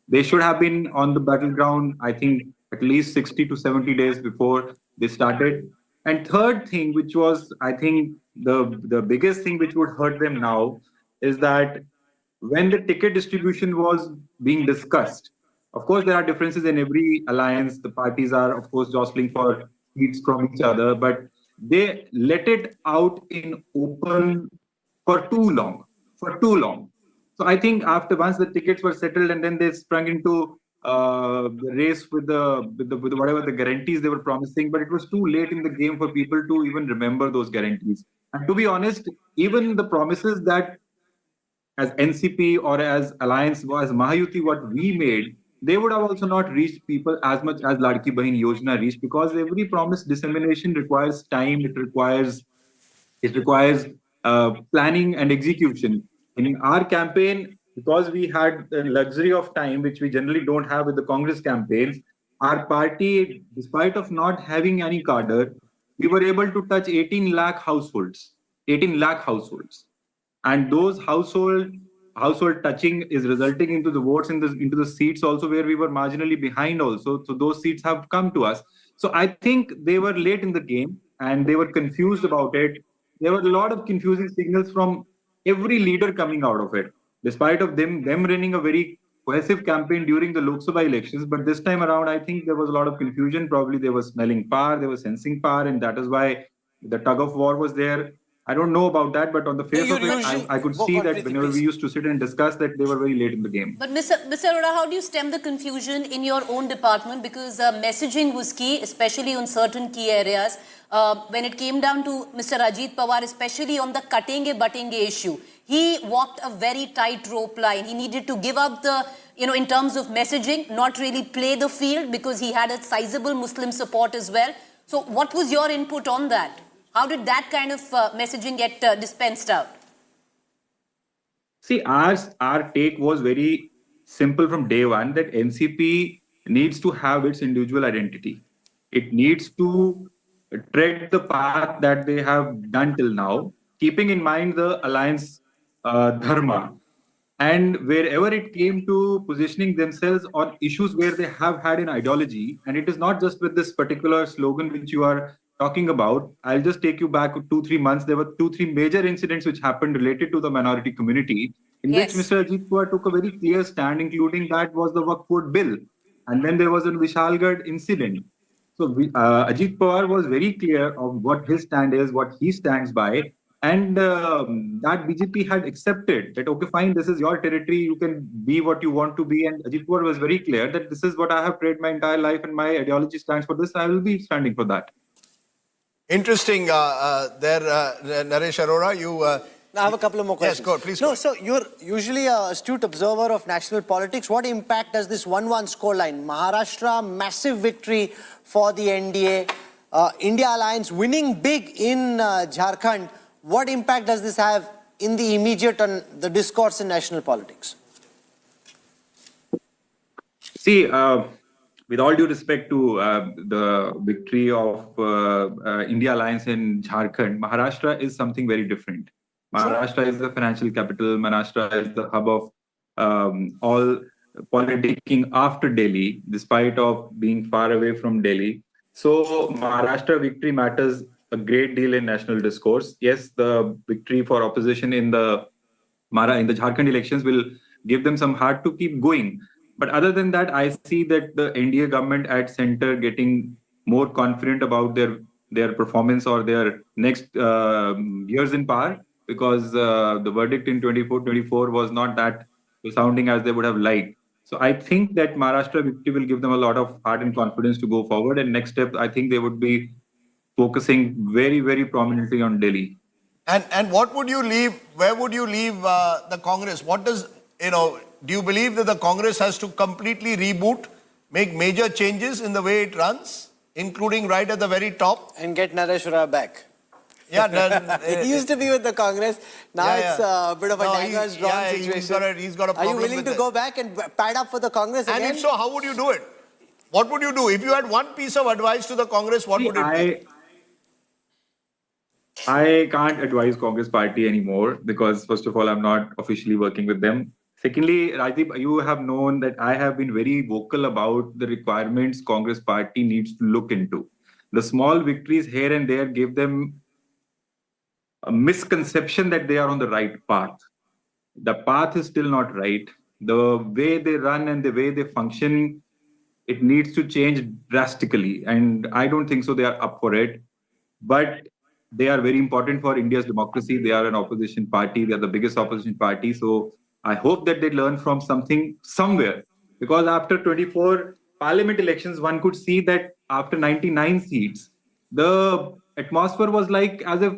They should have been on the battleground, I think, at least 60 to 70 days before they started. And third thing, which was, I think, the biggest thing which would hurt them now, is that when the ticket distribution was being discussed, of course, there are differences in every alliance. The parties are, of course, jostling for seats from each other, but they let it out in open for too long. So I think once the tickets were settled, and then they sprung into the race with whatever the guarantees they were promising, but it was too late in the game for people to even remember those guarantees. And to be honest, even the promises that as NCP or as Alliance or as Mahayuti, what we made, they would have also not reached people as much as Ladki Bahin Yojana reached, because every promise dissemination requires time. It requires planning and execution. In our campaign, because we had the luxury of time, which we generally don't have with the Congress campaigns, our party, despite of not having any cadre, we were able to touch 18 lakh households. And those household touching is resulting into the votes into the seats also, where we were marginally behind also. So those seats have come to us. So I think they were late in the game and they were confused about it. There were a lot of confusing signals from every leader coming out of it, despite of them running a very cohesive campaign during the Lok Sabha elections. But this time around, I think there was a lot of confusion. Probably they were smelling power, they were sensing power, and that is why the tug of war was there. I don't know about that, but on the face of it, I could see that whenever we used to sit and discuss that they were very late in the game. But Mr. Arora, how do you stem the confusion in your own department? Because messaging was key, especially on certain key areas. When it came down to Mr. Ajit Pawar, especially on the cutenge-butenge issue, he walked a very tight rope line. He needed to give up the, in terms of messaging, not really play the field because he had a sizable Muslim support as well. So what was your input on that? How did that kind of messaging get dispensed out? See, our take was very simple from day one, that NCP needs to have its individual identity. It needs to tread the path that they have done till now, keeping in mind the alliance dharma. And wherever it came to positioning themselves on issues where they have had an ideology, and it is not just with this particular slogan which you are talking about, I'll just take you back 2-3 months. There were 2-3 major incidents which happened related to the minority community, in which Mr. Ajit Pawar took a very clear stand, including that was the Waqf bill. And then there was a Vishalgarh incident. So Ajit Pawar was very clear of what his stand is, what he stands by. And that BJP had accepted that, okay, fine, this is your territory, you can be what you want to be. And Ajit Pawar was very clear that this is what I have prayed my entire life and my ideology stands for this, I will be standing for that. Interesting Naresh Arora, you... I have a couple of more questions. Yes, go, please. No, so you're usually an astute observer of national politics. What impact does this 1-1 scoreline, Maharashtra, massive victory for the NDA, India Alliance winning big in Jharkhand, what impact does this have in the immediate on the discourse in national politics? See, with all due respect to the victory of India Alliance in Jharkhand, Maharashtra is something very different. Maharashtra is the financial capital. Maharashtra is the hub of all politicking after Delhi, despite of being far away from Delhi. So Maharashtra victory matters a great deal in national discourse. Yes, the victory for opposition in the Jharkhand elections will give them some heart to keep going. But other than that, I see that the NDA government at center getting more confident about their performance or their next years in power, because the verdict in 24 was not that sounding as they would have liked. So I think that Maharashtra victory will give them a lot of heart and confidence to go forward. And next step, I think they would be focusing very, very prominently on Delhi. And what would you leave, where would you leave the Congress? What does, do you believe that the Congress has to completely reboot, make major changes in the way it runs, including right at the very top? And get Naresh Arora back. Yeah, he used to be with the Congress. Now it's a bit of a dagger's drawn situation. He's got a problem. Are you willing to go back and pad up for the Congress again? And if so, how would you do it? What would you do? If you had one piece of advice to the Congress, what would it be? I can't advise Congress party anymore because, first of all, I'm not officially working with them. Secondly, Rajdeep, you have known that I have been very vocal about the requirements Congress party needs to look into. The small victories here and there give them a misconception that they are on the right path. The path is still not right. The way they run and the way they function, it needs to change drastically. And I don't think so they are up for it. But they are very important for India's democracy. They are an opposition party. They are the biggest opposition party. So I hope that they learn from something somewhere. Because after 24 parliament elections, one could see that after 99 seats, the atmosphere was like as if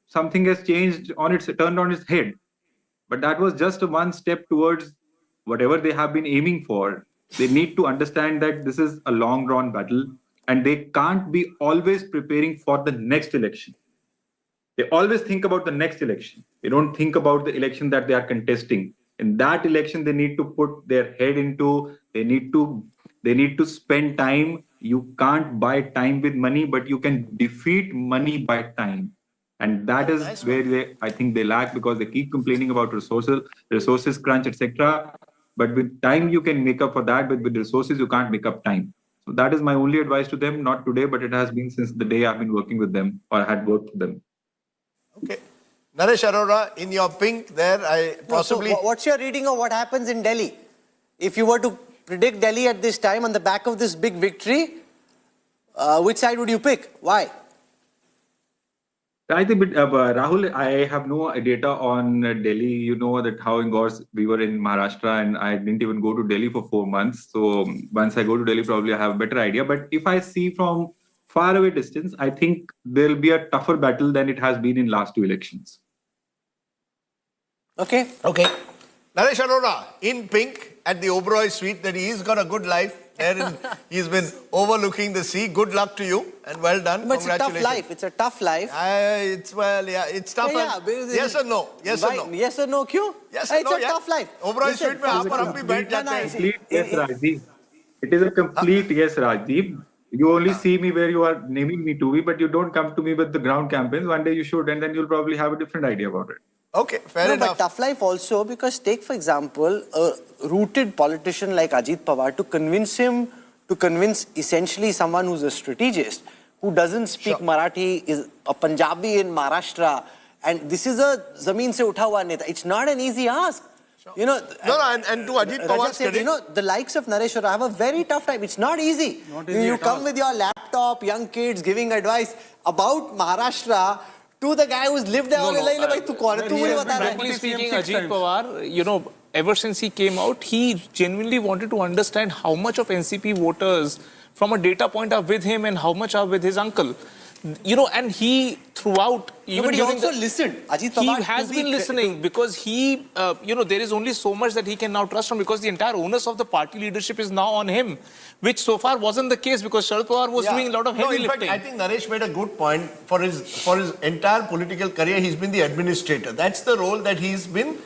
something has changed turned on its head. But that was just one step towards whatever they have been aiming for. They need to understand that this is a long drawn battle and they can't be always preparing for the next election. They always think about the next election. They don't think about the election that they are contesting. In that election, they need to put their head into, they need to spend time. You can't buy time with money, but you can defeat money by time. And that is where I think they lack, because they keep complaining about resources crunch, etc. But with time, you can make up for that. But with resources, you can't make up time. So that is my only advice to them, not today, but it has been since the day I've been working with them or had worked with them. Okay. Naresh Arora, in your pink there, possibly... So what's your reading of what happens in Delhi? If you were to predict Delhi at this time on the back of this big victory, which side would you pick? Why? I think, Rahul, I have no data on Delhi. You know that how in course we were in Maharashtra and I didn't even go to Delhi for 4 months. So once I go to Delhi, probably I have a better idea. But if I see from far away distance, I think there'll be a tougher battle than it has been in last 2 elections. Okay. Okay. Naresh Arora, in pink at the Oberoi suite, that he's got a good life. He's been overlooking the sea. Good luck to you and well done. But it's a tough life. It's a tough life. It's tough. Yes or no? Yes or no? Yes or no? क्यों? Yes or no? It's a tough life. Oberoi suite में आप और हम भी बैठ जाते हैं. Yes, Rajdeep. It is a complete yes, Rajdeep. You only see me where you are naming me to be, but you don't come to me with the ground campaigns. One day you should, and then you'll probably have a different idea about it. Okay, fair enough. But tough life also, because take for example a rooted politician like Ajit Pawar, to convince essentially someone who's a strategist, who doesn't speak Marathi, is a Punjabi in Maharashtra, and this is a zameen se utha hua neta. It's not an easy ask. You know, and to Ajit Pawar's credit, you know, the likes of Naresh Arora have a very tough time. It's not easy. You come with your laptop, young kids giving advice about Maharashtra to the guy who's lived there all his life. Frankly speaking, Ajit Pawar, you know, ever since he came out, he genuinely wanted to understand how much of NCP voters from a data point are with him and how much are with his uncle. You know, and he throughout, even but he also listened. Ajit Pawar he has been listening because he, you know, there is only so much that he can now trust on because the entire onus of the party leadership is now on him, which so far wasn't the case because Sharad Pawar was doing a lot of heavy lifting. I think Naresh made a good point. For his entire political career, he's been the administrator. That's the role that he's been.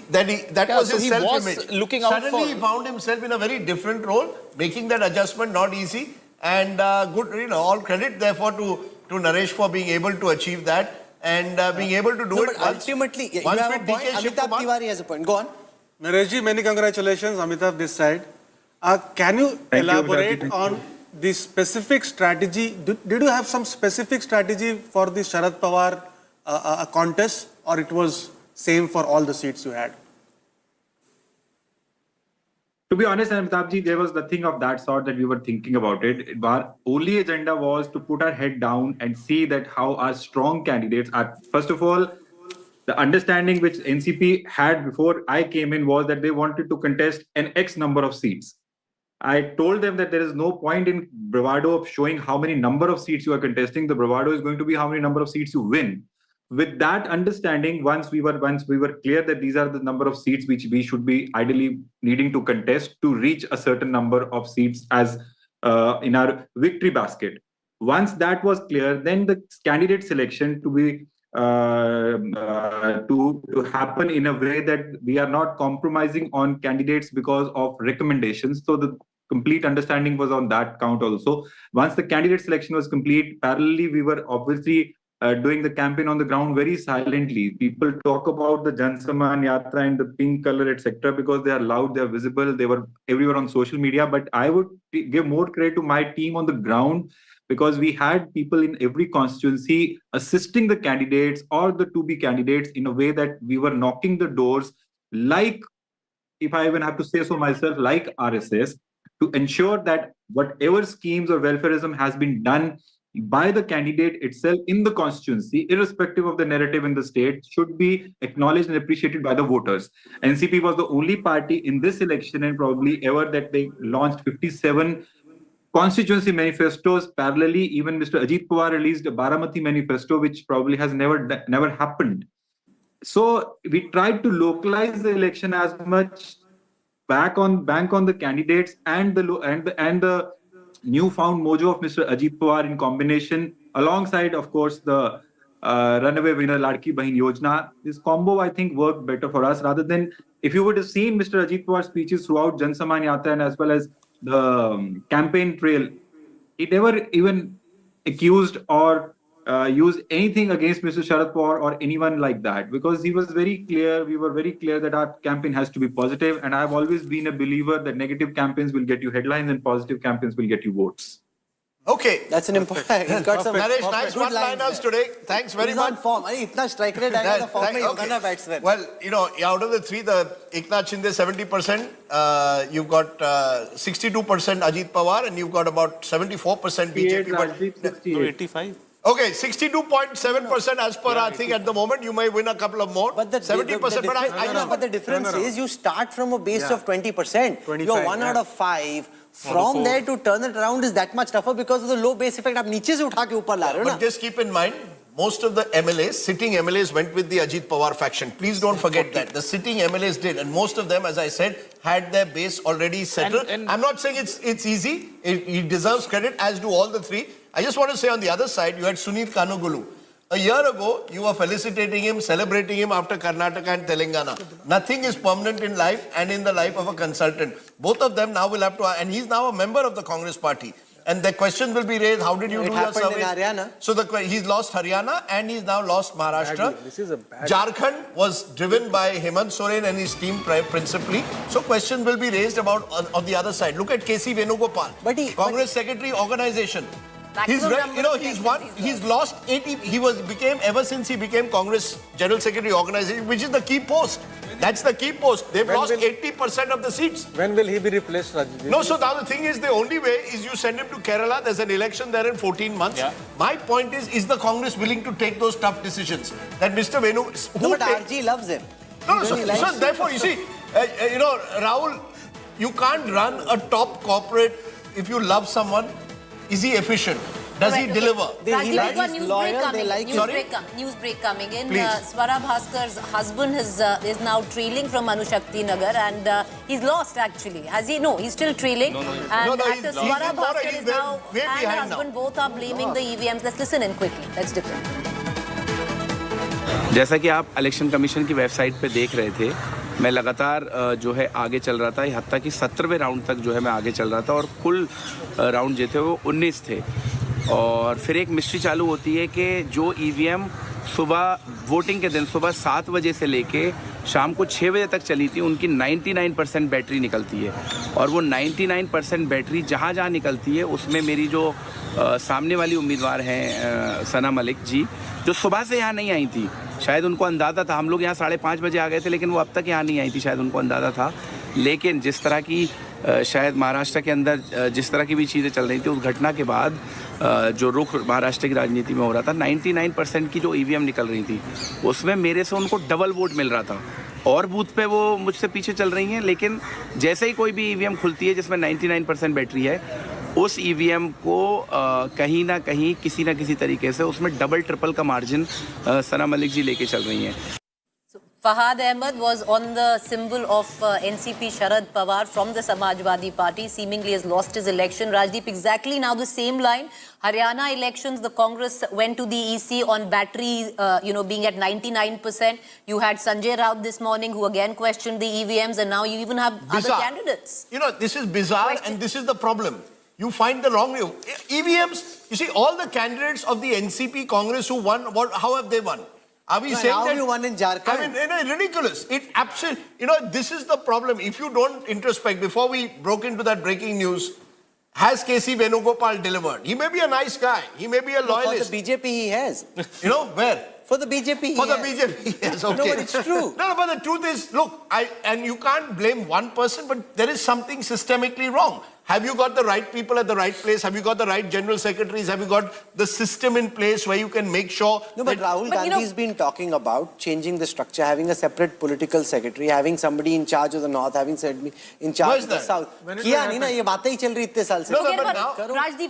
That was his self-image. Looking out Suddenly he found himself in a very different role, making that adjustment not easy. And good, you know, all credit therefore to Naresh for being able to achieve that and being able to do it. But ultimately, you have a point. Amitabh Tiwari has a point. Go on. Nareshji, many congratulations. Amitabh this side. Can you elaborate on the specific strategy? Did you have some specific strategy for the Sharad Pawar contest, or it was same for all the seats you had? To be honest, Amitabhji, there was nothing of that sort that we were thinking about it. Our only agenda was to put our head down and see that how our strong candidates are. First of all, the understanding which NCP had before I came in was that they wanted to contest an X number of seats. I told them that there is no point in bravado of showing how many number of seats you are contesting. The bravado is going to be how many number of seats you win. With that understanding, once we were clear that these are the number of seats which we should be ideally needing to contest to reach a certain number of seats as in our victory basket. Once that was clear, then the candidate selection to be to happen in a way that we are not compromising on candidates because of recommendations. So the complete understanding was on that count also. Once the candidate selection was complete, parallelly we were obviously doing the campaign on the ground very silently. People talk about the Jan Saman Yatra and the pink color, etc., because they are loud, they are visible, they were everywhere on social media. But I would give more credit to my team on the ground because we had people in every constituency assisting the candidates or the to-be candidates in a way that we were knocking the doors, like, if I even have to say so myself, like RSS, to ensure that whatever schemes or welfareism has been done by the candidate itself in the constituency, irrespective of the narrative in the state, should be acknowledged and appreciated by the voters. NCP was the only party in this election and probably ever that they launched 57 constituency manifestos. Parallelly, even Mr. Ajit Pawar released a Baramati manifesto, which probably has never happened. So we tried to localize the election as much, bank on the candidates and the newfound mojo of Mr. Ajit Pawar in combination, alongside, of course, the runaway winner Ladki Bahin Yojana. This combo, I think, worked better for us rather than, if you would have seen Mr. Ajit Pawar's speeches throughout Jan Saman Yatra and as well as the campaign trail, he never even accused or used anything against Mr. Sharad Pawar or anyone like that, because he was very clear, we were very clear that our campaign has to be positive, and I've always been a believer that negative campaigns will get you headlines and positive campaigns will get you votes. Okay. That's an important. He's got some Naresh, nice one-liners today. Thanks very much. He's on form. Itna strike rate aega, the form mein yoga na batsman. Well, you know, out of the three, the Eknath Shinde 70%, you've got 62% Ajit Pawar, and you've got about 74% BJP. No, 85. Okay, 62.7% as per our thing at the moment. You may win a couple of more. But 70%. But the difference is you start from a base of 20%. You're 1 out of 5. From there to turn it around is that much tougher because of the low base effect. आप नीचे से उठा के ऊपर ला रहे हो ना. But just keep in mind, most of the MLAs, sitting MLAs went with the Ajit Pawar faction. Please don't forget that. The sitting MLAs did. And most of them, as I said, had their base already settled. And I'm not saying it's easy. He deserves credit, as do all the three. I just want to say on the other side, you had Sunil Kanugulu. A year ago, you were felicitating him, celebrating him after Karnataka and Telangana. Nothing is permanent in life and in the life of a consultant. Both of them now will have to, and he's now a member of the Congress party. And the question will be raised, how did you do your survey? In Haryana. So he's lost Haryana and he's now lost Maharashtra. This is a bad Jharkhand was driven by Hemant Soren and his team principally. So question will be raised about on the other side. Look at K.C. Venugopal, Congress Secretary Organization. He's lost 80. Ever since he became Congress General Secretary Organization, which is the key post. That's the key post. They've lost 80% of the seats. When will he be replaced, Rajdeep? No, so now the thing is, the only way is you send him to Kerala. There's an election there in 14 months. Yeah. My point is the Congress willing to take those tough decisions? That Mr. Venu... but RG loves him. No, so therefore, you see, Rahul, you can't run a top corporate if you love someone. Is he efficient? Does he deliver? We've got news break coming in. Swara Bhaskar's husband is now trailing from Anushakti Nagar and he's lost actually. Has he? No, he's still trailing. And actor Swara Bhaskar is now and her husband both are blaming the EVMs. Let's listen in quickly. Let's dip in. जैसा कि आप election commission की website पे देख रहे थे, मैं लगातार जो है आगे चल रहा था, हत्ता कि 17वें राउंड तक जो है मैं आगे चल रहा था और कुल राउंड जो थे वो 19 थे। और फिर एक मिस्ट्री चालू होती है कि जो ईवीएम सुबह वोटिंग के दिन सुबह 7 बजे से लेके शाम को 6 बजे तक चली थी, उनकी 99% बैटरी निकलती है और वो 99% बैटरी जहाँ जहाँ निकलती है उसमें मेरी जो सामने वाली उम्मीदवार हैं सना मलिक जी, जो सुबह से यहाँ नहीं आई थी, शायद उनको अंदाज़ा था, हम लोग यहाँ 5:30 बजे आ गए थे लेकिन वो अब तक यहाँ नहीं आई थी, शायद उनको अंदाज़ा था। लेकिन जिस तरह की शायद महाराष्ट्र के अंदर जिस तरह की भी चीज़ें चल रही थी, उस घटना के बाद जो रुख महाराष्ट्र की राजनीति में हो रहा था, 99% की जो ईवीएम निकल रही थी उसमें मेरे से उनको डबल वोट मिल रहा था और बूथ पे वो मुझसे पीछे चल रही हैं। लेकिन जैसे ही कोई भी ईवीएम खुलती है जिसमें 99% बैटरी है, उस ईवीएम को कहीं ना कहीं किसी ना किसी तरीके से उसमें डबल ट्रिपल का मार्जिन सना मलिक जी लेके चल रही हैं। Fahad Ahmed was on the symbol of NCP Sharad Pawar from the Samajwadi Party, seemingly has lost his election. Rajdeep, exactly now the same line. Haryana elections, the Congress went to the EC on battery, being at 99%. You had Sanjay Raut this morning who again questioned the EVMs, and now you even have other candidates. This is bizarre and this is the problem. You find the wrong EVMs. You see, all the candidates of the NCP Congress who won, how have they won? Are we saying that? You won in Jharkhand. I mean, ridiculous. It absolutely, this is the problem. If you don't introspect, before we broke into that breaking news, has K.C. Venugopal delivered? He may be a nice guy. He may be a loyalist. For the BJP, he has. Where? For the BJP, For the BJP, yes, okay. No, but it's true. No, but the truth is, look, and you can't blame one person, but there is something systemically wrong. Have you got the right people at the right place? Have you got the right general secretaries? Have you got the system in place where you can make sure... No, but Rahul Gandhi's been talking about changing the structure, having a separate political secretary, having somebody in charge of the north, having somebody in charge of the south. Rajdeep,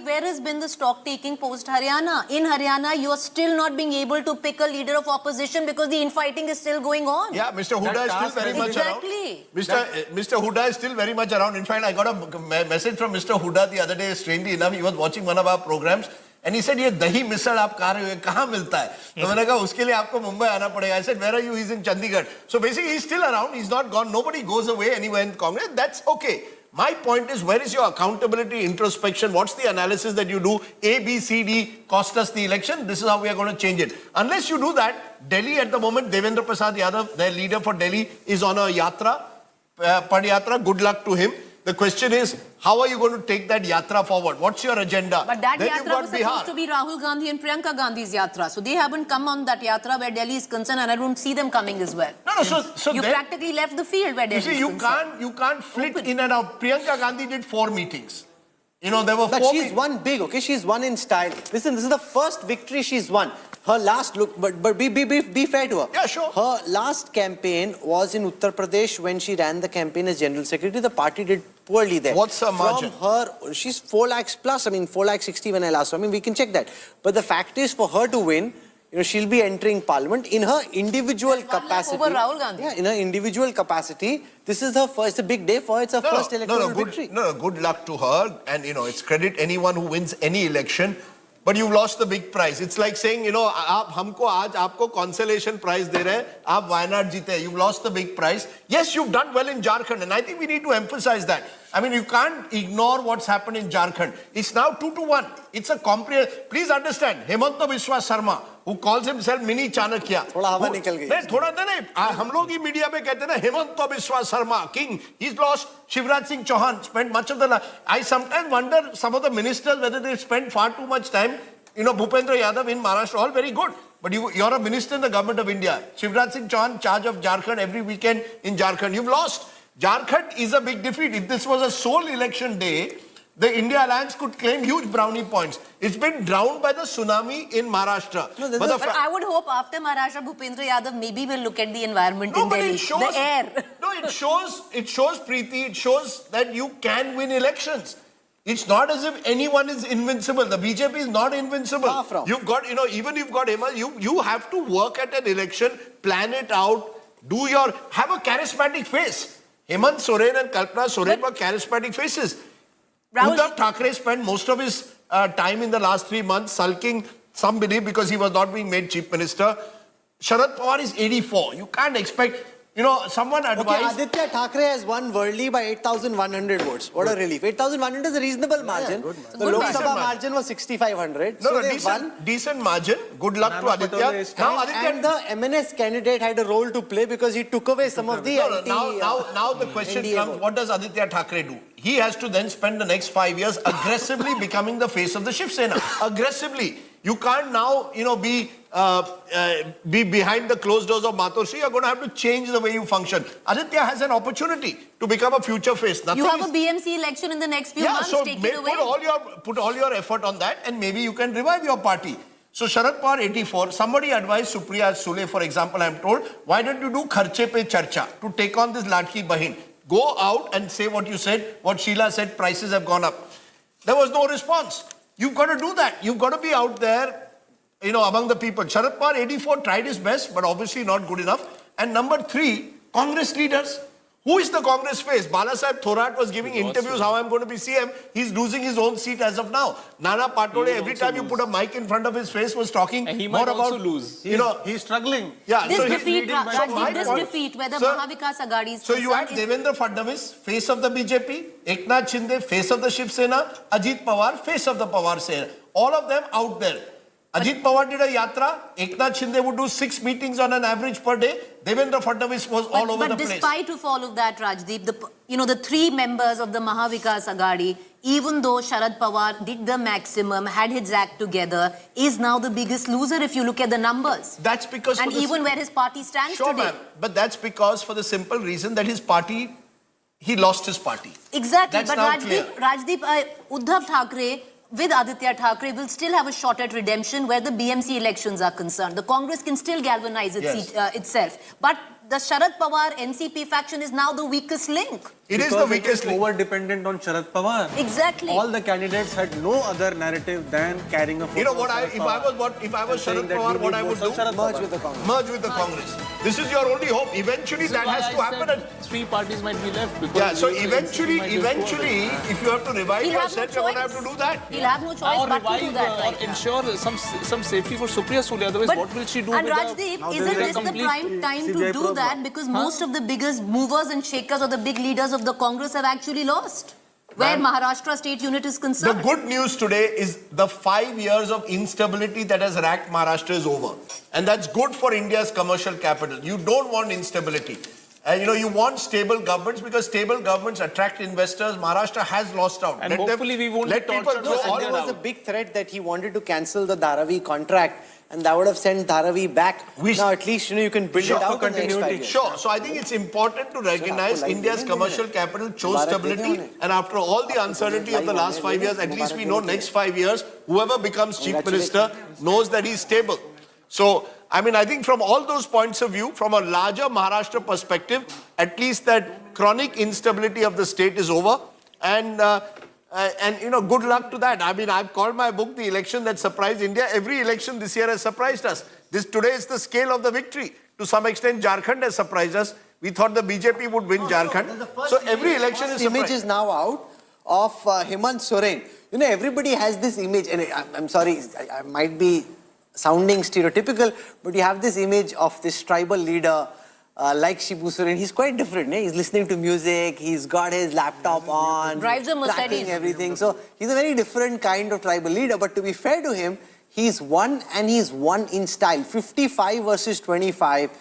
where has been the stock-taking post-Haryana? In Haryana, you are still not being able to pick a leader of opposition because the infighting is still going on. Yeah, Mr. Huda is still very much around. Mr. Huda is still very much around. In fact, I got a message from Mr. Huda the other day, strangely enough. He was watching one of our programs and he said, "Ye dahi misal aap kha rahe ho, kahan milta hai?" So maine kaha, uske liye aapko Mumbai aana padega. I said, "Where are you?" He's in Chandigarh. So basically, he's still around. He's not gone. Nobody goes away anywhere in Congress. That's okay. My point is, where is your accountability, introspection? What's the analysis that you do? A, B, C, D cost us the election. This is how we are going to change it. Unless you do that, Delhi at the moment, Devendra Prasad Yadav, their leader for Delhi, is on a yatra, Padayatra. Good luck to him. The question is, how are you going to take that yatra forward? What's your agenda? But that yatra was supposed to be Rahul Gandhi and Priyanka Gandhi's yatra. So they haven't come on that yatra where Delhi is concerned, and I don't see them coming as well. No, so you practically left the field where Delhi is concerned. You can't flit in and out. Priyanka Gandhi did 4 meetings. You know, there were but four... she's won big, okay? She's won in style. Listen, this is the first victory she's won. Her last look, but be fair to her. Yeah, sure. Her last campaign was in Uttar Pradesh when she ran the campaign as General Secretary. The party did poorly there. What's her margin? From her, she's 4 lakhs plus. I mean, 4 lakhs 60 when I last saw. I mean, we can check that. But the fact is, for her to win, you know, she'll be entering parliament in her individual capacity. Over Rahul Gandhi. Yeah, in her individual capacity. This is her first, it's a big day for her. It's her first electoral victory. Good luck to her. And, you know, it's credit anyone who wins any election. But you've lost the big prize. It's like saying, you know, आप हमको आज आपको consolation prize दे रहे हैं, आप वायनाड जीते हैं. You've lost the big prize. Yes, you've done well in Jharkhand, and I think we need to emphasize that. I mean, you can't ignore what's happened in Jharkhand. It's now 2-1. It's a comprehensive. Please understand, Hemanta Biswa Sarma, who calls himself Mini Chanakya. थोड़ा हवा निकल गई. नहीं, थोड़ा नहीं. हम लोग ही media में कहते हैं ना, Hemanta Biswa Sarma, king. He's lost. Shivraj Singh Chauhan spent much of the life. I sometimes wonder some of the ministers whether they spend far too much time. You know, Bhupendra Yadav in Maharashtra, all very good. But you're a minister in the government of India. Shivraj Singh Chauhan, charge of Jharkhand every weekend in Jharkhand. You've lost. Jharkhand is a big defeat. If this was a sole election day, the India Alliance could claim huge brownie points. It's been drowned by the tsunami in Maharashtra. No, but I would hope after Maharashtra, Bhupendra Yadav maybe will look at the environment in Delhi, the air. No, it shows, Preeti, it shows that you can win elections. It's not as if anyone is invincible. The BJP is not invincible. Far from. You've got, you know, even you've got Hema, you have to work at an election, plan it out, have a charismatic face. Hemant Soren and Kalpana Soren were charismatic faces. Uddhav Thackeray spent most of his time in the last 3 months sulking, some believe because he was not being made chief minister. Sharad Pawar is 84. You can't expect, you know, someone advised... Okay, Aditya Thackeray has won worldly by 8,100 votes. What a relief. 8,100 is a reasonable margin. The Lok Sabha margin was 6,500. No, decent margin. Good luck to Aditya. And the MNS candidate had a role to play because he took away some of the now the question comes, what does Aditya Thackeray do? He has to then spend the next 5 years aggressively becoming the face of the Shiv Sena. Aggressively. You can't now, you know, be behind the closed doors of Matorshi. You're going to have to change the way you function. Aditya has an opportunity to become a future face. You have a BMC election in the next few months. So take it away. put all your effort on that, and maybe you can revive your party. So Sharad Pawar 84. Somebody advised Supriya Sule, for example, I'm told, why don't you do Kharche Pe Charcha to take on this Ladki Bahin? Go out and say what you said, what Sheila said, prices have gone up. There was no response. You've got to do that. You've got to be out there, you know, among the people. Sharad Pawar 84 tried his best, but obviously not good enough. And number 3, Congress leaders. Who is the Congress face? Balasaheb Thorat was giving interviews how I'm going to be CM. He's losing his own seat as of now. Nana Patole, every time you put a mic in front of his face, was talking more about... lose. You know, he's struggling. Yeah, this so defeat, where the Mahavikas Aghadi is So you had Devendra Fadnavis, face of the BJP, Eknath Shinde, face of the Shiv Sena, Ajit Pawar, face of the Pawar Sena. All of them out there. Ajit Pawar did a yatra. Eknath Shinde would do 6 meetings on an average per day. Devendra Fadnavis was all over the place. But despite of all of that, Rajdeep, the 3 members of the Mahavikas Aghadi, even though Sharad Pawar did the maximum, had his act together, is now the biggest loser if you look at the numbers. That's because... And even where his party stands today. But that's because for the simple reason that his party, he lost his party. Exactly. That's But Rajdeep, Uddhav Thackeray with Aditya Thackeray will still have a shot at redemption where the BMC elections are concerned. The Congress can still galvanize itself. But the Sharad Pawar NCP faction is now the weakest link. It is the weakest link. Over-dependent on Sharad Pawar. Exactly. All the candidates had no other narrative than carrying a photo. You know what? If I was Sharad Pawar, what I would do? Merge with the Congress. Merge with the Congress. This is your only hope. Eventually, that has to happen. And 3 parties might be left. Because yeah. So eventually, if you have to revive yourself, you're going to have to do that. He'll have no choice but to do that right now. Ensure some safety for Supriya Sule. Otherwise, what will she do? And Rajdeep, isn't this the prime time to do that? Because most of the biggest movers and shakers or the big leaders of the Congress have actually lost. Where Maharashtra state unit is concerned. The good news today is the 5 years of instability that has racked Maharashtra is over. And that's good for India's commercial capital. You don't want instability. And you want stable governments because stable governments attract investors. Maharashtra has lost out. And hopefully we won't let people go. There was a big threat that he wanted to cancel the Dharavi contract and that would have sent Dharavi back. Now at least you can build it out in the next 5 years. Sure. So I think it's important to recognize India's commercial capital chose stability, and after all the uncertainty of the last 5 years, at least we know next 5 years, whoever becomes chief minister knows that he's stable. So, I mean, I think from all those points of view, from a larger Maharashtra perspective, at least that chronic instability of the state is over. And you know, good luck to that. I mean, I've called my book The Election That Surprised India. Every election this year has surprised us. Today is the scale of the victory. To some extent, Jharkhand has surprised us. We thought the BJP would win Jharkhand. So every election is surprised. Image is now out of Hemant Soren. You know, everybody has this image, and I'm sorry, I might be sounding stereotypical, but you have this image of this tribal leader like Shibu Soren. He's quite different. He's listening to music, he's got his laptop on, drives a Mercedes, tracking everything. So he's a very different kind of tribal leader, but to be fair to him, he's won, and he's won in style. 55 versus 25.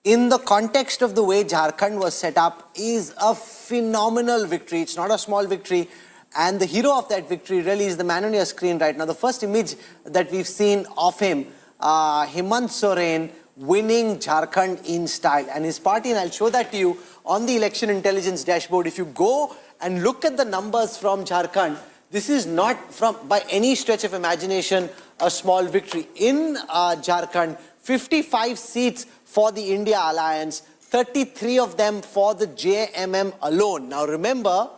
In the context of the way Jharkhand was set up is a phenomenal victory. It's not a small victory. And the hero of that victory really is the man on your screen right now. The first image that we've seen of him, Hemant Soren, winning Jharkhand in style. And his party, and I'll show that to you on the election intelligence dashboard. If you go and look at the numbers from Jharkhand, this is not by any stretch of imagination a small victory. In Jharkhand, 55 seats for the India Alliance, 33 of them for the JMM alone. Now remember,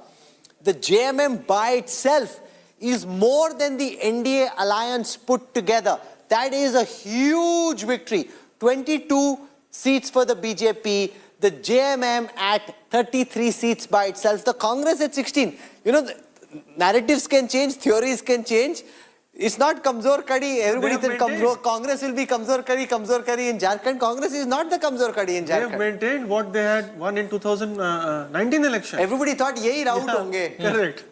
the JMM by itself is more than the NDA alliance put together. That is a huge victory. 22 seats for the BJP, the JMM at 33 seats by itself, the Congress at 16. You know, the narratives can change, theories can change. It's not Kamzor Kadi. Everybody thinks Congress will be Kamzor Kadi in Jharkhand. Congress is not the Kamzor Kadi in Jharkhand. They have maintained what they had won in 2019 election. Everybody thought yehi round honge. Correct.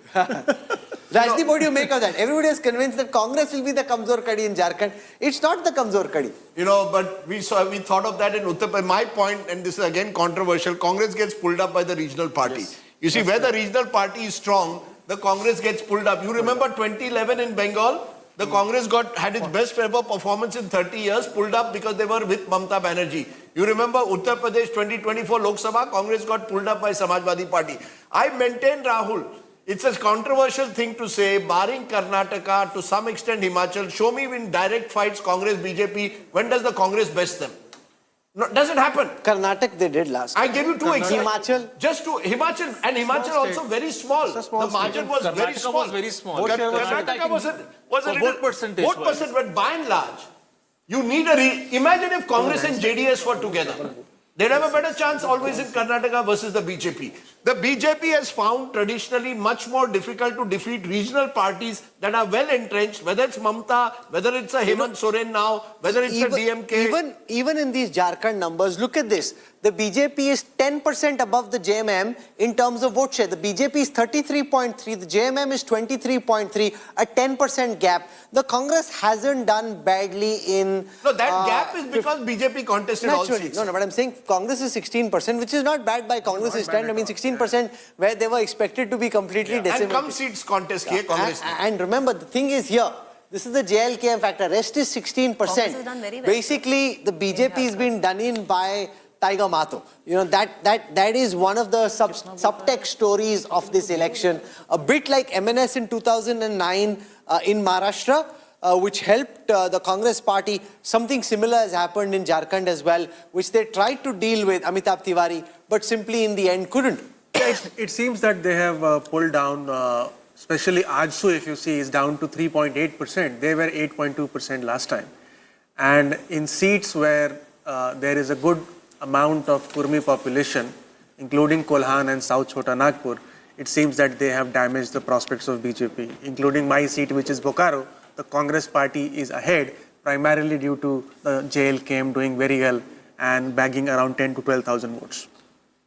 Rajdeep, what do you make of that? Everybody is convinced that Congress will be the Kamzor Kadi in Jharkhand. It's not the Kamzor Kadi. You know, but we thought of that in Uttar Pradesh. My point, and this is again controversial, Congress gets pulled up by the regional party. Yes. You see, where the regional party is strong, the Congress gets pulled up. You remember 2011 in Bengal? The Congress had its best ever performance in 30 years, pulled up because they were with Mamata Banerjee. You remember Uttar Pradesh 2024 Lok Sabha, Congress got pulled up by Samajwadi Party. I maintain, Rahul, it's a controversial thing to say, barring Karnataka, to some extent Himachal, show me in direct fights Congress, BJP, when does the Congress best them? No, does it happen? Karnataka they did last. I gave you two examples. Himachal. Just two. Himachal, and Himachal also very small. The margin was very small. was very small. Karnataka was a little... Vote percentage. Vote percent, but by and large, you need imagine if Congress and JDS were together. They'd have a better chance always in Karnataka versus the BJP. The BJP has found traditionally much more difficult to defeat regional parties that are well entrenched, whether it's Mamata, whether it's a Hemant Soren now, whether it's a DMK. Even in these Jharkhand numbers, look at this. The BJP is 10% above the JMM in terms of vote share. The BJP is 33.3, the JMM is 23.3, a 10% gap. The Congress hasn't done badly in... No, that gap is because BJP contested all seats. No, but I'm saying Congress is 16%, which is not bad by Congress's stand. I mean, 16% where they were expected to be completely decimated. And come seats contest here, Congress. And remember, the thing is here, this is the JLKM factor. Rest is 16%. Has done very well. Basically, the BJP has been done in by Tiger Mato. You know, that is one of the subtext stories of this election. A bit like MNS in 2009 in Maharashtra, which helped the Congress party. Something similar has happened in Jharkhand as well, which they tried to deal with Amitabh Tiwari, but simply in the end couldn't. It seems that they have pulled down, especially Ajsu, if you see, is down to 3.8%. They were 8.2% last time. And in seats where there is a good amount of Kurmi population, including Kolhan and South Chota Nagpur, it seems that they have damaged the prospects of BJP, including my seat, which is Bokaro. The Congress party is ahead, primarily due to the JLKM doing very well and bagging around 10 to 12,000 votes.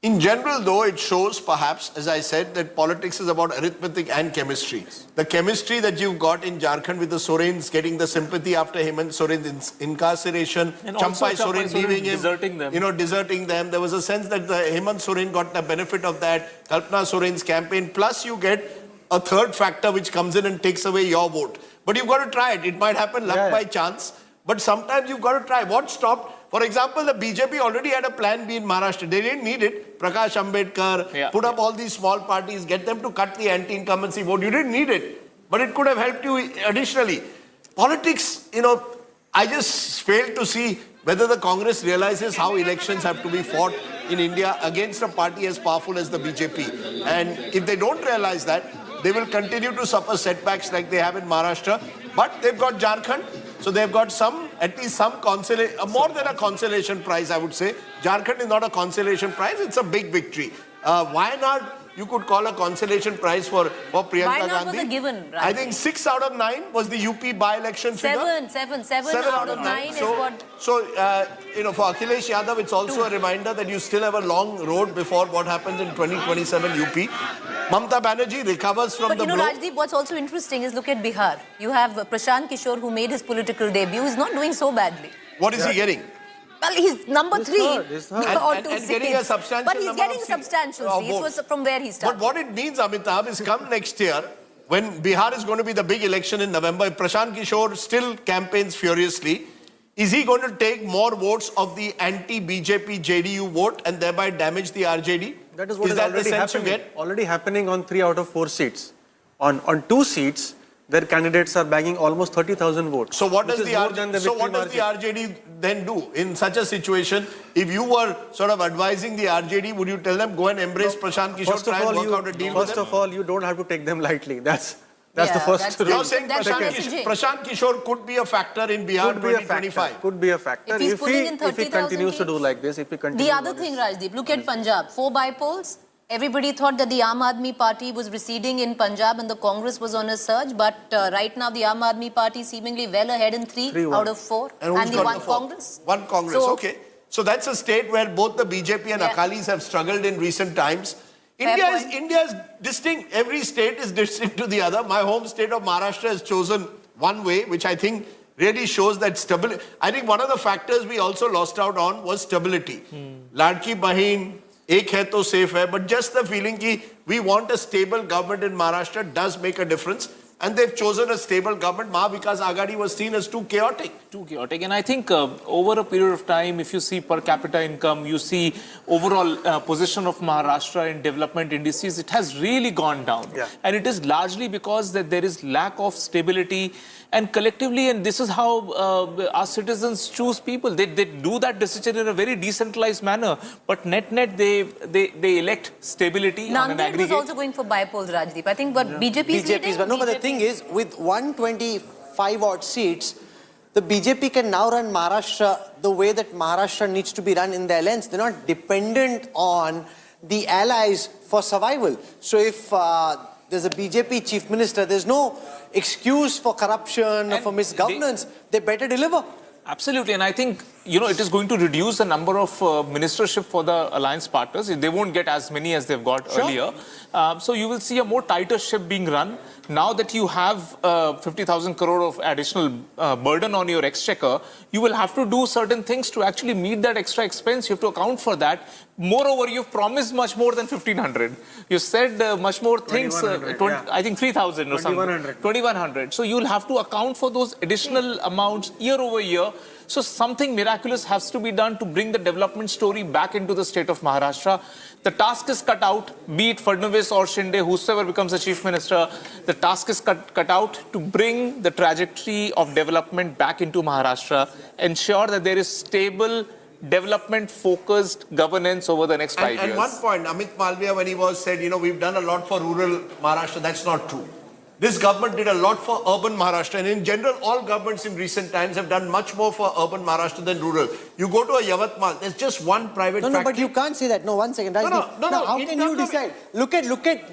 In general, though, it shows perhaps, as I said, that politics is about arithmetic and chemistry. The chemistry that you've got in Jharkhand with the Sorens getting the sympathy after Hemant Soren's incarceration, Champai Soren leaving him, deserting them. There was a sense that the Hemant Soren got the benefit of that, Kalpana Soren's campaign. Plus, you get a third factor which comes in and takes away your vote. But you've got to try it. It might happen luck by chance. but sometimes you've got to try. What stopped? For example, the BJP already had a plan B in Maharashtra. They didn't need it. Prakash Ambedkar, put up all these small parties, get them to cut the anti-incumbency vote. You didn't need it, but it could have helped you additionally. Politics, I just failed to see whether the Congress realizes how elections have to be fought in India against a party as powerful as the BJP. And if they don't realize that, they will continue to suffer setbacks like they have in Maharashtra. But they've got Jharkhand, so they've got at least some consolation, more than a consolation prize, I would say. Jharkhand is not a consolation prize, it's a big victory. Wayanad, you could call a consolation prize for Priyanka Gandhi. Wayanad was a given, right? I think 6 out of 9 was the UP by-election figure. 7 out of 9 is what... So, for Akhilesh Yadav, it's also a reminder that you still have a long road before what happens in 2027 UP. Mamta Banerjee recovers from the blow. Rajdeep, what's also interesting is look at Bihar. You have Prashant Kishore, who made his political debut. He's not doing so badly. What is he getting? Well, he's number 3. And getting a substantial But he's getting substantial seats from where he started. But what it means, Amitabh, is come next year, when Bihar is going to be the big election in November, if Prashant Kishore still campaigns furiously, is he going to take more votes of the anti-BJP JDU vote and thereby damage the RJD? That is what is already happening on 3 out of 4 seats. On 2 seats, their candidates are bagging almost 30,000 votes. So what does the RJD then do in such a situation? If you were sort of advising the RJD, would you tell them go and embrace Prashant Kishore, try and work out a deal with them? First of all, you don't have to take them lightly. That's the first rule. You're saying Prashant Kishore could be a factor in Bihar 2025? Could be a factor. If he continues to do like this, The other thing, Rajdeep, look at Punjab. 4 bypolls. Everybody thought that the Aam Aadmi Party was receding in Punjab and the Congress was on a surge. But right now, the Aam Aadmi Party seemingly well ahead in 3 out of 4. And the one Congress. One Congress, okay. So that's a state where both the BJP and Akalis have struggled in recent times. India is distinct. Every state is distinct to the other. My home state of Maharashtra has chosen one way, which I think really shows that stability. I think one of the factors we also lost out on was stability. Ladki Bahin, Ek hai to safe hai, but just the feeling that we want a stable government in Maharashtra does make a difference. And they've chosen a stable government. Mahavikas Aghadi was seen as too chaotic. And I think over a period of time, if you see per capita income, you see overall position of Maharashtra in development indices, it has really gone down. And it is largely because that there is lack of stability and collectively, and this is how our citizens choose people. They do that decision in a very decentralized manner, but net they elect stability on an aggregate. Nanded was also going for bypolls, Rajdeep. I think what BJP is leading. But the thing is, with 125 odd seats, the BJP can now run Maharashtra the way that Maharashtra needs to be run in their lens. They're not dependent on the allies for survival. So if there's a BJP chief minister, there's no excuse for corruption or for misgovernance. They better deliver. Absolutely, and I think, it is going to reduce the number of ministership for the alliance partners. They won't get as many as they've got earlier. So you will see a more tighter ship being run. Now that you have 50,000 crore of additional burden on your exchequer, you will have to do certain things to actually meet that extra expense. You have to account for that. Moreover, you've promised much more than 1,500. You said much more things, I think 3,000 or something. 2,100. So you'll have to account for those additional amounts year over year. So something miraculous has to be done to bring the development story back into the state of Maharashtra. The task is cut out, be it Fadnavis or Shinde, whosoever becomes the chief minister, the task is cut out to bring the trajectory of development back into Maharashtra, ensure that there is stable, development-focused governance over the next 5 years. And one point, Amit Malviya, when he said, we've done a lot for rural Maharashtra, that's not true. This government did a lot for urban Maharashtra, and in general, all governments in recent times have done much more for urban Maharashtra than rural. You go to a Yavatmal, there's just one private factory. No, but you can't say that. No, 1 second. No, how can you decide? Look at,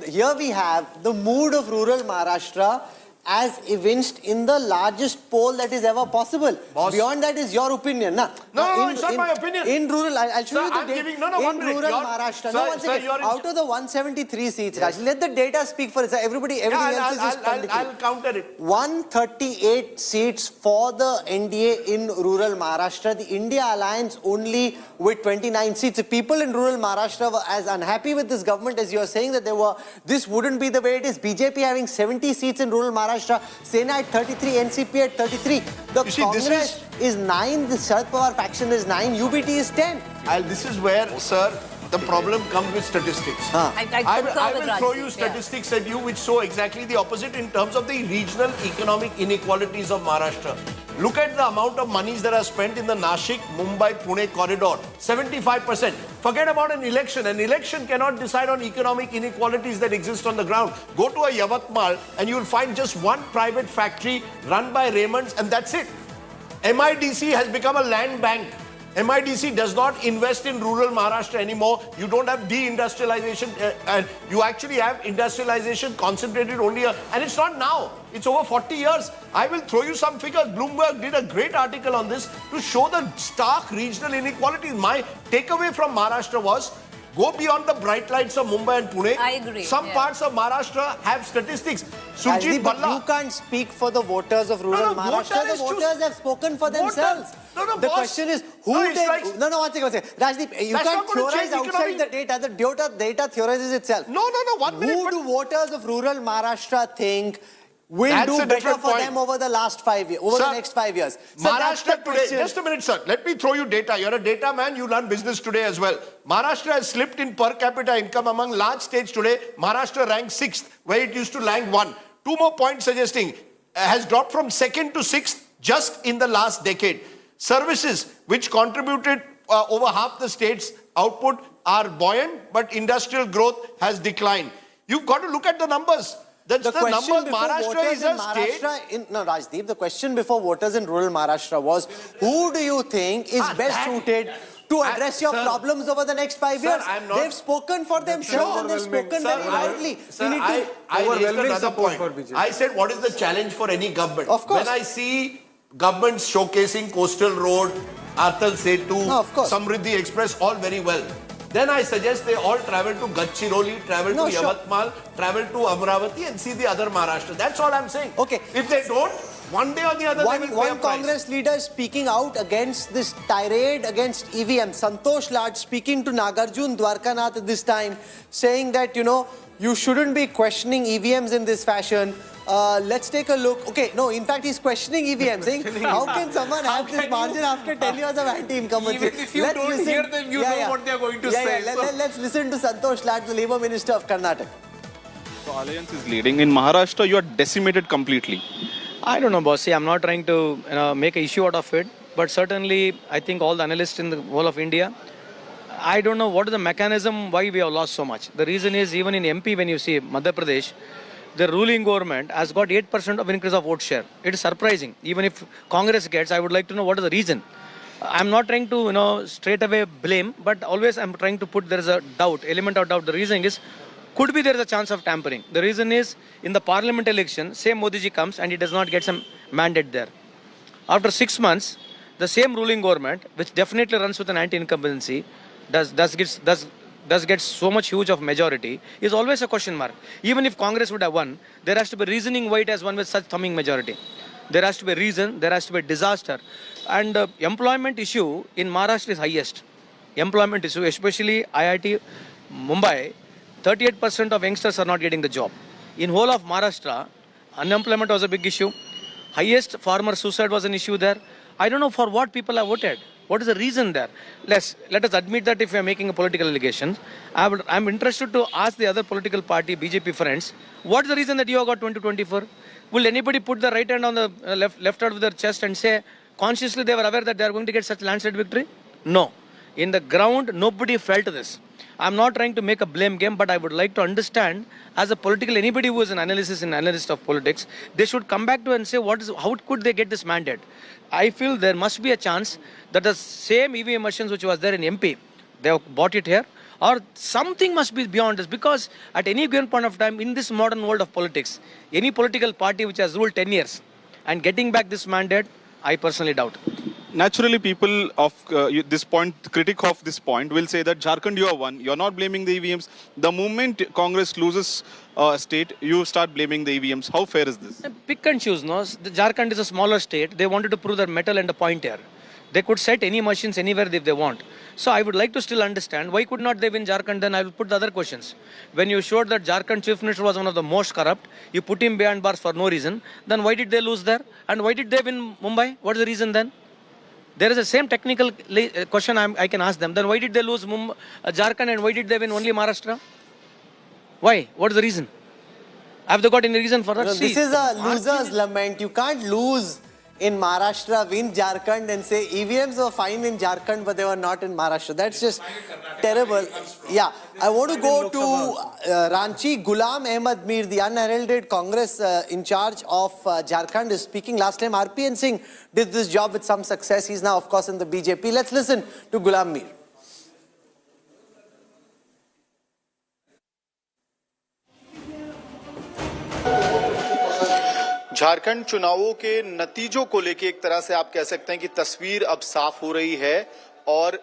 here we have the mood of rural Maharashtra as evinced in the largest poll that is ever possible. Beyond that is your opinion. No, it's not my opinion. In rural, I'll show you the data. In rural Maharashtra. Out of the 173 seats, let the data speak for itself. Everything else is just political. I'll counter it. 138 seats for the NDA in rural Maharashtra. The India Alliance only with 29 seats. If people in rural Maharashtra were as unhappy with this government as you're saying that they were, this wouldn't be the way it is. BJP having 70 seats in rural Maharashtra Maharashtra. Sena at 33, NCP at 33. The Congress is 9, the Sharad Pawar faction is 9, UBT is 10. This is where, sir, the problem comes with statistics. I will throw you statistics at you which show exactly the opposite in terms of the regional economic inequalities of Maharashtra. Look at the amount of monies that are spent in the Nashik, Mumbai, Pune corridor. 75%. Forget about an election. An election cannot decide on economic inequalities that exist on the ground. Go to a Yavatmal and you will find just one private factory run by Raymonds and that's it. MIDC has become a land bank. MIDC does not invest in rural Maharashtra anymore. You don't have deindustrialization and you actually have industrialization concentrated only and it's not now. It's over 40 years. I will throw you some figures. Bloomberg did a great article on this to show the stark regional inequalities. My takeaway from Maharashtra was go beyond the bright lights of Mumbai and Pune. I agree. Some parts of Maharashtra have statistics. Surjit Balla. You can't speak for the voters of rural Maharashtra. The voters have spoken for themselves. The question is, who one second. Rajdeep, you can't theorize outside the data. The data theorizes itself. Who do voters of rural Maharashtra think will do better for them over the last 5 years, over the next 5 years? So Maharashtra today, just a minute, sir. Let me throw you data. You're a data man. You run business today as well. Maharashtra has slipped in per capita income among large states today. Maharashtra ranks 6th, where it used to rank 1. 2 more points suggesting has dropped from 2nd to 6th just in the last decade. Services, which contributed over half the state's output, are buoyant, but industrial growth has declined. You've got to look at the numbers. That's the numbers. Maharashtra is a state. No, Rajdeep, the question before voters in rural Maharashtra was, who do you think is best suited to address your problems over the next 5 years? They've spoken for themselves and they've spoken very loudly. I raised another point. I said, what is the challenge for any government? Of course. When I see governments showcasing Coastal Road, Atal Setu, Samriddhi Express, all very well. Then I suggest they all travel to Gadchiroli, travel to Yavatmal, travel to Amravati and see the other Maharashtra. That's all I'm saying. Okay. If they don't, one day or the other they will pay a price. One Congress leader speaking out against this tirade against EVM. Santosh Lad speaking to Nagarjun Dwarkanath this time, saying that, you shouldn't be questioning EVMs in this fashion. Let's take a look. Okay, no, in fact, he's questioning EVMs, saying, how can someone have this margin after 10 years of anti-incumbency? Even if you don't hear them, you know what they're going to say. Let's listen to Santosh Lad, the Labour Minister of Karnataka. The alliance is leading. In Maharashtra, you are decimated completely. I don't know, boss. See, I'm not trying to make an issue out of it. But certainly, I think all the analysts in the whole of India, I don't know what is the mechanism why we have lost so much. The reason is, even in MP, when you see Madhya Pradesh, the ruling government has got 8% of increase of vote share. It is surprising. Even if Congress gets, I would like to know what is the reason. I'm not trying to, straight away blame, but always I'm trying to put there is a doubt, element of doubt. The reason is, could be there is a chance of tampering. The reason is, in the parliament election, same Modi ji comes and he does not get some mandate there. After 6 months, the same ruling government, which definitely runs with an anti-incumbency, does get so much huge of majority, is always a question mark. Even if Congress would have won, there has to be reasoning why it has won with such thumping majority. There has to be a reason, there has to be a disaster. And employment issue in Maharashtra is highest. Employment issue, especially IIT Mumbai, 38% of youngsters are not getting the job. In whole of Maharashtra, unemployment was a big issue. Highest farmer suicide was an issue there. I don't know for what people have voted. What is the reason there? Let us admit that if we are making a political allegation, I'm interested to ask the other political party, BJP friends, what is the reason that you have got 2024? Will anybody put the right hand on the left out of their chest and say, consciously they were aware that they are going to get such landslide victory? No. In the ground, nobody felt this. I'm not trying to make a blame game, but I would like to understand, as a political, anybody who is an analyst of politics, they should come back to and say, how could they get this mandate? I feel there must be a chance that the same EVM machines which was there in MP, they have bought it here, or something must be beyond this, because at any given point of time, in this modern world of politics, any political party which has ruled 10 years and getting back this mandate, I personally doubt. Naturally, people of this point, critic of this point, will say that Jharkhand, you are one. You are not blaming the EVMs. The moment Congress loses a state, you start blaming the EVMs. How fair is this? Pick and choose, no? The Jharkhand is a smaller state. They wanted to prove their metal and the point here. They could set any machines anywhere if they want. So I would like to still understand why could not they win Jharkhand? Then I will put the other questions. When you showed that Jharkhand chief minister was one of the most corrupt, you put him behind bars for no reason, then why did they lose there? And why did they win Mumbai? What is the reason then? There is the same technical question I can ask them. Then why did they lose Jharkhand and why did they win only Maharashtra? Why? What is the reason? Have they got any reason for that? This is a loser's lament. You can't lose in Maharashtra, win Jharkhand and say EVMs were fine in Jharkhand but they were not in Maharashtra. That's just terrible. Yeah, I want to go to Ranchi. Ghulam Ahmed Mir, the unheralded Congress in charge of Jharkhand, is speaking. Last time RPN Singh did this job with some success. He's now of course in the BJP. Let's listen to Ghulam Mir. Jharkhand चुनावों के नतीजों को लेकर एक तरह से आप कह सकते हैं कि तस्वीर अब साफ हो रही है और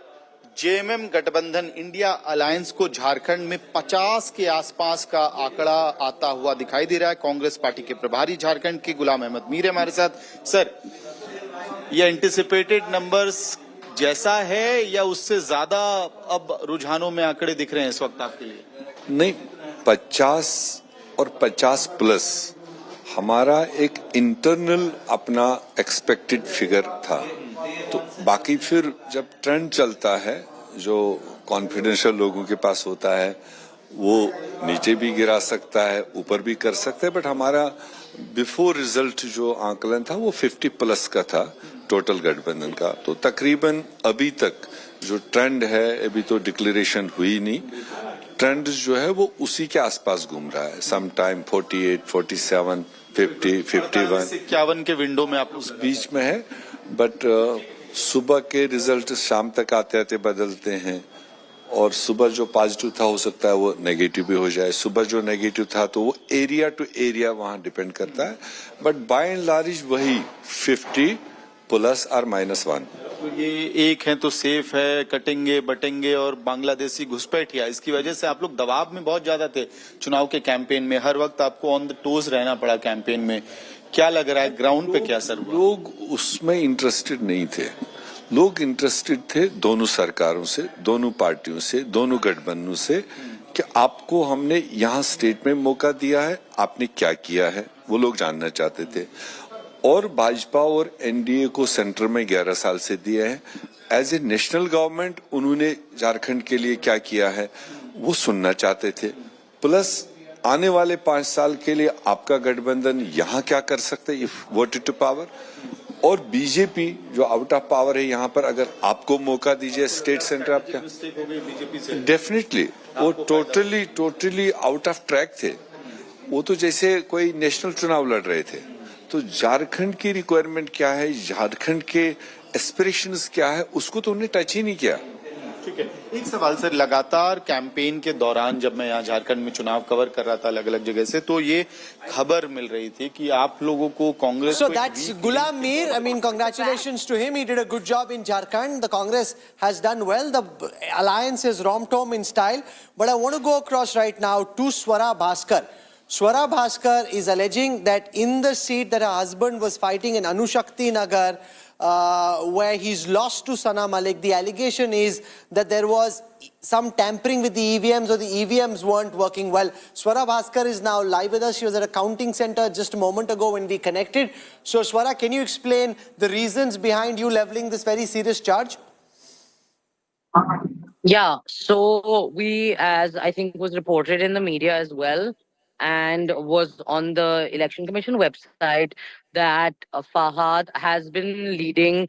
जेएमएम गठबंधन इंडिया अलायंस को झारखंड में 50 के आसपास का आंकड़ा आता हुआ दिखाई दे रहा है। कांग्रेस पार्टी के प्रभारी झारखंड के गुलाम अहमद मीर हमारे साथ। सर, ये एंटिसिपेटेड नंबर्स जैसा है या उससे ज्यादा अब रुझानों में आंकड़े दिख रहे हैं इस वक्त आपके लिए? नहीं, 50 और 50 प्लस हमारा एक इंटरनल अपना एक्सपेक्टेड फिगर था। तो बाकी फिर जब ट्रेंड चलता है जो कॉन्फिडेंशियल लोगों के पास होता है वो नीचे भी गिरा सकता है, ऊपर भी कर सकता है, बट हमारा बिफोर रिजल्ट जो आंकलन था वो 50 प्लस का था टोटल गठबंधन का। तो तकरीबन अभी तक जो ट्रेंड है, अभी तो डिक्लेरेशन हुई नहीं, ट्रेंड जो है वो उसी के आसपास घूम रहा है। सम टाइम 48, 47, 50, 51, 51 के विंडो में आप उस बीच में है। बट सुबह के रिजल्ट शाम तक आते आते बदलते हैं और सुबह जो पॉजिटिव था हो सकता है वो नेगेटिव भी हो जाए, सुबह जो नेगेटिव था तो वो एरिया टू एरिया वहां डिपेंड करता है। बट बाय एंड लार्ज वही 50 प्लस और -1। तो ये एक है तो सेफ है, कटेंगे बटेंगे और बांग्लादेशी घुसपैठिया, इसकी वजह से आप लोग दबाव में बहुत ज्यादा थे चुनाव के कैंपेन में। हर वक्त आपको ऑन द टोज रहना पड़ा कैंपेन में। क्या लग रहा है ग्राउंड पे क्या सर? लोग उसमें इंटरेस्टेड नहीं थे। लोग इंटरेस्टेड थे दोनों सरकारों से, दोनों पार्टियों से, दोनों गठबंधनों से कि आपको हमने यहाँ स्टेट में मौका दिया है, आपने क्या किया है, वो लोग जानना चाहते थे। और भाजपा और एनडीए को सेंटर में 11 साल से दिया है। एज ए नेशनल गवर्नमेंट उन्होंने झारखंड के लिए क्या किया है वो सुनना चाहते थे। प्लस आने वाले 5 साल के लिए आपका गठबंधन यहाँ क्या कर सकते है इफ वोटेड टू पावर। और बीजेपी जो आउट ऑफ पावर है यहाँ पर अगर आपको मौका दीजिए स्टेट सेंटर, आप क्या डेफिनेटली वो टोटली आउट ऑफ ट्रैक थे। वो तो जैसे कोई नेशनल चुनाव लड़ रहे थे। तो झारखंड की रिक्वायरमेंट क्या है, झारखंड के एस्पिरेशंस क्या है, उसको तो उन्होंने टच ही नहीं किया। ठीक है, एक सवाल सर, लगातार कैंपेन के दौरान जब मैं यहाँ झारखंड में चुनाव कवर कर रहा था अलग अलग जगह से, तो ये खबर मिल रही थी कि आप लोगों को Congress So that's Ghulam Mir. I mean, congratulations to him. He did a good job in Jharkhand. The Congress has done well. The alliance is romped home in style. But I want to go across right now to Swara Bhaskar. Swara Bhaskar is alleging that in the seat that her husband was fighting in Anushakti Nagar, where he's lost to Sana Malik, the allegation is that there was some tampering with the EVMs or the EVMs weren't working well. Swara Bhaskar is now live with us. She was at a counting center just a moment ago when we connected. So Swara, can you explain the reasons behind you leveling this very serious charge? Yeah, so we, as I think was reported in the media as well, and was on the Election Commission website, that Fahad has been leading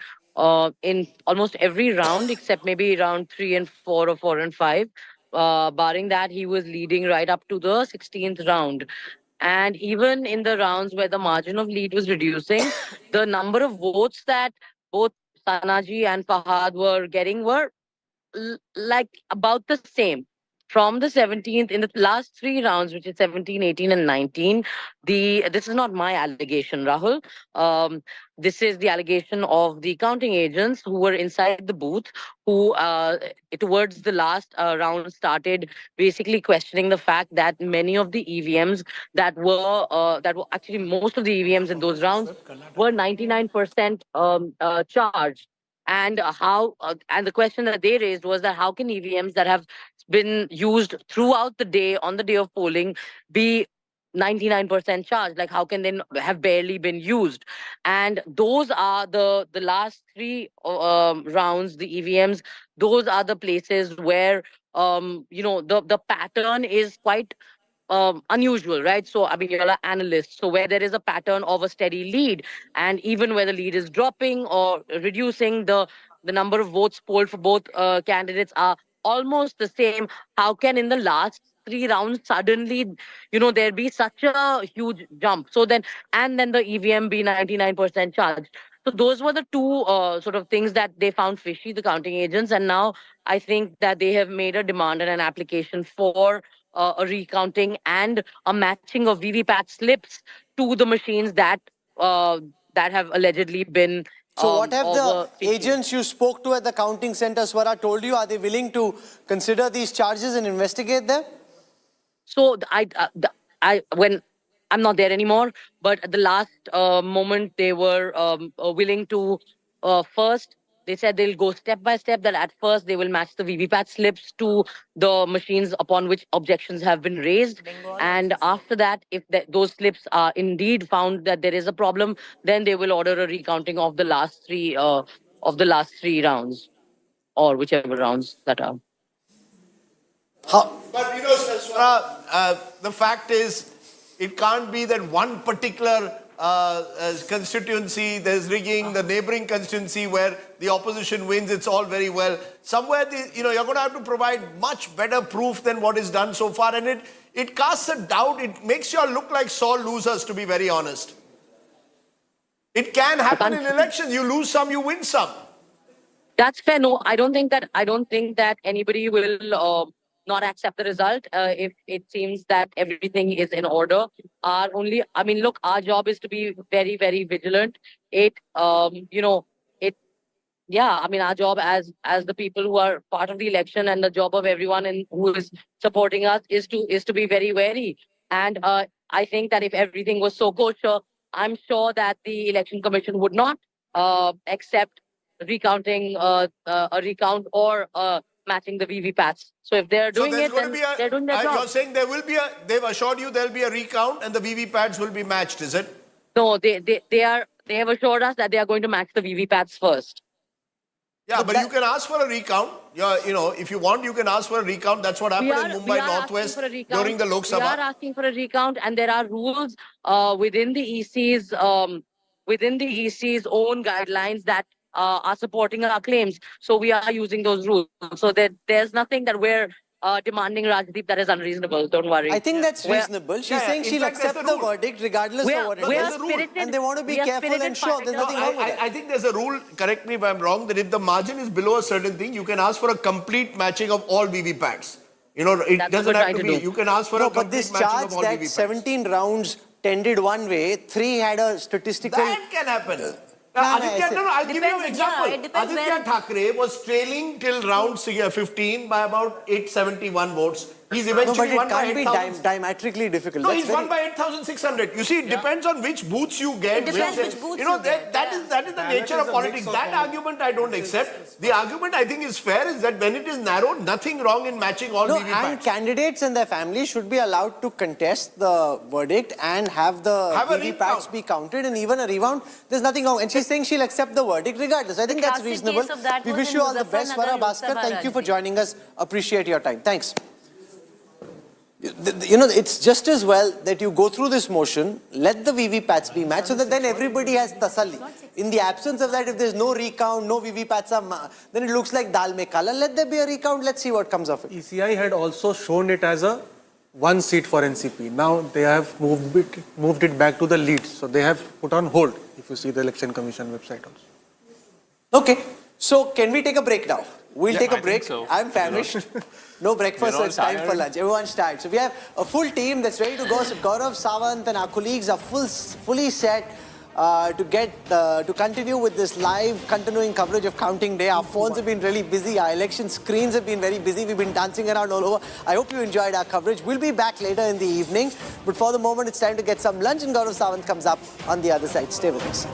in almost every round except maybe round 3 and 4 or 4 and 5. Barring that, he was leading right up to the 16th round. And even in the rounds where the margin of lead was reducing, the number of votes that both Sanaji and Fahad were getting were like about the same. From the 17th, in the last 3 rounds, which is 17, 18, and 19, this is not my allegation, Rahul. This is the allegation of the counting agents who were inside the booth, who towards the last round started basically questioning the fact that many of the EVMs that were actually most of the EVMs in those rounds were 99% charged. And and the question that they raised was that how can EVMs that have been used throughout the day on the day of polling be 99% charged? Like, how can they have barely been used? And those are the last three rounds, the EVMs. Those are the places where the pattern is quite unusual, right? So, I mean, you're an analyst. So where there is a pattern of a steady lead, and even where the lead is dropping or reducing, the number of votes polled for both candidates are almost the same. How can in the last three rounds suddenly, there be such a huge jump? So then, and then the EVM be 99% charged. So those were the two sort of things that they found fishy, the counting agents. And now I think that they have made a demand and an application for a recounting and a matching of VVPAT slips to the machines that have allegedly been. So what have the agents you spoke to at the counting center, Swara, told you? Are they willing to consider these charges and investigate them? So when I'm not there anymore, but at the last moment they were willing to first. They said they'll go step by step, that at first they will match the VVPAT slips to the machines upon which objections have been raised. And after that, if those slips are indeed found that there is a problem, then they will order a recounting of the last three rounds, or whichever rounds that are. But Swara, the fact is, it can't be that one particular constituency, there's rigging, the neighboring constituency where the opposition wins, it's all very well. Somewhere, you're going to have to provide much better proof than what is done so far. And it casts a doubt. It makes you all look like sore losers, to be very honest. It can happen in elections. You lose some, you win some. That's fair. No, I don't think that anybody will not accept the result if it seems that everything is in order. Look, our job is to be very, very vigilant. Our job as the people who are part of the election, and the job of everyone who is supporting us is to be very wary. And I think that if everything was so kosher, I'm sure that the Election Commission would not accept recounting a recount or matching the VVPATs. So if they're doing it, then they're doing their job. You're saying they've assured you there'll be a recount and the VVPATs will be matched, is it? No, they have assured us that they are going to match the VVPATs first. Yeah, but you can ask for a recount. If you want, you can ask for a recount. That's what happened in Mumbai Northwest during the Lok Sabha. We are asking for a recount, and there are rules within the EC's own guidelines that are supporting our claims. So we are using those rules. So there's nothing that we're demanding, Rajdeep, that is unreasonable. Don't worry. I think that's reasonable. She's saying she'll accept the verdict regardless of what it is. And they want to be careful and sure there's nothing wrong with it. I think there's a rule, correct me if I'm wrong, that if the margin is below a certain thing, you can ask for a complete matching of all VVPATs. It doesn't have to be. You can ask for a complete matching of all VVPATs. But this charge that 17 rounds tended one way, 3 had a statistical... That can happen. I'll give you an example. Adit Thackeray was trailing till round 15 by about 871 votes. He's eventually won by 8,000. But it can't be diametrically difficult. No, he's won by 8,600. You see, it depends on which booths you get. It depends which booths you get. That is the nature of politics. That argument I don't accept. The argument I think is fair is that when it is narrowed, nothing wrong in matching all VVPATs. And candidates and their families should be allowed to contest the verdict and have the VVPATs be counted, and even a rebound. There's nothing wrong. And she's saying she'll accept the verdict regardless. I think that's reasonable. We wish you all the best, Swara Bhaskar. Thank you for joining us. Appreciate your time. Thanks. It's just as well that you go through this motion, let the VVPATs be matched, so that then everybody has tasalli. In the absence of that, if there's no recount, no VVPATs are, then it looks like dal mein kala. Let there be a recount. Let's see what comes of it. ECI had also shown it as a 1 seat for NCP. Now they have moved it back to the lead. So they have put on hold, if you see the Election Commission website also. Okay. So can we take a break now? We'll take a break. So. I'm famished. No breakfast, so it's time for lunch. Everyone's tired. So we have a full team that's ready to go. So Gaurav Sawant and our colleagues are fully set to continue with this live continuing coverage of counting day. Our phones have been really busy. Our election screens have been very busy. We've been dancing around all over. I hope you enjoyed our coverage. We'll be back later in the evening. But for the moment, it's time to get some lunch, and Gaurav Sawant comes up on the other side. Stay with us.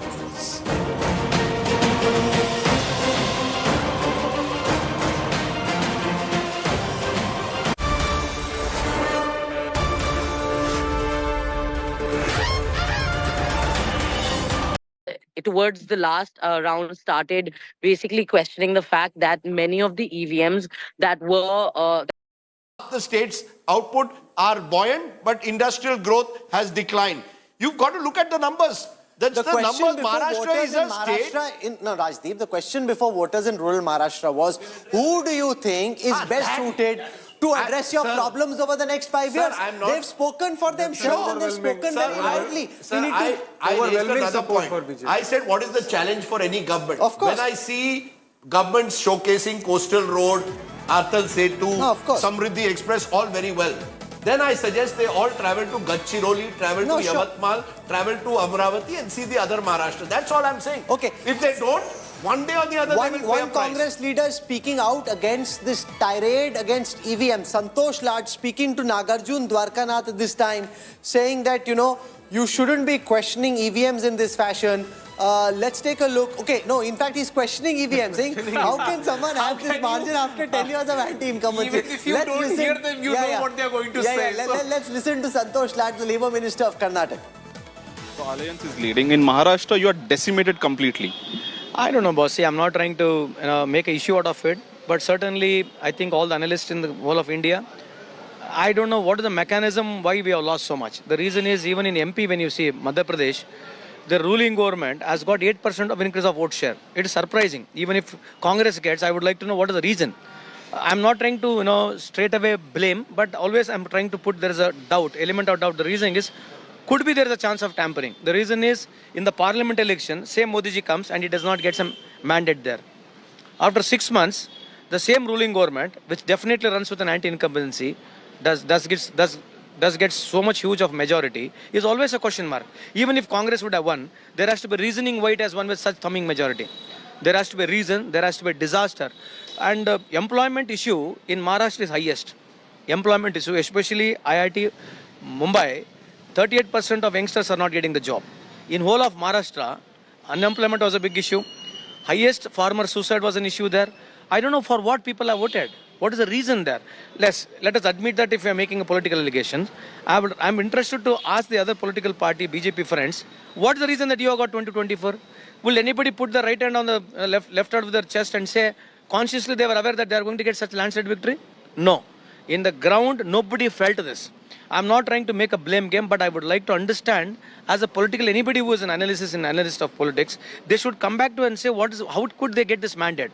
towards the last round, started basically questioning the fact that many of the EVMs that were the state's output are buoyant, but industrial growth has declined. You've got to look at the numbers. That's the question numbers. before Maharashtra voters is in a state. Maharashtra, no, Rajdeep, the question before voters in rural Maharashtra was, who do you think is best suited to address your problems over the next 5 years? They've spoken for themselves and they've spoken very loudly. I raised another point. I said, what is the challenge for any government? Of course. When I see governments showcasing Coastal Road, Atal Setu, Samriddhi Express, all very well. Then I suggest they all travel to Gadchiroli, travel to Yavatmal, travel to Amravati and see the other Maharashtra. That's all I'm saying. Okay. If they don't, one day or the other they will pay a One price. Congress leader speaking out against this tirade against EVM, Santosh Lad speaking to Nagarjun Dwarkanath this time, saying that, you know, you shouldn't be questioning EVMs in this fashion. Let's take a look. Okay, no, in fact, he's questioning EVMs, saying, how can someone have this margin after 10 years of anti-incumbency? Even if you don't hear them, you know what they're going to say. Let's listen to Santosh Lad, the Labour Minister of Karnataka. So Alliance is leading. In Maharashtra, you are decimated completely. I don't know, boss. See, I'm not trying to make an issue out of it. But certainly, I think all the analysts in the whole of India, I don't know what is the mechanism why we have lost so much. The reason is, even in MP, when you see Madhya Pradesh, the ruling government has got 8% of increase of vote share. It is surprising. Even if Congress gets, I would like to know what is the reason. I'm not trying to, straight away blame, but always I'm trying to put there is a doubt, element of doubt. The reason is, could be there is a chance of tampering. The reason is, in the parliament election, same Modi ji comes and he does not get some mandate there. After 6 months, the same ruling government, which definitely runs with an anti-incumbency, does get so much huge of majority, is always a question mark. Even if Congress would have won, there has to be reasoning why it has won with such thumbing majority. There has to be a reason, there has to be a disaster. And employment issue in Maharashtra is highest. Employment issue, especially IIT Mumbai, 38% of youngsters are not getting the job. In whole of Maharashtra, unemployment was a big issue. Highest farmer suicide was an issue there. I don't know for what people have voted. What is the reason there? Let us admit that if we are making a political allegation, I'm interested to ask the other political party, BJP friends, what is the reason that you have got 2024? Will anybody put the right hand on the left out of their chest and say, consciously they were aware that they are going to get such landslide victory? No. In the ground, nobody felt this. I'm not trying to make a blame game, but I would like to understand, as a political, anybody who is an analyst of politics, they should come back to and say, how could they get this mandate?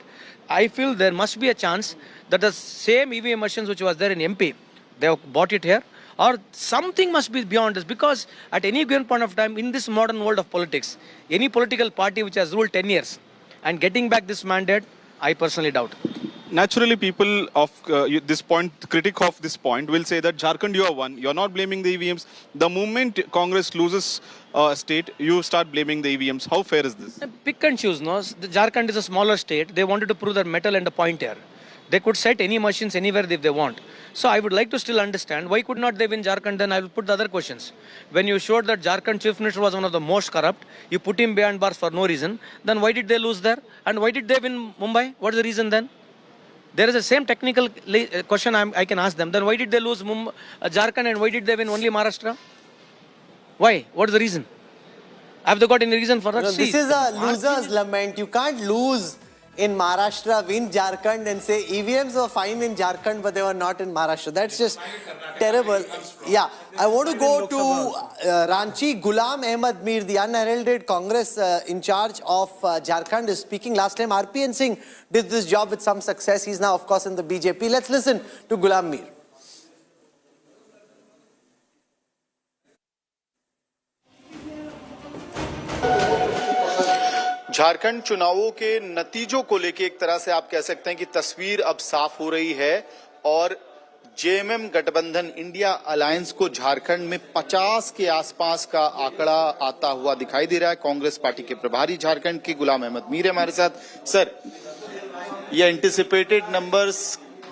I feel there must be a chance that the same EVM machines which was there in MP, they have bought it here, or something must be beyond this, because at any given point of time in this modern world of politics, any political party which has ruled 10 years and getting back this mandate, I personally doubt. Naturally, people of this point, critic of this point, will say that Jharkhand, you are one. You're not blaming the EVMs. The moment Congress loses a state, you start blaming the EVMs. How fair is this? Pick and choose, no? The Jharkhand is a smaller state. They wanted to prove their metal and a point here. They could set any machines anywhere if they want. So I would like to still understand, why could not they win Jharkhand? Then I will put the other questions. When you showed that Jharkhand Chief Minister was one of the most corrupt, you put him behind bars for no reason, then why did they lose there? And why did they win Mumbai? What is the reason then? There is the same technical question I can ask them. Then why did they lose Jharkhand and why did they win only Maharashtra? Why? What is the reason? Have they got any reason for that? No, this is a loser's lament. You can't lose in Maharashtra, win Jharkhand and say EVMs were fine in Jharkhand but they were not in Maharashtra. That's just terrible. Yeah, I want to go to Ranchi. Ghulam Ahmed Mir, the unheralded Congress in charge of Jharkhand, is speaking. Last time RPN Singh did this job with some success. He's now, of course, in the BJP. Let's listen to Ghulam Mir. Jharkhand चुनावों के नतीजों को लेकर एक तरह से आप कह सकते हैं कि तस्वीर अब साफ हो रही है और जेएमएम गठबंधन इंडिया अलायंस को झारखंड में 50 के आसपास का आंकड़ा आता हुआ दिखाई दे रहा है। कांग्रेस पार्टी के प्रभारी झारखंड के गुलाम अहमद मीर हमारे साथ। सर, ये एंटिसिपेटेड नंबर्स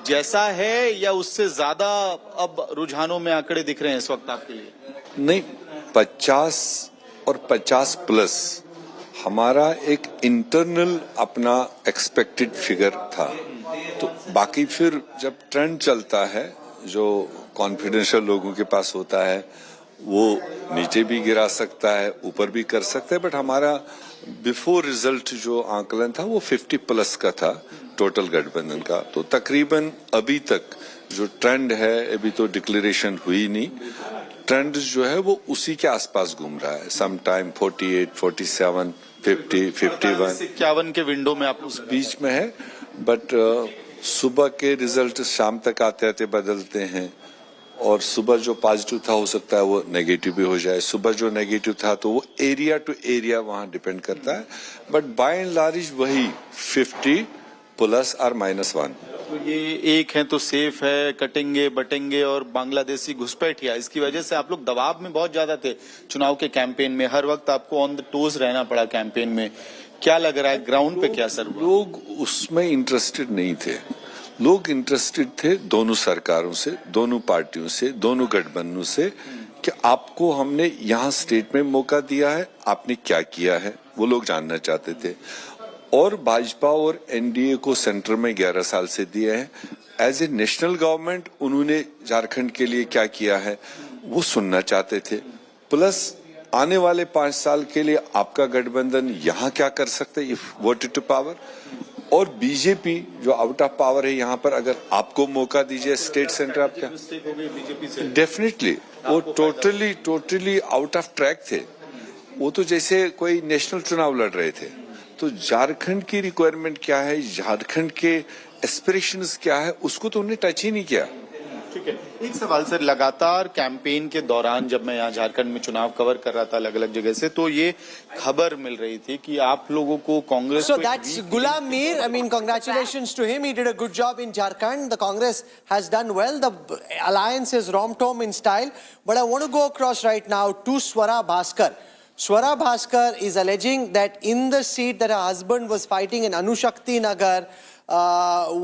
जैसा है या उससे ज्यादा अब रुझानों में आंकड़े दिख रहे हैं इस वक्त आपके लिए? नहीं, 50 और 50 प्लस हमारा एक इंटरनल अपना एक्सपेक्टेड फिगर था। तो बाकी फिर जब ट्रेंड चलता है, जो कॉन्फिडेंशियल लोगों के पास होता है, वो नीचे भी गिरा सकता है, ऊपर भी कर सकता है, बट हमारा बिफोर रिजल्ट जो आंकलन था वो 50+ का था टोटल गठबंधन का। तो तकरीबन अभी तक जो ट्रेंड है, अभी तो डिक्लेरेशन हुई नहीं, ट्रेंड जो है वो उसी के आसपास घूम रहा है। सम टाइम 48, 47, 50, 51, 51 के विंडो में आप उस बीच में है। बट सुबह के रिजल्ट शाम तक आते आते बदलते हैं, और सुबह जो पॉजिटिव था हो सकता है वो नेगेटिव भी हो जाए, सुबह जो नेगेटिव था तो वो एरिया टू एरिया वहां डिपेंड करता है। बट बाय एंड लार्ज वही 50 प्लस और -1। तो ये एक है तो सेफ है, कटेंगे बटेंगे और बांग्लादेशी घुसपैठिया, इसकी वजह से आप लोग दबाव में बहुत ज्यादा थे चुनाव के कैंपेन में, हर वक्त आपको ऑन द टोज रहना पड़ा कैंपेन में। क्या लग रहा है ग्राउंड पे क्या सर? लोग उसमें इंटरेस्टेड नहीं थे, लोग इंटरेस्टेड थे दोनों सरकारों से, दोनों पार्टियों से, दोनों गठबंधनों से कि आपको हमने यहाँ स्टेट में मौका दिया है, आपने क्या किया है, वो लोग जानना चाहते थे। और भाजपा और एनडीए को सेंटर में 11 साल से दिए हैं। एज ए नेशनल गवर्नमेंट उन्होंने झारखंड के लिए क्या किया है वो सुनना चाहते थे। प्लस आने वाले 5 साल के लिए आपका गठबंधन यहाँ क्या कर सकते इफ वोटेड टू पावर। और बीजेपी जो आउट ऑफ पावर है यहाँ पर, अगर आपको मौका दीजिए स्टेट सेंटर, आप क्या डेफिनेटली वो टोटली आउट ऑफ ट्रैक थे। वो तो जैसे कोई नेशनल चुनाव लड़ रहे थे। तो झारखंड की रिक्वायरमेंट क्या है, झारखंड के एस्पिरेशंस क्या है, उसको तो उन्होंने टच ही नहीं किया। ठीक है, एक सवाल सर, लगातार कैंपेन के दौरान जब मैं यहाँ झारखंड में चुनाव कवर कर रहा था अलग अलग जगह से, तो ये खबर मिल रही थी कि आप लोगों को Congress So that's Ghulam Mir. I mean, congratulations to him. He did a good job in Jharkhand. The Congress has done well. The alliance is rom-tom in style. But I want to go across right now to Swara Bhaskar. Swara Bhaskar is alleging that in the seat that her husband was fighting in Anushakti Nagar,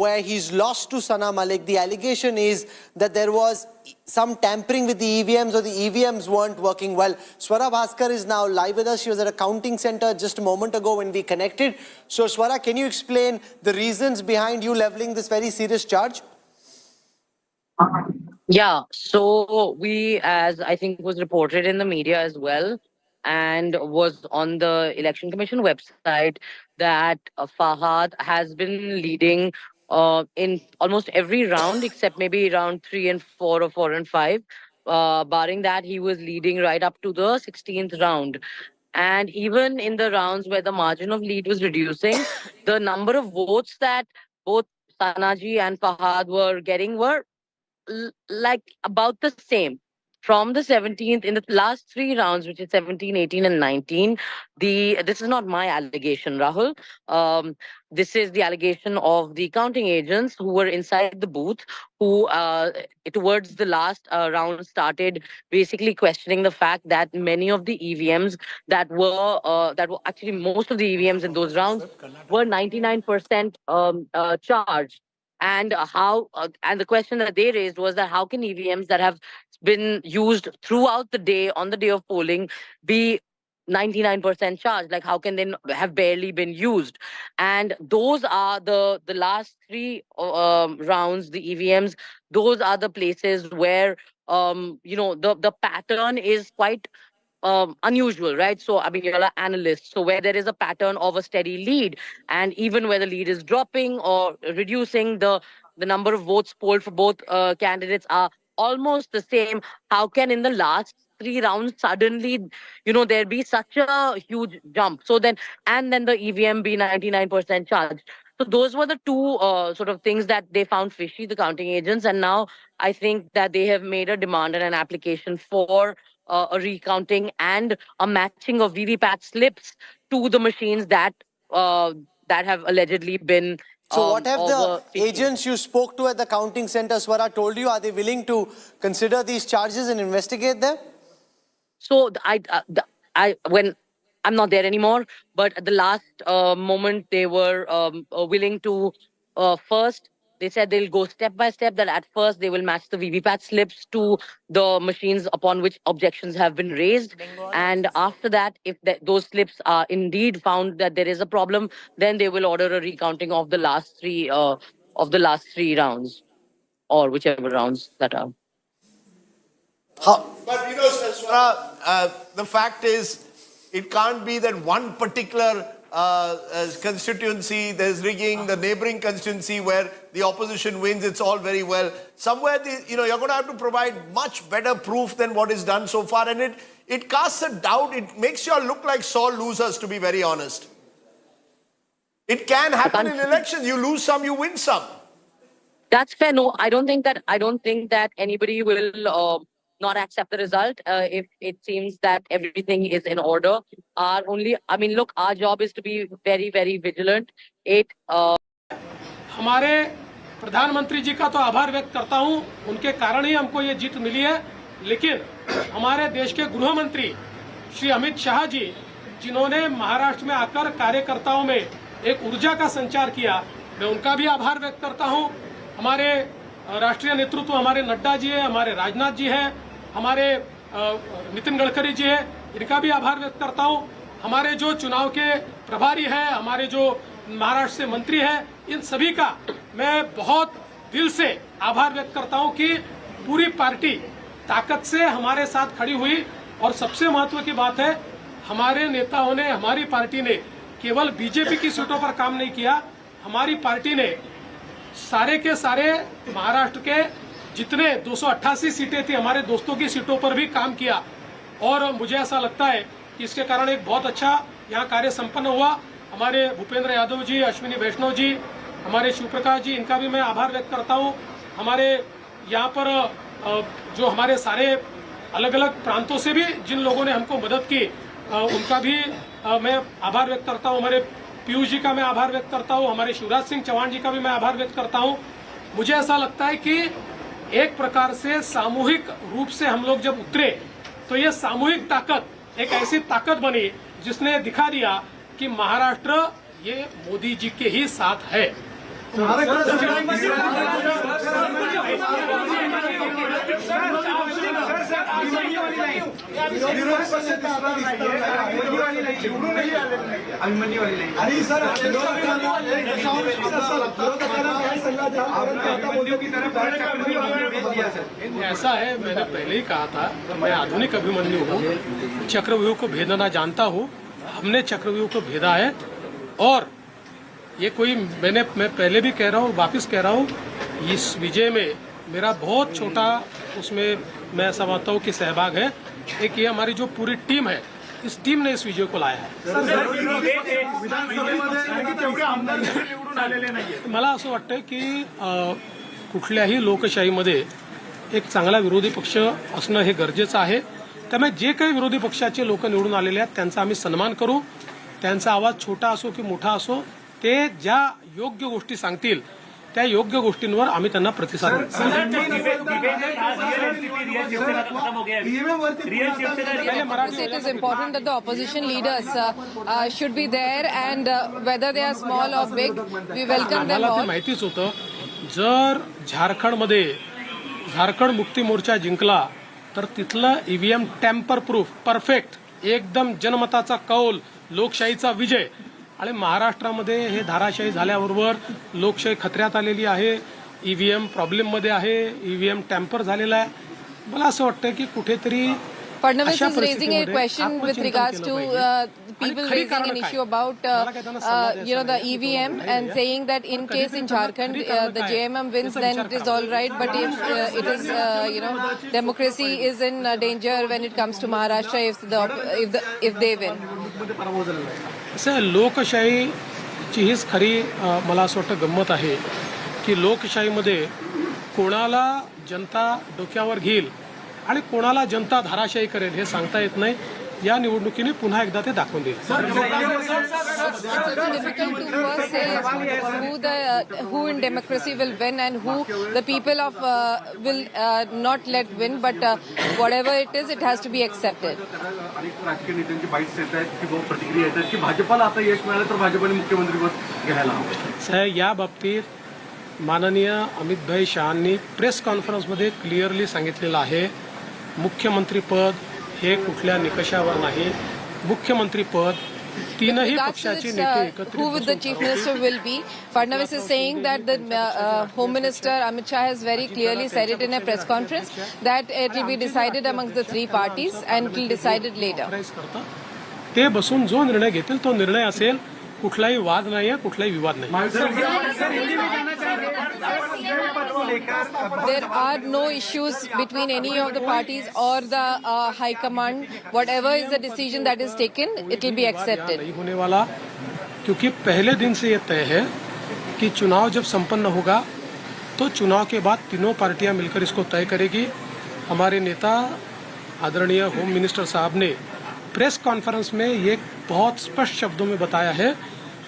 where he's lost to Sana Malik, the allegation is that there was some tampering with the EVMs, or the EVMs weren't working well. Swara Bhaskar is now live with us. She was at a counting center just a moment ago when we connected. So Swara, can you explain the reasons behind you leveling this very serious charge? Yeah, so we, as I think was reported in the media as well, and was on the Election Commission website, that Fahad has been leading in almost every round except maybe round 3 and 4 or 4 and 5. Barring that, he was leading right up to the 16th round. And even in the rounds where the margin of lead was reducing, the number of votes that both Sanaji and Fahad were getting were like about the same. From the 17th, in the last 3 rounds, which is 17, 18, and 19, this is not my allegation, Rahul. This is the allegation of the counting agents who were inside the booth, who towards the last round started basically questioning the fact that many of the EVMs that were actually most of the EVMs in those rounds were 99% charged. And and the question that they raised was that how can EVMs that have been used throughout the day on the day of polling be 99% charged? Like, how can they have barely been used? And those are the last 3 rounds, the EVMs. Those are the places where the pattern is quite unusual, right? So, I mean, you're an analyst. So where there is a pattern of a steady lead, and even where the lead is dropping or reducing, the number of votes polled for both candidates are almost the same. How can in the last 3 rounds suddenly, there be such a huge jump? So then, and then the EVM be 99% charged. So those were the 2 sort of things that they found fishy, the counting agents. And now I think that they have made a demand and an application for a recounting and a matching of VVPAT slips to the machines that have allegedly been. So what have the agents you spoke to at the counting center, Swara, told you? Are they willing to consider these charges and investigate them? So when I'm not there anymore, but at the last moment they were willing to first. They said they'll go step by step, that at first they will match the VVPAT slips to the machines upon which objections have been raised. And after that, if those slips are indeed found that there is a problem, then they will order a recounting of the last 3 rounds, or whichever rounds that are. But Swara, the fact is, It can't be that one particular constituency, there's rigging, the neighboring constituency where the opposition wins, it's all very well. Somewhere, you're going to have to provide much better proof than what is done so far. And it casts a doubt. It makes you all look like sore losers, to be very honest. It can happen in elections. You lose some, you win some. That's fair. No, I don't think that anybody will not accept the result if it seems that everything is in order. Look, our job is to be very, very vigilant. हमारे प्रधानमंत्री जी का तो आभार व्यक्त करता हूं, उनके कारण ही हमको ये जीत मिली है। लेकिन हमारे देश के गृह मंत्री श्री अमित शाह जी, जिन्होंने महाराष्ट्र में आकर कार्यकर्ताओं में एक ऊर्जा का संचार किया, मैं उनका भी आभार व्यक्त करता हूं। हमारे राष्ट्रीय नेतृत्व हमारे नड्डा जी है, हमारे राजनाथ जी हैं, हमारे नितिन गडकरी जी है, इनका भी आभार व्यक्त करता हूं। हमारे जो चुनाव के प्रभारी हैं, हमारे जो महाराष्ट्र से मंत्री हैं, इन सभी का मैं बहुत दिल से आभार व्यक्त करता हूं कि पूरी पार्टी ताकत से हमारे साथ खड़ी हुई। और सबसे महत्व की बात है, हमारे नेताओं ने, हमारी पार्टी ने केवल बीजेपी की सीटों पर काम नहीं किया, हमारी पार्टी ने सारे के सारे महाराष्ट्र के जितने 288 सीटें थी, हमारे दोस्तों की सीटों पर भी काम किया। और मुझे ऐसा लगता है कि इसके कारण एक बहुत अच्छा यहाँ कार्य संपन्न हुआ। हमारे भूपेंद्र यादव जी, अश्विनी वैष्णव जी, हमारे शिवप्रकाश जी, इनका भी मैं आभार व्यक्त करता हूँ। हमारे यहाँ पर जो हमारे सारे अलग अलग प्रांतों से भी जिन लोगों ने हमको मदद की, उनका भी मैं आभार व्यक्त करता हूँ। हमारे पीयूष जी का मैं आभार व्यक्त करता हूँ, हमारे शिवराज सिंह चौहान जी का भी मैं आभार व्यक्त करता हूँ। मुझे ऐसा लगता है कि एक प्रकार से सामूहिक रूप से हम लोग जब उतरे, तो ये सामूहिक ताकत एक ऐसी ताकत बनी जिसने दिखा दिया कि महाराष्ट्र ये मोदी जी के ही साथ है। ऐसा है, मैंने पहले ही कहा था कि मैं आधुनिक अभिमन्यु हूँ, चक्रव्यूह को भेदना जानता हूँ। हमने चक्रव्यूह को भेदा है और ये कोई मैं पहले भी कह रहा हूँ, वापस कह रहा हूँ, इस विजय में मेरा बहुत छोटा उसमें मैं ऐसा मानता हूँ कि सहभाग है। एक ये हमारी जो पूरी टीम है, इस टीम ने इस विजय को लाया है। मला असं वाटतं की कुठल्याही लोकशाहीमध्ये एक चांगला विरोधी पक्ष असणं हे गरजेचं आहे। त्यामुळे जे काही विरोधी पक्षाचे लोक निवडून आलेले आहेत त्यांचा आम्ही सन्मान करू। त्यांचा आवाज छोटा असो की मोठा असो, ते ज्या योग्य गोष्टी सांगतील त्या योग्य गोष्टींवर आम्ही त्यांना प्रतिसाद देऊ। It is important that the opposition leaders should be there and whether they are small or big, we welcome them all. माहितीच होतं, जर झारखंडमध्ये झारखंड मुक्ती मोर्चा जिंकला तर तिथलं ईव्हीएम टॅम्पर प्रूफ परफेक्ट एकदम जनमताचा कौल लोकशाहीचा विजय। आणि महाराष्ट्रामध्ये हे धाराशाही झाल्याबरोबर लोकशाही खतऱ्यात आलेली आहे, ईव्हीएम प्रॉब्लेम मध्ये आहे, ईव्हीएम टॅम्पर झालेला आहे। मला असं वाटतं की कुठेतरी Fadnavis is raising a question with regards to people raising an issue about the EVM and saying that in case in Jharkhand the JMM wins, then it is all right, but if it is democracy is in danger when it comes to Maharashtra if they win. असं लोकशाहीची हीच खरी मला असं वाटतं गंमत आहे की लोकशाहीमध्ये कोणाला जनता डोक्यावर घेईल आणि कोणाला जनता धाराशाही करेल हे सांगता येत नाही। या निवडणुकीने पुन्हा एकदा ते दाखवून देईल। Who in democracy will win and who the people of will not let win, but whatever it is, it has to be accepted. अनेक राजकीय नेत्यांची बाईट्स येत आहेत की प्रतिक्रिया येतात की भाजपला आता यश मिळालं तर भाजपने मुख्यमंत्रीपद घ्यायला हवं। या बाबतीत माननीय अमित भाई शहांनी प्रेस कॉन्फरन्समध्ये क्लिअरली सांगितलेलं आहे, मुख्यमंत्री पद हे कुठल्या निकषावर नाही। मुख्यमंत्री पद तीनही पक्षाचे नेते एकत्रित who the chief minister will be. Fadnavis is saying that the Home Minister Amit Shah has very clearly said it in a press conference that it will be decided amongst the three parties and it will be decided later. ते बसून जो निर्णय घेतील तो निर्णय असेल. कुठलाही वाद नाही आहे, कुठलाही विवाद नाही. There are no issues between any of the parties or the High Command. Whatever is the decision that is taken, it will be accepted. नहीं होने वाला, क्योंकि पहले दिन से ये तय है कि चुनाव जब संपन्न होगा तो चुनाव के बाद तीनों पार्टियां मिलकर इसको तय करेगी. हमारे नेता आदरणीय होम मिनिस्टर साहब ने प्रेस कॉन्फ्रेंस में ये बहुत स्पष्ट शब्दों में बताया है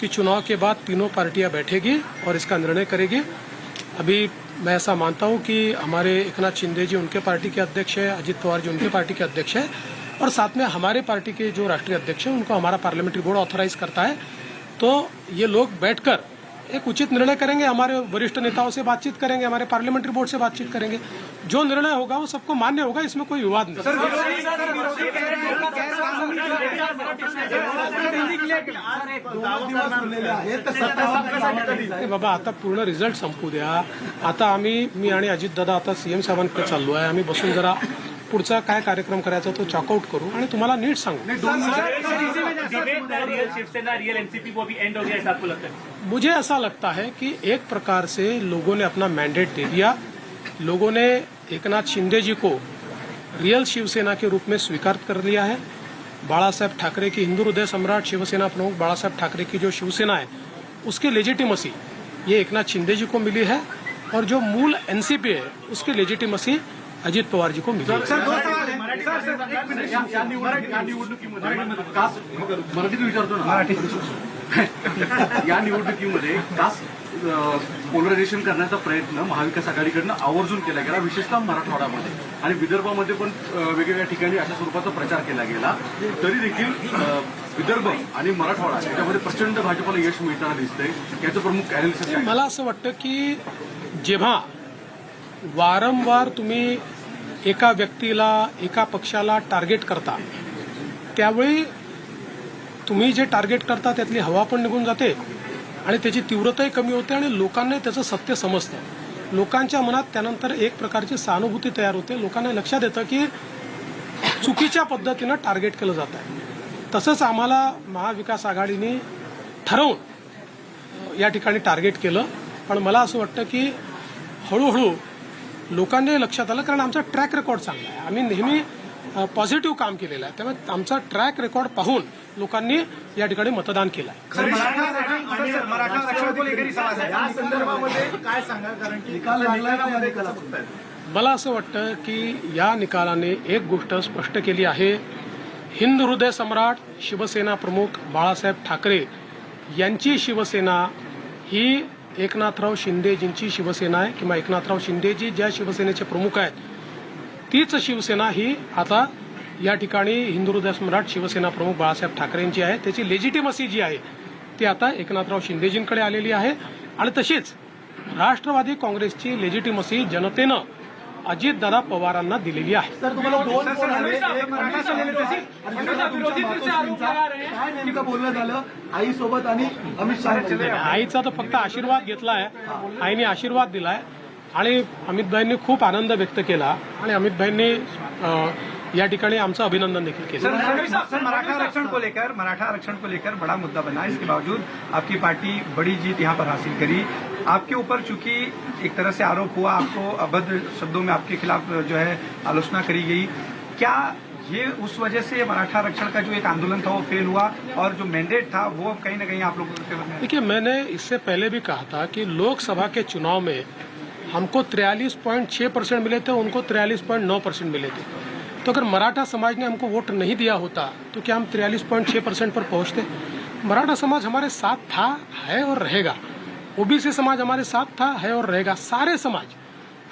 कि चुनाव के बाद तीनों पार्टियां बैठेगी और इसका निर्णय करेगी. अभी मैं ऐसा मानता हूं कि हमारे एकनाथ शिंदे जी उनके पार्टी के अध्यक्ष हैं, अजित पवार जी उनके पार्टी के अध्यक्ष हैं, और साथ में हमारे पार्टी के जो राष्ट्रीय अध्यक्ष हैं उनको हमारा पार्लियामेंट्री बोर्ड ऑथराइज करता है. तो ये लोग बैठकर एक उचित निर्णय करेंगे. हमारे वरिष्ठ नेताओं से बातचीत करेंगे, हमारे पार्लियामेंट्री बोर्ड से बातचीत करेंगे. जो निर्णय होगा वो सबको मान्य होगा, इसमें कोई विवाद नहीं. बाबा आता पूर्ण रिझल्ट संपू द्या. आता मी आणि अजितदादा आता सीएम साहेबांकडे चाललो आहे. आम्ही बसून जरा पुढचा काय कार्यक्रम करायचा तो चॉकआउट करू आणि तुम्हाला नीट सांगू. मुझे ऐसा लगता है कि एक प्रकार से लोगों ने अपना मैंडेट दे दिया. लोगों ने एकनाथ शिंदे जी को रियल शिवसेना के रूप में स्वीकार कर लिया है. बाला साहेब ठाकरे की हिंदू हृदय सम्राट शिवसेना प्रमुख बाला साहेब ठाकरे की जो शिवसेना है उसकी लेजिटिमसी ये एकनाथ शिंदे जी को मिली है, और जो मूल एनसीपी है उसकी लेजिटिमसी अजित पवार जी को मिली. या निवडणुकीमध्ये कास्ट पोलरायझेशन करण्याचा प्रयत्न महाविकास आघाडीकडनं आवर्जून केला गेला, विशेषतः मराठवाड्यामध्ये आणि विदर्भामध्ये पण वेगवेगळ्या ठिकाणी अशा स्वरूपाचा प्रचार केला गेला. तरी देखील विदर्भ आणि मराठवाडा याच्यामध्ये प्रचंड भाजपला यश मिळताना दिसतंय. याचं प्रमुख अॅनालिसिस काय? मला असं वाटतं की जेव्हा वारंवार तुम्ही एका व्यक्तीला एका पक्षाला टार्गेट करता त्यावेळी तुम्ही जे टार्गेट करता त्यातली हवा पण निघून जाते आणि त्याची तीव्रताही कमी होते आणि लोकांना त्याचं सत्य समजतं. लोकांच्या मनात त्यानंतर एक प्रकारची सहानुभूती तयार होते. लोकांना लक्षात येतं की चुकीच्या पद्धतीनं टार्गेट केलं जात आहे. तसंच आम्हाला महाविकास आघाडीने ठरवून या ठिकाणी टार्गेट केलं. पण मला असं वाटतं की हळूहळू लोकांनी लक्षात आलं, कारण आमचा ट्रॅक रेकॉर्ड चांगला आहे. आम्ही नेहमी पॉझिटिव्ह काम केलेलं आहे. त्यामुळे आमचा ट्रॅक रेकॉर्ड पाहून लोकांनी या ठिकाणी मतदान केलं आहे. मला असं वाटतं की या निकालाने एक गोष्ट स्पष्ट केली आहे. हिंदू हृदय सम्राट शिवसेना प्रमुख बाळासाहेब ठाकरे यांची शिवसेना ही एकनाथराव शिंदेजींची शिवसेना आहे, किंवा एकनाथराव शिंदेजी ज्या शिवसेनेचे प्रमुख आहेत तीच शिवसेना ही आता या ठिकाणी हिंदू हृदय सम्राट शिवसेना प्रमुख बाळासाहेब ठाकरेंची आहे. त्याची लेजिटिमसी जी आहे ती आता एकनाथराव शिंदेजींकडे आलेली आहे. आणि तशीच राष्ट्रवादी काँग्रेसची लेजिटिमसी जनतेनं अजितदादा पवारांना दिलेली आहे. आईसोबत आणि अमित शहा आईचा तर फक्त आशीर्वाद घेतला आहे. आईने आशीर्वाद दिलाय आणि अमितभाईंनी खूप आनंद व्यक्त केला आणि अमितभाईंनी या ठिकाणी आमचं अभिनंदन देखील केलं. मराठा आरक्षण को लेकर बड़ा मुद्दा बना. इसके बावजूद आपकी पार्टी बड़ी जीत यहाँ पर हासिल करी. आपके ऊपर चूंकि एक तरह से आरोप हुआ, आपको अभद्र शब्दों में आपके खिलाफ जो है आलोचना करी गई, क्या ये उस वजह से मराठा आरक्षण का जो एक आंदोलन था वो फेल हुआ और जो मैंडेट था वो कहीं ना कहीं आप लोगों को? देखिए, मैंने इससे पहले भी कहा था कि लोकसभा के चुनाव में हमको 43.6% मिले थे, उनको 43.9% मिले थे. तो अगर मराठा समाज ने हमको वोट नहीं दिया होता तो क्या हम 43.6% पर पहुंचते? मराठा समाज हमारे साथ था, है और रहेगा. ओबीसी समाज हमारे साथ था, है और रहेगा. सारे समाज.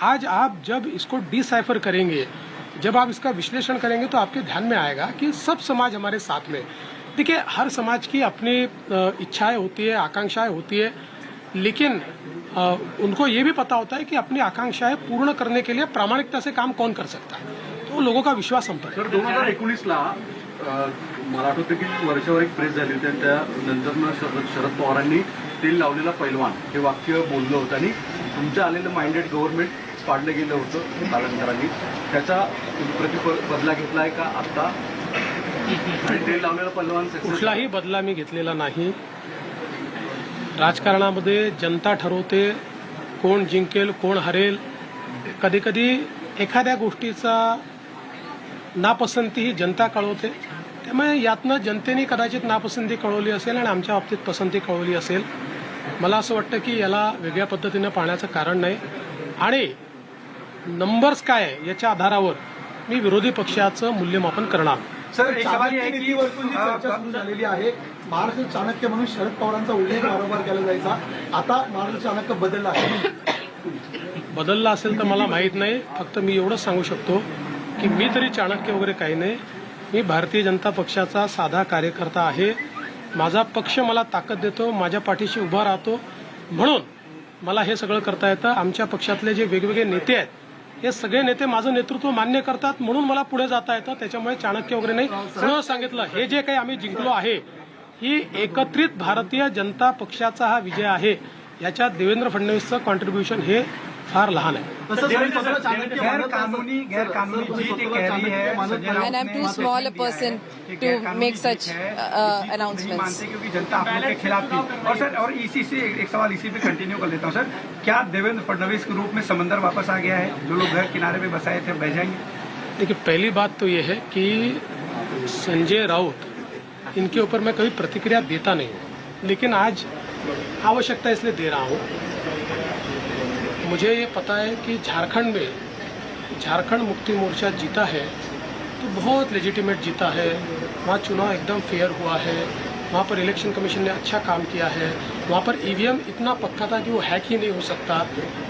आज आप जब इसको डिसाइफर करेंगे, जब आप इसका विश्लेषण करेंगे तो आपके ध्यान में आएगा कि सब समाज हमारे साथ में. देखिए, हर समाज की अपनी इच्छाएं होती है, आकांक्षाएं होती है, लेकिन उनको ये भी पता होता है कि अपनी आकांक्षाएं पूर्ण करने के लिए प्रामाणिकता से काम कौन कर सकता है. तो लोगों का विश्वास हम पर. 2019ला मला आठवतं की वर्षावर एक प्रेस झाली होती, त्यानंतर शरद पवारांनी तेल लावलेला पैलवान हे वाक्य बोललं होतं आणि तुमचं आलेलं माइंडेड गव्हर्नमेंट पाडलं गेलं होतं कालांतराने. त्याचा बदला घेतला आहे का आता? कुठलाही बदला मी घेतलेला नाही. राजकारणामध्ये जनता ठरवते कोण जिंकेल कोण हरेल. कधी कधी एखाद्या गोष्टीचा नापसंती ही जनता कळवते. त्यामुळे यातनं जनतेने कदाचित नापसंती कळवली असेल आणि आमच्या बाबतीत पसंती कळवली असेल. मला असं वाटतं की याला वेगळ्या पद्धतीनं पाहण्याचं कारण नाही. आणि नंबर्स काय आहे याच्या आधारावर मी विरोधी पक्षाचं मूल्यमापन करणार. सर, एक सवाल आहे की चर्चा सुरू झालेली आहे. महाराष्ट्र चाणक्य म्हणून शरद पवारांचा उल्लेख वारंवार केला जायचा. आता महाराष्ट्र चाणक्य बदलला आहे. बदलला असेल तर मला माहीत नाही. फक्त मी एवढंच सांगू शकतो की मी तरी चाणक्य वगैरे काही नाही. मी भारतीय जनता पक्षाचा साधा कार्यकर्ता आहे. माझा पक्ष मला ताकद देतो, माझ्या पाठीशी उभा राहतो, म्हणून मला हे सगळं करता येतं. आमच्या पक्षातले जे वेगवेगळे नेते आहेत हे सगळे नेते माझं नेतृत्व मान्य करतात, म्हणून मला पुढे जाता येतं. त्याच्यामुळे चाणक्य वगैरे नाही. म्हणून सांगितलं हे जे काही आम्ही जिंकलो आहे ही एकत्रित भारतीय जनता पक्षाचा हा विजय आहे. याच्यात देवेंद्र फडणवीसचं कॉन्ट्रीब्युशन हे फार लहान आहे. गैरकानूनी जीत कह रही है And I'm too small a person to make such announcements. मानते क्योंकि जनता आप लोगों के खिलाफ थी. और सर, और इसी से एक सवाल इसी पे कंटिन्यू कर लेता हूँ. सर, क्या देवेंद्र फडणवीस के रूप में समंदर वापस आ गया है? जो लोग घर किनारे पे बसाए थे बह जाएंगे? देखिए, पहली बात तो ये है कि संजय राउत इनके ऊपर मैं कभी प्रतिक्रिया देता नहीं हूँ, लेकिन आज आवश्यकता इसलिए दे रहा हूँ. मुझे ये पता है कि झारखंड में झारखंड मुक्ति मोर्चा जीता है तो बहुत लेजिटिमेट जीता है. वहाँ चुनाव एकदम फेयर हुआ है. वहाँ पर इलेक्शन कमीशन ने अच्छा काम किया है. वहाँ पर EVM इतना पक्का था कि वो हैक ही नहीं हो सकता.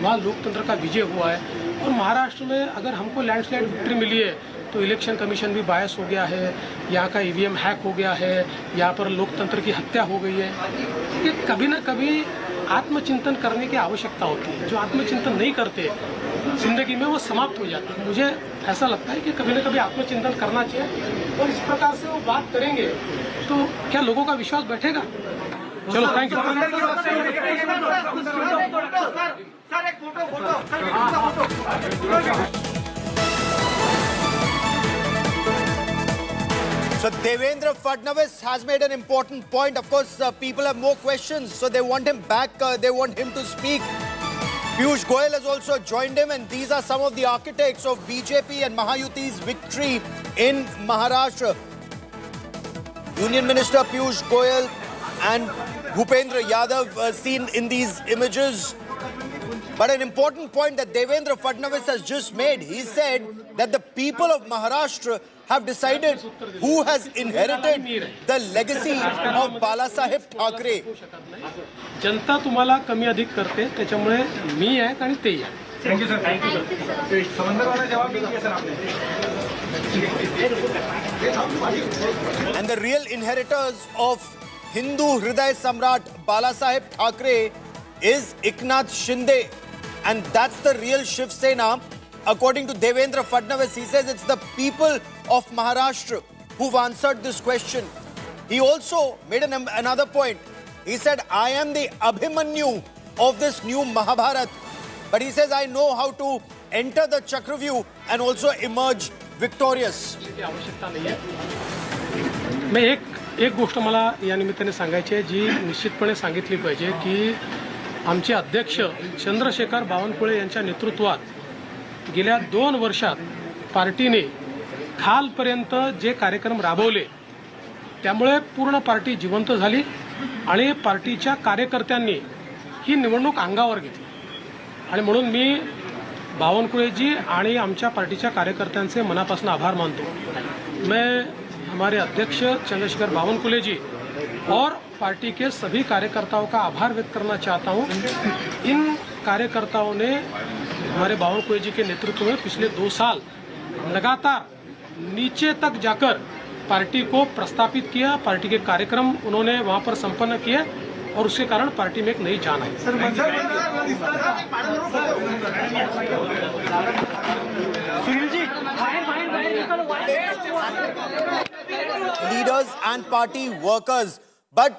वहाँ लोकतंत्र का विजय हुआ है. और महाराष्ट्र में अगर हमको लैंडस्लाइड विक्ट्री मिली है तो इलेक्शन कमीशन भी बायस हो गया है. यहाँ का EVM हैक हो गया है. यहाँ पर लोकतंत्र की हत्या हो गई है. कि कभी ना कभी आत्मचिंतन करने की आवश्यकता होती है. जो आत्मचिंतन नहीं करते जिंदगी में वो समाप्त हो जाते हैं. मुझे ऐसा लगता है कि कभी ना कभी आत्मचिंतन करना चाहिए और इस प्रकार से वो बात करेंगे तो क्या लोगों का विश्वास बैठेगा? चलो, thank you. So Devendra Fadnavis has made an important point. Of course, people have more questions, so they want him back. They want him to speak. Piyush Goyal has also joined him, and these are some of the architects of BJP and Mahayuti's victory in Maharashtra. Union Minister Piyush Goyal and Bhupendra Yadav seen in these images. But an important point that Devendra Fadnavis has just made, he said that the people of Maharashtra have decided who has inherited the legacy of Balasaheb Thackeray. जनता तुम्हाला कमी अधिक करते, त्याच्यामुळे मी आहे आणि ते आहे. Thank you sir. Thank you sir. समंदर वाला जवाब नहीं दिया सर आपने. And the real inheritors of Hindu Hriday Samrat Balasaheb Thackeray is Eknath Shinde, and that's the real Shiv Sena. According to Devendra Fadnavis, he says it's the people of Maharashtra who've answered this question. He also made another point. He said, I am the Abhimanyu of this new Mahabharat. But he says, I know how to enter the Chakravyuh and also emerge victorious. मैं एक गोष्ट मला या निमित्ताने सांगायची आहे जी निश्चितपणे सांगितली पाहिजे की आमचे अध्यक्ष चंद्रशेखर बावनकुळे यांच्या नेतृत्वात गेल्या 2 वर्षात पार्टीने खालपर्यंत जे कार्यक्रम राबवले त्यामुळे पूर्ण पार्टी जिवंत झाली आणि पार्टीच्या कार्यकर्त्यांनी ही निवडणूक अंगावर घेतली. आणि म्हणून मी बावनकुळेजी आणि आमच्या पार्टीच्या कार्यकर्त्यांचे मनापासून आभार मानतो. मैं हमारे अध्यक्ष चंद्रशेखर बावनकुळे जी और पार्टी के सभी कार्यकर्ताओं का आभार व्यक्त करना चाहता हूं. इन कार्यकर्ताओं ने हमारे बावनकुळे जी के नेतृत्व में पिछले 2 साल लगातार नीचे तक जाकर पार्टी को प्रस्थापित किया. पार्टी के कार्यक्रम उन्होंने वहां पर संपन्न किए और उसके कारण पार्टी में एक नई जान आई. Leaders and party workers, but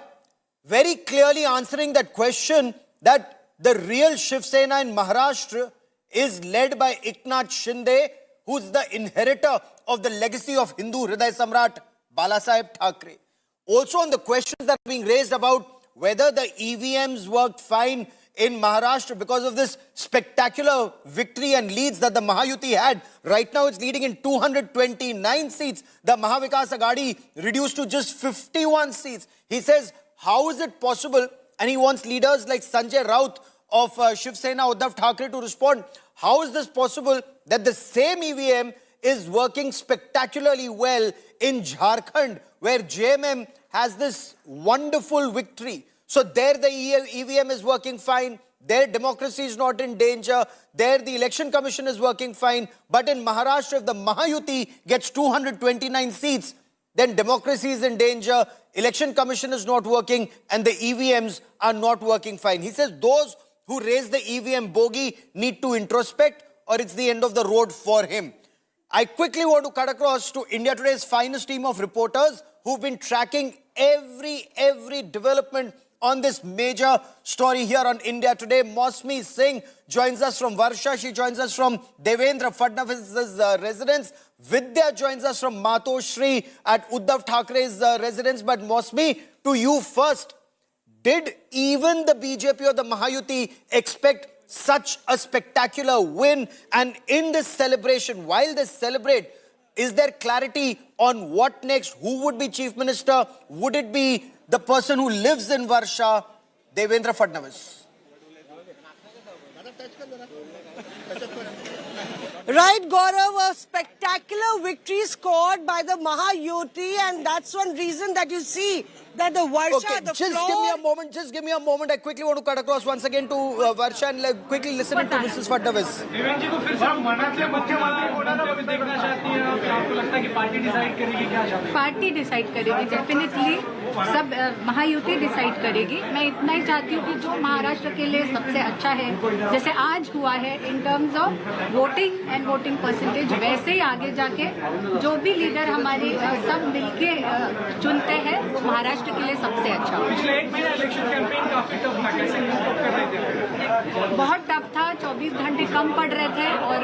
very clearly answering that question that the real Shiv Sena in Maharashtra is led by Eknath Shinde, who's the inheritor of the legacy of Hindu Hriday Samrat Balasaheb Thackeray. Also on the questions that are being raised about whether the EVMs worked fine in Maharashtra because of this spectacular victory and leads that the Mahayuti had. Right now it's leading in 229 seats. The Mahavikas Aghadi reduced to just 51 seats. He says, how is it possible? And he wants leaders like Sanjay Raut of Shiv Sena, Uddhav Thackeray to respond. How is this possible that the same EVM is working spectacularly well in Jharkhand, where JMM has this wonderful victory? So there the EVM is working fine. There democracy is not in danger. There the election commission is working fine. But in Maharashtra, if the Mahayuti gets 229 seats, then democracy is in danger. Election commission is not working and the EVMs are not working fine. He says those who raise the EVM bogey need to introspect, or it's the end of the road for him. I quickly want to cut across to India Today's finest team of reporters who've been tracking every development on this major story here on India Today. Mosmi Singh joins us from Varsha. She joins us from Devendra Fadnavis's residence. Vidya joins us from Matoshri at Uddhav Thackeray's residence. But Mosmi, to you first, did even the BJP or the Mahayuti expect such a spectacular win? And in this celebration, while they celebrate, is there clarity on what next? Who would be chief minister? Would it be the person who lives in Varsha, Devendra Fadnavis? Right, Gaurav, a spectacular victory scored by the Mahayuti, and that's one reason that you see that the Varsha, okay, just give me a moment. I quickly want to cut across once again to Varsha and quickly listen to Mrs. Fadnavis. Party decide करेगी definitely, सब Mahayuti decide करेगी. मैं इतना ही चाहती हूँ कि जो महाराष्ट्र के लिए सबसे अच्छा है, जैसे आज हुआ है in terms of voting and voting percentage, वैसे ही आगे जाके जो भी लीडर हमारी सब मिलके चुनते हैं वो महाराष्ट्र के लिए सबसे अच्छा हो. पिछले एक महीने इलेक्शन कैंपेन काफी टफ था, कैसे कर रहे थे? बहुत टफ था, 24 घंटे कम पड़ रहे थे और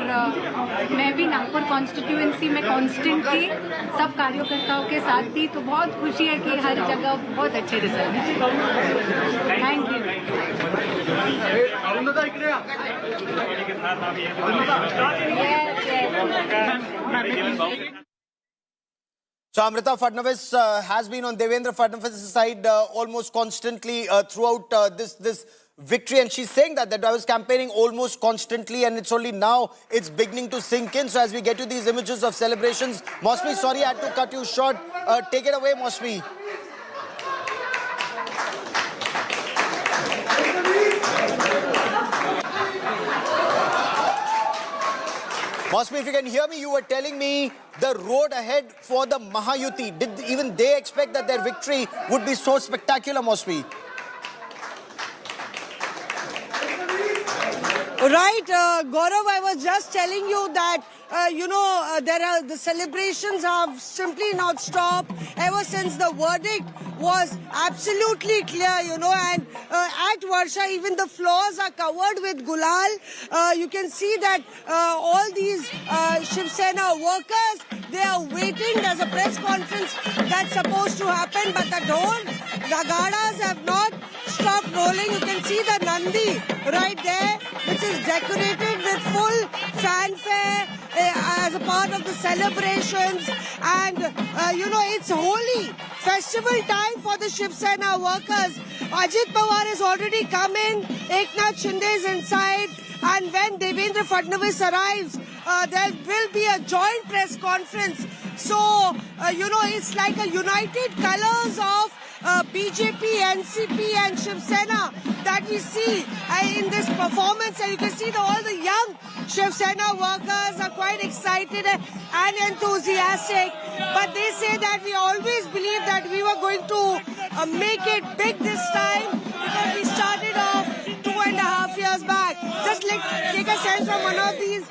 मैं भी नागपुर कॉन्स्टिट्यूएंसी में कांस्टेंट थी, सब कार्यकर्ताओं के साथ थी, तो बहुत खुशी है कि हर जगह बहुत अच्छे result. Thank you. So Amrita Fadnavis has been on Devendra Fadnavis' side almost constantly throughout this victory, and she's saying that I was campaigning almost constantly, and it's only now it's beginning to sink in. So as we get to these images of celebrations, Mosmi, sorry I had to cut you short. Take it away, Mosmi. Mosmi, if you can hear me, you were telling me the road ahead for the Mahayuti. Did even they expect that their victory would be so spectacular, Mosmi? Right, Gaurav, I was just telling you that, the celebrations have simply not stopped ever since the verdict was absolutely clear, and at Varsha, even the floors are covered with gulal. You can see that all these Shiv Sena workers, they are waiting. There's a press conference that's supposed to happen, but the Gadas have not stopped rolling. You can see the Nandi right there, which is decorated with full fanfare as a part of the celebrations. And, it's holy festival time for the Shiv Sena workers. Ajit Pawar has already come in. Eknath Shinde is inside. And when Devendra Fadnavis arrives, there will be a joint press conference. So, it's like a united colors of BJP, NCP and Shiv Sena that we see in this performance. And you can see all the young Shiv Sena workers are quite excited and enthusiastic. But they say that we always believed that we were going to make it big this time because we started off 2.5 years back. Just take a sense from one of these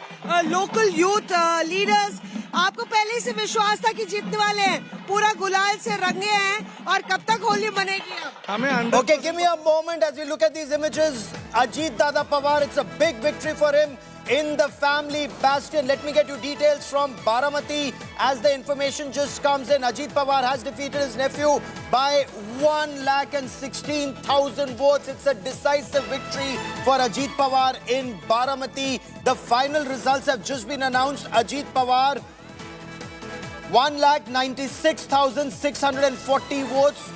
local youth leaders. आपको पहले से विश्वास था कि जीतने वाले हैं, पूरा गुलाल से रंगे हैं और कब तक Holi मनेगी? Okay, give me a moment as we look at these images. Ajit Dada Pawar, it's a big victory for him. in the family bastion. Let me get you details from Baramati as the information just comes in. Ajit Pawar has defeated his nephew by 1,16,000 votes. It's a decisive victory for Ajit Pawar in Baramati. The final results have just been announced. Ajit Pawar 1,96,640 votes.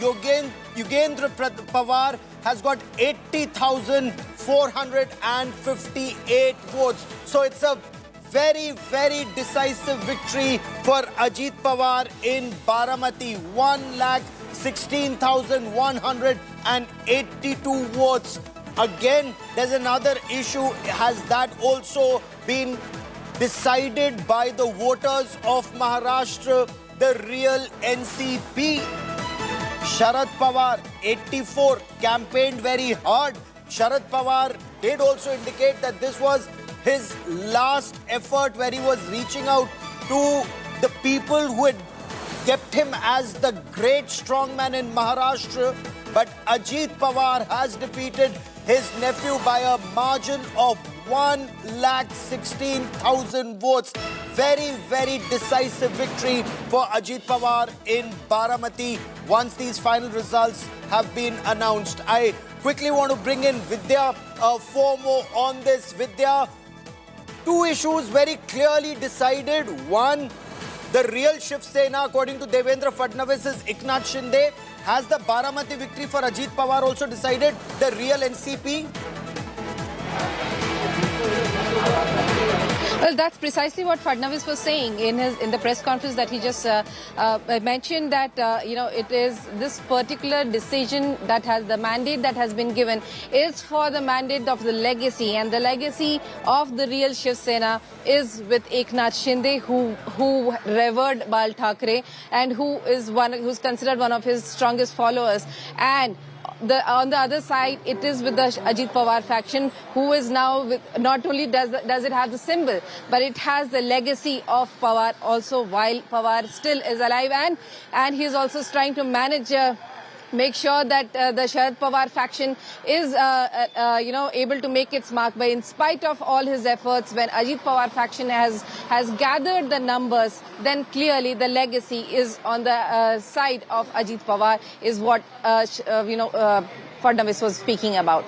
Yugendra Pawar has got 80,458 votes. So it's a very, very decisive victory for Ajit Pawar in Baramati. 1,16,182 votes. Again, there's another issue. Has that also been decided by the voters of Maharashtra? The real NCP. Sharad Pawar, 84, campaigned very hard. Sharad Pawar did also indicate that this was his last effort where he was reaching out to the people who had kept him as the great strongman in Maharashtra. But Ajit Pawar has defeated his nephew by a margin of 1,16,000 votes. Very, very decisive victory for Ajit Pawar in Baramati once these final results have been announced. I quickly want to bring in Vidya for more on this. Vidya, two issues very clearly decided. One, the real Shiv Sena, according to Devendra Fadnavis, Eknath Shinde. Has the Baramati victory for Ajit Pawar also decided the real NCP? Well, that's precisely what Fadnavis was saying in the press conference that he just mentioned, that it is this particular decision that has the mandate that has been given is for the mandate of the legacy, and the legacy of the real Shiv Sena is with Eknath Shinde, who revered Bal Thackeray and who's considered one of his strongest followers. And on the other side, it is with the Ajit Pawar faction, who is now not only does it have the symbol, but it has the legacy of Pawar also, while Pawar still is alive, and he is also trying to manage. Make sure that the Sharad Pawar faction is, able to make its mark. But in spite of all his efforts, when Ajit Pawar faction has gathered the numbers, then clearly the legacy is on the side of Ajit Pawar, is what Fadnavis was speaking about.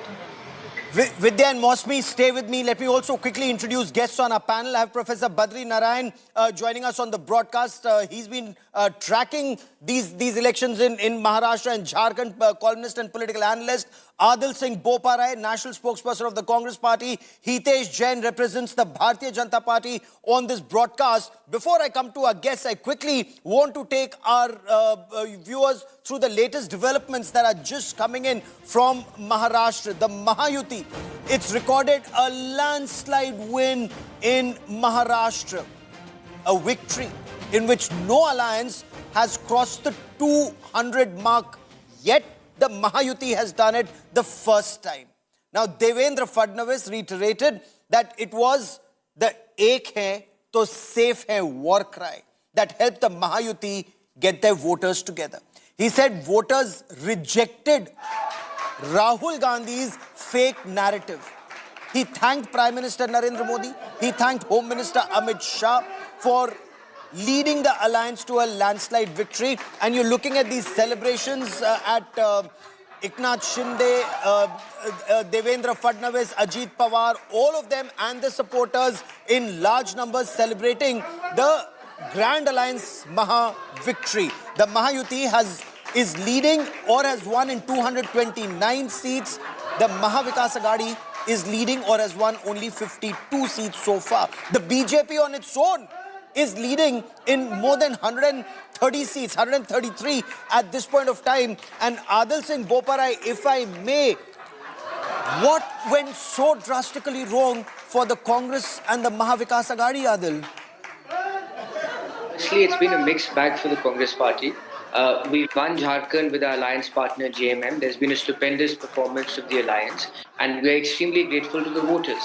Vidya and Mosmi, stay with me. Let me also quickly introduce guests on our panel. I have Professor Badri Narayan joining us on the broadcast. He's been tracking these elections in Maharashtra and Jharkhand, columnist and political analyst. Adil Singh Boparai, national spokesperson of the Congress Party. Hitesh Jain represents the Bharatiya Janata Party on this broadcast. Before I come to our guests, I quickly want to take our viewers through the latest developments that are just coming in from Maharashtra. The Mahayuti, it's recorded a landslide win in Maharashtra. A victory in which no alliance has crossed the 200 mark yet. The Mahayuti has done it the first time. Now, Devendra Fadnavis reiterated that it was the Ek Hai to Safe Hai war cry that helped the Mahayuti get their voters together. He said voters rejected Rahul Gandhi's fake narrative. He thanked Prime Minister Narendra Modi. He thanked Home Minister Amit Shah for leading the alliance to a landslide victory. And you're looking at these celebrations at Eknath Shinde, Devendra Fadnavis, Ajit Pawar, all of them and the supporters in large numbers celebrating the Grand Alliance Maha victory. The Mahayuti is leading or has won in 229 seats. The Maha Vikas Aghadi is leading or has won only 52 seats so far. The BJP on its own is leading in more than 130 seats, 133 at this point of time. And Adil Singh Boparai, if I may, what went so drastically wrong for the Congress and the Maha Vikas Aghadi, Adil? Honestly, it's been a mixed bag for the Congress party. We won Jharkhand with our alliance partner JMM. There's been a stupendous performance of the alliance, and we're extremely grateful to the voters.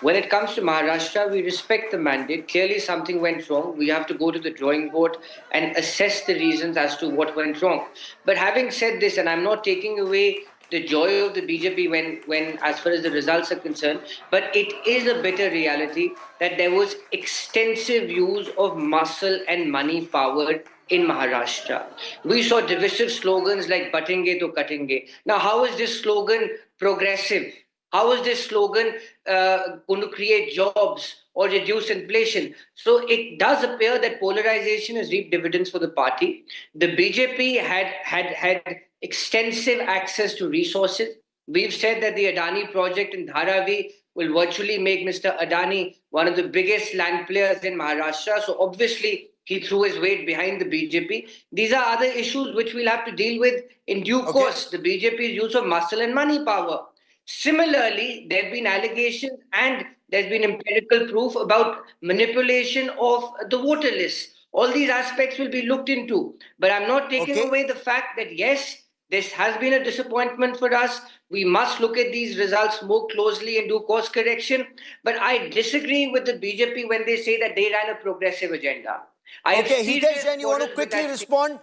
When it comes to Maharashtra, we respect the mandate. Clearly something went wrong. We have to go to the drawing board and assess the reasons as to what went wrong. But having said this, and I'm not taking away the joy of the BJP when as far as the results are concerned, but it is a bitter reality that there was extensive use of muscle and money power in Maharashtra. We saw divisive slogans like "Batenge to Katenge." Now, how is this slogan progressive? How is this slogan going to create jobs or reduce inflation? So it does appear that polarization has reaped dividends for the party. The BJP had extensive access to resources. We've said that the Adani project in Dharavi will virtually make Mr. Adani one of the biggest land players in Maharashtra. So obviously, he threw his weight behind the BJP. These are other issues which we'll have to deal with in due course. The BJP's use of muscle and money power. Similarly, there have been allegations and there's been empirical proof about manipulation of the voter list. All these aspects will be looked into. But I'm not taking away the fact that, yes, this has been a disappointment for us. We must look at these results more closely and do course correction. But I disagree with the BJP when they say that they ran a progressive agenda. Hitesh Jain, you want to quickly respond?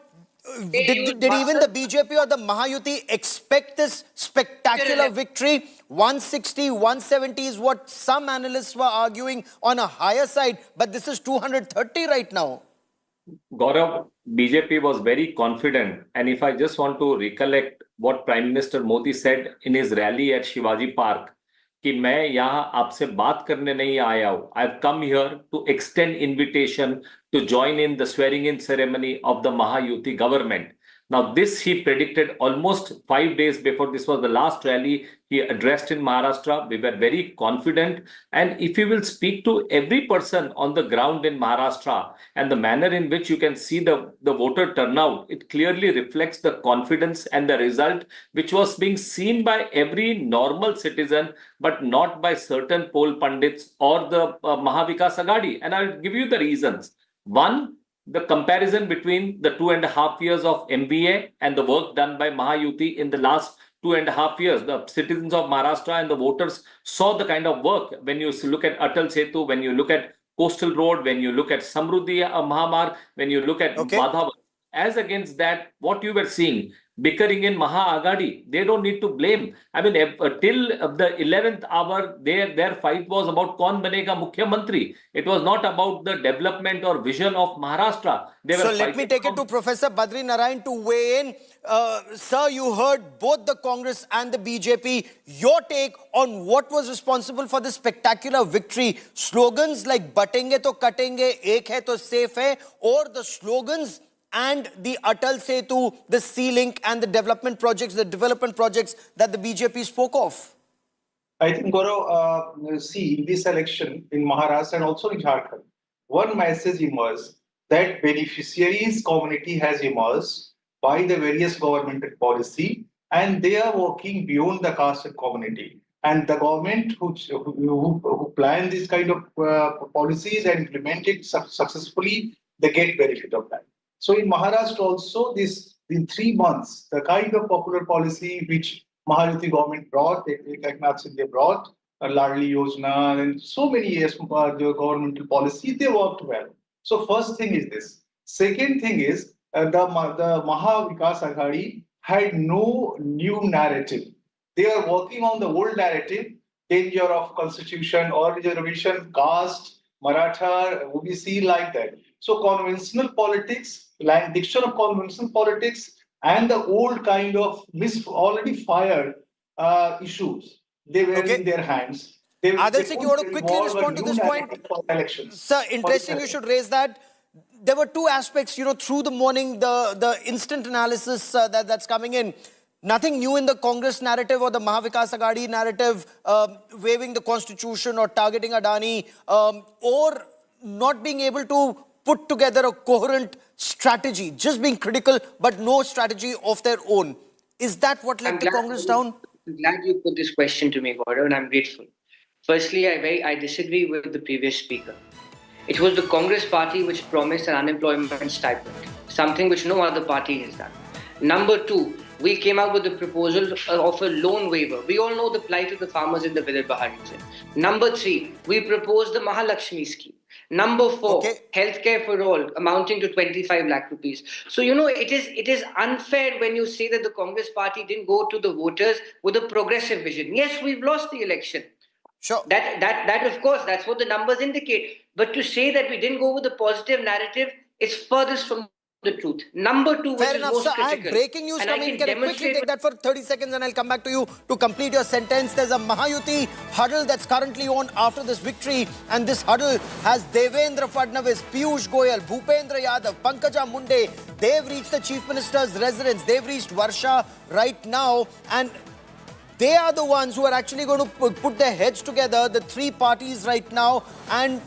Did even the BJP or the Mahayuti expect this spectacular victory? 160, 170 is what some analysts were arguing on a higher side, but this is 230 right now. Gaurav, BJP was very confident, and if I just want to recollect what Prime Minister Modi said in his rally at Shivaji Park, कि मैं यहाँ आपसे बात करने नहीं आया हूँ. I've come here to extend invitation to join in the swearing-in ceremony of the Mahayuti government. Now, this he predicted almost 5 days before this was the last rally he addressed in Maharashtra. We were very confident. And if you will speak to every person on the ground in Maharashtra and the manner in which you can see the voter turnout, it clearly reflects the confidence and the result which was being seen by every normal citizen, but not by certain poll pundits or the Mahavikas Aghadi. And I'll give you the reasons. One, the comparison between the 2.5 years of MBA and the work done by Mahayuti in the last 2.5 years. The citizens of Maharashtra and the voters saw the kind of work. When you look at Atal Setu, when you look at Coastal Road, when you look at Samruddhi Mahamar, when you look at Madhavan, as against that, what you were seeing, bickering in Maha Aghadi, they don't need to blame. I mean, till the 11th hour, their fight was about Kaun Banega Mukhya Mantri. It was not about the development or vision of Maharashtra. So let me take it to Professor Badri Narayan to weigh in. Sir, you heard both the Congress and the BJP. Your take on what was responsible for this spectacular victory? Slogans like Batenge to Katenge, Ek hai to safe hai, or the slogans and the Atal Setu, the C-Link and the development projects that the BJP spoke of? I think, Gaurav, see, in this election in Maharashtra and also in Jharkhand, one message emerged that beneficiaries community has emerged by the various governmental policy, and they are working beyond the caste and community. And the government who plan this kind of policies and implement it successfully, they get benefit of that. So in Maharashtra also, this in 3 months, the kind of popular policy which Mahayuti government brought, Eknath Shinde brought, Ladli Yojana, and so many years the governmental policy, they worked well. So first thing is this. Second thing is the Mahavikas Aghadi had no new narrative. They are working on the old narrative, danger of constitution or reservation, caste, Maratha, OBC, like that. So conventional politics, diction of conventional politics, and the old kind of already fired issues, they were in their hands. Adil Singh, you want to quickly respond to this point? Sir, interesting you should raise that. There were two aspects, through the morning, the instant analysis that's coming in. Nothing new in the Congress narrative or the Mahavikas Aghadi narrative, waiving the constitution or targeting Adani, or not being able to put together a coherent strategy, just being critical, but no strategy of their own. Is that what led the Congress down? I'm glad you put this question to me, Gaurav, and I'm grateful. Firstly, I disagree with the previous speaker. It was the Congress party which promised an unemployment stipend, something which no other party has done. Number two, we came out with the proposal of a loan waiver. We all know the plight of the farmers in the Vidarbha region. Number three, we proposed the Mahalakshmi scheme. Number 4, healthcare for all, amounting to 25 lakh rupees. So, it is unfair when you say that the Congress party didn't go to the voters with a progressive vision. Yes, we've lost the election. Sure. That of course, that's what the numbers indicate. But to say that we didn't go with a positive narrative is furthest from the truth. Number 2, which Fair is enough, most sir. I critical. have breaking news and coming. Can I quickly take that for 30 seconds and I'll come back to you to complete your sentence. There's a Mahayuti huddle that's currently on after this victory, and this huddle has Devendra Fadnavis, Piyush Goyal, Bhupendra Yadav, Pankaja Munde. They've reached the Chief Minister's residence. They've reached Varsha right now, and they are the ones who are actually going to put their heads together, the three parties right now, and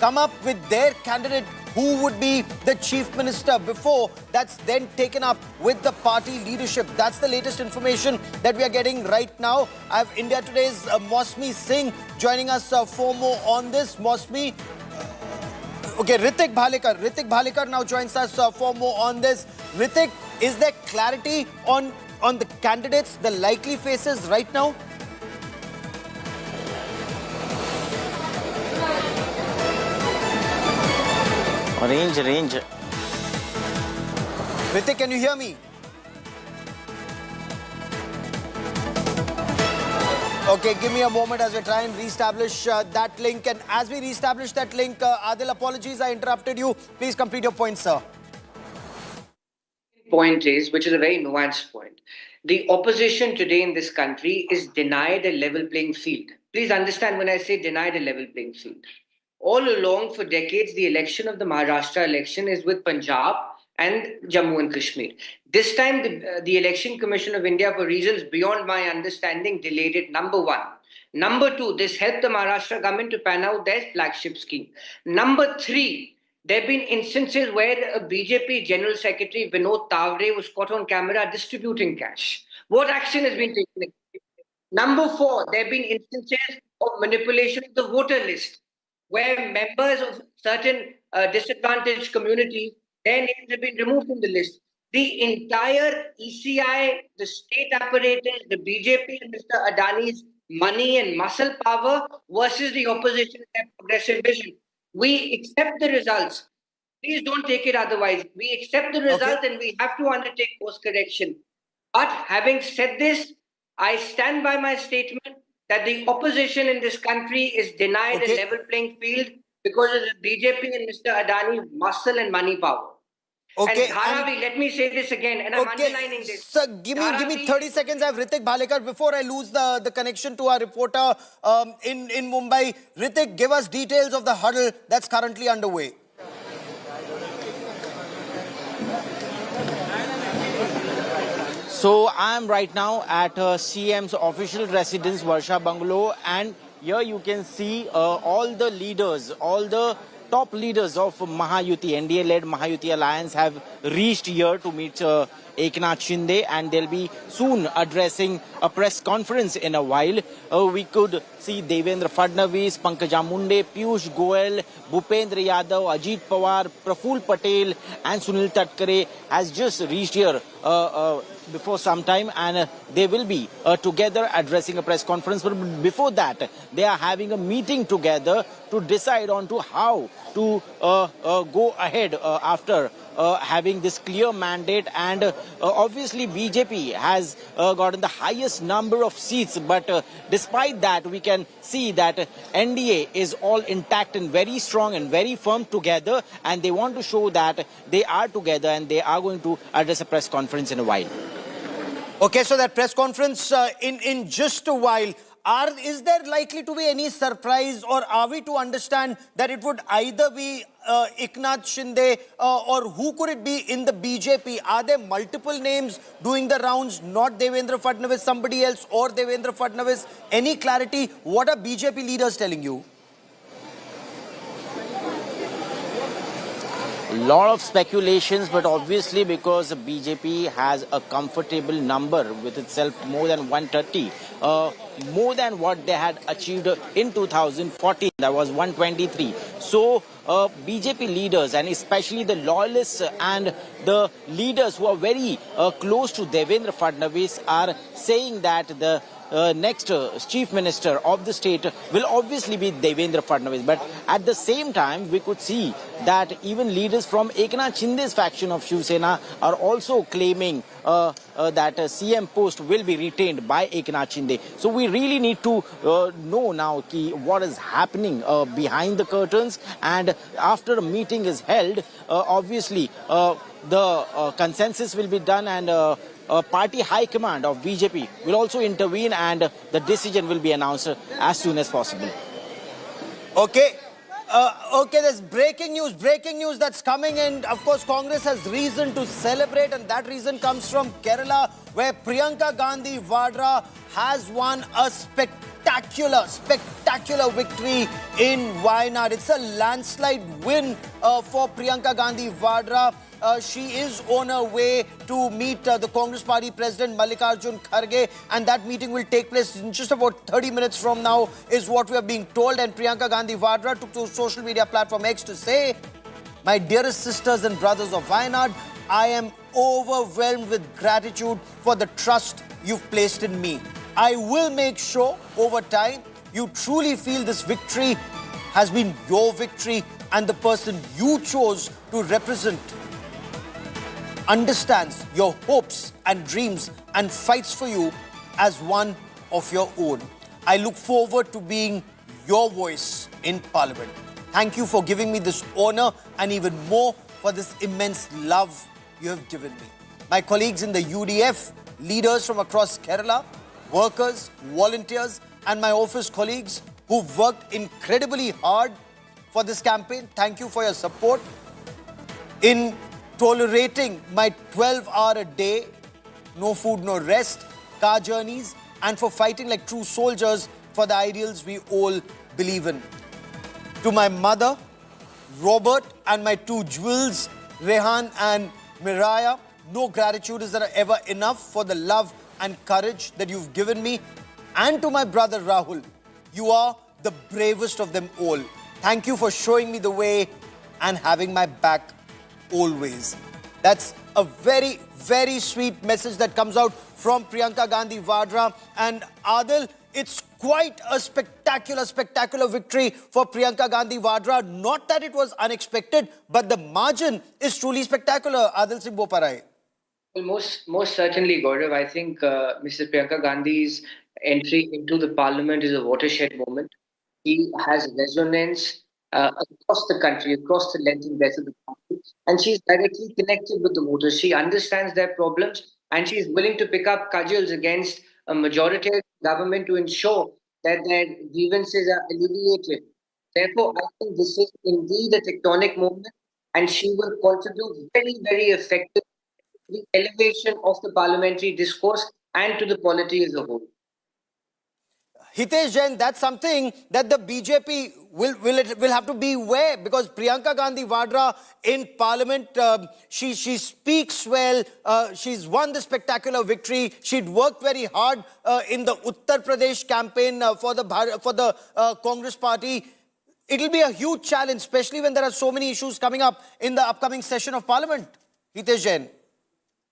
come up with their candidate who would be the chief minister before that's then taken up with the party leadership. That's the latest information that we are getting right now. I have India Today's Mosmi Singh joining us for more on this. Mosmi. Okay, Ritik Bhalekar now joins us for more on this. Ritik, is there clarity on the candidates, the likely faces right now? Range. Ritik, can you hear me? Okay, give me a moment as we try and reestablish that link. And as we reestablish that link, Adil, apologies, I interrupted you. Please complete your point, sir. Point is, which is a very nuanced point. The opposition today in this country is denied a level playing field. Please understand when I say denied a level playing field. All along for decades, the election of the Maharashtra election is with Punjab and Jammu and Kashmir. This time, the Election Commission of India, for reasons beyond my understanding, delayed it, number 1. Number 2, this helped the Maharashtra government to pan out their flagship scheme. Number 3, there have been instances where a BJP General Secretary, Vinod Thackeray, was caught on camera distributing cash. What action has been taken? Number 4, there have been instances of manipulation of the voter list, where members of certain disadvantaged communities, their names have been removed from the list. The entire ECI, the state apparatus, the BJP and Mr. Adani's money and muscle power versus the opposition and their progressive vision. We accept the results. Please don't take it otherwise. We accept the result and we have to undertake course correction. But having said this, I stand by my statement that the opposition in this country is denied a level playing field because of the BJP and Mr. Adani's muscle and money power. Okay, and Dharavi, let me say this again, and I'm underlining this. Sir, give me 30 seconds. I have Ritik Bhalekar. Before I lose the connection to our reporter in Mumbai, Ritik, give us details of the huddle that's currently underway. So I am right now at CM's official residence, Varsha Bungalow, and here you can see all the leaders, all the top leaders of Mahayuti, NDA-led Mahayuti Alliance have reached here to meet Eknath Shinde, and they'll be soon addressing a press conference in a while. We could see Devendra Fadnavis, Pankaja Munde, Piyush Goyal, Bhupendra Yadav, Ajit Pawar, Praful Patel and Sunil Thackeray has just reached here before some time, and they will be together addressing a press conference. But before that, they are having a meeting together to decide on to how to go ahead after having this clear mandate. And obviously BJP has gotten the highest number of seats, but despite that we can see that NDA is all intact and very strong and very firm together, and they want to show that they are together, and they are going to address a press conference in a while. Okay, so that press conference in just a while. Is there likely to be any surprise, or are we to understand that it would either be Eknath Shinde or who could it be in the BJP? Are there multiple names doing the rounds, not Devendra Fadnavis, somebody else, or Devendra Fadnavis? Any clarity? What are BJP leaders telling you? A lot of speculations, but obviously because BJP has a comfortable number with itself, more than 130, more than what they had achieved in 2014, that was 123. So BJP leaders, and especially the loyalists and the leaders who are very close to Devendra Fadnavis, are saying that the next chief minister of the state will obviously be Devendra Fadnavis. But at the same time, we could see that even leaders from Eknath Shinde's faction of Shiv Sena are also claiming that CM post will be retained by Eknath Shinde. So we really need to know now what is happening behind the curtains, and after a meeting is held, obviously the consensus will be done, and party high command of BJP will also intervene, and the decision will be announced as soon as possible. Okay. Okay, there's breaking news that's coming in. Of course, Congress has reason to celebrate, and that reason comes from Kerala, where Priyanka Gandhi Vadra has won a spectacular victory in Wayanad. It's a landslide win for Priyanka Gandhi Vadra. She is on her way to meet the Congress Party President Mallikarjun Kharge, and that meeting will take place in just about 30 minutes from now, is what we are being told. And Priyanka Gandhi Vadra took to social media platform X to say, "My dearest sisters and brothers of Wayanad, I am overwhelmed with gratitude for the trust you've placed in me. I will make sure over time you truly feel this victory has been your victory, and the person you chose to represent understands your hopes and dreams and fights for you as one of your own. I look forward to being your voice in Parliament. Thank you for giving me this honor, and even more for this immense love you have given me. My colleagues in the UDF, leaders from across Kerala, workers, volunteers, and my office colleagues who've worked incredibly hard for this campaign, thank you for your support in tolerating my 12-hour-a-day, no food, no rest, car journeys, and for fighting like true soldiers for the ideals we all believe in. To my mother, Robert, and my two jewels, Rehan and Miraya, no gratitude is ever enough for the love and courage that you've given me. And to my brother Rahul, you are the bravest of them all. Thank you for showing me the way and having my back always." That's a very, very sweet message that comes out from Priyanka Gandhi Vadra. And Adil, it's quite a spectacular victory for Priyanka Gandhi Vadra. Not that it was unexpected, but the margin is truly spectacular. Adil Singh Boparai. Well, most certainly, Gaurav. I think Mrs. Priyanka Gandhi's entry into the parliament is a watershed moment. She has resonance across the country, across the length and breadth of the country, and she's directly connected with the voters. She understands their problems, and she's willing to pick up cudgels against a majoritarian government to ensure that their grievances are alleviated. Therefore, I think this is indeed a tectonic moment, and she will contribute very, very effectively to the elevation of the parliamentary discourse and to the polity as a whole. Hitesh Jain, that's something that the BJP will have to beware, because Priyanka Gandhi Vadra in Parliament, she speaks well. She's won the spectacular victory. She'd worked very hard in the Uttar Pradesh campaign for the Congress Party. It'll be a huge challenge, especially when there are so many issues coming up in the upcoming session of Parliament. Hitesh Jain.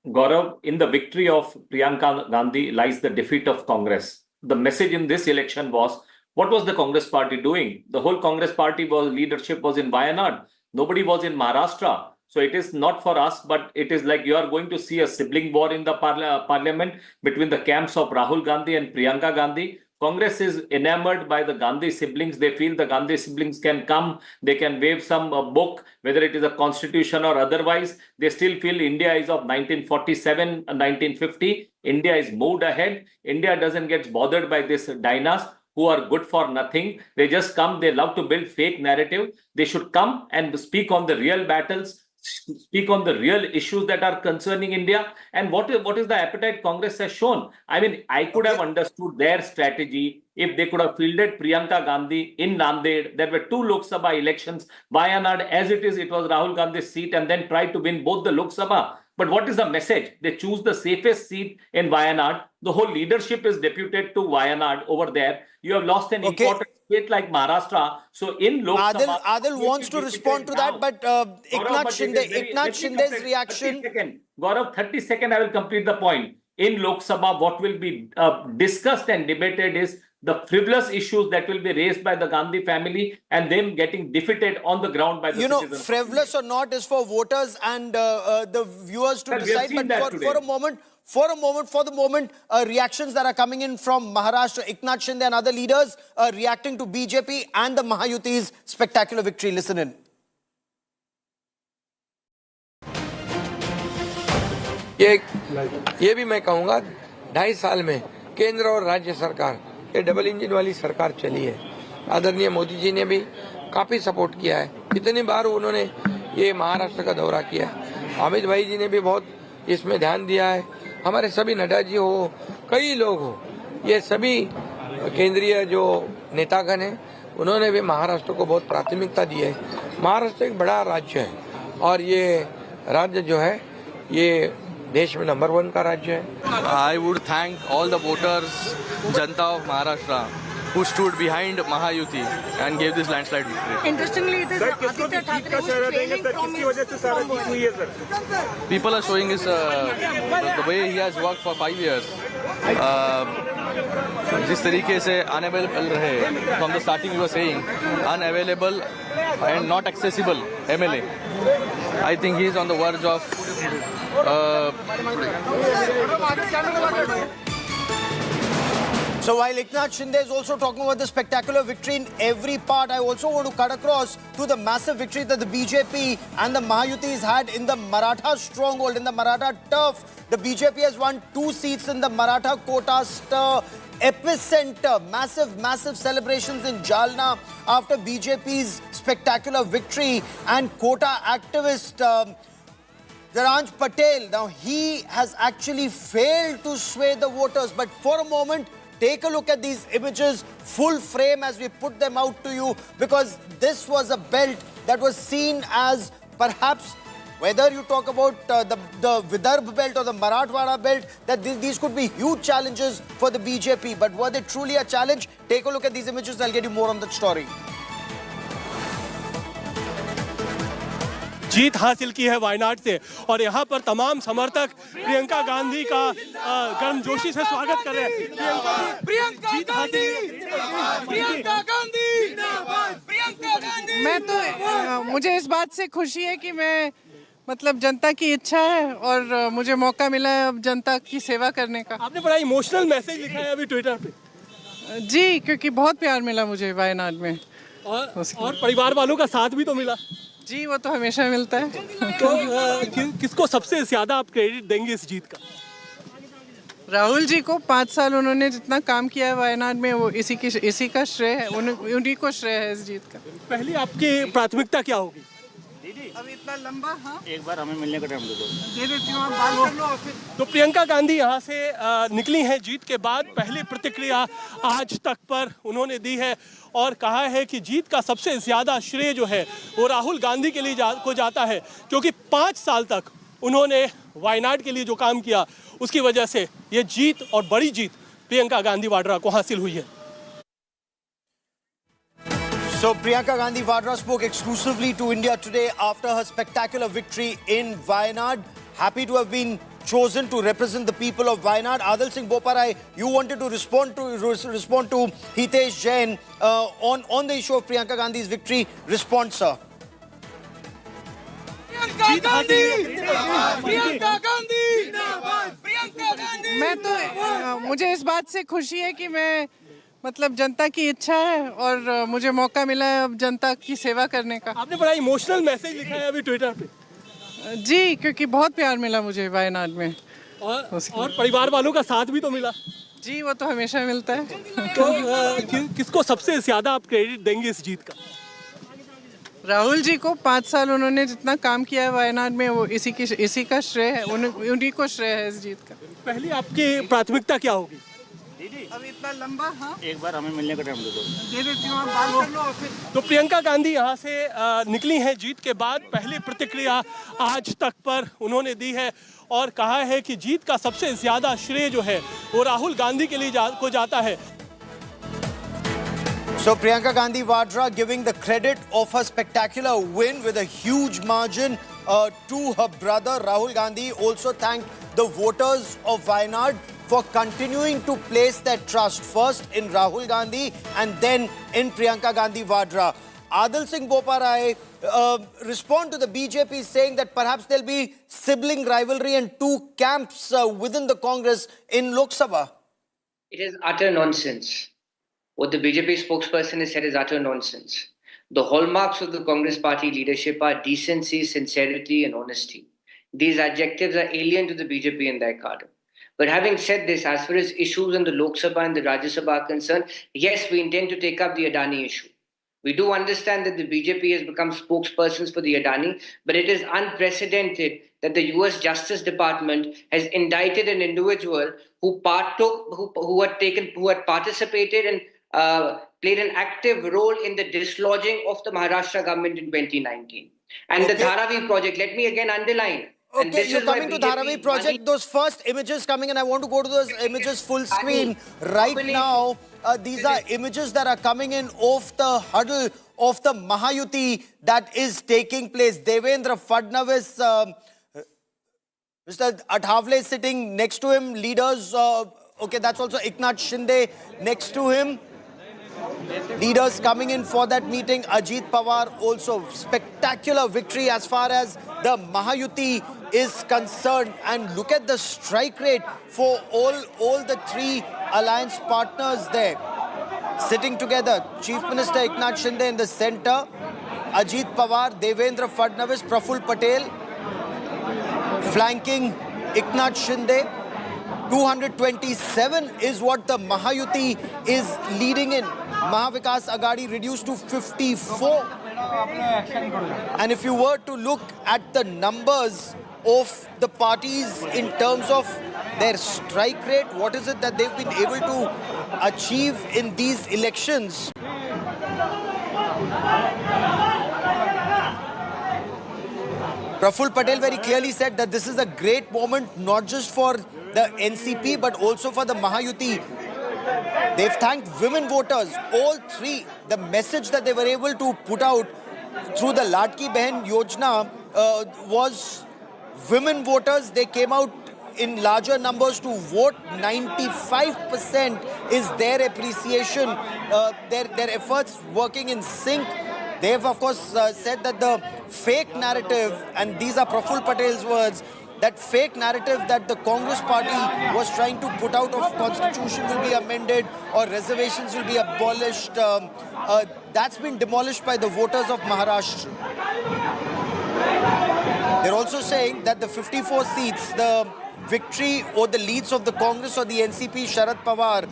Gaurav, in the victory of Priyanka Gandhi lies the defeat of Congress. The message in this election was, what was the Congress party doing? The whole Congress party leadership was in Wayanad. Nobody was in Maharashtra. So it is not for us, but it is like you are going to see a sibling war in the parliament between the camps of Rahul Gandhi and Priyanka Gandhi. Congress is enamored by the Gandhi siblings. They feel the Gandhi siblings can come, they can wave some book, whether it is a constitution or otherwise. They still feel India is of 1947, 1950. India is moved ahead. India doesn't get bothered by this dynas who are good for nothing. They just come, they love to build fake narrative. They should come and speak on the real battles, speak on the real issues that are concerning India. And what is the appetite Congress has shown? I mean, I could have understood their strategy if they could have fielded Priyanka Gandhi in Nanded. There were 2 Lok Sabha elections. Wayanad, as it is, it was Rahul Gandhi's seat, and then tried to win both the Lok Sabha. But what is the message? They choose the safest seat in Wayanad. The whole leadership is deputed to Wayanad over there. You have lost an important state like Maharashtra. So in Lok Sabha... Adil wants to respond to that, but Eknath Shinde's reaction... 30 seconds, Gaurav, 30 seconds, I will complete the point. in Lok Sabha, what will be discussed and debated is the frivolous issues that will be raised by the Gandhi family and them getting defeated on the ground by the citizens. You know, frivolous or not is for voters and the viewers to decide. But for the moment, reactions that are coming in from Maharashtra, Eknath, Shinde and other leaders reacting to BJP and the Mahayuti's spectacular victory. Listen in. ये भी मैं कहूँगा 2.5 साल में केंद्र और राज्य सरकार ये डबल इंजन वाली सरकार चली है। आदरणीय मोदी जी ने भी काफी सपोर्ट किया है। कितनी बार उन्होंने ये महाराष्ट्र का दौरा किया है। अमित भाई जी ने भी बहुत इसमें ध्यान दिया है। हमारे सभी नड्डा जी हो, कई लोग हो, ये सभी केंद्रीय जो नेतागण हैं उन्होंने भी महाराष्ट्र को बहुत प्राथमिकता दी है। महाराष्ट्र एक बड़ा राज्य है और ये राज्य जो है ये देश में नंबर 1 का राज्य है। I would thank all the voters, Janta of Maharashtra, who stood behind Mahayuti and gave this landslide victory. Interestingly, it is Adit Thackeray who is trailing from his People are showing his the way he has worked for 5 years. जिस तरीके से unavailable रहे, from the starting you were saying unavailable and not accessible MLA. I think he is on the verge of So while Eknath Shinde is also talking about the spectacular victory in every part, I also want to cut across to the massive victory that the BJP and the Mahayutis had in the Maratha stronghold, in the Maratha turf. The BJP has won 2 seats in the Maratha quota epicenter. Massive celebrations in Jalna after BJP's spectacular victory. And quota activist Dharanj Patel, now he has actually failed to sway the voters. But for a moment, take a look at these images, full frame as we put them out to you, because this was a belt that was seen as perhaps, whether you talk about the Vidarbha belt or the Marathwada belt, that these could be huge challenges for the BJP. But were they truly a challenge? Take a look at these images, I'll get you more on that story. जीत हासिल की है वायनाड से और यहाँ पर तमाम समर्थक प्रियंका गांधी का गर्मजोशी से स्वागत कर रहे हैं। प्रियंका गांधी मैं तो मुझे इस बात से खुशी है कि मैं मतलब जनता की इच्छा है और मुझे मौका मिला है अब जनता की सेवा करने का। आपने बड़ा इमोशनल मैसेज लिखा है अभी ट्विटर पे। जी, क्योंकि बहुत प्यार मिला मुझे वायनाड में और परिवार वालों का साथ भी तो मिला। जी, वो तो हमेशा मिलता है। तो किसको सबसे ज्यादा आप क्रेडिट देंगे इस जीत का? राहुल जी को 5 साल उन्होंने जितना काम किया है वायनाड में, वो इसी का श्रेय है, उन्हीं को श्रेय है इस जीत का। पहली आपकी प्राथमिकता क्या होगी? अभी इतना लंबा, हाँ, एक बार हमें मिलने का टाइम दे देती हूँ, आप बात कर लो। तो प्रियंका गांधी यहाँ से निकली हैं जीत के बाद। पहली प्रतिक्रिया आज तक पर उन्होंने दी है और कहा है कि जीत का सबसे ज़्यादा श्रेय जो है वो राहुल गांधी के लिए को जाता है, क्योंकि 5 साल तक उन्होंने वायनाड के लिए जो काम किया उसकी वजह से ये जीत और बड़ी जीत प्रियंका गांधी वाड्रा को हासिल हुई है। So Priyanka Gandhi Vadra spoke exclusively to India today after her spectacular victory in Wayanad. Happy to have been chosen to represent the people of Wayanad. Adil Singh Boparai, you wanted to respond to Hitesh Jain on the issue of Priyanka Gandhi's victory. Respond, sir. मैं तो मुझे इस बात से खुशी है कि मैं मतलब जनता की इच्छा है और मुझे मौका मिला है अब जनता की सेवा करने का। आपने बड़ा इमोशनल मैसेज लिखा है अभी ट्विटर पे। जी, क्योंकि बहुत प्यार मिला मुझे वायनाड में और परिवार वालों का साथ भी तो मिला। जी, वो तो हमेशा मिलता है। तो किसको सबसे ज्यादा आप क्रेडिट देंगे इस जीत का? राहुल जी को 5 साल उन्होंने जितना काम किया है वायनाड में, वो इसी का श्रेय है, उन्हीं को श्रेय है इस जीत का। पहली आपकी प्राथमिकता क्या होगी? अभी इतना लंबा, हाँ, एक बार हमें मिलने का टाइम दे देती हूँ, आप बात कर लो। तो प्रियंका गांधी यहाँ से निकली हैं जीत के बाद। पहली प्रतिक्रिया आज तक पर उन्होंने दी है और कहा है कि जीत का सबसे ज्यादा श्रेय जो है वो राहुल गांधी के लिए को जाता है। So Priyanka Gandhi Vadra giving the credit of her spectacular win with a huge margin to her brother Rahul Gandhi. Also thanked the voters of Wayanad for continuing to place their trust first in Rahul Gandhi and then in Priyanka Gandhi Vadra. Adil Singh Boparai respond to the BJP saying that perhaps there'll be sibling rivalry and two camps within the Congress in Lok Sabha. It is utter nonsense. What the BJP spokesperson has said is utter nonsense. The hallmarks of the Congress party leadership are decency, sincerity, and honesty. These adjectives are alien to the BJP and their cadre. But having said this, as far as issues in the Lok Sabha and the Rajya Sabha are concerned, yes, we intend to take up the Adani issue. We do understand that the BJP has become spokespersons for the Adani, but it is unprecedented that the US Justice Department has indicted an individual who had participated and played an active role in the dislodging of the Maharashtra government in 2019. And the Dharavi project, let me again underline. Okay, you're coming to Dharavi project. Those first images coming, and I want to go to those images full screen right now. These are images that are coming in off the huddle of the Mahayuti that is taking place. Devendra Fadnavis, Mr. Athawale sitting next to him, leaders. Okay, that's also Eknath Shinde next to him. Leaders coming in for that meeting. Ajit Pawar also. Spectacular victory as far as the Mahayuti is concerned. And look at the strike rate for all the three alliance partners there. Sitting together. Chief Minister Eknath Shinde in the center. Ajit Pawar, Devendra Fadnavis, Praful Patel. Flanking Eknath Shinde. 227 is what the Mahayuti is leading in. Mahavikas Aghadi reduced to 54. And if you were to look at the numbers of the parties in terms of their strike rate, what is it that they've been able to achieve in these elections? Praful Patel very clearly said that this is a great moment not just for the NCP but also for the Mahayuti. They've thanked women voters, all three. The message that they were able to put out through the Ladki Behan Yojana was women voters. They came out in larger numbers to vote. 95% is their appreciation, their efforts working in sync. They have, of course, said that the fake narrative, and these are Praful Patel's words, that fake narrative that the Congress party was trying to put out of constitution will be amended or reservations will be abolished, that's been demolished by the voters of Maharashtra. They're also saying that the 54 seats, the victory or the leads of the Congress or the NCP, Sharad Pawar,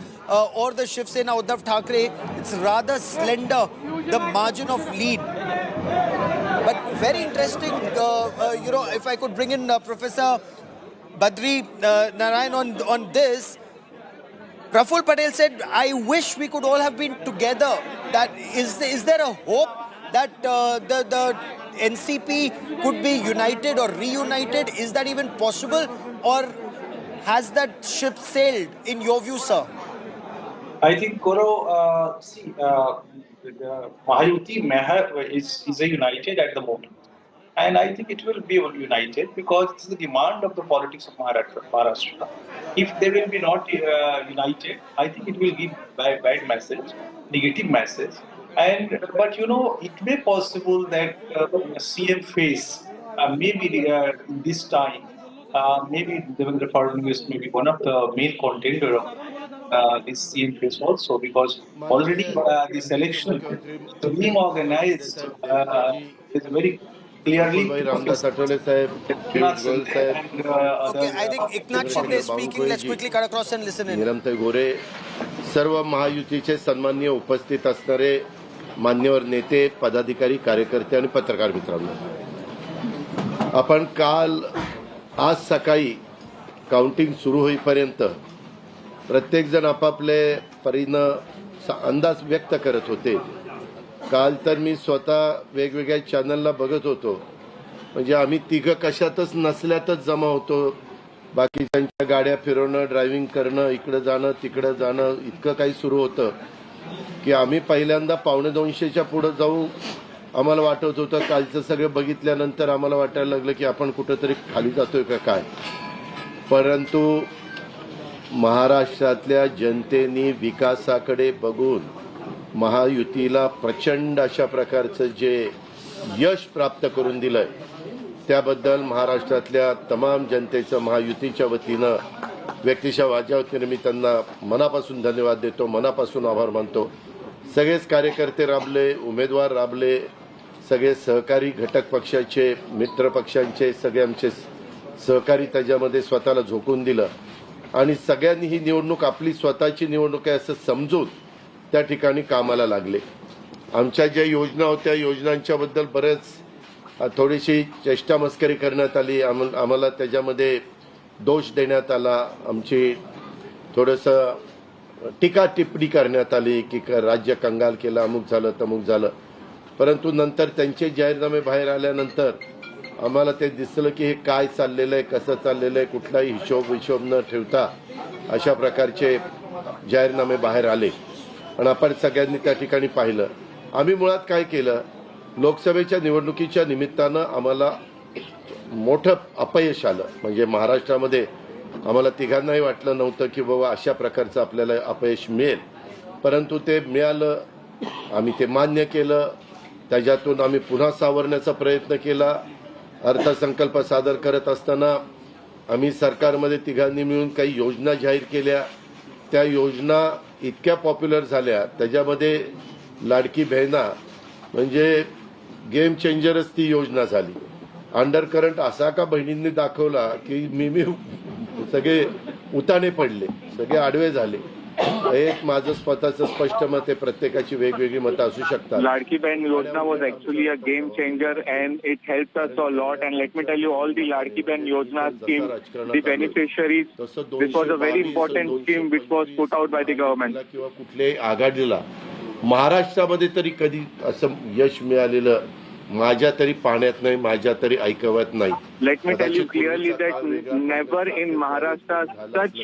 or the Shiv Sena, Uddhav Thackeray, it's rather slender, the margin of lead. But very interesting, if I could bring in Professor Badri Narayan on this. Praful Patel said, I wish we could all have been together. That is there a hope that the NCP could be united or reunited? Is that even possible? Or has that ship sailed, in your view, sir? I think, Goro, the Mahayuti is a united at the moment. And I think it will be united because it's the demand of the politics of Maharashtra. If they will be not united, I think it will give bad message, negative message. But it may possible that CM face maybe in this time, maybe Devendra Fadnavis may be one of the main contender of this CM face also, because already this election being organized is very clearly. Okay, I think Eknath Shinde is speaking. Let's quickly cut across and listen in. सर्व महायुतीचे सन्माननीय उपस्थित असणारे मान्यवर नेते, पदाधिकारी, कार्यकर्ते आणि पत्रकार मित्रांनो, आपण आज सकाळी काउंटिंग सुरू होईपर्यंत प्रत्येक जण आपापले परीने अंदाज व्यक्त करत होते. काल तर मी स्वतः वेगवेगळ्या चॅनलला बघत होतो, म्हणजे आम्ही तिघं कशातच नसल्यातच जमा होतो. बाकीच्यांच्या गाड्या फिरवणं, ड्रायव्हिंग करणं, इकडे जाणं तिकडे जाणं, इतकं काही सुरू होतं की आम्ही पहिल्यांदा 250च्या पुढे जाऊ आम्हाला वाटत होतं. कालचं सगळं बघितल्यानंतर आम्हाला वाटायला लागलं की आपण कुठेतरी खाली जातोय का काय. परंतु महाराष्ट्रातल्या जनतेने विकासाकडे बघून महायुतीला प्रचंड अशा प्रकारचं जे यश प्राप्त करून दिलंय त्याबद्दल महाराष्ट्रातल्या तमाम जनतेचं महायुतीच्या वतीनं व्यक्तिशः माझ्या वतीनं मी त्यांना मनापासून धन्यवाद देतो, मनापासून आभार मानतो. सगळेच कार्यकर्ते राबले, उमेदवार राबले, सगळे सहकारी घटक पक्षाचे, मित्र पक्षांचे सगळे आमचे सहकारी त्याच्यामध्ये स्वतःला झोकून दिलं आणि सगळ्यांनी ही निवडणूक आपली स्वतःची निवडणूक आहे असं समजून त्या ठिकाणी कामाला लागले. आमच्या ज्या योजना होत्या योजनांच्याबद्दल बरेच थोडीशी चेष्टा मस्करी करण्यात आली, आम्हाला त्याच्यामध्ये दोष देण्यात आला, आमची थोडंसं टीका टिप्पणी करण्यात आली की राज्य कंगाल केलं, अमुक झालं तमुक झालं. परंतु नंतर त्यांचे जाहीरनामे बाहेर आल्यानंतर आम्हाला ते दिसलं की हे काय चाललेलं आहे, कसं चाललेलं आहे, कुठलाही हिशोब न ठेवता अशा प्रकारचे जाहीरनामे बाहेर आले आणि आपण सगळ्यांनी त्या ठिकाणी पाहिलं. आम्ही मुळात काय केलं, लोकसभेच्या निवडणुकीच्या निमित्तानं आम्हाला मोठं अपयश आलं. म्हणजे महाराष्ट्रामध्ये आम्हाला तिघांनाही वाटलं नव्हतं की बाबा अशा प्रकारचं आपल्याला अपयश मिळेल, परंतु ते मिळालं. आम्ही ते मान्य केलं, त्याच्यातून आम्ही पुन्हा सावरण्याचा प्रयत्न केला. अर्थसंकल्प सादर करत असताना आम्ही सरकारमध्ये तिघांनी मिळून काही योजना जाहीर केल्या. त्या योजना इतक्या पॉप्युलर झाल्या, त्याच्यामध्ये लाडकी बहिणा म्हणजे गेम चेंजरच ती योजना झाली. अंडर करंट असा का बहिणींनी दाखवला की मी सगळे उताने पडले, सगळे आडवे झाले. एक माझं स्वतःचं स्पष्ट मत आहे, प्रत्येकाची वेगवेगळी मतं असू शकतात. लाडकी बहन योजना was actually a game changer and it helped us a lot. And let me tell you, all the Ladki Behan Yojana scheme, the beneficiaries, this was a very important scheme which was put out by the government. किंवा कुठल्याही आघाडीला महाराष्ट्रामध्ये तरी कधी असं यश मिळालेलं माझ्या तरी पाण्यात नाही, माझ्या तरी ऐकवत नाही. Let me tell you clearly that never in Maharashtra such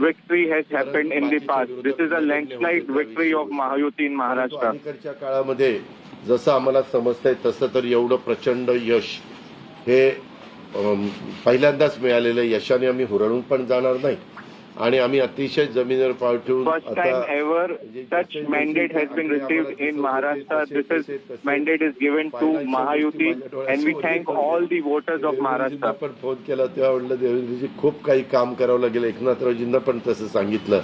victory has happened in the past. This is a landslide victory of Mahayuti in Maharashtra. अलीकडच्या काळामध्ये जसं आम्हाला समजतंय तसं तर एवढं प्रचंड यश हे पहिल्यांदाच मिळालेलं यशाने आम्ही हुरळून पण जाणार नाही आणि आम्ही अतिशय जमिनीवर पाय ठेवून First time ever such mandate has been received in Maharashtra. This mandate is given to Mahayuti and we thank all the voters of Maharashtra. पण फोन केला तेव्हा म्हटलं देवेंद्रजी खूप काही काम करावं लागेल. एकनाथरावजींना पण तसं सांगितलं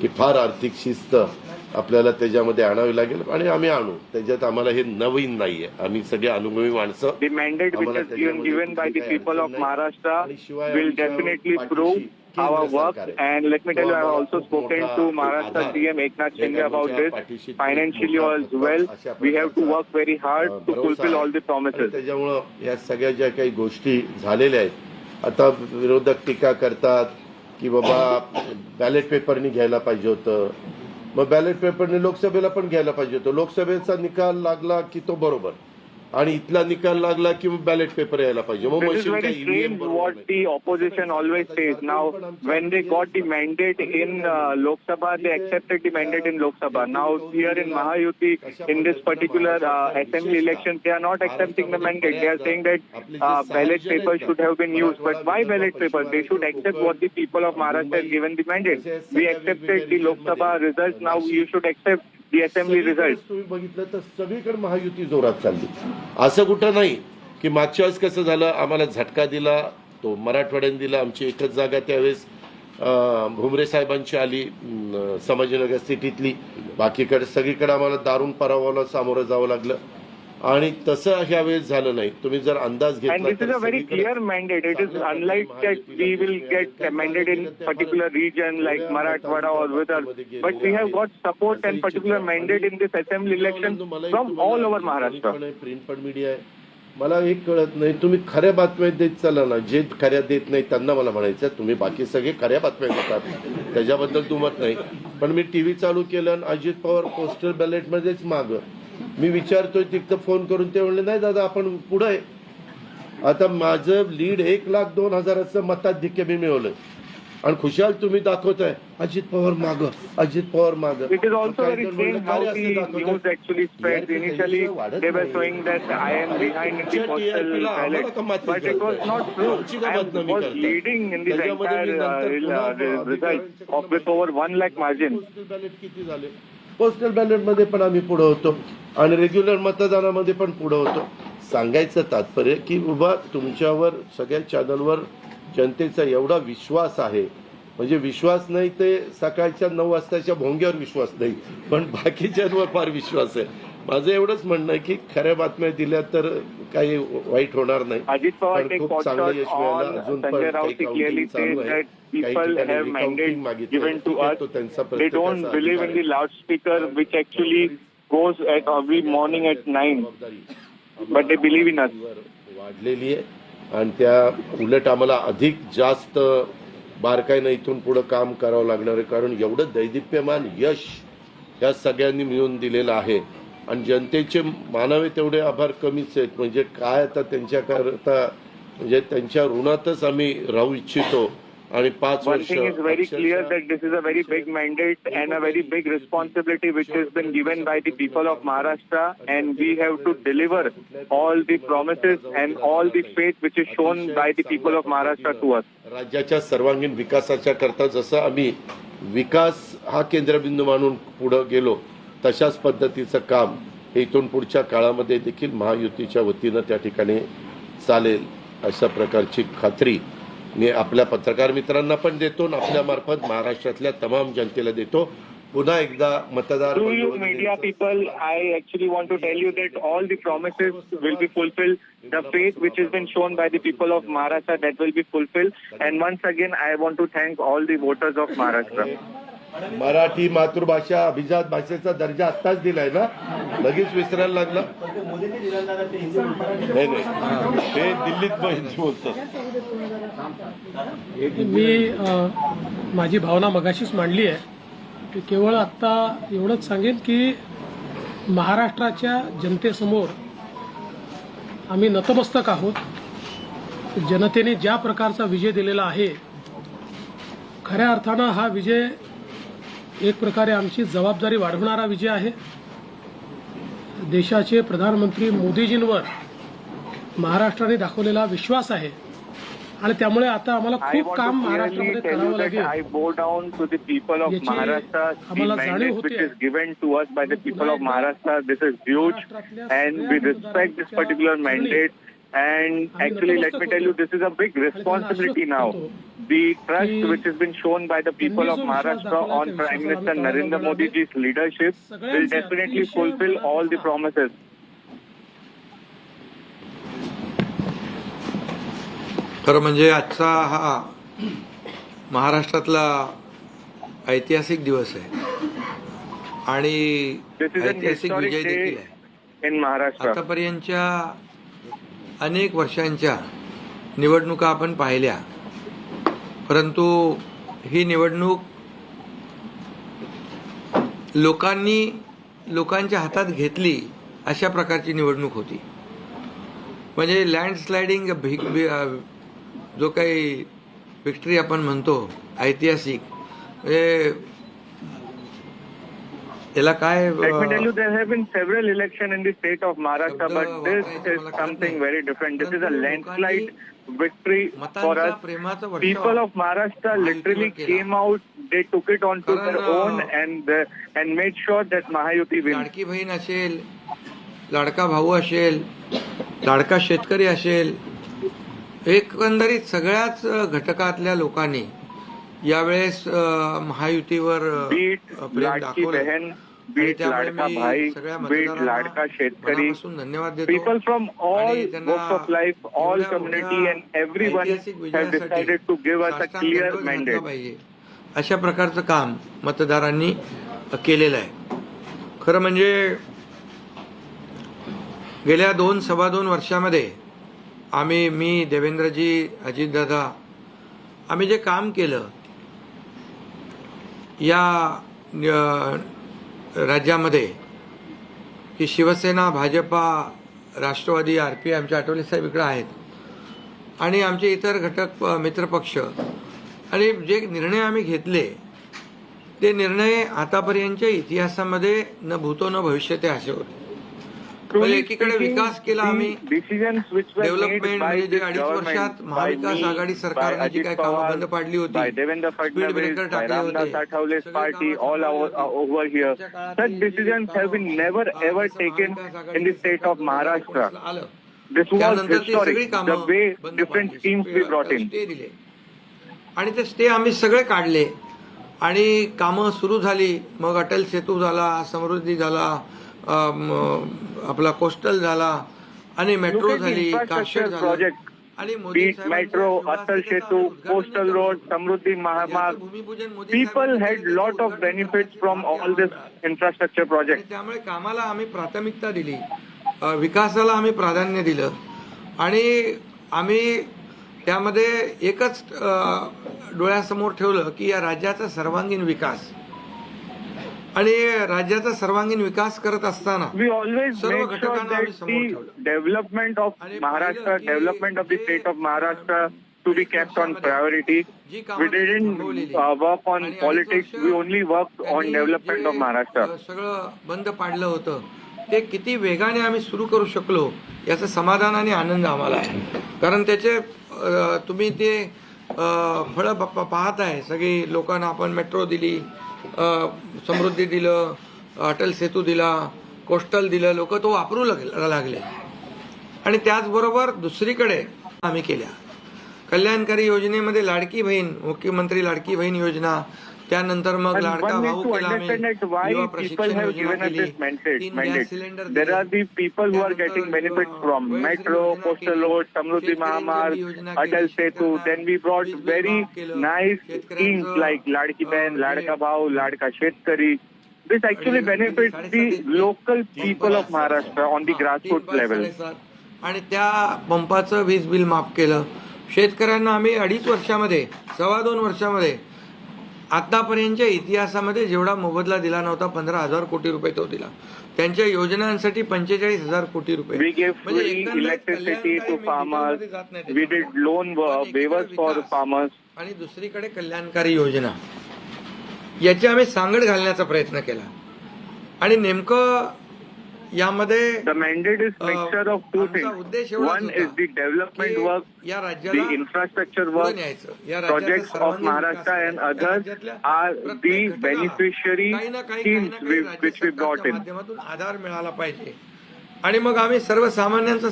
की फार आर्थिक शिस्त आपल्याला त्याच्यामध्ये आणावी लागेल आणि आम्ही आणू. त्याच्यात आम्हाला हे नवीन नाहीये, आम्ही सगळे अनुभवी माणसं. The mandate which is given by the people of Maharashtra will definitely prove our work. And let me tell you, I have also spoken to Maharashtra CM Eknath Shinde about this financially as well. We have to work very hard to fulfill all the promises. त्याच्यामुळं या सगळ्या ज्या काही गोष्टी झालेल्या आहेत, आता विरोधक टीका करतात की बाबा बॅलेट पेपरनी घ्यायला पाहिजे होतं, मग बॅलेट पेपरने लोकसभेला पण घ्यायला पाहिजे होतं. लोकसभेचा निकाल लागला की तो बरोबर आणि इथला निकाल लागला की बॅलेट पेपर यायला पाहिजे. मग This is very strange what the opposition always says. Now, when they got the mandate in Lok Sabha, they accepted the mandate in Lok Sabha. Now, here in Mahayuti, in this particular assembly election, they are not accepting the mandate. They are saying that ballot paper should have been used. But why ballot paper? They should accept what the people of Maharashtra have given the mandate. We accepted the Lok Sabha results. Now, you should accept the assembly results. तुम्ही बघितलं तर सगळीकडे महायुती जोरात चालली. असं कुठं नाही की मागच्या वेळेस कसं झालं, आम्हाला झटका दिला तो मराठवाड्याने दिला. आमची एकच जागा त्यावेळेस भुमरे साहेबांची आली संभाजीनगर सिटीतली, बाकीकडे सगळीकडे आम्हाला दारुण पराभवाला सामोरं जावं लागलं आणि तसं ह्या वेळेस झालं नाही. तुम्ही जर अंदाज घेतला And this is a very clear mandate. It is unlike that we will get a mandate in particular region like Marathwada or Vidarbha, but we have got support and particular mandate in this assembly election from all over Maharashtra. Print पण media आहे. मला हे कळत नाही, तुम्ही खऱ्या बातम्या देत चाला ना, जे खऱ्या देत नाही त्यांना मला म्हणायचं तुम्ही बाकी सगळे खऱ्या बातम्या देतात, त्याच्याबद्दल दुमत नाही. पण मी टीव्ही चालू केलं आणि अजित पवार पोस्टल बॅलेटमध्येच मागं. मी विचारतोय तिथं फोन करून, ते म्हणले नाही दादा आपण पुढे आहे. आता माझं लीड 1,02,000 मताधिक्य मी मिळवलं आणि खुशाल तुम्ही दाखवताय अजित पवार मागं, अजित पवार मागं. It is also very strange how the news actually spread. Initially, they were showing that I am behind in the postal ballot, but it was not true. I was leading in the entire result of with over 1 lakh margin. Postal बॅलेटमध्ये पण आम्ही पुढे होतो आणि regular मतदानामध्ये पण पुढे होतो. सांगायचं तात्पर्य की बाबा तुमच्यावर सगळ्या चॅनलवर जनतेचा एवढा विश्वास आहे, म्हणजे विश्वास नाही ते सकाळच्या 9 वाजताच्या भोंग्यावर विश्वास नाही, पण बाकीच्यांवर फार विश्वास आहे. माझं एवढंच म्हणणं आहे की खऱ्या बातम्या दिल्या तर काही वाईट होणार नाही. अजित पवार खूप चांगलं यश मिळालं. अजून पण काही काउंटिंग चालू आहे. People have mandate given to us. They don't believe in the loudspeaker which actually goes at every morning at 9. But they believe in us. वाढलेली आहे आणि त्या उलट आम्हाला अधिक जास्त बारकाईनं इथून पुढे काम करावं लागणार आहे, कारण एवढं दैदिप्यमान यश या सगळ्यांनी मिळून दिलेलं आहे आणि जनतेचे मानावे तेवढे आभार कमीच आहेत. म्हणजे काय आता त्यांच्याकरता म्हणजे त्यांच्या ऋणातच आम्ही राहू इच्छितो. आणि 5 वर्ष. One thing is very clear that this is a very big mandate and a very big responsibility which has been given by the people of Maharashtra, and we have to deliver all the promises and all the faith which is shown by the people of Maharashtra to us. राज्याच्या सर्वांगीण विकासाच्या करता जसं आम्ही विकास हा केंद्रबिंदू मानून पुढे गेलो, तशाच पद्धतीचं काम हे इथून पुढच्या काळामध्ये देखील महायुतीच्या वतीनं त्या ठिकाणी चालेल अशा प्रकारची खात्री मी आपल्या पत्रकार मित्रांना पण देतो आणि आपल्या मार्फत महाराष्ट्रातल्या तमाम जनतेला देतो. पुन्हा एकदा मतदार To you media people, I actually want to tell you that all the promises will be fulfilled. The faith which has been shown by the people of Maharashtra, that will be fulfilled. And once again, I want to thank all the voters of Maharashtra. Marathi मातृभाषा अभिजात भाषेचा दर्जा आत्ताच दिलाय ना, लगेच विसरायला लागला. नाही ते दिल्लीत बोलतो. मी माझी भावना मगाशीच मांडली आहे की केवळ आत्ता एवढंच सांगेन की महाराष्ट्राच्या जनतेसमोर आम्ही नतमस्तक आहोत. जनतेने ज्या प्रकारचा विजय दिलेला आहे, खऱ्या अर्थानं हा विजय एक प्रकारे आमची जबाबदारी वाढवणारा विजय आहे. देशाचे प्रधानमंत्री मोदीजींवर महाराष्ट्राने दाखवलेला विश्वास आहे आणि त्यामुळे आता आम्हाला खूप काम महाराष्ट्रामध्ये करावं लागेल. I bow down to the people of Maharashtra. The mandate which is given to us by the people of Maharashtra, this is huge, and we respect this particular mandate. And actually, let me tell you, this is a big responsibility now. The trust which has been shown by the people of Maharashtra on Prime Minister Narendra Modi's leadership will definitely fulfill all the promises. खरं म्हणजे आजचा हा महाराष्ट्रातला ऐतिहासिक दिवस आहे आणि ऐतिहासिक विजय देखील आहे. आतापर्यंतच्या अनेक वर्षांच्या निवडणुका आपण पाहिल्या, परंतु ही निवडणूक लोकांच्या हातात घेतली अशा प्रकारची निवडणूक होती. म्हणजे लँडस्लायडिंग जो काही विक्ट्री आपण म्हणतो ऐतिहासिक, म्हणजे याला काय. Let me tell you, there have been several elections in the state of Maharashtra, but this is something very different. This is a landslide victory for us. People of Maharashtra literally came out, they took it onto their own and made sure that Mahayuti wins. Ladki Bahin असेल, लाडका भाऊ असेल, लाडका शेतकरी असेल, एकंदरीत सगळ्याच घटकातल्या लोकांनी यावेळेस महायुतीवर प्रेम दाखवलं. Beat ladka bhai, beat ladka shetkari. People from all walks of life, all community and everyone have decided to give us a clear mandate. अशा प्रकारचं काम मतदारांनी केलेलं आहे. खरं म्हणजे गेल्या 2-2.25 वर्षामध्ये मी देवेंद्रजी, अजितदादा, आम्ही जे काम केलं या राज्यामध्ये की शिवसेना, भाजपा, राष्ट्रवादी, RP, आमचे आठवले साहेब इकडे आहेत आणि आमचे इतर घटक मित्रपक्ष आणि जे निर्णय आम्ही घेतले ते निर्णय आतापर्यंतच्या इतिहासामध्ये न भूतो न भविष्य ते असे होते. म्हणजे एकीकडे विकास केला आम्ही, डेव्हलपमेंट म्हणजे जे 2.5 वर्षात महाविकास आघाडी सरकारने जी काही कामं बंद पाडली होती, स्पीड ब्रेकर टाकले होते, त्यानंतर ती सगळी कामं स्टे दिले आणि ते स्टे आम्ही सगळे काढले आणि कामं सुरू झाली. मग अटल सेतू झाला, समृद्धी झाला, आपला कोस्टल झाला आणि मेट्रो झाली, कारशेड झाला आणि metro, Atal Setu, coastal road, समृद्धी महामार्ग. People had lot of benefits from all this infrastructure project. त्यामुळे कामाला आम्ही प्राथमिकता दिली, विकासाला आम्ही प्राधान्य दिलं आणि आम्ही त्यामध्ये एकच डोळ्यासमोर ठेवलं की या राज्याचा सर्वांगीण विकास. आणि राज्याचा सर्वांगीण विकास करत असताना सर्व घटकांना आम्ही समोर ठेवलं. Development of Maharashtra, development of the state of Maharashtra to be kept on priority. We didn't work on politics. We only worked on development of Maharashtra. सगळं बंद पाडलं होतं ते किती वेगाने आम्ही सुरू करू शकलो याचं समाधान आणि आनंद आम्हाला आहे. कारण त्याचे तुम्ही ते फळं पाहत आहे. सगळी लोकांना आपण मेट्रो दिली, समृद्धी दिलं, अटल सेतू दिला, कोस्टल दिलं, लोक तो वापरू लागले. आणि त्याचबरोबर दुसरीकडे आम्ही केल्या कल्याणकारी योजनेमध्ये लाडकी बहीण, मुख्यमंत्री लाडकी बहीण योजना, त्यानंतर मग लाडका भाऊ केला आम्ही, युवा प्रशिक्षण योजना केली, 3 gas cylinder. There are the people who are getting benefits from metro, coastal road, Samruddhi Mahamarg, Atal Setu. Then we brought very nice schemes like Ladki Behan, Ladka Bhau, Ladka Shetkari. This actually benefits the local people of Maharashtra on the grassroots level. आणि त्या पंपाचं वीज bill माफ केलं. शेतकऱ्यांना आम्ही 2.5 वर्षामध्ये, 2.25 वर्षामध्ये आतापर्यंतच्या इतिहासामध्ये जेवढा मोबदला दिला नव्हता, 15,000 कोटी रुपये तो दिला. त्यांच्या योजनांसाठी 45,000 कोटी रुपये. We gave free electricity to farmers. We did loan waivers for farmers. आणि दुसरीकडे कल्याणकारी योजना याची आम्ही सांगड घालण्याचा प्रयत्न केला. आणि नेमकं यामध्ये the mandate is mixture of two things. One is the development work, the infrastructure work, projects of Maharashtra, and others are the beneficiary schemes which we brought in. आधार मिळाला पाहिजे. आणि मग आम्ही सर्वसामान्यांचं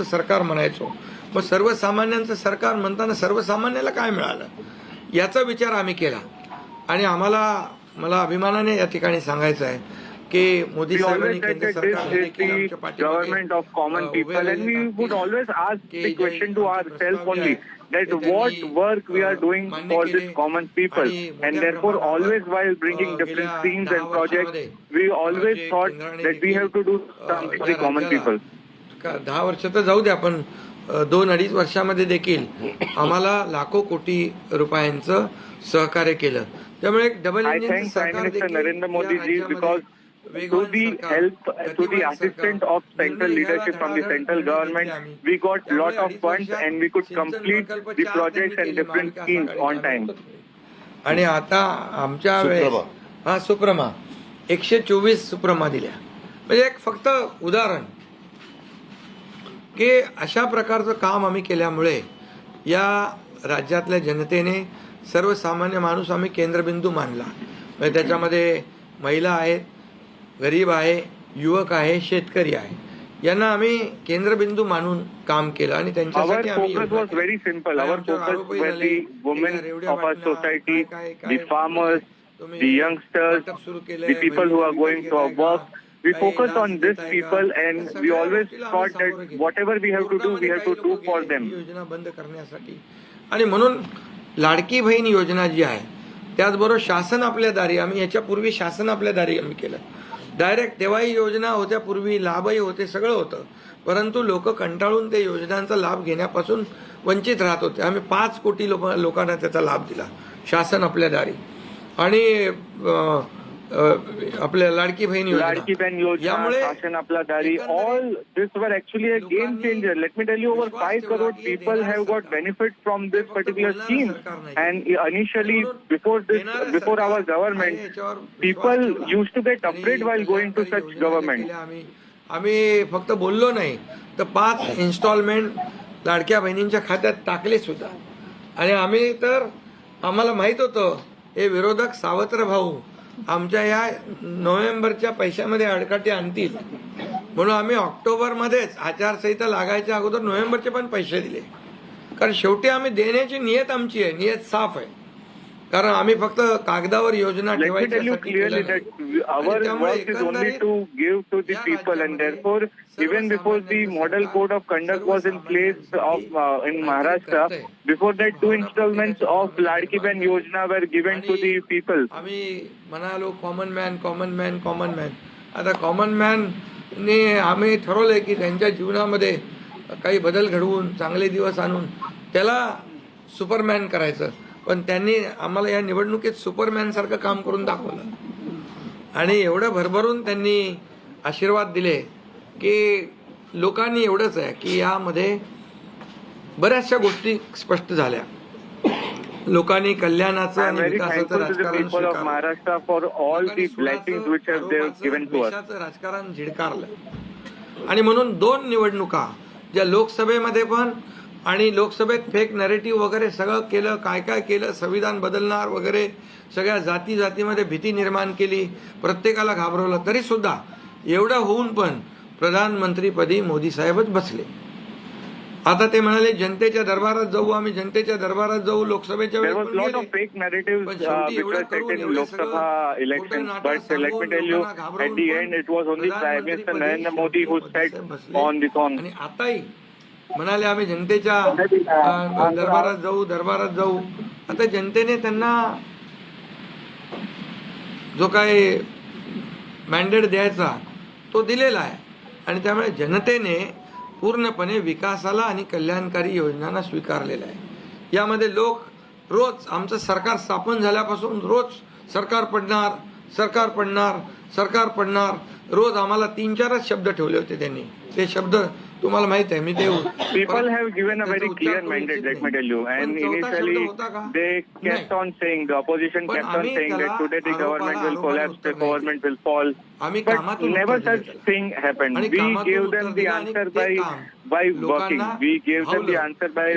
सरकार म्हणायचो. मग सर्वसामान्यांचं सरकार म्हणताना सर्वसामान्याला काय मिळालं याचा विचार आम्ही केला. आणि मला अभिमानाने या ठिकाणी सांगायचं आहे की मोदी साहेबांनी केंद्र सरकारने government of common people, and we would always ask the question to ourselves only that what work we are doing for this common people, and therefore always while bringing different schemes and projects we always thought that we have to do something for the common people. 10 वर्ष तर जाऊ द्या, पण 2-2.5 वर्षामध्ये देखील आम्हाला लाखो कोटी रुपयांचं सहकार्य केलं. त्यामुळे एक डबल इंजिन सरकार देखील Narendra Modi ji, because to the help, to the assistance of central leadership from the central government, we got lot of funds and we could complete the projects and different schemes on time. आणि आता आमच्या वेळेस सुप्रमा 124 सुप्रमा दिल्या. म्हणजे एक फक्त उदाहरण की अशा प्रकारचं काम आम्ही केल्यामुळे या राज्यातल्या जनतेने सर्वसामान्य माणूस आम्ही केंद्रबिंदू मानला. म्हणजे त्याच्यामध्ये महिला आहेत, गरीब आहे, युवक आहे, शेतकरी आहे, यांना आम्ही केंद्रबिंदू मानून काम केलं. आणि त्यांच्यासाठी आम्ही focus was very simple. Our focus were the women of our society, the farmers, the youngsters, the people who are going to work. We focused on these people and we always thought that whatever we have to do, we have to do for them. योजना बंद करण्यासाठी. आणि म्हणून लाडकी बहीण योजना जी आहे त्याचबरोबर शासन आपल्या दारी, आम्ही याच्यापूर्वी शासन आपल्या दारी आम्ही केलं. डायरेक्ट तेव्हाही योजना होत्या, पूर्वी लाभही होते, सगळं होतं, परंतु लोक कंटाळून ते योजनांचा लाभ घेण्यापासून वंचित राहत होते. आम्ही 5 कोटी लोकांना त्याचा लाभ दिला शासन आपल्या दारी. आणि आपल्या लाडकी बहीण योजना, शासन आपला दारी, all this were actually a game changer. Let me tell you, over 5 crore people have got benefit from this particular scheme. And initially, before our government, people used to get afraid while going to such government. आम्ही फक्त बोललो नाही तर 5 instalment लाडक्या बहिणींच्या खात्यात टाकले सुद्धा. आणि आम्ही तर आम्हाला माहित होतं हे विरोधक सावत्र भाऊ आमच्या या नोव्हेंबरच्या पैशामध्ये अडकाटी आणतील, म्हणून आम्ही ऑक्टोबरमध्येच आचारसंहिता लागायच्या अगोदर नोव्हेंबरचे पण पैसे दिले. कारण शेवटी आम्ही देण्याची नियत आमची आहे, नियत साफ आहे. कारण आम्ही फक्त कागदावर योजना ठेवायची our work is only to give to the people, and therefore even before the model code of conduct was in place in Maharashtra, before that 2 installments of Ladki Bahin Yojana were given to the people. आम्ही म्हणालो common man. आता common man ने आम्ही ठरवलंय की त्यांच्या जीवनामध्ये काही बदल घडवून चांगले दिवस आणून त्याला सुपरमॅन करायचं. पण त्यांनी आम्हाला या निवडणुकीत सुपरमॅन सारखं काम करून दाखवलं आणि एवढं भरभरून त्यांनी आशीर्वाद दिले की लोकांनी एवढंच आहे की यामध्ये बऱ्याचशा गोष्टी स्पष्ट झाल्या. लोकांनी कल्याणाचं आणि विकासाचं राजकारण राजकारण झिडकारलं. आणि म्हणून 2 निवडणुका ज्या लोकसभेमध्ये पण आणि लोकसभेत फेक नॅरेटिव्ह वगैरे सगळं केलं, काय केलं, संविधान बदलणार वगैरे सगळ्या जातीमध्ये भीती निर्माण केली, प्रत्येकाला घाबरवलं. तरी सुद्धा एवढं होऊन पण प्रधानमंत्रीपदी मोदी साहेबच बसले. आता ते म्हणाले जनतेच्या दरबारात जाऊ, आम्ही जनतेच्या दरबारात जाऊ. लोकसभेच्या There was lot of fake narratives which were set in Lok Sabha elections, but let me tell you, at the end it was only Prime Minister Narendra Modi who sat on the throne. आणि आताही म्हणाले आम्ही जनतेच्या दरबारात जाऊ. आता जनतेने त्यांना जो काय मॅन्डेट द्यायचा तो दिलेला आहे आणि त्यामुळे जनतेने पूर्णपणे विकासाला आणि कल्याणकारी योजनांना स्वीकारलेला आहे. यामध्ये लोक रोज आमचं सरकार स्थापन झाल्यापासून रोज सरकार पडणार रोज आम्हाला 3-4 शब्द ठेवले होते त्यांनी. ते शब्द तुम्हाला माहित आहे. मी ते people have given a very clear mandate, let me tell you, and initially they kept on saying, the opposition kept on saying that today the government will collapse, the government will fall, but never such thing happened. We gave them the answer by working. We gave them the answer by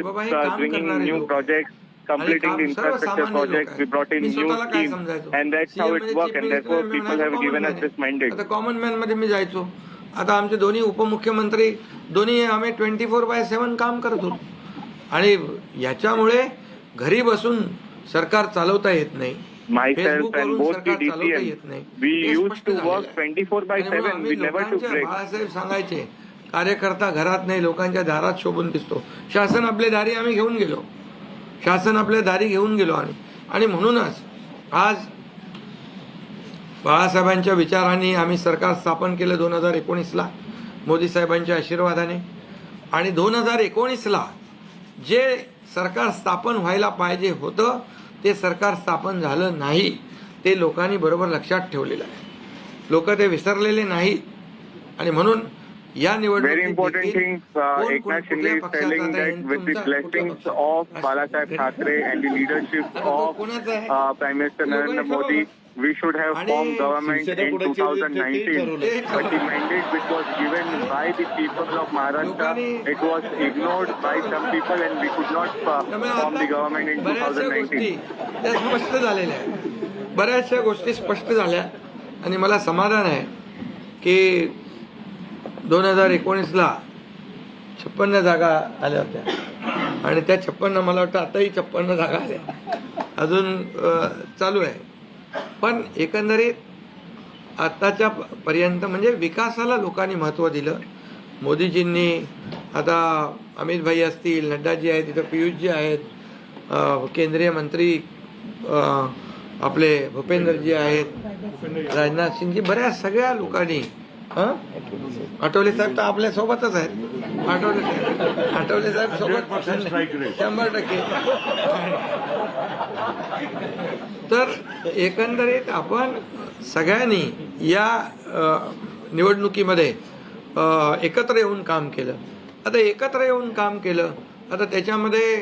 bringing new projects, completing the infrastructure projects. We brought in new schemes, and that's how it worked, and therefore people have given us this mandate. आता common man मध्ये मी जायचो. आता आमचे दोन्ही उपमुख्यमंत्री दोन्ही आम्ही 24/7 काम करत होतो आणि याच्यामुळे घरी बसून सरकार चालवता येत नाही. Myself and both the DCM, we used to work 24/7. We never took break. Balasaheb सांगायचे कार्यकर्ता घरात नाही लोकांच्या दारात शोभून दिसतो. शासन आपले दारी आम्ही घेऊन गेलो. आणि म्हणूनच आज बाळासाहेबांच्या विचारांनी आम्ही सरकार स्थापन केलं 2019ला मोदी साहेबांच्या आशीर्वादाने. आणि 2019ला जे सरकार स्थापन व्हायला पाहिजे होतं ते सरकार स्थापन झालं नाही. ते लोकांनी बरोबर लक्षात ठेवलेलं आहे. लोक ते विसरलेले नाही. आणि म्हणून या Very important thing, Eknath Shinde is telling that with the blessings of Balasaheb Thackeray and the leadership of Prime Minister Narendra Modi, we should have formed government in 2019. But the mandate which was given by the people of Maharashtra, it was ignored by some people, and we could not form the government in 2019. त्या स्पष्ट झालेल्या आहेत. बऱ्याचशा गोष्टी स्पष्ट झाल्या आणि मला समाधान आहे की 2019ला 56 जागा आल्या होत्या आणि त्या 56 मला वाटतं आताही 56 जागा आल्या अजून चालू आहे. पण एकंदरीत आताच्या पर्यंत म्हणजे विकासाला लोकांनी महत्त्व दिलं. मोदीजींनी आता अमित भाई असतील, नड्डाजी आहेत, तिथं पियुषजी आहेत, केंद्रीय मंत्री आपले भूपेंद्रजी आहेत, राजनाथ सिंगजी, बऱ्याच सगळ्या लोकांनी आठवले साहेब तर आपल्या सोबतच आहेत. आठवले साहेब सोबत 100%. तर एकंदरीत आपण सगळ्यांनी या निवडणुकीमध्ये एकत्र येऊन काम केलं. आता एकत्र येऊन काम केलं, आता त्याच्यामध्ये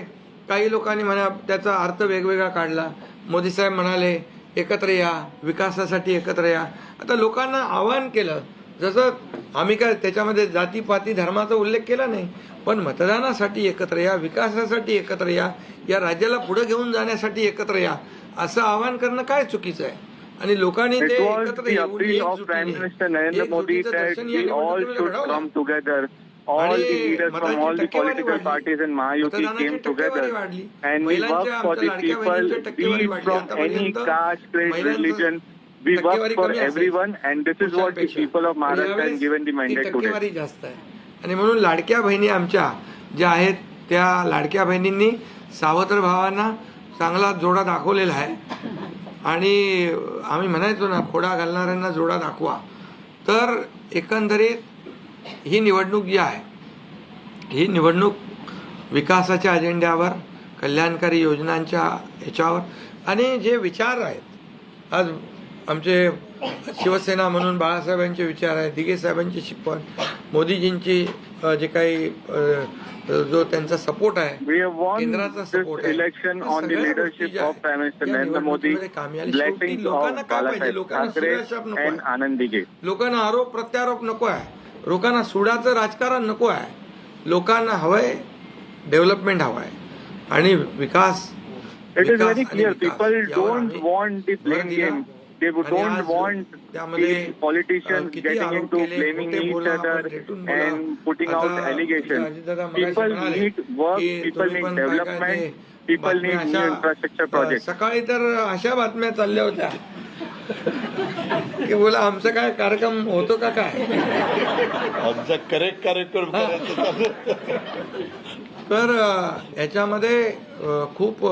काही लोकांनी म्हणा त्याचा अर्थ वेगवेगळा काढला. मोदी साहेब म्हणाले एकत्र या, विकासासाठी एकत्र या. आता लोकांना आवाहन केलं, जसं आम्ही काय त्याच्यामध्ये जातीपाती धर्माचा उल्लेख केला नाही, पण मतदानासाठी एकत्र या, विकासासाठी एकत्र या, या राज्याला पुढे घेऊन जाण्यासाठी एकत्र या, असं आवाहन करणं काय चुकीचं आहे. आणि लोकांनी ते एकत्र येऊन all the leaders from all the political parties in Mahayuti came together and we worked for the people, be it from any caste, creed, religion. We worked for everyone and this is what the people of Maharashtra have given the mandate today. जास्त आहे. आणि म्हणून लाडक्या बहिणी आमच्या ज्या आहेत त्या लाडक्या बहिणींनी सावत्र भावांना चांगला जोडा दाखवलेला आहे. आणि आम्ही म्हणायचो ना, खोडा घालणाऱ्यांना जोडा दाखवा. तर एकंदरीत ही निवडणूक जी आहे, ही निवडणूक विकासाच्या अजेंड्यावर, कल्याणकारी योजनांच्या ह्याच्यावर आणि जे विचार आहेत, आज आमचे शिवसेना म्हणून बाळासाहेबांचे विचार आहेत, दिघे साहेबांची शिकवण, मोदीजींची जे काही जो त्यांचा सपोर्ट आहे, केंद्राचा सपोर्ट आहे, election on the leadership of prime minister Narendra Modi, blessings of Balasaheb Thackeray and Anand Dighe. लोकांना आरोप प्रत्यारोप नको आहे, लोकांना सुडाचं राजकारण नको आहे. लोकांना हवंय डेव्हलपमेंट हवं आहे आणि विकास. It is very clear. People don't want the blame game. They don't want the politicians getting into blaming each other and putting out allegations. People need work, people need development, people need new infrastructure projects. सकाळी तर अशा बातम्या चालल्या होत्या की बोला आमचा काय कार्यक्रम होतो का काय, आमचा करेक्ट कार्यक्रम करायचा. तर याच्यामध्ये खूप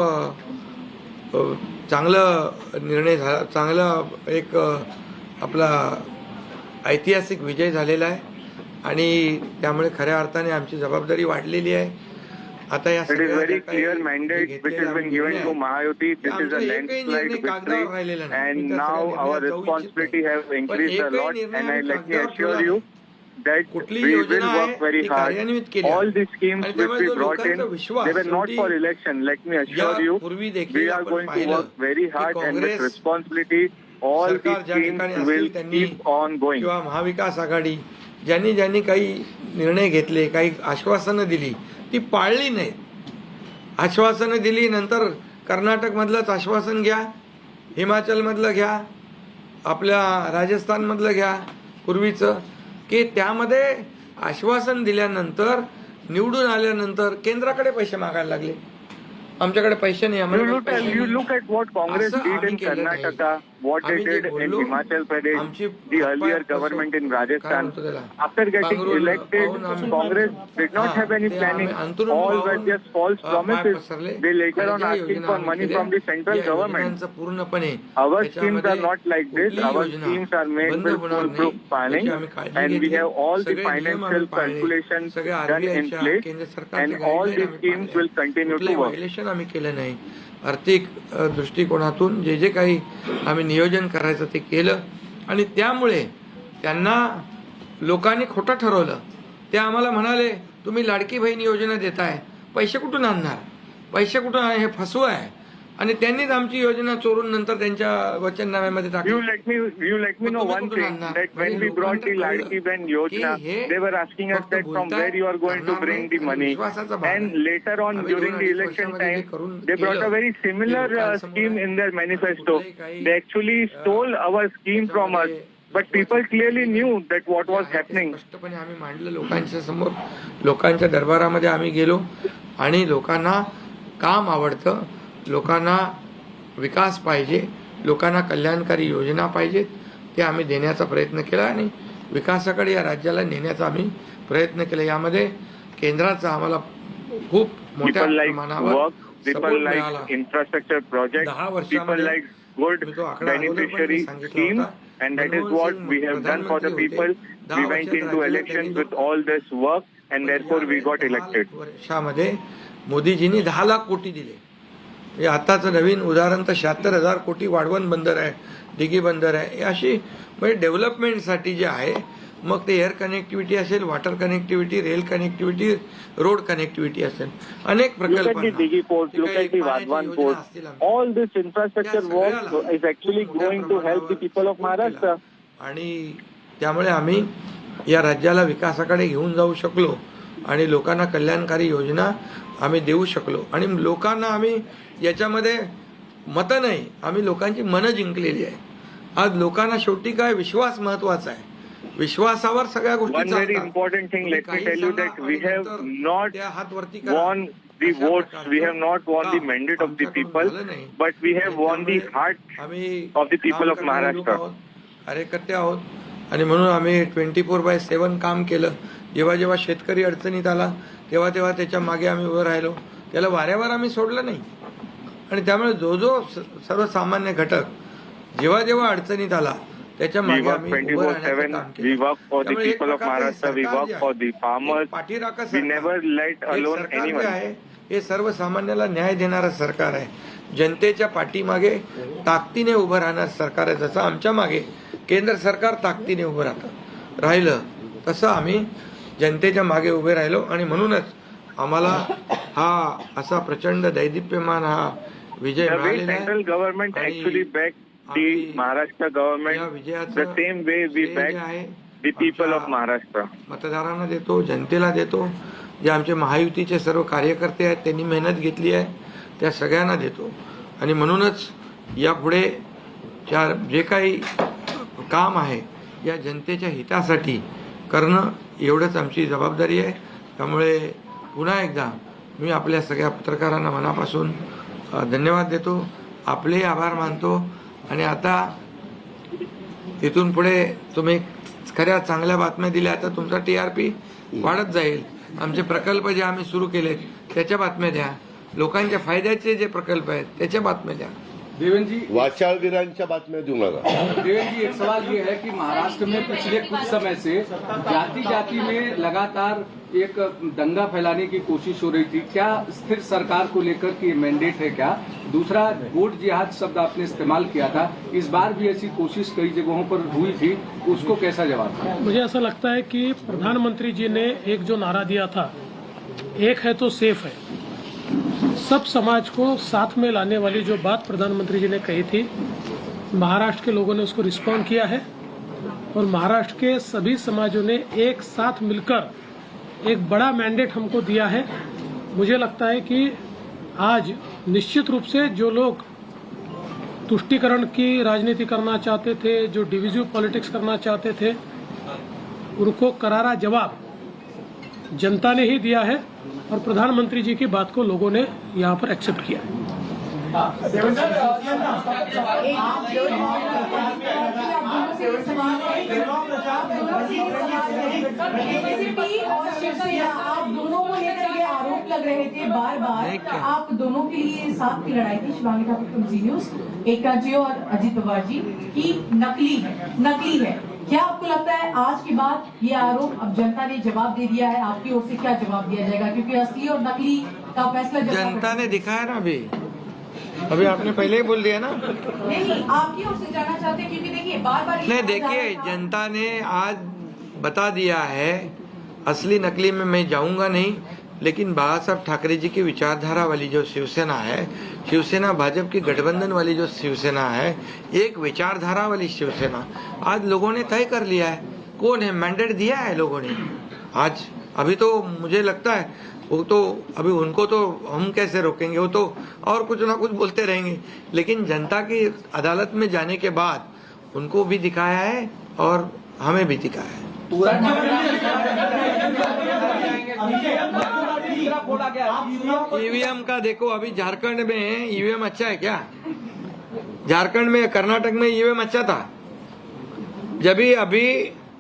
चांगलं निर्णय झाला, चांगला एक आपला ऐतिहासिक विजय झालेला आहे आणि त्यामुळे खऱ्या अर्थाने आमची जबाबदारी वाढलेली आहे. आता या It is very clear mandate which has been given to Mahayuti. This is a landslide victory and now our responsibility has increased a lot and let me assure you that we will work very hard. All the schemes which we brought in, they were not for election. Let me assure you, we are going to work very hard and with responsibility. All the schemes will keep on going. किंवा महाविकास आघाडी ज्यांनी ज्यांनी काही निर्णय घेतले, काही आश्वासनं दिली, ती पाळली नाहीत. आश्वासनं दिली, नंतर कर्नाटकमधलंच आश्वासन घ्या, हिमाचलमधलं घ्या, आपल्या राजस्थानमधलं घ्या पूर्वीचं, की त्यामध्ये आश्वासन दिल्यानंतर निवडून आल्यानंतर केंद्राकडे पैसे मागायला लागले. आमच्याकडे पैसे नाही. You look at what Congress did in Karnataka, what they did in Himachal Pradesh, the earlier government in Rajasthan. After getting elected, Congress did not have any planning. All were just false promises. They later on asking for money from the central government. Our schemes are not like this. Our schemes are made with foolproof planning, and we have all the financial calculations done in place, and all the schemes will continue to work. आम्ही केलं नाही. आर्थिक दृष्टिकोनातून जे जे काही आम्ही नियोजन करायचं ते केलं आणि त्यामुळे त्यांना लोकांनी खोटं ठरवलं. ते आम्हाला म्हणाले तुम्ही लाडकी बहीण योजना देताय, पैसे कुठून आणणार, पैसे कुठून हे फसवं आहे. आणि त्यांनीच आमची योजना चोरून नंतर त्यांच्या वचननाम्यामध्ये टाकली. You let me know one thing, that when we brought the Ladki Bahin Yojana, they were asking us that from where you are going to bring the money. And later on during the election time, they brought a very similar scheme in their manifesto. They actually stole our scheme from us. But people clearly knew that what was happening. स्पष्टपणे आम्ही मांडलं लोकांच्या समोर, लोकांच्या दरबारामध्ये आम्ही गेलो आणि लोकांना काम आवडतं, लोकांना विकास पाहिजे, लोकांना कल्याणकारी योजना पाहिजेत, ते आम्ही देण्याचा प्रयत्न केला आणि विकासाकडे या राज्याला नेण्याचा आम्ही प्रयत्न केला. यामध्ये केंद्राचा आम्हाला खूप मोठ्या प्रमाणावर सपोर्ट मिळाला. Infrastructure projects, people like good beneficiary schemes, and that is what we have done for the people. We went into elections with all this work, and therefore we got elected. वर्षामध्ये मोदीजींनी 10 लाख कोटी दिले. हे आताचं नवीन उदाहरण तर 76,000 कोटी वाढवण बंदर आहे, दिघी बंदर आहे. हे अशी म्हणजे डेव्हलपमेंटसाठी जे आहे, मग ते एअर कनेक्टिव्हिटी असेल, water connectivity, rail connectivity, road connectivity असेल, अनेक प्रकल्प. Look at the Dighi port, look at the Vadwan port. All this infrastructure work is actually going to help the people of Maharashtra. आणि त्यामुळे आम्ही या राज्याला विकासाकडे घेऊन जाऊ शकलो आणि लोकांना कल्याणकारी योजना आम्ही देऊ शकलो आणि लोकांना आम्ही याच्यामध्ये मतं नाही, आम्ही लोकांची मनं जिंकलेली आहे. आज लोकांना शेवटी काय विश्वास महत्वाचा आहे. विश्वासावर सगळ्या गोष्टी चालतात. One very important thing, let me tell you that we have not won the votes, we have not won the mandate of the people, but we have won the heart of the people of Maharashtra. कार्यकर्ते आहोत आणि म्हणून आम्ही 24/7 काम केलं. जेव्हा जेव्हा शेतकरी अडचणीत आला तेव्हा तेव्हा त्याच्या मागे आम्ही उभं राहिलो. त्याला वाऱ्यावर आम्ही सोडलं नाही. आणि त्यामुळे जो जो सर्वसामान्य घटक जेव्हा जेव्हा अडचणीत आला त्याच्या मागे आम्ही उभं राहण्याचं काम केलं. We work for the people of Maharashtra, we work for the farmers, we never let alone anyone. हे सर्वसामान्याला न्याय देणारं सरकार आहे. जनतेच्या पाठीमागे ताकदीने उभं राहणार सरकार आहे. जसं आमच्या मागे केंद्र सरकार ताकदीने उभं राहिलं तसं आम्ही जनतेच्या मागे उभे राहिलो आणि म्हणूनच आम्हाला हा असा प्रचंड दैदिप्यमान हा विजय मिळालेला आहे. Central government actually back the Maharashtra government the same way we back the people of Maharashtra. मतदारांना देतो, जनतेला देतो, जे आमचे महायुतीचे सर्व कार्यकर्ते आहेत त्यांनी मेहनत घेतली आहे त्या सगळ्यांना देतो आणि म्हणूनच यापुढे जे काही काम आहे या जनतेच्या हितासाठी करणं एवढंच आमची जबाबदारी आहे. त्यामुळे पुन्हा एकदा मी आपल्या सगळ्या पत्रकारांना मनापासून धन्यवाद देतो, आपले आभार मानतो आणि आता इथून पुढे तुम्ही खऱ्या चांगल्या बातम्या दिल्या तर तुमचा TRP वाढत जाईल. आमचे प्रकल्प जे आम्ही सुरू केले त्याच्या बातम्या द्या, लोकांच्या फायद्याचे जे प्रकल्प आहेत त्याच्या बातम्या द्या. देवेंद्र जी, वाचाळवीरांच्या बातम्या देऊ नका. देवेंद्र जी, एक सवाल ये है कि महाराष्ट्र में पिछले कुछ समय से जाति जाति में लगातार एक दंगा फैलाने की कोशिश हो रही थी. क्या स्थिर सरकार को लेकर की मैंडेट है क्या? दूसरा, वोट जिहाद शब्द आपने इस्तेमाल किया था, इस बार भी ऐसी कोशिश कई जगहों पर हुई थी, उसको कैसा जवाब? मुझे ऐसा लगता है कि प्रधानमंत्री जी ने एक जो नारा दिया था, एक है तो सेफ है, सब समाज को साथ में लाने वाली जो बात प्रधानमंत्री जी ने कही थी, महाराष्ट्र के लोगों ने उसको रिस्पॉन्ड किया है और महाराष्ट्र के सभी समाजों ने एक साथ मिलकर एक बड़ा मैंडेट हमको दिया है. मुझे लगता है कि आज निश्चित रूप से जो लोग तुष्टीकरण की राजनीति करना चाहते थे, जो डिविजिव पॉलिटिक्स करना चाहते थे, उनको करारा जवाब जनता ने ही दिया है और प्रधानमंत्री जी की बात को लोगों ने यहाँ पर एक्सेप्ट किया. आप दोनों को लेकर ये आरोप लग रहे थे बार बार, आप दोनों के लिए साथ की लड़ाई थी शिवांगी ठाकुर फ्रॉम जी न्यूज, एकनाथ जी और अजित पवार जी की नकली है. क्या आपको लगता है आज के बाद ये आरोप अब जनता ने जवाब दे दिया है, आपकी ओर से क्या जवाब दिया जाएगा? क्योंकि असली और नकली का फैसला जनता ने दिखाया ना. अभी आपने पहले ही बोल दिया ना. नहीं, आपकी ओर से जाना चाहते हैं क्योंकि देखिए बार बार नहीं, देखिए जनता ने आज बता दिया है, असली नकली में मैं जाऊंगा नहीं, लेकिन बाला साहब ठाकरे जी की विचारधारा वाली जो शिवसेना है, शिवसेना भाजपा की गठबंधन वाली जो शिवसेना है, एक विचारधारा वाली शिवसेना आज लोगों ने तय कर लिया है. कौन है? मैंडेट दिया है लोगों ने. आज अभी तो मुझे लगता है वो तो अभी उनको तो हम कैसे रोकेंगे, वो तो और कुछ ना कुछ बोलते रहेंगे, लेकिन जनता की अदालत में जाने के बाद उनको भी दिखाया है और हमें भी दिखाया है. EVM का देखो, अभी झारखंड में EVM अच्छा है क्या? झारखंड में, कर्नाटक में EVM अच्छा था. जब अभी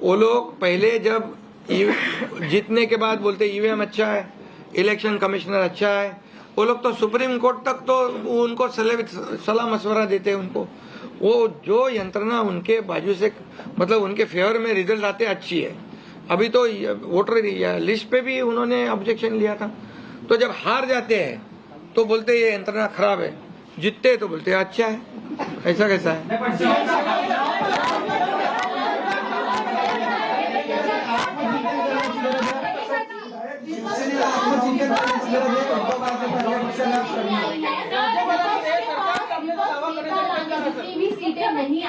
वो लोग पहले जब जीतने के बाद बोलते EVM अच्छा है, इलेक्शन कमिश्नर अच्छा है, वो लोग तो सुप्रीम कोर्ट तक तो उनको सलाह मशवरा देते हैं उनको। वो जो यंत्रणा उनके बाजू से मतलब उनके फेवर में रिजल्ट आते अच्छी है। अभी तो वोटर लिस्ट पे भी उन्होंने ऑब्जेक्शन लिया था। तो जब हार जाते हैं तो बोलते ये यंत्रणा खराब है, जीतते तो बोलते अच्छा है। ऐसा कैसा है?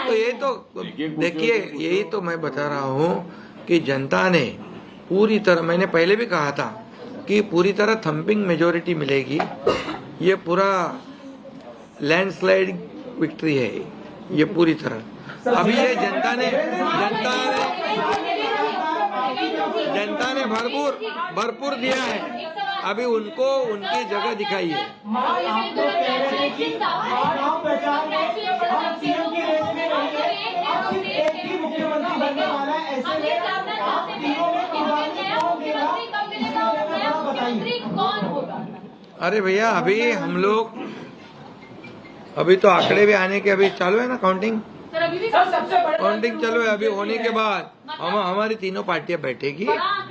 तो ये तो देखिए, यही तो मैं बता रहा हूँ कि जनता ने पूरी तरह, मैंने पहले भी कहा था कि पूरी तरह थंपिंग मेजोरिटी मिलेगी। ये पूरा लैंडस्लाइड विक्ट्री है ये पूरी तरह। अभी ये जनता ने भरपूर दिया है। अभी उनको उनकी जगह दिखाइए। अरे भैया अभी तो आंकड़े भी आने के अभी चालू है ना, काउंटिंग चालू है। अभी होने के बाद हमारी तीनों पार्टियां बैठेगी।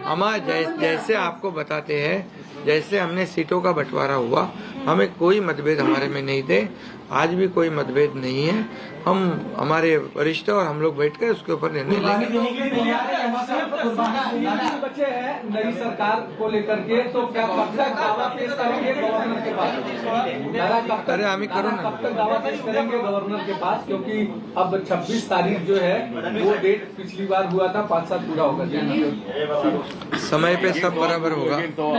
हमारे जैसे आपको बताते हैं, जैसे हमने सीटों का बंटवारा हुआ, हमें कोई मतभेद हमारे में नहीं थे, आज भी कोई मतभेद नहीं है। हम हमारे वरिष्ठ और हम लोग बैठकर उसके ऊपर निर्णय लेंगे। बच्चे हैं नई सरकार को लेकर के, तो क्या कब तक दावा पेश करेंगे गवर्नर के पास? अरे हम ही करो ना, कब तक दावा पेश करेंगे गवर्नर के पास? क्योंकि अब 26 तारीख जो है वो डेट पिछली बार हुआ था, 5 साल पूरा होगा। समय पे सब बराबर होगा।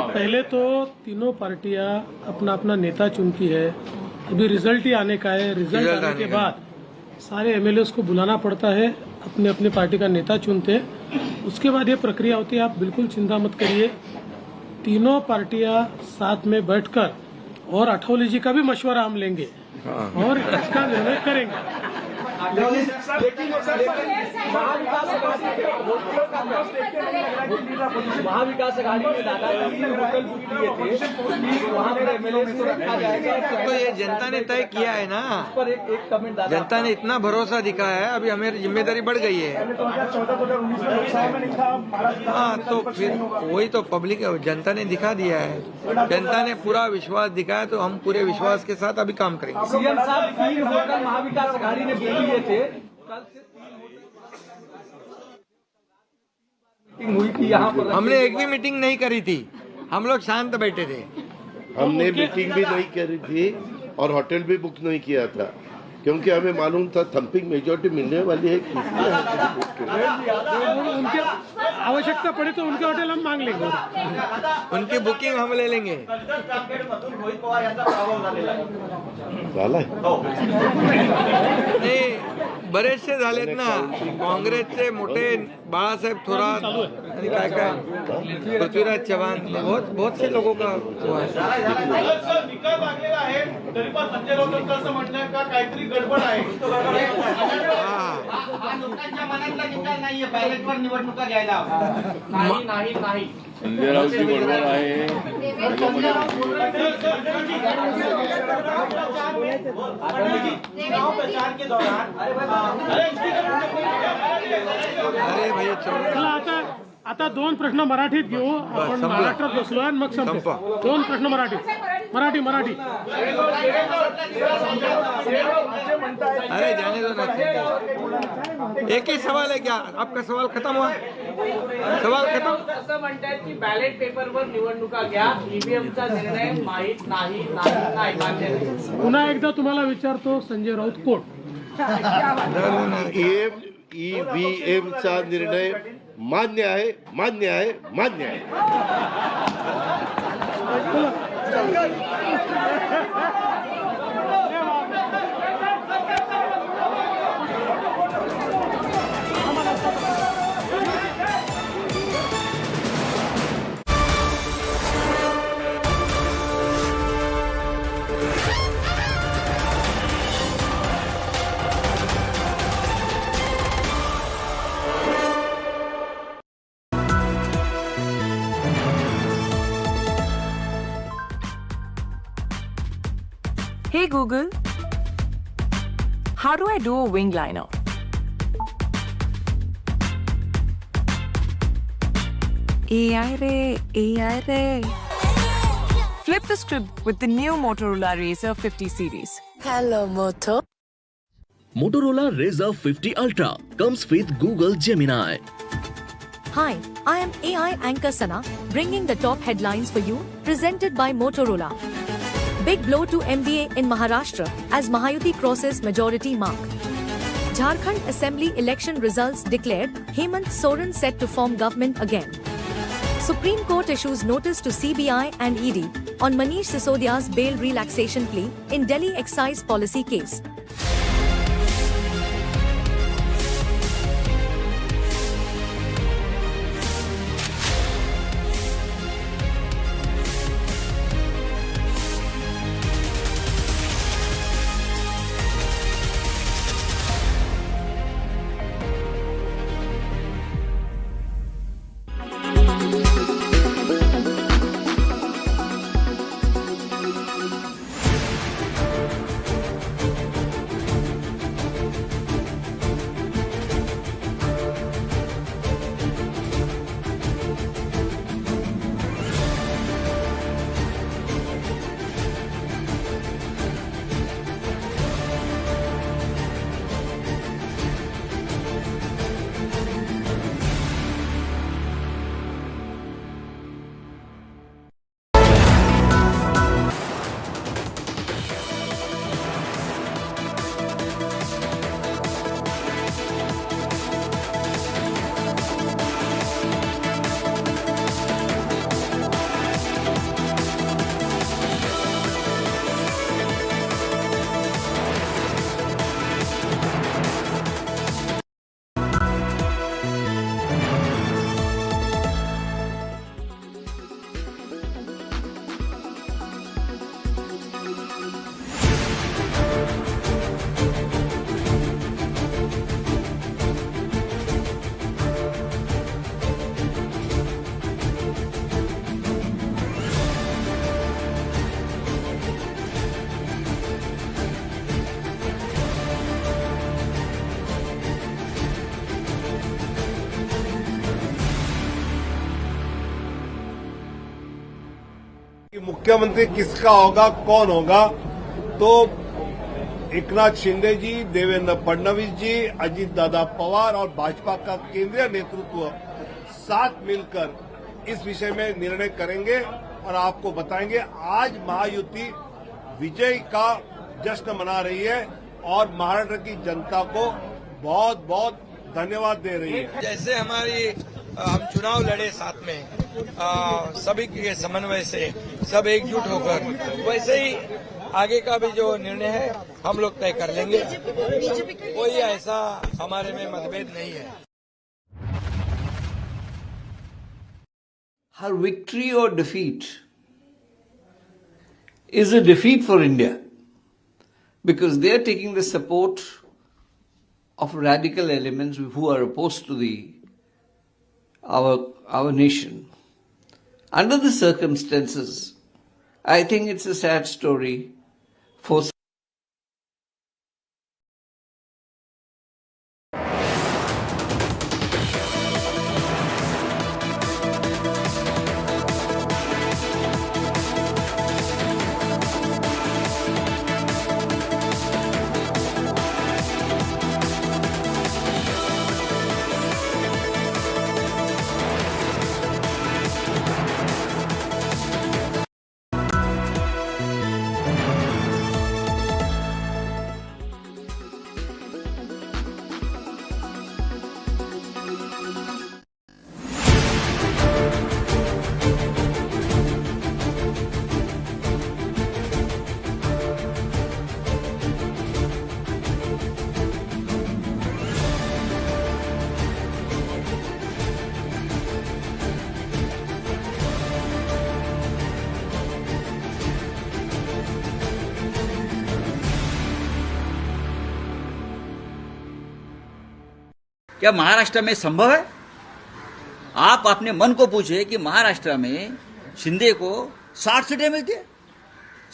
पहले तो तीनों पार्टियां अपना अपना नेता चुनती है। अभी रिजल्ट ही आने का है। रिजल्ट आने के बाद सारे एमएलए को बुलाना पड़ता है, अपने अपने पार्टी का नेता चुनते हैं। उसके बाद ये प्रक्रिया होती है। आप बिल्कुल चिंता मत करिए, तीनों पार्टियां साथ में बैठकर और अठौली जी का भी मशवरा हम लेंगे और इसका निर्णय करेंगे। महाविकास अघाड़ी में दादागिरी होटल बुक किए थे, वहाँ पर एमएलए को रखा जाएगा। तो ये जनता ने तय किया है ना, पर एक कमेंट जनता ने इतना भरोसा दिखाया है। अभी हमारी जिम्मेदारी बढ़ गई है। हाँ, तो फिर वही तो पब्लिक जनता ने दिखा दिया है। जनता ने पूरा विश्वास दिखाया, तो हम पूरे विश्वास के साथ अभी काम करेंगे। सीएम साहब 3 होटल महाविकास अघाड़ी ने बुक किए थे, कल से 3 मीटिंग हुई थी यहाँ पर। हमने एक भी मीटिंग नहीं करी थी, हम लोग शांत बैठे थे। हमने मीटिंग भी नहीं करी थी और होटल भी बुक नहीं किया था, क्योंकि हमें मालूम था थंपिंग मेजोरिटी मिलने वाली है। उनके आवश्यकता पड़े तो उनके होटल हम मांग लेंगे, उनकी बुकिंग हम ले लेंगे। नाही, बरेचसे झालेत ना, काँग्रेसचे मोठे बाळासाहेब थोरात आणि काय काय पृथ्वीराज चव्हाण, बहुत से लोगों का हुआ है। गडबड आहे। निवडणुका घ्यायला नाही संजय राऊतची गडबड आहे। चुनाव प्रचार के दौरान अरे भैया आता 2 प्रश्न मराठीत घेऊ आपण। महाराष्ट्रात बसलोय आणि मग संपा। 2 प्रश्न मराठी। अरे जाने दो ना, एक ही सवाल है क्या? आपका सवाल खत्म हुआ? सवाल खत्म? असं म्हणतात की बॅलेट पेपरवर निवडणुका घ्या, ईव्हीएमचा निर्णय माहीत नाही मान्य नाही। पुन्हा एकदा तुम्हाला विचारतो, संजय राऊत कोण? EVMचा निर्णय मान्य आहे। Hey Google, how do I do a wing liner? AI Re. Flip the script with the new Motorola Razr 50 series. Hello, Moto. Motorola Razr 50 Ultra comes with Google Gemini. Hi, I am AI anchor Sena, bringing the top headlines for you, presented by Motorola. Big blow to MVA in Maharashtra as Mahayuti crosses majority mark. Jharkhand Assembly election results declared, Hemant Soren set to form government again. Supreme Court issues notice to CBI and ED on Manish Sisodia's bail relaxation plea in Delhi excise policy case. मुख्यमंत्री किसका होगा, कौन होगा, तो एकनाथ शिंदे जी, देवेंद्र फडणवीस जी, अजीत दादा पवार और भाजपा का केंद्रीय नेतृत्व साथ मिलकर इस विषय में निर्णय करेंगे और आपको बताएंगे। आज महायुति विजय का जश्न मना रही है और महाराष्ट्र की जनता को बहुत बहुत धन्यवाद दे रही है। जैसे हम चुनाव लड़े साथ में सभी के समन्वय से सब एकजुट होकर, वैसे ही आगे का भी जो निर्णय है हम लोग तय कर लेंगे। कोई ऐसा हमारे में मतभेद नहीं है। Her victory or defeat is a defeat for India because they are taking the support of radical elements who are opposed to our nation. Under the circumstances, I think it's a sad story for क्या महाराष्ट्र में संभव है? आप अपने मन को पूछे कि महाराष्ट्र में शिंदे को 60 सीटें मिलती है,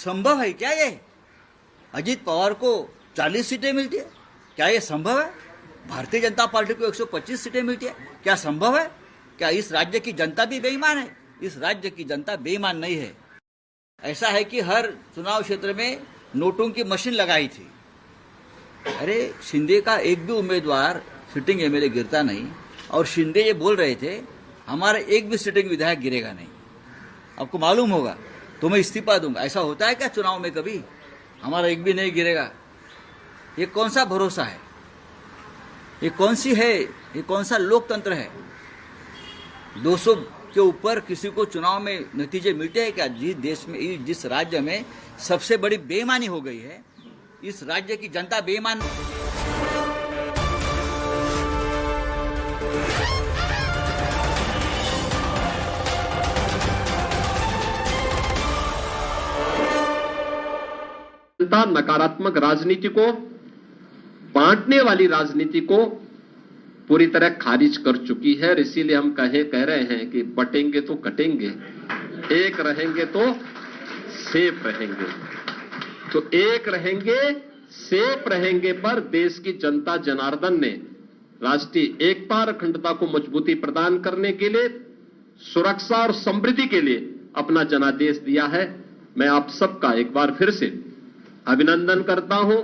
संभव है क्या ये? अजीत पवार को 40 सीटें मिलती है, क्या ये संभव है? भारतीय जनता पार्टी को 125 सीटें मिलती है, क्या संभव है? क्या इस राज्य की जनता भी बेईमान है? इस राज्य की जनता बेईमान नहीं है। ऐसा है कि हर चुनाव क्षेत्र में नोटों की मशीन लगाई थी। अरे शिंदे का एक भी उम्मीदवार सिटिंग एमएलए गिरता नहीं, और शिंदे ये बोल रहे थे हमारा एक भी सिटिंग विधायक गिरेगा नहीं। आपको मालूम होगा तो मैं इस्तीफा दूंगा। ऐसा होता है क्या चुनाव में कभी? हमारा एक भी नहीं गिरेगा। ये कौन सा भरोसा है? ये कौन सी है? ये कौन सा लोकतंत्र है? 200 के ऊपर किसी को चुनाव में नतीजे मिलते हैं क्या? जिस देश में, जिस राज्य में सबसे बड़ी बेईमानी हो गई है, इस राज्य की जनता बेईमान। जनता नकारात्मक राजनीति को, बांटने वाली राजनीति को पूरी तरह खारिज कर चुकी है। और इसीलिए हम कह रहे हैं कि बटेंगे तो कटेंगे, एक रहेंगे तो सेफ रहेंगे। तो एक रहेंगे, सेफ रहेंगे पर देश की जनता जनार्दन ने राष्ट्रीय एकता और अखंडता को मजबूती प्रदान करने के लिए, सुरक्षा और समृद्धि के लिए अपना जनादेश दिया है। मैं आप सबका एक बार फिर से अभिनंदन करता हूं।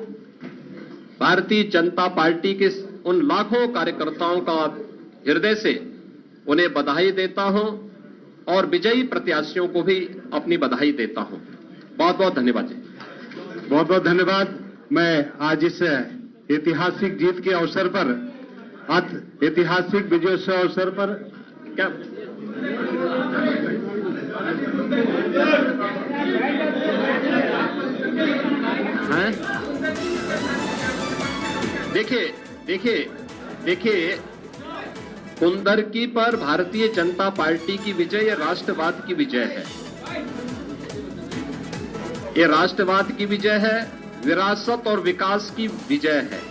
भारतीय जनता पार्टी के उन लाखों कार्यकर्ताओं का हृदय से उन्हें बधाई देता हूं और विजयी प्रत्याशियों को भी अपनी बधाई देता हूं। बहुत बहुत धन्यवाद जी। बहुत बहुत धन्यवाद। मैं आज इस ऐतिहासिक जीत के अवसर पर, ऐतिहासिक विजयोत्सव अवसर पर क्या देखिए कुंदरकी पर भारतीय जनता पार्टी की विजय ये राष्ट्रवाद की विजय है। ये राष्ट्रवाद की विजय है, विरासत और विकास की विजय है।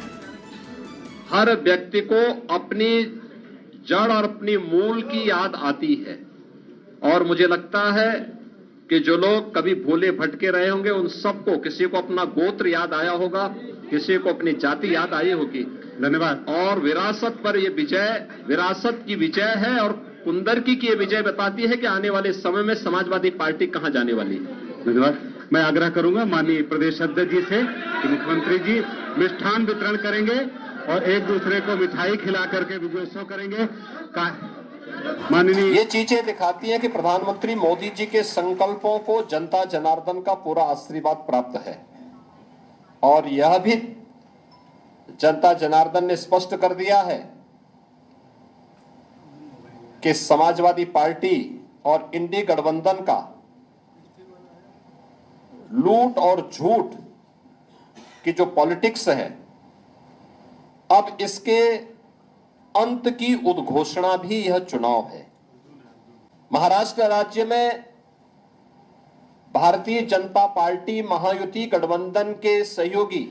हर व्यक्ति को अपनी जड़ और अपनी मूल की याद आती है। और मुझे लगता है कि जो लोग कभी भूले भटके रहे होंगे, उन सबको, किसी को अपना गोत्र याद आया होगा, किसी को अपनी जाति याद आई होगी। धन्यवाद। और विरासत पर ये विजय, विरासत की विजय है। और कुंदरकी की ये विजय बताती है कि आने वाले समय में समाजवादी पार्टी कहां जाने वाली है। धन्यवाद। मैं आग्रह करूंगा माननीय प्रदेश अध्यक्ष जी से कि मुख्यमंत्री जी मिष्ठान वितरण करेंगे और एक दूसरे को मिठाई खिला करके विजयोत्सव करेंगे। माननीय, ये चीजें दिखाती हैं कि प्रधानमंत्री मोदी जी के संकल्पों को जनता जनार्दन का पूरा आशीर्वाद प्राप्त है। और यह भी जनता जनार्दन ने स्पष्ट कर दिया है कि समाजवादी पार्टी और इंडी गठबंधन का लूट और झूठ की जो पॉलिटिक्स है, अब इसके अंत की उद्घोषणा भी यह चुनाव है। महाराष्ट्र राज्य में भारतीय जनता पार्टी महायुति गठबंधन के सहयोगी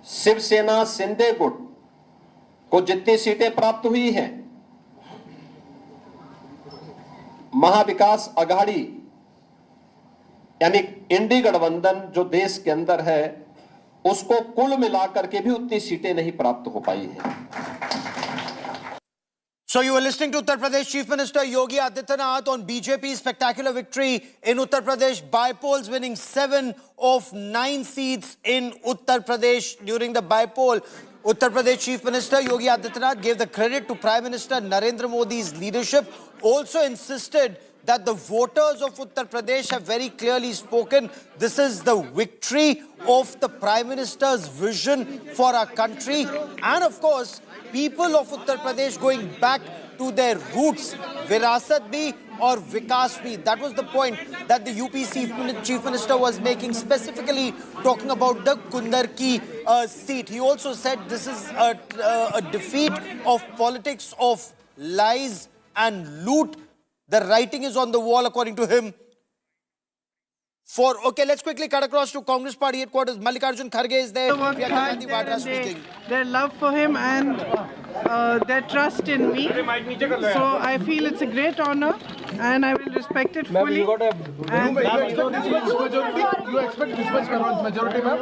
शिवसेना शिंदे गुट को जितनी सीटें प्राप्त हुई हैं, महाविकास आघाड़ी यानी इंडी गठबंधन जो देश के अंदर है, उसको कुल मिलाकर के भी उतनी सीटें नहीं प्राप्त हो पाई है। So you were listening to Uttar Pradesh Chief Minister Yogi Adityanath on BJP's spectacular victory in Uttar Pradesh. Bypolls winning 7 of 9 seats in Uttar Pradesh during the bypoll. Uttar Pradesh Chief Minister Yogi Adityanath gave the credit to Prime Minister Narendra Modi's leadership. Also insisted that the voters of Uttar Pradesh have very clearly spoken. This is the victory of the Prime Minister's vision for our country. And of course, people of Uttar Pradesh going back to their roots, Virasat bhi or Vikas bhi. That was the point that the UP Chief Minister was making, specifically talking about the Kundarki seat. He also said this is a defeat of politics of lies and loot. The writing is on the wall, according to him. Okay, let's quickly cut across to Congress Party headquarters. Mallikarjun Kharge is there. Priyanka Vadra speaking. Their love for him and their trust in me. So I feel it's a great honor and I will respect it fully. You expect this much majority, ma'am?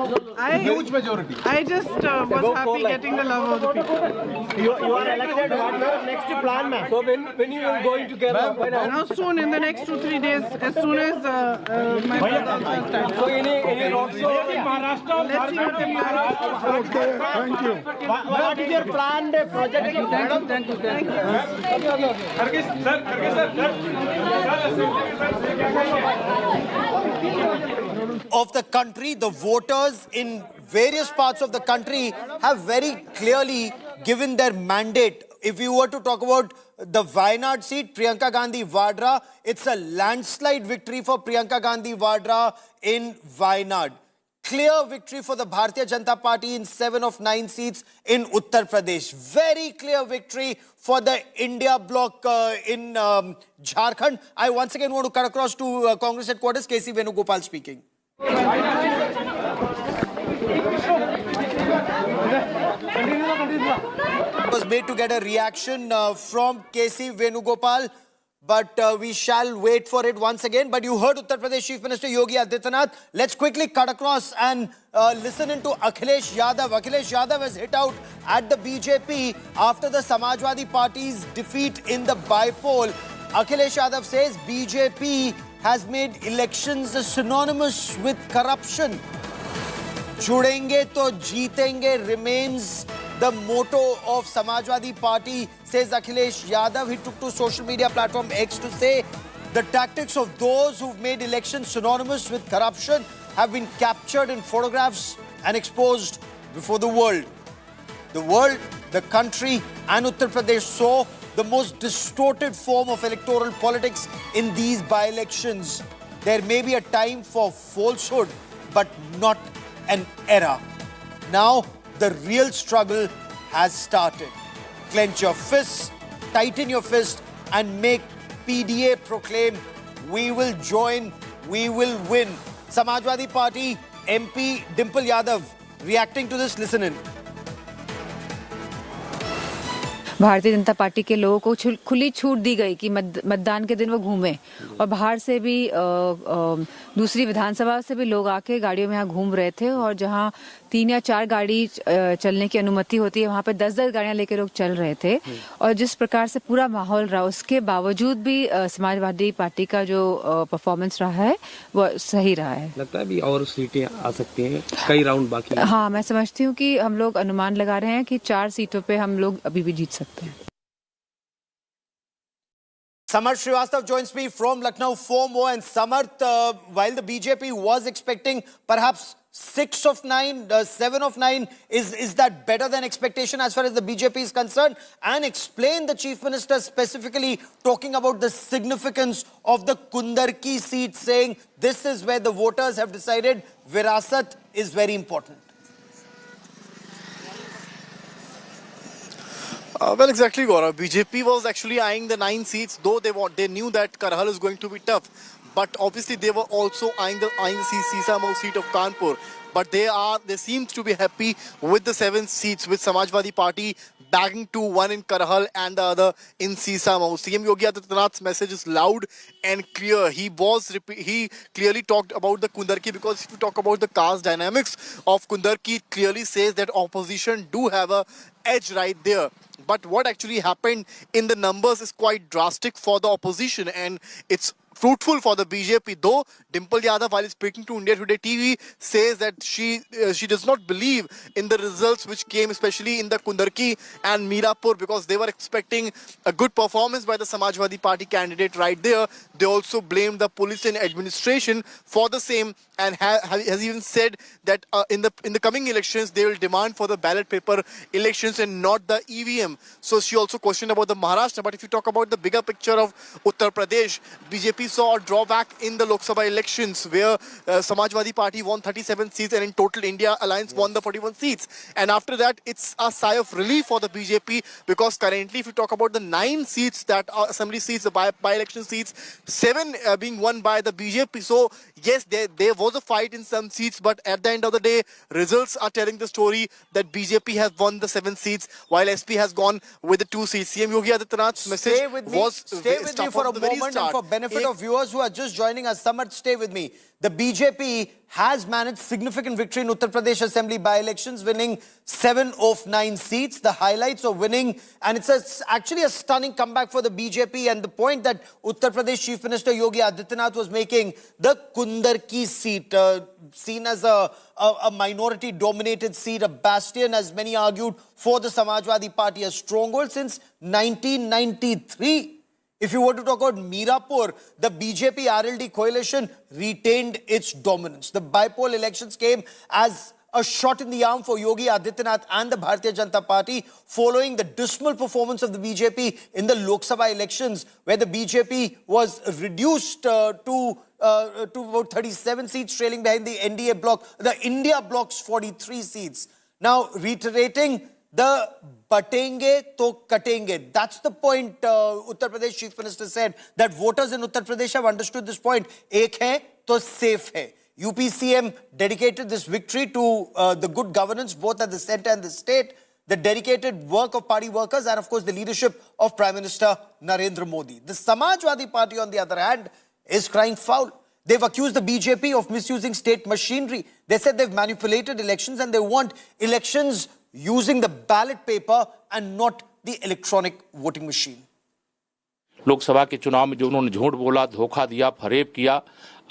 Huge majority. I just was happy getting the love of the people. You are elected. What is your next plan, ma'am? So when you are going to Kerala? Now soon, in the next 2-3 days, as soon as my brother also starts. So any road show in Maharashtra? Let's see what happens. Okay, thank you. What is your planned project? Thank you. Of the country, the voters in various parts of the country have very clearly given their mandate. If you were to talk about the Wayanad seat, Priyanka Gandhi Vadra, it's a landslide victory for Priyanka Gandhi Vadra in Wayanad. Clear victory for the Bharatiya Janata Party in 7 of 9 seats in Uttar Pradesh. Very clear victory for the India bloc in Jharkhand. I once again want to cut across to Congress headquarters. KC Venugopal speaking. Was made to get a reaction from KC Venugopal, but we shall wait for it once again. But you heard Uttar Pradesh Chief Minister Yogi Adityanath. Let's quickly cut across and listen into Akhilesh Yadav. Akhilesh Yadav has hit out at the BJP after the Samajwadi Party's defeat in the bypoll. Akhilesh Yadav says BJP has made elections synonymous with corruption. Judenge to jeetenge remains the motto of Samajwadi Party, says Akhilesh Yadav. He took to social media platform X to say the tactics of those who've made elections synonymous with corruption have been captured in photographs and exposed before the world. The world, the country and Uttar Pradesh saw the most distorted form of electoral politics in these by-elections. There may be a time for falsehood, but not an era. Now, the real struggle has started. Clench your fists, tighten your fist, and make PDA proclaim, we will join, we will win. Samajwadi Party MP Dimple Yadav reacting to this, listen in. Bharatiya Janata party के लोगों को खुली छूट दी गई कि मतदान के दिन वो घूमें और बाहर से भी दूसरी विधानसभा से भी लोग आके गाड़ियों में यहाँ घूम रहे थे और जहाँ 3 या 4 गाड़ी चलने की अनुमति होती है वहाँ पे 10-10 गाड़ियाँ लेके लोग चल रहे थे और जिस प्रकार से पूरा माहौल रहा उसके बावजूद भी समाजवादी पार्टी का जो परफॉर्मेंस रहा है वो सही रहा है। लगता है अभी और सीटें आ सकती हैं, कई राउंड बाकी हैं। हाँ, मैं समझती हूँ कि हम लोग अनुमान लगा रहे हैं कि 4 सीटों पे हम लोग अभी भी जीत सकते हैं। Samarth Srivastava joins me from Lucknow for more. And Samarth, while the BJP was expecting perhaps 6 of 9, 7 of 9, is that better than expectation as far as the BJP is concerned? And explain the Chief Minister specifically talking about the significance of the Kundarki seat, saying this is where the voters have decided Virasat is very important. Well, exactly, Gaurav. BJP was actually eyeing the 9 seats, though they knew that Karhal is going to be tough. But obviously, they were also eyeing the Sisamo seat of Kanpur. But they seem to be happy with the 7 seats, with Samajwadi Party bagging 2, one in Karhal and the other in Sisamo. CM Yogi Adityanath's message is loud and clear. He clearly talked about the Kundarki, because if you talk about the caste dynamics of Kundarki, it clearly says that opposition do have a edge right there. But what actually happened in the numbers is quite drastic for the opposition, and it's fruitful for the BJP. Though Dimple Yadav, while speaking to India Today TV, says that she does not believe in the results which came, especially in the Kundarki and Mirapur, because they were expecting a good performance by the Samajwadi Party candidate right there. They also blamed the police and administration for the same, and has even said that in the coming elections they will demand for the ballot paper elections and not the EVM. So she also questioned about the Maharashtra. But if you talk about the bigger picture of Uttar Pradesh, BJP saw a drawback in the Lok Sabha elections, where Samajwadi Party won 37 seats and in total India Alliance won the 41 seats. And after that, it's a sigh of relief for the BJP, because currently if you talk about the 9 seats that are assembly seats, the by-election seats, 7 being won by the BJP. So yes, there was a fight in some seats, but at the end of the day, results are telling the story that BJP has won the 7 seats, while SP has gone with the 2 seats. CM Yogi Adityanath's message Stay with me for a moment, and for benefit of viewers who are just joining us, Samart, stay with me. The BJP has managed significant victory in Uttar Pradesh Assembly by-elections, winning 7 of 9 seats. The highlights of winning, and it's actually a stunning comeback for the BJP. And the point that Uttar Pradesh Chief Minister Yogi Adityanath was making, the Kundarki seat, seen as a minority-dominated seat, a bastion, as many argued, for the Samajwadi Party, a stronghold since 1993. If you were to talk about Mirapur, the BJP-RLD coalition retained its dominance. The bypoll elections came as a shot in the arm for Yogi Adityanath and the Bharatiya Janata Party following the dismal performance of the BJP in the Lok Sabha elections, where the BJP was reduced to about 37 seats, trailing behind the NDA bloc, the India bloc's 43 seats. Now, reiterating the batenge to katenge. That's the point Uttar Pradesh Chief Minister said, that voters in Uttar Pradesh have understood this point. Ek hai to safe hai. UP CM dedicated this victory to the good governance both at the centre and the state, the dedicated work of party workers, and of course the leadership of Prime Minister Narendra Modi. The Samajwadi Party, on the other hand, is crying foul. They've accused the BJP of misusing state machinery. They said they've manipulated elections and they want elections using the ballot paper and not the electronic voting machine. Lok Sabha के चुनाव में जो उन्होंने झूठ बोला, धोखा दिया, फरेब किया,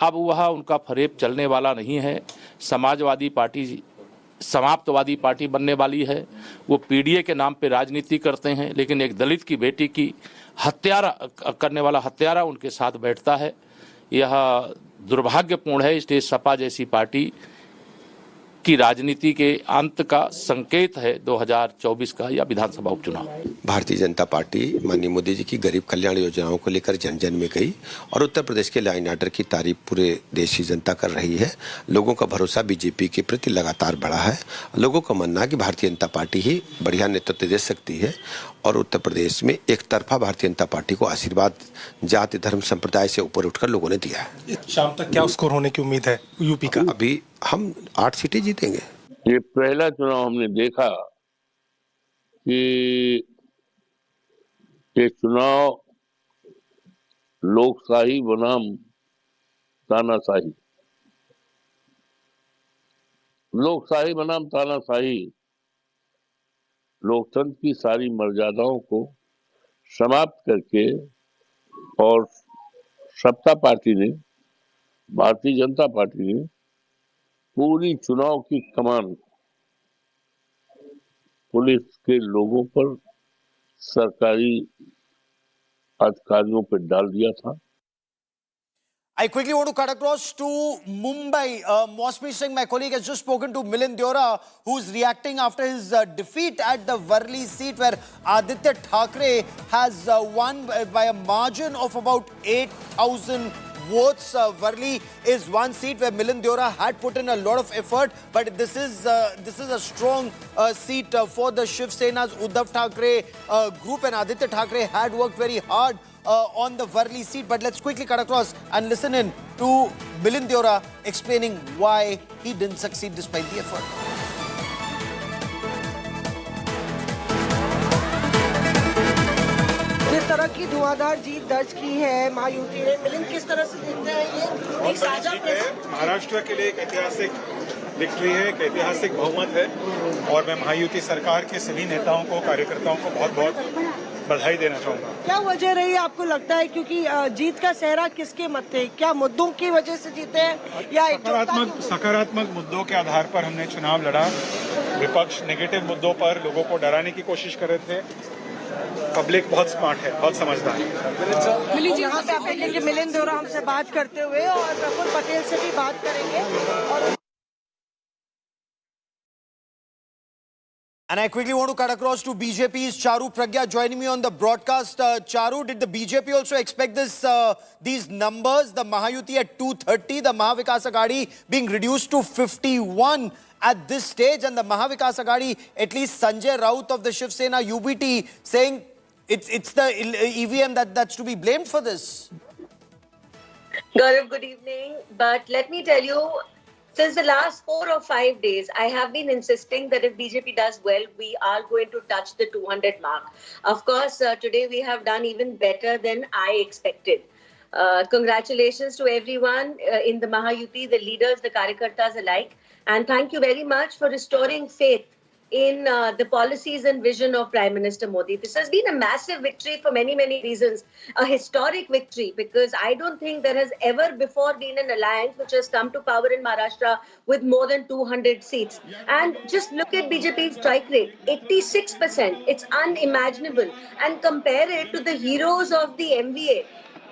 अब वह उनका फरेब चलने वाला नहीं है। समाजवादी पार्टी समाप्तवादी पार्टी बनने वाली है। वो पीडीए के नाम पे राजनीति करते हैं, लेकिन एक दलित की बेटी की हत्यारा करने वाला हत्यारा उनके साथ बैठता है। यह दुर्भाग्यपूर्ण है। इसलिए सपा जैसी पार्टी की राजनीति के अंत का संकेत है 2024 का या विधानसभा उपचुनाव। भारतीय जनता पार्टी माननीय मोदी जी की गरीब कल्याण योजनाओं को लेकर जन जन में गई और उत्तर प्रदेश के लॉ एंड ऑर्डर की तारीफ पूरे देश की जनता कर रही है। लोगों का भरोसा बीजेपी के प्रति लगातार बढ़ा है। लोगों का मानना है कि भारतीय जनता पार्टी ही बढ़िया नेतृत्व दे सकती है और उत्तर प्रदेश में एक तरफा भारतीय जनता पार्टी को आशीर्वाद जाति धर्म संप्रदाय से ऊपर उठकर लोगों ने दिया है। शाम तक क्या स्कोर होने की उम्मीद है यूपी का? अभी हम 8 सीटें जीतेंगे। ये पहला चुनाव हमने देखा कि ये चुनाव लोकशाही बनाम तानाशाही, लोकशाही बनाम तानाशाही, लोकतंत्र की सारी मर्यादाओं को समाप्त करके और सत्ता पार्टी ने, भारतीय जनता पार्टी ने पूरी चुनाव की कमान पुलिस के लोगों पर, सरकारी अधिकारियों पर डाल दिया था। I quickly want to cut across to Mumbai. Mosmi Singh, my colleague, has just spoken to Milind Deora, who's reacting after his defeat at the Worli seat, where Aditya Thackeray has won by a margin of about 8,000 votes. Worli is one seat where Milind Deora had put in a lot of effort, but this is a strong seat for the Shiv Sena's Uddhav Thackeray group, and Aditya Thackeray had worked very hard on the Worli seat. But let's quickly cut across and listen in to Milind Deora explaining why he didn't succeed despite the effort. जिस तरह की धुआंधार जीत दर्ज की है महायुति ने, मिलिंद किस तरह से देखते हैं ये? एक साझा महाराष्ट्र के लिए एक ऐतिहासिक विक्ट्री है, एक ऐतिहासिक बहुमत है और मैं महायुति सरकार के सभी नेताओं को, कार्यकर्ताओं को बहुत बहुत बधाई देना चाहूंगा। क्या वजह रही आपको लगता है, क्योंकि जीत का सेहरा किसके मत थे? क्या मुद्दों की वजह से जीते हैं या सकारात्मक मुद्दों के आधार पर हमने चुनाव लड़ा। विपक्ष नेगेटिव मुद्दों पर लोगों को डराने की कोशिश कर रहे थे। पब्लिक बहुत स्मार्ट है, बहुत समझदार है। मिलिंद देओरा हमसे बात करते हुए और प्रफुल्ल पटेल से भी बात करेंगे और And I quickly want to cut across to BJP's Charu Pragya joining me on the broadcast. Charu, did the BJP also expect these numbers? The Mahayuti at 230, the Mahavikas Aghadi being reduced to 51 at this stage, and the Mahavikas Aghadi, at least Sanjay Raut of the Shiv Sena UBT, saying it's the EVM that's to be blamed for this. Gaurav, good evening. But let me tell you, since the last 4 or 5 days, I have been insisting that if BJP does well, we are going to touch the 200 mark. Of course, today we have done even better than I expected. Congratulations to everyone in the Mahayuti, the leaders, the Karyakartas alike. And thank you very much for restoring faith in the policies and vision of Prime Minister Modi. This has been a massive victory for many, many reasons. A historic victory, because I don't think there has ever before been an alliance which has come to power in Maharashtra with more than 200 seats. And just look at BJP's strike rate, 86%. It's unimaginable. And compare it to the heroes of the MVA.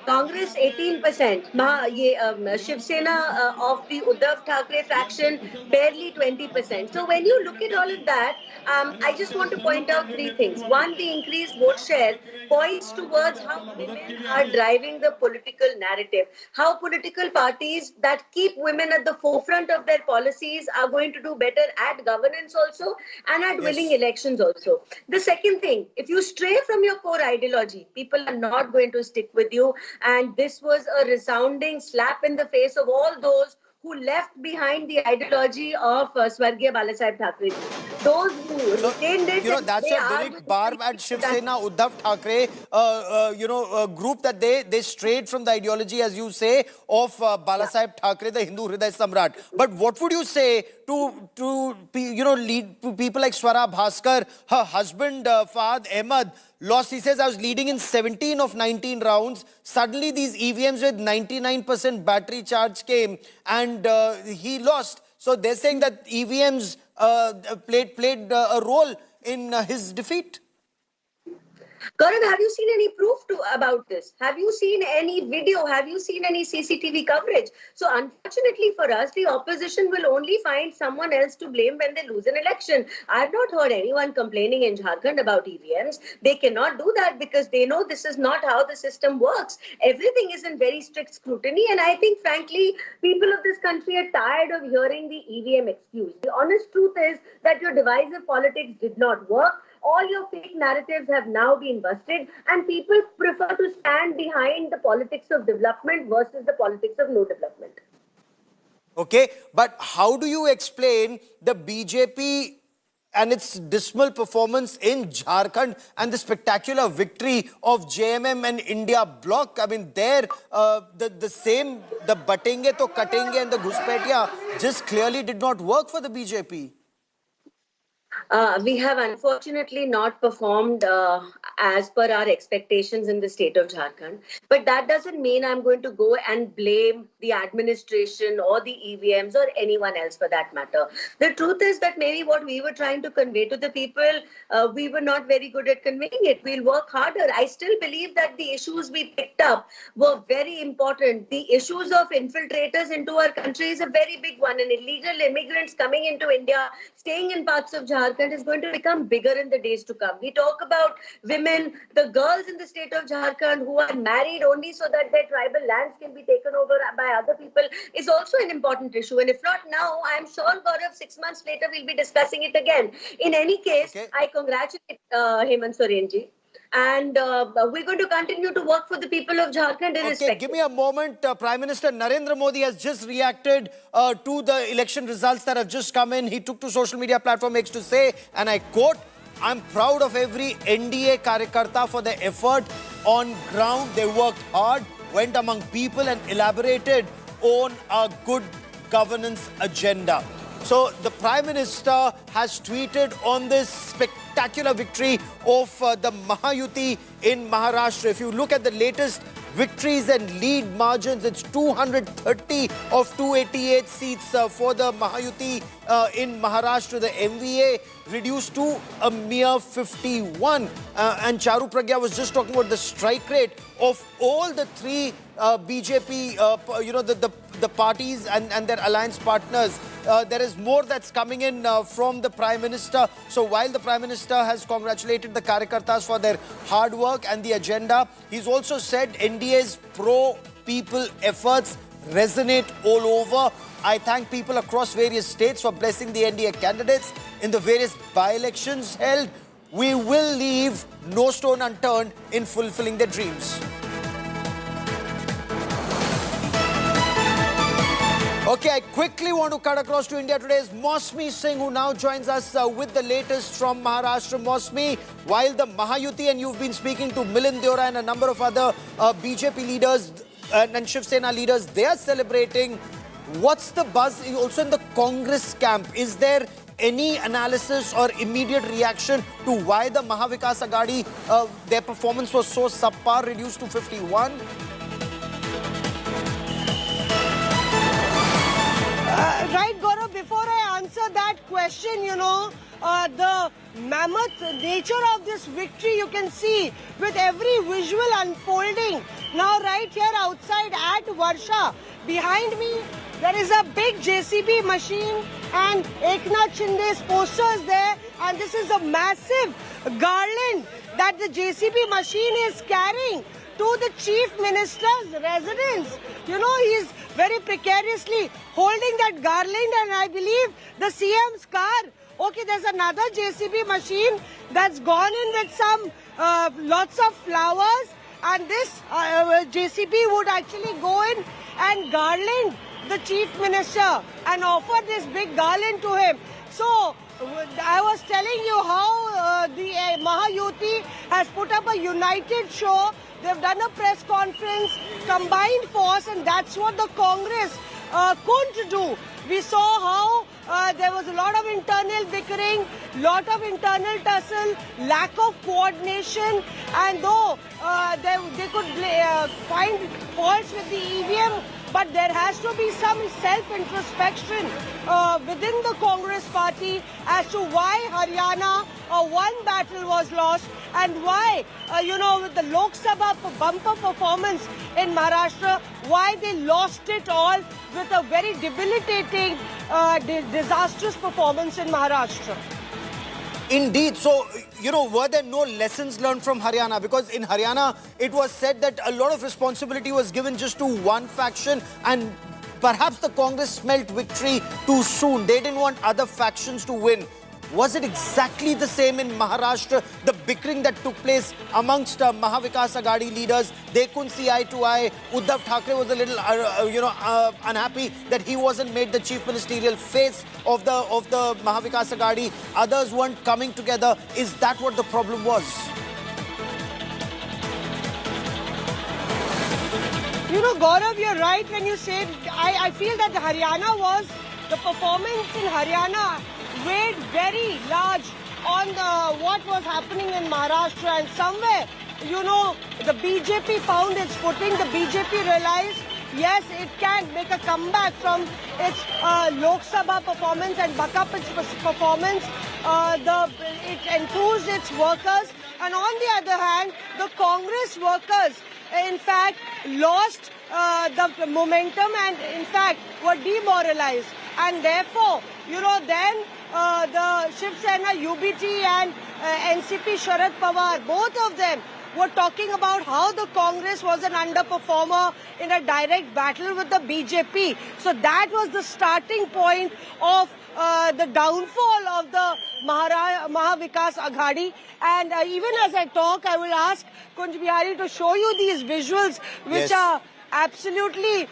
Congress 18%, Shiv Sena of the Uddhav Thackeray faction barely 20%. So when you look at all of that, I just want to point out three things. One, the increased vote share points towards how women are driving the political narrative, how political parties that keep women at the forefront of their policies are going to do better at governance also and at winning elections also. The second thing, if you stray from your core ideology, people are not going to stick with you. And this was a resounding slap in the face of all those who left behind the ideology of Swargya Balasaheb Thackeray. Those who retained it. You know, that's a direct barb at Shiv Sena, Uddhav Thackeray, a group that they strayed from the ideology, as you say, of Balasaheb Thackeray, the Hindu Hriday Samrat. But what would you say to people like Swara Bhaskar? Her husband, Fahad Ahmed, lost. He says, I was leading in 17 of 19 rounds. Suddenly these EVMs with 99% battery charge came and he lost. So they're saying that EVMs played a role in his defeat. Karan, have you seen any proof about this? Have you seen any video? Have you seen any CCTV coverage? So unfortunately for us, the opposition will only find someone else to blame when they lose an election. I've not heard anyone complaining in Jharkhand about EVMs. They cannot do that because they know this is not how the system works. Everything is in very strict scrutiny. And I think, frankly, people of this country are tired of hearing the EVM excuse. The honest truth is that your divisive politics did not work. All your fake narratives have now been busted and people prefer to stand behind the politics of development versus the politics of no development. Okay, but how do you explain the BJP and its dismal performance in Jharkhand and the spectacular victory of JMM and India bloc? I mean, there, the batenge to katenge and the ghuspetiya just clearly did not work for the BJP. We have unfortunately not performed as per our expectations in the state of Jharkhand. But that doesn't mean I'm going to go and blame the administration or the EVMs or anyone else for that matter. The truth is that maybe what we were trying to convey to the people, we were not very good at conveying it. We'll work harder. I still believe that the issues we picked up were very important. The issues of infiltrators into our country is a very big one. And illegal immigrants coming into India, staying in parts of Jharkhand is going to become bigger in the days to come. We talk about women, the girls in the state of Jharkhand who are married only so that their tribal lands can be taken over by other people is also an important issue. And if not now, I'm sure, Gaurav, 6 months later, we'll be discussing it again. In any case, I congratulate Hemant Sorenji. And we're going to continue to work for the people of Jharkhand irrespective. Okay, give me a moment. Prime Minister Narendra Modi has just reacted to the election results that have just come in. He took to social media platform X to say, and I quote, I'm proud of every NDA Karyakarta for their effort on ground. They worked hard, went among people and elaborated on a good governance agenda. So the Prime Minister has tweeted on this spectacular victory of the Mahayuti in Maharashtra. If you look at the latest victories and lead margins, it's 230 of 288 seats for the Mahayuti in Maharashtra. The MVA reduced to a mere 51. And Charu Pragya was just talking about the strike rate of all the three BJP, the parties and their alliance partners. There is more that's coming in from the Prime Minister. So while the Prime Minister has congratulated the Karyakartas for their hard work and the agenda, he's also said NDA's pro-people efforts resonate all over. I thank people across various states for blessing the NDA candidates in the various by-elections held. We will leave no stone unturned in fulfilling their dreams. Okay, I quickly want to cut across to India Today's Mosmi Singh, who now joins us with the latest from Maharashtra. Mosmi, while the Mahayuti, and you've been speaking to Milind Deora and a number of other BJP leaders, and Shiv Sena leaders, they are celebrating. What's the buzz also in the Congress camp? Is there any analysis or immediate reaction to why the Mahavikas Aghadi, their performance was so subpar, reduced to 51? Right, Gaurav, before I answer that question, the mammoth nature of this victory you can see with every visual unfolding. Now right here outside at Varsha, behind me, there is a big JCB machine and Eknath Shinde's posters there, and this is a massive garland that the JCB machine is carrying to the Chief Minister's residence. He's very precariously holding that garland, and I believe the CM's car. Okay, there's another JCB machine that's gone in with some lots of flowers, and this JCB would actually go in and garland the Chief Minister and offer this big garland to him. So I was telling you how the Mahayuti has put up a united show. They've done a press conference, combined force, and that's what the Congress couldn't do. We saw how there was a lot of internal bickering, lot of internal tussle, lack of coordination, and though they could find faults with the EVM, but there has to be some self-introspection within the Congress party as to why Haryana one battle was lost and why, with the Lok Sabha bumper performance in Maharashtra, why they lost it all with a very debilitating, disastrous performance in Maharashtra. Indeed. So, were there no lessons learned from Haryana? Because in Haryana, it was said that a lot of responsibility was given just to one faction, and perhaps the Congress smelt victory too soon. They didn't want other factions to win. Was it exactly the same in Maharashtra? The bickering that took place amongst Mahavikas Aghadi leaders, they couldn't see eye to eye. Uddhav Thackeray was a little, unhappy that he wasn't made the chief ministerial face of the Mahavikas Aghadi. Others weren't coming together. Is that what the problem was? Gaurav, you're right when you said, I feel that the performance in Haryana weighed very large on what was happening in Maharashtra, and somewhere, the BJP found its footing. The BJP realized, yes, it can make a comeback from its Lok Sabha performance and buck up its performance. It enthused its workers, and on the other hand, the Congress workers, in fact, lost the momentum and, in fact, were demoralized. And therefore, then the Shiv Sena, UBT and NCP Sharad Pawar, both of them were talking about how the Congress was an underperformer in a direct battle with the BJP. So that was the starting point of the downfall of the Mahavikas Aghadi. And even as I talk, I will ask Kunj Bihari to show you these visuals, which are absolutely,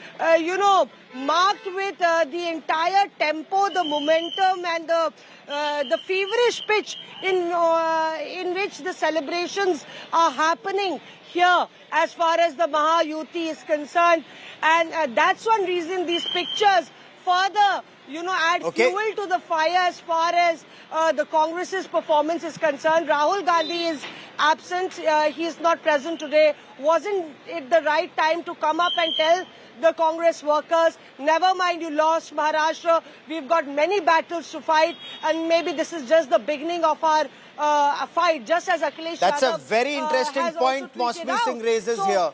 marked with the entire tempo, the momentum, and the feverish pitch in which the celebrations are happening here as far as the Mahayuti is concerned. And that's one reason these pictures further, add fuel to the fire as far as the Congress's performance is concerned. Rahul Gandhi is absent. He is not present today. Wasn't it the right time to come up and tell the Congress workers, never mind, you lost Maharashtra, we've got many battles to fight, and maybe this is just the beginning of our fight, just as Akhilesh That's Yadav, a very interesting point Mosmi Singh raises here.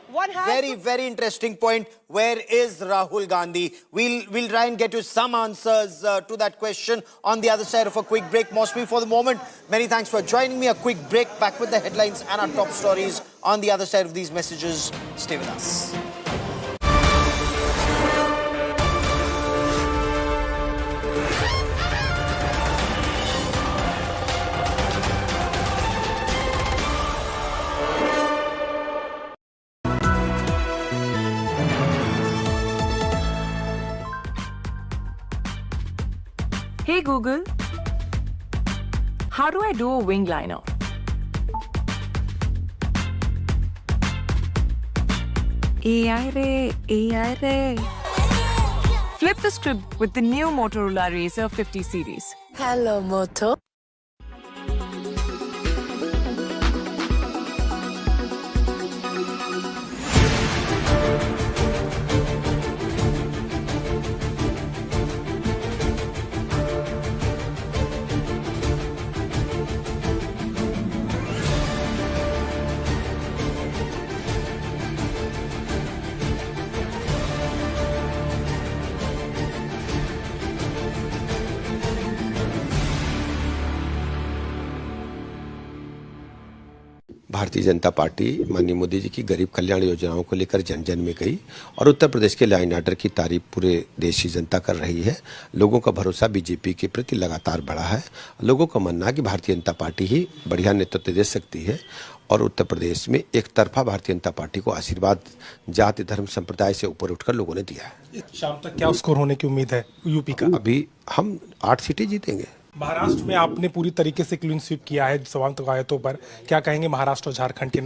Very interesting point. Where is Rahul Gandhi? We'll try and get you some answers to that question on the other side of a quick break. Mosmi, for the moment, many thanks for joining me. A quick break, back with the headlines and our top stories on the other side of these messages. Stay with us. Hey Google, how do I do a wing liner? AI Ray, AI Ray. Flip the script with the new Motorola Razr 50 series. Hello, Moto. Bharatiya Janata party माननीय मोदी जी की गरीब कल्याण योजनाओं को लेकर जन जन में गई और उत्तर प्रदेश के लॉ एंड ऑर्डर की तारीफ पूरे देश की जनता कर रही है। लोगों का भरोसा बीजेपी के प्रति लगातार बढ़ा है। लोगों का मानना है कि भारतीय जनता पार्टी ही बढ़िया नेतृत्व दे सकती है और उत्तर प्रदेश में एक तरफा भारतीय जनता पार्टी को आशीर्वाद जाति धर्म संप्रदाय से ऊपर उठकर लोगों ने दिया है। शाम तक क्या स्कोर होने की उम्मीद है यूपी का? अभी हम 8 सीटें जीतेंगे। महाराष्ट्र में आपने पूरी तरीके से क्लीन स्वीप किया है सवाल कवायतों पर, क्या कहेंगे महाराष्ट्र और झारखंड के?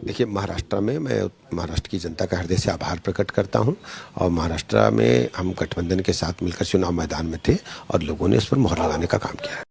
देखिए, महाराष्ट्र में मैं महाराष्ट्र की जनता का हृदय से आभार प्रकट करता हूं और महाराष्ट्र में हम गठबंधन के साथ मिलकर चुनाव मैदान में थे और लोगों ने इस पर मोहर लगाने का काम किया है।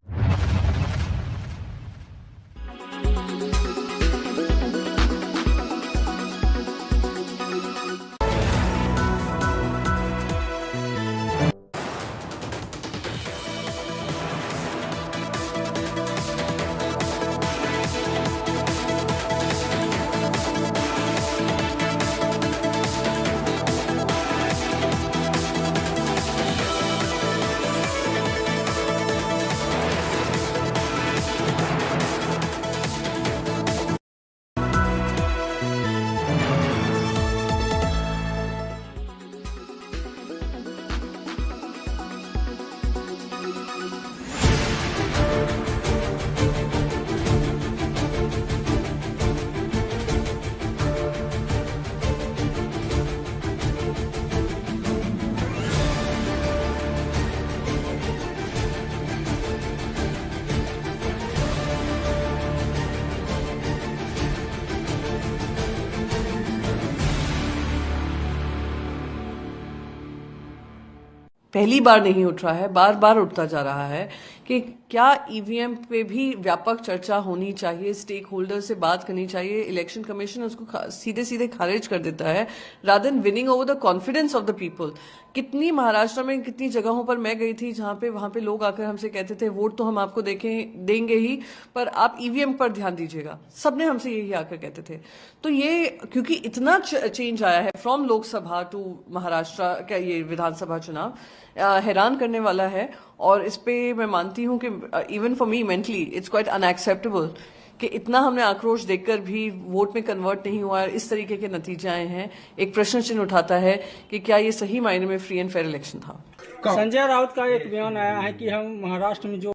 पहली बार नहीं उठ रहा है, बार बार उठता जा रहा है कि क्या ईवीएम पे भी व्यापक चर्चा होनी चाहिए, स्टेक होल्डर से बात करनी चाहिए। इलेक्शन कमीशन उसको सीधे सीधे खारिज कर देता है rather than winning over the confidence of the people. कितनी महाराष्ट्र में कितनी जगहों पर मैं गई थी जहां पे वहां पे लोग आकर हमसे कहते थे वोट तो हम आपको देंगे ही, पर आप ईवीएम पर ध्यान दीजिएगा। सबने हमसे यही आकर कहते थे। तो ये क्योंकि इतना चेंज आया है फ्रॉम लोकसभा टू महाराष्ट्र क्या ये विधानसभा चुनाव हैरान करने वाला है। और इस पे मैं मानती हूं कि even for me mentally it's quite unacceptable कि इतना हमने आक्रोश देखकर भी वोट में कन्वर्ट नहीं हुआ। इस तरीके के नतीजे आए हैं। एक प्रश्न चिन्ह उठाता है कि क्या ये सही मायने में फ्री एंड फेयर इलेक्शन था। संजय राउत का एक बयान आया है कि हम महाराष्ट्र में जो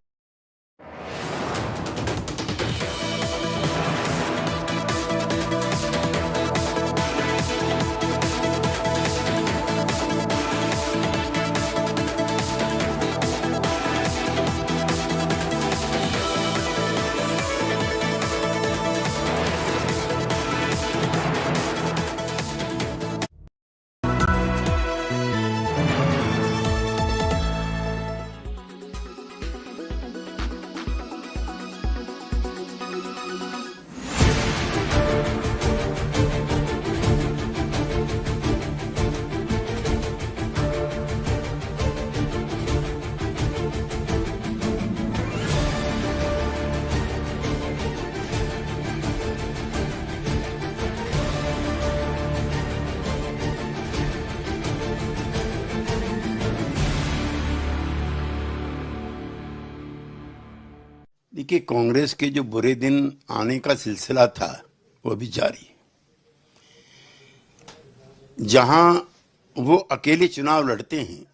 देखिए, कांग्रेस के जो बुरे दिन आने का सिलसिला था वो भी जारी। जहां वो अकेले चुनाव लड़ते हैं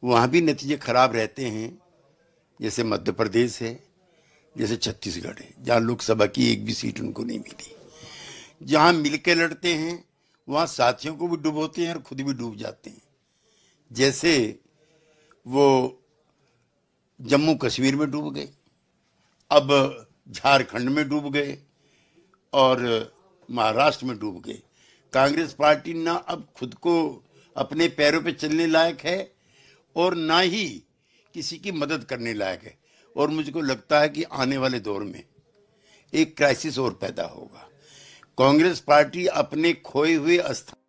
वहां भी नतीजे खराब रहते हैं। जैसे मध्य प्रदेश है, जैसे छत्तीसगढ़ है, जहां लोकसभा की एक भी सीट उनको नहीं मिली। जहां मिलके लड़ते हैं वहां साथियों को भी डुबोते हैं और खुद भी डूब जाते हैं। जैसे वो जम्मू कश्मीर में डूब गए, अब झारखंड में डूब गए और महाराष्ट्र में डूब गए। कांग्रेस पार्टी ना अब खुद को अपने पैरों पे चलने लायक है और ना ही किसी की मदद करने लायक है। और मुझको लगता है कि आने वाले दौर में एक क्राइसिस और पैदा होगा। कांग्रेस पार्टी अपने खोए हुए स्थान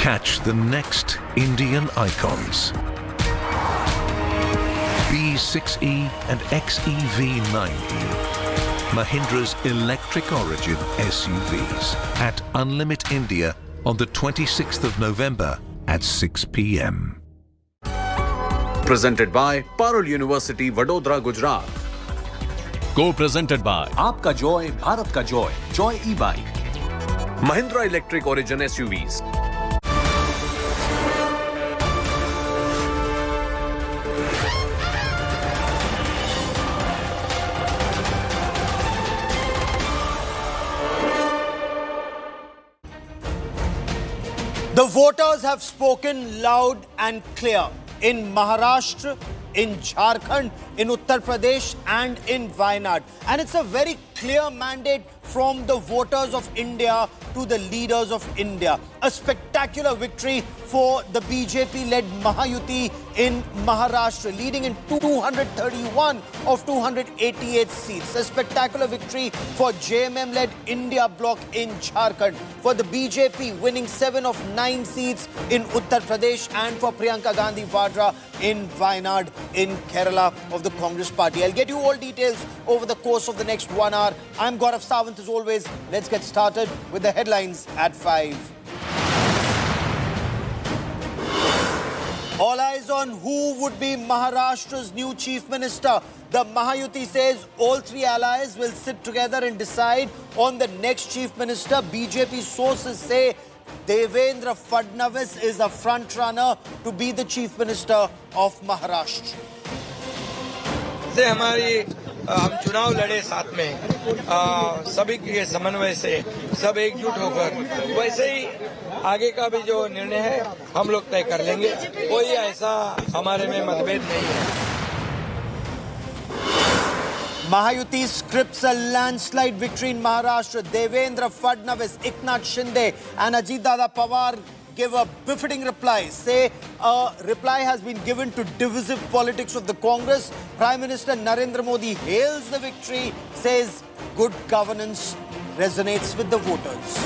Catch the next Indian icons. B6E and XEV9E. Mahindra's electric origin SUVs at Unlimit India on the 26th of November at 6 p.m. Presented by Parul University, Vadodara, Gujarat. Co-presented by आपका joy, Bharat का joy, joy e bike, Mahindra Electric Origin SUVs. The voters have spoken loud and clear in Maharashtra, in Jharkhand, in Uttar Pradesh and in Wayanad. And it's a very clear mandate from the voters of India to the leaders of India. A spectacular victory for the BJP-led Mahayuti in Maharashtra, leading in 231 of 288 seats. A spectacular victory for JMM-led India bloc in Jharkhand, for the BJP winning 7 of 9 seats in Uttar Pradesh, and for Priyanka Gandhi Vadra in Wayanad in Kerala of the Congress Party. I'll get you all details over the course of the next 1 hour. I'm Gaurav Sawant as always. Let's get started with the headlines at 5. All eyes on who would be Maharashtra's new chief minister. The Mahayuti says all three allies will sit together and decide on the next chief minister. BJP sources say Devendra Fadnavis is a front runner to be the chief minister of Maharashtra. से हम चुनाव लड़े साथ में सभी के समन्वय से सब एकजुट होकर वैसे ही आगे का भी जो निर्णय है हम लोग तय कर लेंगे। कोई ऐसा हमारे में मतभेद नहीं है। Mahayuti scripts a landslide victory in Maharashtra. Devendra Fadnavis, Eknath Shinde and Ajit Pawar give a befitting reply. Say a reply has been given to divisive politics of the Congress. Prime Minister Narendra Modi hails the victory, says good governance resonates with the voters.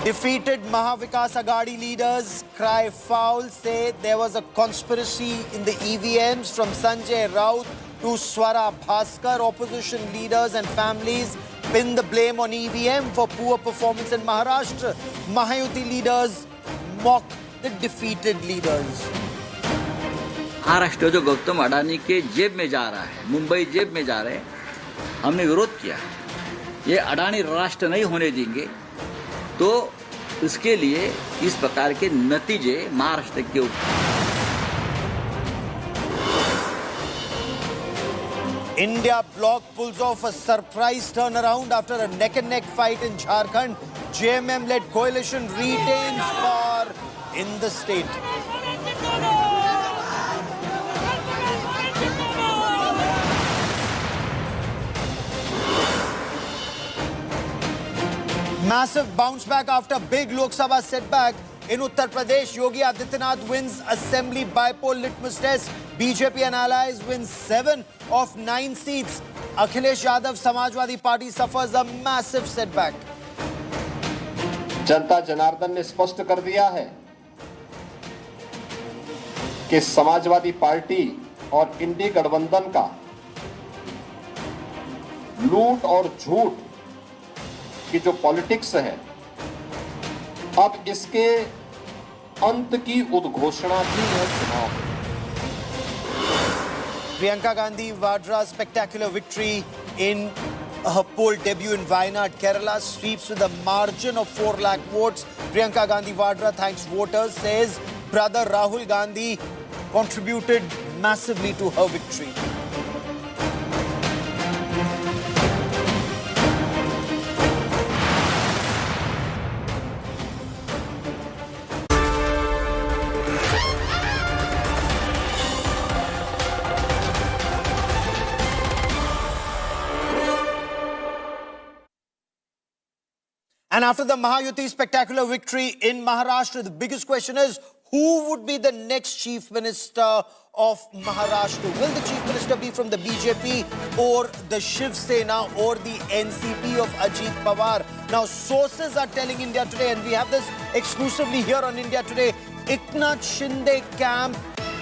Defeated Mahavikas Aghadi leaders cry foul, say there was a conspiracy in the EVMs. From Sanjay Raut to Swara Bhaskar, opposition leaders and families pin the blame on EVM for poor performance in Maharashtra. Mahayuti leaders mock the defeated leaders. Maharashtra जो गौतम अडानी के जेब में जा रहा है, मुंबई जेब में जा रहे हैं, हमने विरोध किया। ये अडानी राष्ट्र नहीं होने देंगे, तो इसके लिए इस प्रकार के नतीजे महाराष्ट्र के India bloc pulls off a surprise turnaround after a neck-and-neck fight in Jharkhand. JMM-led coalition retains power in the state. Massive bounce back after big Lok Sabha setback in Uttar Pradesh. Yogi Adityanath wins Assembly bypoll litmus test. BJP and allies win 7 of 9 seats. Akhilesh Yadav Samajwadi Party suffers a massive setback. जनता जनार्दन ने स्पष्ट कर दिया है कि Samajwadi party और इंडी गठबंधन का लूट और झूठ की जो पॉलिटिक्स है, अब इसके अंत की उद्घोषणा की है चुनाव। Priyanka Gandhi Vadra spectacular victory in her poll debut in Wayanad, Kerala, sweeps with a margin of 4 lakh votes. Priyanka Gandhi Vadra thanks voters, says brother Rahul Gandhi contributed massively to her victory. And after the Mahayuti's spectacular victory in Maharashtra, the biggest question is, who would be the next Chief Minister of Maharashtra? Will the Chief Minister be from the BJP or the Shiv Sena or the NCP of Ajit Pawar? Now, sources are telling India Today, and we have this exclusively here on India Today, Eknath Shinde camp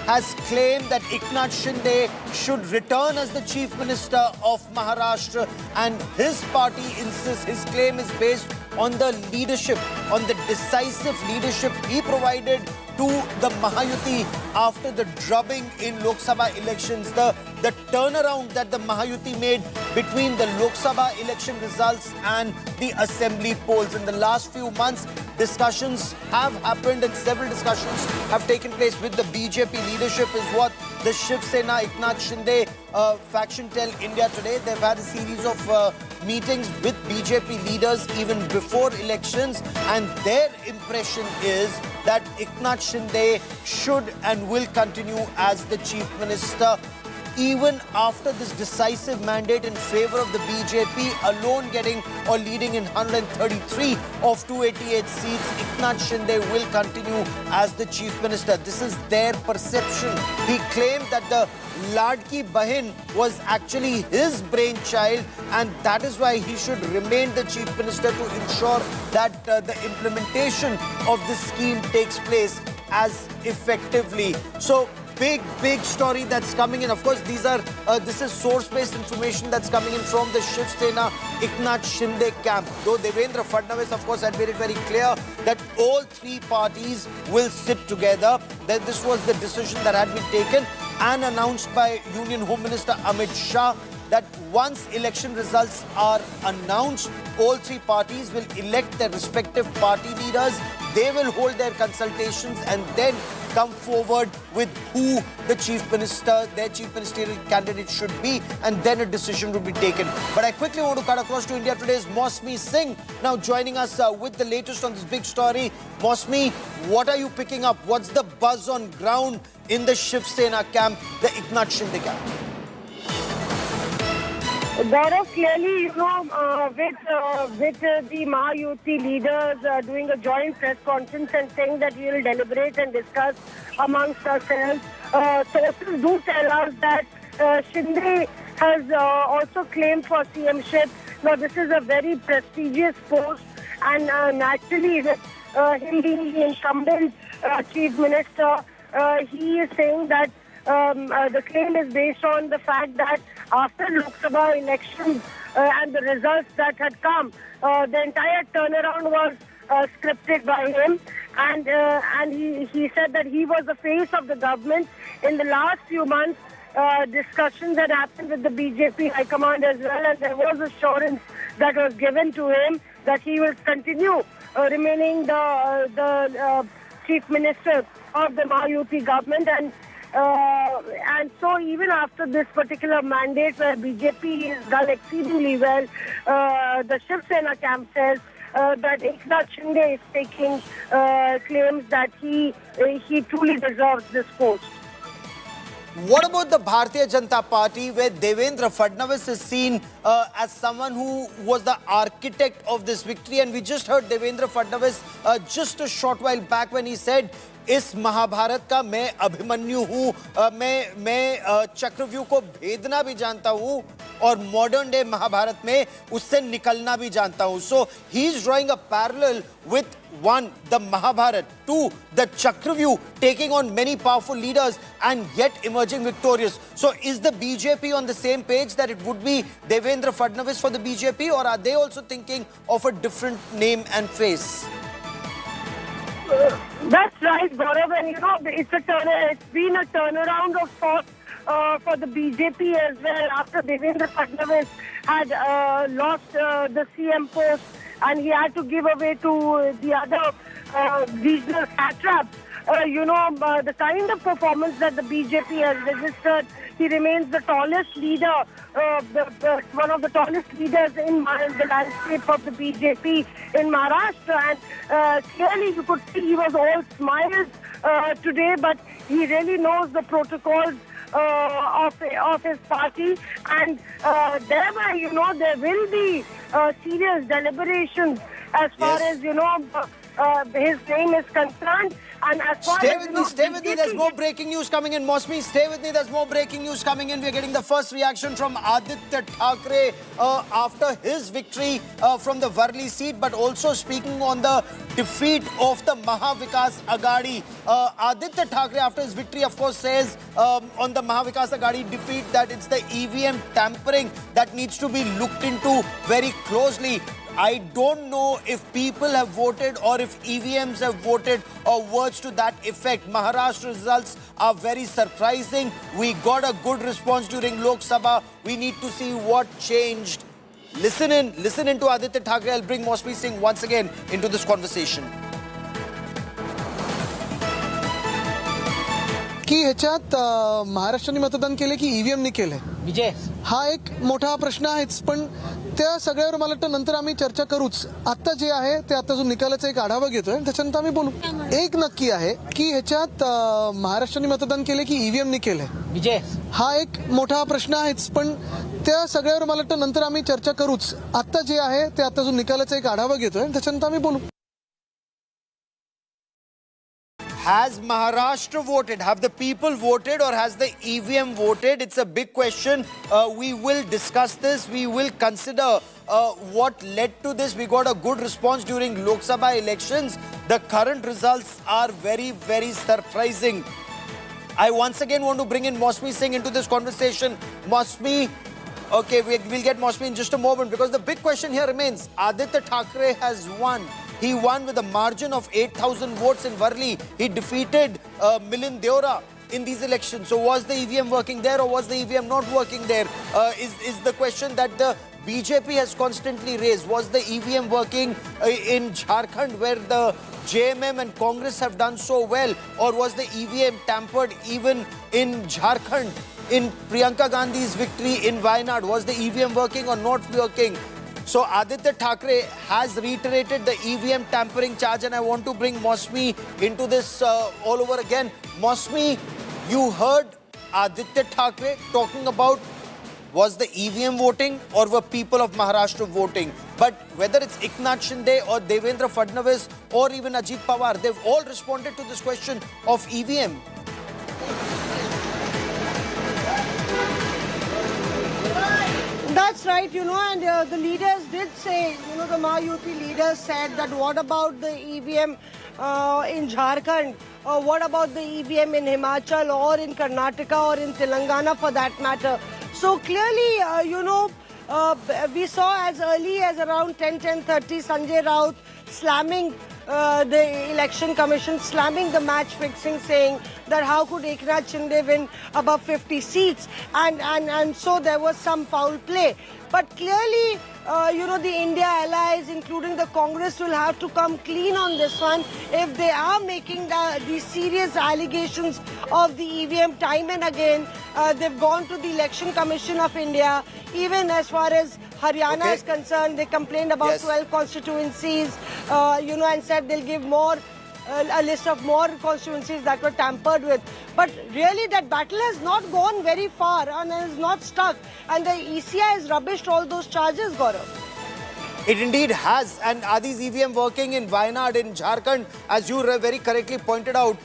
has claimed that Eknath Shinde should return as the Chief Minister of Maharashtra, and his party insists his claim is based on the leadership, on the decisive leadership he provided to the Mahayuti after the drubbing in Lok Sabha elections. The turnaround that the Mahayuti made between the Lok Sabha election results and the Assembly polls. In the last few months, discussions have happened and several discussions have taken place with the BJP leadership, is what the Shiv Sena Eknath Shinde faction tell India Today. They've had a series of meetings with BJP leaders even before elections, and their impression is that Eknath Shinde should and will continue as the Chief Minister even after this decisive mandate in favor of the BJP, alone getting or leading in 133 of 288 seats. Eknath Shinde will continue as the Chief Minister. This is their perception. He claimed that the Ladki Bahin was actually his brainchild, and that is why he should remain the Chief Minister to ensure that the implementation of this scheme takes place as effectively. So, big story that's coming in. Of course, this is source-based information that's coming in from the Shiv Sena Eknath Shinde camp. Though Devendra Fadnavis, of course, had made it very clear that all three parties will sit together. That this was the decision that had been taken and announced by Union Home Minister Amit Shah, that once election results are announced, all three parties will elect their respective party leaders. They will hold their consultations and then come forward with who the Chief Minister, their Chief Ministerial candidate should be, and then a decision will be taken. But I quickly want to cut across to India Today's Mosmi Singh, now joining us with the latest on this big story. Mosmi, what are you picking up? What's the buzz on ground in the Shiv Sena camp, the Eknath Shinde camp? Gaurav, clearly, with the Mahayuti leaders doing a joint press conference and saying that we will deliberate and discuss amongst ourselves, sources do tell us that Shinde has also claimed for CM-ship. Now, this is a very prestigious post, and naturally, with him being the incumbent Chief Minister, he is saying that the claim is based on the fact that after Lok Sabha elections and the results that had come, the entire turnaround was scripted by him, and he said that he was the face of the government. In the last few months, discussions had happened with the BJP High Command as well, and there was assurance that was given to him that he will continue remaining the Chief Minister of the Mahayuti government, and so even after this particular mandate where BJP has done exceedingly well, the Shiv Sena camp says that Eknath Shinde is taking claims that he truly deserves this post. What about the Bharatiya Janata Party, where Devendra Fadnavis is seen as someone who was the architect of this victory? And we just heard Devendra Fadnavis just a short while back when he said, इस महाभारत का मैं अभिमन्यु हूँ, मैं चक्रव्यूह को भेदना भी जानता हूँ और मॉडर्न डे महाभारत में उससे निकलना भी जानता हूँ. So he is drawing a parallel with one, the Mahabharat, two, the Chakravyuh taking on many powerful leaders and yet emerging victorious. So is the BJP on the same page that it would be Devendra Fadnavis for the BJP, or are they also thinking of a different name and face? That's right, Gaurav, and it's been a turnaround of sorts for the BJP as well, after Devendra Fadnavis had lost the CM post and he had to give away to the other regional satraps. The kind of performance that the BJP has registered, he remains the tallest leader, one of the tallest leaders in the landscape of the BJP in Maharashtra. And clearly you could see he was all smiles today, but he really knows the protocols of his party, and thereby, there will be serious deliberations as far as, his name is concerned. And as far Stay as, with me. There's more breaking news coming in. Mosmi, stay with me. There's more breaking news coming in. We're getting the first reaction from Adit Thackeray after his victory from the Varli seat, but also speaking on the defeat of the Mahavikas Aghadi. Adit Thackeray, after his victory, of course, says on the Mahavikas Aghadi defeat that it's the EVM tampering that needs to be looked into very closely. I don't know if people have voted or if EVMs have voted or words to that effect. Maharashtra results are very surprising. We got a good response during Lok Sabha. We need to see what changed. Listen in to Adit Thackeray. I'll bring Mosmi Singh once again into this conversation. की ह्याच्यात महाराष्ट्राने मतदान केले की ईव्हीएमने केले विजय हा एक मोठा प्रश्न आहेच पण त्या सगळ्यावर मला वाटतं नंतर आम्ही चर्चा करूच आता जे आहे ते आता जो निकालाचा एक आढावा घेतोय त्याच्यानंतर आम्ही बोलू एक नक्की आहे की ह्याच्यात महाराष्ट्राने मतदान केले की ईव्हीएमने केले विजय हा एक मोठा प्रश्न आहेच पण त्या सगळ्यावर मला वाटतं नंतर आम्ही चर्चा करूच आता जे आहे ते आता जो निकालाचा एक आढावा घेतोय त्याच्यानंतर आम्ही बोलू Has Maharashtra voted? Have the people voted or has the EVM voted? It's a big question. We will discuss this. We will consider what led to this. We got a good response during Lok Sabha elections. The current results are very, very surprising. I once again want to bring in Mosmi Singh into this conversation. Mosmi, okay, we'll get Mosmi in just a moment because the big question here remains. Adit Thackeray has won. He won with a margin of 8,000 votes in Varli. He defeated Milind Deora in these elections. So was the EVM working there or was the EVM not working there? Is the question that the BJP has constantly raised. Was the EVM working in Jharkhand where the JMM and Congress have done so well? Or was the EVM tampered even in Jharkhand? In Priyanka Gandhi's victory in Wayanad, was the EVM working or not working? So Aditya Thackeray has reiterated the EVM tampering charge, and I want to bring Mosmi into this all over again. Mosmi, you heard Aditya Thackeray talking about was the EVM voting or were people of Maharashtra voting? But whether it's Eknath Shinde or Devendra Fadnavis or even Ajit Pawar, they've all responded to this question of EVM. That's right, and the leaders did say, the Mahayuti leaders said that what about the EVM in Jharkhand, or what about the EVM in Himachal or in Karnataka or in Telangana for that matter. So clearly, we saw as early as around 10:30 Sanjay Raut slamming the election commission, slamming the match fixing, saying that how could Eknath Shinde win above 50 seats, and so there was some foul play. But clearly, the India allies, including the Congress, will have to come clean on this one if they are making these serious allegations of the EVM time and again. They've gone to the Election Commission of India, even as far as Haryana is concerned. They complained about 12 constituencies, and said they'll give a list of more constituencies that were tampered with. But really that battle has not gone very far and is not stuck. And the ECI has rubbished all those charges, Gaurav. It indeed has. And are these EVM working in Wayanad, in Jharkhand, as you very correctly pointed out,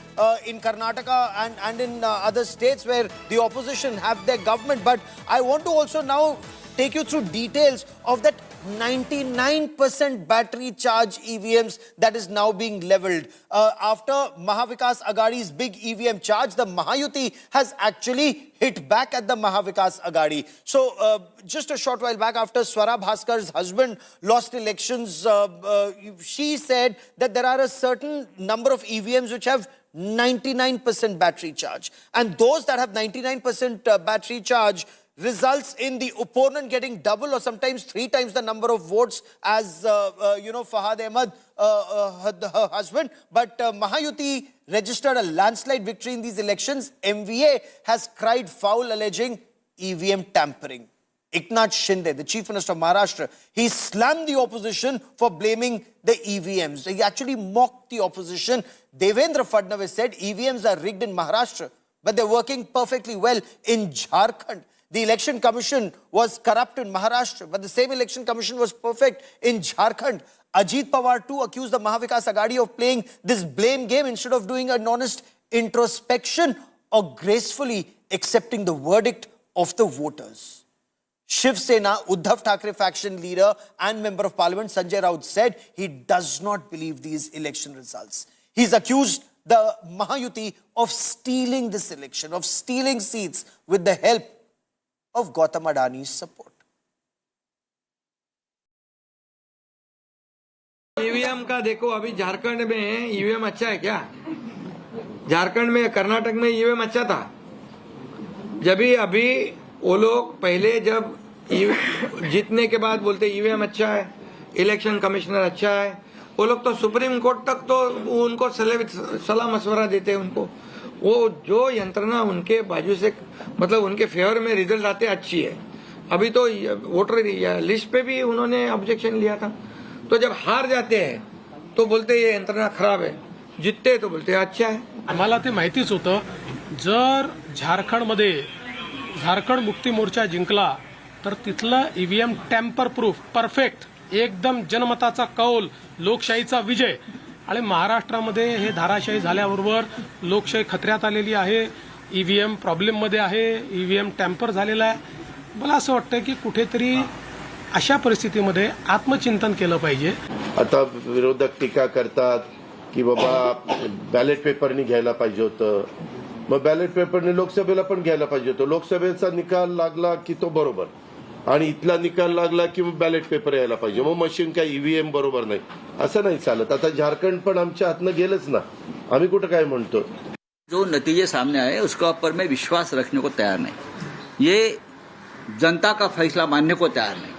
in Karnataka and in other states where the opposition have their government. But I want to also now take you through details of that 99% battery charge EVMs that is now being leveled. After Mahavikas Aghadi's big EVM charge, the Mahayuti has actually hit back at the Mahavikas Aghadi. So just a short while back, after Swara Bhaskar's husband lost elections, she said that there are a certain number of EVMs which have 99% battery charge. And those that have 99% battery charge results in the opponent getting double or sometimes 3 times the number of votes as, Fahad Ahmed, her husband. But Mahayuti registered a landslide victory in these elections. MVA has cried foul alleging EVM tampering. Eknath Shinde, the Chief Minister of Maharashtra, he slammed the opposition for blaming the EVMs. He actually mocked the opposition. Devendra Fadnavis said EVMs are rigged in Maharashtra, but they're working perfectly well in Jharkhand. The election commission was corrupt in Maharashtra, but the same election commission was perfect in Jharkhand. Ajit Pawar too accused the Mahavikas Aghadi of playing this blame game instead of doing an honest introspection or gracefully accepting the verdict of the voters. Shiv Sena, Uddhav Thackeray faction leader and member of parliament Sanjay Raut said he does not believe these election results. He's accused the Mahayuti of stealing this election, of stealing seats with the help of Gautam Adani's support. EVM का देखो, अभी झारखंड में EVM अच्छा है क्या? झारखंड में, कर्नाटक में EVM अच्छा था. जब भी अभी वो लोग पहले जब जीतने के बाद बोलते ईवीएम अच्छा है, इलेक्शन कमिश्नर अच्छा है, वो लोग तो सुप्रीम कोर्ट तक तो उनको सलाह मशवरा देते उनको. वो जो यंत्रणा उनके बाजू से, मतलब उनके फेवर में रिजल्ट आते अच्छी है. अभी तो वोटर लिस्ट पे भी उन्होंने ऑब्जेक्शन लिया था. तो जब हार जाते हैं तो बोलते ये यंत्रणा खराब है, जितते तो बोलते अच्छा है. आम्हाला ते माहितीच होतं, जर झारखंडमध्ये झारखंड मुक्ती मोर्चा जिंकला तर तिथलं ईव्हीएम टॅम्पर प्रूफ, परफेक्ट, एकदम जनमताचा कौल, लोकशाहीचा विजय. आणि महाराष्ट्रामध्ये हे धाराशाही झाल्याबरोबर लोकशाही खतऱ्यात आलेली आहे. ईव्हीएम प्रॉब्लेम मध्ये आहे, ईव्हीएम टॅम्पर झालेला आहे. मला असं वाटतं की कुठेतरी अशा परिस्थितीमध्ये आत्मचिंतन केलं पाहिजे. आता विरोधक टीका करतात की बाबा बॅलेट पेपरनी घ्यायला पाहिजे होतं, मग बॅलेट पेपरने लोकसभेला पण घ्यायला पाहिजे होतं. लोकसभेचा निकाल लागला की तो बरोबर, आणि इथला निकाल लागला की बॅलेट पेपर यायला पाहिजे. मग मशीन काय ईव्हीएम बरोबर नाही असं नाही चालत. आता झारखंड पण आमच्या हातनं गेलंच ना, आम्ही कुठं काय म्हणतो. जो नतीजे सामने आए उसका ऊपर में विश्वास रखने को तैयार नहीं, ये जनता का फैसला मानने को तैयार नहीं.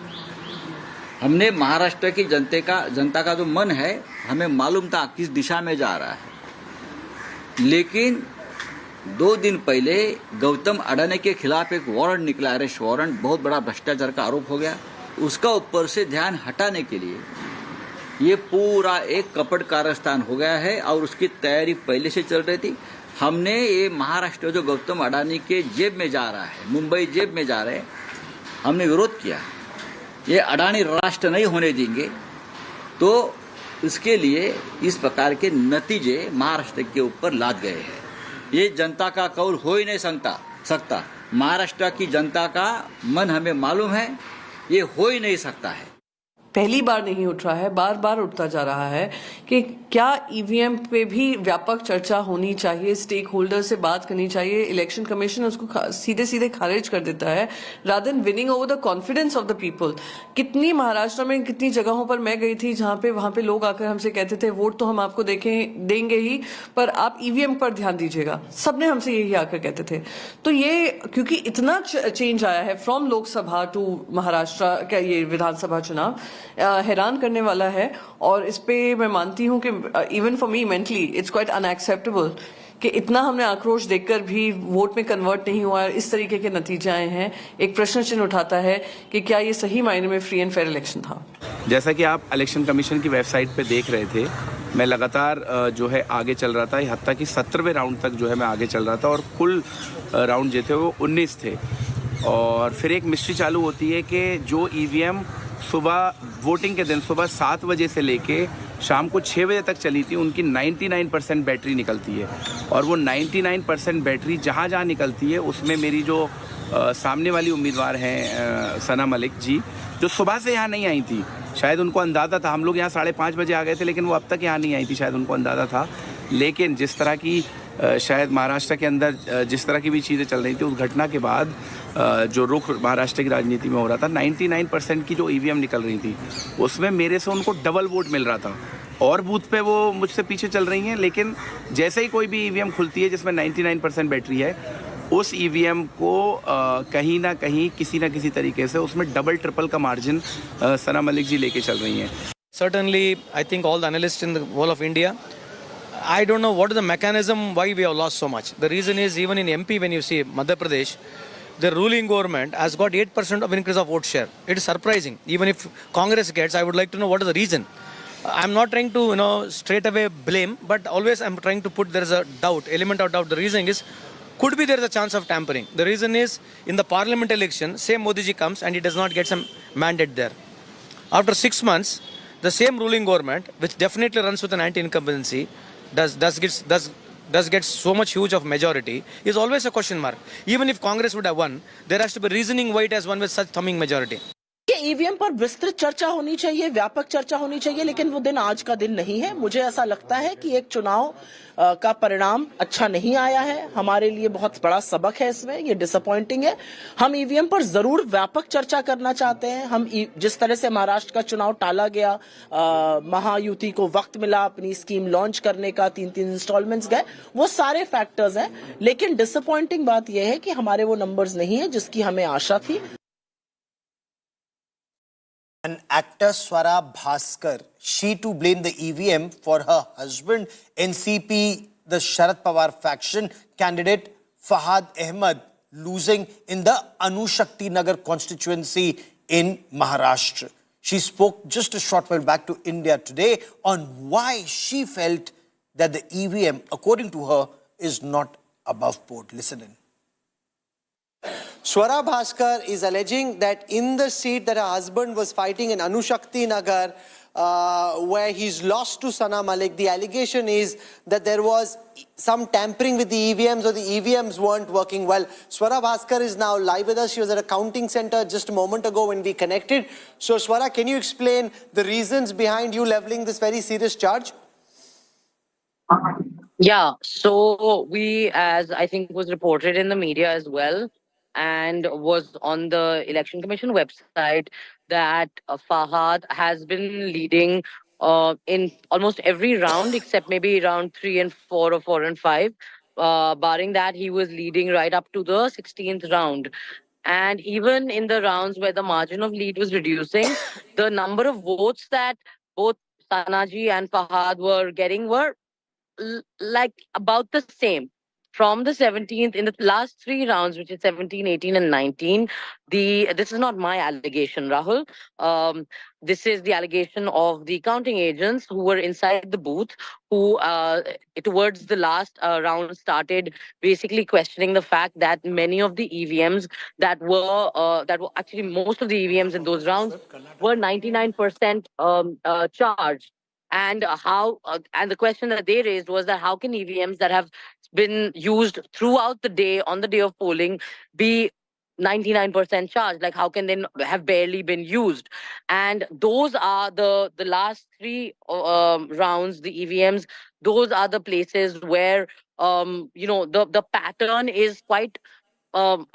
हमने महाराष्ट्र की जनता का जो मन है, हमें मालूम था किस दिशा में जा रहा है. लेकिन 2 दिन पहले गौतम अडानी के खिलाफ एक वारंट निकला, अरेस्ट वारंट, बहुत बड़ा भ्रष्टाचार का आरोप हो गया. उसका ऊपर से ध्यान हटाने के लिए ये पूरा एक कपट कारस्तान हो गया है और उसकी तैयारी पहले से चल रही थी. हमने ये महाराष्ट्र जो गौतम अडानी के जेब में जा रहा है, मुंबई जेब में जा रहे हैं, हमने विरोध किया. ये अडानी राष्ट्र नहीं होने देंगे. तो इसके लिए इस प्रकार के नतीजे महाराष्ट्र के ऊपर लाद गए हैं. ये जनता का कौल हो ही नहीं सकता. महाराष्ट्र की जनता का मन हमें मालूम है, ये हो ही नहीं सकता है. पहली बार नहीं उठ रहा है, बार बार उठता जा रहा है कि क्या ईवीएम पे भी व्यापक चर्चा होनी चाहिए, स्टेक होल्डर से बात करनी चाहिए. इलेक्शन कमीशन उसको सीधे सीधे खारिज कर देता है rather than winning over the confidence of the people. कितनी महाराष्ट्र में कितनी जगहों पर मैं गई थी जहां पे वहां पे लोग आकर हमसे कहते थे वोट तो हम आपको देंगे ही, पर आप ईवीएम पर ध्यान दीजिएगा. सबने हमसे यही आकर कहते थे. तो ये क्योंकि इतना चेंज आया है फ्रॉम लोकसभा टू महाराष्ट्र का ये विधानसभा चुनाव, हैरान करने वाला है. और इस पे मैं मानती हूं कि even for me mentally it's quite unacceptable कि इतना हमने आक्रोश देखकर भी वोट में कन्वर्ट नहीं हुआ. इस तरीके के नतीजे आए हैं. एक प्रश्न चिन्ह उठाता है कि क्या ये सही मायने में फ्री एंड फेयर इलेक्शन था. जैसा कि आप इलेक्शन कमीशन की वेबसाइट पे देख रहे थे, मैं लगातार जो है आगे चल रहा था. हत्ता कि 17वें राउंड तक जो है मैं आगे चल रहा था और कुल राउंड जो थे वो 19 थे. और फिर एक मिस्ट्री चालू होती है कि जो ईवीएम सुबह वोटिंग के दिन सुबह 7 बजे से लेके शाम को 6 बजे तक चली थी, उनकी 99% बैटरी निकलती है. और वो 99% बैटरी जहाँ जहाँ निकलती है उसमें मेरी जो सामने वाली उम्मीदवार हैं सना मलिक जी, जो सुबह से यहाँ नहीं आई थी। शायद उनको अंदाज़ा था, हम लोग यहाँ 5:30 बजे आ गए थे, लेकिन वो अब तक यहाँ नहीं आई थी, शायद उनको अंदाज़ा था। लेकिन जिस तरह की शायद महाराष्ट्र के अंदर जिस तरह की भी चीज़ें चल रही थी, उस घटना के बाद जो रुख महाराष्ट्र की राजनीति में हो रहा था, 99% की जो EVM निकल रही थी, उसमें मेरे से उनको डबल वोट मिल रहा था। और बूथ पे वो मुझसे पीछे चल रही हैं, लेकिन जैसे ही कोई भी EVM खुलती है जिसमें 99% बैटरी है, उस EVM को कहीं ना कहीं किसी ना किसी तरीके से उसमें डबल ट्रिपल का मार्जिन सना मलिक जी लेके चल रही हैं। Certainly, I think all the analysts in the whole of India, I don't know what is the mechanism why we have lost so much. The reason is, even in MP, when you see Madhya Pradesh, the ruling government has got 8% of increase of vote share. It is surprising. Even if Congress gets, I would like to know what is the reason. I'm not trying to, straight away blame, but always I'm trying to put there is a doubt, element of doubt. The reason is, could be there is a chance of tampering. The reason is, in the parliament election, same Modi ji comes and he does not get some mandate there. After 6 months, the same ruling government, which definitely runs with an anti-incumbency, does get so much huge of majority, is always a question mark. Even if Congress would have won, there has to be reasoning why it has won with such thumping majority. EVM पर विस्तृत चर्चा होनी चाहिए, व्यापक चर्चा होनी चाहिए, लेकिन वो दिन आज का दिन नहीं है। मुझे ऐसा लगता है कि एक चुनाव का परिणाम अच्छा नहीं आया है, हमारे लिए बहुत बड़ा सबक है इसमें, ये डिसअपॉइंटिंग है। हम ईवीएम पर जरूर व्यापक चर्चा करना चाहते हैं। हम जिस तरह से महाराष्ट्र का चुनाव टाला गया, महायुति को वक्त मिला अपनी स्कीम लॉन्च करने का, 3-3 इंस्टॉलमेंट्स गए, वो सारे फैक्टर्स हैं। लेकिन डिसअपॉइंटिंग बात यह है कि हमारे वो नंबर्स नहीं है जिसकी हमें आशा थी। An actor, Swara Bhaskar, she too blamed the EVM for her husband, NCP, the Sharad Pawar faction candidate Fahad Ahmed, losing in the Anushakti Nagar constituency in Maharashtra. She spoke just a short while back to India Today on why she felt that the EVM, according to her, is not above board. Listen in. Swara Bhaskar is alleging that in the seat that her husband was fighting in Anushakti Nagar, where he's lost to Sana Malik, the allegation is that there was some tampering with the EVMs, or the EVMs weren't working well. Swara Bhaskar is now live with us. She was at a counting center just a moment ago when we connected. So Swara, can you explain the reasons behind you leveling this very serious charge? Yeah, so we, as I think was reported in the media as well, and was on the Election Commission website, that Fahad has been leading in almost every round except maybe round 3 and 4 or 4 and 5. Barring that, he was leading right up to the 16th round. And even in the rounds where the margin of lead was reducing, the number of votes that both Sanaji and Fahad were getting were like about the same. From the 17th, in the last 3 rounds, which is 17, 18, and 19, this is not my allegation, Rahul. This is the allegation of the counting agents who were inside the booth, who towards the last round started basically questioning the fact that many of the EVMs that were actually most of the EVMs in those rounds were 99% charged. And and the question that they raised was that how can EVMs that have been used throughout the day on the day of polling be 99% charged? Like, how can they have barely been used? And those are the last 3 rounds, the EVMs. Those are the places where the pattern is quite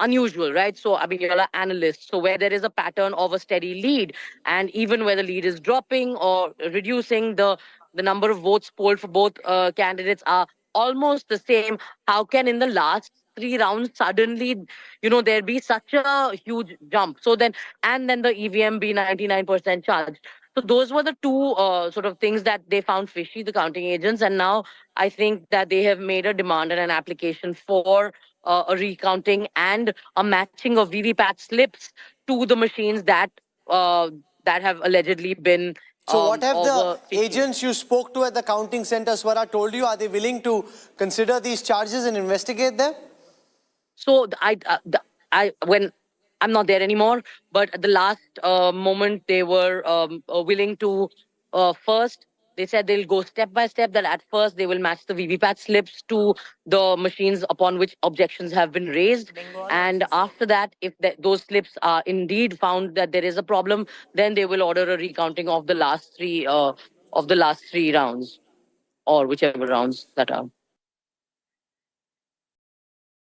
unusual, right? So, I mean, you're an analyst. So where there is a pattern of a steady lead, and even where the lead is dropping or reducing, the number of votes polled for both candidates are almost the same. How can in the last 3 rounds suddenly, there be such a huge jump? So then, and then the EVM be 99% charged. So those were the 2 sort of things that they found fishy, the counting agents. And now I think that they have made a demand and an application for a recounting and a matching of VVPAT slips to the machines that have allegedly been. So what have the agents you spoke to at the counting center, Swara, told you? Are they willing to consider these charges and investigate them? So when I'm not there anymore, but at the last moment they were willing to first. They said they'll go step by step, that at first they will match the VVPAT slips to the machines upon which objections have been raised. And after that, if those slips are indeed found that there is a problem, then they will order a recounting of the last three rounds, or whichever rounds that are.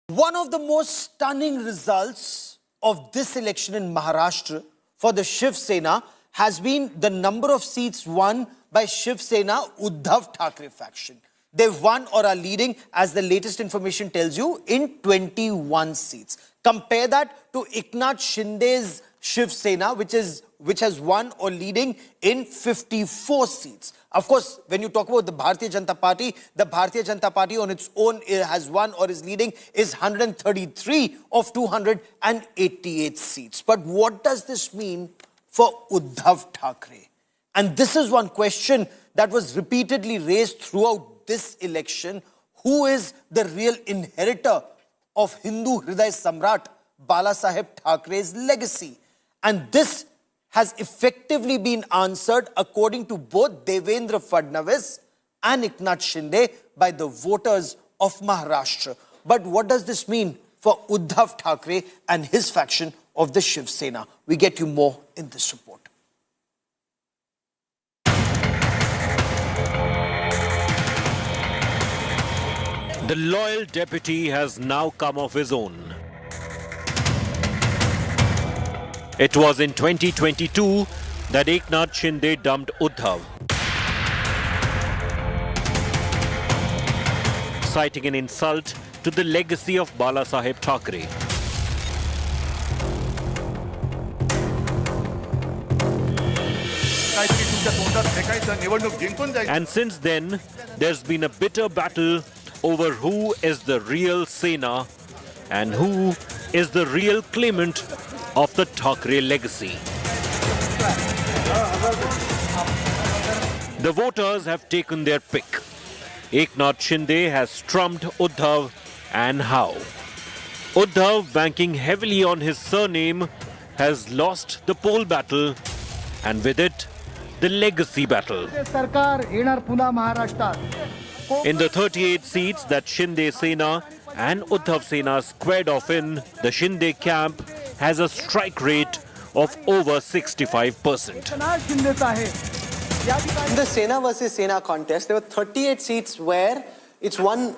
One of the most stunning results of this election in Maharashtra for the Shiv Sena has been the number of seats won by Shiv Sena Uddhav Thackeray faction. They've won or are leading, as the latest information tells you, in 21 seats. Compare that to Eknath Shinde's Shiv Sena, which has won or leading in 54 seats. Of course, when you talk about the Bharatiya Janata Party on its own has won or is leading is 133 of 288 seats. But what does this mean for Uddhav Thackeray? And this is one question that was repeatedly raised throughout this election. Who is the real inheritor of Hindu Hriday Samrat Balasaheb Thackeray's legacy? And this has effectively been answered, according to both Devendra Fadnavis and Eknath Shinde, by the voters of Maharashtra. But what does this mean for Uddhav Thackeray and his faction of the Shiv Sena? We get you more in this report. The loyal deputy has now come of his own. It was in 2022 that Eknath Shinde dumped Uddhav, citing an insult to the legacy of Balasaheb Thackeray. And since then, there's been a bitter battle over who is the real Sena and who is the real claimant of the Thackeray legacy. The voters have taken their pick. Eknath Shinde has trumped Uddhav, and how? Uddhav, banking heavily on his surname, has lost the poll battle, and with it, the legacy battle. In the 38 seats that Shinde Sena and Uddhav Sena squared off in, the Shinde camp has a strike rate of over 65%. In the Sena versus Sena contest, there were 38 seats where it's 1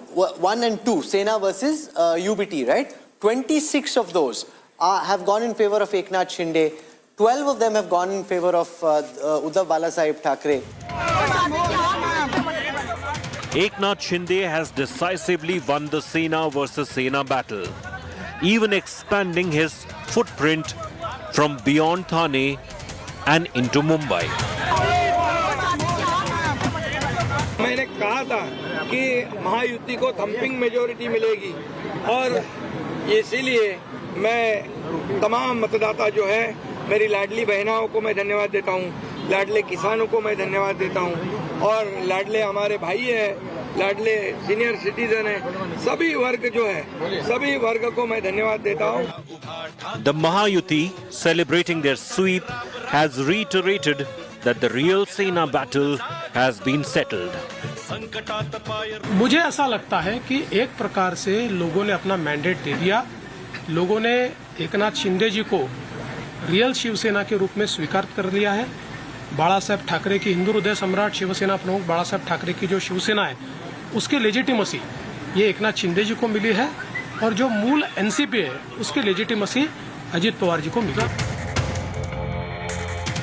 and 2, Sena versus UBT, right? 26 of those have gone in favor of Eknath Shinde. 12 of them have gone in favor of Uddhav Balasaheb Thackeray. Eknath Shinde has decisively won the Sena versus Sena battle, even expanding his footprint from beyond Thane and into Mumbai. मैंने कहा था कि महायुति को thumping majority मिलेगी और इसीलिए मैं तमाम मतदाता जो है, मेरी लाडली बहनाओं को मैं धन्यवाद देता हूँ, लाडले किसानों को मैं धन्यवाद देता हूँ और लाडले हमारे भाई हैं, लाडले सीनियर सिटीजन हैं, सभी वर्ग जो है, सभी वर्ग को मैं धन्यवाद देता हूँ. The Mahayuti, celebrating their sweep, has reiterated that the real Sena battle has been settled. मुझे ऐसा लगता है कि एक प्रकार से लोगों ने अपना मैंडेट दे दिया. लोगों ने एकनाथ शिंदे जी को रियल शिवसेना के रूप में स्वीकार कर लिया है. बाला साहब ठाकरे की हिंदू हृदय सम्राट शिवसेना प्रमुख बाला साहब ठाकरे की जो शिवसेना है, उसकी लेजिटिमसी ये एकनाथ शिंदे जी को मिली है और जो मूल एनसीपी है उसकी लेजिटिमसी अजीत पवार जी को मिली.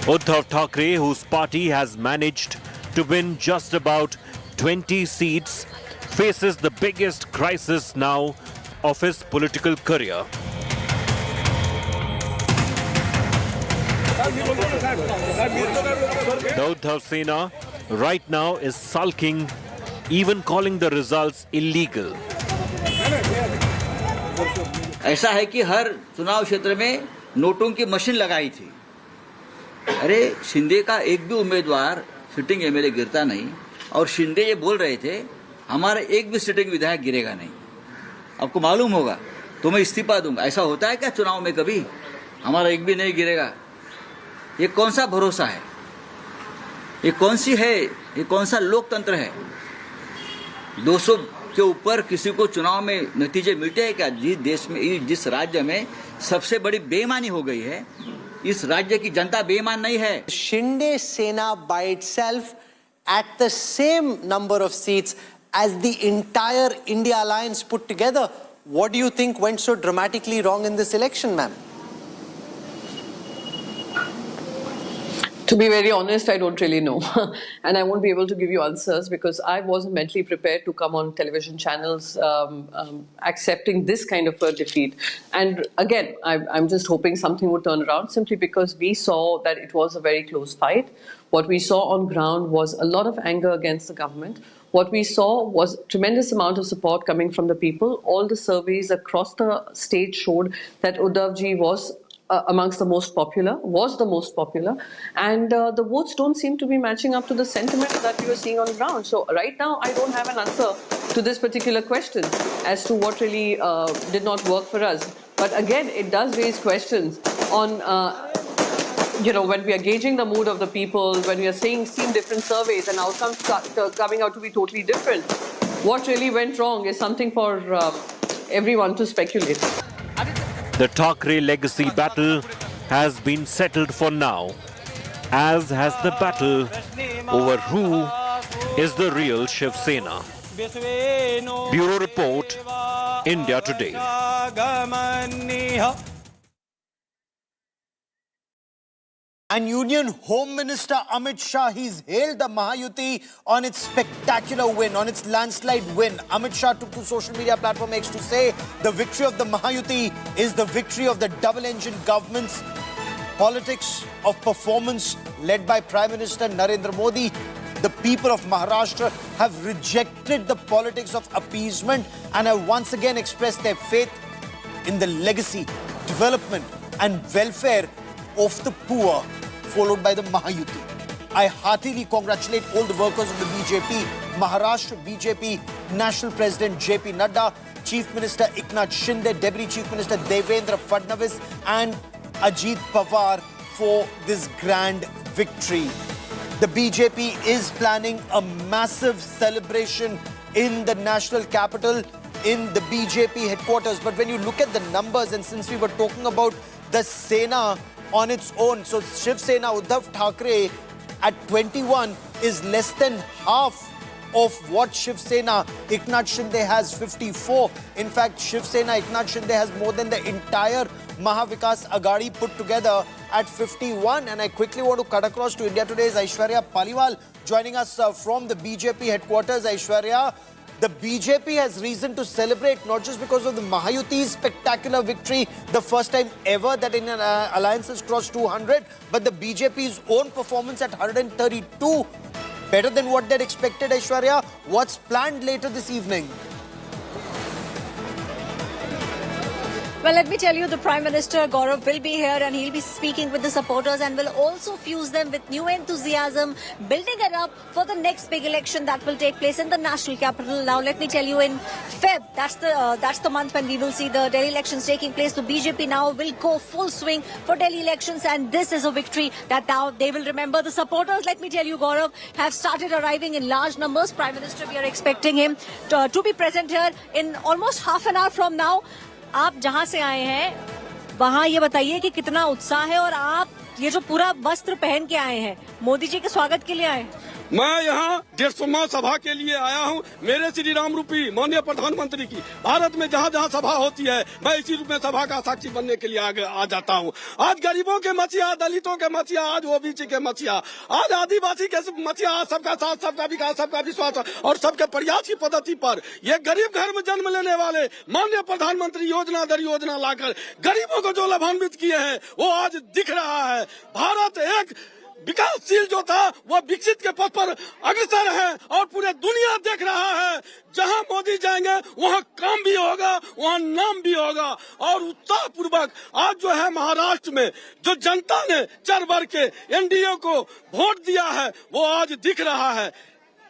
Uddhav Thackeray, whose party has managed to win just about 20 seats, faces the biggest crisis now of his political career. The Uddhav Sena right now is sulking, even calling the results illegal. ऐसा है कि हर चुनाव क्षेत्र में नोटों की machine लगाई थी. अरे शिंदे का एक भी उम्मीदवार सिटिंग एमएलए गिरता नहीं और शिंदे ये बोल रहे थे हमारा एक भी सिटिंग विधायक गिरेगा नहीं. आपको मालूम होगा तो मैं इस्तीफा दूंगा. ऐसा होता है क्या चुनाव में कभी? हमारा एक भी नहीं गिरेगा. ये कौन सा भरोसा है? ये कौन सी है ये कौन सा लोकतंत्र है? 200 के ऊपर किसी को चुनाव में नतीजे मिलते हैं क्या? जिस देश में, जिस राज्य में सबसे बड़ी बेईमानी हो गई है, इस राज्य की जनता बेईमान नहीं है। Shinde Sena by itself at the same number of seats as the entire India alliance put together. What do you think went so dramatically wrong in this election, ma'am? To be very honest, I don't really know. And I won't be able to give you answers because I wasn't mentally prepared to come on television channels accepting this kind of a defeat. And again, I'm just hoping something would turn around simply because we saw that it was a very close fight. What we saw on ground was a lot of anger against the government. What we saw was tremendous amount of support coming from the people. All the surveys across the state showed that Uddhav ji was amongst the most popular, and the votes don't seem to be matching up to the sentiment that we were seeing on ground. So right now, I don't have an answer to this particular question as to what really did not work for us. But again, it does raise questions on, when we are gauging the mood of the people, when we are seeing different surveys and outcomes coming out to be totally different. What really went wrong is something for everyone to speculate. The Thackeray legacy battle has been settled for now, as has the battle over who is the real Shiv Sena. Bureau Report, India Today. And Union Home Minister Amit Shah, he's hailed the Mahayuti on its spectacular win, on its landslide win. Amit Shah took to social media platform X to say the victory of the Mahayuti is the victory of the double-engine government's politics of performance led by Prime Minister Narendra Modi. The people of Maharashtra have rejected the politics of appeasement and have once again expressed their faith in the legacy, development and welfare of the poor, followed by the Mahayuti. I heartily congratulate all the workers of the BJP, Maharashtra BJP, National President JP Nadda, Chief Minister Eknath Shinde, Deputy Chief Minister Devendra Fadnavis and Ajit Pawar for this grand victory. The BJP is planning a massive celebration in the national capital, in the BJP headquarters. But when you look at the numbers, and since we were talking about the Sena on its own, so Shiv Sena, Uddhav Thackeray at 21 is less than half of what Shiv Sena, Eknath Shinde has 54. In fact, Shiv Sena, Eknath Shinde has more than the entire Mahavikas Aghadi put together at 51. And I quickly want to cut across to India Today's Aishwarya Paliwal joining us from the BJP headquarters. Aishwarya, the BJP has reason to celebrate not just because of the Mahayuti's spectacular victory, the first time ever that Indian alliance has crossed 200, but the BJP's own performance at 132. Better than what they'd expected, Aishwarya. What's planned later this evening? Well, let me tell you, the Prime Minister, Gaurav, will be here and he'll be speaking with the supporters and will also fuse them with new enthusiasm, building it up for the next big election that will take place in the national capital. Now, let me tell you, in Feb, that's the month when we will see the Delhi elections taking place. The BJP now will go full swing for Delhi elections, and this is a victory that now they will remember. The supporters, let me tell you, Gaurav, have started arriving in large numbers. Prime Minister, we are expecting him to be present here in almost half an hour from now. आप जहां से आए हैं वहां ये बताइए कि कितना उत्साह है और आप ये जो पूरा वस्त्र पहन के आए हैं मोदी जी के स्वागत के लिए आए? मैं यहाँ 150वां सभा के लिए आया हूँ। मेरे श्री राम रूपी माननीय प्रधानमंत्री की भारत में जहाँ जहाँ सभा होती है मैं इसी रूप में सभा का साक्षी बनने के लिए आगे आ जाता हूँ। आज गरीबों के मसीहा, दलितों के मसीहा, आज ओबीसी के मसीहा, आज आदिवासी के मसीहा, सबका साथ, सबका विकास, सबका विश्वास और सबके प्रयास की पद्धति पर ये गरीब घर में जन्म लेने वाले माननीय प्रधानमंत्री योजना दर योजना लाकर गरीबों को जो लाभान्वित किए हैं वो आज दिख रहा है। भारत एक विकासशील जो था वो विकसित के पथ पर अग्रसर है और पूरे दुनिया देख रहा है। जहां मोदी जाएंगे वहां काम भी होगा, वहां नाम भी होगा। और उत्साह पूर्वक आज जो है महाराष्ट्र में जो जनता ने 4 बार के एनडीए को वोट दिया है वो आज दिख रहा है।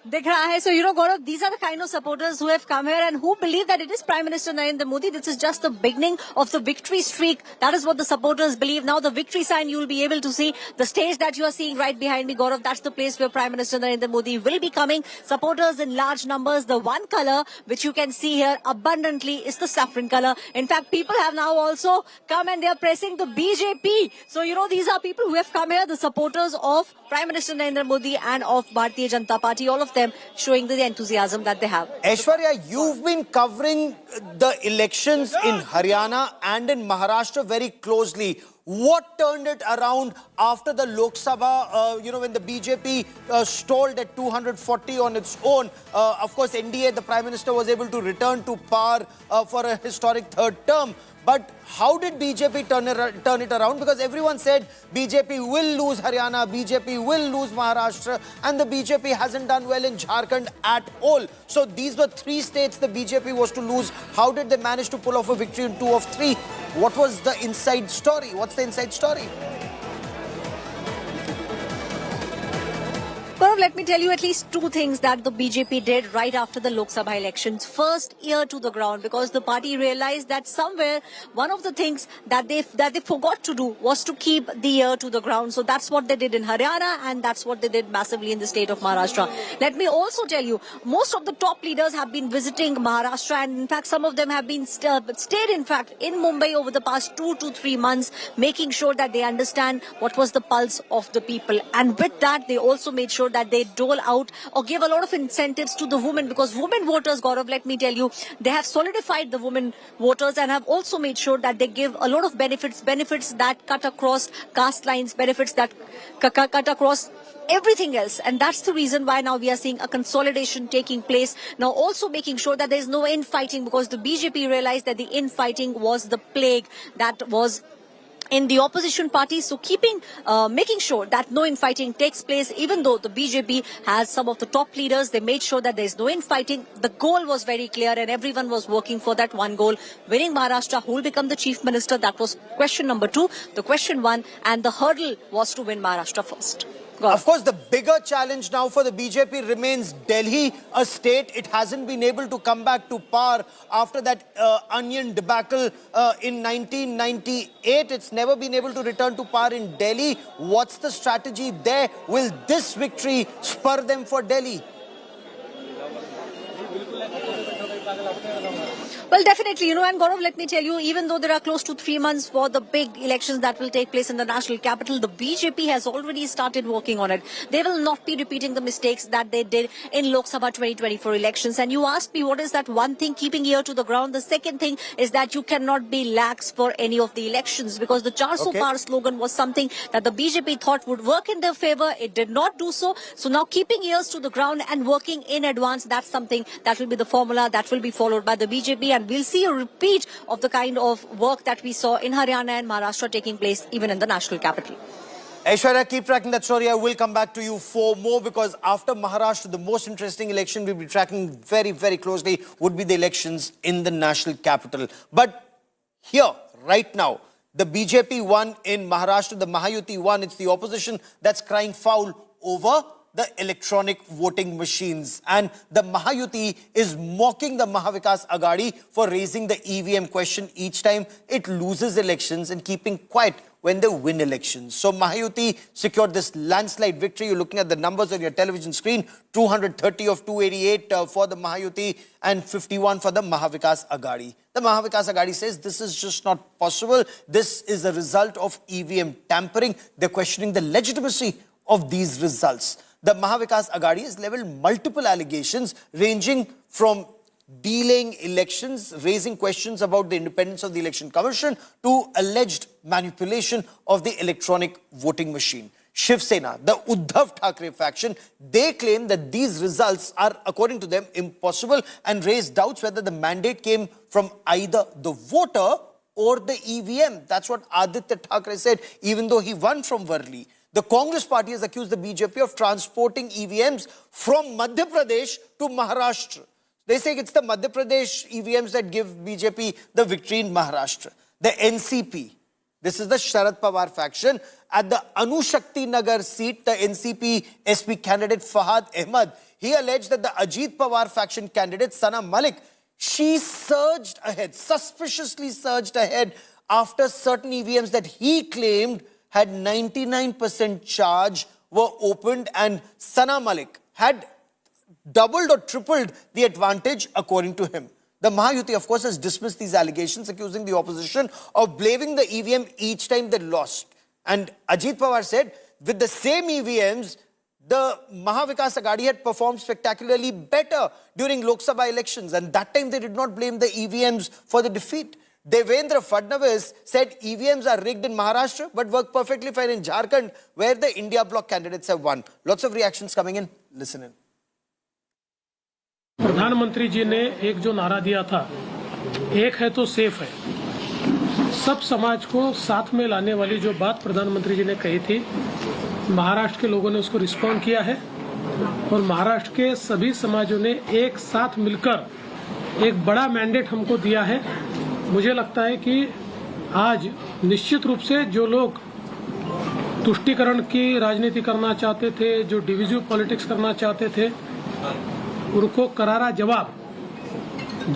Dikh raha hai. So, Gaurav, these are the kind of supporters who have come here and who believe that it is Prime Minister Narendra Modi. This is just the beginning of the victory streak. That is what the supporters believe. Now, the victory sign you will be able to see. The stage that you are seeing right behind me, Gaurav, that's the place where Prime Minister Narendra Modi will be coming. Supporters in large numbers. The one color which you can see here abundantly is the saffron color. In fact, people have now also come and they are pressing the BJP. So, these are people who have come here, the supporters of Prime Minister Narendra Modi and of Bharatiya Janata Party, all of them showing the enthusiasm that they have. Aishwarya, you've been covering the elections in Haryana and in Maharashtra very closely. What turned it around after the Lok Sabha, when the BJP stalled at 240 on its own? Of course, NDA, the Prime Minister was able to return to power for a historic third term. But how did BJP turn it around? Because everyone said BJP will lose Haryana, BJP will lose Maharashtra, and the BJP hasn't done well in Jharkhand at all. So these were 3 states the BJP was to lose. How did they manage to pull off a victory in 2 of 3? What was the inside story? What's the inside story? Gaurav, let me tell you at least 2 things that the BJP did right after the Lok Sabha elections. First, ear to the ground, because the party realized that somewhere one of the things that they forgot to do was to keep the ear to the ground. So that's what they did in Haryana, and that's what they did massively in the state of Maharashtra. Let me also tell you, most of the top leaders have been visiting Maharashtra, and in fact some of them have been stayed in Mumbai over the past 2 to 3 months, making sure that they understand what was the pulse of the people. And with that, they also made sure that they dole out or give a lot of incentives to the women, because women voters, Gaurav, let me tell you, they have solidified the women voters and have also made sure that they give a lot of benefits that cut across caste lines, benefits that cut across everything else. And that's the reason why now we are seeing a consolidation taking place. Now also making sure that there is no infighting, because the BJP realized that the infighting was the plague that was in the opposition parties. So making sure that no infighting takes place, even though the BJP has some of the top leaders, they made sure that there is no infighting. The goal was very clear and everyone was working for that one goal: winning Maharashtra. Who will become the chief minister? That was question number 2. The question 1, and the hurdle was to win Maharashtra first. Of course, the bigger challenge now for the BJP remains Delhi, a state it hasn't been able to come back to power after that onion debacle in 1998. It's never been able to return to power in Delhi. What's the strategy there? Will this victory spur them for Delhi? Well, definitely, and Gaurav, let me tell you, even though there are close to 3 months for the big elections that will take place in the national capital, the BJP has already started working on it. They will not be repeating the mistakes that they did in Lok Sabha 2024 elections. And you asked me, what is that one thing? Keeping ear to the ground. The second thing is that you cannot be lax for any of the elections, because the Charso Par slogan was something that the BJP thought would work in their favor. It did not do so. So now keeping ears to the ground and working in advance, that's something that will be the formula that will be followed by the BJP. And we'll see a repeat of the kind of work that we saw in Haryana and Maharashtra taking place even in the national capital. Aishwarya, keep tracking that story. I will come back to you for more, because after Maharashtra, the most interesting election we'll be tracking very, very closely would be the elections in the national capital. But here, right now, the BJP won in Maharashtra, the Mahayuti won. It's the opposition that's crying foul over the electronic voting machines. And the Mahayuti is mocking the Mahavikas Agadi for raising the EVM question each time it loses elections and keeping quiet when they win elections. So Mahayuti secured this landslide victory. You're looking at the numbers on your television screen: 230 of 288 for the Mahayuti and 51 for the Mahavikas Agadi. The Mahavikas Agadi says this is just not possible. This is a result of EVM tampering. They're questioning the legitimacy of these results. The Mahavikas Agadi has leveled multiple allegations ranging from delaying elections, raising questions about the independence of the Election Commission, to alleged manipulation of the electronic voting machine. Sena, the Uddhav Thackeray faction, they claim that these results are, according to them, impossible, and raise doubts whether the mandate came from either the voter or the EVM. That's what Ajit Thackeray said, even though he won from Worli. The Congress party has accused the BJP of transporting EVMs from Madhya Pradesh to Maharashtra. They say it's the Madhya Pradesh EVMs that give BJP the victory in Maharashtra. The NCP, this is the Sharad Pawar faction. At the Anushakti Nagar seat, the NCP SP candidate Fahad Ahmed, He alleged that the Ajit Pawar faction candidate, Sana Malik, she surged ahead, suspiciously surged ahead after certain EVMs that he claimed had 99% charge were opened, and Sana Malik had doubled or tripled the advantage according to him. The Mahayuti, of course, has dismissed these allegations, accusing the opposition of blaming the EVM each time they lost. And Ajit Pawar said, with the same EVMs, the Mahavikas Aghadi had performed spectacularly better during Lok Sabha elections, and that time they did not blame the EVMs for the defeat. Devendra Fadnavis said EVMs are rigged in Maharashtra but work perfectly fine in Jharkhand, where the India bloc candidates have won. Lots of reactions coming in. Listen in. प्रधानमंत्री जी ने एक जो नारा दिया था, एक है तो सेफ है, सब समाज को साथ में लाने वाली जो बात प्रधानमंत्री जी ने कही थी, महाराष्ट्र के लोगों ने उसको रिस्पॉन्ड किया है और महाराष्ट्र के सभी समाजों ने एक साथ मिलकर एक बड़ा मैंडेट हमको दिया है। मुझे लगता है कि आज निश्चित रूप से जो लोग तुष्टीकरण की राजनीति करना चाहते थे, जो डिविजिव पॉलिटिक्स करना चाहते थे, उनको करारा जवाब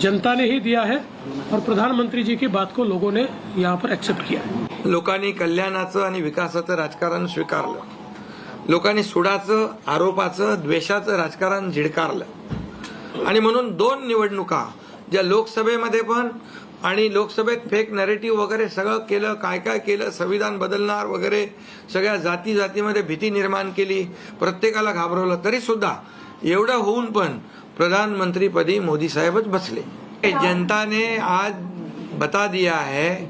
जनता ने ही दिया है और प्रधानमंत्री जी की बात को लोगों ने यहाँ पर एक्सेप्ट किया है। लोकांनी कल्याणाचं आणि विकासाचं राजकारण स्वीकारलं, लोकांनी सुडाचं, आरोपाचं, द्वेषाचं राजकारण झिडकारलं आणि म्हणून दोन निवडणुका ज्या लोकसभेमध्ये पण आणि लोकसभेत फेक नॅरेटिव्ह वगैरे सगळं केलं, काय काय केलं, संविधान बदलणार वगैरे सगळ्या जातीमध्ये भीती निर्माण केली, प्रत्येकाला घाबरवलं, तरी सुद्धा एवढं होऊन पण प्रधानमंत्रीपदी मोदी साहेबच बसले। जनता ने आज बता दिया है,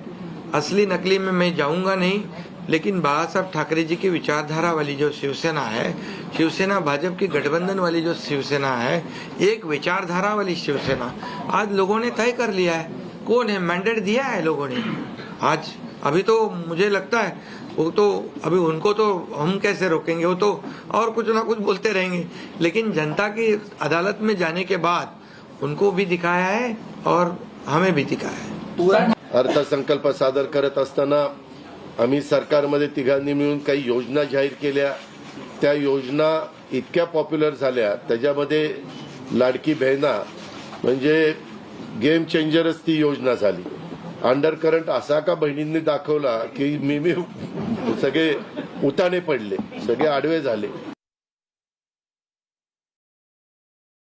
असली नकली में मैं जाऊंगा नहीं, लेकिन बाला साहब ठाकरे जी की विचारधारा वाली जो शिवसेना है, शिवसेना भाजपा की गठबंधन वाली जो शिवसेना है, एक विचारधारा वाली शिवसेना, आज लोगों ने तय कर लिया है कौन है, मैंडेट दिया है लोगों ने। आज अभी तो मुझे लगता है वो तो अभी उनको तो हम कैसे रोकेंगे, वो तो और कुछ ना कुछ बोलते रहेंगे, लेकिन जनता की अदालत में जाने के बाद उनको भी दिखाया है और हमें भी दिखाया है। अर्थसंकल्प सादर करत असताना आम्ही सरकारमध्ये तिघांनी मिळून काही योजना जाहीर केल्या, त्या योजना इतक्या पॉप्युलर झाल्या, त्याच्यामध्ये लाडकी बहिणा म्हणजे गेम चेंजरच ती योजना झाली। अंडर करंट असा का बहिणींनी दाखवला की मी सगळे उताने पडले, सगळे आडवे झाले।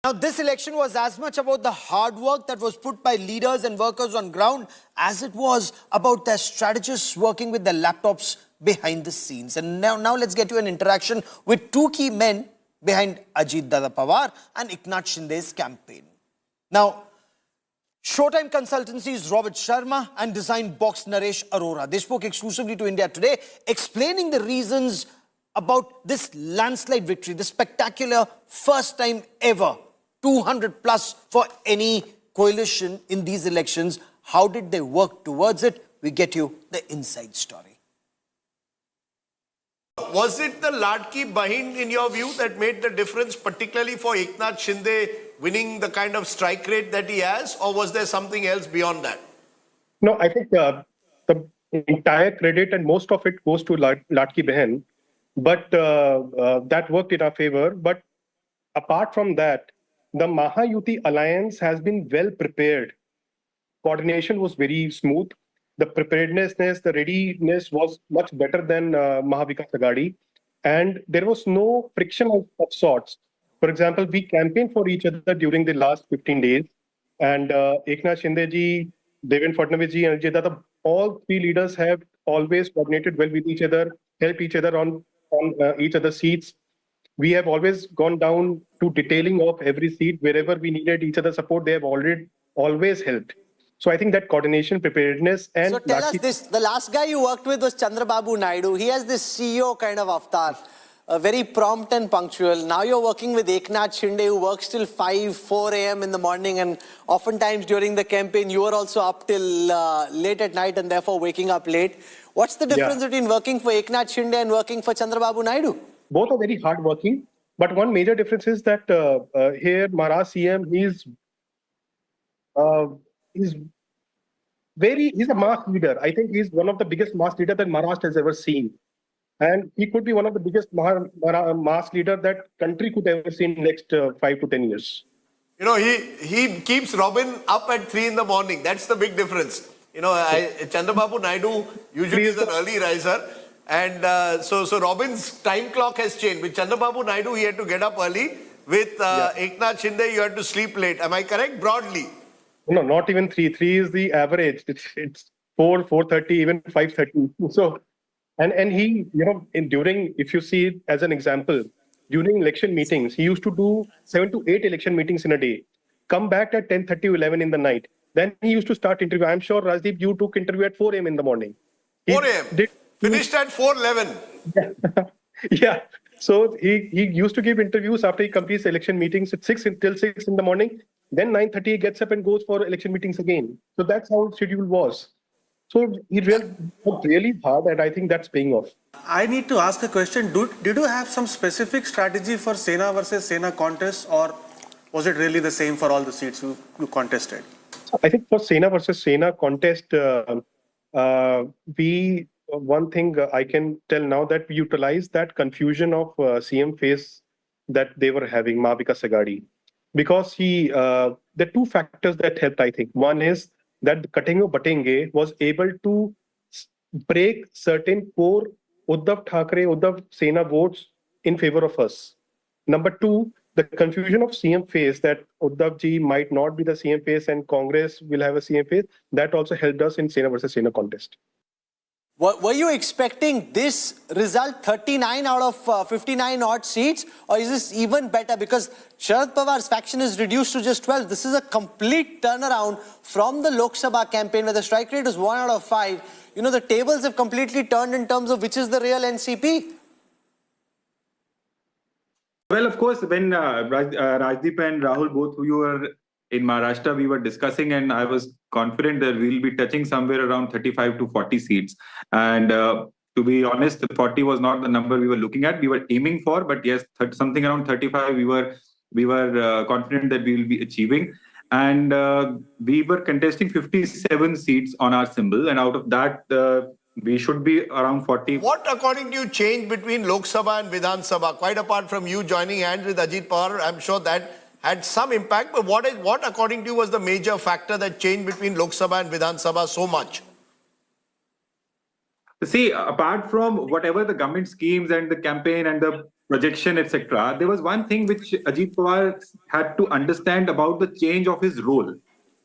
Now, this election was as much about the hard work that was put by leaders and workers on ground as it was about their strategists working with their laptops behind the scenes. And now let's get to an interaction with two key men behind Ajit Pawar and Eknath Shinde's campaign. Now, Showtime Consultancy's Robert Sharma and Design Box Naresh Arora, they spoke exclusively to India Today, explaining the reasons about this landslide victory, the spectacular first time ever, 200 plus for any coalition in these elections. How did they work towards it? We get you the inside story. Was it the Ladki Bahin, in your view, that made the difference, particularly for Eknath Shinde winning the kind of strike rate that he has, or was there something else beyond that? No, I think the entire credit and most of it goes to Ladki Bahin, but that worked in our favor. But apart from that, the Mahayuti alliance has been well prepared. Coordination was very smooth. The preparedness, the readiness was much better than Mahavikas Aghadi, and there was no friction of sorts. For example, we campaigned for each other during the last 15 days, and Eknath Shinde ji, Devendra Fadnavis ji, and Ajit Pawar, all three leaders have always coordinated well with each other, helped each other on each other's seats. We have always gone down to detailing of every seat. Wherever we needed each other's support, they have always helped. So I think that coordination, preparedness, and... So tell us this, the last guy you worked with was Chandrababu Naidu. He has this CEO kind of avatar, very prompt and punctual. Now you're working with Eknath Shinde, who works till 4 a.m. in the morning, and oftentimes during the campaign, you are also up till late at night and therefore waking up late. What's the difference between working for Eknath Shinde and working for Chandrababu Naidu? Both are very hard-working, but one major difference is that here, Maharashtra CM, he's a mass leader. I think he's one of the biggest mass leaders that Maharashtra has ever seen. And he could be one of the biggest mass leader that country could ever see in next 5 to 10 years. You know, he keeps Robin up at 3 in the morning. That's the big difference. You know, Chandrababu Naidu usually is an early riser. And so Robin's time clock has changed. With Chandrababu Naidu, he had to get up early. With Eknath Shinde, you had to sleep late. Am I correct? Broadly. No, not even 3. 3 is the average. It's 4, 4:30, even 5:30. So, and he, you know, during, if you see it as an example, during election meetings, he used to do 7 to 8 election meetings in a day. Come back at 10:30 or 11 in the night. Then he used to start interview. I'm sure, Rajdeep, you took interview at 4 a.m. in the morning. 4 a.m. Finished at 4:11. Yeah. So he used to give interviews after he completes election meetings at 6 until 6 in the morning. Then 9:30 he gets up and goes for election meetings again. So that's how his schedule was. So he worked really hard, and I think that's paying off. I need to ask a question. Did you have some specific strategy for Sena versus Sena contest, or was it really the same for all the seats you contested? I think for Sena versus Sena contest, one thing I can tell now that we utilized that confusion of CM phase that they were having, Mavika Sagadi, because there are two factors that helped, I think. One is that Katengo Batenge was able to break certain core Uddhav Thackeray, Uddhav Sena votes in favor of us. Number two, the confusion of CM phase, that Uddhav ji might not be the CM phase and Congress will have a CM phase, that also helped us in Sena versus Sena contest. Were you expecting this result, 39 out of 59 odd seats, or is this even better? Because Sharad Pawar's faction is reduced to just 12. This is a complete turnaround from the Lok Sabha campaign where the strike rate is 1 out of 5. You know, the tables have completely turned in terms of which is the real NCP. Well, of course, when Rajdeep and Rahul, both who you were in Maharashtra, we were discussing, and I was confident that we'll be touching somewhere around 35 to 40 seats. And to be honest, the 40 was not the number we were looking at. We were aiming for, but yes, something around 35 we were confident that we will be achieving. And we were contesting 57 seats on our symbol, and out of that, we should be around 40. What, according to you, changed between Lok Sabha and Vidhan Sabha? Quite apart from you joining hands with Ajit Pawar, I'm sure that had some impact. But what, according to you, was the major factor that changed between Lok Sabha and Vidhan Sabha so much? See, apart from whatever the government schemes and the campaign and the projection, etc., there was one thing which Ajit Pawar had to understand about the change of his role.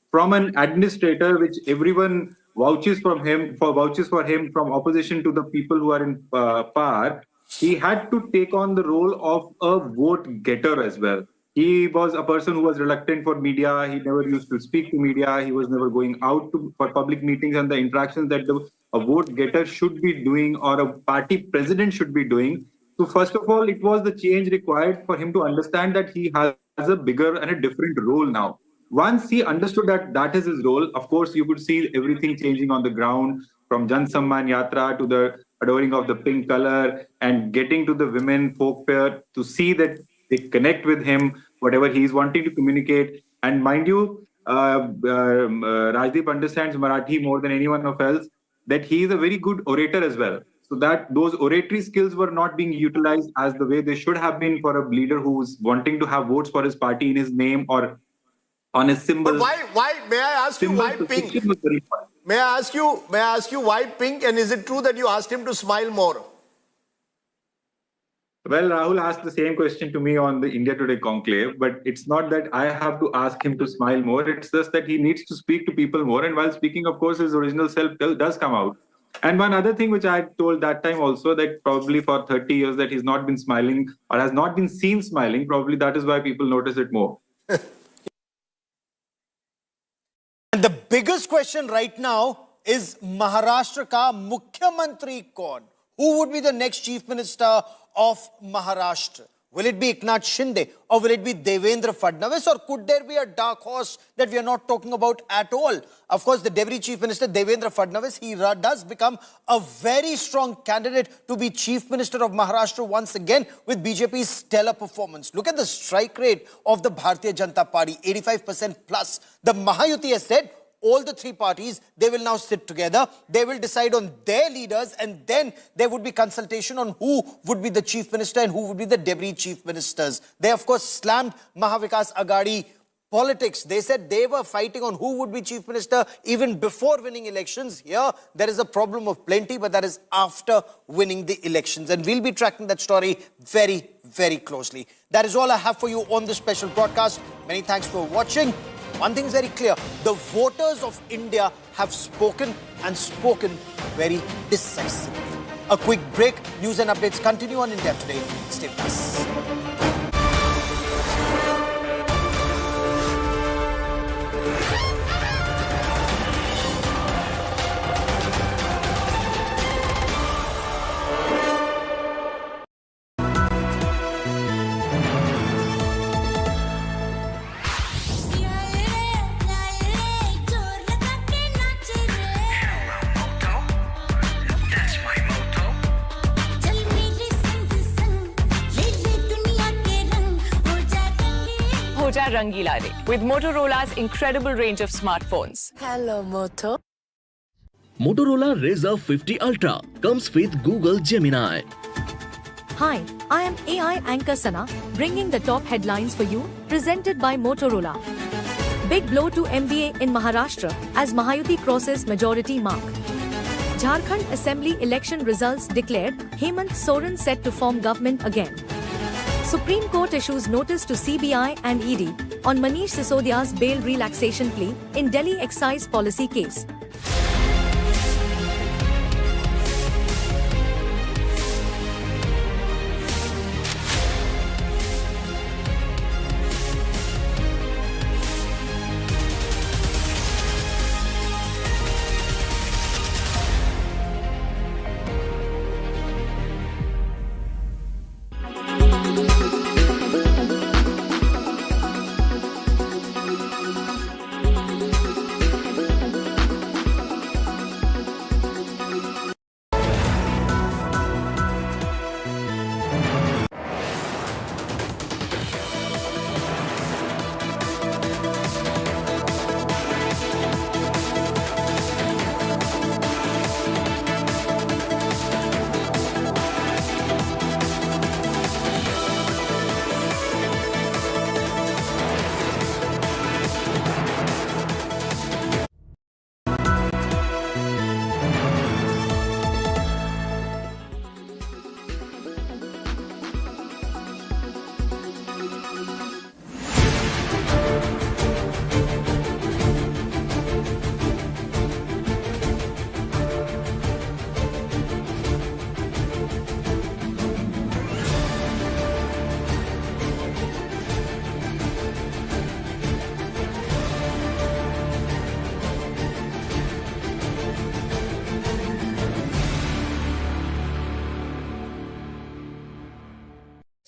From an administrator, which everyone vouches for him from opposition to the people who are in power, he had to take on the role of a vote getter as well. He was a person who was reluctant for media. He never used to speak to media. He was never going out for public meetings, and the interactions that a vote getter should be doing or a party president should be doing. So first of all, it was the change required for him to understand that he has a bigger and a different role now. Once he understood that that is his role, of course, you could see everything changing on the ground, from Jan Samman Yatra to the adoring of the pink color and getting to the women folk fair to see that they connect with him, whatever he is wanting to communicate. And mind you, Rajdeep understands Marathi more than anyone else, that he is a very good orator as well. So that those oratory skills were not being utilized as the way they should have been for a leader who's wanting to have votes for his party in his name or on his symbol. But why, may I ask you, why pink? May I ask you why pink? And is it true that you asked him to smile more? Well, Rahul asked the same question to me on the India Today conclave, but it's not that I have to ask him to smile more. It's just that he needs to speak to people more. And while speaking, of course, his original self does come out. And one other thing which I told that time also, that probably for 30 years that he's not been smiling or has not been seen smiling, probably that is why people notice it more. And the biggest question right now is Maharashtra ka Mukhyamantri kaun? Who would be the next chief minister of Maharashtra? Will it be Eknath Shinde or will it be Devendra Fadnavis, or could there be a dark horse that we are not talking about at all? Of course, the Deputy Chief Minister Devendra Fadnavis, he does become a very strong candidate to be Chief Minister of Maharashtra once again with BJP's stellar performance. Look at the strike rate of the Bharatiya Janata Party, 85% plus. The Mahayuti has said all the three parties, they will now sit together. They will decide on their leaders, and then there would be consultation on who would be the chief minister and who would be the deputy chief ministers. They, of course, slammed Mahavikas Aghadi politics. They said they were fighting on who would be chief minister even before winning elections. Here, there is a problem of plenty, but that is after winning the elections. And we'll be tracking that story very, very closely. That is all I have for you on this special broadcast. Many thanks for watching. One thing is very clear. The voters of India have spoken, and spoken very decisively. A quick break. News and updates continue on India Today. Stay with us. Rangila with Motorola's incredible range of smartphones. Hello, Moto. Motorola Razr 50 Ultra comes with Google Gemini. Hi, I am AI anchor Sena, bringing the top headlines for you, presented by Motorola. Big blow to MVA in Maharashtra as Mahayuti crosses majority mark. Jharkhand Assembly election results declared, Hemant Soren set to form government again. Supreme Court issues notice to CBI and ED on Manish Sisodia's bail relaxation plea in Delhi excise policy case.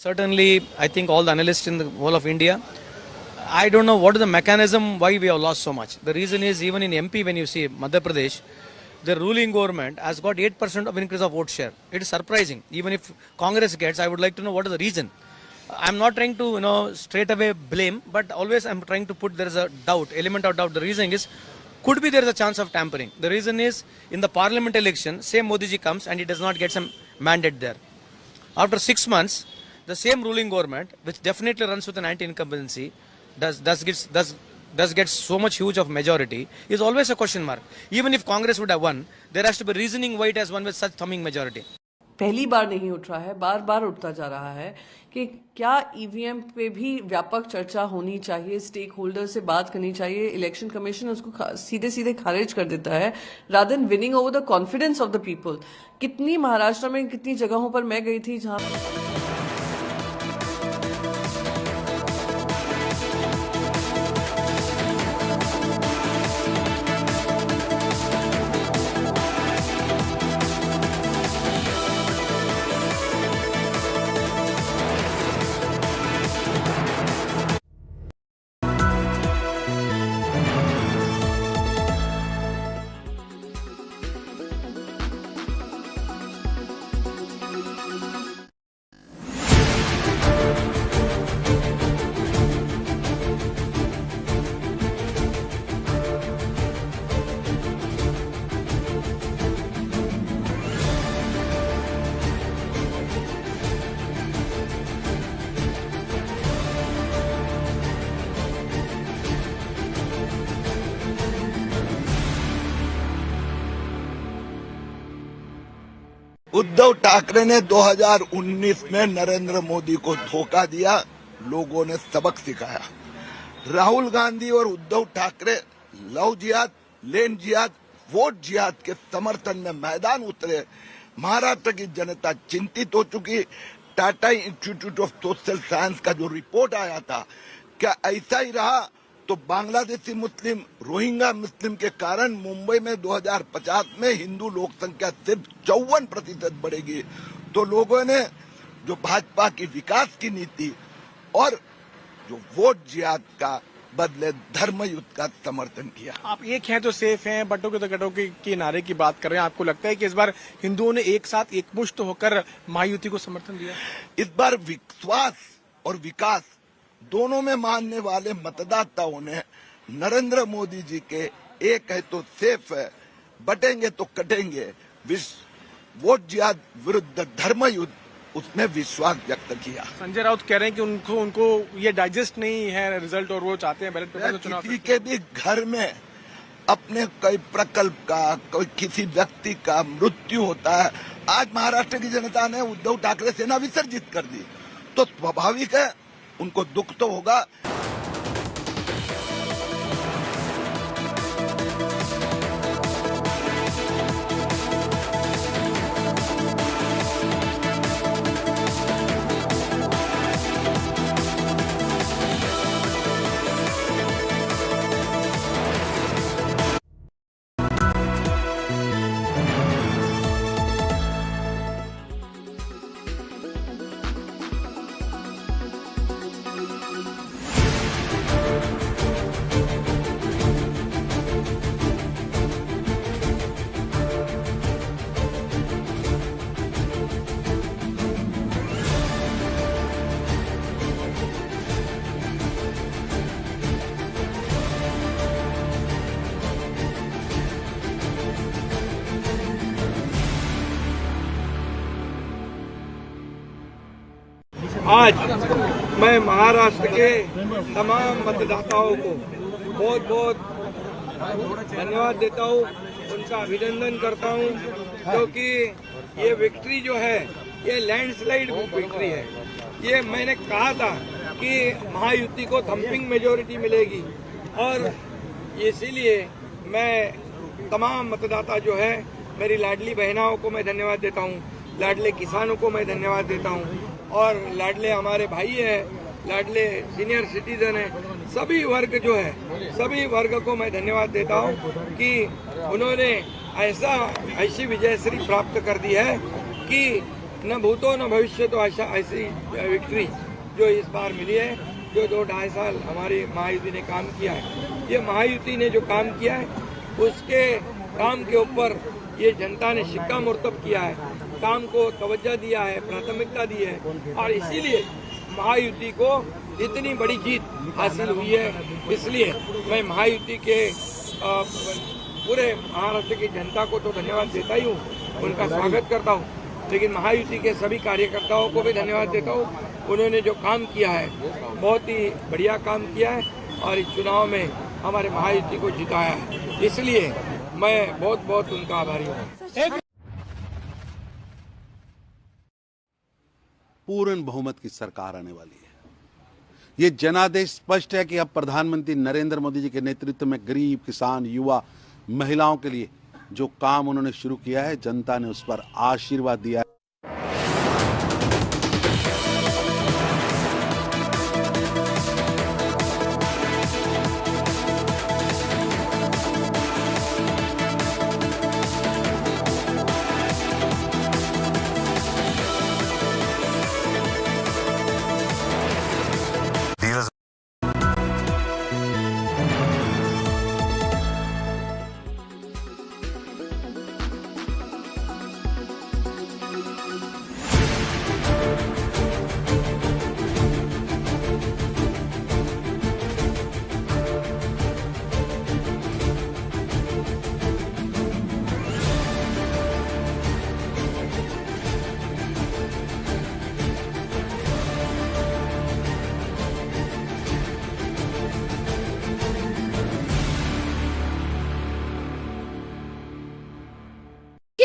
Certainly, I think all the analysts in the whole of India, I don't know what is the mechanism why we have lost so much. The reason is even in MP, when you see Madhya Pradesh, the ruling government has got 8% of increase of vote share. It is surprising. Even if Congress gets, I would like to know what is the reason. I'm not trying to, straight away blame, but always I'm trying to put there is a doubt, element of doubt. The reason is, could be there is a chance of tampering. The reason is, in the parliament election, same Modi ji comes and he does not get some mandate there. After 6 months, the same ruling government, which definitely runs with an anti-incumbency, does get so much huge of majority, is always a question mark. Even if Congress would have won, there has to be reasoning why it has won with such thumping majority. पहली बार नहीं उठ रहा है, बार बार उठता जा रहा है कि क्या ईवीएम पे भी व्यापक चर्चा होनी चाहिए, स्टेक होल्डर से बात करनी चाहिए. इलेक्शन कमीशन उसको सीधे सीधे खारिज कर देता है rather than winning over the confidence of the people. कितनी महाराष्ट्र में कितनी जगहों पर मैं गई थी जहां उद्धव ठाकरे ने 2019 में नरेंद्र मोदी को धोखा दिया, लोगों ने सबक सिखाया। राहुल गांधी और उद्धव ठाकरे लव जिहाद, लैंड जिहाद, वोट जिहाद के समर्थन में मैदान उतरे। महाराष्ट्र की जनता चिंतित हो चुकी। Tata institute of social science का जो रिपोर्ट आया था, क्या ऐसा ही रहा तो बांग्लादेशी मुस्लिम, रोहिंग्या मुस्लिम के कारण मुंबई में 2050 में हिंदू लोक संख्या सिर्फ 54% बढ़ेगी। तो लोगों ने जो भाजपा की विकास की नीति और जो वोट जिहाद का बदले धर्म युद्ध का समर्थन किया। आप एक हैं तो सेफ हैं, बटों के तो गटों के नारे की बात कर रहे हैं। आपको लगता है कि इस बार हिंदुओं ने एक साथ एकमुश्त होकर महायुति को समर्थन दिया? इस बार विश्वास और विकास दोनों में मानने वाले मतदाताओं ने नरेंद्र मोदी जी के एक है तो सेफ है, बटेंगे तो कटेंगे, वोट जिहाद विरुद्ध धर्म युद्ध, उसमें विश्वास व्यक्त किया। संजय राउत कह रहे हैं कि उनको ये डाइजेस्ट नहीं है रिजल्ट और वो चाहते हैं बैलेट पेपर चुनाव। किसी के भी घर में अपने कोई प्रकल्प का, कोई किसी व्यक्ति का मृत्यु होता है। आज महाराष्ट्र की जनता ने उद्धव ठाकरे सेना विसर्जित कर दी, तो स्वाभाविक है उनको दुख तो होगा। आज मैं महाराष्ट्र के तमाम मतदाताओं को बहुत बहुत धन्यवाद देता हूँ, उनका अभिनंदन करता हूँ, क्योंकि ये विक्ट्री जो है ये लैंडस्लाइड विक्ट्री है। ये मैंने कहा था कि महायुति को थम्पिंग मेजोरिटी मिलेगी, और इसीलिए मैं तमाम मतदाता जो है, मेरी लाडली बहनाओं को मैं धन्यवाद देता हूँ, लाडले किसानों को मैं धन्यवाद देता हूँ, और लाडले हमारे भाई हैं, लाडले सीनियर सिटीजन हैं, सभी वर्ग जो है, सभी वर्ग को मैं धन्यवाद देता हूँ कि उन्होंने ऐसी विजयश्री प्राप्त कर दी है कि न भूतो न भविष्य तो ऐसी विक्ट्री जो इस बार मिली है, जो 2-2.5 साल हमारी महायुति ने काम किया है। ये महायुति ने जो काम किया है, उसके काम के ऊपर ये जनता ने शिक्कामोर्तब किया है, काम को तवज्जो दिया है, प्राथमिकता दी है, और इसीलिए महायुति को इतनी बड़ी जीत हासिल हुई है। इसलिए मैं महायुति के पूरे महाराष्ट्र की जनता को तो धन्यवाद देता ही हूँ, उनका स्वागत करता हूँ, लेकिन महायुति के सभी कार्यकर्ताओं को भी धन्यवाद देता हूँ। उन्होंने जो काम किया है, बहुत ही बढ़िया काम किया है, और इस चुनाव में हमारे महायुति को जिताया है। इसलिए मैं बहुत बहुत उनका आभारी हूँ। पूर्ण बहुमत की सरकार आने वाली है। ये जनादेश स्पष्ट है कि अब प्रधानमंत्री नरेंद्र मोदी जी के नेतृत्व में गरीब, किसान, युवा, महिलाओं के लिए जो काम उन्होंने शुरू किया है, जनता ने उस पर आशीर्वाद दिया है।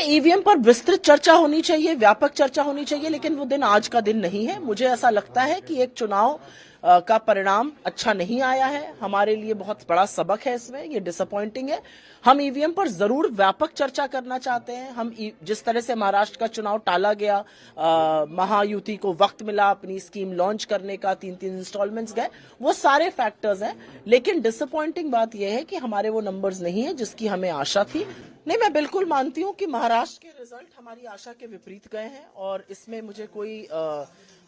ईवीएम पर विस्तृत चर्चा होनी चाहिए, व्यापक चर्चा होनी चाहिए, लेकिन वो दिन आज का दिन नहीं है। मुझे ऐसा लगता है कि एक चुनाव का परिणाम अच्छा नहीं आया है, हमारे लिए बहुत बड़ा सबक है इसमें, ये डिसअपॉइंटिंग है। हम ईवीएम पर जरूर व्यापक चर्चा करना चाहते हैं। हम जिस तरह से महाराष्ट्र का चुनाव टाला गया, महायुति को वक्त मिला अपनी स्कीम लॉन्च करने का, 3-3 इंस्टॉलमेंट्स गए, वो सारे फैक्टर्स हैं। लेकिन डिसअपॉइंटिंग बात यह है कि हमारे वो नंबर्स नहीं है जिसकी हमें आशा थी। नहीं, मैं बिल्कुल मानती हूं कि महाराष्ट्र के रिजल्ट हमारी आशा के विपरीत गए हैं और इसमें मुझे कोई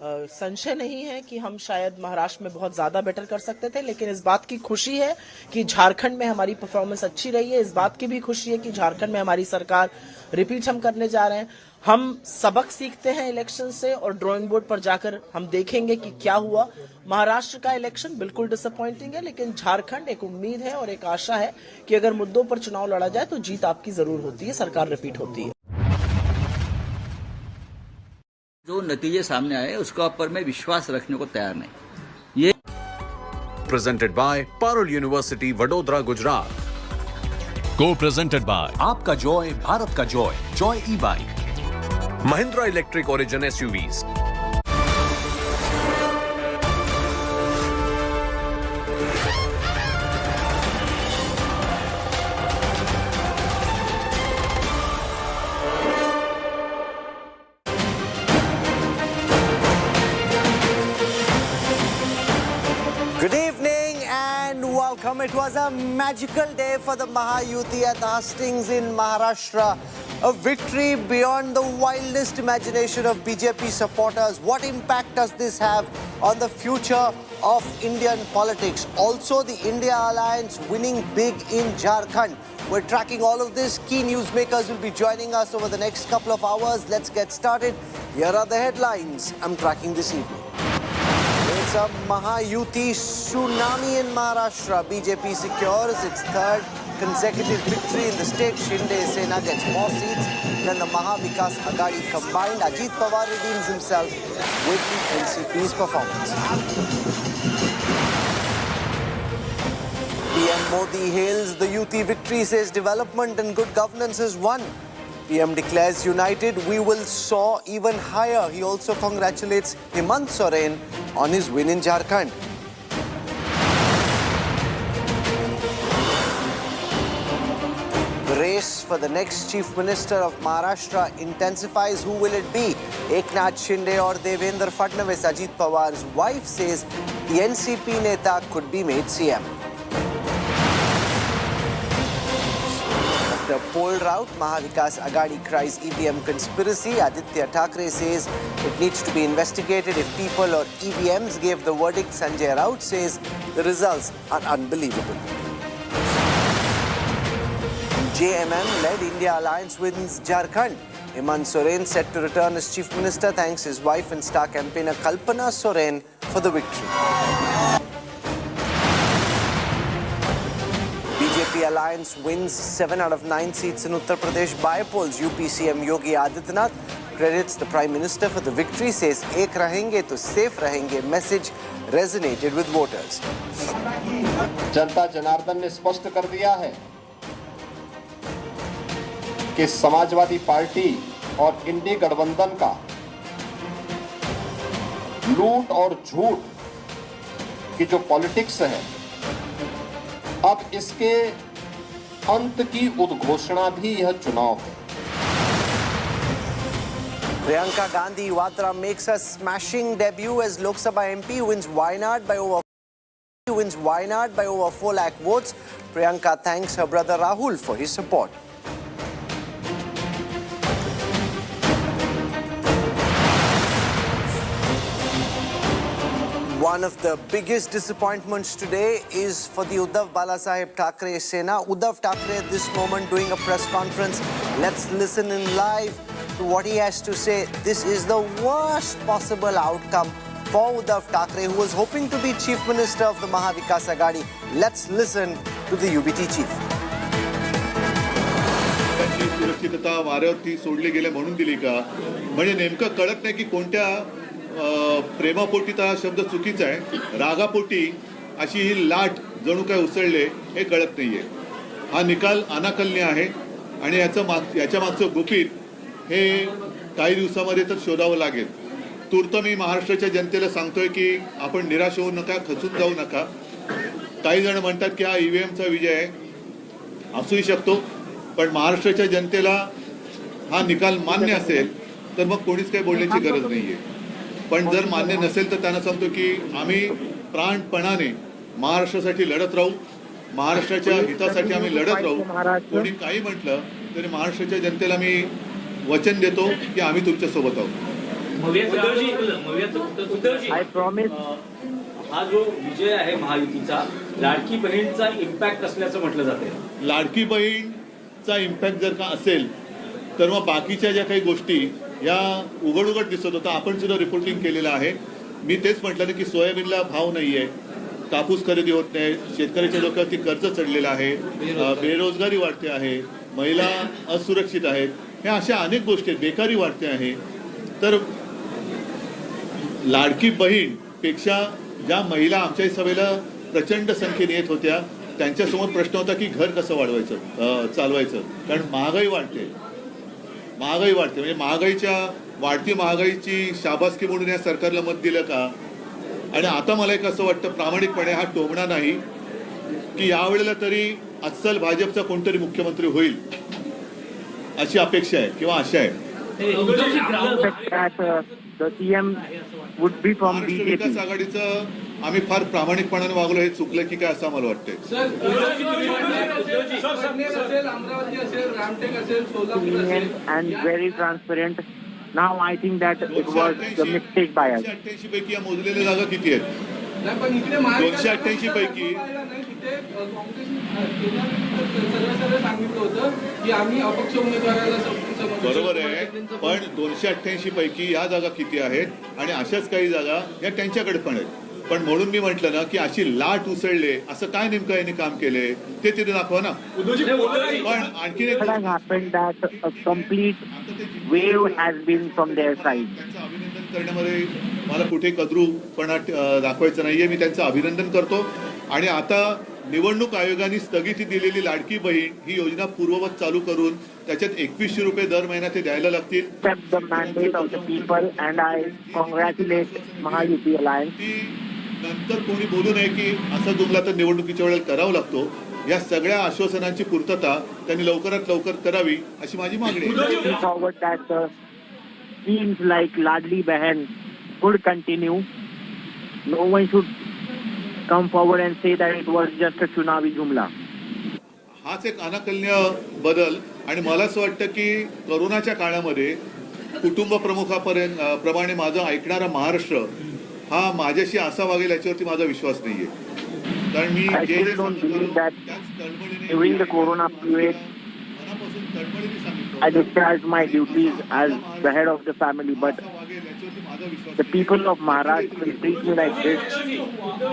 संशय नहीं है कि हम शायद महाराष्ट्र में बहुत ज्यादा बेटर कर सकते थे। लेकिन इस बात की खुशी है कि झारखंड में हमारी परफॉर्मेंस अच्छी रही है। इस बात की भी खुशी है कि झारखंड में हमारी सरकार रिपीट हम करने जा रहे हैं। हम सबक सीखते हैं इलेक्शन से और ड्राइंग बोर्ड पर जाकर हम देखेंगे कि क्या हुआ। महाराष्ट्र का इलेक्शन बिल्कुल डिसअपॉइंटिंग है, लेकिन झारखंड एक उम्मीद है और एक आशा है कि अगर मुद्दों पर चुनाव लड़ा जाए तो जीत आपकी जरूर होती है, सरकार रिपीट होती है। जो नतीजे सामने आए उसका ऊपर मैं विश्वास रखने को तैयार नहीं। ये presented by Parul university Vadodara Gujarat, को प्रेजेंटेड बाय आपका जॉय भारत का joy, Joy E bike, Mahindra electric origin SUVs. Good evening and welcome. It was a magical day for the Mahayuti at the hustings in Maharashtra. A victory beyond the wildest imagination of BJP supporters. What impact does this have on the future of Indian politics? Also, the India Alliance winning big in Jharkhand. We're tracking all of this. Key newsmakers will be joining us over the next couple of hours. Let's get started. Here are the headlines I'm tracking this evening. It's a Mahayuti tsunami in Maharashtra. BJP secures its third consecutive victory in the state. Shinde-Sena gets more seats than the Mahavikas Agadi combined. Ajit Pawar redeems himself with the NCP's performance. PM Modi hails the UT victory, says development and good governance has won. PM declares united, we will soar even higher. He also congratulates Hemant Soren on his win in Jharkhand. The race for the next Chief Minister of Maharashtra intensifies. Who will it be? Eknath, Shinde or Devendra Fadnavis? Ajit Pawar's wife says the NCP Neta could be made CM. The poll rout, Mahavikas Agadi cries EVM conspiracy. Adit Thackeray says it needs to be investigated if people or EVMs gave the verdict. Sanjay Raut says the results are unbelievable. JMM-led India Alliance wins Jharkhand. Hemant Soren set to return as Chief Minister, thanks his wife and star campaigner Kalpana Soren for the victory. BJP Alliance wins 7 out of 9 seats in Uttar Pradesh bypolls. UP CM Yogi Adityanath credits the Prime Minister for the victory, says "Ek rahenge to safe rahenge" message resonated with voters. जनता जनार्दन ने स्पष्ट कर दिया है कि Samajwadi party और इंडी गठबंधन का लूट और झूठ की जो पॉलिटिक्स है, अब इसके अंत की उद्घोषणा भी यह चुनाव है। Priyanka Vadra makes a smashing debut as Lok Sabha MP, wins Wayanad by over 4 lakh votes. Priyanka thanks her brother Rahul for his support. One of the biggest disappointments today is for the Uddhav Balasaheb Thackeray Sena. Uddhav Thackeray at this moment doing a press conference. Let's listen in live to what he has to say. This is the worst possible outcome for Uddhav Thackeray, who was hoping to be Chief Minister of the Mahavikas Agadi. Let's listen to the UBT chief. सुरक्षितता वाऱ्यावरती सोडली गेले म्हणून दिली का? म्हणजे नेमकं कळत नाही की कोणत्या प्रेमापोटी तर हा शब्द चुकीचा आहे, रागापोटी अशी ही लाट जणू काय उसळले हे कळत नाहीये. हा निकाल अनाकलनीय आहे. आणि याच्या मागचं गुपित हे काही दिवसामध्ये तर शोधावं लागेल. तूर्त मी महाराष्ट्राच्या जनतेला सांगतोय की आपण निराश होऊ नका, खचून जाऊ नका. काही जण म्हणतात की हा EVMचा विजय आहे, असूही शकतो, पण महाराष्ट्राच्या जनतेला हा निकाल मान्य असेल तर मग कोणीच काही बोलण्याची गरज नाहीये. पण जर मान्य नसेल तर त्यांना सांगतो की आम्ही प्राणपणाने महाराष्ट्रासाठी लढत राहू, महाराष्ट्राच्या हितासाठी आम्ही लढत राहू. कोणी काही म्हटलं तरी महाराष्ट्राच्या जनतेला मी वचन देतो की आम्ही तुमच्या सोबत आहोत. I promise. हा जो विजय आहे महायुतीचा, लाडकी बहीणचा इम्पॅक्ट असल्याचं म्हटलं जाते. लाडकी बहीणचा इम्पॅक्ट जर का असेल तर मग बाकीच्या ज्या काही गोष्टी या उघड दिसत होता, आपण सुद्धा रिपोर्टिंग केलेलं आहे. मी तेच म्हटलं ना की सोयाबीनला भाव नाही आहे, कापूस खरेदी होत नाही, शेतकऱ्याच्या डोक्यावरती कर्ज चढलेलं आहे, बेरोजगारी वाढते आहे, महिला असुरक्षित आहेत, ह्या अशा अनेक गोष्टी आहेत, बेकारी वाढते आहे. तर लाडकी बहीण पेक्षा ज्या महिला आमच्या सभेला प्रचंड संख्येने येत होत्या त्यांच्यासमोर प्रश्न होता की घर कसं चालवायचं. कारण महागाई वाढते म्हणजे वाढती महागाईची शाबासकी म्हणून या सरकारला मत दिलं का. आणि आता मला एक असं वाटतं प्रामाणिकपणे, हा टोमणा नाही, की यावेळेला तरी अस्सल भाजपचा कोणतरी मुख्यमंत्री होईल अशी अपेक्षा आहे किंवा आशा आहे. विकास आघाडीचं आम्ही फार प्रामाणिकपणाने वागलो, हे चुकलं की काय असं आम्हाला वाटतंय. and very transparent. Now I think that it was a mistake by us. 288 पैकी या मोजलेल्या जागा किती आहेत? 288 पैकी बरोबर आहे, पण 288 पैकी या जागा किती आहेत आणि अशाच काही जागा या त्यांच्याकडे पण आहेत. पण म्हणून मी म्हटलं ना की अशी लाट उसळले, असं काय नेमकं यांनी काम केले ते तिथे दाखवा ना. पण आणखी एक complete wave has been from their side. त्यांचं अभिनंदन करण्यामध्ये मला कुठे कद्रूपणा दाखवायचं नाहीये. मी त्यांचं अभिनंदन करतो. आणि आता निवडणूक आयोगाने स्थगिती दिलेली लाडकी बहीण ही योजना पूर्ववत चालू करून त्याच्यात 2100 रुपये दर महिना ते द्यायला लागतील. The mandate of the people and I congratulate Mahayuti Alliance. नंतर कोणी बोलू नये की असा जुमला तर निवडणुकीच्या वेळेला करावा लागतो. या सगळ्या आश्वासनांची पूर्तता त्यांनी लवकरात लवकर करावी अशी माझी मागणी आहे. Forward that schemes like Ladli Behan could continue. No one should come forward and say that it was just a Tsunami jumla. हाच एक अनाकलनीय बदल. आणि मला असं वाटतं की कोरोनाच्या काळामध्ये कुटुंब प्रमुखाप्रमाणे माझं ऐकणारा महाराष्ट्र हा माझ्याशी असा वागेल याच्यावरती माझा विश्वास नाहीये. कारण मी during the corona period I discharged my duties as the head of the family, but the people of Maharashtra will treat me like this.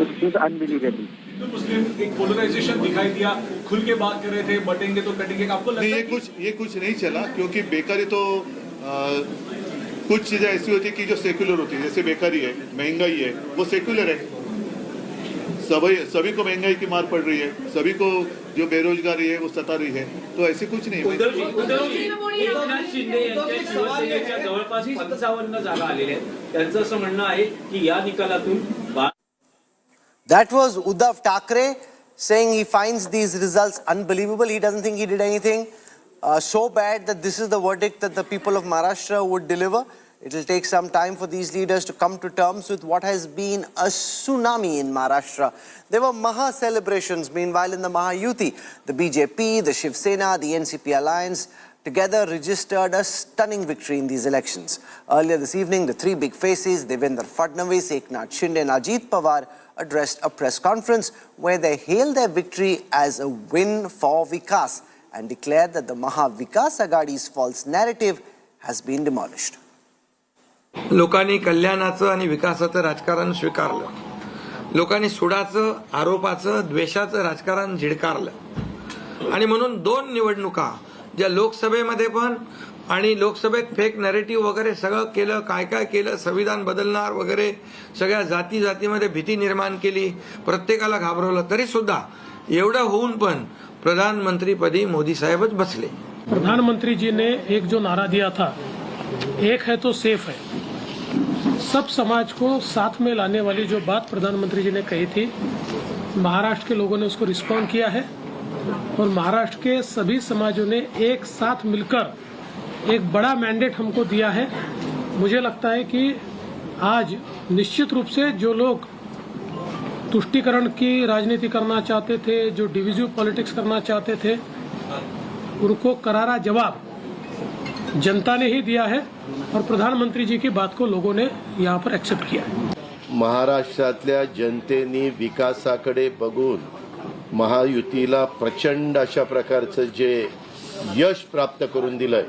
It is unbelievable. मुस्लिम एक पोलराइजेशन दिखाई दिया, खुल के बात कर रहे थे, बटेंगे तो कटेंगे. आपको लगता है ये कुछ नहीं चला, क्योंकि बेकारी तो कुछ चीजें ऐसी होती है कि जो सेक्युलर होती है. जैसे बेकारी है, महंगाई है, वो सेक्युलर है. सभी को महंगाई की मार पड़ रही है, सभी को जो बेरोजगारी है वो सता रही है. तो ऐसे कुछ नहीं है. एकनाथ शिंदे यांच्या शिवसेनेच्या जवळपास 55 जागा आलेल्या आहेत. त्यांचं असं म्हणणं आहे की या निकालातून That was Uddhav Thackeray saying he finds these results unbelievable. He doesn't think he did anything so bad that this is the verdict that the people of Maharashtra would deliver. It will take some time for these leaders to come to terms with what has been a tsunami in Maharashtra. There were Maha celebrations meanwhile in the Mahayuti. The BJP, the Shiv Sena, the NCP alliance together registered a stunning victory in these elections. Earlier this evening, the three big faces, Devendra Fadnavis, Eknath, Shinde and Ajit Pawar, addressed a press conference where they hailed their victory as a win for Vikas and declared that the Maha Vikas Agadi's false narrative has been demolished. लोकांनी कल्याणाचं आणि विकासाचं राजकारण स्वीकारलं. लोकांनी सुडाचं, आरोपाचं, द्वेषाचं राजकारण झिडकारलं. आणि म्हणून 2 निवडणुका ज्या लोकसभेमध्ये पण आणि लोकसभेत फेक नॅरेटिव्ह वगैरे सगळं केलं, काय केलं, संविधान बदलणार वगैरे, सगळ्या जातीमध्ये भीती निर्माण केली, प्रत्येकाला घाबरवलं. तरी सुद्धा एवढं होऊन पण प्रधानमंत्रीपदी मोदी साहेबच बसले. प्रधानमंत्री जी ने एक जो नारा दिया था, एक है तो सेफ है, सब समाज को साथ में लाने वाली जो बात प्रधानमंत्री जी ने कही थी, महाराष्ट्र के लोगों ने उसको रिस्पॉन्ड किया है और महाराष्ट्र के सभी समाजों ने एक साथ मिलकर एक बड़ा मैंडेट हमको दिया है। मुझे लगता है कि आज निश्चित रूप से जो लोग तुष्टीकरण की राजनीति करना चाहते थे, जो डिविजिव पॉलिटिक्स करना चाहते थे, उनको करारा जवाब जनता ने ही दिया है और प्रधानमंत्री जी की बात को लोगों ने यहाँ पर एक्सेप्ट किया है। महाराष्ट्रातल्या जनतेने विकासाकडे बघून महायुतीला प्रचंड अशा प्रकारचं जे यश प्राप्त करून दिलंय,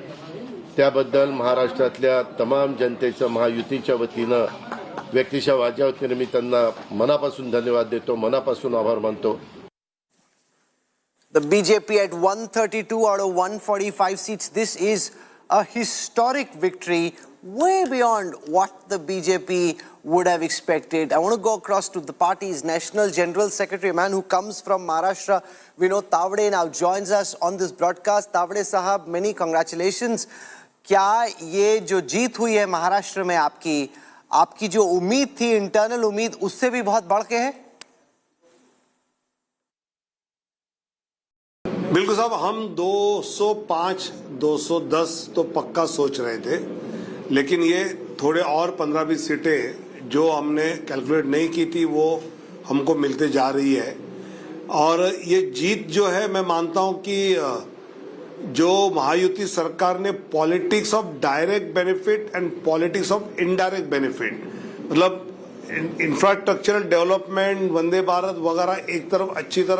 त्याबद्दल महाराष्ट्रातल्या तमाम जनतेचं महायुतीच्या वतीनं व्यक्तिशः माझ्या वतीनं मी त्यांना मनापासून धन्यवाद देतो, मनापासून आभार मानतो। The BJP at 132 out of 145 seats. This is a historic victory, way beyond what the BJP would have expected. I want to go across to the party's National General Secretary, a man who comes from Maharashtra, Vinod Tavade, now joins us on this broadcast. Tavade sahab, many congratulations. क्या ये जो जीत हुई है महाराष्ट्र में आपकी जो उम्मीद थी, इंटरनल उम्मीद, उससे भी बहुत बढ़ के है? बिल्कुल साहब, हम 205, 210 तो पक्का सोच रहे थे, लेकिन ये थोड़े और 15-20 सीटें जो हमने कैलकुलेट नहीं की थी वो हमको मिलते जा रही है। और ये जीत जो है, मैं मानता हूं कि जो महायुति सरकार ने politics of direct benefit and politics of indirect benefit, मतलब इंफ्रास्ट्रक्चरल डेवलपमेंट, वंदे भारत वगैरह एक तरफ अच्छी तरह